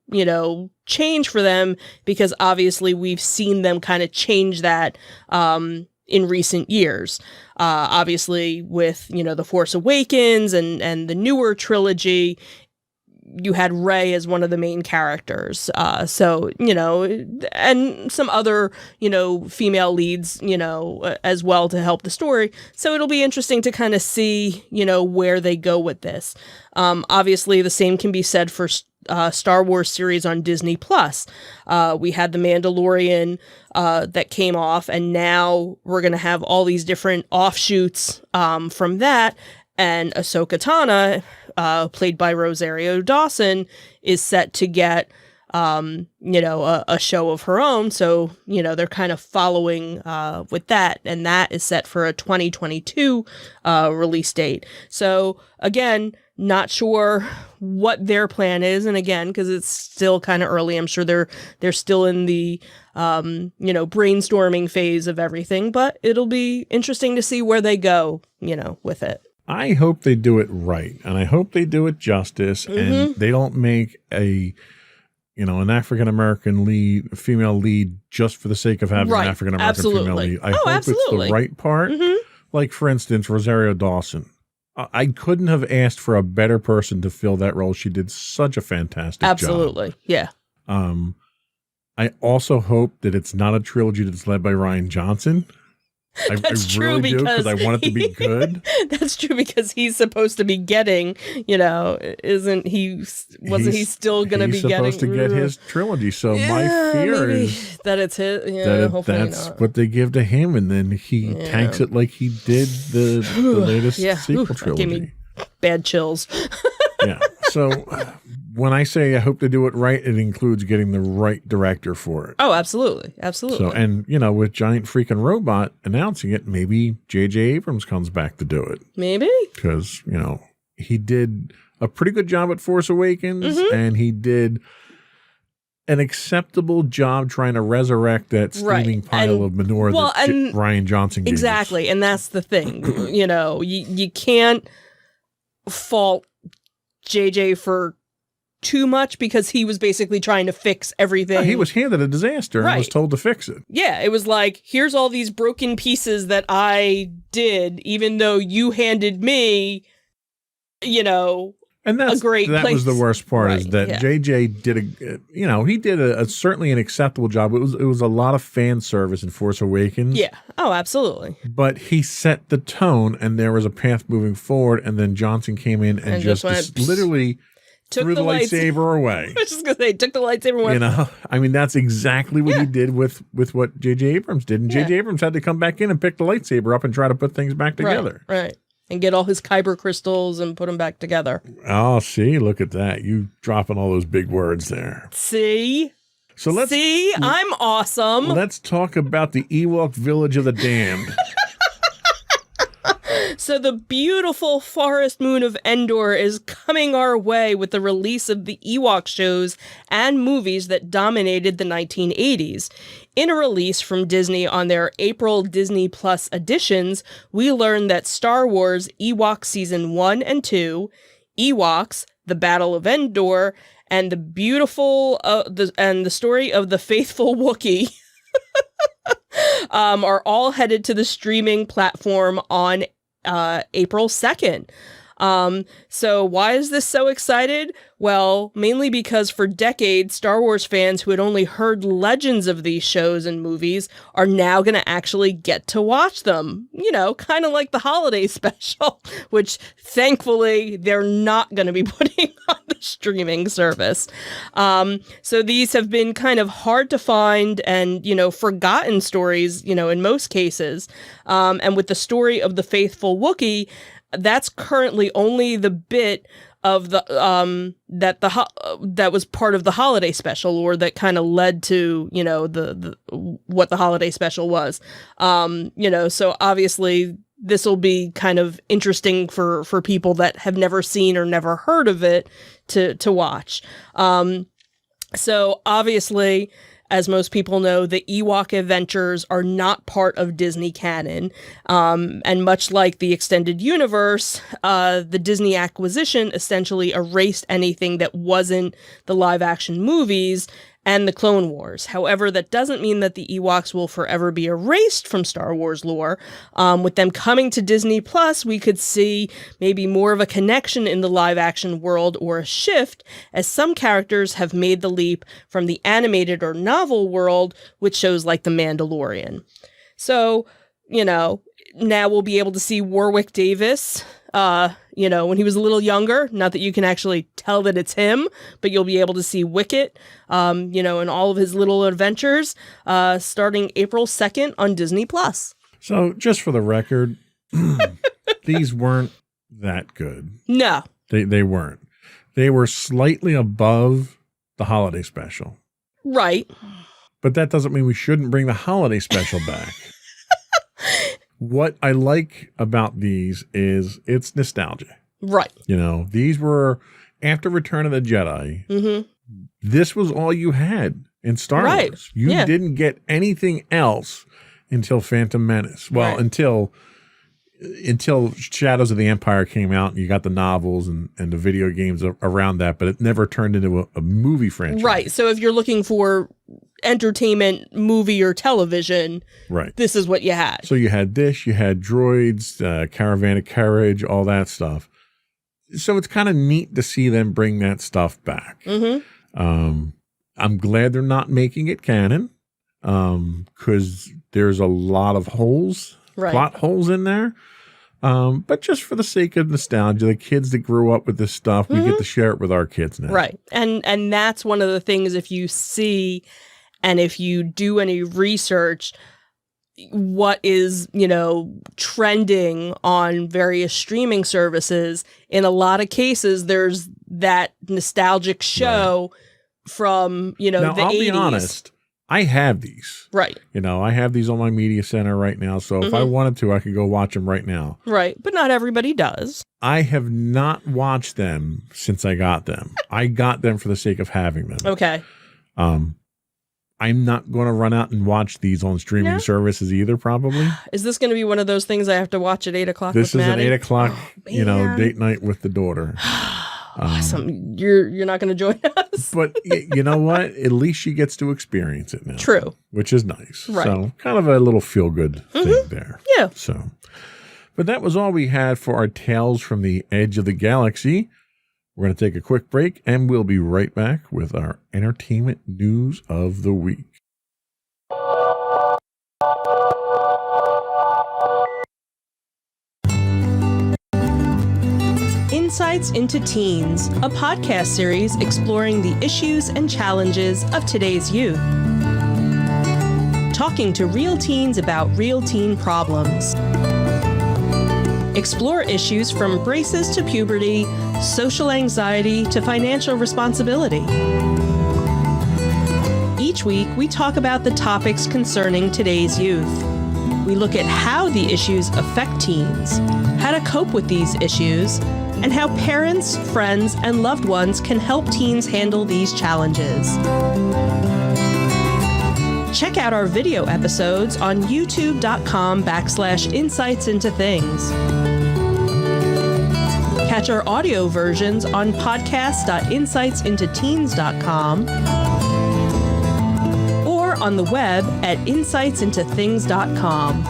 G: change for them because obviously we've seen them kind of change that in recent years. Obviously with, The Force Awakens and the newer trilogy, you had Rey as one of the main characters. So, and some other, female leads, as well to help the story. So it'll be interesting to kind of see, where they go with this. Obviously, the same can be said for Star Wars series on Disney Plus. We had The Mandalorian that came off, and now we're going to have all these different offshoots from that. And Ahsoka Tano, played by Rosario Dawson, is set to get a show of her own. So, they're kind of following with that. And that is set for a 2022 release date. So, again, not sure what their plan is. And again, because it's still kind of early, I'm sure they're still in the, brainstorming phase of everything. But it'll be interesting to see where they go, with it.
C: I hope they do it right. And I hope they do it justice. And they don't make an African-American female lead just for the sake of having an African-American female lead. I hope it's the right part. Like, for instance, Rosario Dawson. I couldn't have asked for a better person to fill that role. She did such a fantastic job.
G: Yeah.
C: I also hope that it's not a trilogy that's led by Rian Johnson.
G: That's
C: I
G: true
C: really do,
G: because
C: I want it to be good.
G: That's true because he's supposed to be getting, wasn't he still going to be getting?
C: He's supposed to get his trilogy. So my fear is
G: that it's his.
C: That's what they give to him, and then he tanks it like he did the latest sequel trilogy.
G: Gave me bad chills.
C: Yeah. So when I say I hope they do it right, it includes getting the right director for it.
G: Oh, absolutely. Absolutely.
C: So, and, with Giant Freaking Robot announcing it, maybe J.J. Abrams comes back to do it.
G: Maybe.
C: Because, he did a pretty good job at Force Awakens, and he did an acceptable job trying to resurrect that steaming pile of manure that Rian Johnson gave
G: Exactly.
C: us.
G: And that's the thing. You can't fault JJ for too much because he was basically trying to fix everything.
C: He was handed a disaster and was told to fix it.
G: Yeah, it was like, here's all these broken pieces that I did, even though you handed me,
C: and that's,
G: a great
C: that
G: place.
C: Was the worst part is that JJ did he did a certainly an acceptable job. It was a lot of fan service in Force Awakens.
G: Yeah. Oh, absolutely.
C: But he set the tone and there was a path moving forward, and then Johnson came in and just literally threw the lightsaber away.
G: I was just going to say, took the lightsaber away.
C: That's exactly what he did with what J.J. Abrams did. And J.J. Abrams had to come back in and pick the lightsaber up and try to put things back together.
G: Right. And get all his kyber crystals and put them back together.
C: Oh, see, look at that. You dropping all those big words there.
G: See?
C: So
G: I'm awesome.
C: Let's talk about the Ewok Village of the Damned.
G: So the beautiful forest moon of Endor is coming our way with the release of the Ewok shows and movies that dominated the 1980s. In a release from Disney on their April Disney Plus editions, we learned that Star Wars Ewok Season 1 and 2, Ewoks, The Battle of Endor, and the beautiful the story of the faithful Wookiee are all headed to the streaming platform on April 2nd. So why is this so excited? Well, mainly because for decades, Star Wars fans who had only heard legends of these shows and movies are now going to actually get to watch them. Kind of like the holiday special, which thankfully they're not going to be putting on the streaming service. So these have been kind of hard to find and, forgotten stories, in most cases. And with the story of the faithful Wookiee, that's currently only the bit of the that was part of the holiday special, or that kind of led to the what the holiday special was. So obviously this will be kind of interesting for people that have never seen or never heard of it to watch. So obviously, as most people know, the Ewok adventures are not part of Disney canon. And much like the extended universe, the Disney acquisition essentially erased anything that wasn't the live action movies and the Clone Wars. However, that doesn't mean that the Ewoks will forever be erased from Star Wars lore. With them coming to Disney Plus, we could see maybe more of a connection in the live action world or a shift, as some characters have made the leap from the animated or novel world with shows like The Mandalorian. So, now we'll be able to see Warwick Davis, when he was a little younger. Not that you can actually tell that it's him, but you'll be able to see Wicket, in all of his little adventures, starting April 2nd on Disney Plus.
C: So just for the record, these weren't that good.
G: No.
C: They weren't. They were slightly above the holiday special.
G: Right.
C: But that doesn't mean we shouldn't bring the holiday special back. What I like about these is it's nostalgia.
G: Right.
C: These were after Return of the Jedi.
G: Mm-hmm.
C: This was all you had in Star Wars. You didn't get anything else until Phantom Menace. Well, until Shadows of the Empire came out, and you got the novels and the video games around that, but it never turned into a movie franchise.
G: Right. So if you're looking for entertainment, movie, or television,
C: right,
G: this is what you had.
C: So you had this, you had Droids, Caravan of Courage, all that stuff. So it's kind of neat to see them bring that stuff back.
G: Mm-hmm.
C: I'm glad they're not making it canon, because there's a lot of holes.
G: Right.
C: Plot holes in there. But just for the sake of nostalgia, the kids that grew up with this stuff, we get to share it with our kids now.
G: Right. And that's one of the things, if you see and if you do any research, what is, trending on various streaming services, in a lot of cases, there's that nostalgic show from,
C: now,
G: the
C: I'll
G: 80s.
C: be honest. I have these.
G: Right.
C: I have these on my media center right now. So if I wanted to, I could go watch them right now.
G: Right. But not everybody does.
C: I have not watched them since I got them. I got them for the sake of having them.
G: Okay.
C: I'm not going to run out and watch these on streaming services either, probably.
G: Is this going to be one of those things I have to watch at 8 o'clock
C: This
G: with
C: is
G: Maddie?
C: an 8 o'clock,
G: man.
C: date night with the daughter.
G: Awesome. You're not going to join us.
C: But you know what? At least she gets to experience it now.
G: True.
C: Which is nice.
G: Right.
C: So kind of a little feel-good thing there.
G: Yeah.
C: So, but that was all we had for our Tales from the Edge of the Galaxy. We're going to take a quick break, and we'll be right back with our entertainment news of the week.
F: Insights into Teens, a podcast series exploring the issues and challenges of today's youth. Talking to real teens about real teen problems. Explore issues from braces to puberty, social anxiety to financial responsibility. Each week, we talk about the topics concerning today's youth. We look at how the issues affect teens, how to cope with these issues, and how parents, friends, and loved ones can help teens handle these challenges. Check out our video episodes on youtube.com/insightsintothings. Catch our audio versions on podcast.insightsintoteens.com or on the web at insightsintothings.com.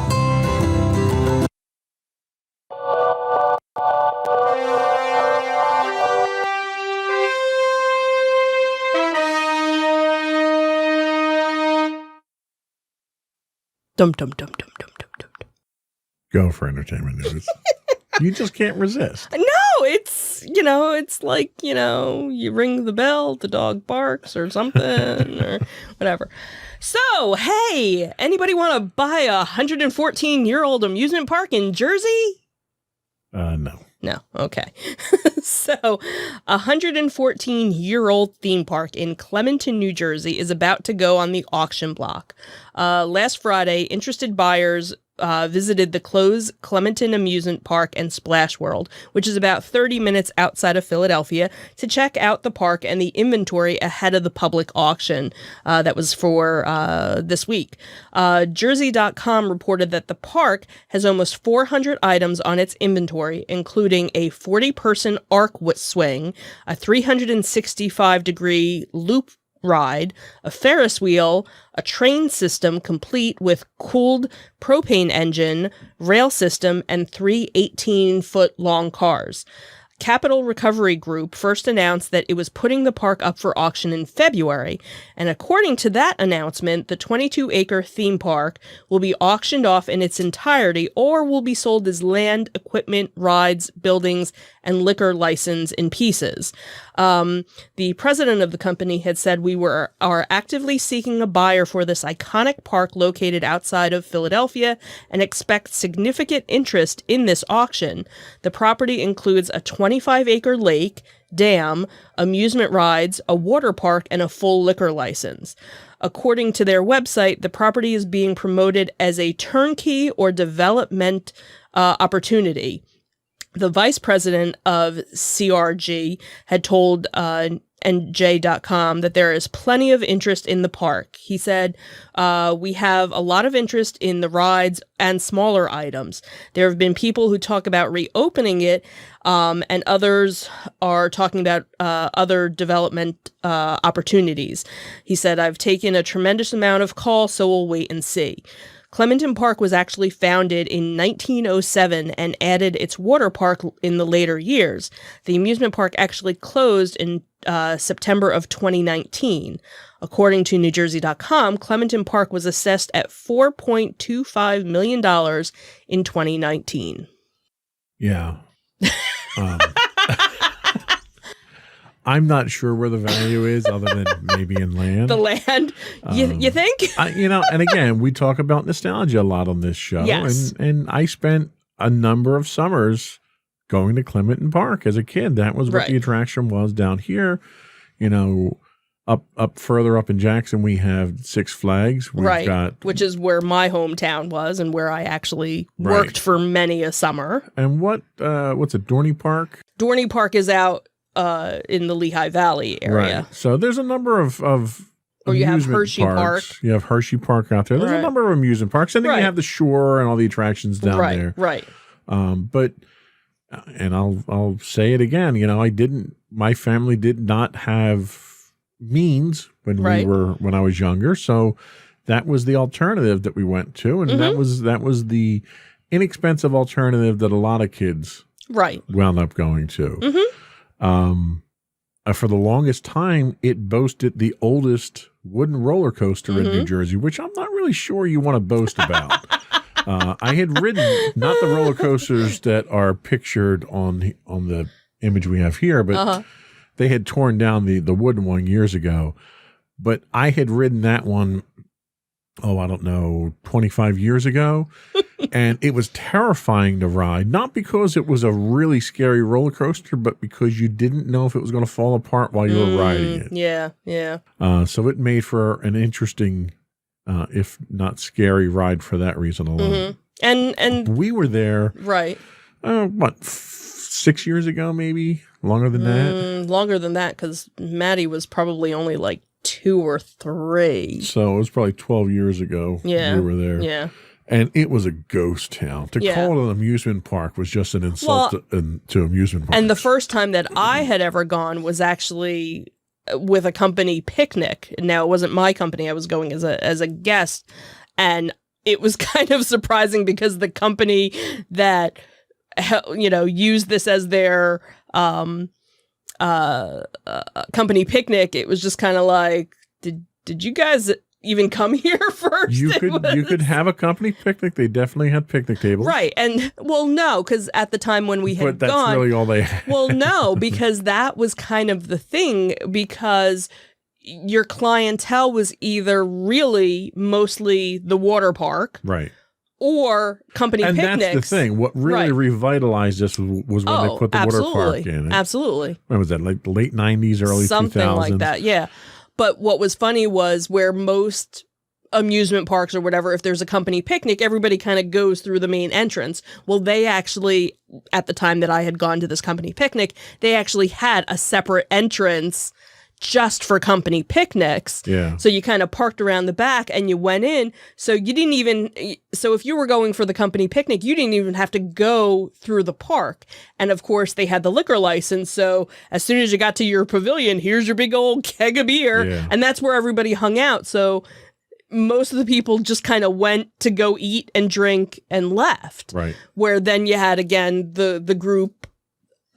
G: Dum dum dum dum dum dum dum.
C: Go for entertainment news. You just can't resist.
G: No, it's it's like, you ring the bell, the dog barks or something or whatever. So, hey, anybody want to buy a 114-year-old amusement park in Jersey?
C: No.
G: No. Okay. So, a 114-year-old theme park in Clementon, New Jersey is about to go on the auction block. Last Friday, interested buyers visited the closed Clementon Amusement Park and Splash World, which is about 30 minutes outside of Philadelphia, to check out the park and the inventory ahead of the public auction that was for this week. Jersey.com reported that the park has almost 400 items on its inventory, including a 40-person arc swing, a 365-degree loop ride, a Ferris wheel, a train system complete with cooled propane engine, rail system, and 3 18-foot long cars. Capital Recovery Group first announced that it was putting the park up for auction in February, and according to that announcement, the 22-acre theme park will be auctioned off in its entirety or will be sold as land, equipment, rides, buildings, and liquor license in pieces. The president of the company had said, "We are actively seeking a buyer for this iconic park located outside of Philadelphia and expect significant interest in this auction. The property includes a 25-acre lake, dam, amusement rides, a water park, and a full liquor license." According to their website, the property is being promoted as a turnkey or development opportunity. The vice president of CRG had told NJ.com that there is plenty of interest in the park. He said, "We have a lot of interest in the rides and smaller items. There have been people who talk about reopening it, and others are talking about other development opportunities." He said, "I've taken a tremendous amount of calls, so we'll wait and see." Clementon Park was actually founded in 1907 and added its water park in the later years. The amusement park actually closed in September of 2019. According to NewJersey.com, Clementon Park was assessed at $4.25 million in 2019.
C: Yeah. I'm not sure where the value is other than maybe in land.
G: The land, you think?
C: And again, we talk about nostalgia a lot on this show.
G: Yes.
C: And I spent a number of summers going to Clementon Park as a kid. That was what the attraction was down here. You know, up further up in Jackson, we have Six Flags. We've got,
G: which is where my hometown was and where I actually worked for many a summer.
C: And what's it, Dorney Park?
G: Dorney Park is out in the Lehigh Valley area.
C: Right. So there's a number of
G: or you have Hershey
C: parks.
G: Park.
C: You have Hershey Park out there. There's a number of amusement parks. And then you have the shore and all the attractions down there.
G: Right.
C: But I'll say it again, you know, my family did not have means when when I was younger. So that was the alternative that we went to. And that was the inexpensive alternative that a lot of kids wound up going to. For the longest time, it boasted the oldest wooden roller coaster in New Jersey, which I'm not really sure you want to boast about. I had ridden not the roller coasters that are pictured on the image we have here, but they had torn down the wooden one years ago. But I had ridden that one, I don't know, 25 years ago. And it was terrifying to ride, not because it was a really scary roller coaster, but because you didn't know if it was going to fall apart while you were riding it.
G: Yeah.
C: So it made for an interesting, if not scary, ride for that reason alone.
G: And
C: we were there, 6 years ago, maybe longer than that.
G: Longer than that, because Maddie was probably only like 2 or 3.
C: So it was probably 12 years ago. We were there.
G: Yeah.
C: And it was a ghost town. To call it an amusement park was just an insult to amusement parks.
G: And the first time that I had ever gone was actually with a company picnic. Now, it wasn't my company. I was going as a guest. And it was kind of surprising because the company that, used this as their company picnic, it was just kind of like, did you guys even come here first?
C: You could have a company picnic. They definitely had picnic tables.
G: Right. And no, because at the time when we had
C: but that's
G: gone,
C: really all they had.
G: Well, no, because that was kind of the thing, because your clientele was either really mostly the water park.
C: Right.
G: Or company picnics.
C: And that's the thing. What really revitalized this was when they put the water park in.
G: Absolutely.
C: When was that? Like the late 90s, early 2000s?
G: Something like that, yeah. But what was funny was where most amusement parks or whatever, if there's a company picnic, everybody kind of goes through the main entrance. Well, they actually, at the time that I had gone to this company picnic, they actually had a separate entrance just for company picnics.
C: Yeah.
G: So you kind of parked around the back and you went in. So you didn't even, so if you were going for the company picnic, you didn't even have to go through the park. And of course, they had the liquor license. So as soon as you got to your pavilion, here's your big old keg of beer.
C: Yeah.
G: And that's where everybody hung out. So most of the people just kind of went to go eat and drink and left.
C: Right.
G: Where then you had, again, the group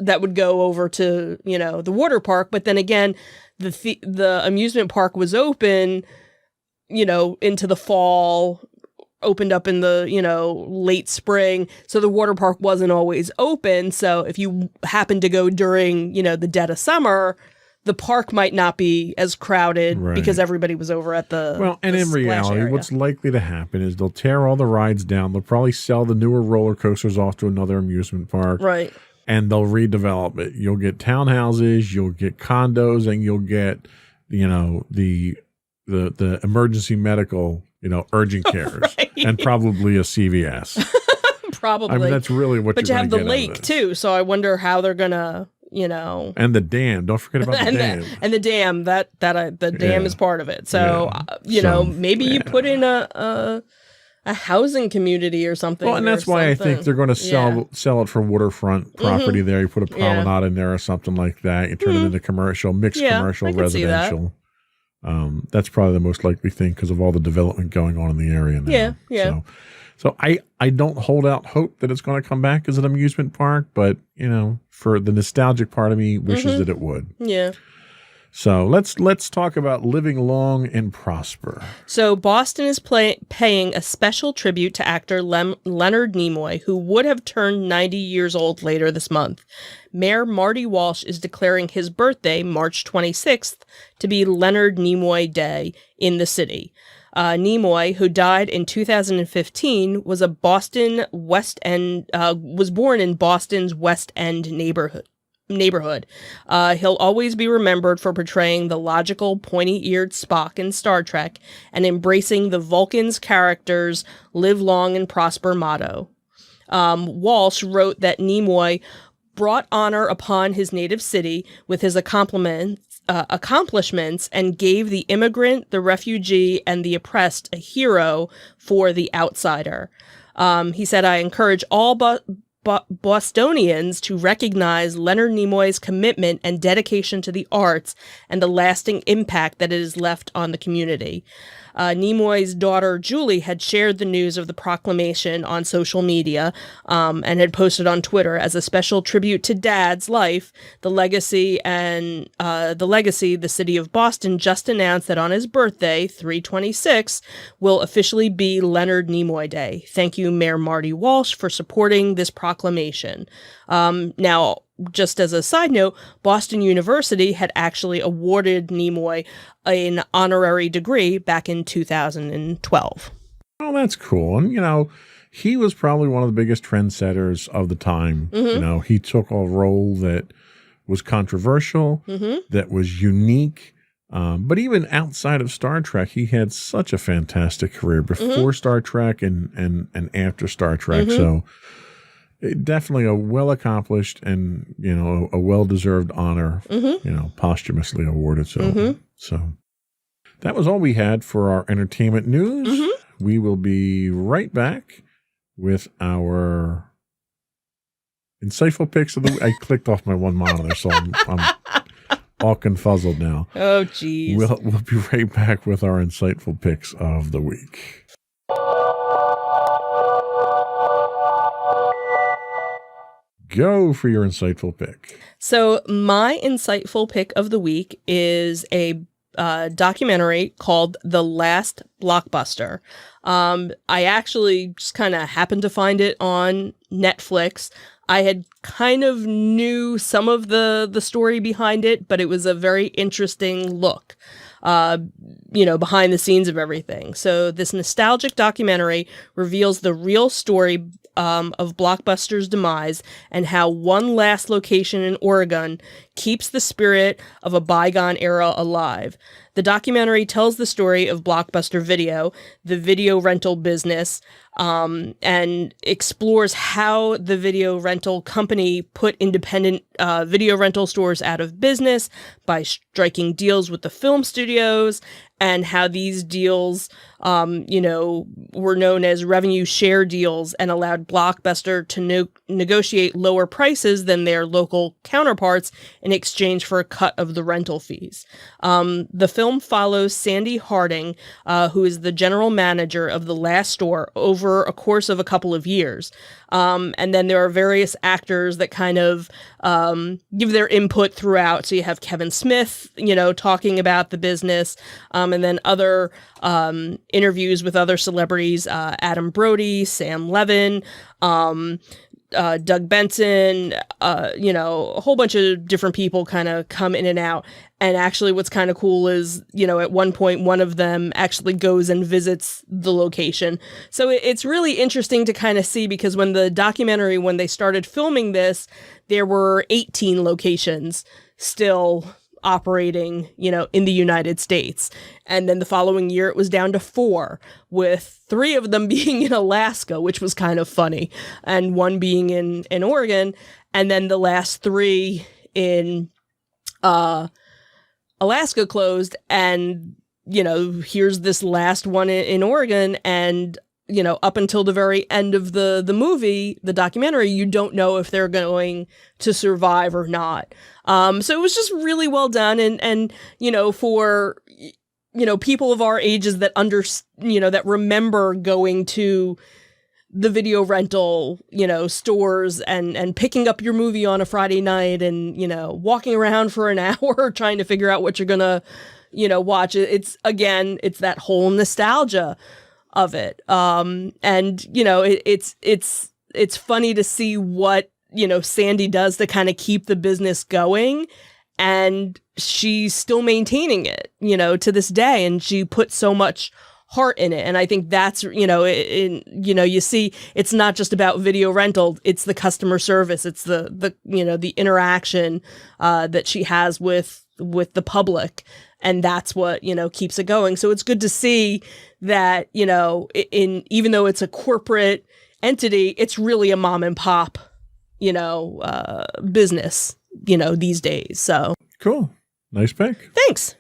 G: that would go over to, you know, the water park. But then again, the amusement park was open, you know, into the fall, opened up in the, you know, late spring. So the water park wasn't always open. So if you happened to go during, you know, the dead of summer, the park might not be as crowded
C: Right.
G: because everybody was over at the
C: Well, and
G: the
C: in
G: splash
C: reality,
G: area.
C: what's likely to happen is they'll tear all the rides down. They'll probably sell the newer roller coasters off to another amusement park.
G: right.
C: And they'll redevelop it. You'll get townhouses, you'll get condos, and you'll get, you know, the emergency medical, you know, urgent cares,
G: Right.
C: and probably a CVS.
G: Probably.
C: I mean, that's really what
G: but you
C: you're
G: have
C: going
G: the
C: to get out of
G: lake
C: this.
G: too, so I wonder how they're gonna, you know,
C: And the dam. Don't forget about the
G: and
C: dam.
G: the dam the dam
C: Yeah.
G: is part of it. So
C: Yeah.
G: you
C: So,
G: know, maybe you put in a housing community or something.
C: Well, and
G: or
C: that's why I
G: something.
C: think they're going to
G: Yeah. Mm-hmm.
C: sell it for waterfront property there. You put a
G: Yeah.
C: promenade in there or something like that. You turn it into commercial, mixed
G: Yeah,
C: commercial,
G: I can see that.
C: residential. That's probably the most likely thing because of all the development going on in the area now.
G: Yeah, yeah.
C: So I don't hold out hope that it's going to come back as an amusement park, but you know, for the nostalgic part of me wishes
G: Mm-hmm.
C: that it would.
G: Yeah.
C: So let's talk about living long and prosper.
G: So Boston is paying a special tribute to actor Leonard Nimoy, who would have turned 90 years old later this month. Mayor Marty Walsh is declaring his birthday, March 26th, to be Leonard Nimoy Day in the city. Nimoy, who died in 2015, was was born in Boston's West End neighborhood. He'll always be remembered for portraying the logical, pointy-eared Spock in Star Trek and embracing the Vulcan's character's live long and prosper motto. Walsh wrote that Nimoy brought honor upon his native city with his accomplishments and gave the immigrant, the refugee, and the oppressed a hero for the outsider. He said, I encourage all Bostonians to recognize Leonard Nimoy's commitment and dedication to the arts and the lasting impact that it has left on the community. Nimoy's daughter, Julie, had shared the news of the proclamation on social media and had posted on Twitter as a special tribute to Dad's life, the legacy, the city of Boston just announced that on his birthday, 3/26, will officially be Leonard Nimoy Day. Thank you, Mayor Marty Walsh, for supporting this proclamation. Now, just as a side note, Boston University had actually awarded Nimoy an honorary degree back in 2012.
C: Oh, that's cool. And, you know, he was probably one of the biggest trendsetters of the time.
G: Mm-hmm.
C: You know, he took a role that was controversial, that was unique. But even outside of Star Trek, he had such a fantastic career before Star Trek and after Star Trek. So definitely a well-accomplished and, you know, a well-deserved honor, you know, posthumously awarded. So that was all we had for our entertainment news. We will be right back with our insightful picks of the week. I clicked off my one monitor, so I'm all confuzzled now.
G: Oh, geez.
C: We'll be right back with our insightful picks of the week. Go for your insightful pick.
G: So my insightful pick of the week is a documentary called The Last Blockbuster. I actually just kind of happened to find it on Netflix. I had kind of knew some of the story behind it, but it was a very interesting look, you know, behind the scenes of everything. So this nostalgic documentary reveals the real story of Blockbuster's demise and how one last location in Oregon keeps the spirit of a bygone era alive. The documentary tells the story of Blockbuster Video, the video rental business, and explores how the video rental company put independent video rental stores out of business by striking deals with the film studios, and how these deals, were known as revenue share deals and allowed Blockbuster to negotiate lower prices than their local counterparts in exchange for a cut of the rental fees. The film follows Sandy Harding, who is the general manager of the last store, over a course of a couple of years. And then there are various actors that kind of give their input throughout. So you have Kevin Smith, talking about the business, and then other interviews with other celebrities, Adam Brody, Sam Levin, Doug Benson, a whole bunch of different people kind of come in and out. And actually what's kind of cool is, at one point, one of them actually goes and visits the location. So it's really interesting to kind of see, because when they started filming this, there were 18 locations still operating, in the United States. And then the following year it was down to 4, with 3 of them being in Alaska, which was kind of funny, and 1 being in Oregon. And then the last 3 in Alaska closed, and, here's this last one in Oregon. And, up until the very end of the movie, the documentary, you don't know if they're going to survive or not. So it was just really well done. And for, people of our ages that that remember going to the video rental, stores and picking up your movie on a Friday night and, walking around for an hour trying to figure out what you're going to, watch. It's that whole nostalgia of it. It's funny to see what, Sandy does to kind of keep the business going, and she's still maintaining it, to this day. And she put so much heart in it. And I think that's, you see, it's not just about video rental, it's the customer service. It's the interaction, that she has with the public. And that's what, keeps it going. So it's good to see that, even though it's a corporate entity, it's really a mom and pop, business, these days. So
C: cool. Nice pick.
G: Thanks.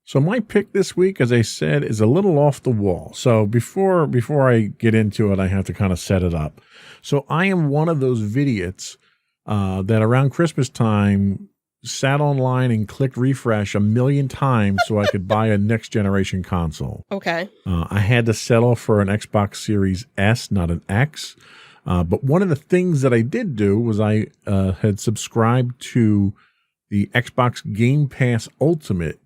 C: So my pick this week, as I said, is a little off the wall. So before I get into it, I have to kind of set it up. So I am one of those idiots that around Christmas time sat online and clicked refresh 1 million times so I could buy a next generation console.
G: Okay.
C: I had to settle for an Xbox Series S, not an X. But one of the things that I did do was I had subscribed to the Xbox Game Pass Ultimate,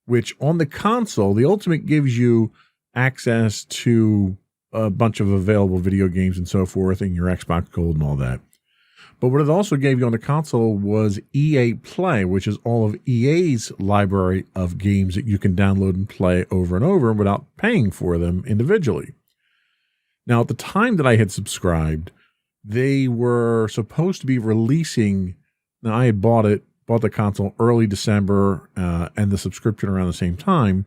C: which on the console, the Ultimate gives you access to a bunch of available video games and so forth, and your Xbox Gold and all that. But what it also gave you on the console was EA Play, which is all of EA's library of games that you can download and play over and over without paying for them individually. Now, at the time that I had subscribed, they were supposed to be releasing. Now, I had bought the console early December and the subscription around the same time.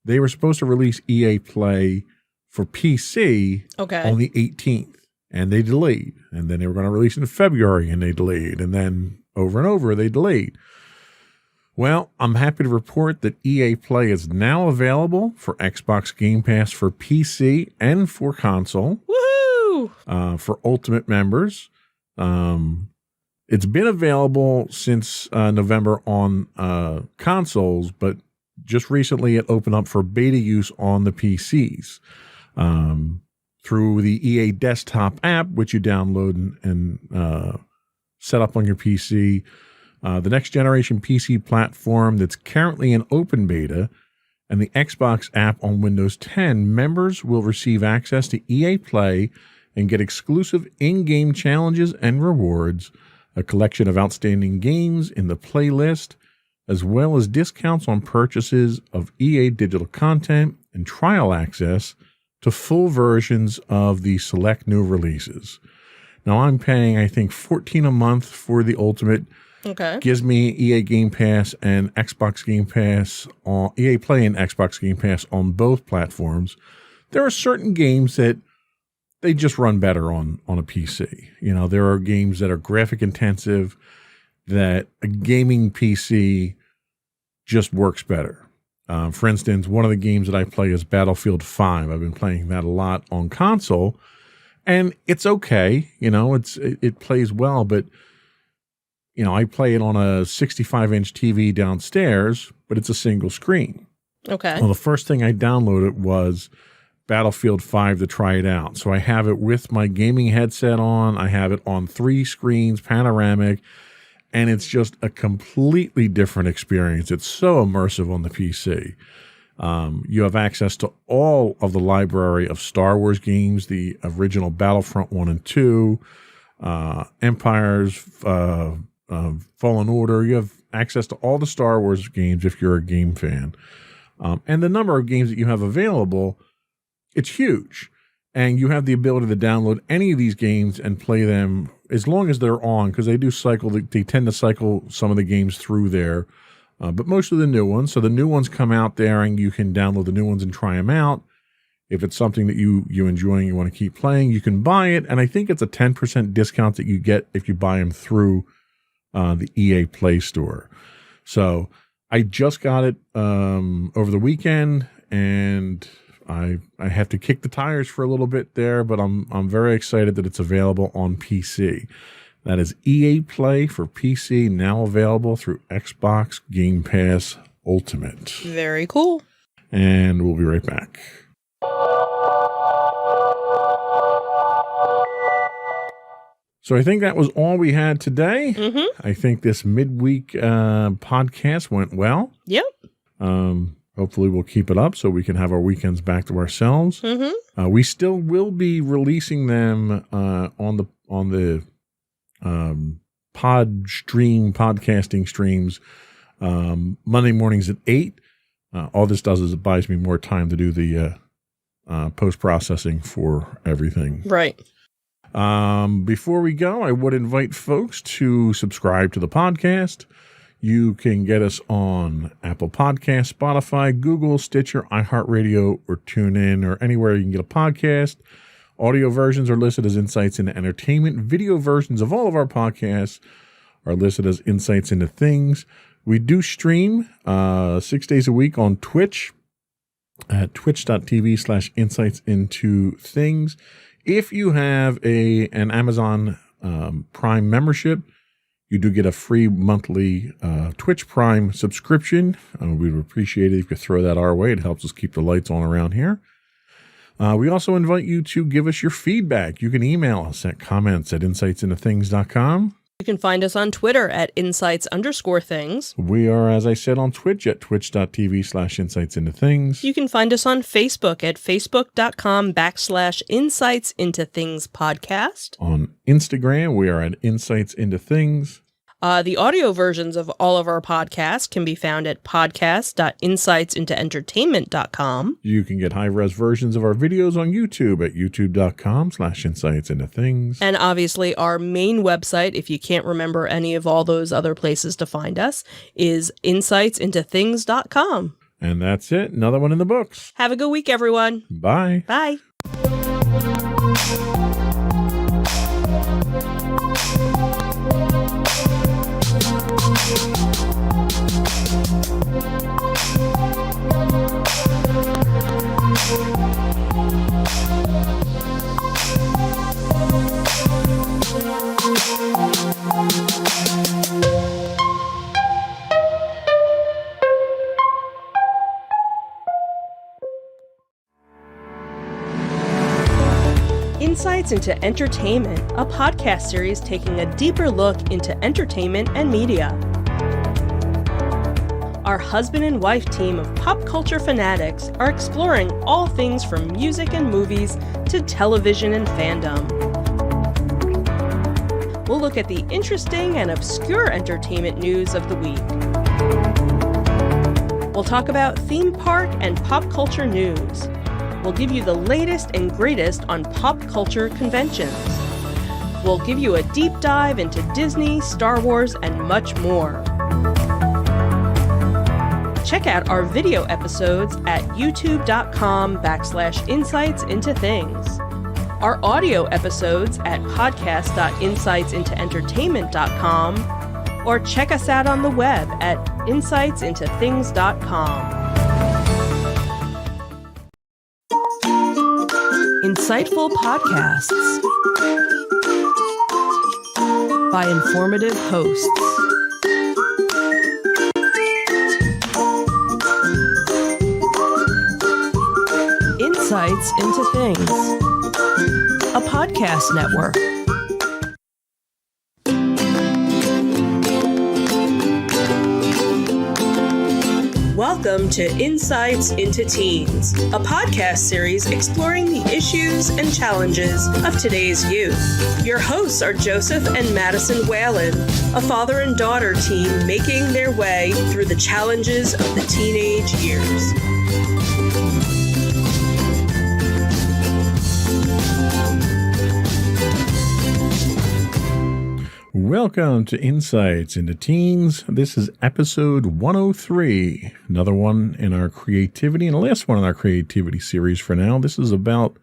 C: They were supposed to release EA Play for PC on the 18th. And they delayed. And then they were going to release it in February, and they delayed. And then over and over, they delayed. Well, I'm happy to report that EA Play is now available for Xbox Game Pass for PC and for console.
G: Woohoo!
C: For Ultimate members. It's been available since November on consoles, but just recently it opened up for beta use on the PCs. Through the EA Desktop app, which you download and set up on your PC. The next generation PC platform that's currently in open beta, and the Xbox app on Windows 10, members will receive access to EA Play and get exclusive in-game challenges and rewards, a collection of outstanding games in the playlist, as well as discounts on purchases of EA digital content and trial access to full versions of the select new releases. Now I'm paying, I think, $14 a month for the Ultimate.
G: Okay.
C: Gives me EA Game Pass and Xbox Game Pass on EA Play and Xbox Game Pass on both platforms. There are certain games that they just run better on a PC. You know, there are games that are graphic intensive that a gaming PC just works better. For instance, one of the games that I play is Battlefield 5. I've been playing that a lot on console, and it's okay. You know, it plays well, but you know, I play it on a 65-inch TV downstairs, but it's a single screen.
G: Okay.
C: Well, the first thing I downloaded was Battlefield 5 to try it out. So I have it with my gaming headset on. I have it on 3 screens, panoramic, and it's just a completely different experience. It's so immersive on the PC. You have access to all of the library of Star Wars games, the original Battlefront 1 and 2, Empires, Fallen Order. You have access to all the Star Wars games if you're a game fan. And the number of games that you have available, it's huge. And you have the ability to download any of these games and play them as long as they're on, because they tend to cycle some of the games through there, but most of the new ones. So the new ones come out there and you can download the new ones and try them out. If it's something that you enjoy and you want to keep playing, you can buy it. And I think it's a 10% discount that you get if you buy them through the EA Play Store. So I just got it over the weekend, and I have to kick the tires for a little bit there, but I'm very excited that it's available on PC. That is EA Play for PC, now available through Xbox Game Pass Ultimate.
G: Very cool.
C: And we'll be right back. So I think that was all we had today.
G: Mm-hmm.
C: I think this midweek podcast went well.
G: Yep.
C: Hopefully we'll keep it up so we can have our weekends back to ourselves.
G: Mm-hmm.
C: We still will be releasing them on the podcasting streams Monday mornings at 8. All this does is it buys me more time to do the post-processing for everything.
G: Right.
C: Before we go, I would invite folks to subscribe to the podcast. You can get us on Apple Podcasts, Spotify, Google, Stitcher, iHeartRadio, or TuneIn, or anywhere you can get a podcast. Audio versions are listed as Insights into Entertainment. Video versions of all of our podcasts are listed as Insights into Things. We do stream 6 days a week on Twitch at twitch.tv/insightsintothings. If you have an Amazon Prime membership, you do get a free monthly Twitch Prime subscription. We would appreciate it if you could throw that our way. It helps us keep the lights on around here. We also invite you to give us your feedback. You can email us at comments@insightsintothings.com.
G: You can find us on Twitter at insights_things.
C: We are, as I said, on Twitch at twitch.tv/insightsintothings.
G: You can find us on Facebook at facebook.com/insightsintothingspodcast.
C: On Instagram, we are at Insights Into Things.
G: The audio versions of all of our podcasts can be found at podcast.insightsintoentertainment.com.
C: You can get high-res versions of our videos on YouTube at youtube.com/insightsintothings.
G: And obviously our main website, if you can't remember any of all those other places to find us, is insightsintothings.com.
C: And that's it. Another one in the books.
G: Have a good week, everyone.
C: Bye.
G: Bye. Insights into Entertainment, a podcast series taking a deeper look into entertainment and media. Our husband and wife team of pop culture fanatics are exploring all things from music and movies to television and fandom. We'll look at the interesting and obscure entertainment news of the week. We'll talk about theme park and pop culture news. We'll give you the latest and greatest on pop culture conventions.
F: We'll give you a deep dive into Disney, Star Wars, and much more. Check out our video episodes at youtube.com/insightsintothings. Our audio episodes at podcast.insightsintoentertainment.com, or check us out on the web at insightsintothings.com.
A: Insightful podcasts by informative hosts. Insights into Things, a podcast network.
F: Welcome to Insights into Teens, a podcast series exploring the issues and challenges of today's youth. Your hosts are Joseph and Madison Whalen, a father and daughter team making their way through the challenges of the teenage years.
C: Welcome to Insights into Teens. This is episode 103, another one in our creativity and the last one in our creativity series for now. This is about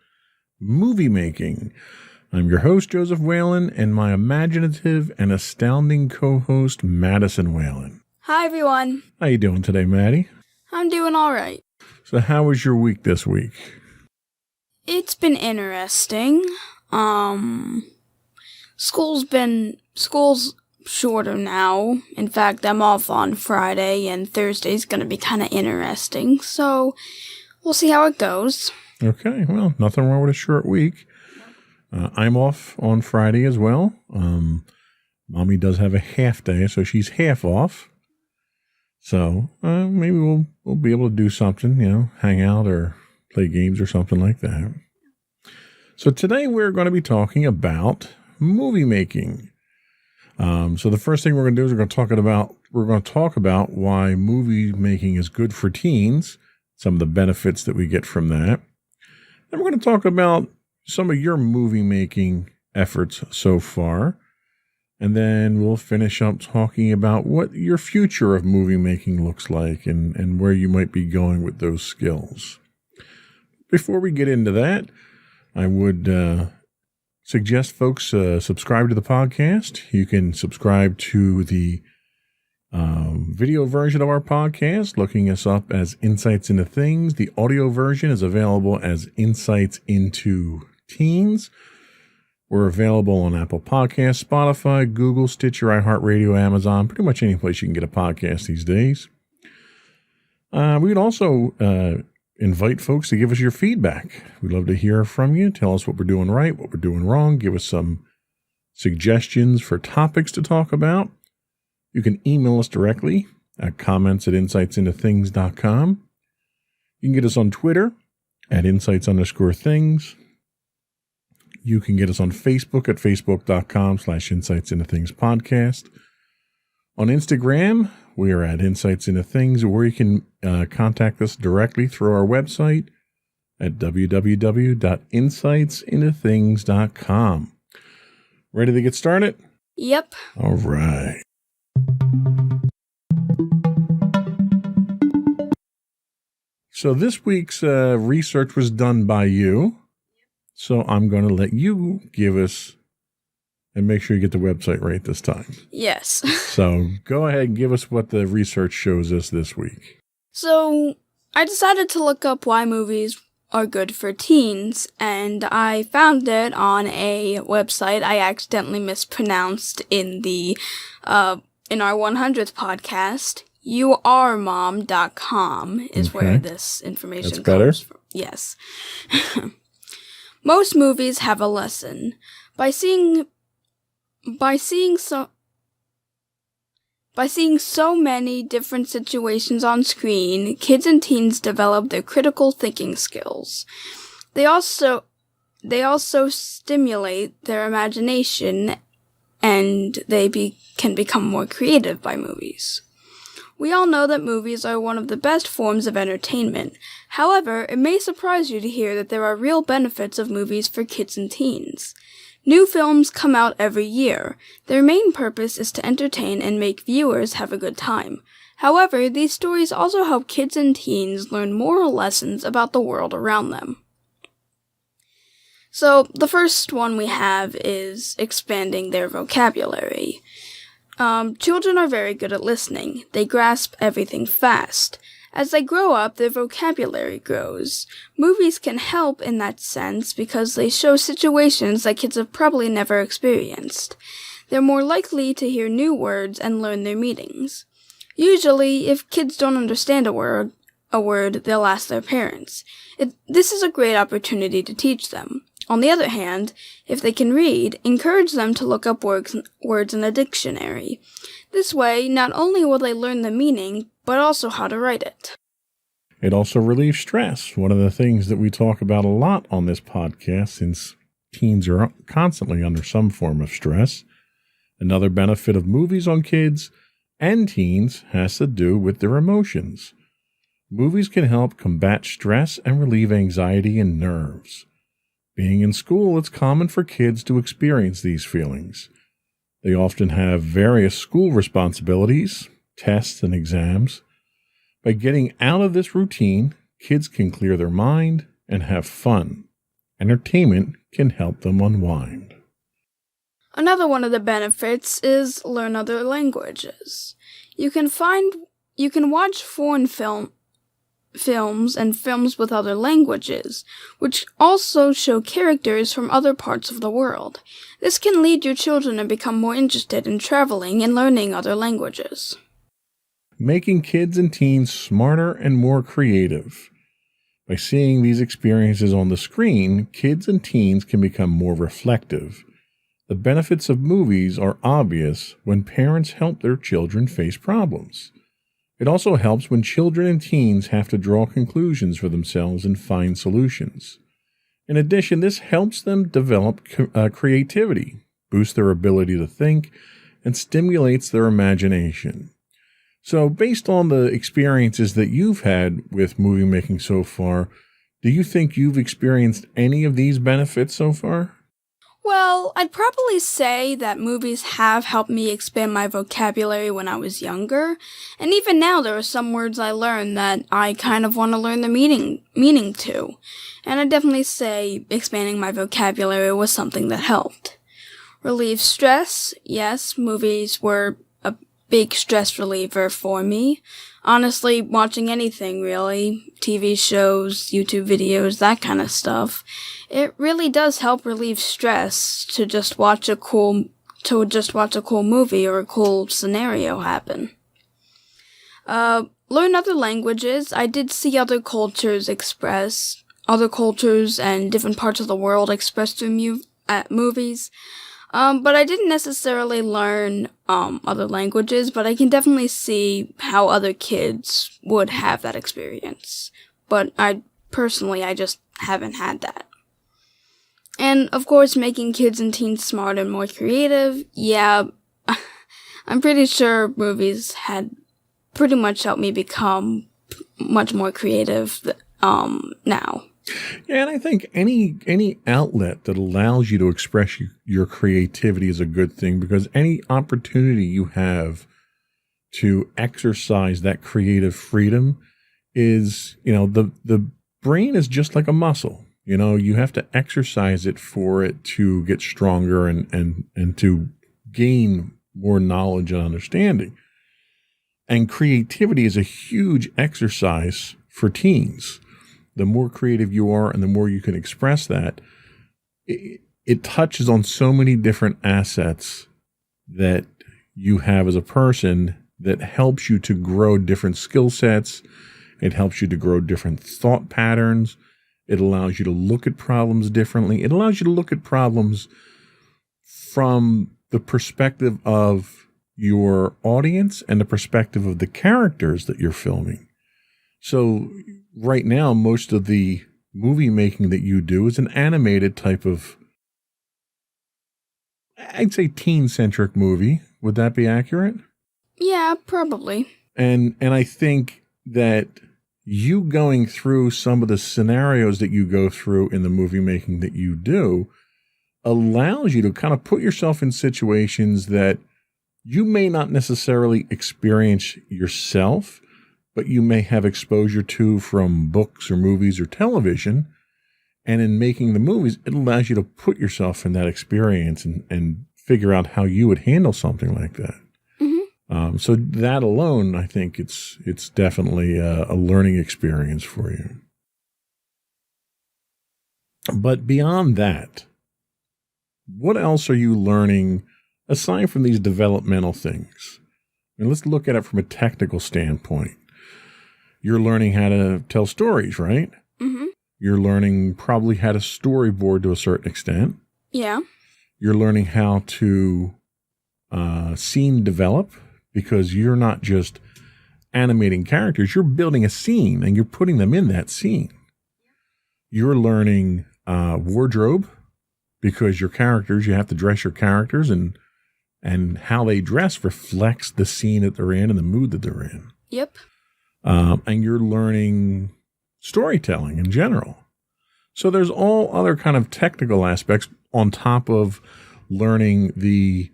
C: movie making. I'm your host, Joseph Whalen, and my imaginative and astounding co-host, Madison Whalen.
D: Hi, everyone.
C: How you doing today, Maddie?
D: I'm doing all right.
C: So how was your week this week?
D: It's been interesting. School's shorter now. In fact, I'm off on Friday, and Thursday's gonna be kind of interesting. So we'll see how it goes.
C: Okay, well, nothing wrong with a short week. I'm off on Friday as well. Mommy does have a half day, so she's half off. So maybe we'll be able to do something, hang out or play games or something like that. So today we're going to be talking about movie making. So the first thing we're going to do is we're going to talk about why movie making is good for teens, some of the benefits that we get from that. And we're going to talk about some of your movie making efforts so far. And then we'll finish up talking about what your future of movie making looks like and where you might be going with those skills. Before we get into that, I would suggest folks subscribe to the podcast. You can subscribe to the video version of our podcast, looking us up as Insights into Things. The audio version is available as Insights into Teens. We're available on Apple Podcasts, Spotify, Google, Stitcher, iHeartRadio, Amazon, pretty much any place you can get a podcast these days. We'd also invite folks to give us your feedback. We'd love to hear from you. Tell us what we're doing right, what we're doing wrong. Give us some suggestions for topics to talk about. You can email us directly at comments@insightsintothings.com. You can get us on Twitter at insights_things. You can get us on Facebook at facebook.com/insightsintothingspodcast. On Instagram, we are at Insights into Things, or you can contact us directly through our website at www.insightsintothings.com. Ready to get started?
D: Yep.
C: All right. So this week's research was done by you. So I'm going to let you give us, and make sure you get the website right this time.
D: Yes.
C: So go ahead and give us what the research shows us this week.
D: So I decided to look up why movies are good for teens, and I found it on a website I accidentally mispronounced in the in our 100th podcast. YouAreMom.com is where this information comes from. Yes. Most movies have a lesson. By seeing so many different situations on screen, kids and teens develop their critical thinking skills. They also stimulate their imagination, and they can become more creative by movies. We all know that movies are one of the best forms of entertainment. However, it may surprise you to hear that there are real benefits of movies for kids and teens. New films come out every year. Their main purpose is to entertain and make viewers have a good time. However, these stories also help kids and teens learn moral lessons about the world around them. So, the first one we have is expanding their vocabulary. Children are very good at listening. They grasp everything fast. As they grow up, their vocabulary grows. Movies can help in that sense because they show situations that kids have probably never experienced. They're more likely to hear new words and learn their meanings. Usually, if kids don't understand a word, they'll ask their parents. This is a great opportunity to teach them. On the other hand, if they can read, encourage them to look up words in a dictionary. This way, not only will they learn the meaning, but also how to write it.
C: It also relieves stress. One of the things that we talk about a lot on this podcast, since teens are constantly under some form of stress. Another benefit of movies on kids and teens has to do with their emotions. Movies can help combat stress and relieve anxiety and nerves. Being in school, it's common for kids to experience these feelings. They often have various school responsibilities, tests, and exams. By getting out of this routine, kids can clear their mind and have fun. Entertainment can help them unwind.
D: Another one of the benefits is learn other languages. You can watch foreign films and films with other languages, which also show characters from other parts of the world. This can lead your children to become more interested in traveling and learning other languages.
C: Making kids and teens smarter and more creative. By seeing these experiences on the screen, kids and teens can become more reflective. The benefits of movies are obvious when parents help their children face problems. It also helps when children and teens have to draw conclusions for themselves and find solutions. In addition, this helps them develop creativity, boosts their ability to think, and stimulates their imagination. So, based on the experiences that you've had with movie making so far, do you think you've experienced any of these benefits so far?
D: Well, I'd probably say that movies have helped me expand my vocabulary when I was younger, and even now there are some words I learned that I kind of want to learn the meaning to, and I'd definitely say expanding my vocabulary was something that helped. Relieve stress, yes, movies were a big stress reliever for me. Honestly, watching anything really, TV shows, YouTube videos, that kind of stuff, it really does help relieve stress to just watch a cool movie or a cool scenario happen. Learn other languages. I did see other cultures and different parts of the world expressed through movies. But I didn't necessarily learn other languages, but I can definitely see how other kids would have that experience. But I just haven't had that. And, of course, making kids and teens smarter and more creative, yeah, I'm pretty sure movies had pretty much helped me become much more creative now.
C: Yeah, and I think any outlet that allows you to express your creativity is a good thing, because any opportunity you have to exercise that creative freedom is, the brain is just like a muscle. You have to exercise it for it to get stronger and to gain more knowledge and understanding. And creativity is a huge exercise for teens. The more creative you are and the more you can express that, it touches on so many different assets that you have as a person that helps you to grow different skill sets. It helps you to grow different thought patterns. It allows you to look at problems differently. It allows you to look at problems from the perspective of your audience and the perspective of the characters that you're filming. So right now, most of the movie making that you do is an animated type of, I'd say, teen-centric movie. Would that be accurate?
D: Yeah, probably.
C: And I think that you going through some of the scenarios that you go through in the movie making that you do allows you to kind of put yourself in situations that you may not necessarily experience yourself, but you may have exposure to from books or movies or television. And in making the movies, it allows you to put yourself in that experience and figure out how you would handle something like that.
D: Mm-hmm.
C: So that alone, I think it's definitely a learning experience for you. But beyond that, what else are you learning aside from these developmental things? And let's look at it from a technical standpoint. You're learning how to tell stories, right?
D: Mm-hmm.
C: You're learning probably how to storyboard to a certain extent.
D: Yeah.
C: You're learning how to scene develop, because you're not just animating characters, you're building a scene and you're putting them in that scene. You're learning wardrobe, because your characters, you have to dress your characters, and how they dress reflects the scene that they're in and the mood that they're in.
D: Yep.
C: And you're learning storytelling in general. So there's all other kind of technical aspects on top of learning the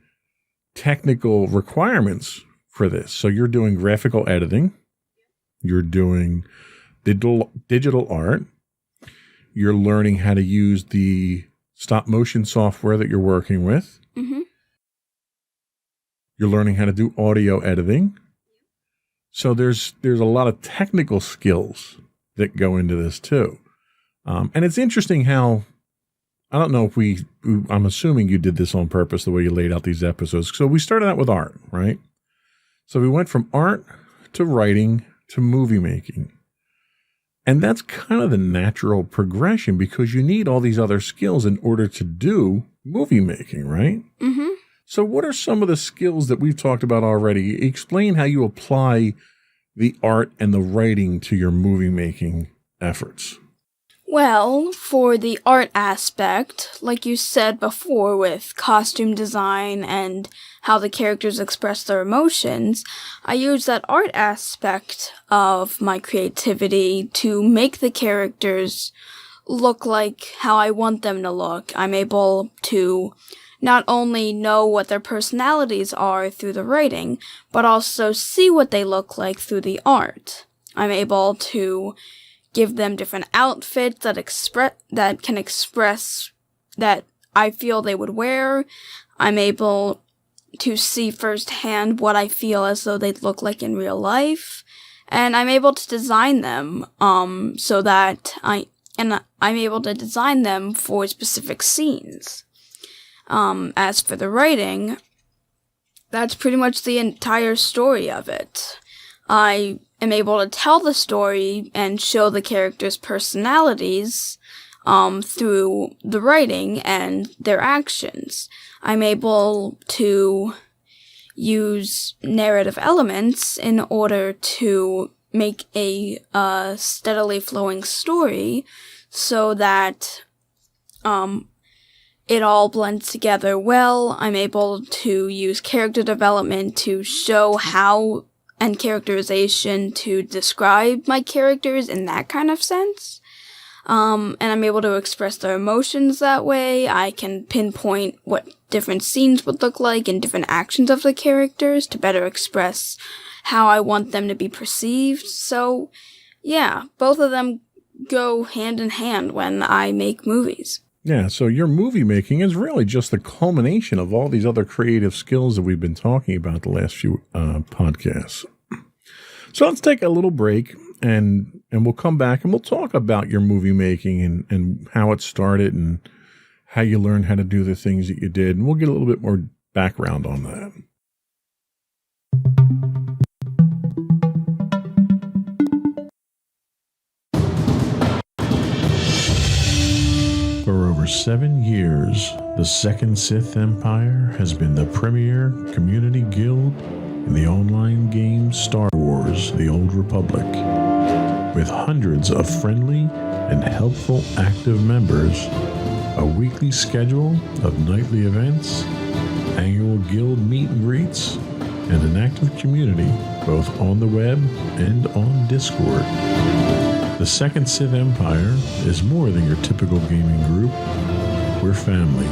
C: technical requirements for this. So you're doing graphical editing, you're doing digital art, you're learning how to use the stop motion software that you're working with.
D: Mm-hmm.
C: You're learning how to do audio editing. So there's a lot of technical skills that go into this too. And it's interesting how, I don't know if I'm assuming you did this on purpose, the way you laid out these episodes. So we started out with art, right? So we went from art to writing to movie making. And that's kind of the natural progression, because you need all these other skills in order to do movie making, right?
D: Mm-hmm.
C: So what are some of the skills that we've talked about already? Explain how you apply the art and the writing to your movie making efforts.
D: Well, for the art aspect, like you said before with costume design and how the characters express their emotions, I use that art aspect of my creativity to make the characters look like how I want them to look. I'm able to not only know what their personalities are through the writing, but also see what they look like through the art. I'm able to give them different outfits that can express that I feel they would wear. I'm able to see firsthand what I feel as though they'd look like in real life, and I'm able to design them so that I'm able to design them for specific scenes. As for the writing, that's pretty much the entire story of it. I am able to tell the story and show the characters' personalities through the writing and their actions. I'm able to use narrative elements in order to make a steadily flowing story so that it all blends together well. I'm able to use character development to show how, and characterization to describe my characters in that kind of sense. And I'm able to express their emotions that way. I can pinpoint what different scenes would look like and different actions of the characters to better express how I want them to be perceived. So, yeah, both of them go hand in hand when I make movies.
C: Yeah, so your movie making is really just the culmination of all these other creative skills that we've been talking about the last few podcasts. So let's take a little break, and we'll come back and we'll talk about your movie making and how it started and how you learned how to do the things that you did. And we'll get a little bit more background on that. For over 7 years, the Second Sith Empire has been the premier community guild in the online game Star Wars: The Old Republic. With hundreds of friendly and helpful active members, a weekly schedule of nightly events, annual guild meet and greets, and an active community both on the web and on Discord. The Second Sith Empire is more than your typical gaming group. we're family.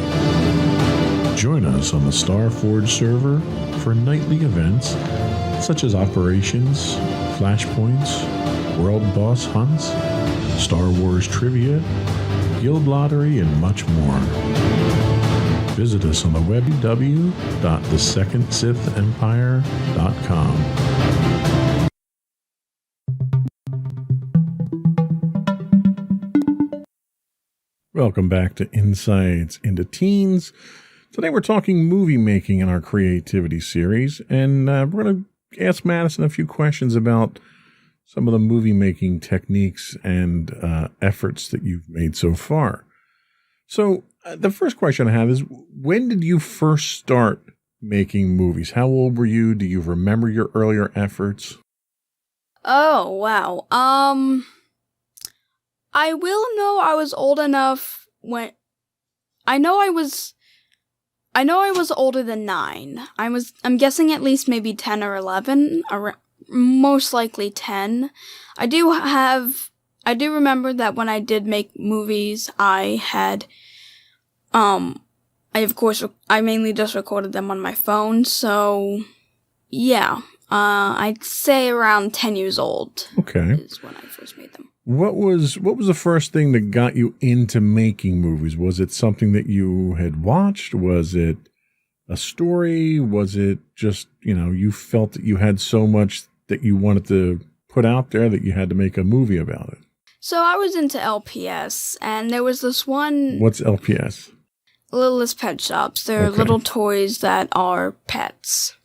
C: Join us on the Starforge server for nightly events such as operations, flashpoints, world boss hunts, Star Wars trivia, guild lottery, and much more. Visit us on the web www.thesecondsithempire.com. Welcome back to Insights into Teens. Today we're talking movie making in our creativity series, and we're going to ask Madison a few questions about some of the movie making techniques and efforts that you've made so far. So the first question I have is, when did you first start making movies? How old were you? Do you remember your earlier efforts?
D: Oh, wow. I will know I was old enough when I know I was older than 9. I'm guessing at least maybe 10 or 11, or most likely 10. I do remember that when I did make movies, I mainly just recorded them on my phone, so yeah, I'd say around 10 years old.
C: Okay.
D: Is when I first made them.
C: What was the first thing that got you into making movies? Was it something that you had watched? Was it a story? Was it just, you felt that you had so much that you wanted to put out there that you had to make a movie about it?
D: So I was into LPS, and there was this one...
C: What's LPS?
D: Littlest Pet Shops. They're little toys that are pets.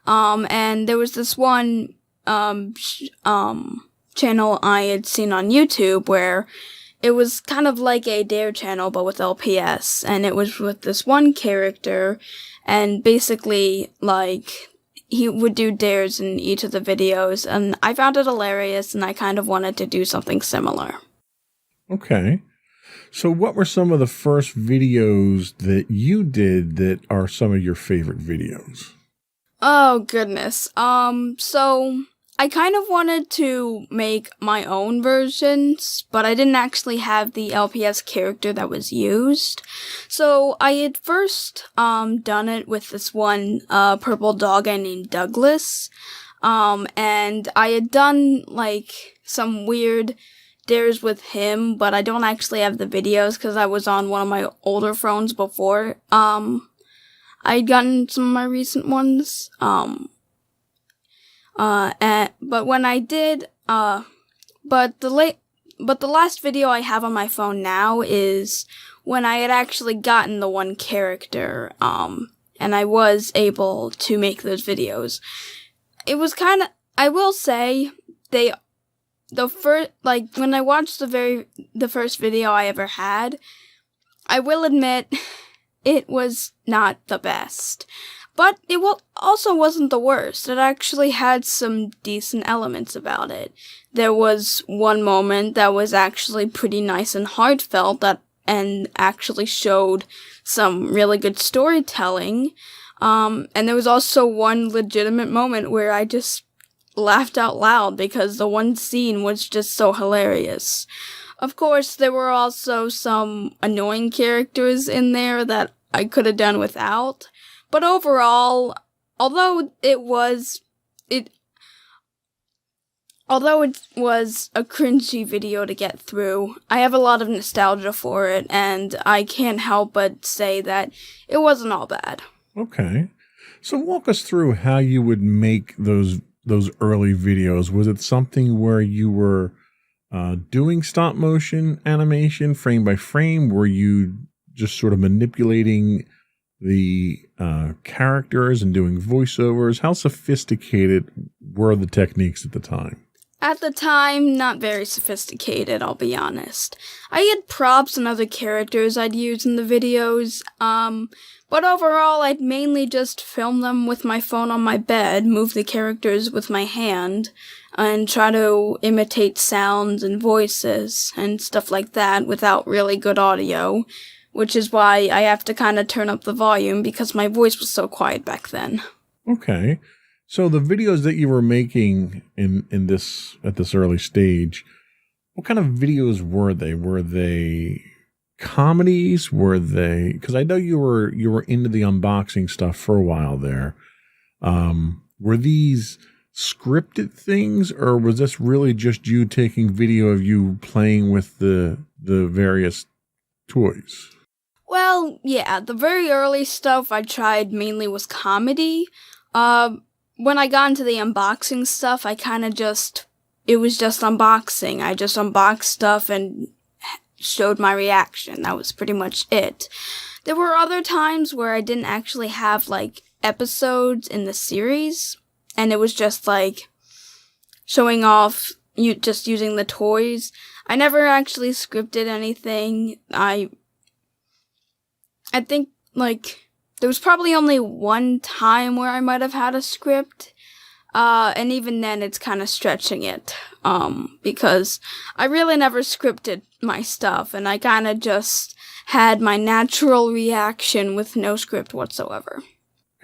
D: And there was this one channel I had seen on YouTube where it was kind of like a Dare channel but with LPS, and it was with this one character, and basically like he would do dares in each of the videos, and I found it hilarious, and I kind of wanted to do something similar.
C: Okay. So what were some of the first videos that you did that are some of your favorite videos?
D: Oh goodness. So I kind of wanted to make my own versions, but I didn't actually have the LPS character that was used. So I had first done it with this one purple dog guy named Douglas. And I had done like some weird dares with him, but I don't actually have the videos because I was on one of my older phones before I'd gotten some of my recent ones. But when I did, but the last video I have on my phone now is when I had actually gotten the one character, and I was able to make those videos. It was I will say, when I watched the first video I ever had, I will admit, it was not the best. But it also wasn't the worst. It actually had some decent elements about it. There was one moment that was actually pretty nice and heartfelt and actually showed some really good storytelling. And there was also one legitimate moment where I just laughed out loud because the one scene was just so hilarious. Of course, there were also some annoying characters in there that I could have done without. But overall, although it was a cringy video to get through, I have a lot of nostalgia for it, and I can't help but say that it wasn't all bad.
C: Okay. So walk us through how you would make those early videos. Was it something where you were doing stop motion animation frame by frame? Were you just sort of manipulating the characters and doing voiceovers? How sophisticated were the techniques at the time?
D: At the time, not very sophisticated, I'll be honest. I had props and other characters I'd use in the videos, but overall I'd mainly just film them with my phone on my bed, move the characters with my hand, and try to imitate sounds and voices and stuff like that without really good audio, which is why I have to kind of turn up the volume because my voice was so quiet back then.
C: Okay. So the videos that you were making at this early stage, what kind of videos were they? Were they comedies? Were they, because I know you were into the unboxing stuff for a while there. Were these scripted things, or was this really just you taking video of you playing with the various toys?
D: Well, yeah, the very early stuff I tried mainly was comedy. When I got into the unboxing stuff, I kind of it was just unboxing. I just unboxed stuff and showed my reaction. That was pretty much it. There were other times where I didn't actually have, like, episodes in the series, and it was just, like, showing off, just using the toys. I never actually scripted anything. I think, like, there was probably only one time where I might have had a script, and even then it's kind of stretching it, because I really never scripted my stuff, and I kind of just had my natural reaction with no script whatsoever.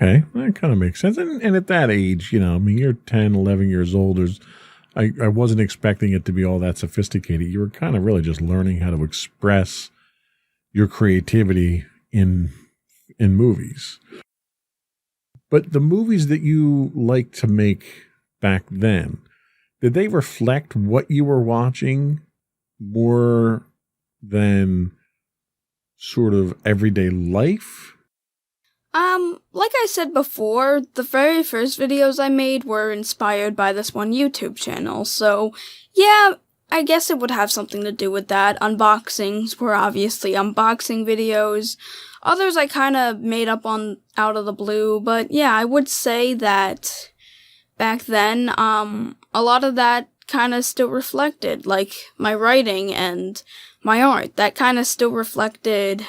C: Okay, that kind of makes sense. And at that age, I mean, you're 10, 11 years old. I wasn't expecting it to be all that sophisticated. You were kind of really just learning how to express your creativity in movies. But the movies that you liked to make back then, did they reflect what you were watching more than sort of everyday life?
D: Like I said before, the very first videos I made were inspired by this one YouTube channel, so yeah, I guess it would have something to do with that. Unboxings were obviously unboxing videos. Others I kind of made up out of the blue, but yeah, I would say that back then, a lot of that kind of still reflected, like my writing and my art, that kind of still reflected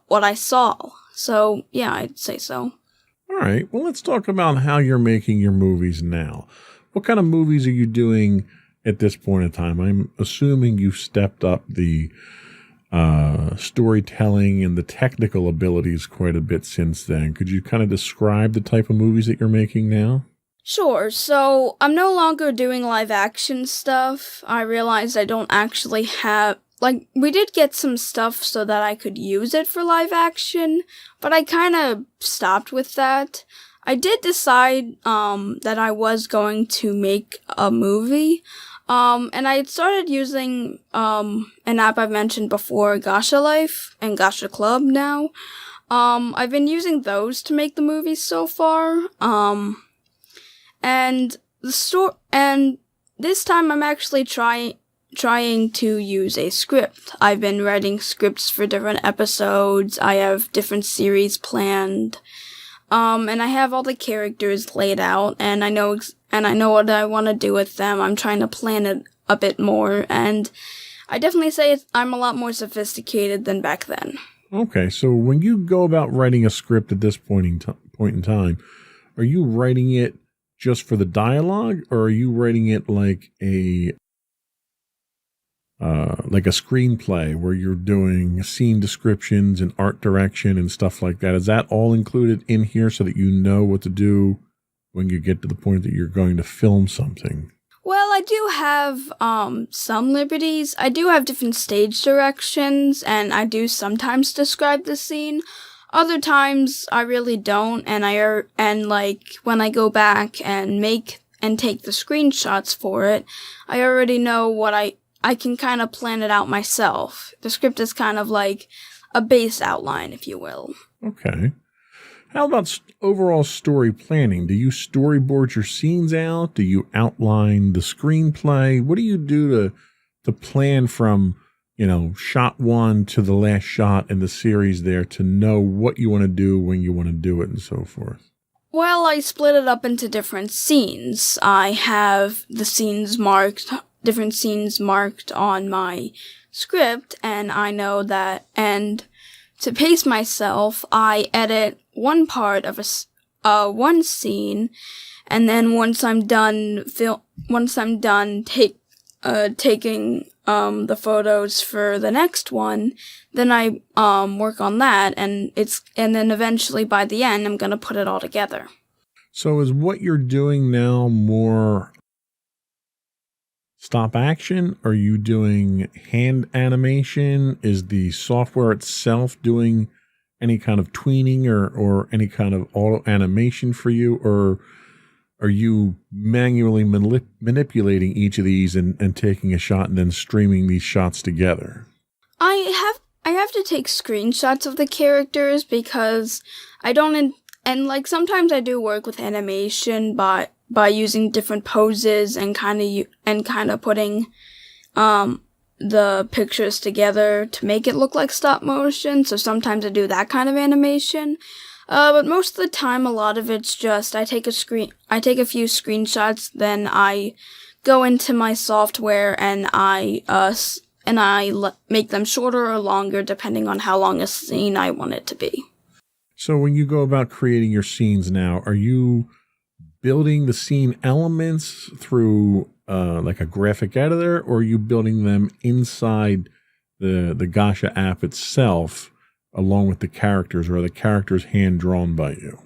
D: what I saw. So yeah, I'd say so.
C: All right, well, let's talk about how you're making your movies now. What kind of movies are you doing at this point in time? I'm assuming you've stepped up the storytelling and the technical abilities quite a bit since then. Could you kind of describe the type of movies that you're making now?
D: Sure, so I'm no longer doing live action stuff. I realized I don't actually have, like, we did get some stuff so that I could use it for live action, but I kind of stopped with that. I did decide that I was going to make a movie, and I had started using an app I've mentioned before, Gacha Life and Gacha Club now. I've been using those to make the movies so far, and this time I'm actually trying to use a script. I've been writing scripts for different episodes. I have different series planned. And I have all the characters laid out, and I know what I want to do with them. I'm trying to plan it a bit more, and I definitely say I'm a lot more sophisticated than back then.
C: Okay, so when you go about writing a script at this point in time, are you writing it just for the dialogue, or are you writing it like a screenplay where you're doing scene descriptions and art direction and stuff like that? Is that all included in here so that you know what to do when you get to the point that you're going to film something?
D: Well, I do have some liberties. I do have different stage directions, and I do sometimes describe the scene. Other times I really don't, and like when I go back and take the screenshots for it, I already know what I can kind of plan it out myself. The script is kind of like a base outline, if you will.
C: Okay. How about overall story planning? Do you storyboard your scenes out? Do you outline the screenplay? What do you do to plan from, shot one to the last shot in the series there to know what you want to do when you want to do it and so forth?
D: Well, I split it up into different scenes. I have the scenes different scenes marked on my script, and I know that, and to pace myself, I edit one part of one scene, and then once I'm done taking the photos for the next one, then I work on that, and then eventually by the end I'm gonna put it all together.
C: So is what you're doing now more stop action? Are you doing hand animation? Is the software itself doing any kind of tweening or any kind of auto animation for you? Or are you manually manipulating each of these and taking a shot and then streaming these shots together?
D: I have to take screenshots of the characters because I don't and like sometimes I do work with animation by using different poses and kind of putting the pictures together to make it look like stop motion. So sometimes I do that kind of animation. But most of the time, a lot of it's just I take a few screenshots, then I go into my software and I make them shorter or longer depending on how long a scene I want it to be.
C: So when you go about creating your scenes now, are you building the scene elements through like a graphic editor, or are you building them inside the Gasha app itself along with the characters, or are the characters hand drawn by you?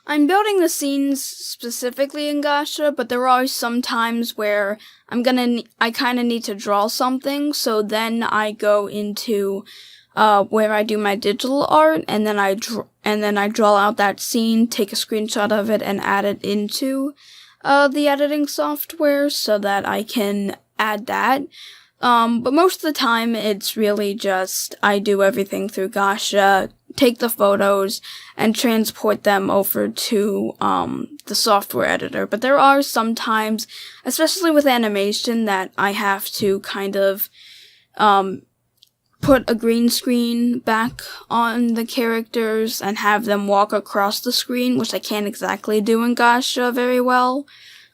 D: I'm building the scenes specifically in Gasha, but there are some times where I kind of need to draw something, so then I go into where I do my digital art, and then I draw out that scene, take a screenshot of it, and add it into the editing software so that I can add that. But most of the time, it's really just I do everything through Gasha, take the photos, and transport them over to the software editor. But there are some times, especially with animation, that I have to kind of put a green screen back on the characters and have them walk across the screen, which I can't exactly do in Gasha very well.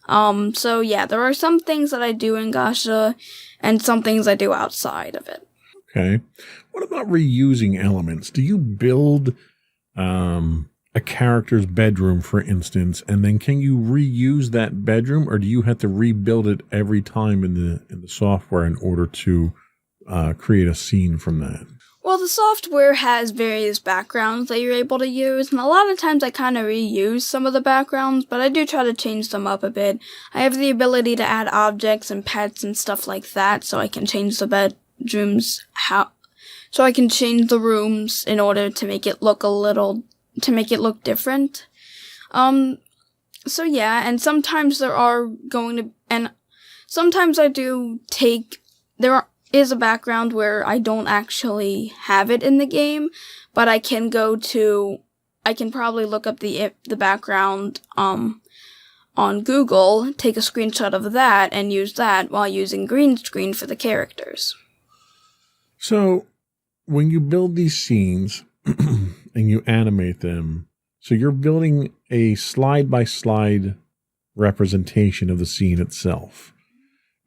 D: So yeah, there are some things that I do in Gasha and some things I do outside of it.
C: Okay. What about reusing elements? Do you build a character's bedroom, for instance, and then can you reuse that bedroom, or do you have to rebuild it every time in the software in order to create a scene from that?
D: Well, the software has various backgrounds that you're able to use, and a lot of times I kind of reuse some of the backgrounds, but I do try to change them up a bit. I have the ability to add objects and pets and stuff like that, so I can change the bedrooms so I can change the rooms in order to make it look different. So yeah, and sometimes sometimes I do is a background where I don't actually have it in the game, but I can probably look up the background on Google, take a screenshot of that, and use that while using green screen for the characters.
C: So when you build these scenes and you animate them, so you're building a slide-by-slide representation of the scene itself.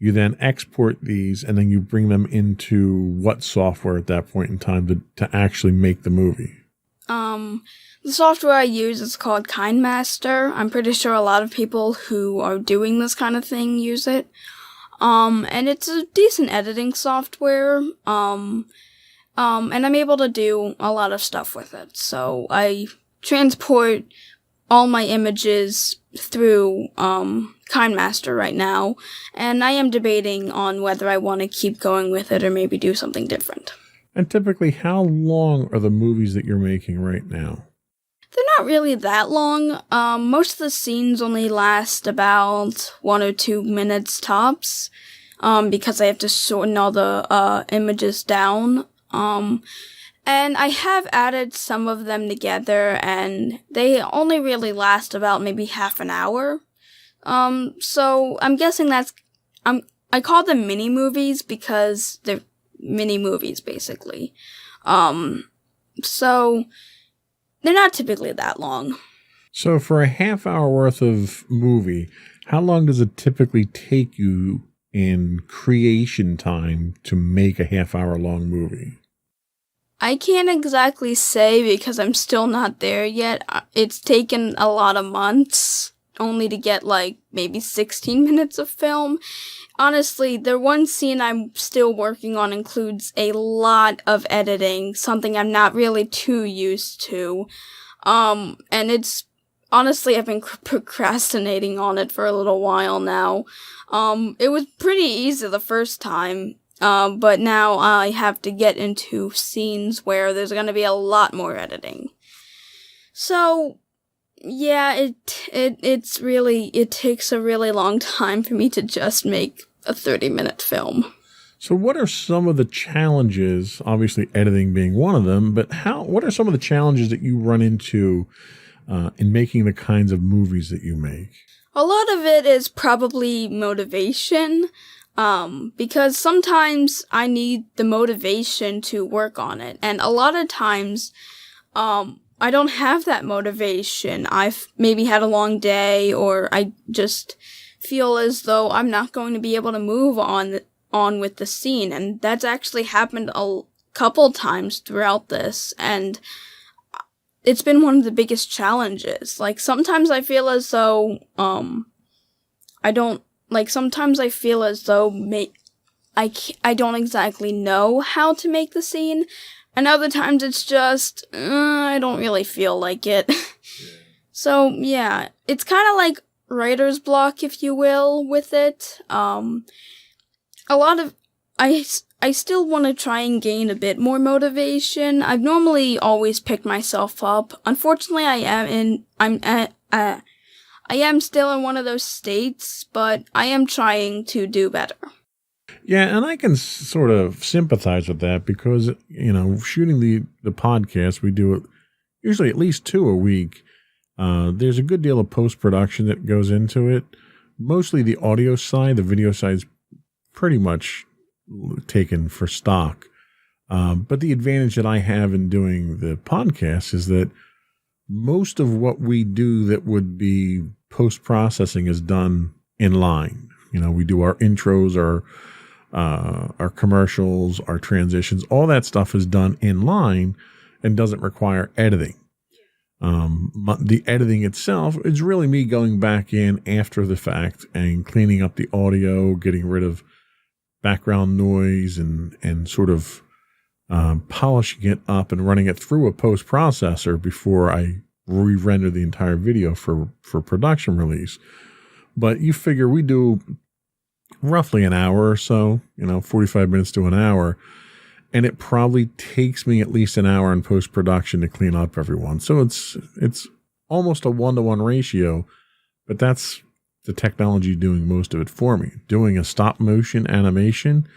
C: You then export these, and then you bring them into what software at that point in time to actually make the movie?
D: The software I use is called KindMaster. I'm pretty sure a lot of people who are doing this kind of thing use it. And it's a decent editing software. And I'm able to do a lot of stuff with it. So I transport all my images through KindMaster right now, and I am debating on whether I want to keep going with it or maybe do something different.
C: And typically, how long are the movies that you're making right now?
D: They're not really that long. Most of the scenes only last about 1 or 2 minutes tops, because I have to shorten all the images down. And I have added some of them together, and they only really last about maybe half an hour. So I'm guessing I call them mini movies because they're mini movies basically. So they're not typically that long.
C: So for a half hour worth of movie, how long does it typically take you in creation time to make a half hour long movie?
D: I can't exactly say because I'm still not there yet. It's taken a lot of months only to get like maybe 16 minutes of film. Honestly, the one scene I'm still working on includes a lot of editing, something I'm not really too used to. And honestly, I've been procrastinating on it for a little while now. It was pretty easy the first time, but now I have to get into scenes where there's going to be a lot more editing. So, yeah, it takes a really long time for me to just make a 30-minute film.
C: So what are some of the challenges, obviously editing being one of them, but what are some of the challenges that you run into in making the kinds of movies that you make?
D: A lot of it is probably motivation, because sometimes I need the motivation to work on it, and a lot of times, I don't have that motivation. I've maybe had a long day, or I just feel as though I'm not going to be able to move on with the scene, and that's actually happened a couple times throughout this, and it's been one of the biggest challenges. Like, sometimes I feel as though, sometimes I feel as though I don't exactly know how to make the scene, and other times it's just, I don't really feel like it. So, yeah, it's kind of like writer's block, if you will, with it. I still want to try and gain a bit more motivation. I've normally always picked myself up. Unfortunately, I am still in one of those states, but I am trying to do better.
C: Yeah, and I can sort of sympathize with that because, shooting the podcast, we do it usually at least 2 a week. There's a good deal of post-production that goes into it. Mostly the audio side, the video side's pretty much taken for stock. But the advantage that I have in doing the podcast is that most of what we do that would be post-processing is done in line. We do our intros, our commercials, our transitions, all that stuff is done in line and doesn't require editing. The editing itself is really me going back in after the fact and cleaning up the audio, getting rid of background noise and sort of polishing it up and running it through a post-processor before I re-render the entire video for production release. But you figure we do roughly an hour or so, 45 minutes to an hour, and it probably takes me at least an hour in post-production to clean up everyone. So it's almost a 1-to-1 ratio, but that's the technology doing most of it for me. Doing a stop motion animation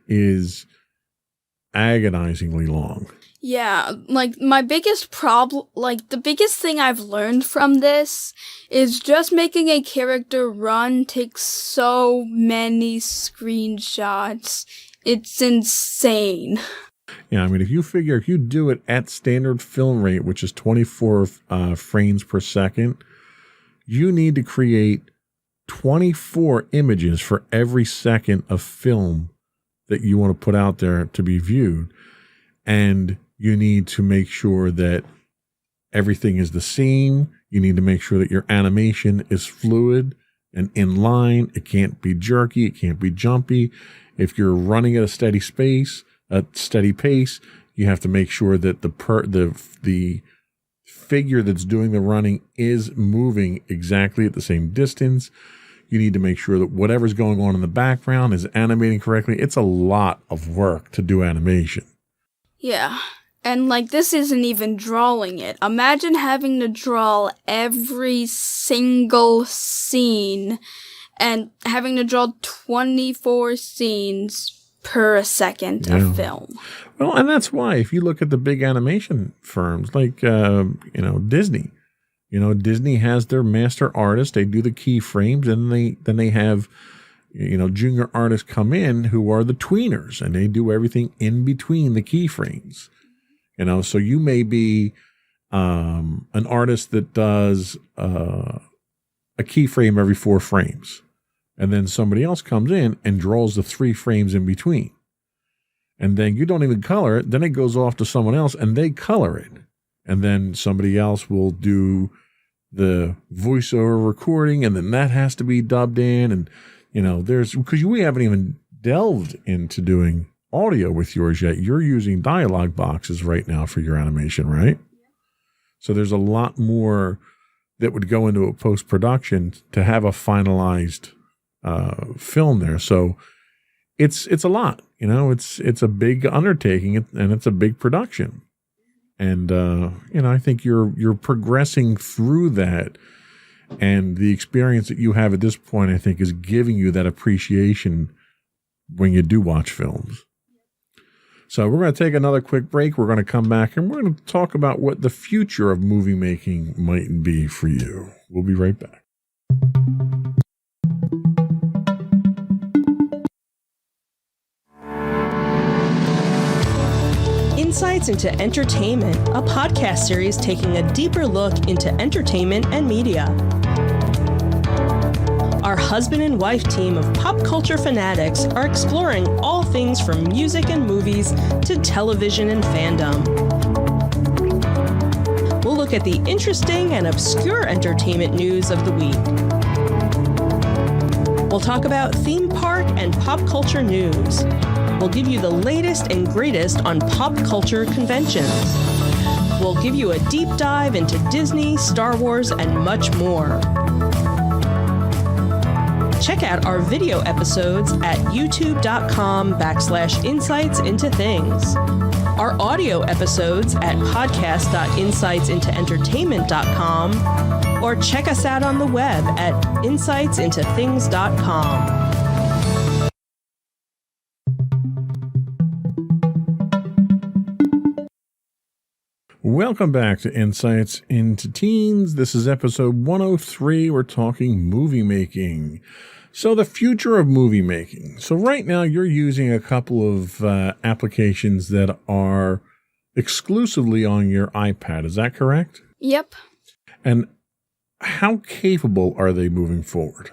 C: is agonizingly long.
D: Yeah, my biggest problem, the biggest thing I've learned from this is just making a character run takes so many screenshots. It's insane.
C: Yeah, if you do it at standard film rate, which is 24 frames per second, you need to create 24 images for every second of film that you want to put out there to be viewed. And you need to make sure that everything is the same. You need to make sure that your animation is fluid and in line. It can't be jerky. It can't be jumpy. If you're running at a steady pace, you have to make sure that the figure that's doing the running is moving exactly at the same distance. You need to make sure that whatever's going on in the background is animating correctly. It's a lot of work to do animation.
D: Yeah. And this isn't even drawing it. Imagine having to draw every single scene and having to draw 24 scenes per second of film.
C: Well, and that's why if you look at the big animation firms like, Disney, Disney has their master artists. They do the keyframes, and then they have, junior artists come in who are the tweeners, and they do everything in between the keyframes. So you may be an artist that does a keyframe every 4 frames. And then somebody else comes in and draws the 3 frames in between. And then you don't even color it. Then it goes off to someone else and they color it. And then somebody else will do the voiceover recording, and then that has to be dubbed in. And, because we haven't even delved into doing audio with yours yet. You're using dialogue boxes right now for your animation, right? So there's a lot more that would go into a post-production to have a finalized film there. So it's a lot, it's a big undertaking and it's a big production. And, I think you're progressing through that, and the experience that you have at this point, I think, is giving you that appreciation when you do watch films. So we're going to take another quick break. We're going to come back and we're going to talk about what the future of movie making might be for you. We'll be right back.
F: Insights into Entertainment, a podcast series taking a deeper look into entertainment and media. Our husband and wife team of pop culture fanatics are exploring all things from music and movies to television and fandom. We'll look at the interesting and obscure entertainment news of the week. We'll talk about theme park and pop culture news. We'll give you the latest and greatest on pop culture conventions. We'll give you a deep dive into Disney, Star Wars, and much more. Check out our video episodes at youtube.com/insightsintothings. Our audio episodes at podcast.insightsintoentertainment.com, or check us out on the web at insightsintothings.com.
C: Welcome back to Insights into Teens. This is episode 103. We're talking movie making. So the future of movie making. So right now you're using a couple of applications that are exclusively on your iPad. Is that correct?
D: Yep.
C: And how capable are they moving forward?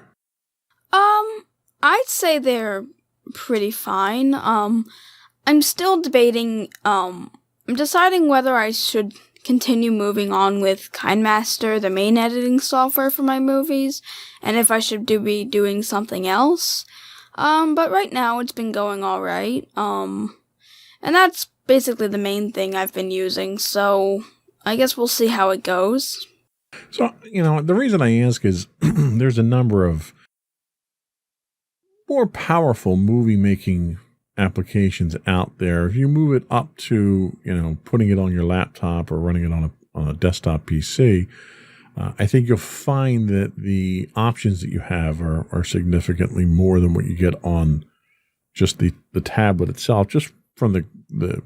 D: I'd say they're pretty fine. I'm still debating, I'm deciding whether I should continue moving on with KineMaster, the main editing software for my movies, and if I should be doing something else. But right now it's been going alright. And that's basically the main thing I've been using, so I guess we'll see how it goes.
C: So, the reason I ask is there's a number of more powerful movie making applications out there. If you move it up to, putting it on your laptop or running it on a desktop PC, I think you'll find that the options that you have are significantly more than what you get on just the tablet itself, just from the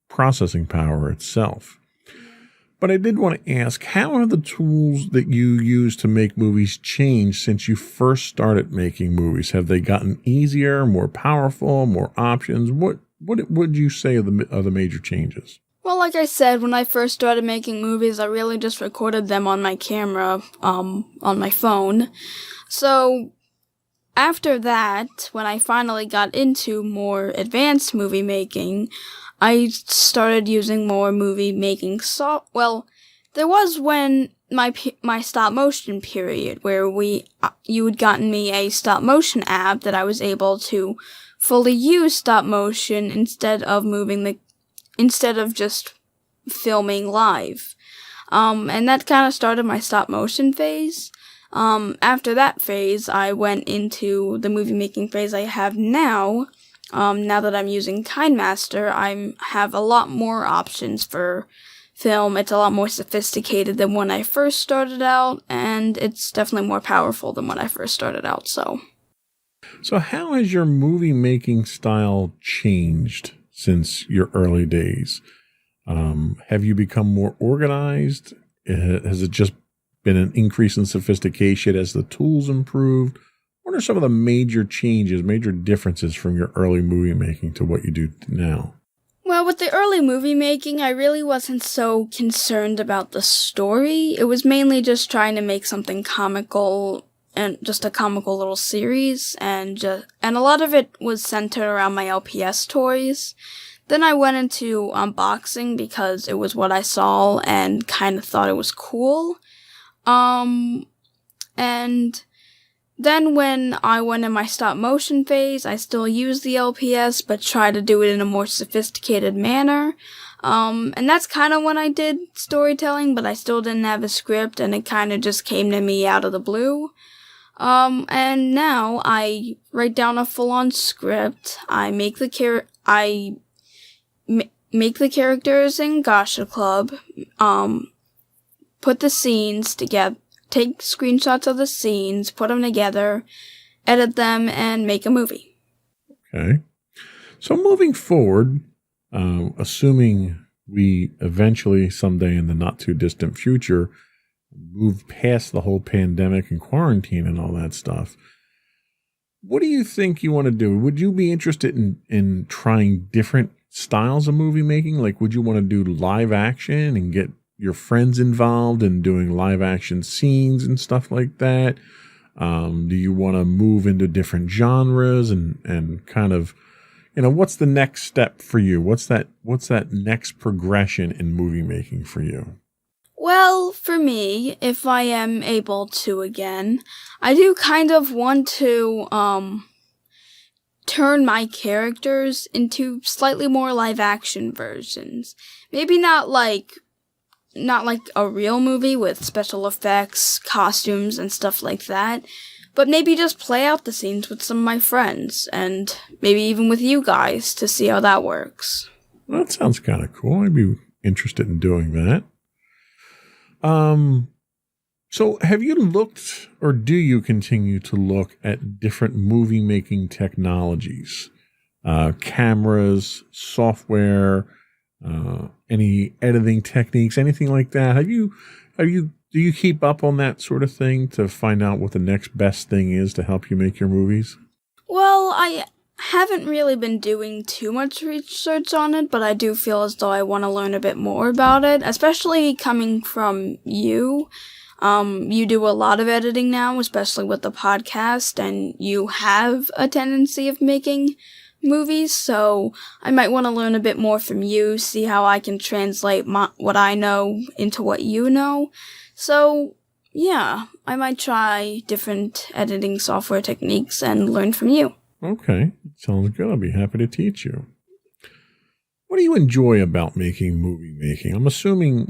C: processing power itself. But I did want to ask, how have the tools that you use to make movies changed since you first started making movies? Have they gotten easier, more powerful, more options? What would you say are the major changes?
D: Well, like I said, when I first started making movies, I really just recorded them on my camera, on my phone. So after that, when I finally got into more advanced movie making, I started using more movie making well, there was when my stop motion period where you had gotten me a stop motion app that I was able to fully use stop motion instead of just filming live. And that kind of started my stop motion phase. After that phase, I went into the movie making phase I have now. Now that I'm using KineMaster, I have a lot more options for film. It's a lot more sophisticated than when I first started out, and it's definitely more powerful than when I first started out, So
C: how has your movie making style changed since your early days? Have you become more organized? Has it just been an increase in sophistication as the tools improved? What are some of the major changes, major differences from your early movie making to what you do now?
D: Well, with the early movie making, I really wasn't so concerned about the story. It was mainly just trying to make something comical and just a comical little series, and a lot of it was centered around my LPS toys. Then I went into unboxing because it was what I saw and kind of thought it was cool. And then when I went in my stop motion phase, I still use the LPS, but try to do it in a more sophisticated manner. And that's kind of when I did storytelling, but I still didn't have a script, and it kind of just came to me out of the blue. And now I write down a full-on script. I make the make the characters in Gacha Club, put the scenes together, take screenshots of the scenes, put them together, edit them, and make a movie.
C: Okay. So moving forward, assuming we eventually someday in the not too distant future move past the whole pandemic and quarantine and all that stuff, what do you think you want to do? Would you be interested in trying different styles of movie making? Like, would you want to do live action and get your friends involved in doing live action scenes and stuff like that? Do you want to move into different genres and kind of, what's the next step for you? What's that next progression in movie making for you?
D: Well, for me, if I am able to again, I do kind of want to, turn my characters into slightly more live action versions. Maybe not like a real movie with special effects, costumes, and stuff like that, but maybe just play out the scenes with some of my friends, and maybe even with you guys to see how that works.
C: Well, that sounds kind of cool. I'd be interested in doing that. So have you looked, or do you continue to look at different movie making technologies, cameras, software, any editing techniques, anything like that? Do you keep up on that sort of thing to find out what the next best thing is to help you make your movies?
D: Well, I haven't really been doing too much research on it, but I do feel as though I want to learn a bit more about it, especially coming from you. You do a lot of editing now, especially with the podcast, and you have a tendency of making movies, so I might want to learn a bit more from you, see how I can translate what I know into what you know. So, yeah, I might try different editing software techniques and learn from you.
C: Okay, sounds good. I'll be happy to teach you. What do you enjoy about making movie making? I'm assuming,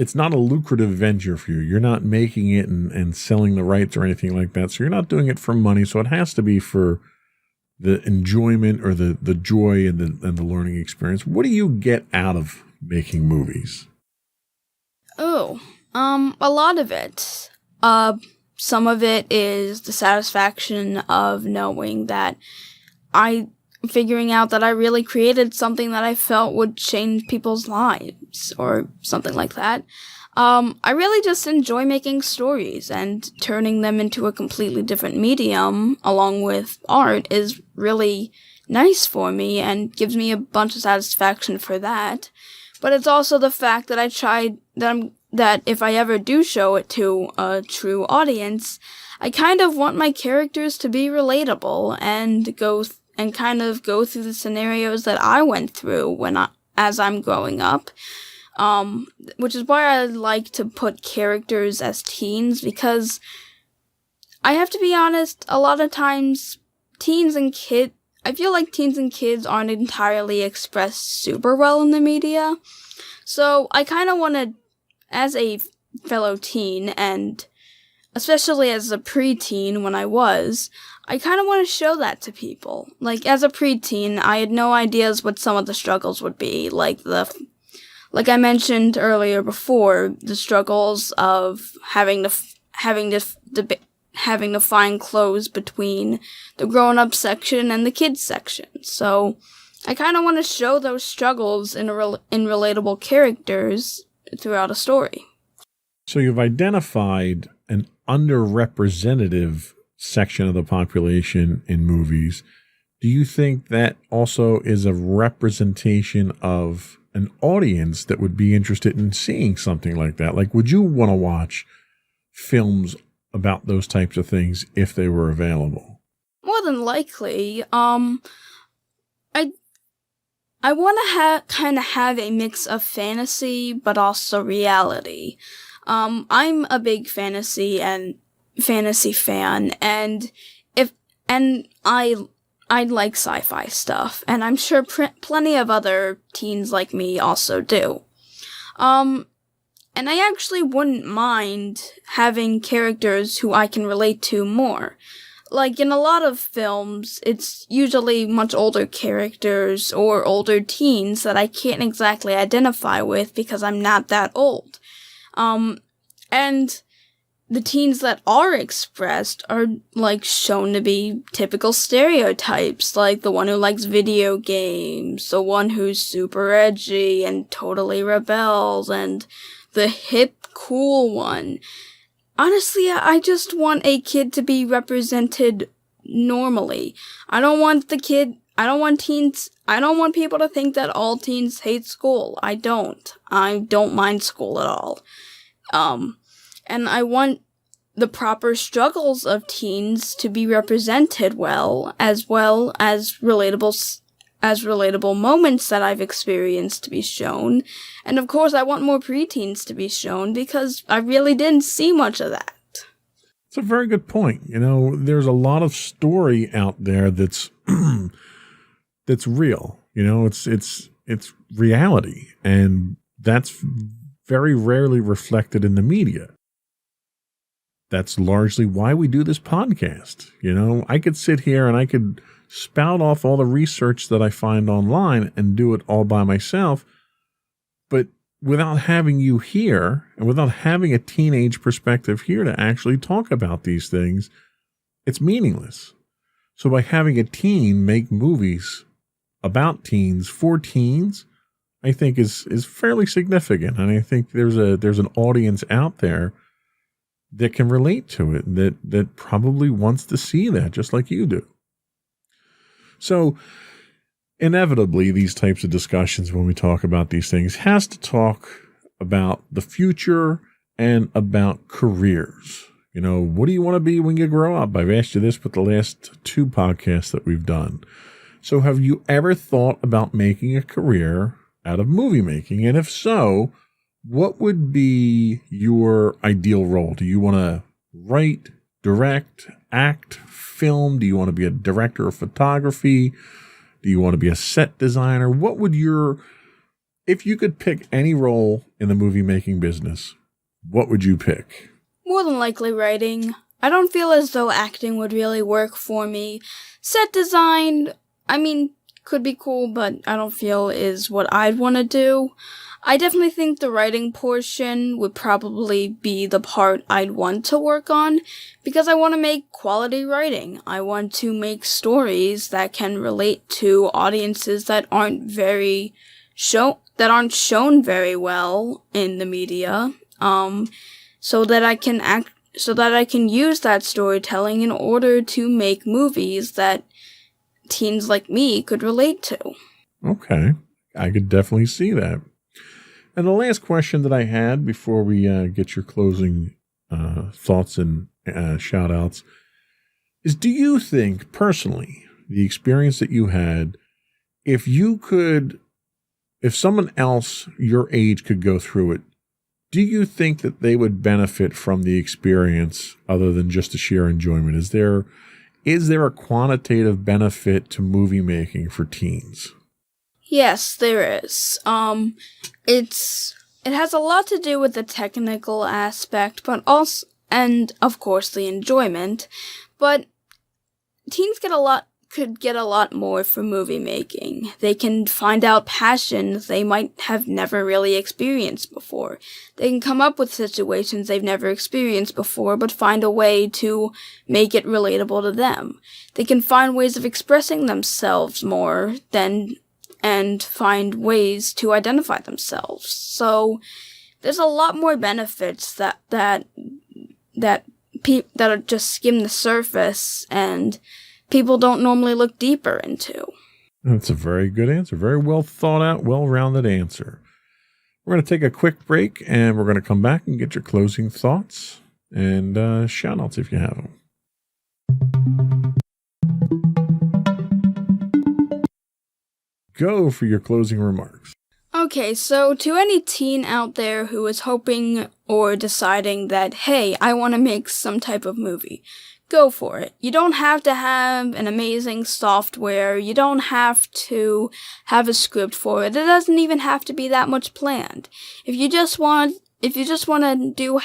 C: it's not a lucrative venture for you. You're not making it and selling the rights or anything like that. So you're not doing it for money. So it has to be for the enjoyment or the joy and the learning experience. What do you get out of making movies?
D: Oh, a lot of it. Some of it is the satisfaction of knowing that figuring out that I really created something that I felt would change people's lives, or something like that. I really just enjoy making stories, and turning them into a completely different medium, along with art, is really nice for me, and gives me a bunch of satisfaction for that. But it's also the fact that that if I ever do show it to a true audience, I kind of want my characters to be relatable, and kind of go through the scenarios that I went through as I'm growing up. Which is why I like to put characters as teens, because I have to be honest, a lot of times I feel like teens and kids aren't entirely expressed super well in the media. So I kind of want to, as a fellow teen, and especially as a preteen when I kind of want to show that to people. Like, as a preteen, I had no ideas what some of the struggles would be. Like I mentioned earlier before, the struggles of having to find clothes between the grown-up section and the kids section. So I kind of want to show those struggles in relatable characters throughout a story.
C: So you've identified an underrepresentative section of the population in movies. Do you think that also is a representation of an audience that would be interested in seeing something like that? Like, would you want to watch films about those types of things if they were available?
D: More than likely. I want to kind of have a mix of fantasy, but also reality. I'm a big fantasy and fantasy fan, and I like sci-fi stuff, and I'm sure plenty of other teens like me also do. And I actually wouldn't mind having characters who I can relate to more. Like, in a lot of films, it's usually much older characters or older teens that I can't exactly identify with because I'm not that old. And the teens that are expressed are, like, shown to be typical stereotypes, like the one who likes video games, the one who's super edgy and totally rebels, and the hip, cool one. Honestly, I just want a kid to be represented normally. I don't want people to think that all teens hate school. I don't mind school at all. And I want the proper struggles of teens to be represented well as relatable moments that I've experienced to be shown. And of course, I want more preteens to be shown because I really didn't see much of that.
C: It's a very good point. You know, there's a lot of story out there that's that's real. You know, it's reality, and that's very rarely reflected in the media. That's largely why we do this podcast. You know, I could sit here and I could spout off all the research that I find online and do it all by myself, but without having you here and without having a teenage perspective here to actually talk about these things, it's meaningless. So by having a teen make movies about teens for teens, I think is fairly significant. And I think there's an audience out there that can relate to it, that probably wants to see that just like you do. So inevitably, these types of discussions when we talk about these things has to talk about the future and about careers. You know, what do you want to be when you grow up? I've asked you this with the last 2 podcasts that we've done. So have you ever thought about making a career out of movie making? And if so, what would be your ideal role? Do you want to write, direct, act, film? Do you want to be a director of photography? Do you want to be a set designer? What would if you could pick any role in the movie making business, what would you pick?
D: More than likely writing. I don't feel as though acting would really work for me. Set design, I mean, could be cool, but I don't feel is what I'd want to do. I definitely think the writing portion would probably be the part I'd want to work on, because I want to make quality writing. I want to make stories that can relate to audiences that aren't shown very well in the media, so that I can use that storytelling in order to make movies that teens like me could relate to. Okay,
C: I could definitely see that. And the last question that I had before we get your closing thoughts and shout outs is, do you think personally, the experience that you had, if someone else your age could go through it, do you think that they would benefit from the experience other than just the sheer enjoyment? Is there a quantitative benefit to movie making for teens?
D: Yes, there is. It has a lot to do with the technical aspect, but also, and of course the enjoyment, but teens could get a lot more from movie making. They can find out passions they might have never really experienced before. They can come up with situations they've never experienced before, but find a way to make it relatable to them. They can find ways of expressing themselves more and find ways to identify themselves. So there's a lot more benefits that are just skim the surface and people don't normally look deeper into.
C: That's a very good answer. Very well thought out, well-rounded answer. We're going to take a quick break and we're going to come back and get your closing thoughts and shout outs if you have them. Go for your closing remarks.
D: Okay, so to any teen out there who is hoping or deciding that, hey, I want to make some type of movie. Go for it. You don't have to have an amazing software. You don't have to have a script for it. It doesn't even have to be that much planned. If you just want to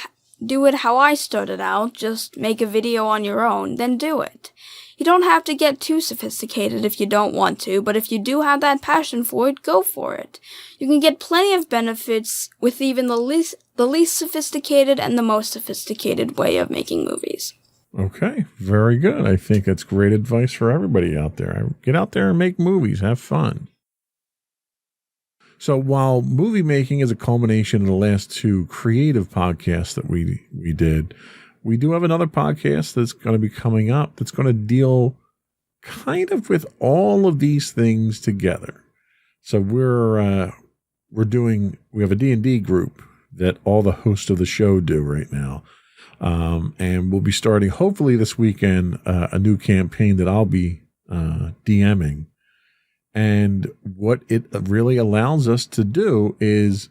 D: do it how I started out, just make a video on your own, then do it. You don't have to get too sophisticated if you don't want to, but if you do have that passion for it, go for it. You can get plenty of benefits with even the least sophisticated and the most sophisticated way of making movies.
C: Okay, very good. I think that's great advice for everybody out there. Get out there and make movies. Have fun. So while movie making is a culmination of the last two creative podcasts that we did, we do have another podcast that's going to be coming up that's going to deal kind of with all of these things together. So we have a D&D group that all the hosts of the show do right now. And we'll be starting, hopefully this weekend, a new campaign that I'll be DMing. And what it really allows us to do is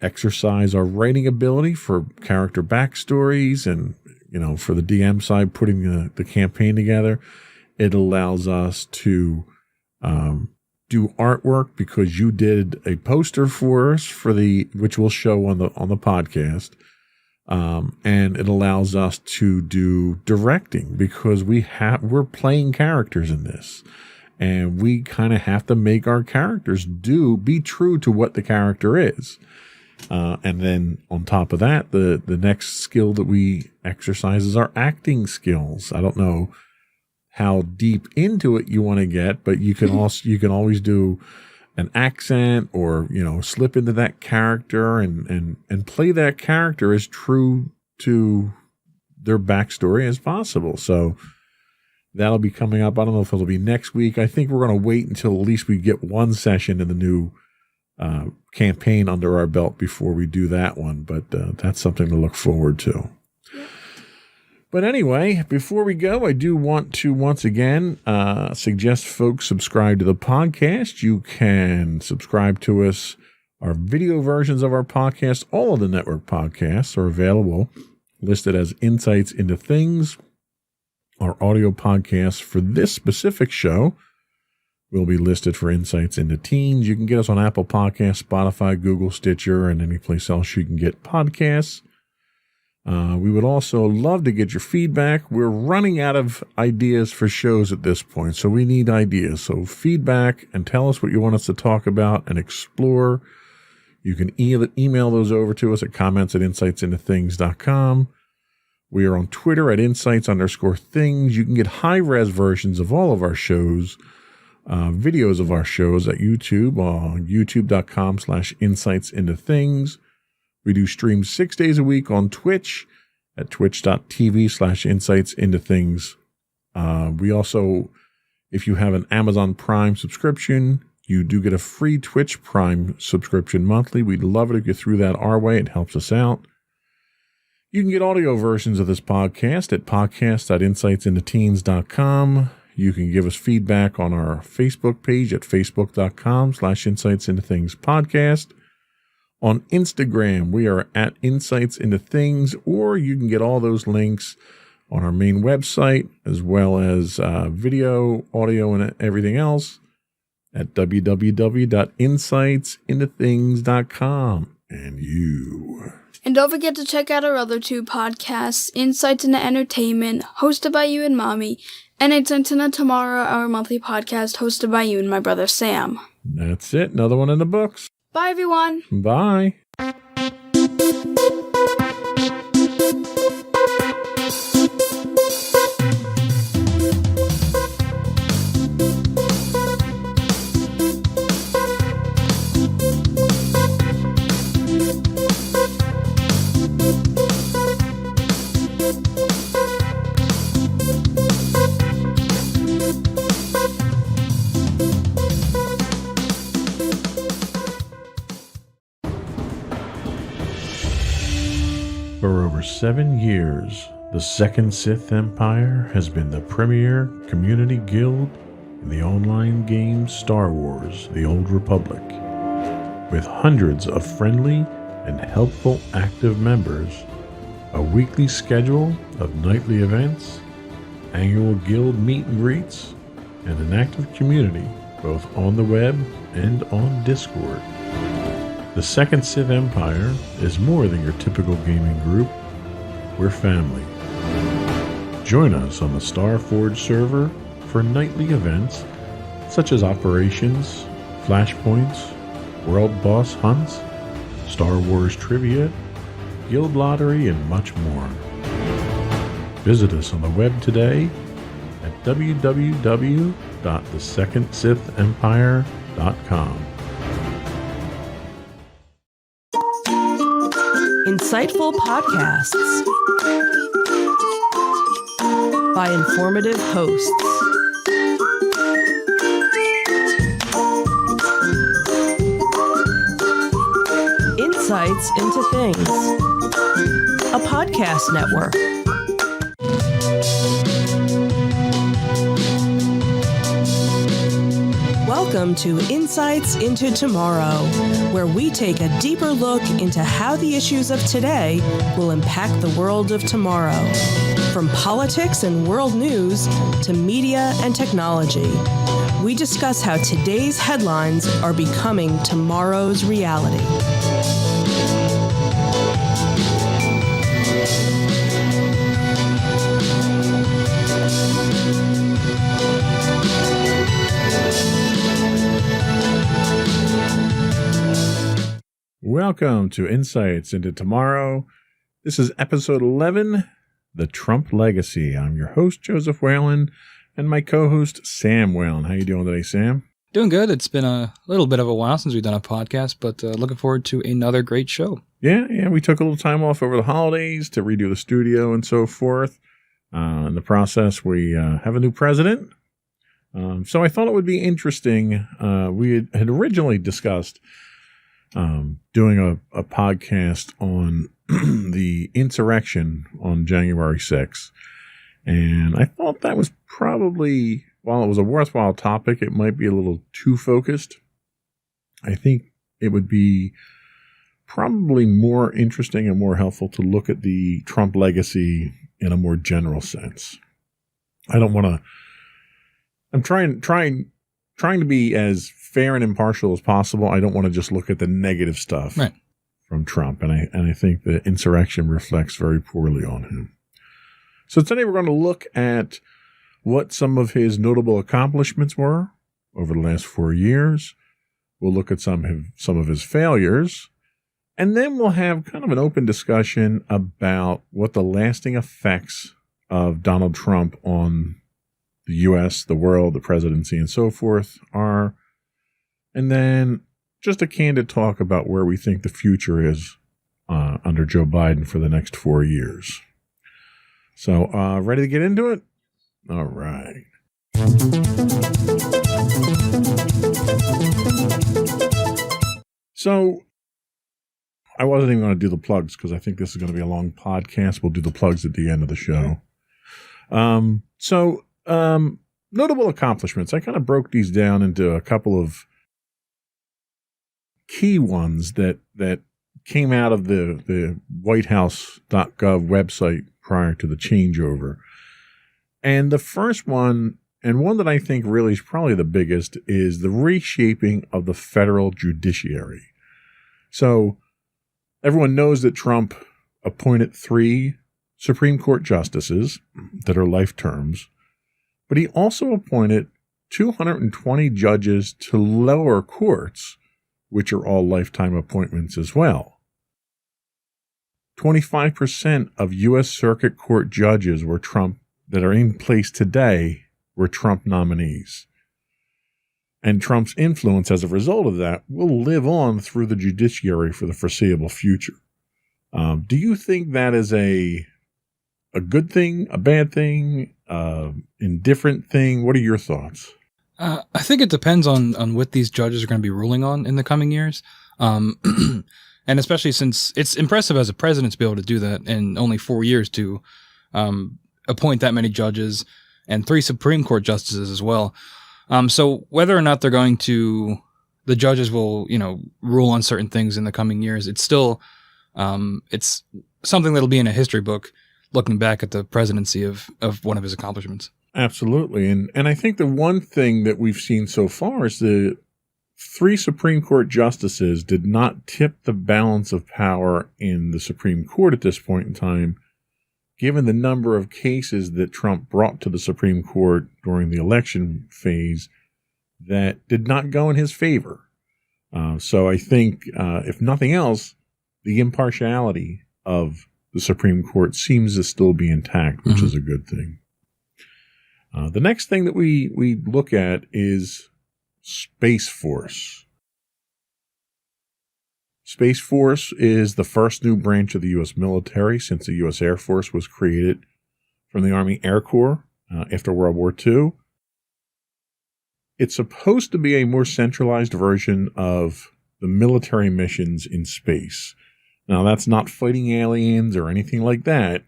C: exercise our writing ability for character backstories and, for the DM side, putting the campaign together. It allows us to do artwork because you did a poster for us which we'll show on the podcast. And it allows us to do directing because we're playing characters in this, and we kind of have to make our characters be true to what the character is. And then on top of that, the next skill that we exercise is our acting skills. I don't know how deep into it you want to get, but you can always do an accent or, slip into that character and play that character as true to their backstory as possible. So that'll be coming up. I don't know if it'll be next week. I think we're going to wait until at least we get one session in the new campaign under our belt before we do that one. But that's something to look forward to. But anyway, before we go, I do want to once again suggest folks subscribe to the podcast. You can subscribe to us. Our video versions of our podcast, all of the network podcasts are available, listed as Insights into Things. Our audio podcasts for this specific show will be listed for Insights into Teens. You can get us on Apple Podcasts, Spotify, Google, Stitcher, and any place else you can get podcasts. We would also love to get your feedback. We're running out of ideas for shows at this point, so we need ideas. So feedback and tell us what you want us to talk about and explore. You can email those over to us at comments@insightsintothings.com. We are on Twitter at insights_things. You can get high-res versions of all of our shows, videos of our shows at YouTube on youtube.com/insightsintothings. We do stream 6 days a week on Twitch at twitch.tv/insightsintothings. We also, if you have an Amazon Prime subscription, you do get a free Twitch Prime subscription monthly. We'd love it if you threw that our way. It helps us out. You can get audio versions of this podcast at podcast.insightsintoteens.com. You can give us feedback on our Facebook page at facebook.com/insightsintothingspodcast. On Instagram, we are at Insights Into Things, or you can get all those links on our main website, as well as video, audio, and everything else at www.insightsintothings.com. And
D: don't forget to check out our other two podcasts, Insights into Entertainment, hosted by you and Mommy, and Insights into Tomorrow, our monthly podcast, hosted by you and my brother Sam.
C: That's it. Another one in the books.
D: Bye, everyone.
C: Bye. For over 7 years, the Second Sith Empire has been the premier community guild in the online game Star Wars: The Old Republic. With hundreds of friendly and helpful active members, a weekly schedule of nightly events, annual guild meet and greets, and an active community both on the web and on Discord. The Second Sith Empire is more than your typical gaming group. We're family. Join us on the Starforge server for nightly events such as operations, flashpoints, world boss hunts, Star Wars trivia, guild lottery, and much more. Visit us on the web today at www.thesecondsithempire.com.
A: Insightful podcasts by informative hosts. Insights into Things, a podcast network. Welcome to Insights into Tomorrow, where we take a deeper look into how the issues of today will impact the world of tomorrow. From politics and world news to media and technology, we discuss how today's headlines are becoming tomorrow's reality.
C: Welcome to Insights into Tomorrow. This is episode 11, The Trump Legacy. I'm your host, Joseph Whalen, and my co-host, Sam Whalen. How you doing today, Sam?
B: Doing good. It's been a little bit of a while since we've done a podcast, but looking forward to another great show.
C: Yeah, we took a little time off over the holidays to redo the studio and so forth. In the process, we have a new president. So I thought it would be interesting. We had originally discussed doing a podcast on the insurrection on January 6th. And I thought that was probably, while it was a worthwhile topic, it might be a little too focused. I think it would be probably more interesting and more helpful to look at the Trump legacy in a more general sense. I don't want to, I'm trying to be as fair and impartial as possible. I don't want to just look at the negative stuff from Trump. And I think the insurrection reflects very poorly on him. So today we're going to look at what some of his notable accomplishments were over the last 4 years. We'll look at some of his failures. And then we'll have kind of an open discussion about what the lasting effects of Donald Trump on the U.S., the world, the presidency, and so forth are. And then just a candid talk about where we think the future is under Joe Biden for the next 4 years. So, ready to get into it? All right. So, I wasn't even going to do the plugs because I think this is going to be a long podcast. We'll do the plugs at the end of the show. Notable accomplishments. I kind of broke these down into a couple of key ones that came out of the whitehouse.gov website prior to the changeover. And the first one, and one that I think really is probably the biggest, is the reshaping of the federal judiciary. So everyone knows that Trump appointed 3 Supreme Court justices that are life terms, but he also appointed 220 judges to lower courts, which are all lifetime appointments as well. 25% of U.S. Circuit Court judges were Trump that are in place today were Trump nominees. And Trump's influence as a result of that will live on through the judiciary for the foreseeable future. Do you think that is a good thing, a bad thing, indifferent thing? What are your thoughts?
B: I think it depends on what these judges are going to be ruling on in the coming years. And especially since it's impressive as a president to be able to do that in only 4 years to appoint that many judges and 3 Supreme Court justices as well. So whether or not they're going to the judges will, rule on certain things in the coming years, it's still, it's something that'll be in a history book looking back at the presidency of one of his accomplishments.
C: Absolutely. And I think the one thing that we've seen so far is the 3 Supreme Court justices did not tip the balance of power in the Supreme Court at this point in time, given the number of cases that Trump brought to the Supreme Court during the election phase that did not go in his favor. So I think, if nothing else, the impartiality of the Supreme Court seems to still be intact, which is a good thing. The next thing that we look at is Space Force. Space Force is the first new branch of the U.S. military since the U.S. Air Force was created from the Army Air Corps after World War II. It's supposed to be a more centralized version of the military missions in space. Now, that's not fighting aliens or anything like that.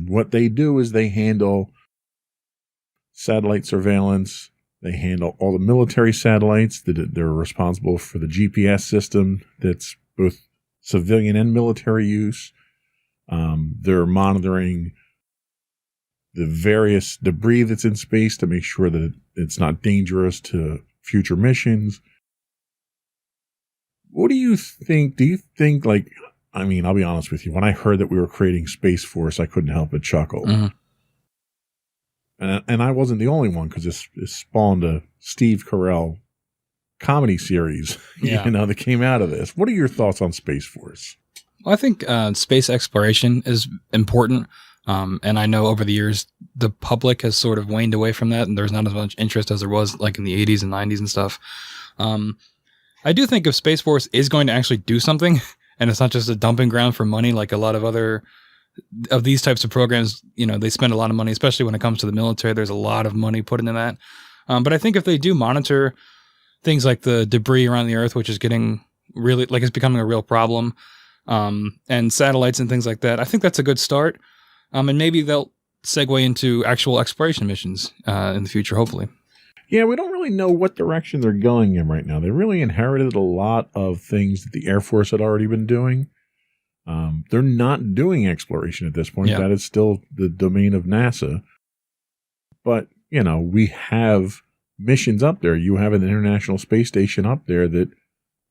C: What they do is they handle satellite surveillance. They handle all the military satellites. They're responsible for the GPS system that's both civilian and military use. They're monitoring the various debris that's in space to make sure that it's not dangerous to future missions. What do you think? Do you think, I'll be honest with you. When I heard that we were creating Space Force, I couldn't help but chuckle.
B: Mm-hmm.
C: And I wasn't the only one, because it spawned a Steve Carell comedy series, that came out of this. What are your thoughts on Space Force?
B: Well, I think space exploration is important. And I know over the years, the public has sort of waned away from that, and there's not as much interest as there was like in the 80s and 90s and stuff. I do think if Space Force is going to actually do something, and it's not just a dumping ground for money like a lot of other of these types of programs, they spend a lot of money, especially when it comes to the military. There's a lot of money put into that. But I think if they do monitor things like the debris around the Earth, which is getting really, it's becoming a real problem, and satellites and things like that, I think that's a good start. And maybe they'll segue into actual exploration missions in the future, hopefully.
C: Yeah, we don't really know what direction they're going in right now. They really inherited a lot of things that the Air Force had already been doing. They're not doing exploration at this point. Yeah. That is still the domain of NASA. But, we have missions up there. You have an International Space Station up there that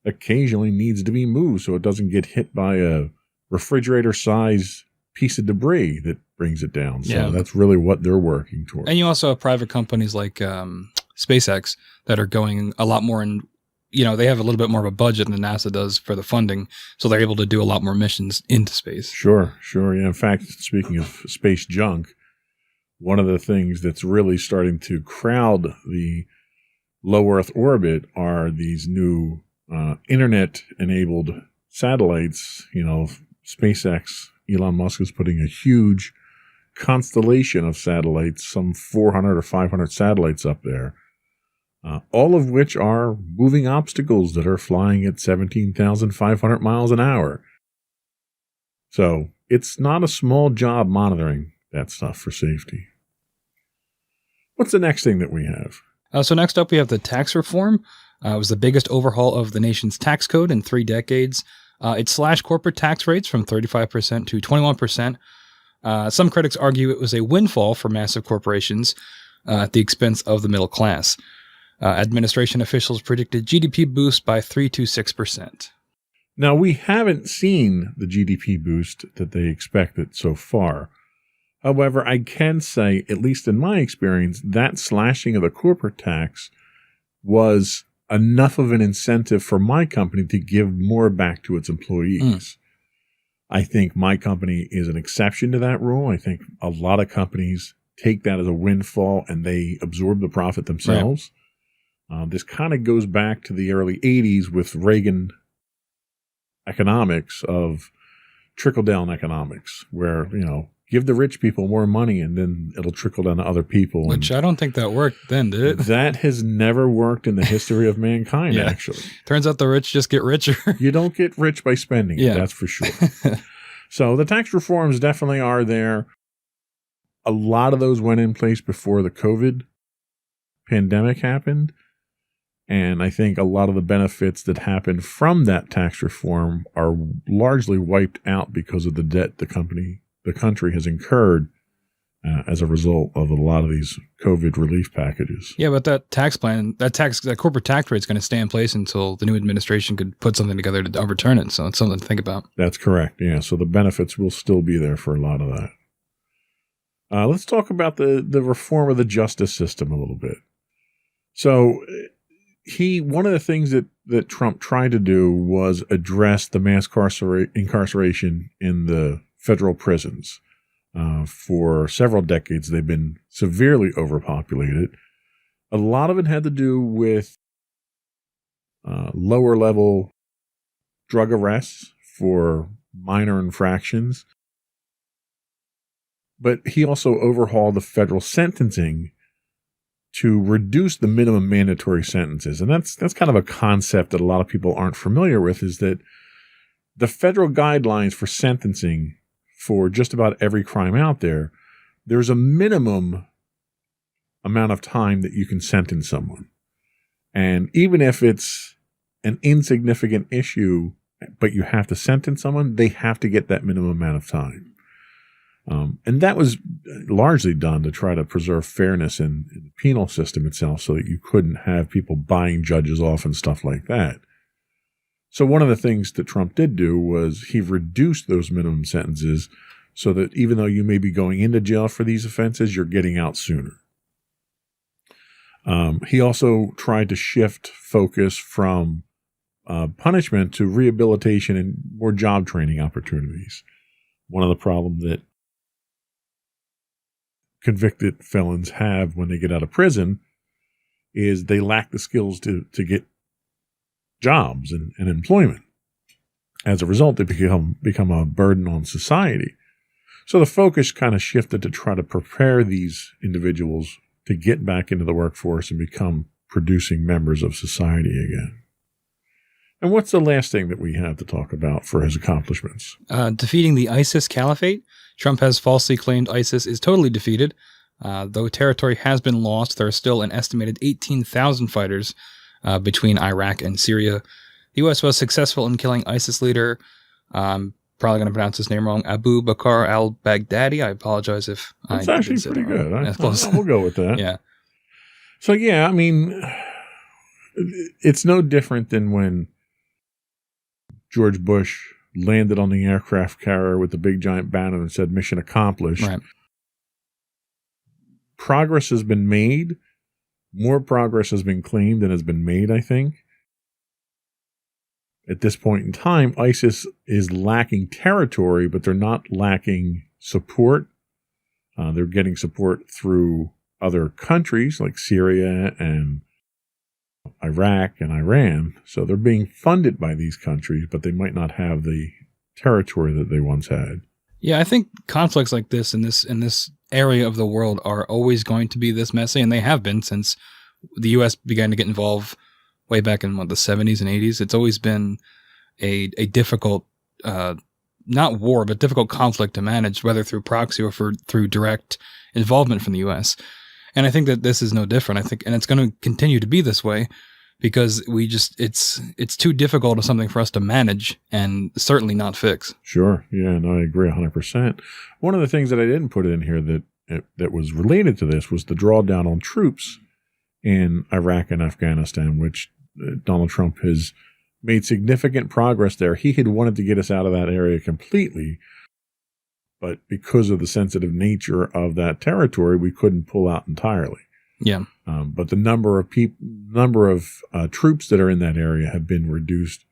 C: occasionally needs to be moved so it doesn't get hit by a refrigerator-sized piece of debris that brings it down. So that's really what they're working towards.
B: And you also have private companies like SpaceX that are going a lot more in, they have a little bit more of a budget than NASA does for the funding. So they're able to do a lot more missions into space.
C: Sure. Yeah. In fact, speaking of space junk, one of the things that's really starting to crowd the low Earth orbit are these new internet-enabled satellites. SpaceX, Elon Musk is putting a huge constellation of satellites, some 400 or 500 satellites up there, all of which are moving obstacles that are flying at 17,500 miles an hour. So it's not a small job monitoring that stuff for safety. What's the next thing that we have?
B: So next up, we have the tax reform. It was the biggest overhaul of the nation's tax code in 3 decades. It slashed corporate tax rates from 35% to 21%. Some critics argue it was a windfall for massive corporations at the expense of the middle class. Administration officials predicted GDP boost by 3 to 6%.
C: Now, we haven't seen the GDP boost that they expected so far. However, I can say, at least in my experience, that slashing of the corporate tax was enough of an incentive for my company to give more back to its employees. I think my company is an exception to that rule. I think a lot of companies take that as a windfall and they absorb the profit themselves. Right. This kind of goes back to the early 80s with Reagan economics of trickle-down economics, where, give the rich people more money and then it'll trickle down to other people.
B: Which I don't think that worked then, did it?
C: That has never worked in the history of mankind, actually.
B: Turns out the rich just get richer.
C: You don't get rich by spending it, that's for sure. So the tax reforms definitely are there. A lot of those went in place before the COVID pandemic happened. And I think a lot of the benefits that happened from that tax reform are largely wiped out because of the debt the country has incurred as a result of a lot of these COVID relief packages.
B: Yeah, but that tax plan, that corporate tax rate is going to stay in place until the new administration could put something together to overturn it. So it's something to think about.
C: That's correct. Yeah. So the benefits will still be there for a lot of that. Let's talk about the reform of the justice system a little bit. So one of the things that Trump tried to do was address the mass incarceration in the federal prisons. For several decades, they've been severely overpopulated. A lot of it had to do with lower level drug arrests for minor infractions. But he also overhauled the federal sentencing to reduce the minimum mandatory sentences. And that's kind of a concept that a lot of people aren't familiar with, is that the federal guidelines for sentencing for just about every crime out there, there's a minimum amount of time that you can sentence someone. And even if it's an insignificant issue, but you have to sentence someone, they have to get that minimum amount of time. And that was largely done to try to preserve fairness in the penal system itself so that you couldn't have people buying judges off and stuff like that. So one of the things that Trump did do was he reduced those minimum sentences so that even though you may be going into jail for these offenses, you're getting out sooner. He also tried to shift focus from punishment to rehabilitation and more job training opportunities. One of the problems that convicted felons have when they get out of prison is they lack the skills to get jobs and employment. As a result, they become a burden on society. So the focus kind of shifted to try to prepare these individuals to get back into the workforce and become producing members of society again. And what's the last thing that we have to talk about for his accomplishments?
B: Defeating the ISIS caliphate. Trump has falsely claimed ISIS is totally defeated. Though territory has been lost, there are still an estimated 18,000 fighters between Iraq and Syria. The U.S. was successful in killing ISIS leader, I'm probably going to pronounce his name wrong, Abu Bakr al-Baghdadi. I apologize if
C: That's
B: I
C: actually
B: didn't say
C: pretty
B: that right.
C: good. We'll go with that.
B: Yeah.
C: So, yeah, I mean, it's no different than when George Bush landed on the aircraft carrier with the big giant banner and said, "Mission accomplished."
B: Right.
C: Progress has been made. More progress has been claimed than has been made, I think. At this point in time, ISIS is lacking territory, but they're not lacking support. They're getting support through other countries like Syria and Iraq and Iran. So they're being funded by these countries, but they might not have the territory that they once had.
B: Yeah, I think conflicts like this in this area of the world are always going to be this messy, and they have been since the U.S. began to get involved way back in the 70s and 80s. It's always been a difficult, not war, but difficult conflict to manage, whether through proxy or through direct involvement from the U.S. And I think that this is no different. I think, and it's going to continue to be this way because it's too difficult of something for us to manage and certainly not fix.
C: Sure. Yeah, no, I agree 100%. One of the things that I didn't put in here that was related to this was the drawdown on troops in Iraq and Afghanistan, which Donald Trump has made significant progress there. He had wanted to get us out of that area completely, but because of the sensitive nature of that territory, we couldn't pull out entirely.
B: Yeah.
C: But the number of troops that are in that area have been reduced,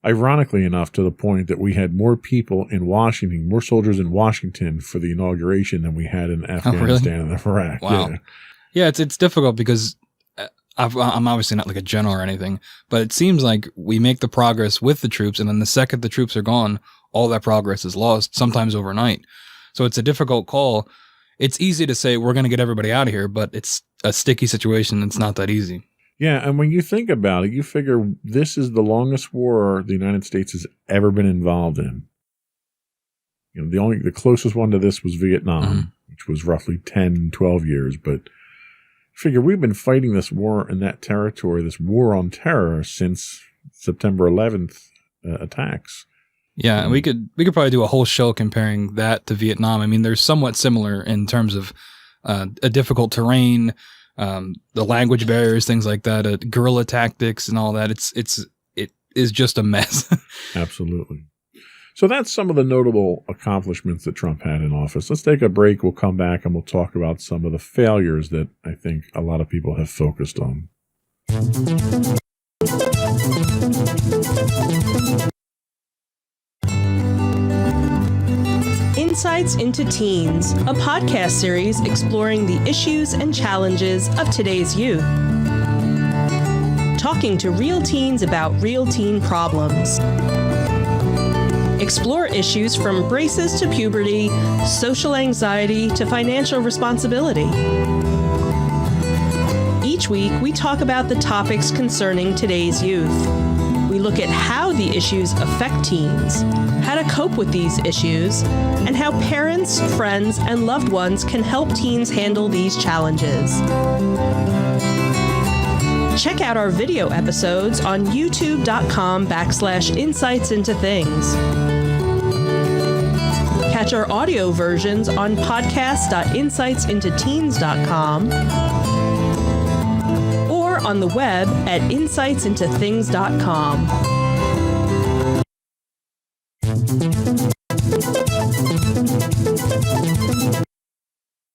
C: ironically enough, to the point that we had more people in Washington, more soldiers in Washington for the inauguration than we had in Afghanistan and Iraq.
B: Wow. Yeah, it's difficult because I'm obviously not like a general or anything, but it seems like we make the progress with the troops, and then the second the troops are gone, all that progress is lost, sometimes overnight. So it's a difficult call. It's easy to say we're going to get everybody out of here, but it's a sticky situation. It's not that easy.
C: Yeah, and when you think about it, you figure this is the longest war the United States has ever been involved in. You know, the closest one to this was Vietnam, which was roughly 10, 12 years. But Figure we've been fighting this war in that territory, this war on terror, since September 11th attacks.
B: Yeah, and we could probably do a whole show comparing that to Vietnam. I mean, they're somewhat similar in terms of a difficult terrain, the language barriers, things like that, guerrilla tactics, and all that. It is just a mess.
C: Absolutely. So that's some of the notable accomplishments that Trump had in office. Let's take a break. We'll come back and we'll talk about some of the failures that I think a lot of people have focused on.
F: Insights into Teens, a podcast series exploring the issues and challenges of today's youth. Talking to real teens about real teen problems. Explore issues from braces to puberty, social anxiety to financial responsibility. Each week, we talk about the topics concerning today's youth. We look at how the issues affect teens, how to cope with these issues, and how parents, friends, and loved ones can help teens handle these challenges. Check out our video episodes on youtube.com/insightsintothings. Catch our audio versions on podcast.insightsintoteens.com or on the web at insightsintothings.com.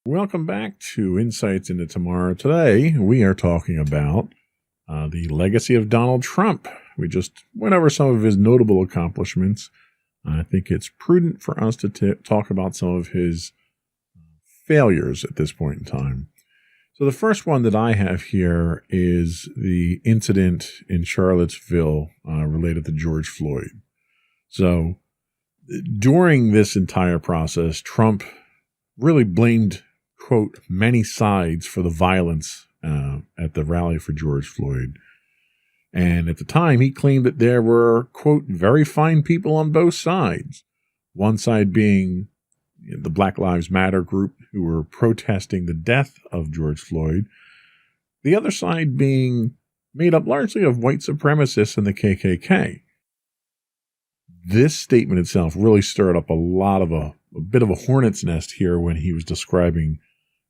C: Welcome back to Insights into Tomorrow. Today, we are talking about the legacy of Donald Trump. We just went over some of his notable accomplishments. I think it's prudent for us to talk about some of his failures at this point in time. So the first one that I have here is the incident in Charlottesville related to George Floyd. So during this entire process, Trump really blamed, quote, many sides for the violence at the rally for George Floyd. And at the time, he claimed that there were, quote, very fine people on both sides. One side being the Black Lives Matter group who were protesting the death of George Floyd. The other side being made up largely of white supremacists and the KKK. This statement itself really stirred up a bit of a hornet's nest here when he was describing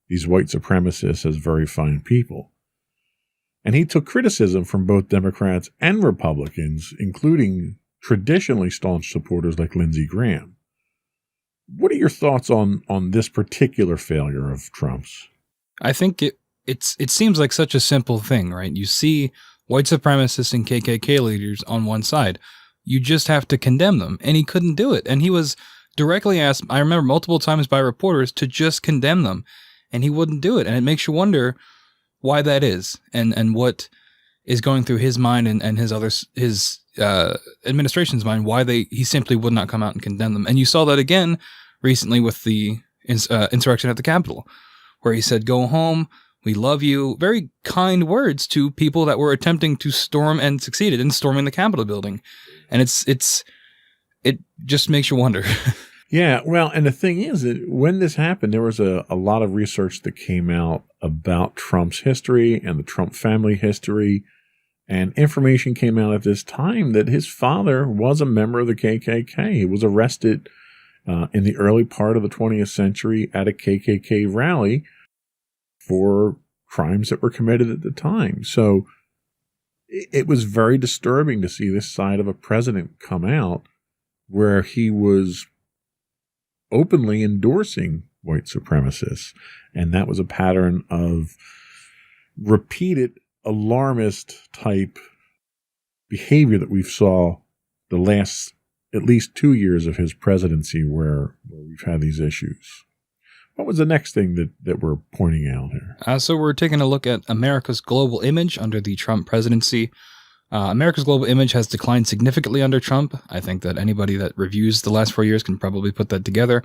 C: these white supremacists as very fine people. And he took criticism from both Democrats and Republicans, including traditionally staunch supporters like Lindsey Graham. What are your thoughts on this particular failure of Trump's?
B: I think it seems like such a simple thing, right? You see white supremacists and KKK leaders on one side. You just have to condemn them. And he couldn't do it. And he was directly asked, I remember multiple times by reporters, to just condemn them. And he wouldn't do it. And it makes you wonder why that is, and what is going through his mind and his administration's mind, why he simply would not come out and condemn them. And you saw that again recently with the insurrection at the Capitol, where he said, "Go home, we love you." Very kind words to people that were attempting to storm and succeeded in storming the Capitol building. And it just makes you wonder.
C: Yeah, well, and the thing is that when this happened, there was a lot of research that came out about Trump's history and the Trump family history, and information came out at this time that his father was a member of the KKK. He was arrested in the early part of the 20th century at a KKK rally for crimes that were committed at the time. So it was very disturbing to see this side of a president come out where he was openly endorsing white supremacists. And that was a pattern of repeated alarmist type behavior that we saw the last at least 2 years of his presidency where we've had these issues. What was the next thing that we're pointing out here?
B: So we're taking a look at America's global image under the Trump presidency. America's global image has declined significantly under Trump. I think that anybody that reviews the last 4 years can probably put that together.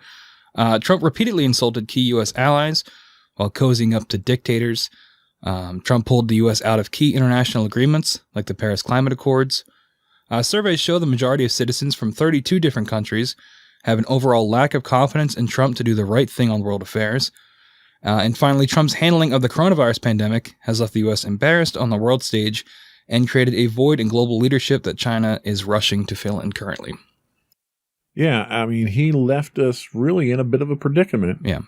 B: Trump repeatedly insulted key U.S. allies while cozying up to dictators. Trump pulled the U.S. out of key international agreements like the Paris Climate Accords. Surveys show the majority of citizens from 32 different countries have an overall lack of confidence in Trump to do the right thing on world affairs. And finally, Trump's handling of the coronavirus pandemic has left the U.S. embarrassed on the world stage and created a void in global leadership that China is rushing to fill in currently.
C: Yeah, I mean, he left us really in a bit of a predicament.
B: Yeah.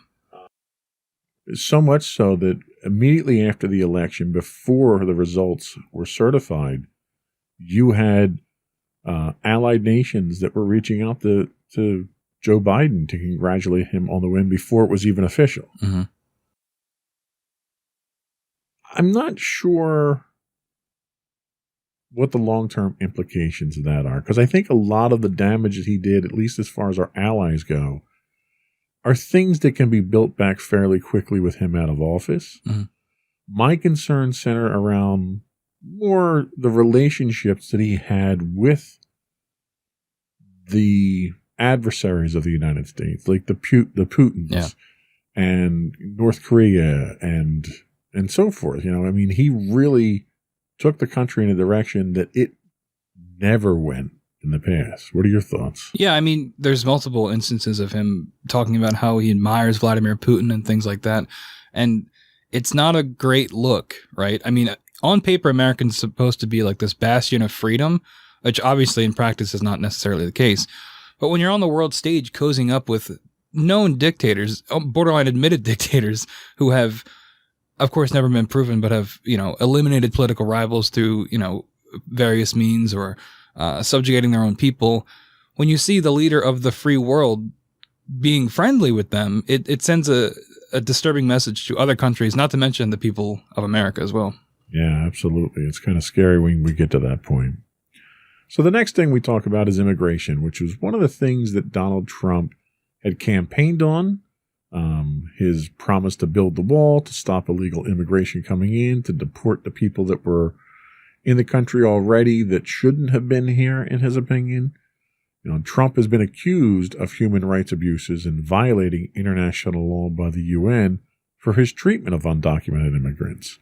C: So much so that immediately after the election, before the results were certified, you had allied nations that were reaching out to Joe Biden to congratulate him on the win before it was even official.
B: Mm-hmm.
C: I'm not sure what the long-term implications of that are, because I think a lot of the damage that he did, at least as far as our allies go, are things that can be built back fairly quickly with him out of office.
B: Mm-hmm.
C: My concerns center around more the relationships that he had with the adversaries of the United States, like the Putins and North Korea and so forth. You know, I mean, he really took the country in a direction that it never went in the past. What are your thoughts?
B: Yeah, I mean, there's multiple instances of him talking about how he admires Vladimir Putin and things like that. And it's not a great look, right? I mean, on paper, Americans supposed to be like this bastion of freedom, which obviously in practice is not necessarily the case. But when you're on the world stage cozying up with known dictators, borderline admitted dictators who have, of course, never been proven, but have, eliminated political rivals through, various means or subjugating their own people. When you see the leader of the free world being friendly with them, it sends a disturbing message to other countries, not to mention the people of America as well.
C: Yeah, absolutely. It's kind of scary when we get to that point. So the next thing we talk about is immigration, which was one of the things that Donald Trump had campaigned on. His promise to build the wall, to stop illegal immigration coming in, to deport the people that were in the country already that shouldn't have been here, in his opinion. Trump has been accused of human rights abuses and violating international law by the UN for his treatment of undocumented immigrants.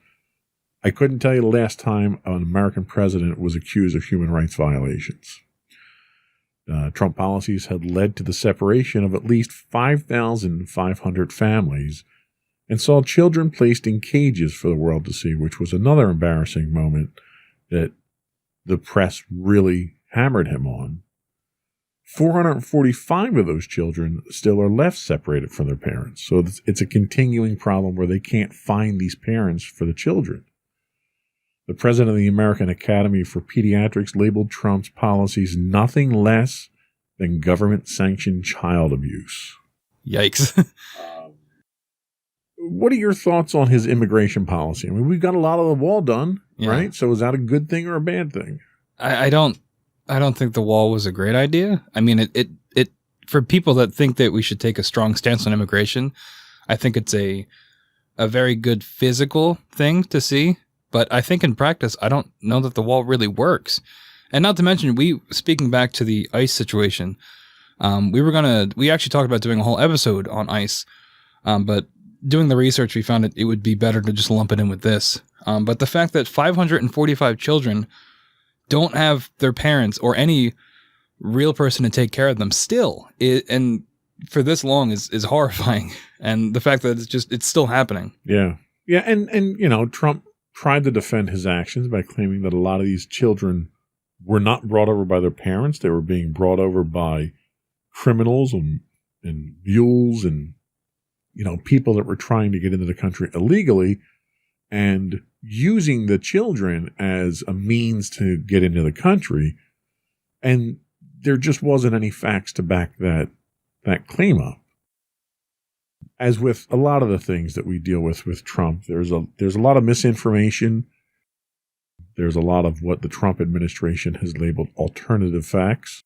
C: I couldn't tell you the last time an American president was accused of human rights violations. Trump policies had led to the separation of at least 5,500 families and saw children placed in cages for the world to see, which was another embarrassing moment that the press really hammered him on. 445 of those children still are left separated from their parents. So it's a continuing problem where they can't find these parents for the children. The president of the American Academy for Pediatrics labeled Trump's policies nothing less than government-sanctioned child abuse.
B: Yikes.
C: What are your thoughts on his immigration policy? I mean, we've got a lot of the wall done, right? So is that a good thing or a bad thing?
B: I don't think the wall was a great idea. I mean, it for people that think that we should take a strong stance on immigration, I think it's a very good physical thing to see. But I think in practice, I don't know that the wall really works. And not to mention, speaking back to the ICE situation, we actually talked about doing a whole episode on ICE. But doing the research, we found it would be better to just lump it in with this. But the fact that 545 children don't have their parents or any real person to take care of them still, and for this long is horrifying. And the fact that it's still happening.
C: Yeah. Yeah. And Trump tried to defend his actions by claiming that a lot of these children were not brought over by their parents. They were being brought over by criminals and mules and, people that were trying to get into the country illegally and using the children as a means to get into the country. And there just wasn't any facts to back that claim up. As with a lot of the things that we deal with Trump, there's a lot of misinformation. There's a lot of what the Trump administration has labeled alternative facts.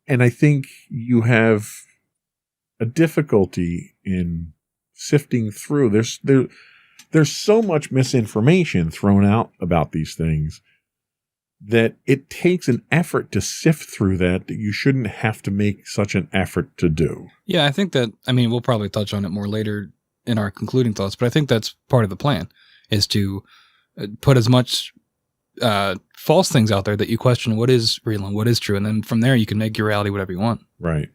C: And I think you have a difficulty in sifting through. There's so much misinformation thrown out about these things that it takes an effort to sift through that you shouldn't have to make such an effort to do.
B: Yeah, I think we'll probably touch on it more later in our concluding thoughts, but I think that's part of the plan, is to put as much false things out there that you question what is real and what is true, and then from there you can make your reality whatever you want.
C: Right.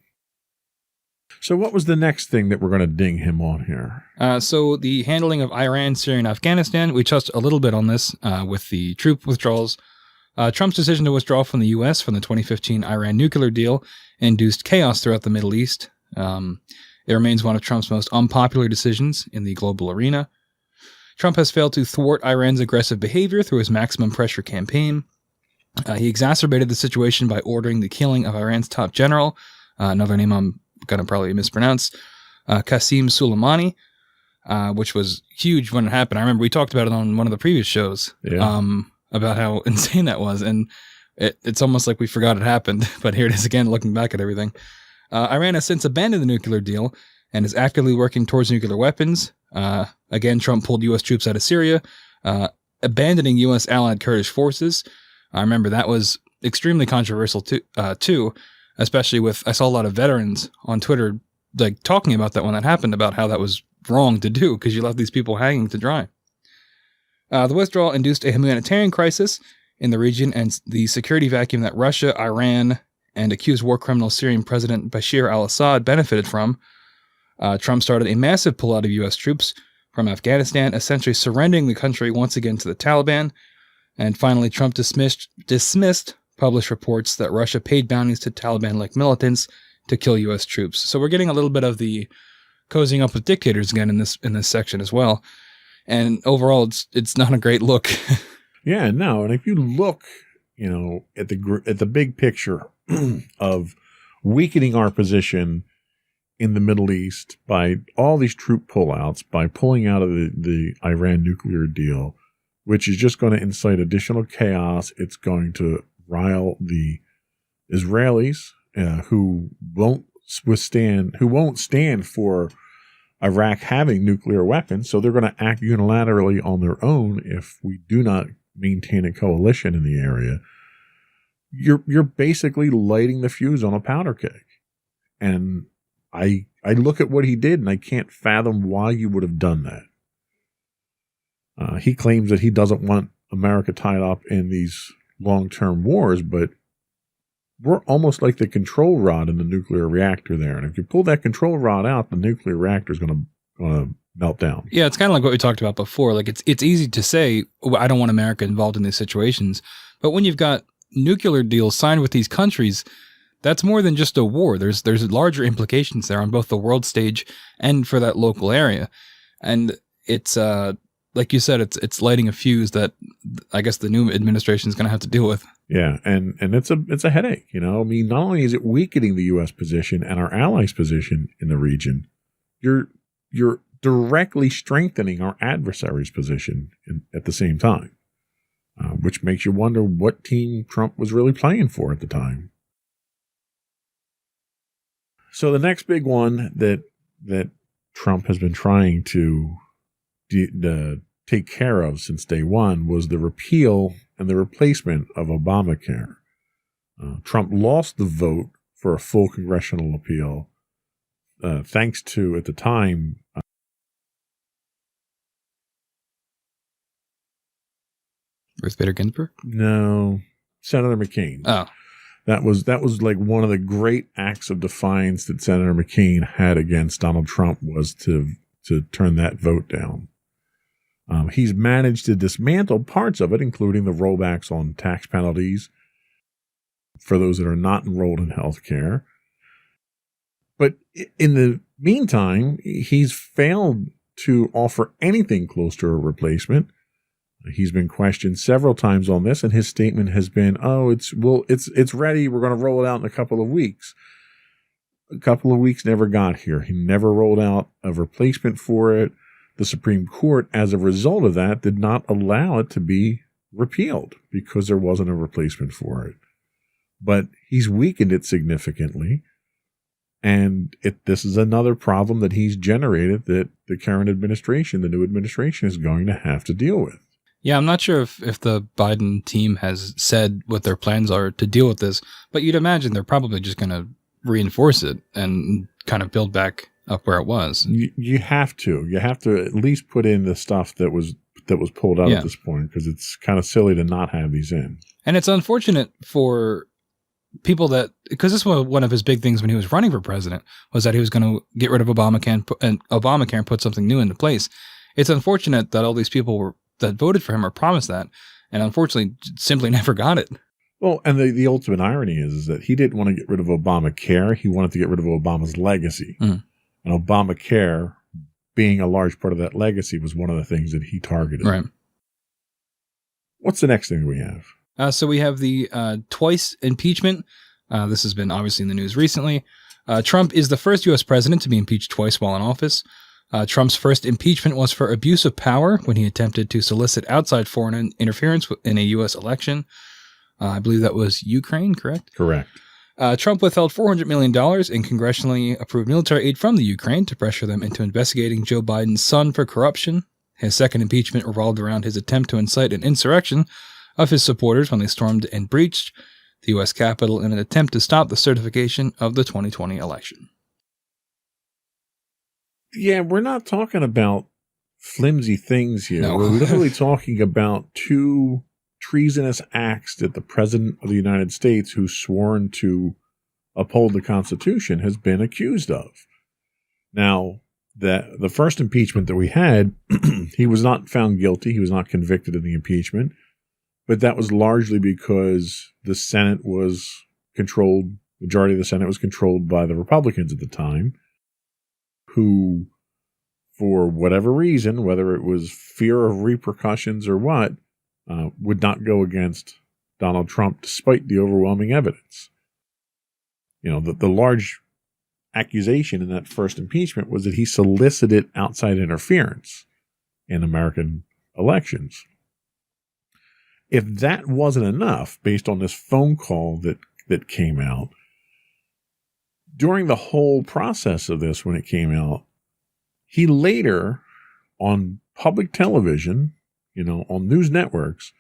C: So what was the next thing that we're going to ding him on here?
B: So the handling of Iran, Syria, and Afghanistan, we touched a little bit on this with the troop withdrawals. Trump's decision to withdraw from the U.S. from the 2015 Iran nuclear deal induced chaos throughout the Middle East. It remains one of Trump's most unpopular decisions in the global arena. Trump has failed to thwart Iran's aggressive behavior through his maximum pressure campaign. He exacerbated the situation by ordering the killing of Iran's top general, another name I'm going to probably mispronounce, Qasem Soleimani, which was huge when it happened. I remember we talked about it on one of the previous shows, about how insane that was. And it's almost like we forgot it happened, but here it is again, looking back at everything. Iran has since abandoned the nuclear deal and is actively working towards nuclear weapons. Again, Trump pulled U.S. troops out of Syria, abandoning U.S. allied Kurdish forces. I remember that was extremely controversial too, especially with, I saw a lot of veterans on Twitter like talking about that when that happened, about how that was wrong to do because you left these people hanging to dry. The withdrawal induced a humanitarian crisis in the region and the security vacuum that Russia, Iran, and accused war criminal Syrian President Bashar al-Assad benefited from. Trump started a massive pullout of U.S. troops from Afghanistan, essentially surrendering the country once again to the Taliban. And finally, Trump dismissed published reports that Russia paid bounties to Taliban-like militants to kill U.S. troops. So we're getting a little bit of the cozying up with dictators again in this section as well. And overall, it's not a great look.
C: Yeah, no. And if you look, at the big picture of weakening our position in the Middle East by all these troop pullouts, by pulling out of the Iran nuclear deal, which is just going to incite additional chaos. It's going to rile the Israelis who won't stand for Iraq having nuclear weapons. So they're going to act unilaterally on their own if we do not maintain a coalition in the area. You're basically lighting the fuse on a powder keg. And I look at what he did and I can't fathom why you would have done that. He claims that he doesn't want America tied up in these long-term wars, but we're almost like the control rod in the nuclear reactor there. And if you pull that control rod out, the nuclear reactor is going to melt down.
B: Yeah, it's kind of like what we talked about before. Like it's easy to say, I don't want America involved in these situations. But when you've got nuclear deals signed with these countries, that's more than just a war. There's larger implications there on both the world stage and for that local area. And it's like you said, it's lighting a fuse that I guess the new administration is going to have to deal with.
C: Yeah, and it's a headache. I mean, not only is it weakening the U.S. position and our allies' position in the region, you're directly strengthening our adversaries' position at the same time, which makes you wonder what team Trump was really playing for at the time. So the next big one that Trump has been trying to take care of since day one was the repeal and the replacement of Obamacare. Trump lost the vote for a full congressional appeal, thanks to, at the time,
B: Ruth Bader Ginsburg?
C: No, Senator McCain.
B: Oh.
C: That was like one of the great acts of defiance that Senator McCain had against Donald Trump, was to turn that vote down. He's managed to dismantle parts of it, including the rollbacks on tax penalties for those that are not enrolled in health care. But in the meantime, he's failed to offer anything close to a replacement. He's been questioned several times on this, and his statement has been, it's ready. We're going to roll it out in a couple of weeks. A couple of weeks never got here. He never rolled out a replacement for it. The Supreme Court, as a result of that, did not allow it to be repealed because there wasn't a replacement for it. But he's weakened it significantly. And this is another problem that he's generated that the current administration, the new administration, is going to have to deal with.
B: Yeah, I'm not sure if the Biden team has said what their plans are to deal with this, but you'd imagine they're probably just going to reinforce it and kind of build back up where it was.
C: You have to. You have to at least put in the stuff that was pulled out at this point, because it's kind of silly to not have these in.
B: And it's unfortunate for people that, because this was one of his big things when he was running for president, was that he was going to get rid of Obamacare and put something new into place. It's unfortunate that all these people that voted for him were promised that, and unfortunately simply never got it.
C: Well, and the ultimate irony is that he didn't want to get rid of Obamacare. He wanted to get rid of Obama's legacy. And Obamacare, being a large part of that legacy, was one of the things that he targeted.
B: Right.
C: What's the next thing we have?
B: So we have the twice impeachment. This has been obviously in the news recently. Trump is the first U.S. president to be impeached twice while in office. Trump's first impeachment was for abuse of power when he attempted to solicit outside foreign interference in a U.S. election. I believe that was Ukraine, correct?
C: Correct.
B: Trump withheld $400 million in congressionally approved military aid from the Ukraine to pressure them into investigating Joe Biden's son for corruption. His second impeachment revolved around his attempt to incite an insurrection of his supporters when they stormed and breached the U.S. Capitol in an attempt to stop the certification of the 2020 election.
C: Yeah, we're not talking about flimsy things here.
B: No.
C: We're literally talking about two treasonous acts that the President of the United States, who's sworn to uphold the Constitution, has been accused of. Now, the first impeachment that we had, he was not found guilty. He was not convicted of the impeachment. But that was largely because the Senate was controlled, majority of the Senate was controlled by the Republicans at the time, who, for whatever reason, whether it was fear of repercussions or what, would not go against Donald Trump despite the overwhelming evidence. You know, the large accusation in that first impeachment was that he solicited outside interference in American elections. If that wasn't enough, based on this phone call that came out, during the whole process of this, when it came out, he later, on public television, on news networks,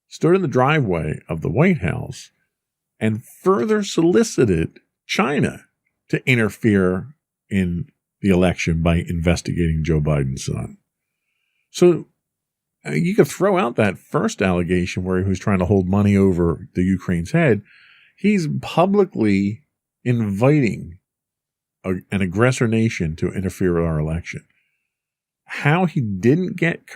C: stood in the driveway of the White House and further solicited China to interfere in the election by investigating Joe Biden's son. So you could throw out that first allegation where he was trying to hold money over the Ukraine's head. He's publicly inviting an aggressor nation to interfere with our election. How he didn't get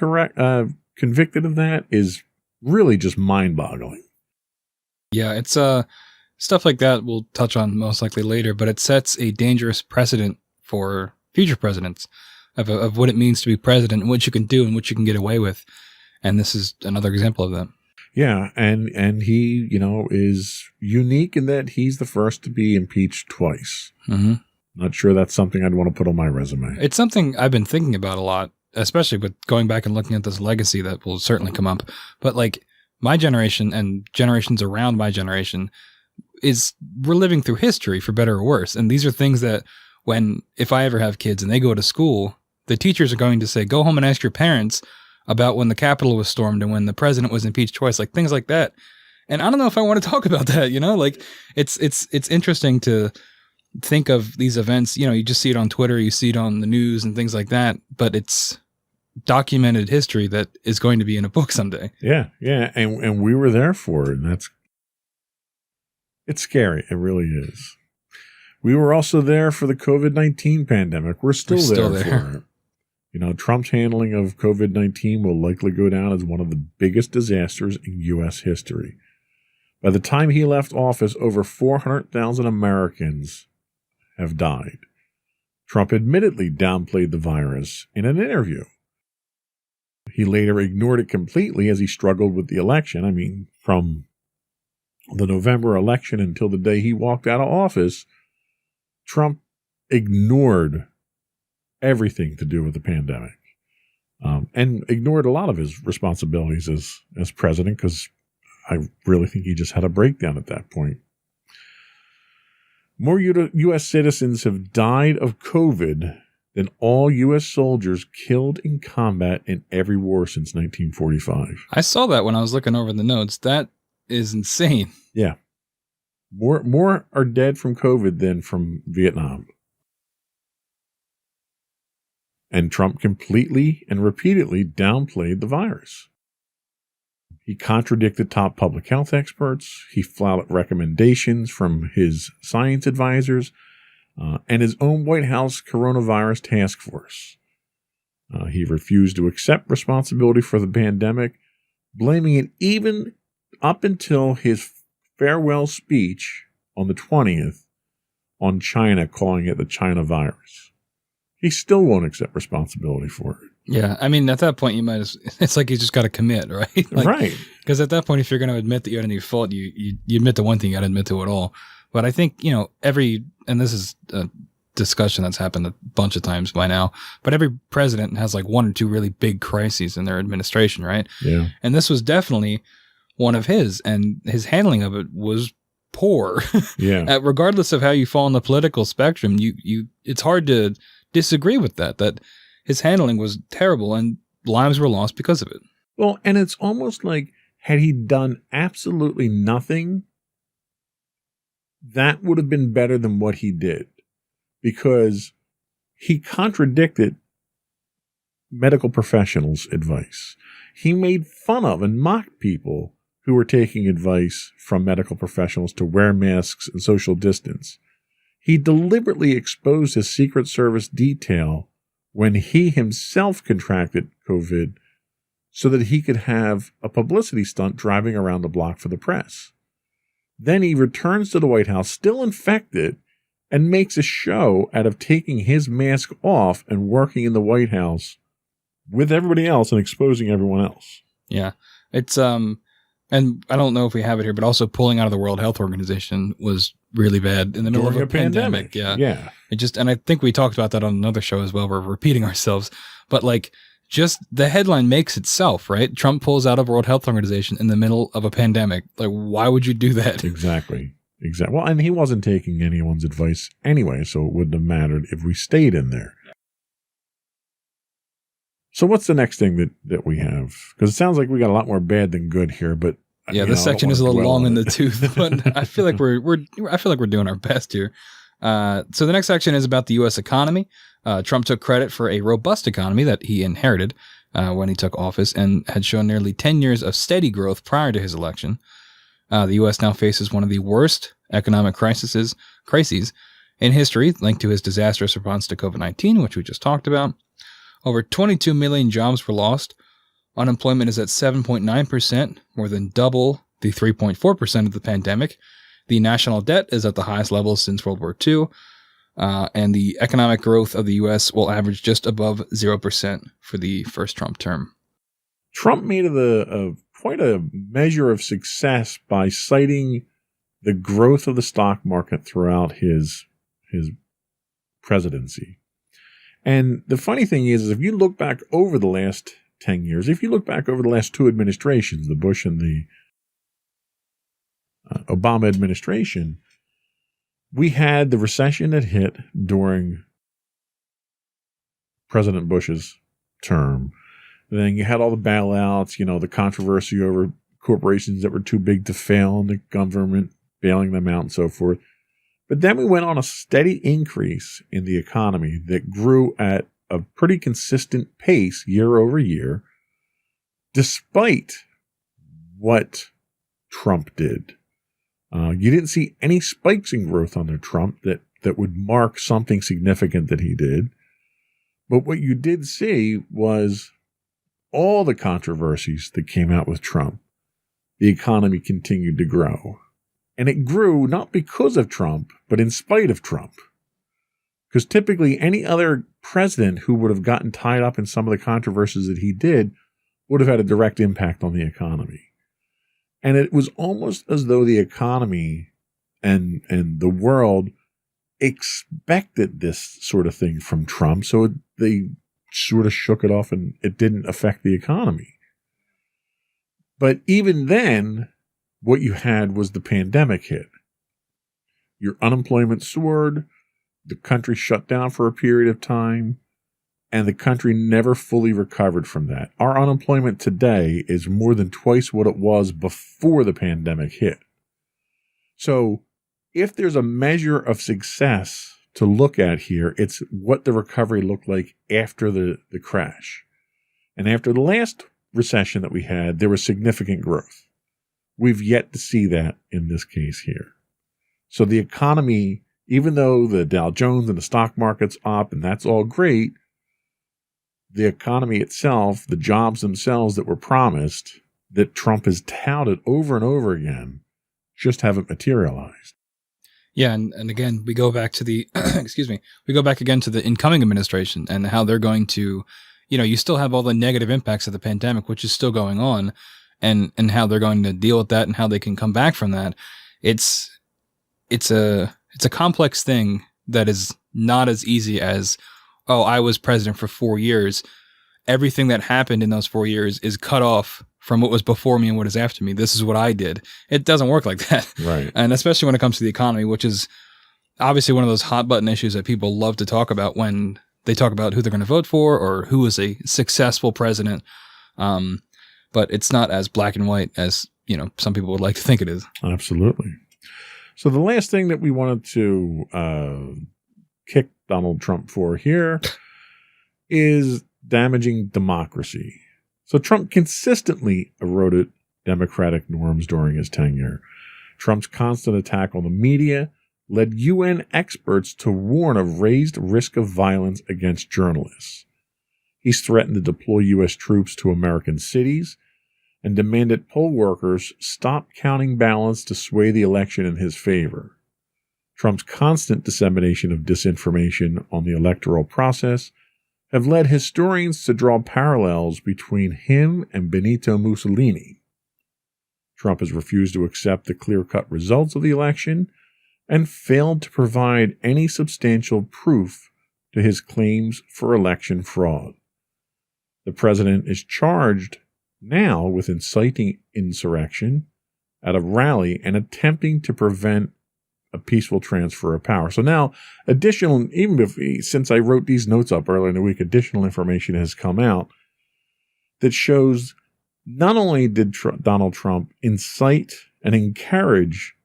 C: convicted of that is really just mind-boggling.
B: Yeah, it's stuff like that we'll touch on most likely later, but it sets a dangerous precedent for future presidents of what it means to be president and what you can do and what you can get away with. And this is another example of that.
C: Yeah, and he, is unique in that he's the first to be impeached twice. Mm-hmm. Not sure that's something I'd want to put on my resume.
B: It's something I've been thinking about a lot, especially with going back and looking at this legacy that will certainly come up. But like my generation and generations around my generation we're living through history for better or worse. And these are things that if I ever have kids and they go to school, the teachers are going to say, go home and ask your parents about when the Capitol was stormed and when the president was impeached twice, like things like that. And I don't know if I want to talk about that, like it's interesting to think of these events. You just see it on Twitter, you see it on the news and things like that, but it's documented history that is going to be in a book someday.
C: Yeah. And we were there for it. And it's scary. It really is. We were also there for the COVID-19 pandemic. We're still there for it. Trump's handling of COVID-19 will likely go down as one of the biggest disasters in U.S. history. By the time he left office, over 400,000 Americans have died. Trump admittedly downplayed the virus in an interview. He later ignored it completely as he struggled with the election. I mean, from the November election until the day he walked out of office, Trump ignored everything to do with the pandemic, and ignored a lot of his responsibilities as president, because I really think he just had a breakdown at that point. More U.S. citizens have died of COVID than all U.S. soldiers killed in combat in every war since 1945.
B: I saw that when I was looking over the notes. That is insane.
C: Yeah. More are dead from COVID than from Vietnam. And Trump completely and repeatedly downplayed the virus. He contradicted top public health experts. He flouted recommendations from his science advisors and his own White House coronavirus task force. He refused to accept responsibility for the pandemic, blaming it even up until his farewell speech on the 20th on China, calling it the China virus. He still won't accept responsibility for it.
B: Yeah, I mean, at that point, it's like you just got to commit, right? Like,
C: right.
B: Because at that point, if you're going to admit that you had any fault, you admit to one thing, you got to admit to it all. But I think, and this is a discussion that's happened a bunch of times by now, but every president has like one or two really big crises in their administration, right?
C: Yeah.
B: And this was definitely one of his, and his handling of it was poor.
C: Yeah.
B: Regardless of how you fall on the political spectrum, it's hard to disagree with that his handling was terrible and lives were lost because of it.
C: Well, and it's almost like had he done absolutely nothing, that would have been better than what he did, because he contradicted medical professionals' advice. He made fun of and mocked people who were taking advice from medical professionals to wear masks and social distance. He deliberately exposed his Secret Service detail when he himself contracted COVID so that he could have a publicity stunt driving around the block for the press. Then he returns to the White House, still infected, and makes a show out of taking his mask off and working in the White House with everybody else and exposing everyone else.
B: Yeah. It's, and I don't know if we have it here, but also pulling out of the World Health Organization was really bad in the middle
C: During
B: of a pandemic. Yeah.
C: Yeah.
B: And I think we talked about that on another show as well. We're repeating ourselves, but like just the headline makes itself, right? Trump pulls out of World Health Organization in the middle of a pandemic. Like, why would you do that?
C: Exactly. Well, and he wasn't taking anyone's advice anyway, so it wouldn't have mattered if we stayed in there. So what's the next thing that we have? Because it sounds like we got a lot more bad than good here, but
B: yeah, this section is a little long in the tooth, but I feel like we're doing our best here. So the next section is about the U.S. economy. Trump took credit for a robust economy that he inherited when he took office and had shown nearly 10 years of steady growth prior to his election. The U.S. now faces one of the worst economic crises in history, linked to his disastrous response to COVID-19, which we just talked about. Over 22 million jobs were lost. Unemployment is at 7.9%, more than double the 3.4% of the pandemic. The national debt is at the highest level since World War II. And the economic growth of the U.S. will average just above 0% for the first Trump term.
C: Trump made it quite a measure of success by citing the growth of the stock market throughout his presidency. And the funny thing is if you look back over the last 10 years, if you look back over the last two administrations, the Bush and the Obama administration, we had the recession that hit during President Bush's term. Then you had all the bailouts, the controversy over corporations that were too big to fail and the government bailing them out and so forth. But then we went on a steady increase in the economy that grew at a pretty consistent pace year over year, despite what Trump did. You didn't see any spikes in growth under Trump that would mark something significant that he did. But what you did see was all the controversies that came out with Trump. The economy continued to grow. And it grew not because of Trump, but in spite of Trump. Because typically any other president who would have gotten tied up in some of the controversies that he did would have had a direct impact on the economy. And it was almost as though the economy and the world expected this sort of thing from Trump. So they sort of shook it off and it didn't affect the economy. But even then, what you had was the pandemic hit. Your unemployment soared, the country shut down for a period of time, and the country never fully recovered from that. Our unemployment today is more than twice what it was before the pandemic hit. So if there's a measure of success to look at here, it's what the recovery looked like after the crash. And after the last recession that we had, there was significant growth. We've yet to see that in this case here. So the economy, even though the Dow Jones and the stock market's up and that's all great, the economy itself, the jobs themselves that were promised, that Trump has touted over and over again, just haven't materialized.
B: Yeah, and again, we go back to the we go back again to the incoming administration and how they're going to, you still have all the negative impacts of the pandemic, which is still going on, and how they're going to deal with that and how they can come back from that. It's a complex thing that is not as easy as, oh, I was president for 4 years. Everything that happened in those 4 years is cut off from what was before me and what is after me. This is what I did. It doesn't work like that.
C: Right.
B: And especially when it comes to the economy, which is obviously one of those hot button issues that people love to talk about when they talk about who they're going to vote for or who is a successful president. But it's not as black and white as, some people would like to think it is.
C: Absolutely. So the last thing that we wanted to kick Donald Trump for here is damaging democracy. So Trump consistently eroded democratic norms during his tenure. Trump's constant attack on the media led UN experts to warn of raised risk of violence against journalists. He's threatened to deploy U.S. troops to American cities and demanded poll workers stop counting ballots to sway the election in his favor. Trump's constant dissemination of disinformation on the electoral process have led historians to draw parallels between him and Benito Mussolini. Trump has refused to accept the clear-cut results of the election and failed to provide any substantial proof to his claims for election fraud. The president is charged now with inciting insurrection at a rally and attempting to prevent a peaceful transfer of power. So now, since I wrote these notes up earlier in the week, additional information has come out that shows not only did Donald Trump incite and encourage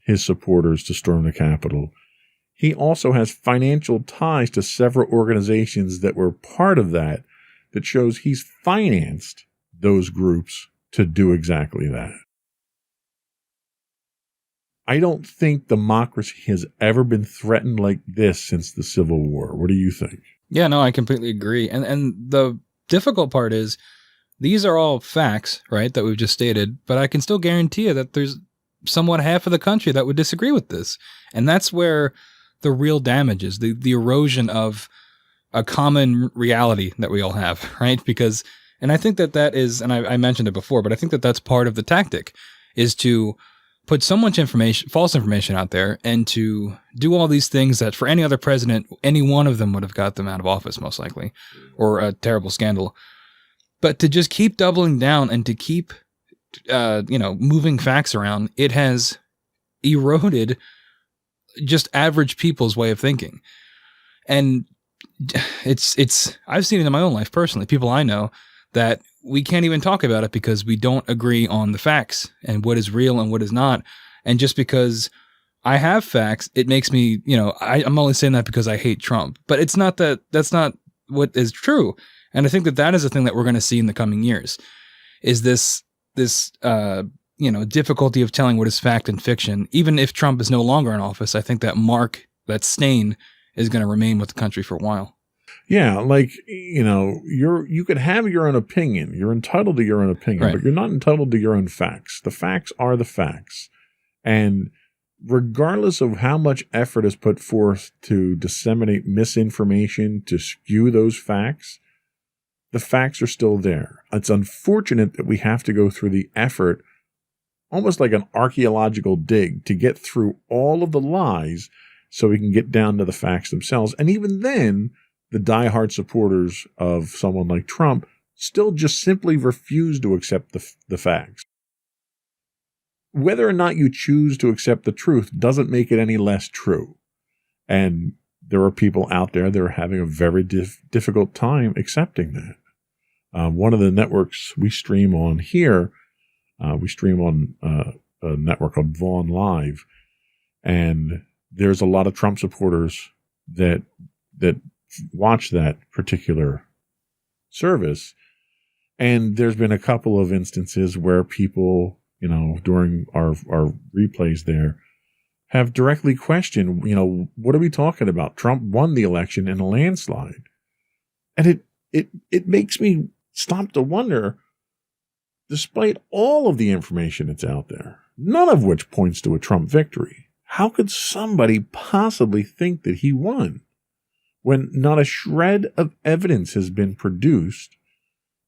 C: his supporters to storm the Capitol, he also has financial ties to several organizations that were part of that shows he's financed those groups to do exactly that. I don't think democracy has ever been threatened like this since the Civil War. What do you think?
B: Yeah, no, I completely agree. And the difficult part is these are all facts, right, that we've just stated, but I can still guarantee you that there's somewhat half of the country that would disagree with this. And that's where the real damage is, the erosion of a common reality that we all have, right? Because, and I think that is, and I mentioned it before, but I think that that's part of the tactic, is to put so much information, false information out there, and to do all these things that for any other president, any one of them would have got them out of office, most likely, or a terrible scandal. But to just keep doubling down and to keep, moving facts around, it has eroded just average people's way of thinking. And I've seen it in my own life personally, people I know, that we can't even talk about it because we don't agree on the facts and what is real and what is not. And just because I have facts, it makes me, I'm only saying that because I hate Trump, but it's not that's not what is true. And I think that is a thing that we're going to see in the coming years, is this difficulty of telling what is fact and fiction. Even if Trump is no longer in office, I think that stain is going to remain with the country for a while.
C: Yeah, you could have your own opinion. You're entitled to your own opinion, right, but you're not entitled to your own facts. The facts are the facts. And regardless of how much effort is put forth to disseminate misinformation, to skew those facts, the facts are still there. It's unfortunate that we have to go through the effort, almost like an archaeological dig, to get through all of the lies so we can get down to the facts themselves. And even then, the diehard supporters of someone like Trump still just simply refuse to accept the facts. Whether or not you choose to accept the truth doesn't make it any less true. And there are people out there that are having a very difficult time accepting that. One of the networks we stream on here, we stream on a network called Vaughn Live, and there's a lot of Trump supporters that watch that particular service, And there's been a couple of instances where people, during our replays there, have directly questioned, what are we talking about? Trump won the election in a landslide. And it makes me stop to wonder, despite all of the information that's out there, none of which points to a Trump victory, how could somebody possibly think that he won when not a shred of evidence has been produced,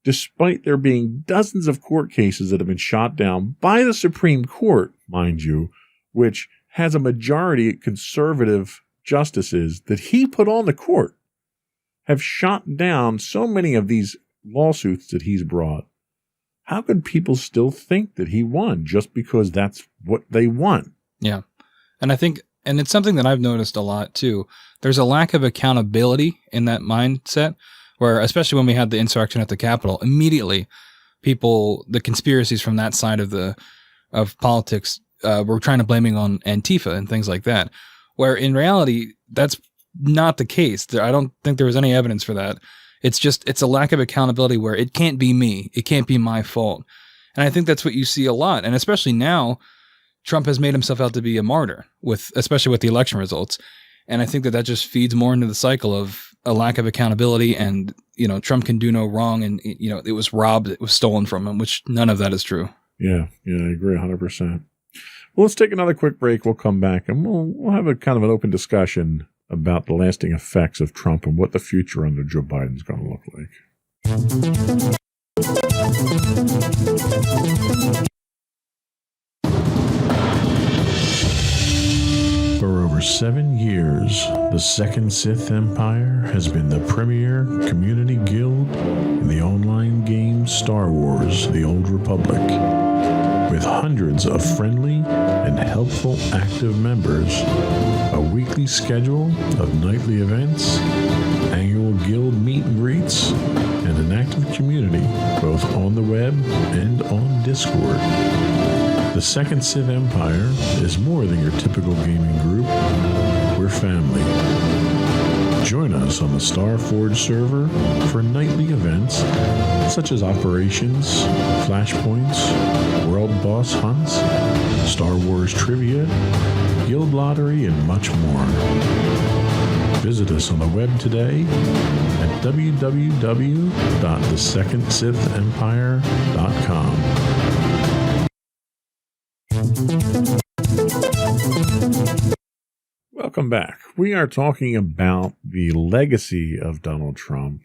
C: despite there being dozens of court cases that have been shot down by the Supreme Court, mind you, which has a majority conservative justices that he put on the court, have shot down so many of these lawsuits that he's brought. How could people still think that he won just because that's what they want?
B: Yeah. And I think, and it's something that I've noticed a lot too. There's a lack of accountability in that mindset where, especially when we had the insurrection at the Capitol, immediately the conspiracies from that side of politics were trying to blaming on Antifa and things like that, where in reality, that's not the case. I don't think there was any evidence for that. It's a lack of accountability where it can't be me. It can't be my fault. And I think that's what you see a lot. And especially now, Trump has made himself out to be a martyr, especially with the election results. And I think that just feeds more into the cycle of a lack of accountability and, Trump can do no wrong. And, it was robbed, it was stolen from him, which none of that is true.
C: Yeah, I agree 100%. Well, let's take another quick break. We'll come back and we'll have a kind of an open discussion about the lasting effects of Trump and what the future under Joe Biden is going to look like. For over 7 years, the Second Sith Empire has been the premier community guild in the online game Star Wars: The Old Republic. With hundreds of friendly and helpful active members, a weekly schedule of nightly events, annual guild meet and greets, and an active community both on the web and on Discord. The Second Sith Empire is more than your typical gaming group. We're family. Join us on the Starforge server for nightly events such as operations, flashpoints, world boss hunts, Star Wars trivia, guild lottery, and much more. Visit us on the web today at www.thesecondsithempire.com. Welcome back. We are talking about the legacy of Donald Trump.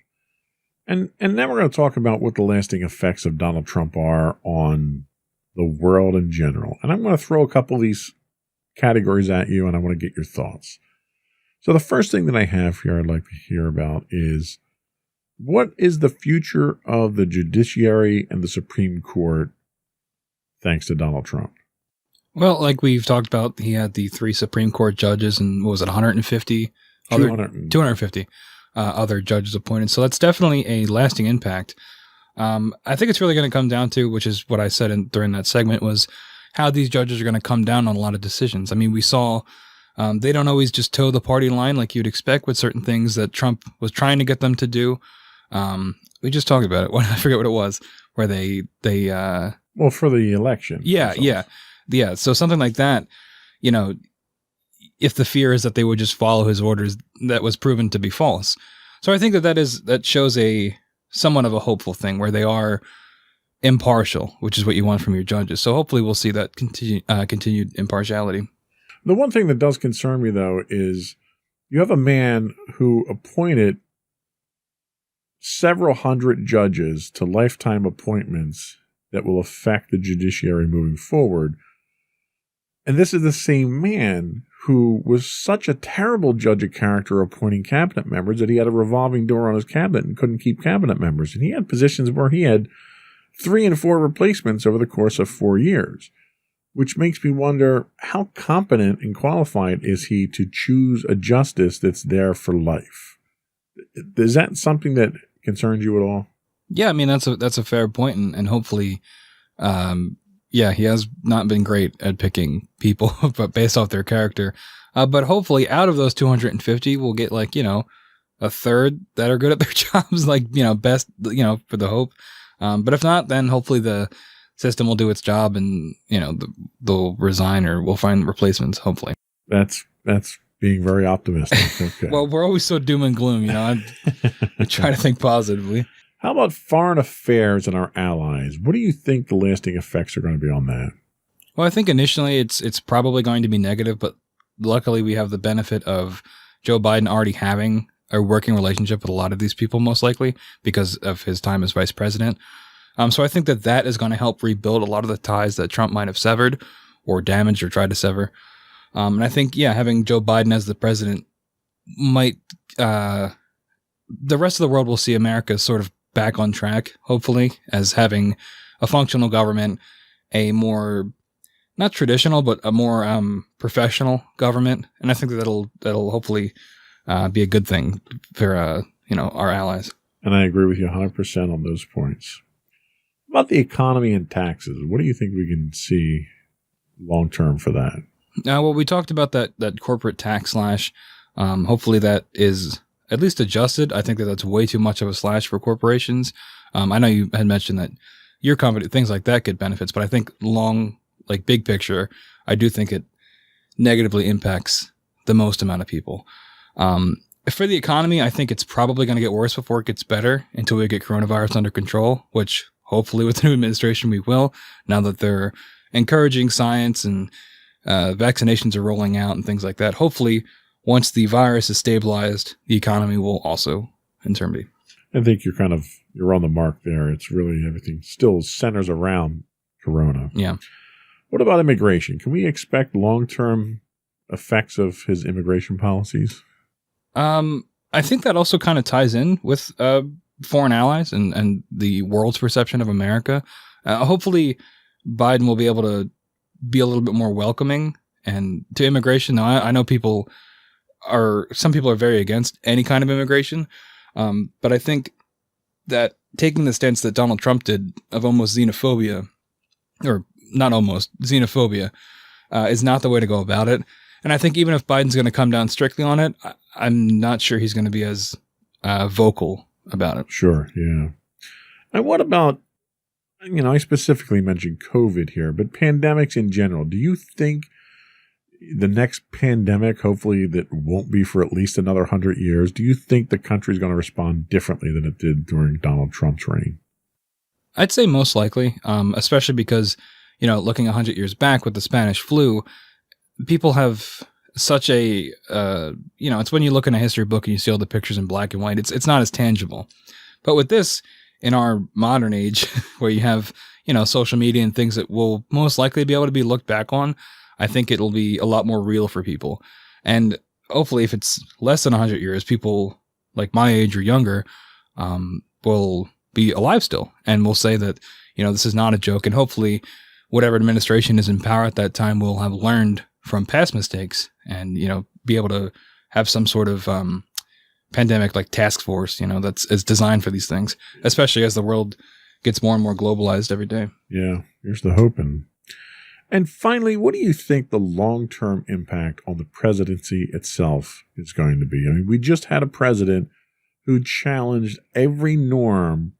C: And now we're going to talk about what the lasting effects of Donald Trump are on the world in general. And I'm going to throw a couple of these categories at you, and I want to get your thoughts. So the first thing that I have here I'd like to hear about is, what is the future of the judiciary and the Supreme Court thanks to Donald Trump?
B: Well, like we've talked about, he had the 3 Supreme Court judges and what was it, 150? 250 other judges appointed. So that's definitely a lasting impact. I think it's really going to come down to, which is what I said during that segment, was how these judges are going to come down on a lot of decisions. I mean, we saw they don't always just toe the party line like you'd expect with certain things that Trump was trying to get them to do. We just talked about it. I forget what it was, where they
C: well, for the election.
B: Yeah. So something like that, if the fear is that they would just follow his orders, that was proven to be false. So I think that shows somewhat of a hopeful thing where they are impartial, which is what you want from your judges. So hopefully we'll see that continued impartiality.
C: The one thing that does concern me, though, is you have a man who appointed several hundred judges to lifetime appointments that will affect the judiciary moving forward. And this is the same man who was such a terrible judge of character appointing cabinet members that he had a revolving door on his cabinet and couldn't keep cabinet members. And he had positions where he had 3 and 4 replacements over the course of 4 years, which makes me wonder, how competent and qualified is he to choose a justice that's there for life? Is that something that concerns you at all?
B: Yeah, I mean, that's a fair point, and hopefully, he has not been great at picking people, but based off their character. But hopefully, out of those 250, we'll get a third that are good at their jobs, best, for the hope. But if not, then hopefully the system will do its job, and they'll resign, or we'll find replacements. Hopefully,
C: That's being very optimistic. Okay.
B: well, we're always so doom and gloom, I try to think positively.
C: How about foreign affairs and our allies? What do you think the lasting effects are going to be on that?
B: Well, I think initially it's probably going to be negative, but luckily we have the benefit of Joe Biden already having a working relationship with a lot of these people, most likely because of his time as vice president. So I think that is going to help rebuild a lot of the ties that Trump might have severed or damaged or tried to sever. And I think, having Joe Biden as the president might, the rest of the world will see America sort of back on track, hopefully, as having a functional government, a more, not traditional, but a more professional government. And I think that'll hopefully be a good thing for, our allies.
C: And I agree with you 100% on those points. About the economy and taxes, what do you think we can see long term for that?
B: Well, we talked about that corporate tax slash. Hopefully that is at least adjusted. I think that's way too much of a slash for corporations. I know you had mentioned that your company, things like that get benefits, but I think big picture, I do think it negatively impacts the most amount of people. For the economy, I think it's probably going to get worse before it gets better until we get coronavirus under control, which hopefully with the new administration we will, now that they're encouraging science and vaccinations are rolling out and things like that. Hopefully, once the virus is stabilized, the economy will also in turn be.
C: I think you're on the mark there. It's really everything still centers around Corona.
B: Yeah.
C: What about immigration? Can we expect long-term effects of his immigration policies?
B: I think that also kind of ties in with foreign allies and the world's perception of America. Hopefully, Biden will be able to be a little bit more welcoming and to immigration. Now, I know some people are very against any kind of immigration, but I think that taking the stance that Donald Trump did of almost xenophobia, or not almost, xenophobia, is not the way to go about it. And I think even if Biden's going to come down strictly on it, I'm not sure he's going to be as vocal about it.
C: Sure, yeah. And what about, I specifically mentioned COVID here, but pandemics in general. Do you think the next pandemic, hopefully that won't be for at least another 100 years, do you think the country's going to respond differently than it did during Donald Trump's reign?
B: I'd say most likely, especially because, looking 100 years back with the Spanish flu, people have such a, it's when you look in a history book and you see all the pictures in black and white, it's not as tangible. But with this, in our modern age, where you have, social media and things that will most likely be able to be looked back on, I think it'll be a lot more real for people. And hopefully if it's less than 100 years, people like my age or younger will be alive still and will say that, this is not a joke. And hopefully whatever administration is in power at that time will have learned from past mistakes and, be able to have some sort of pandemic like task force, that's is designed for these things, especially as the world gets more and more globalized every day.
C: Yeah, here's the hope. And finally, what do you think the long-term impact on the presidency itself is going to be? I mean, we just had a president who challenged every norm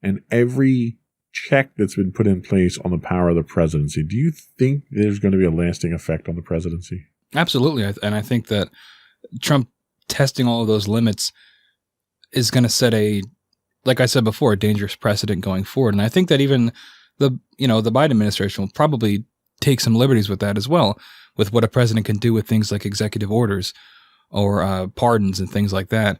C: and every check that's been put in place on the power of the presidency. Do you think there's going to be a lasting effect on the presidency?
B: Absolutely. And I think that Trump testing all of those limits is going to set like I said before, a dangerous precedent going forward. And I think that even the Biden administration will probably take some liberties with that as well, with what a president can do with things like executive orders or pardons and things like that.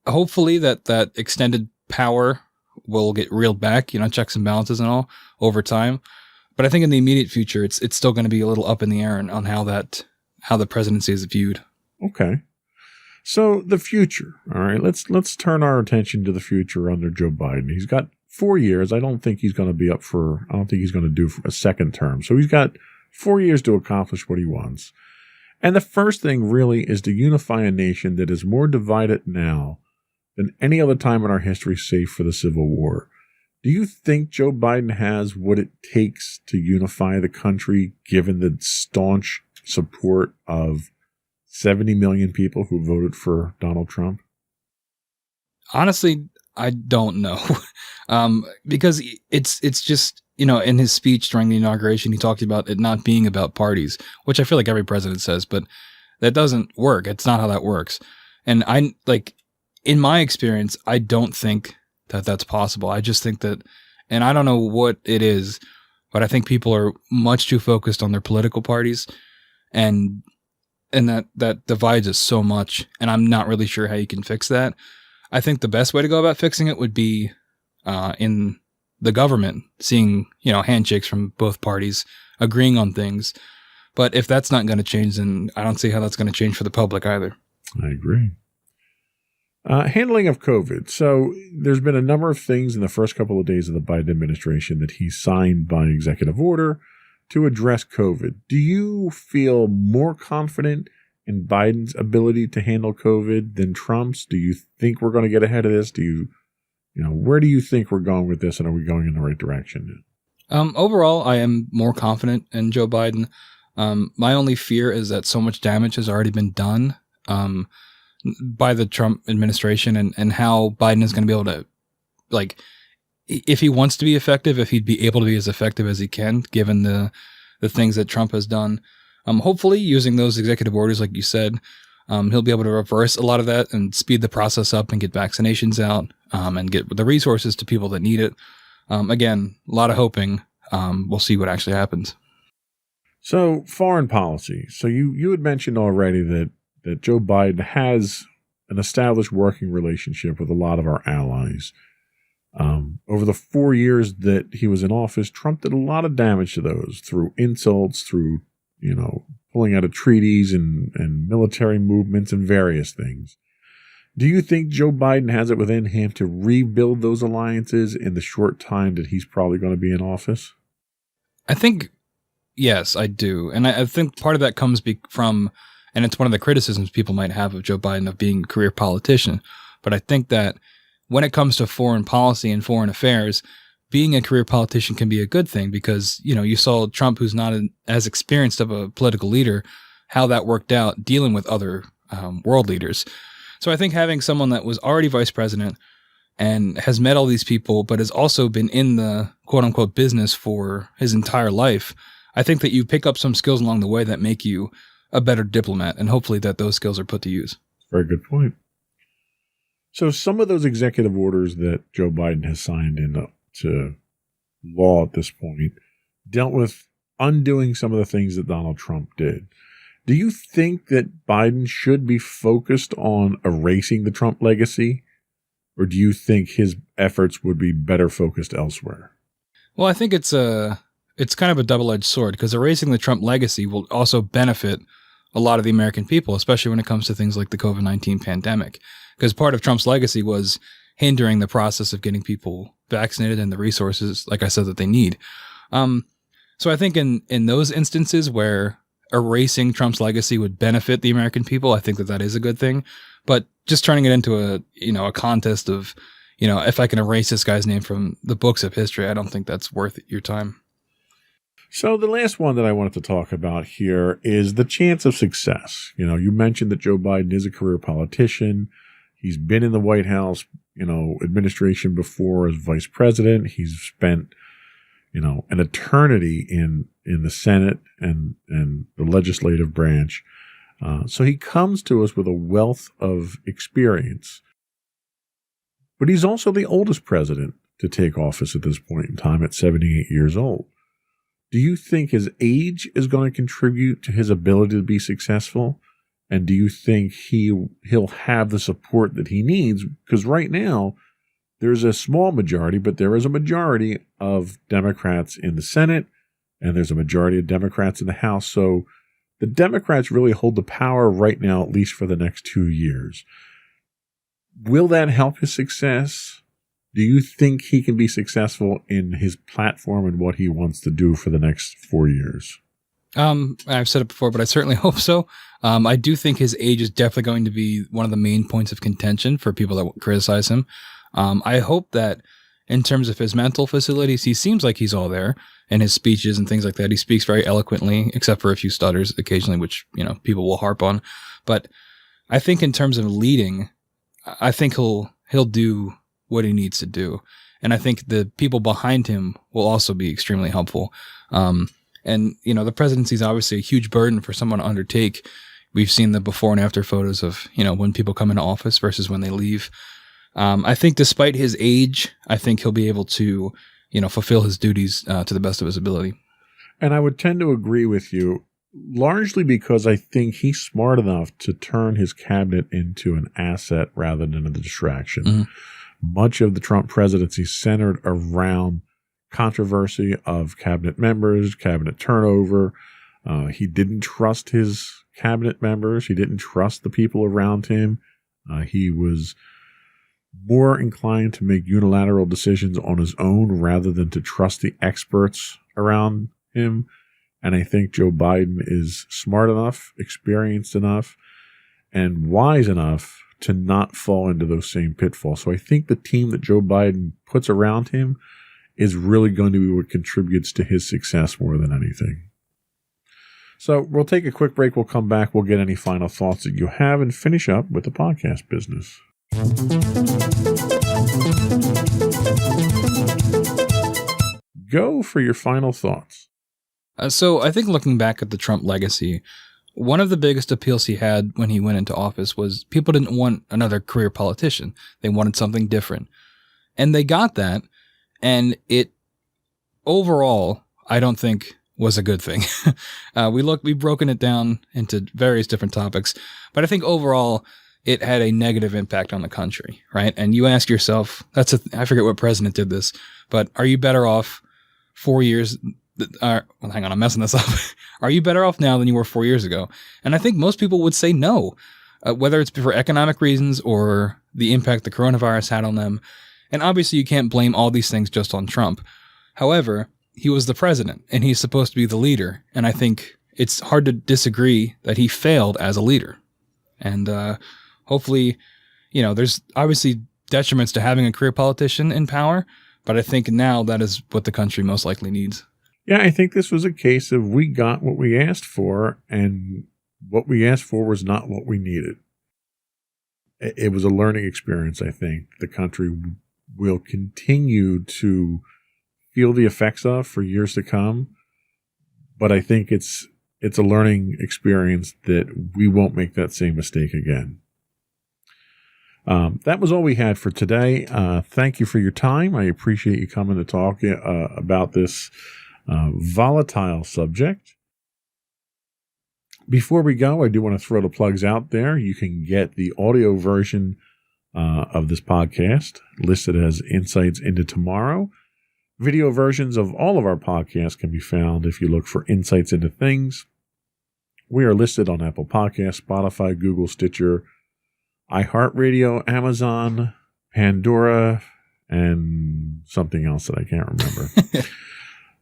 B: Hopefully that extended power will get reeled back, checks and balances and all over time. But I think in the immediate future, it's still going to be a little up in the air on how the presidency is viewed.
C: Okay. So the future. All right. Let's turn our attention to the future under Joe Biden. He's got 4 years. I don't think he's going to do a second term. So he's got 4 years to accomplish what he wants. And the first thing really is to unify a nation that is more divided now than any other time in our history, save for the Civil War. Do you think Joe Biden has what it takes to unify the country, given the staunch support of 70 million people who voted for Donald Trump?
B: Honestly, I don't know. Because it's just, in his speech during the inauguration, he talked about it not being about parties, which I feel like every president says, but that doesn't work. It's not how that works. And in my experience, I don't think that that's possible. I just think that, and I don't know what it is, but I think people are much too focused on their political parties, and that divides us so much. And I'm not really sure how you can fix that. I think the best way to go about fixing it would be in the government, seeing, handshakes from both parties, agreeing on things. But if that's not going to change, then I don't see how that's going to change for the public either.
C: I agree. Handling of COVID. So there's been a number of things in the first couple of days of the Biden administration that he signed by executive order to address COVID. Do you feel more confident in Biden's ability to handle COVID than Trump's? Do you think we're going to get ahead of this? Where do you think we're going with this, and are we going in the right direction?
B: Overall, I am more confident in Joe Biden. My only fear is that so much damage has already been done by the Trump administration, and how Biden is going to be able to, if he wants to be effective, if he'd be able to be as effective as he can, given the things that Trump has done. Hopefully, using those executive orders, like you said, he'll be able to reverse a lot of that and speed the process up and get vaccinations out, and get the resources to people that need it. Again, a lot of hoping. We'll see what actually happens.
C: So, foreign policy. So you had mentioned already that Joe Biden has an established working relationship with a lot of our allies. Over the 4 years that he was in office, Trump did a lot of damage to those through insults, through, pulling out of treaties and military movements and various things. Do you think Joe Biden has it within him to rebuild those alliances in the short time that he's probably going to be in office?
B: I think, yes, I do. And I think part of that comes from, and it's one of the criticisms people might have of Joe Biden of being a career politician. But I think that when it comes to foreign policy and foreign affairs, being a career politician can be a good thing, because, you saw Trump, who's not as experienced of a political leader, how that worked out dealing with other world leaders. So I think having someone that was already vice president and has met all these people, but has also been in the quote unquote business for his entire life, I think that you pick up some skills along the way that make you a better diplomat, and hopefully that those skills are put to use.
C: Very good point. So some of those executive orders that Joe Biden has signed into law at this point dealt with undoing some of the things that Donald Trump did. Do you think that Biden should be focused on erasing the Trump legacy, or do you think his efforts would be better focused elsewhere?
B: Well, I think it's kind of a double-edged sword, because erasing the Trump legacy will also benefit a lot of the American people, especially when it comes to things like the COVID-19 pandemic, because part of Trump's legacy was hindering the process of getting people vaccinated and the resources, like I said, that they need. So I think in those instances where erasing Trump's legacy would benefit the American people, I think that is a good thing. But just turning it into a contest of, if I can erase this guy's name from the books of history, I don't think that's worth your time.
C: So the last one that I wanted to talk about here is the chance of success. You mentioned that Joe Biden is a career politician. He's been in the White House, administration before as vice president. He's spent, an eternity in the Senate and the legislative branch. So he comes to us with a wealth of experience. But he's also the oldest president to take office at this point in time at 78 years old. Do you think his age is going to contribute to his ability to be successful? And do you think he'll have the support that he needs? Because right now, there's a small majority, but there is a majority of Democrats in the Senate, and there's a majority of Democrats in the House. So the Democrats really hold the power right now, at least for the next 2 years. Will that help his success? Do you think he can be successful in his platform and what he wants to do for the next 4 years?
B: I've said it before, but I certainly hope so. I do think his age is definitely going to be one of the main points of contention for people that criticize him. I hope that in terms of his mental facilities, he seems like he's all there, and his speeches and things like that. He speaks very eloquently, except for a few stutters occasionally, which, people will harp on. But I think in terms of leading, I think he'll do what he needs to do. And I think the people behind him will also be extremely helpful. And, you know, the presidency is obviously a huge burden for someone to undertake. We've seen the before and after photos of, you know, when people come into office versus when they leave. I think despite his age, I think he'll be able to, you know, fulfill his duties to the best of his ability.
C: And I would tend to agree with you, largely because I think he's smart enough to turn his cabinet into an asset rather than a distraction.
B: Mm-hmm.
C: Much of the Trump presidency centered around controversy of cabinet members, cabinet turnover. He didn't trust his cabinet members. He didn't trust the people around him. He was more inclined to make unilateral decisions on his own rather than to trust the experts around him. And I think Joe Biden is smart enough, experienced enough, and wise enough to not fall into those same pitfalls. So I think the team that Joe Biden puts around him is really going to be what contributes to his success more than anything. So we'll take a quick break. We'll come back. We'll get any final thoughts that you have and finish up with the podcast business. Go for your final thoughts.
B: So I think looking back at the Trump legacy, one of the biggest appeals he had when he went into office was people didn't want another career politician. They wanted something different. And they got that. And it overall, I don't think was a good thing. We've broken it down into various different topics, but I think overall it had a negative impact on the country, right? And you ask yourself, I forget what president did this, but are you better off 4 years? Well, hang on, I'm messing this up. Are you better off now than you were 4 years ago? And I think most people would say no, whether it's for economic reasons or the impact the coronavirus had on them. And obviously you can't blame all these things just on Trump. However, he was the president and he's supposed to be the leader. And I think it's hard to disagree that he failed as a leader. And hopefully, you know, there's obviously detriments to having a career politician in power, but I think now that is what the country most likely needs.
C: Yeah, I think this was a case of we got what we asked for, and what we asked for was not what we needed. It was a learning experience, I think. The country will continue to feel the effects of for years to come, but I think it's a learning experience that we won't make that same mistake again. That was all we had for today. Thank you for your time. I appreciate you coming to talk about this volatile subject. Before we go, I do want to throw the plugs out there. You can get the audio version of this podcast listed as Insights into Tomorrow. Video versions of all of our podcasts can be found if you look for Insights into Things. We are listed on Apple Podcasts, Spotify, Google, Stitcher, iHeartRadio, Amazon, Pandora, and something else that I can't remember.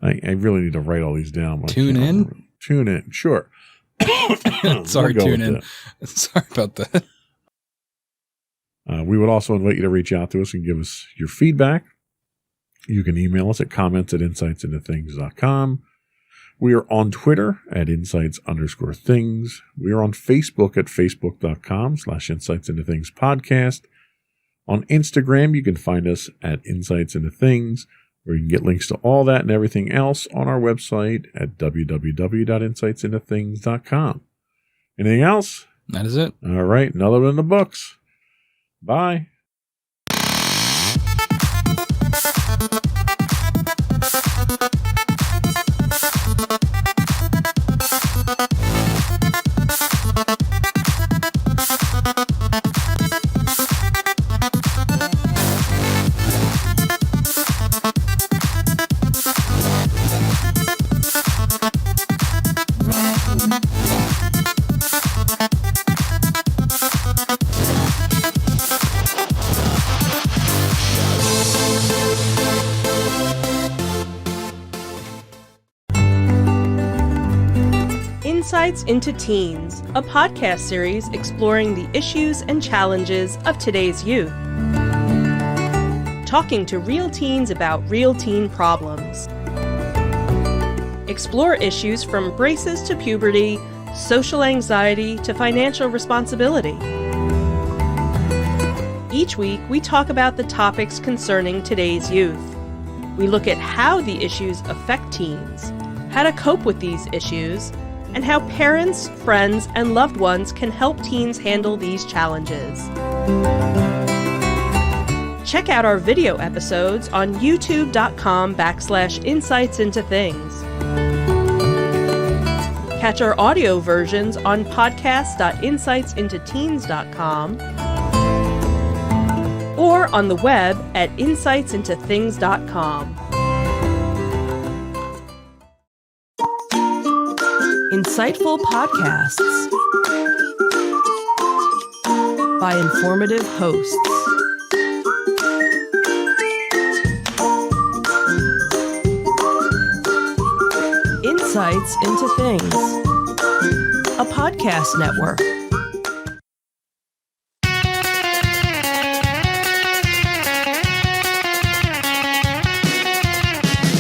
C: I really need to write all these down.
B: Tune in?
C: Tune in, sure.
B: Sorry, tune in. Sorry about that.
C: We would also invite you to reach out to us and give us your feedback. You can email us at comments@insightsintothings.com. We are on Twitter at insights_things. We are on Facebook at facebook.com/insightsintothingspodcast. On Instagram, you can find us at insightsintothings, where you can get links to all that and everything else on our website at www.insightsintothings.com. Anything else?
B: That is it.
C: All right. Another one in the books. Bye.
F: Insights into Teens, a podcast series exploring the issues and challenges of today's youth. Talking to real teens about real teen problems. Explore issues from braces to puberty, social anxiety to financial responsibility. Each week, we talk about the topics concerning today's youth. We look at how the issues affect teens, how to cope with these issues, and how parents, friends, and loved ones can help teens handle these challenges. Check out our video episodes on youtube.com/insightsintothings. Catch our audio versions on podcast.insightsintoteens.com or on the web at insightsintothings.com.
A: Insightful podcasts by informative hosts. Insights into Things, a podcast network.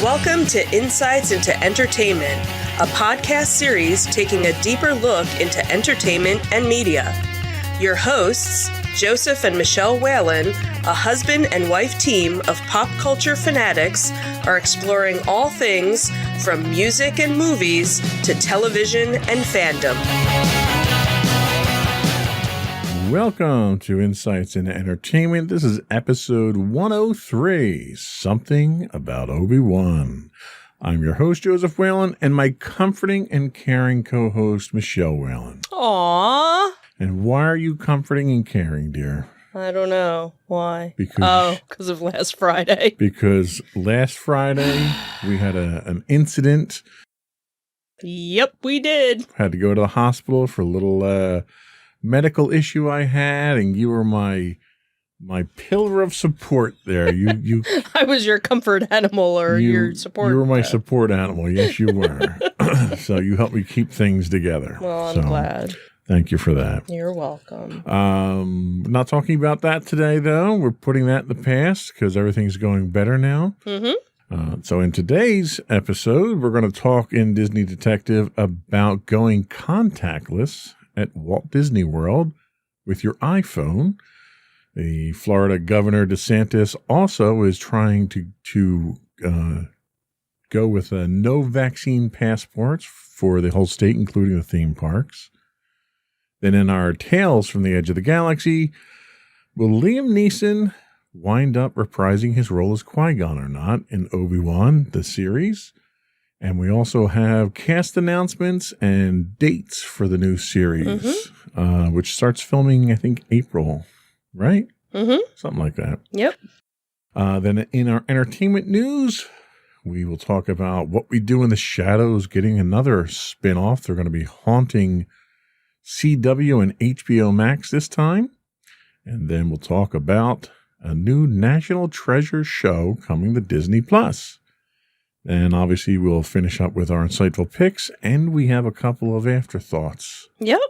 F: Welcome to Insights into Entertainment, a podcast series taking a deeper look into entertainment and media. Your hosts, Joseph and Michelle Whalen, a husband and wife team of pop culture fanatics, are exploring all things from music and movies to television and fandom.
C: Welcome to Insights into Entertainment. This is episode 103, Something About Obi-Wan. I'm your host, Joseph Whalen, and my comforting and caring co-host, Michelle Whalen.
G: Aww.
C: And why are you comforting and caring, dear?
G: I don't know. Why?
C: Because
G: of last Friday.
C: Because last Friday, we had an incident.
G: Yep, we did.
C: Had to go to the hospital for a little medical issue I had, and you were my pillar of support there. You
G: I was your comfort animal or your support.
C: You were my support animal. Yes, you were. So you helped me keep things together.
G: Well, I'm glad.
C: Thank you for that.
G: You're welcome.
C: Not talking about that today, though. We're putting that in the past because everything's going better now.
G: Mm-hmm.
C: So in today's episode, we're going to talk in Disney Detective about going contactless at Walt Disney World with your iPhone. The Florida Governor DeSantis also is trying to go with no vaccine passports for the whole state, including the theme parks. Then in our Tales from the Edge of the Galaxy, will Liam Neeson wind up reprising his role as Qui-Gon or not in Obi-Wan, the series? And we also have cast announcements and dates for the new series, which starts filming, I think, April, right?
G: Mm-hmm.
C: Something like that.
G: Yep.
C: Then in our entertainment news, we will talk about What We Do in the Shadows getting another spin-off. They're going to be haunting CW and HBO Max this time. And then we'll talk about a new National Treasure show coming to Disney+. And obviously we'll finish up with our insightful picks, and we have a couple of afterthoughts.
G: Yep.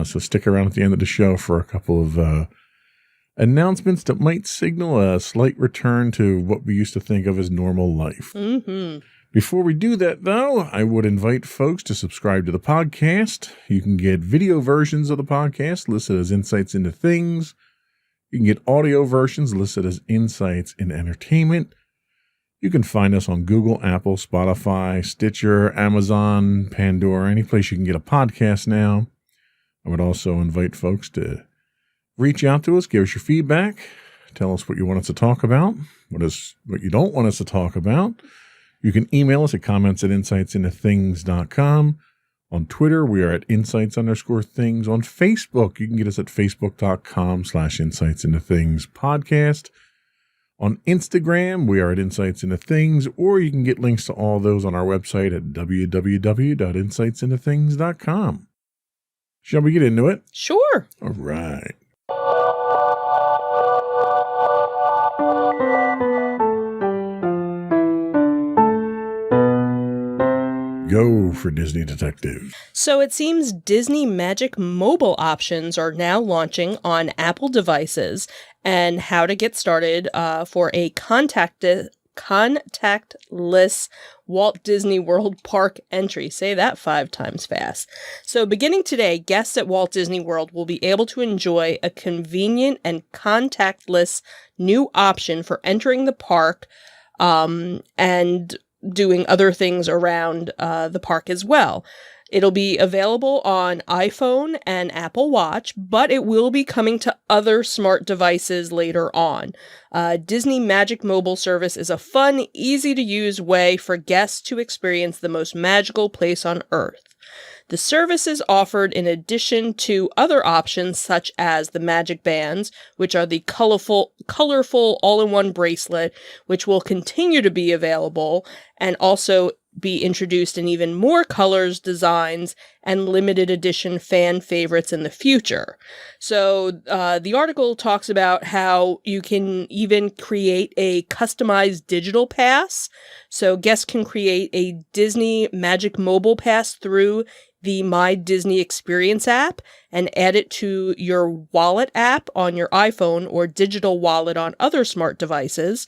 C: So stick around at the end of the show for a couple of announcements that might signal a slight return to what we used to think of as normal life.
G: Mm-hmm.
C: Before we do that, though, I would invite folks to subscribe to the podcast. You can get video versions of the podcast listed as Insights into Things. You can get audio versions listed as Insights into Entertainment. You can find us on Google, Apple, Spotify, Stitcher, Amazon, Pandora, any place you can get a podcast now. I would also invite folks to reach out to us, give us your feedback, tell us what you want us to talk about, what you don't want us to talk about. You can email us at comments@insightsintothings.com. On Twitter, we are at insights_things. On Facebook, you can get us at facebook.com/insightsintothingspodcast. On Instagram, we are at Insights Into Things, or you can get links to all those on our website at www.insightsintothings.com. Shall we get into it?
G: Sure.
C: All right. Go for Disney Detective.
G: So it seems Disney Magic mobile options are now launching on Apple devices, and how to get started for a contactless contactless Walt Disney World Park entry. Say that 5 times fast. So beginning today, guests at Walt Disney World will be able to enjoy a convenient and contactless new option for entering the park and doing other things around the park as well. It'll be available on iPhone and Apple Watch, but it will be coming to other smart devices later on. Disney Magic Mobile service is a fun, easy-to-use way for guests to experience the most magical place on Earth. The service is offered in addition to other options such as the Magic Bands, which are the colorful all-in-one bracelet, which will continue to be available and also be introduced in even more colors, designs, and limited edition fan favorites in the future. So the article talks about how you can even create a customized digital pass. So guests can create a Disney Magic Mobile Pass through the My Disney Experience app and add it to your wallet app on your iPhone or digital wallet on other smart devices.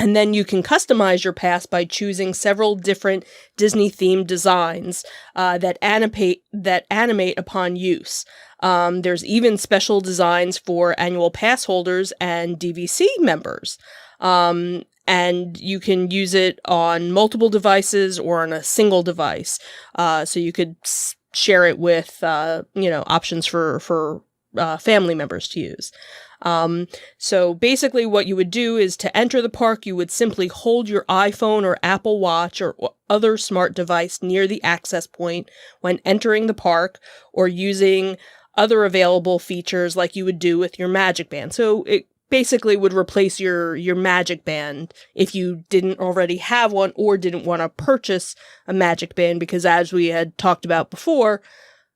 G: And then you can customize your pass by choosing several different Disney-themed designs that animate upon use. There's even special designs for annual pass holders and DVC members. And you can use it on multiple devices or on a single device. So you could share it with, options for family members to use. So basically what you would do is to enter the park, you would simply hold your iPhone or Apple Watch or other smart device near the access point when entering the park or using other available features like you would do with your Magic Band. So it basically would replace your Magic Band if you didn't already have one or didn't want to purchase a Magic Band, because as we had talked about before,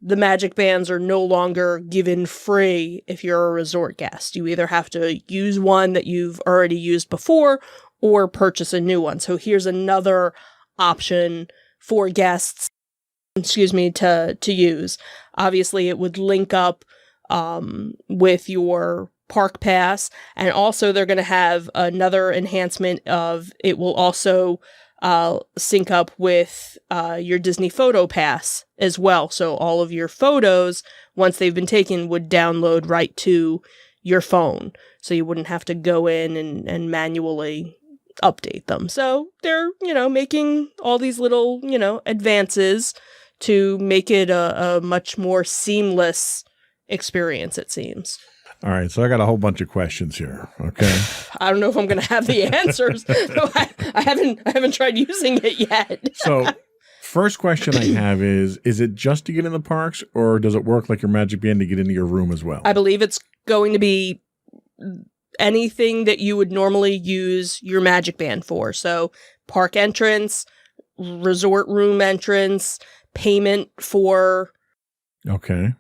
G: the Magic Bands are no longer given free if you're a resort guest. You either have to use one that you've already used before or purchase a new one. So here's another option for guests, to use. Obviously, it would link up with your park pass, and also they're going to have another enhancement of it will also sync up with your Disney Photo Pass as well. So all of your photos, once they've been taken, would download right to your phone. So you wouldn't have to go in and manually update them. So they're, making all these little, advances to make it a much more seamless experience, it seems.
C: All right, so I got a whole bunch of questions here. Okay,
G: I don't know if I'm going to have the answers. I haven't tried using it yet.
C: So, first question I have is it just to get in the parks, or does it work like your Magic Band to get into your room as well?
G: I believe it's going to be anything that you would normally use your Magic Band for. So, park entrance, resort room entrance, payment for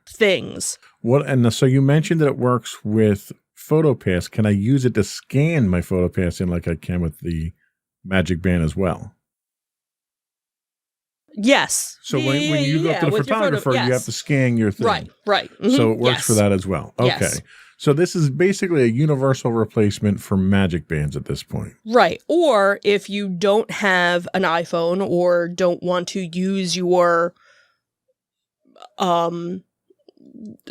G: things.
C: So you mentioned that it works with PhotoPass. Can I use it to scan my PhotoPass in like I can with the Magic Band as well?
G: Yes.
C: So when you go to the photographer, you have to scan your thing.
G: Right. Mm-hmm.
C: So it works for that as well. Okay.
G: Yes.
C: So this is basically a universal replacement for Magic Bands at this point.
G: Right. Or if you don't have an iPhone or don't want to use your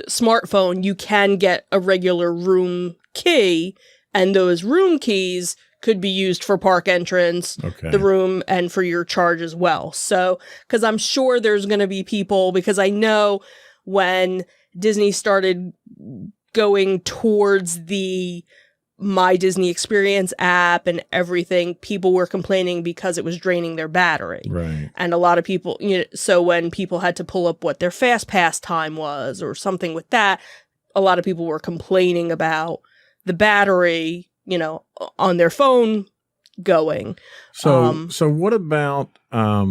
G: smartphone, you can get a regular room key, and those room keys could be used for park entrance, the room, and for your charge as well. So, because I'm sure there's going to be people, because I know when Disney started going towards the My Disney Experience app and everything, people were complaining because it was draining their battery.
C: Right.
G: And a lot of people, so when people had to pull up what their fast pass time was or something with that, a lot of people were complaining about the battery, on their phone going.
C: So what about, I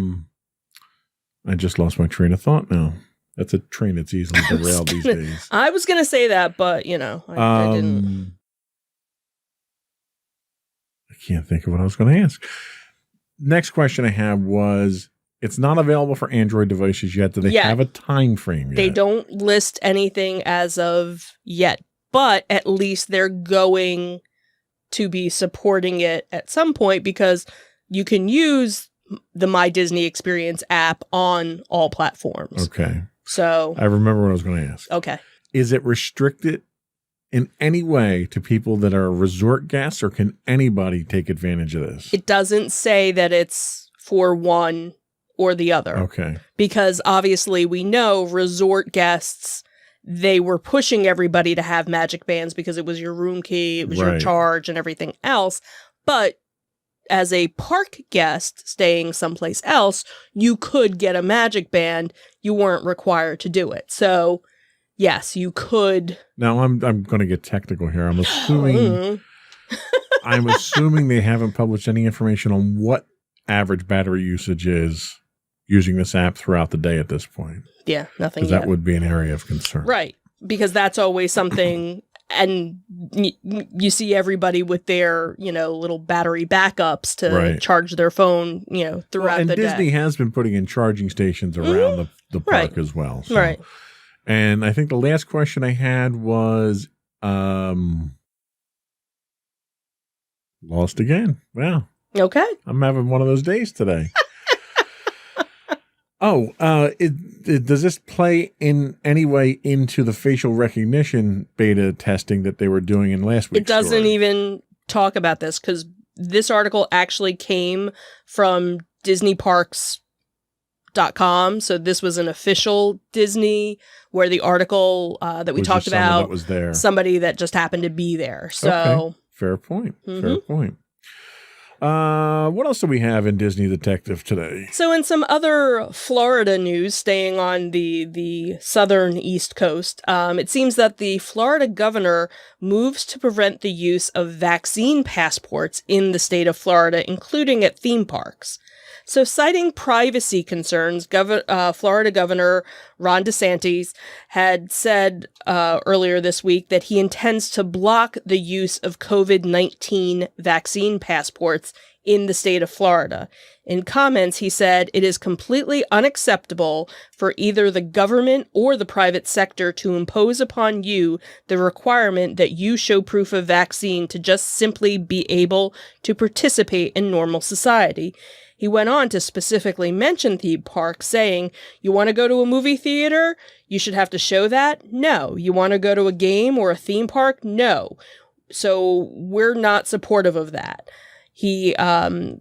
C: just lost my train of thought now. That's a train that's easily derailed these days.
G: I was going to say that, but, I didn't.
C: I can't think of what I was going to ask. Next question I have was, it's not available for Android devices yet. Do they have a time frame yet?
G: They don't list anything as of yet, but at least they're going to be supporting it at some point because you can use the My Disney Experience app on all platforms.
C: Okay.
G: So
C: I remember what I was going to ask.
G: okay.
C: Is it restricted in any way to people that are resort guests, or can anybody take advantage of this?
G: It doesn't say that it's for one or the other.
C: Okay.
G: Because obviously we know resort guests, they were pushing everybody to have Magic Bands because it was your room key, it was your
C: Right.
G: charge and everything else. But as a park guest staying someplace else, you could get a Magic Band. You weren't required to do it. So, yes, you could.
C: Now I'm going to get technical here. I'm assuming they haven't published any information on what average battery usage is using this app throughout the day at this point,
G: Yeah, nothing
C: because
G: yet.
C: that would be an area of concern.
G: Right. Because that's always something, and you see everybody with their, little battery backups to
C: Right.
G: charge their phone, throughout
C: Well, and
G: the
C: Disney
G: day.
C: has been putting in charging stations around the park
G: Right.
C: as well. So.
G: Right.
C: And I think the last question I had was lost again. Wow.
G: Okay.
C: I'm having one of those days today. Does this play in any way into the facial recognition beta testing that they were doing in last week's
G: It doesn't
C: story?
G: even talk about this because this article actually came from DisneyParks.com. So this was an official Disney where the article that we
C: Was
G: talked
C: just someone
G: about,
C: that was there.
G: somebody that just happened to be there. So.
C: Okay. Fair point. Fair
G: Mhm.
C: point. What else do we have in Disney Detective today?
G: So in some other Florida news, staying on the southern East Coast, it seems that the Florida governor moves to prevent the use of vaccine passports in the state of Florida, including at theme parks. So citing privacy concerns, Florida Governor Ron DeSantis had said earlier this week that he intends to block the use of COVID-19 vaccine passports in the state of Florida. In comments, he said, "It is completely unacceptable for either the government or the private sector to impose upon you the requirement that you show proof of vaccine to just simply be able to participate in normal society." He went on to specifically mention theme parks, saying, "You want to go to a movie theater? You should have to show that? No. You want to go to a game or a theme park? No. So we're not supportive of that." He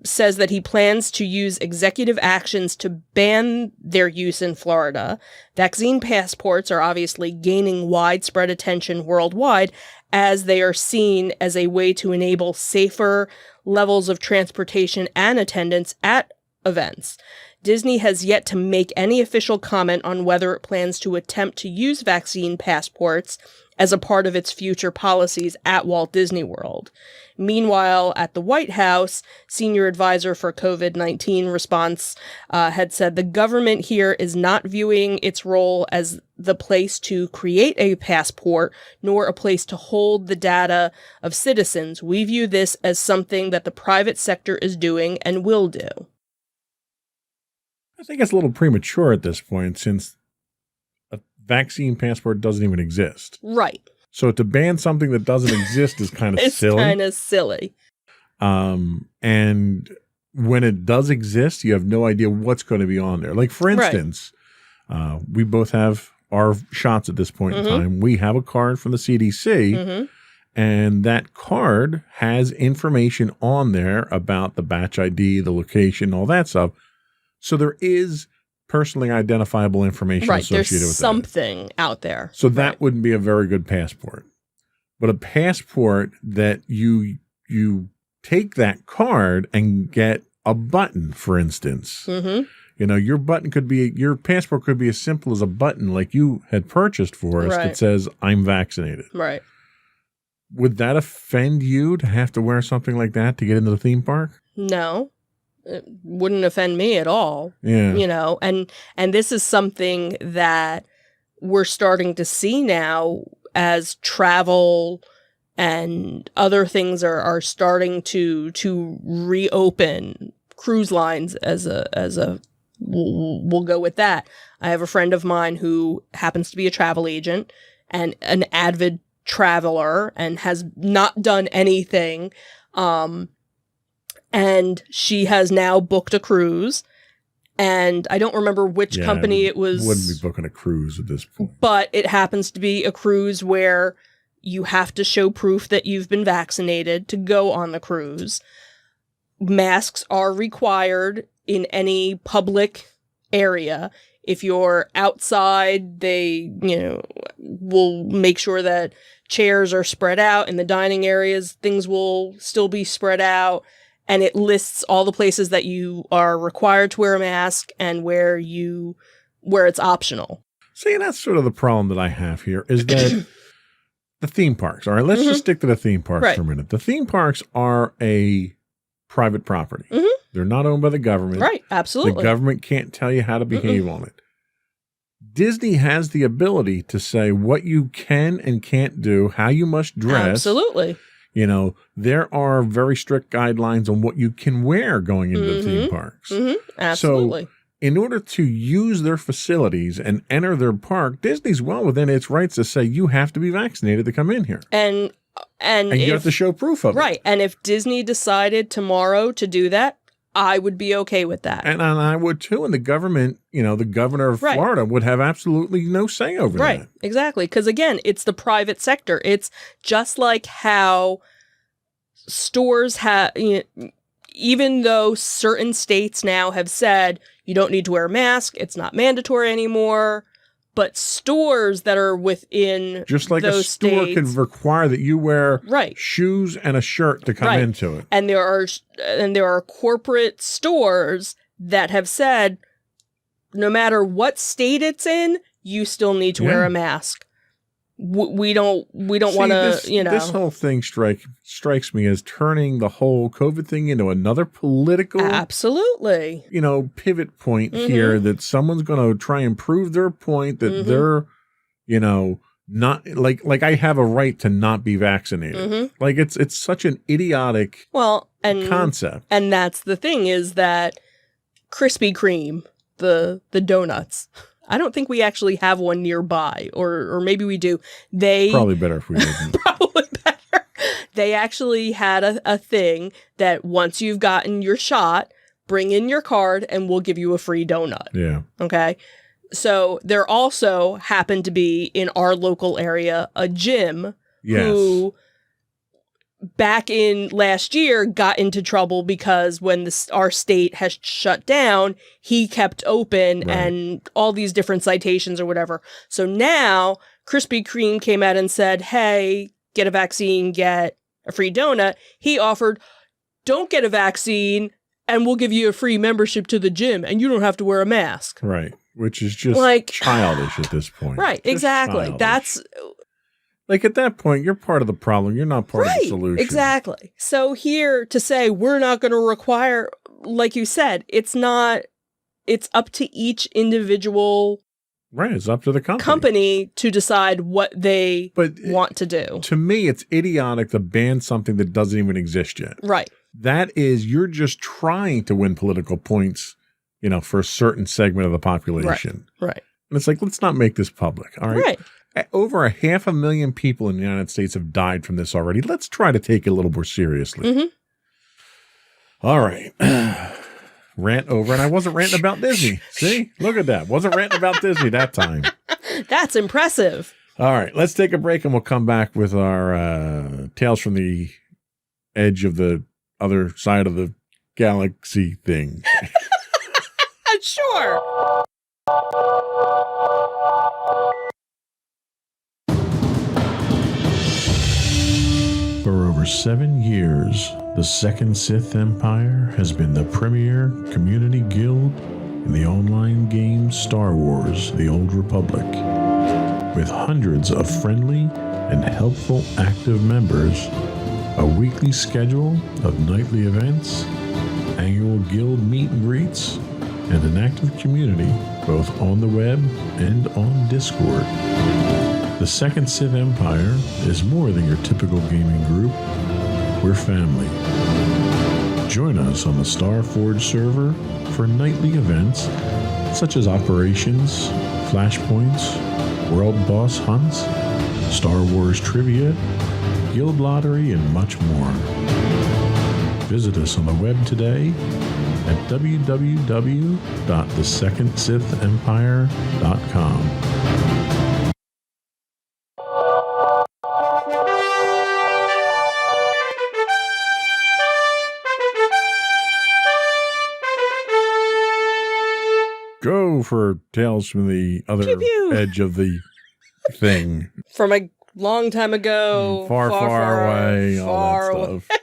G: says that he plans to use executive actions to ban their use in Florida. Vaccine passports are obviously gaining widespread attention worldwide as they are seen as a way to enable safer levels of transportation and attendance at events. Disney has yet to make any official comment on whether it plans to attempt to use vaccine passports as a part of its future policies at Walt Disney World. Meanwhile, at the White House, senior advisor for COVID-19 response had said the government here is not viewing its role as the place to create a passport, nor a place to hold the data of citizens. We view this as something that the private sector is doing and will do.
C: I think it's a little premature at this point since a vaccine passport doesn't even exist.
G: Right.
C: So to ban something that doesn't exist is kind of
G: It's
C: silly.
G: kind of silly.
C: And when it does exist, you have no idea what's going to be on there. Like, for
G: Right.
C: instance, we both have our shots at this point in
G: Mhm.
C: time. We have a card from the CDC,
G: Mm-hmm.
C: and that card has information on there about the batch ID, the location, all that stuff. So there is personally identifiable information
G: Right.
C: associated
G: There's
C: with that.
G: something out there.
C: So that
G: Right.
C: wouldn't be a very good passport. But a passport that you take that card and get a button, for instance.
G: Mm-hmm.
C: You know, your passport could be as simple as a button like you had purchased for us
G: Right.
C: that says, "I'm vaccinated."
G: Right.
C: Would that offend you to have to wear something like that to get into the theme park?
G: No. It wouldn't offend me at all.
C: Yeah.
G: You know, and this is something that we're starting to see now as travel and other things are starting to reopen. Cruise lines as a we'll go with that. I have a friend of mine who happens to be a travel agent and an avid traveler and has not done anything. And she has now booked a cruise. And I don't remember which company it was.
C: Wouldn't be booking a cruise at this point.
G: But it happens to be a cruise where you have to show proof that you've been vaccinated to go on the cruise. Masks are required in any public area. If you're outside, they, will make sure that chairs are spread out. In the dining areas, things will still be spread out. And it lists all the places that you are required to wear a mask and where it's optional.
C: See, that's sort of the problem that I have here is that the theme parks. All right, let's just stick to the theme parks for a minute. The theme parks are a private property. They're not owned by the government.
G: Right, absolutely.
C: The government can't tell you how to behave on it. Disney has the ability to say what you can and can't do, how you must dress.
G: Absolutely.
C: There are very strict guidelines on what you can wear going into the theme parks.
G: Absolutely.
C: So in order to use their facilities and enter their park, Disney's well within its rights to say you have to be vaccinated to come in here.
G: And
C: you have to show proof of it.
G: Right. And if Disney decided tomorrow to do that, I would be okay with that.
C: And I would too. And the government, the governor of Florida would have absolutely no say over that.
G: Right. Exactly. Because again, it's the private sector. It's just like how stores have, even though certain states now have said you don't need to wear a mask, it's not mandatory anymore. But stores that are within
C: just like
G: those
C: a store
G: states,
C: can require that you wear shoes and a shirt to come into it.
G: And there are corporate stores that have said no matter what state it's in, you still need to wear a mask. We don't want to,
C: This whole thing strikes me as turning the whole COVID thing into another political,
G: absolutely,
C: pivot point here that someone's going to try and prove their point that they're, not like I have a right to not be vaccinated. Like it's such an idiotic concept.
G: And that's the thing is that Krispy Kreme, the donuts. I don't think we actually have one nearby, or maybe we do. They
C: probably better if we didn't.
G: Probably better. They actually had a thing that once you've gotten your shot, bring in your card and we'll give you a free donut.
C: Yeah.
G: Okay. So there also happened to be in our local area a gym who back in last year got into trouble because when our state has shut down, he kept open and all these different citations or whatever. So now Krispy Kreme came out and said, hey, get a vaccine, get a free donut. He offered, don't get a vaccine and we'll give you a free membership to the gym and you don't have to wear a mask.
C: Right. Which is just childish at this point.
G: Right.
C: Just
G: exactly.
C: childish.
G: That's...
C: Like at that point, you're part of the problem. You're not part of the solution.
G: Exactly. So here to say we're not going to require, like you said, it's up to each individual.
C: Right. It's up to the
G: company to decide what they want to do.
C: To me, it's idiotic to ban something that doesn't even exist yet.
G: Right.
C: That is, you're just trying to win political points, for a certain segment of the population.
G: Right.
C: And it's like, let's not make this public. All right.
G: Right.
C: Over 500,000 people in the United States have died from this already. Let's try to take it a little more seriously. All right. Rant over. And I wasn't ranting about Disney. See? Look at that. Wasn't ranting about Disney that time.
G: That's impressive.
C: All right. Let's take a break and we'll come back with our Tales from the Edge of the Other Side of the Galaxy thing.
G: Sure.
C: For over 7 years, the Second Sith Empire has been the premier community guild in the online game Star Wars: The Old Republic. With hundreds of friendly and helpful active members, a weekly schedule of nightly events, annual guild meet and greets, and an active community both on the web and on Discord. The Second Sith Empire is more than your typical gaming group. We're family. Join us on the Starforge server for nightly events such as operations, flashpoints, world boss hunts, Star Wars trivia, Guild Lottery, and much more. Visit us on the web today at www.thesecondsithempire.com. Go for Tales from the other
G: Pew, pew.
C: edge of the thing.
G: From a long time ago.
C: Far away, all
G: far
C: that
G: away.
C: stuff.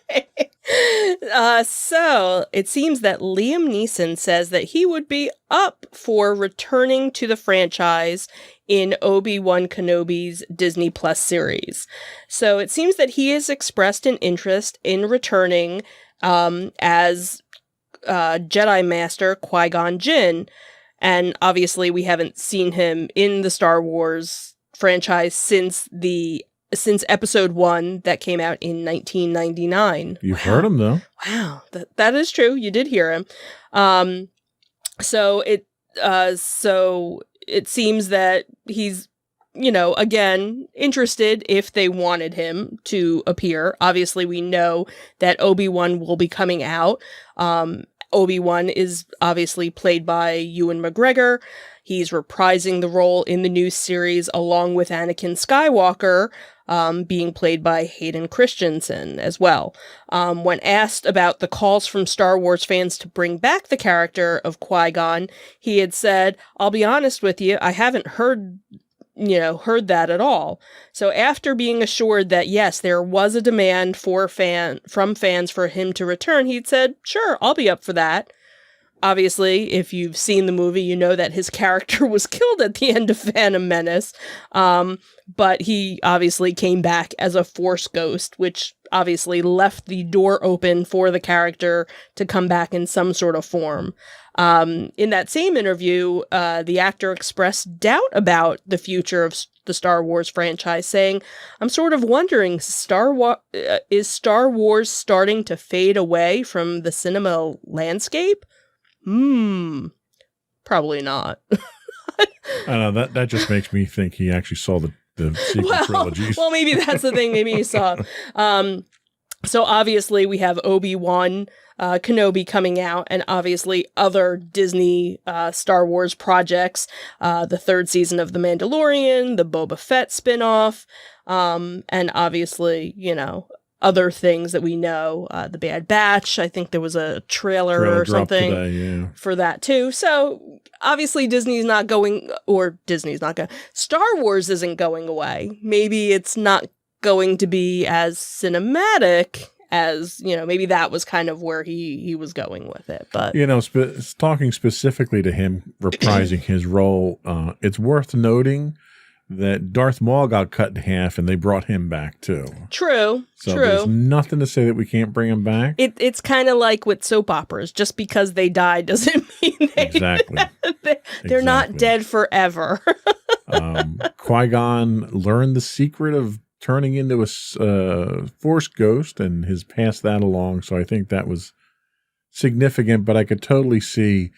G: So it seems that Liam Neeson says that he would be up for returning to the franchise in Obi-Wan Kenobi's Disney Plus series. So it seems that he has expressed an interest in returning as Jedi Master Qui-Gon Jinn. And obviously we haven't seen him in the Star Wars franchise since episode 1 that came out in 1999.
C: You've heard him, though.
G: Wow, that is true. You did hear him. So it seems that he's, again, interested if they wanted him to appear. Obviously, we know that Obi-Wan will be coming out. Obi-Wan is obviously played by Ewan McGregor. He's reprising the role in the new series along with Anakin Skywalker, being played by Hayden Christensen as well. When asked about the calls from Star Wars fans to bring back the character of Qui-Gon, he had said, "I'll be honest with you, I haven't heard that at all." So after being assured that yes, there was a demand from fans for him to return, he'd said, "Sure, I'll be up for that." Obviously, if you've seen the movie, you know that his character was killed at the end of Phantom Menace. But he obviously came back as a Force ghost, which obviously left the door open for the character to come back in some sort of form. In that same interview, the actor expressed doubt about the future of the Star Wars franchise, saying, "I'm sort of wondering, is Star Wars starting to fade away from the cinema landscape? Probably not."
C: I know that just makes me think he actually saw the sequel trilogies.
G: Well, maybe that's the thing. Maybe he saw. So obviously we have Obi-Wan Kenobi coming out, and obviously other Disney Star Wars projects, the third season of The Mandalorian, the Boba Fett spinoff, and obviously, other things that we know, the Bad Batch. I think there was a trailer or something
C: today,
G: for that too. So obviously Star Wars isn't going away. Maybe it's not going to be as cinematic as, maybe that was kind of where he was going with it. But,
C: talking specifically to him reprising his role, it's worth noting that Darth Maul got cut in half and they brought him back too.
G: True.
C: There's nothing to say that we can't bring him back.
G: It's kind of like with soap operas. Just because they died doesn't mean they're not dead forever.
C: Qui-Gon learned the secret of turning into a Force ghost and has passed that along. So I think that was significant, but I could totally see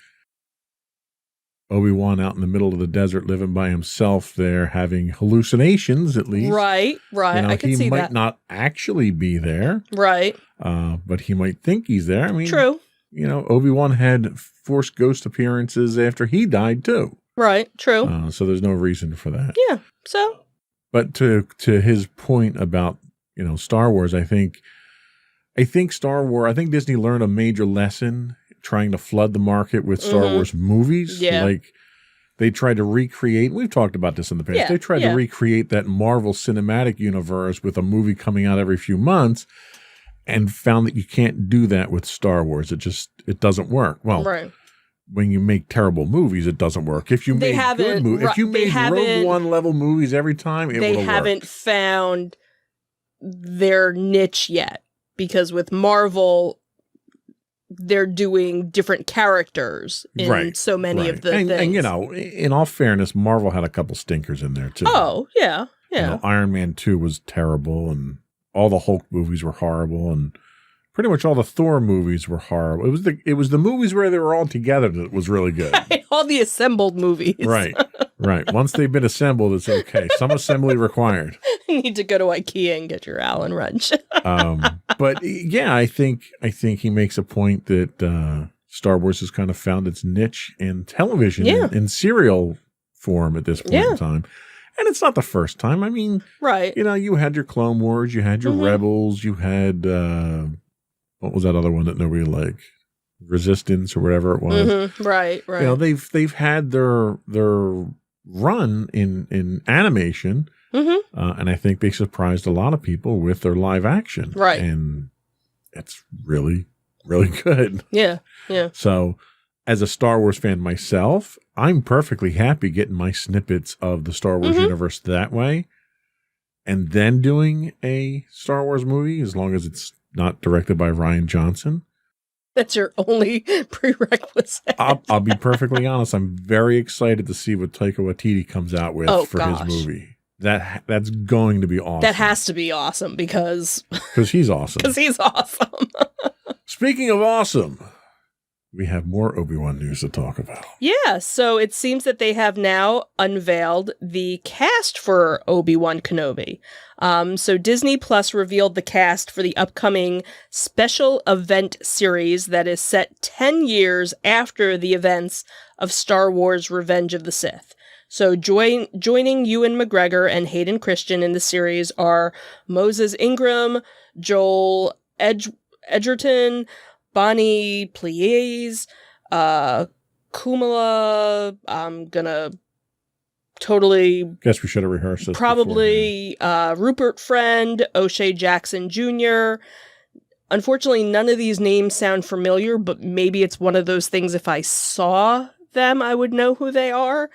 C: Obi-Wan out in the middle of the desert living by himself there, having hallucinations at least.
G: Right. I could see that.
C: He might not actually be there.
G: Right.
C: But he might think he's there. I mean,
G: true.
C: Obi-Wan had Force ghost appearances after he died too.
G: Right. True.
C: So there's no reason for that.
G: Yeah. So.
C: But to his point about, Star Wars, I think Disney learned a major lesson trying to flood the market with Star Wars movies.
G: Yeah.
C: Like they tried to recreate, we've talked about this in the past, they tried to recreate that Marvel Cinematic Universe with a movie coming out every few months and found that you can't do that with Star Wars. It doesn't work. Well,
G: right.
C: When you make terrible movies, it doesn't work. If you make good movies, if you made Rogue One level movies every time, it would have worked.
G: They haven't found their niche yet, because with Marvel, they're doing different characters in so many of the things.
C: And, in all fairness, Marvel had a couple stinkers in there, too.
G: Oh, yeah.
C: Iron Man 2 was terrible, and all the Hulk movies were horrible, and pretty much all the Thor movies were horrible. It was the movies where they were all together that was really good.
G: All the assembled movies.
C: Right. Right. Once they've been assembled, it's okay. Some assembly required.
G: You need to go to IKEA and get your Allen wrench.
C: But yeah, I think he makes a point that Star Wars has kind of found its niche in television in serial form at this point in time. And it's not the first time. I mean,
G: right.
C: You had your Clone Wars, you had your Rebels, you had what was that other one that nobody liked? Resistance or whatever it was.
G: Right.
C: They've had their run in animation, and I think they surprised a lot of people with their live action.
G: Right.
C: And it's really, really good.
G: Yeah.
C: So, as a Star Wars fan myself, I'm perfectly happy getting my snippets of the Star Wars universe that way, and then doing a Star Wars movie, as long as it's not directed by Rian Johnson.
G: That's your only prerequisite.
C: I'll be perfectly honest. I'm very excited to see what Taika Waititi comes out with his movie. That's going to be awesome.
G: That has to be awesome because
C: he's awesome.
G: Because he's awesome.
C: Speaking of awesome, we have more Obi-Wan news to talk about.
G: Yeah, so it seems that they have now unveiled the cast for Obi-Wan Kenobi. So Disney Plus revealed the cast for the upcoming special event series that is set 10 years after the events of Star Wars Revenge of the Sith. So joining Ewan McGregor and Hayden Christensen in the series are Moses Ingram, Joel Edgerton, Bonnie Plies, Kumala, I'm gonna totally...
C: Guess we should have rehearsed this.
G: Probably Rupert Friend, O'Shea Jackson Jr. Unfortunately, none of these names sound familiar, but maybe it's one of those things if I saw them, I would know who they are.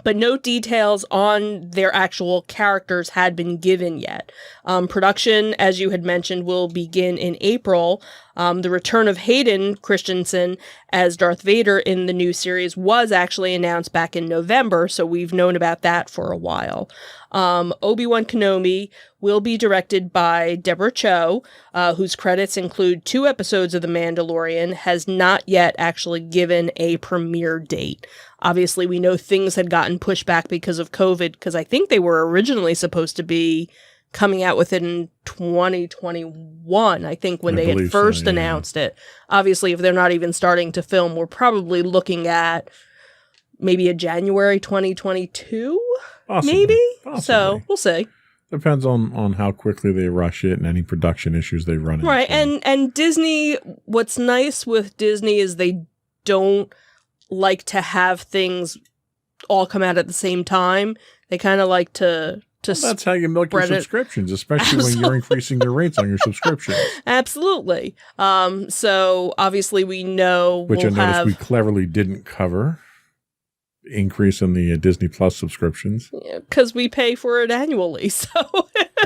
G: But no details on their actual characters had been given yet. Production, as you had mentioned, will begin in April. The return of Hayden Christensen as Darth Vader in the new series was actually announced back in November, so we've known about that for a while. Obi-Wan Kenobi will be directed by Deborah Chow, whose credits include 2 episodes of The Mandalorian, has not yet actually given a premiere date. Obviously, we know things had gotten pushed back because of COVID, because I think they were originally supposed to be coming out with it in 2021, I think, when they had first announced it. Obviously, if they're not even starting to film, we're probably looking at maybe a January 2022, maybe?
C: Possibly.
G: So, we'll see.
C: Depends on how quickly they rush it and any production issues they run into.
G: Right, and Disney, what's nice with Disney is they don't like to have things all come out at the same time. They kind of like to
C: that's how you milk your subscriptions, especially when you're increasing your rates on your subscriptions.
G: Absolutely. So obviously we know
C: which I noticed we cleverly didn't cover. Increase in the Disney Plus subscriptions.
G: Because we pay for it annually, so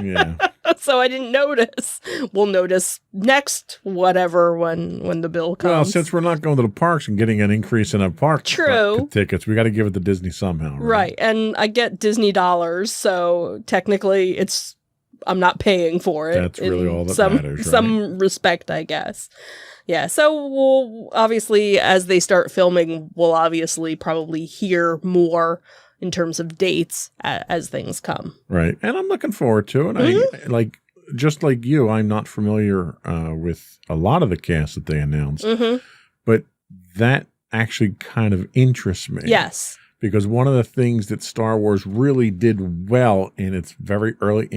C: yeah.
G: So I didn't notice. We'll notice next whatever when the bill comes.
C: Well, since we're not going to the parks and getting an increase in our park tickets, we got to give it to Disney somehow.
G: Right, and I get Disney dollars, so technically I'm not paying for it.
C: That's really all that matters, right?
G: Some respect, I guess. Yeah, so we'll obviously, as they start filming, we'll obviously probably hear more in terms of dates as things come.
C: Right, and I'm looking forward to it. Just like you, I'm not familiar with a lot of the cast that they announced, but that actually kind of interests me.
G: Yes.
C: Because one of the things that Star Wars really did well in its very early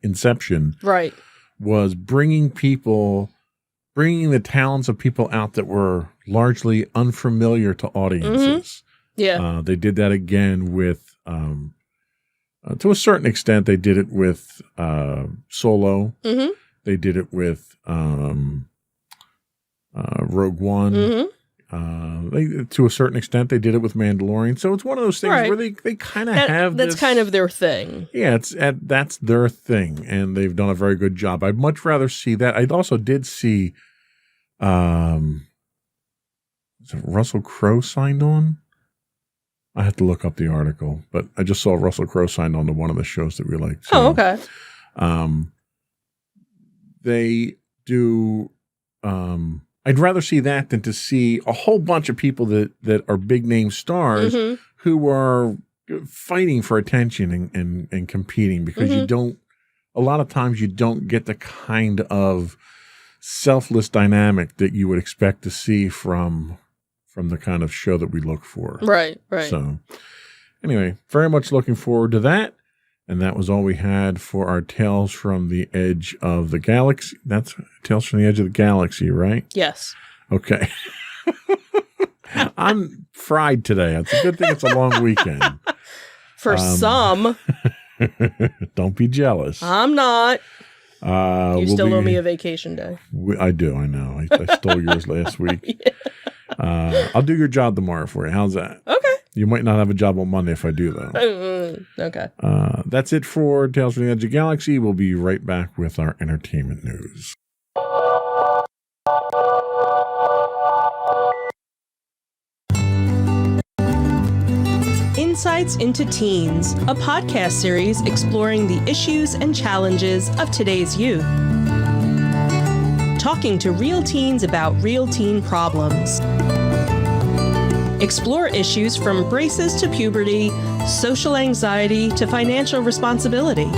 C: inception
G: right.
C: was bringing the talents of people out that were largely unfamiliar to audiences.
G: Yeah.
C: They did that again with, to a certain extent, they did it with Solo. They did it with Rogue One. To a certain extent, they did it with Mandalorian. So it's one of those things where they kind of have
G: that's kind of their thing.
C: Yeah, that's their thing, and they've done a very good job. I'd much rather see that. I also did see Russell Crowe signed on. I have to look up the article, but I just saw Russell Crowe signed on to one of the shows that we like. So,
G: okay.
C: They do I'd rather see that than to see a whole bunch of people that are big name stars who are fighting for attention and competing, because you don't, a lot of times you don't get the kind of selfless dynamic that you would expect to see from the kind of show that we look for.
G: Right.
C: So anyway, very much looking forward to that. And that was all we had for our Tales from the Edge of the Galaxy. That's Tales from the Edge of the Galaxy, right?
G: Yes.
C: Okay. I'm fried today. It's a good thing it's a long weekend.
G: For some.
C: Don't be jealous.
G: I'm not. You still owe me a vacation day.
C: I do. I know. I stole yours last week. Yeah. I'll do your job tomorrow for you. How's that?
G: Okay.
C: You might not have a job on Monday if I do, though.
G: Okay.
C: That's it for Tales from the Edge of the Galaxy. We'll be right back with our entertainment news.
F: Insights into Teens, a podcast series exploring the issues and challenges of today's youth. Talking to real teens about real teen problems. Explore issues from braces to puberty, social anxiety to financial responsibility.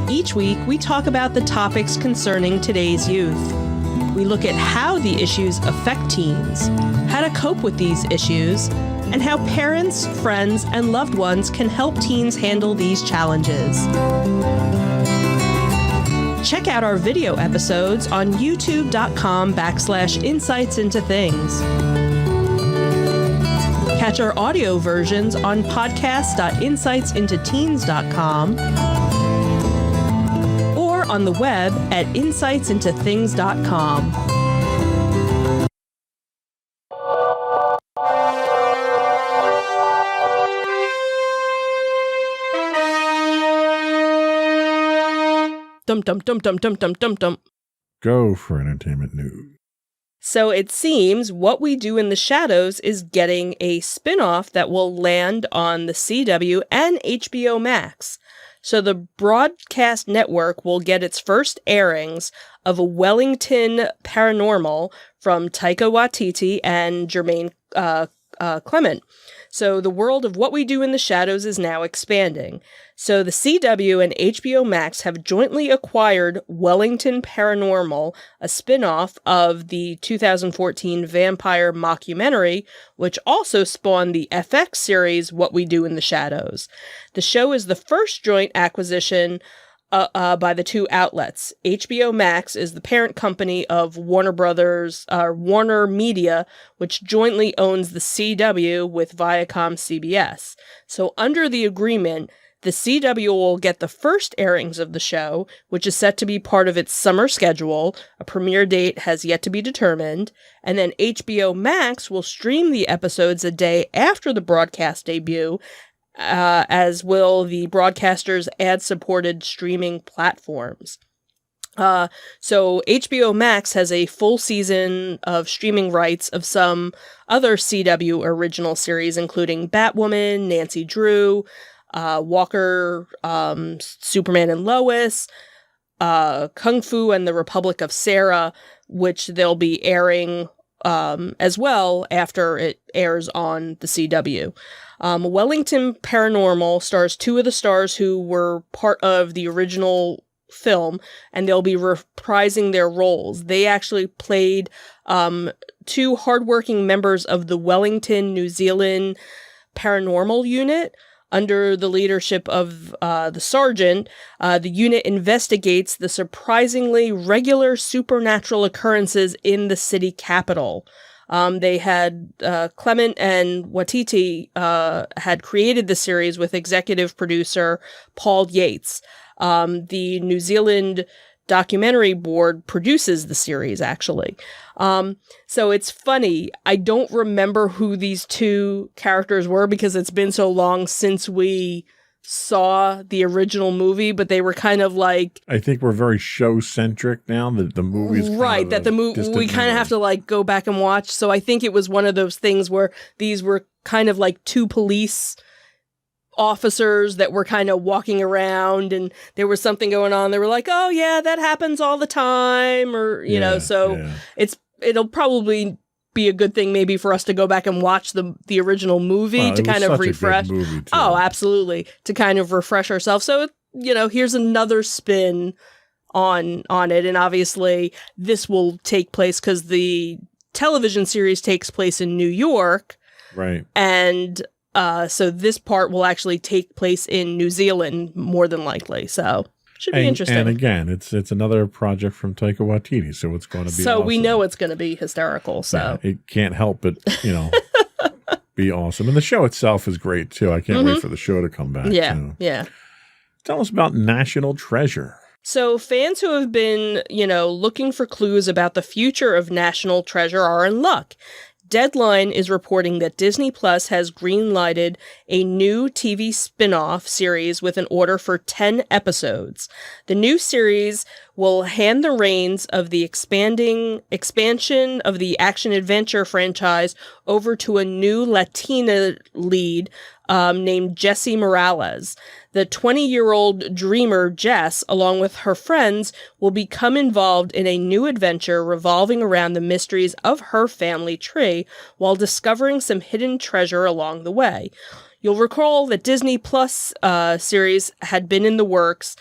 F: Each week, we talk about the topics concerning today's youth. We look at how the issues affect teens, how to cope with these issues, and how parents, friends, and loved ones can help teens handle these challenges. Check out our video episodes on youtube.com/insightsintothings. Catch our audio versions on podcast.insightsintoteens.com or on the web at insightsintothings.com.
G: Dum dum dum dum dum dum dum dum.
C: Go for entertainment news.
G: So it seems What We Do in the Shadows is getting a spin-off that will land on the CW and HBO Max. So the broadcast network will get its first airings of Wellington Paranormal from Taika Waititi and Jermaine Clement. So the world of What We Do in the Shadows is now expanding. So the CW and HBO Max have jointly acquired Wellington Paranormal, a spin-off of the 2014 vampire mockumentary, which also spawned the FX series What We Do in the Shadows. The show is the first joint acquisition by the two outlets. HBO Max is the parent company of Warner Media, which jointly owns the CW with Viacom CBS. So under the agreement, the CW will get the first airings of the show, which is set to be part of its summer schedule. A premiere date has yet to be determined. And then HBO Max will stream the episodes a day after the broadcast debut, as will the broadcaster's ad-supported streaming platforms. So HBO Max has a full season of streaming rights of some other CW original series, including Batwoman, Nancy Drew, Walker, Superman and Lois, Kung Fu and the Republic of Sarah, which they'll be airing as well after it airs on the CW. Wellington Paranormal stars two of the stars who were part of the original film, and they'll be reprising their roles. They actually played two hardworking members of the Wellington, New Zealand Paranormal Unit. Under the leadership of the sergeant, the unit investigates the surprisingly regular supernatural occurrences in the city capital. They had Clement and Waititi had created the series with executive producer Paul Yates. The New Zealand documentary board produces the series, actually. So it's funny. I don't remember who these two characters were because it's been so long since we saw the original movie, but they were kind of like,
C: I think we're very show centric now that the movie's
G: right, that the movie we kind of have to like go back and watch. So I think it was one of those things where these were kind of like two police officers that were kind of walking around and there was something going on. They were like, oh yeah, that happens all the time. Or, you know, so it'll probably be a good thing maybe for us to go back and watch the original movie to kind of refresh. Oh, absolutely. To kind of refresh ourselves. So, you know, here's another spin on it. And obviously this will take place because the television series takes place in New York.
C: Right.
G: And so this part will actually take place in New Zealand more than likely. So should be interesting.
C: And again, it's another project from Taika Waititi, so it's going to be
G: so
C: awesome.
G: We know it's going to be hysterical. So
C: it can't help but, you know, be awesome. And the show itself is great too. I can't wait for the show to come back.
G: Yeah.
C: Tell us about National Treasure.
G: So fans who have been, you know, looking for clues about the future of National Treasure are in luck. Deadline is reporting that Disney Plus has greenlighted a new TV spin-off series with an order for 10 episodes. The new series will hand the reins of the expansion of the action-adventure franchise over to a new Latina lead named Jessie Morales. The 20-year-old dreamer Jess, along with her friends, will become involved in a new adventure revolving around the mysteries of her family tree while discovering some hidden treasure along the way. You'll recall that Disney Plus series had been in the works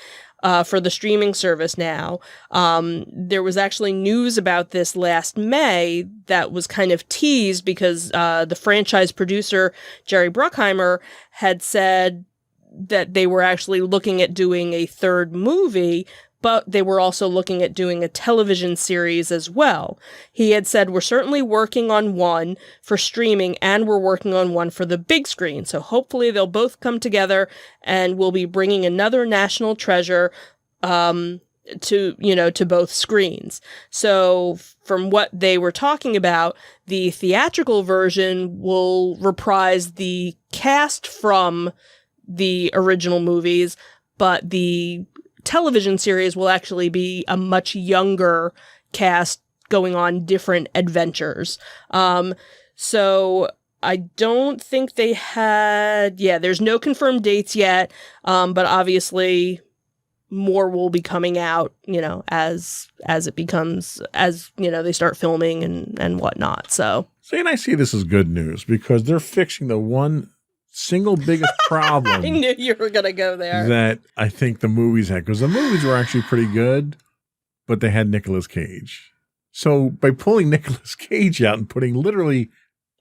G: for the streaming service now. There was actually news about this last May that was kind of teased because the franchise producer, Jerry Bruckheimer, had said that they were actually looking at doing a third movie, but they were also looking at doing a television series as well. He had said, we're certainly working on one for streaming and we're working on one for the big screen. So hopefully they'll both come together and we'll be bringing another National Treasure to both screens. So from what they were talking about, the theatrical version will reprise the cast from the original movies, but the television series will actually be a much younger cast going on different adventures. So I don't think they had, there's no confirmed dates yet, but obviously more will be coming out, you know, as it becomes, as, you know, they start filming and whatnot. So,
C: and I see this as good news because they're fixing the one single biggest problem.
G: I knew you were going to go there.
C: That I think the movies had, because the movies were actually pretty good, but they had Nicolas Cage. So by pulling Nicolas Cage out and putting literally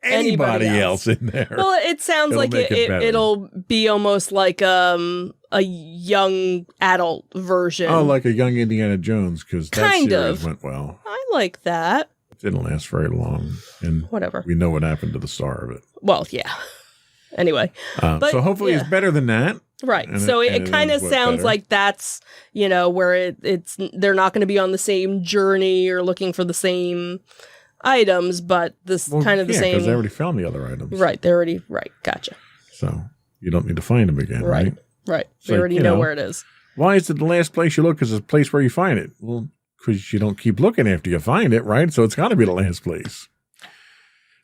C: anybody else in there.
G: Well, it sounds like it'll be almost like a young adult version.
C: Oh, like a young Indiana Jones, because that series went well.
G: I like that.
C: It didn't last very long. And
G: whatever.
C: We know what happened to the star of it.
G: Well, yeah. Anyway.
C: So hopefully it's better than that.
G: Right. So it kind of sounds like that's, you know, where it's they're not going to be on the same journey or looking for the same items, but this kind of the same.
C: Because they already found the other items.
G: Right. They're already, right. Gotcha.
C: So you don't need to find them again, right?
G: Right. We already know where it is.
C: Why is it the last place you look is the place where you find it? Well, because you don't keep looking after you find it, right? So it's got to be the last place.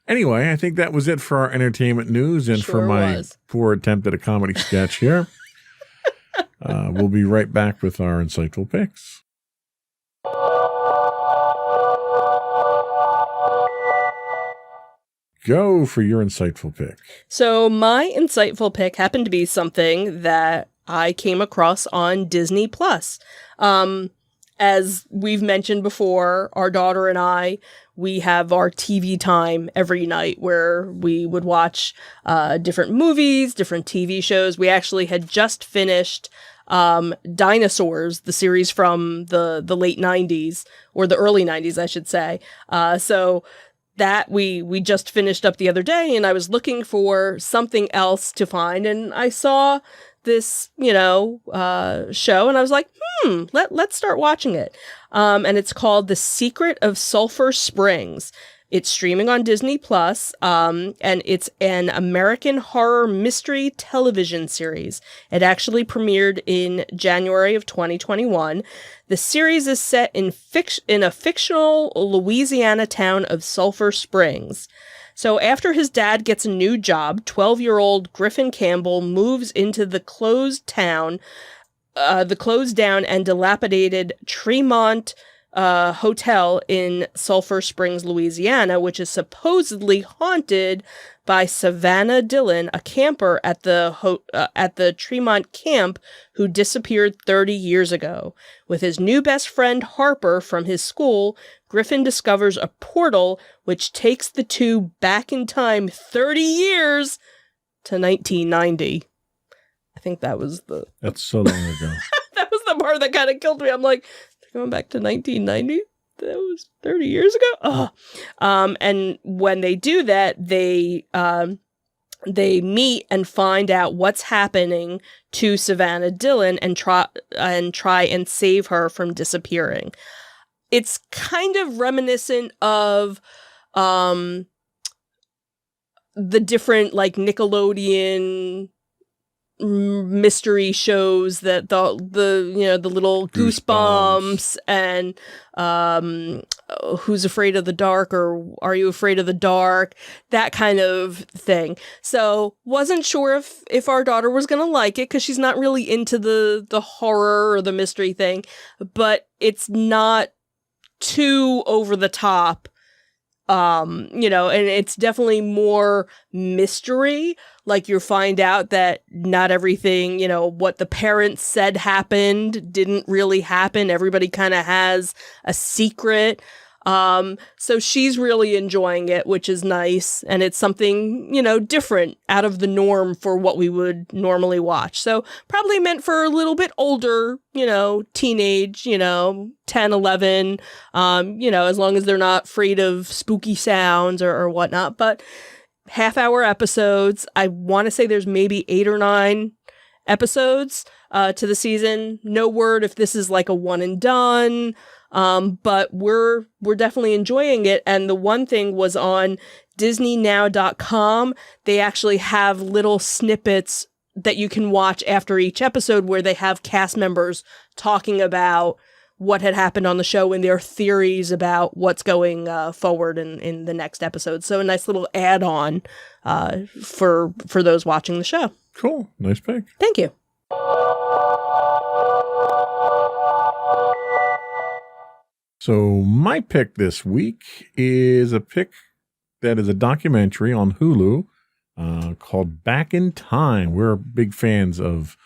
C: Anyway, I think that was it for our entertainment news and for my poor attempt at a comedy sketch here. We'll be right back with our insightful picks. Go for your insightful pick.
G: So my insightful pick happened to be something that I came across on Disney Plus. As we've mentioned before, our daughter and I, we have our TV time every night where we would watch different movies, different TV shows. We actually had just finished Dinosaurs, the series from the late 90s, or the early 90s, I should say. So that we just finished up the other day, and I was looking for something else to find, and I saw this, show, and I was like, let's start watching it. And it's called The Secret of Sulphur Springs. It's streaming on Disney Plus, and it's an American horror mystery television series. It actually premiered in January of 2021. The series is set in a fictional Louisiana town of Sulphur Springs. So after his dad gets a new job, 12-year-old Griffin Campbell moves into the closed down and dilapidated Tremont hotel in Sulphur Springs, Louisiana, which is supposedly haunted by Savannah Dillon, a camper at the Tremont camp who disappeared 30 years ago. With his new best friend Harper from his school, Griffin discovers a portal which takes the two back in time 30 years to 1990. I think that was
C: That's so long ago.
G: that was the part that kind of killed me. I'm like, they're going back to 1990? That was 30 years ago? Ugh. And when they do that, they meet and find out what's happening to Savannah Dillon and try and save her from disappearing. It's kind of reminiscent of the different like Nickelodeon mystery shows that the little Goosebumps and Who's Afraid of the Dark or Are You Afraid of the Dark, that kind of thing. So wasn't sure if our daughter was gonna like it because she's not really into the horror or the mystery thing, but it's not too over the top. And it's definitely more mystery. Like you find out that not everything, what the parents said happened didn't really happen. Everybody kind of has a secret. So she's really enjoying it, which is nice. And it's something, different out of the norm for what we would normally watch. So probably meant for a little bit older, teenage, 10, 11, as long as they're not afraid of spooky sounds or whatnot. But half-hour episodes. I want to say there's maybe 8 or 9 episodes to the season. No word if this is like a one and done. But we're definitely enjoying it. And the one thing was on DisneyNow.com. They actually have little snippets that you can watch after each episode where they have cast members talking about what had happened on the show and their theories about what's going forward in the next episode. So a nice little add-on for those watching the show.
C: Cool. Nice pick.
G: Thank you.
C: So my pick this week is a pick that is a documentary on Hulu called Back in Time. We're big fans of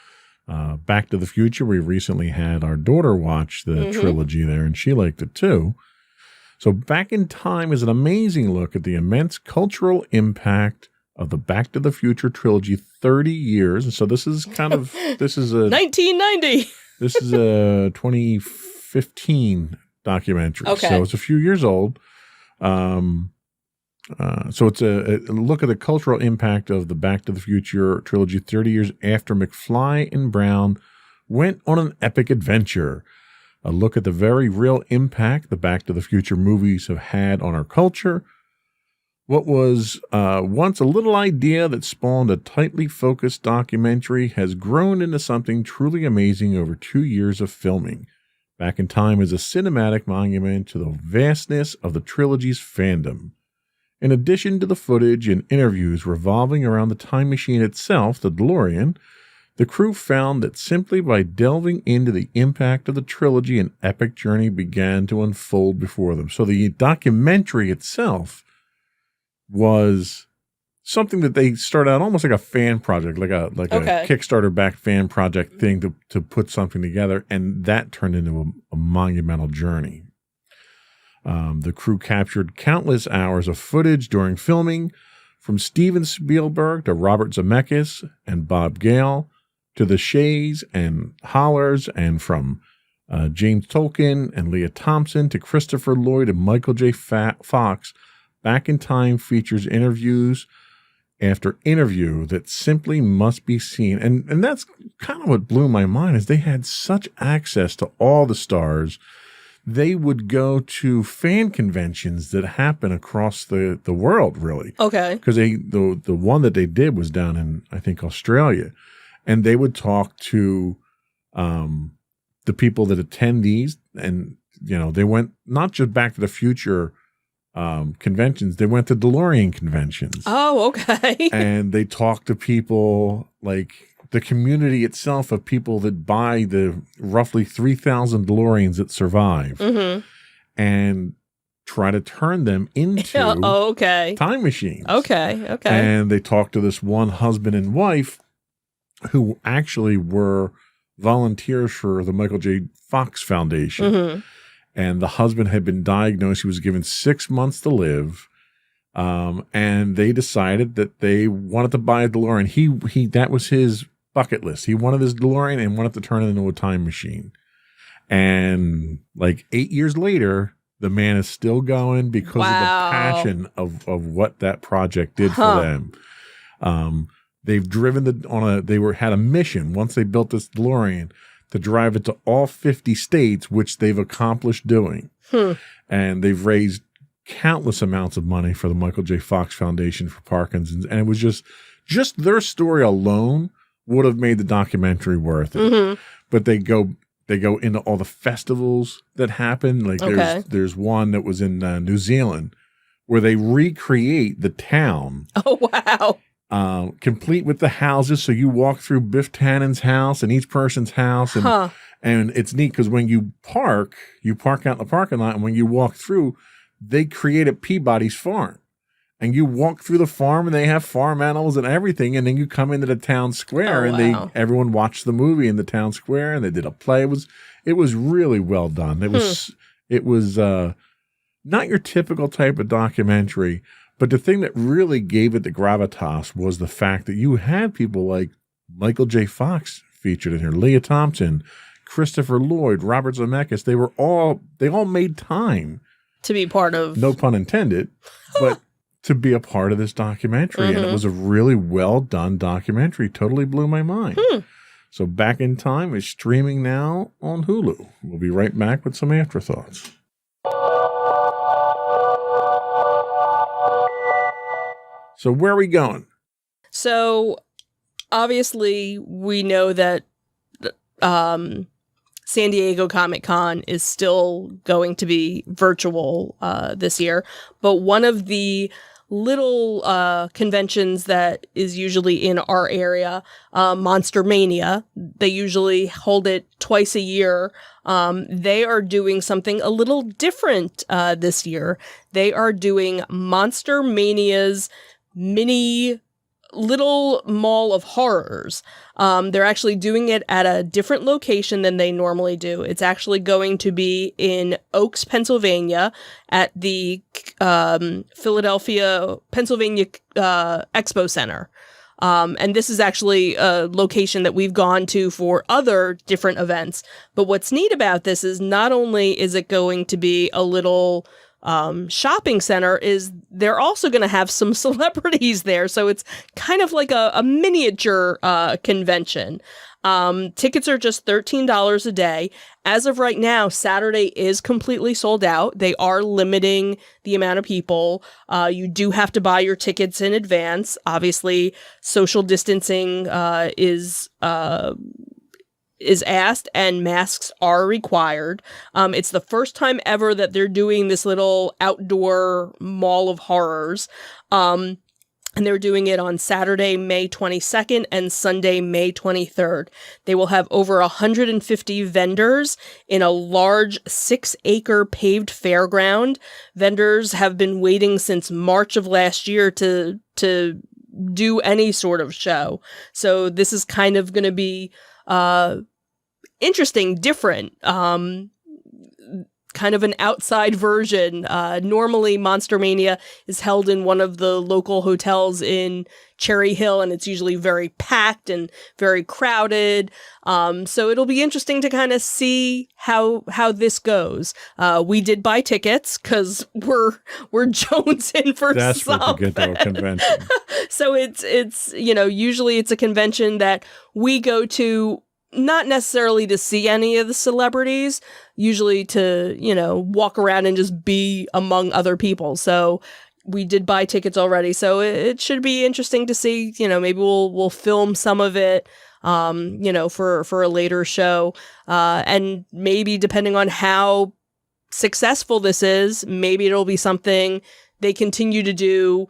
C: Back to the Future. We recently had our daughter watch the trilogy there, and she liked it too. So Back in Time is an amazing look at the immense cultural impact of the Back to the Future trilogy 30 years. And so this is this is a
G: 1990.
C: This is a 2015 documentary.
G: Okay.
C: So it's a few years old. So it's a look at the cultural impact of the Back to the Future trilogy 30 years after McFly and Brown went on an epic adventure. A look at the very real impact the Back to the Future movies have had on our culture. What was once a little idea that spawned a tightly focused documentary has grown into something truly amazing over 2 years of filming. Back in Time is a cinematic monument to the vastness of the trilogy's fandom. In addition to the footage and interviews revolving around the time machine itself, the DeLorean, the crew found that simply by delving into the impact of the trilogy, an epic journey began to unfold before them. So the documentary itself was something that they started out almost like a fan project, like a Kickstarter backed fan project thing to put something together, and that turned into a monumental journey. The crew captured countless hours of footage during filming, from Steven Spielberg to Robert Zemeckis and Bob Gale, to the Shays and Hollers, and from James Tolkien and Leah Thompson to Christopher Lloyd and Michael J. Fox. Back in Time features interviews after interview that simply must be seen. And that's kind of what blew my mind, is they had such access to all the stars. They would go to fan conventions that happen across the world, really.
G: Okay.
C: Because the one that they did was down in, I think, Australia. And they would talk to the people that attend these. And, they went not just Back to the Future conventions. They went to DeLorean conventions.
G: Oh, okay.
C: And they talked to people, like the community itself of people that buy the roughly 3,000 DeLoreans that survive and try to turn them into time machines.
G: Okay.
C: And they talked to this one husband and wife who actually were volunteers for the Michael J. Fox Foundation. And the husband had been diagnosed. He was given 6 months to live. And they decided that they wanted to buy a DeLorean. He that was his bucket list. He wanted his DeLorean and wanted to turn it into a time machine. And like 8 years later, the man is still going because of the passion of what that project did for them. They've driven had a mission once they built this DeLorean to drive it to all 50 states, which they've accomplished doing. And they've raised countless amounts of money for the Michael J. Fox Foundation for Parkinson's. And it was just their story alone would have made the documentary worth it. But they go into all the festivals that happen. Like there's one that was in New Zealand where they recreate the town. Oh, wow. Complete with the houses. So you walk through Biff Tannen's house and each person's house. And it's neat because when you park out in the parking lot. And when you walk through, they created Peabody's farm. And you walk through the farm and they have farm animals and everything. And then you come into the town square everyone watched the movie in the town square and they did a play. It was really well done. It was not your typical type of documentary, but the thing that really gave it the gravitas was the fact that you had people like Michael J. Fox featured in here, Leah Thompson, Christopher Lloyd, Robert Zemeckis. They all made time
G: to be part of,
C: no pun intended, but to be a part of this documentary. And it was a really well done documentary. Totally blew my mind. So Back in Time is streaming now on Hulu. We'll be right back with some afterthoughts. So where are we going?
G: So obviously we know that San Diego Comic-Con is still going to be virtual this year, but one of the little conventions that is usually in our area, Monster Mania, they usually hold it twice a year. They are doing something a little different this year. They are doing Monster Mania's mini little mall of horrors. They're actually doing it at a different location than they normally do. It's actually going to be in Oaks, Pennsylvania at the Philadelphia, Pennsylvania Expo Center. And this is actually a location that we've gone to for other different events. But what's neat about this is not only is it going to be a little shopping center, is they're also going to have some celebrities there. So it's kind of like a miniature convention. Tickets are just $13 a day. As of right now, Saturday is completely sold out. They are limiting the amount of people. You do have to buy your tickets in advance. Obviously, social distancing is asked and masks are required. It's the first time ever that they're doing this little outdoor mall of horrors. And they're doing it on Saturday, May 22nd and Sunday, May 23rd. They will have over 150 vendors in a large 6-acre paved fairground. Vendors have been waiting since March of last year to do any sort of show. So this is kind of going to be interesting, different, kind of an outside version. Normally, Monster Mania is held in one of the local hotels in Cherry Hill, and it's usually very packed and very crowded. So it'll be interesting to kind of see how this goes. We did buy tickets because we're jonesing for
C: desperate
G: something.
C: To get to a convention.
G: So it's usually it's a convention that we go to, not necessarily to see any of the celebrities, usually to, walk around and just be among other people. So we did buy tickets already. So it should be interesting to see, maybe we'll film some of it, for a later show. And maybe depending on how successful this is, maybe it'll be something they continue to do,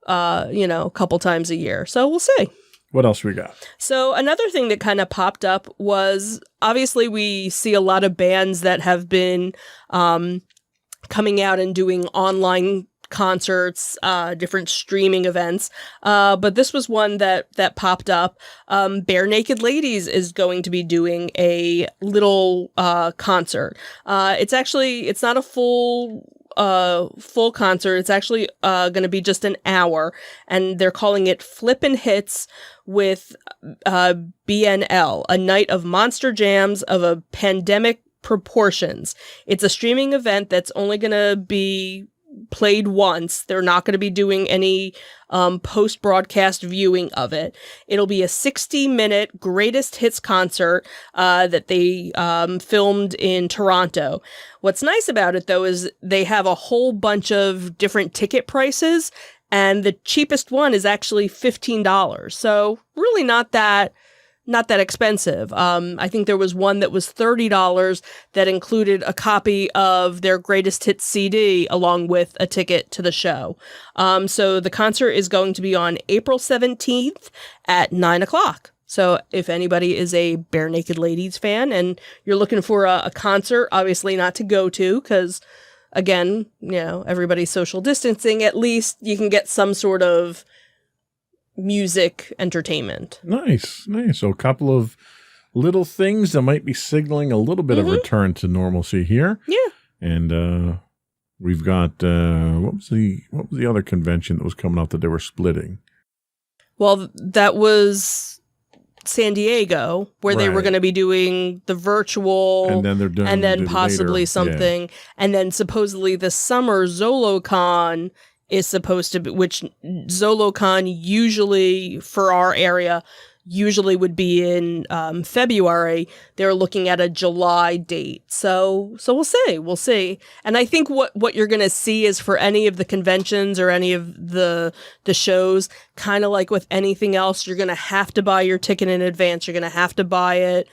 G: a couple times a year. So we'll see.
C: What else we got?
G: So another thing that kind of popped up was, obviously we see a lot of bands that have been coming out and doing online concerts, different streaming events. But this was one that popped up. Bare Naked Ladies is going to be doing a little concert. It's not a full concert. It's actually going to be just an hour, and they're calling it Flippin' Hits with BNL, a night of monster jams of a pandemic proportions. It's a streaming event that's only going to be played once. They're not going to be doing any post-broadcast viewing of it. It'll be a 60-minute greatest hits concert that they filmed in Toronto. What's nice about it, though, is they have a whole bunch of different ticket prices, and the cheapest one is actually $15. So really not that expensive. I think there was one that was $30 that included a copy of their greatest hits CD along with a ticket to the show. So the concert is going to be on April 17th at 9:00. So if anybody is a Bare Naked Ladies fan and you're looking for a concert, obviously not to go to, because again, everybody's social distancing, at least you can get some sort of music entertainment.
C: Nice. So a couple of little things that might be signaling a little bit of return to normalcy here.
G: Yeah.
C: And we've got what was the other convention that was coming up that they were splitting?
G: Well, that was San Diego, where they were going to be doing the virtual,
C: and then they're doing,
G: and then possibly
C: later.
G: something,
C: yeah.
G: And then supposedly the summer ZoloCon is supposed to be, which ZoloCon usually for our area usually would be in February. They're looking at a July date. So we'll see. And I think what you're going to see is, for any of the conventions or any of the shows, kind of like with anything else, you're going to have to buy your ticket in advance. You're going to have to buy it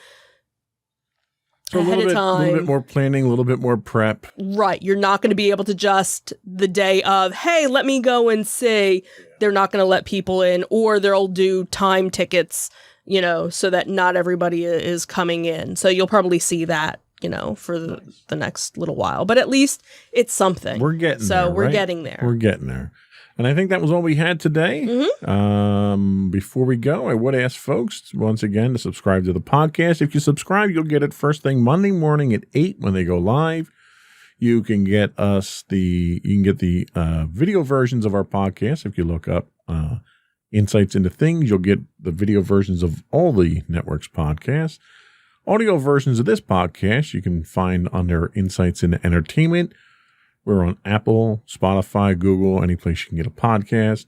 G: ahead of time.
C: A little bit more planning, a little bit more prep.
G: Right. You're not going to be able to just the day of, hey, let me go and see. They're not going to let people in, or they'll do time tickets, so that not everybody is coming in. So you'll probably see that, for the next little while. But at least it's something.
C: We're getting there.
G: So we're
C: right?
G: getting there.
C: We're getting there. And I think that was all we had today. Before we go, I would ask folks once again to subscribe to the podcast. If you subscribe, you'll get it first thing Monday morning at 8 when they go live. You can get the video versions of our podcast. If you look up Insights into Things, you'll get the video versions of all the network's podcasts. Audio versions of this podcast you can find under Insights into Entertainment. We're on Apple, Spotify, Google, any place you can get a podcast.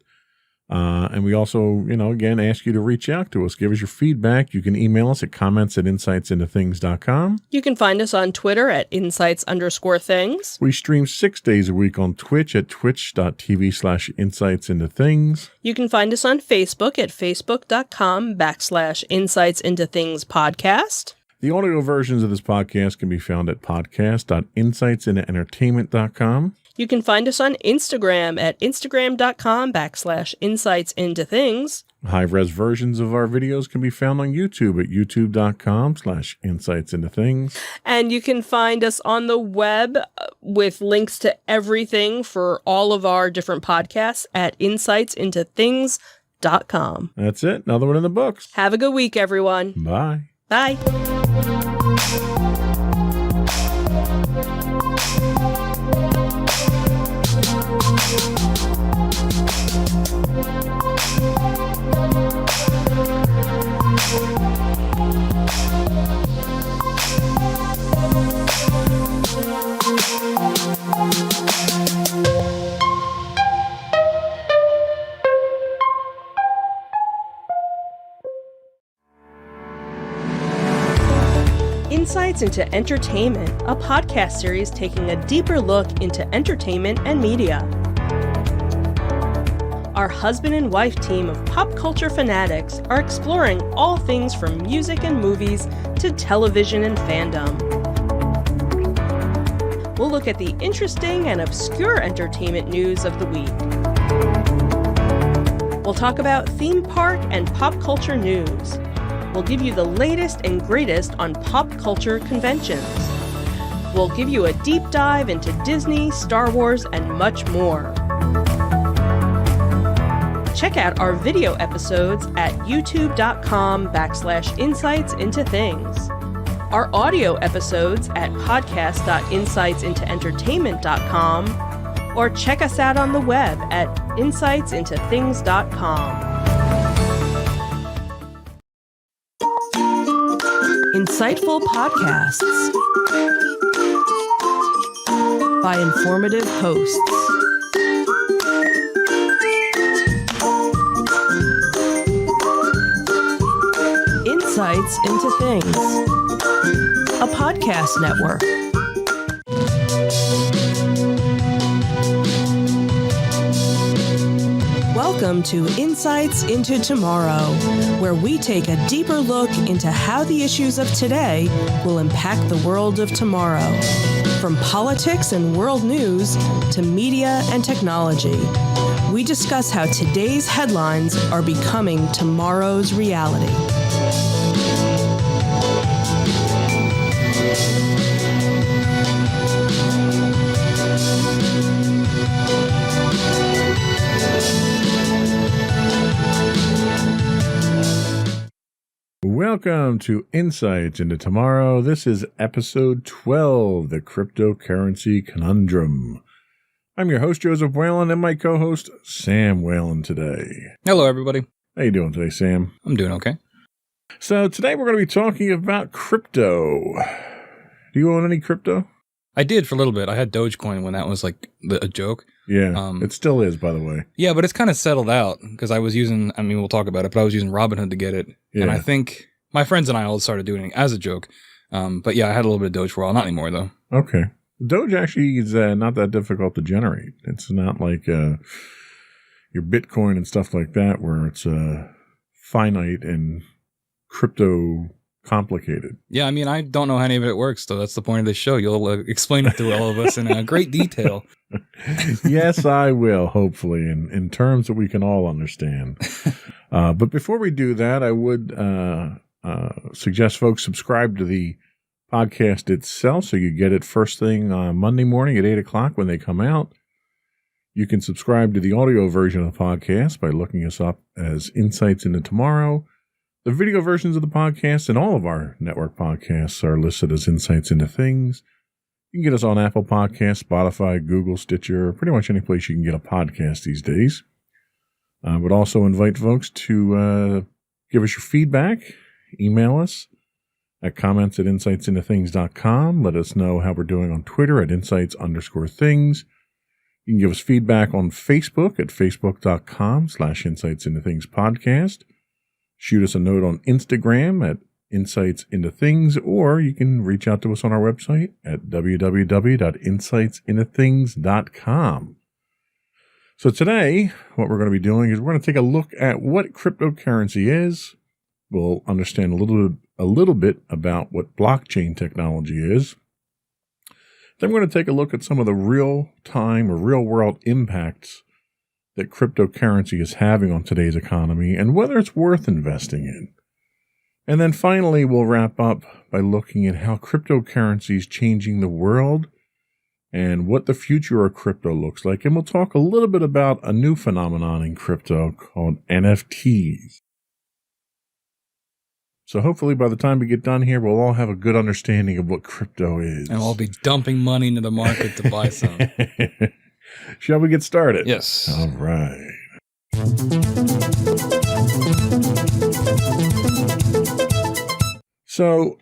C: And we also, again, ask you to reach out to us. Give us your feedback. You can email us at comments@insightsintothings.com.
G: You can find us on Twitter at insights_things.
C: We stream 6 days a week on Twitch at twitch.tv/insightsintothings.
G: You can find us on Facebook at facebook.com/insightsintothingspodcast.
C: The audio versions of this podcast can be found at podcast.insightsintoentertainment.com.
G: You can find us on Instagram at instagram.com/insightsintothings.
C: High-res versions of our videos can be found on YouTube at youtube.com/insightsintothings.
G: And you can find us on the web with links to everything for all of our different podcasts at insightsintothings.com.
C: That's it. Another one in the books.
G: Have a good week, everyone.
C: Bye.
G: Bye. Insights into Entertainment, a podcast series taking a deeper look into entertainment and media. Our husband and wife team of pop culture fanatics are exploring all things from music and movies to television and fandom.
F: we'll look at the interesting and obscure entertainment news of the week. We'll talk about theme park and pop culture news. We'll give you the latest and greatest on pop culture conventions. We'll give you a deep dive into Disney, Star Wars, and much more. Check out our video episodes at youtube.com/insightsintothings. Our audio episodes at podcast.insightsintoentertainment.com, or check us out on the web at insightsintothings.com.
A: Insightful podcasts by informative hosts. Insights into Things, a podcast network. Welcome to Insights into Tomorrow, where we take a deeper look into how the issues of today will impact the world of tomorrow. From politics and world news to media and technology, we discuss how today's headlines are becoming tomorrow's reality.
C: Welcome to Insights into Tomorrow. This is episode 12, The Cryptocurrency Conundrum. I'm your host, Joseph Whalen, and my co-host, Sam Whalen, today.
B: Hello, everybody.
C: How you doing today, Sam?
B: I'm doing okay.
C: So today we're going to be talking about crypto. Do you own any crypto?
B: I did for a little bit. I had Dogecoin when that was like a joke.
C: Yeah, it still is, by the way.
B: Yeah, but it's kind of settled out because I was using, we'll talk about it, but I was using Robinhood to get it.
C: Yeah.
B: And I think my friends and I all started doing it as a joke. But yeah, I had a little bit of Doge for a while. Not anymore, though.
C: Okay. Doge actually is not that difficult to generate. It's not like your Bitcoin and stuff like that where it's finite and crypto complicated.
B: Yeah, I don't know how any of it works, though. That's the point of this show. You'll explain it to all of us in great detail.
C: Yes, I will, hopefully, in terms that we can all understand. But before we do that, I would suggest folks subscribe to the podcast itself so you get it first thing Monday morning at 8 o'clock when they come out. You can subscribe to the audio version of the podcast by looking us up as Insights into Tomorrow. The video versions of the podcast and all of our network podcasts are listed as Insights into Things. You can get us on Apple Podcasts, Spotify, Google, Stitcher, pretty much any place you can get a podcast these days. I would also invite folks to give us your feedback. Email us at comments@insightsintothings.com. Let us know how we're doing on Twitter at insights_things. You can give us feedback on Facebook at facebook.com/insightsintothingspodcast. Shoot us a note on Instagram at Insights into Things, or you can reach out to us on our website at www.insightsintothings.com. So today, what we're going to be doing is we're going to take a look at what cryptocurrency is. We'll understand a little bit about what blockchain technology is. Then we're going to take a look at some of the real-time or real-world impacts that cryptocurrency is having on today's economy and whether it's worth investing in. And then finally, we'll wrap up by looking at how cryptocurrency is changing the world and what the future of crypto looks like. And we'll talk a little bit about a new phenomenon in crypto called NFTs. So hopefully by the time we get done here, we'll all have a good understanding of what crypto is.
B: And we'll be dumping money into the market to buy some.
C: Shall we get started?
B: Yes.
C: All right. So,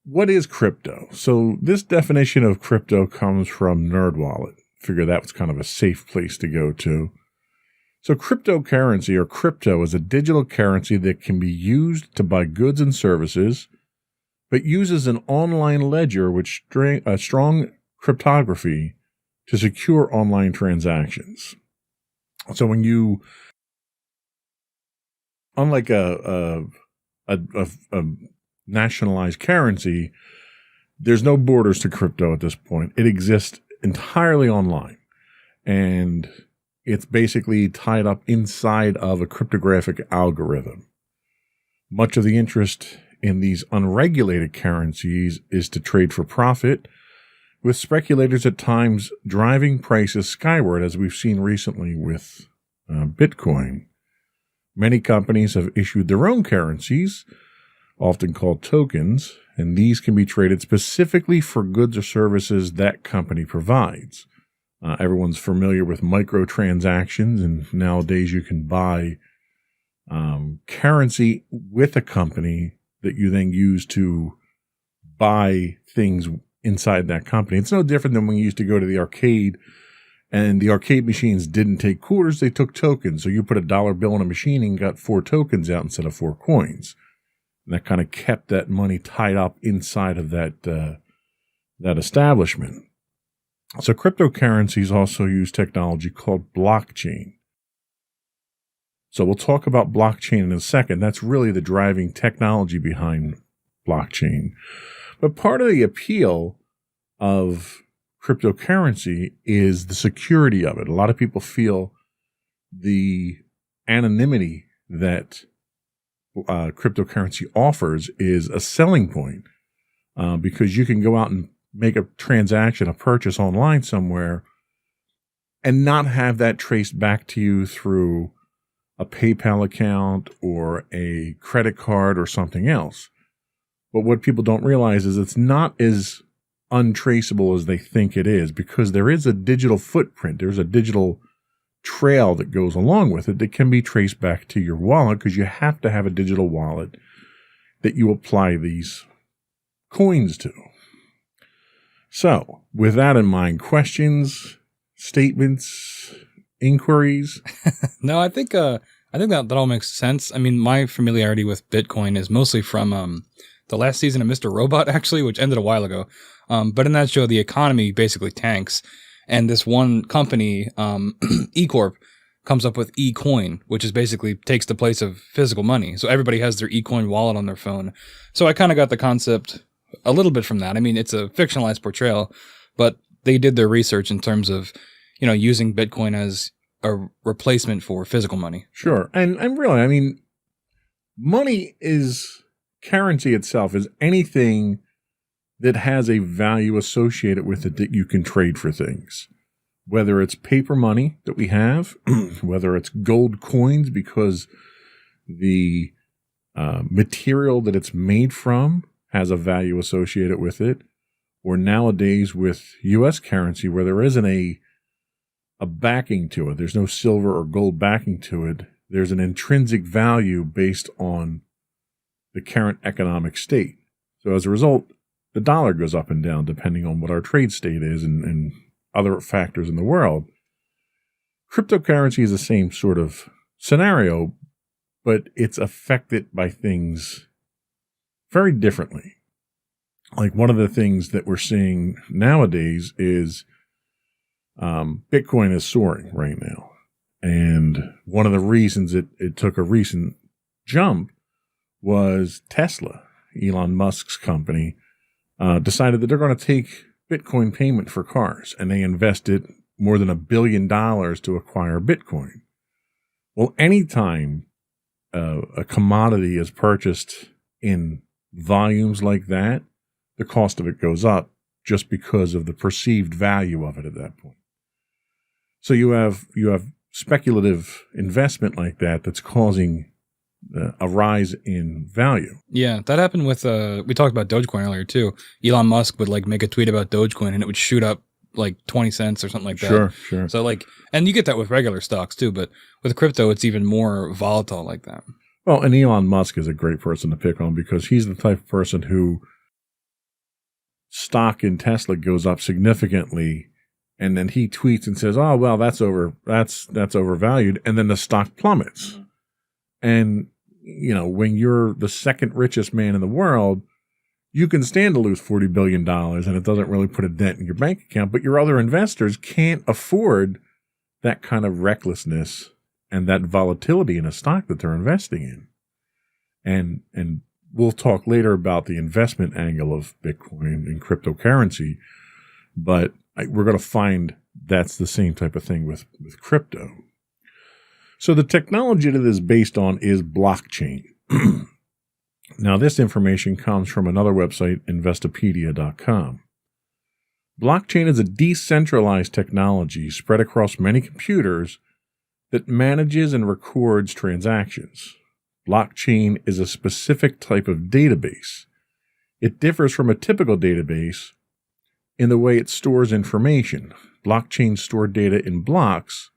C: what is crypto? So, this definition of crypto comes from NerdWallet. Figure that was kind of a safe place to go to. So, cryptocurrency or crypto is a digital currency that can be used to buy goods and services, but uses an online ledger with strong cryptography to secure online transactions. So when you, unlike a nationalized currency, there's no borders to crypto at this point. It exists entirely online, and it's basically tied up inside of a cryptographic algorithm. Much of the interest in these unregulated currencies is to trade for profit, with speculators at times driving prices skyward, as we've seen recently with Bitcoin. Many companies have issued their own currencies, often called tokens, and these can be traded specifically for goods or services that company provides. Everyone's familiar with microtransactions, and nowadays you can buy currency with a company that you then use to buy things inside that company. It's no different than when you used to go to the arcade, and the arcade machines didn't take quarters, they took tokens. So you put a dollar bill in a machine and got 4 tokens out instead of 4 coins. And that kind of kept that money tied up inside of that establishment. So cryptocurrencies also use technology called blockchain. So we'll talk about blockchain in a second. That's really the driving technology behind blockchain. But part of the appeal of cryptocurrency is the security of it. A lot of people feel the anonymity that cryptocurrency offers is a selling point, because you can go out and make a transaction, a purchase online somewhere, and not have that traced back to you through a PayPal account or a credit card or something else. But what people don't realize is it's not as untraceable as they think it is, because there is a digital footprint. There's a digital trail that goes along with it that can be traced back to your wallet, because you have to have a digital wallet that you apply these coins to. So, with that in mind, questions, statements, inquiries?
B: No, I think that all makes sense. I mean, my familiarity with Bitcoin is mostly from the last season of Mr. Robot, actually, which ended a while ago. But in that show, the economy basically tanks, and this one company, eCorp, comes up with eCoin, which is basically takes the place of physical money. So everybody has their eCoin wallet on their phone. So I kind of got the concept a little bit from that. I mean, it's a fictionalized portrayal, but they did their research in terms of, using Bitcoin as a replacement for physical money.
C: Sure. And really, I mean, money is, currency itself is anything that has a value associated with it that you can trade for things. Whether it's paper money that we have, whether it's gold coins because the material that it's made from has a value associated with it, or nowadays with U.S. currency where there isn't a backing to it. There's no silver or gold backing to it. There's an intrinsic value based on the current economic state. So as a result, the dollar goes up and down depending on what our trade state is and other factors in the world. Cryptocurrency is the same sort of scenario, but it's affected by things very differently. Like one of the things that we're seeing nowadays is Bitcoin is soaring right now. And one of the reasons it took a recent jump was Tesla, Elon Musk's company, decided that they're going to take Bitcoin payment for cars, and they invested more than $1 billion to acquire Bitcoin. Well, anytime a commodity is purchased in volumes like that, the cost of it goes up just because of the perceived value of it at that point. So you have speculative investment like that that's causing a rise in value.
B: Yeah, that happened with, we talked about Dogecoin earlier too. Elon Musk would make a tweet about Dogecoin and it would shoot up 20 cents or something like that.
C: Sure.
B: So and you get that with regular stocks too, but with crypto, it's even more volatile like that.
C: Well, and Elon Musk is a great person to pick on because he's the type of person who stock in Tesla goes up significantly, and then he tweets and says, "Oh, well, that's overvalued," and then the stock plummets. Mm-hmm. And when you're the second richest man in the world, you can stand to lose $40 billion, and it doesn't really put a dent in your bank account. But your other investors can't afford that kind of recklessness and that volatility in a stock that they're investing in. And we'll talk later about the investment angle of Bitcoin and cryptocurrency, but we're going to find that's the same type of thing with crypto. So the technology that is based on is blockchain. Now, this information comes from another website, Investopedia.com. Blockchain is a decentralized technology spread across many computers that manages and records transactions. Blockchain is a specific type of database. It differs from a typical database in the way it stores information. Blockchains store data in blocks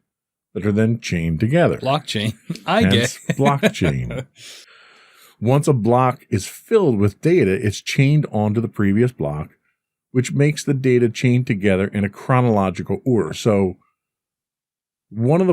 C: that are then chained together.
B: Blockchain. I get
C: blockchain. Once a block is filled with data, it's chained onto the previous block, which makes the data chained together in a chronological order. So one of the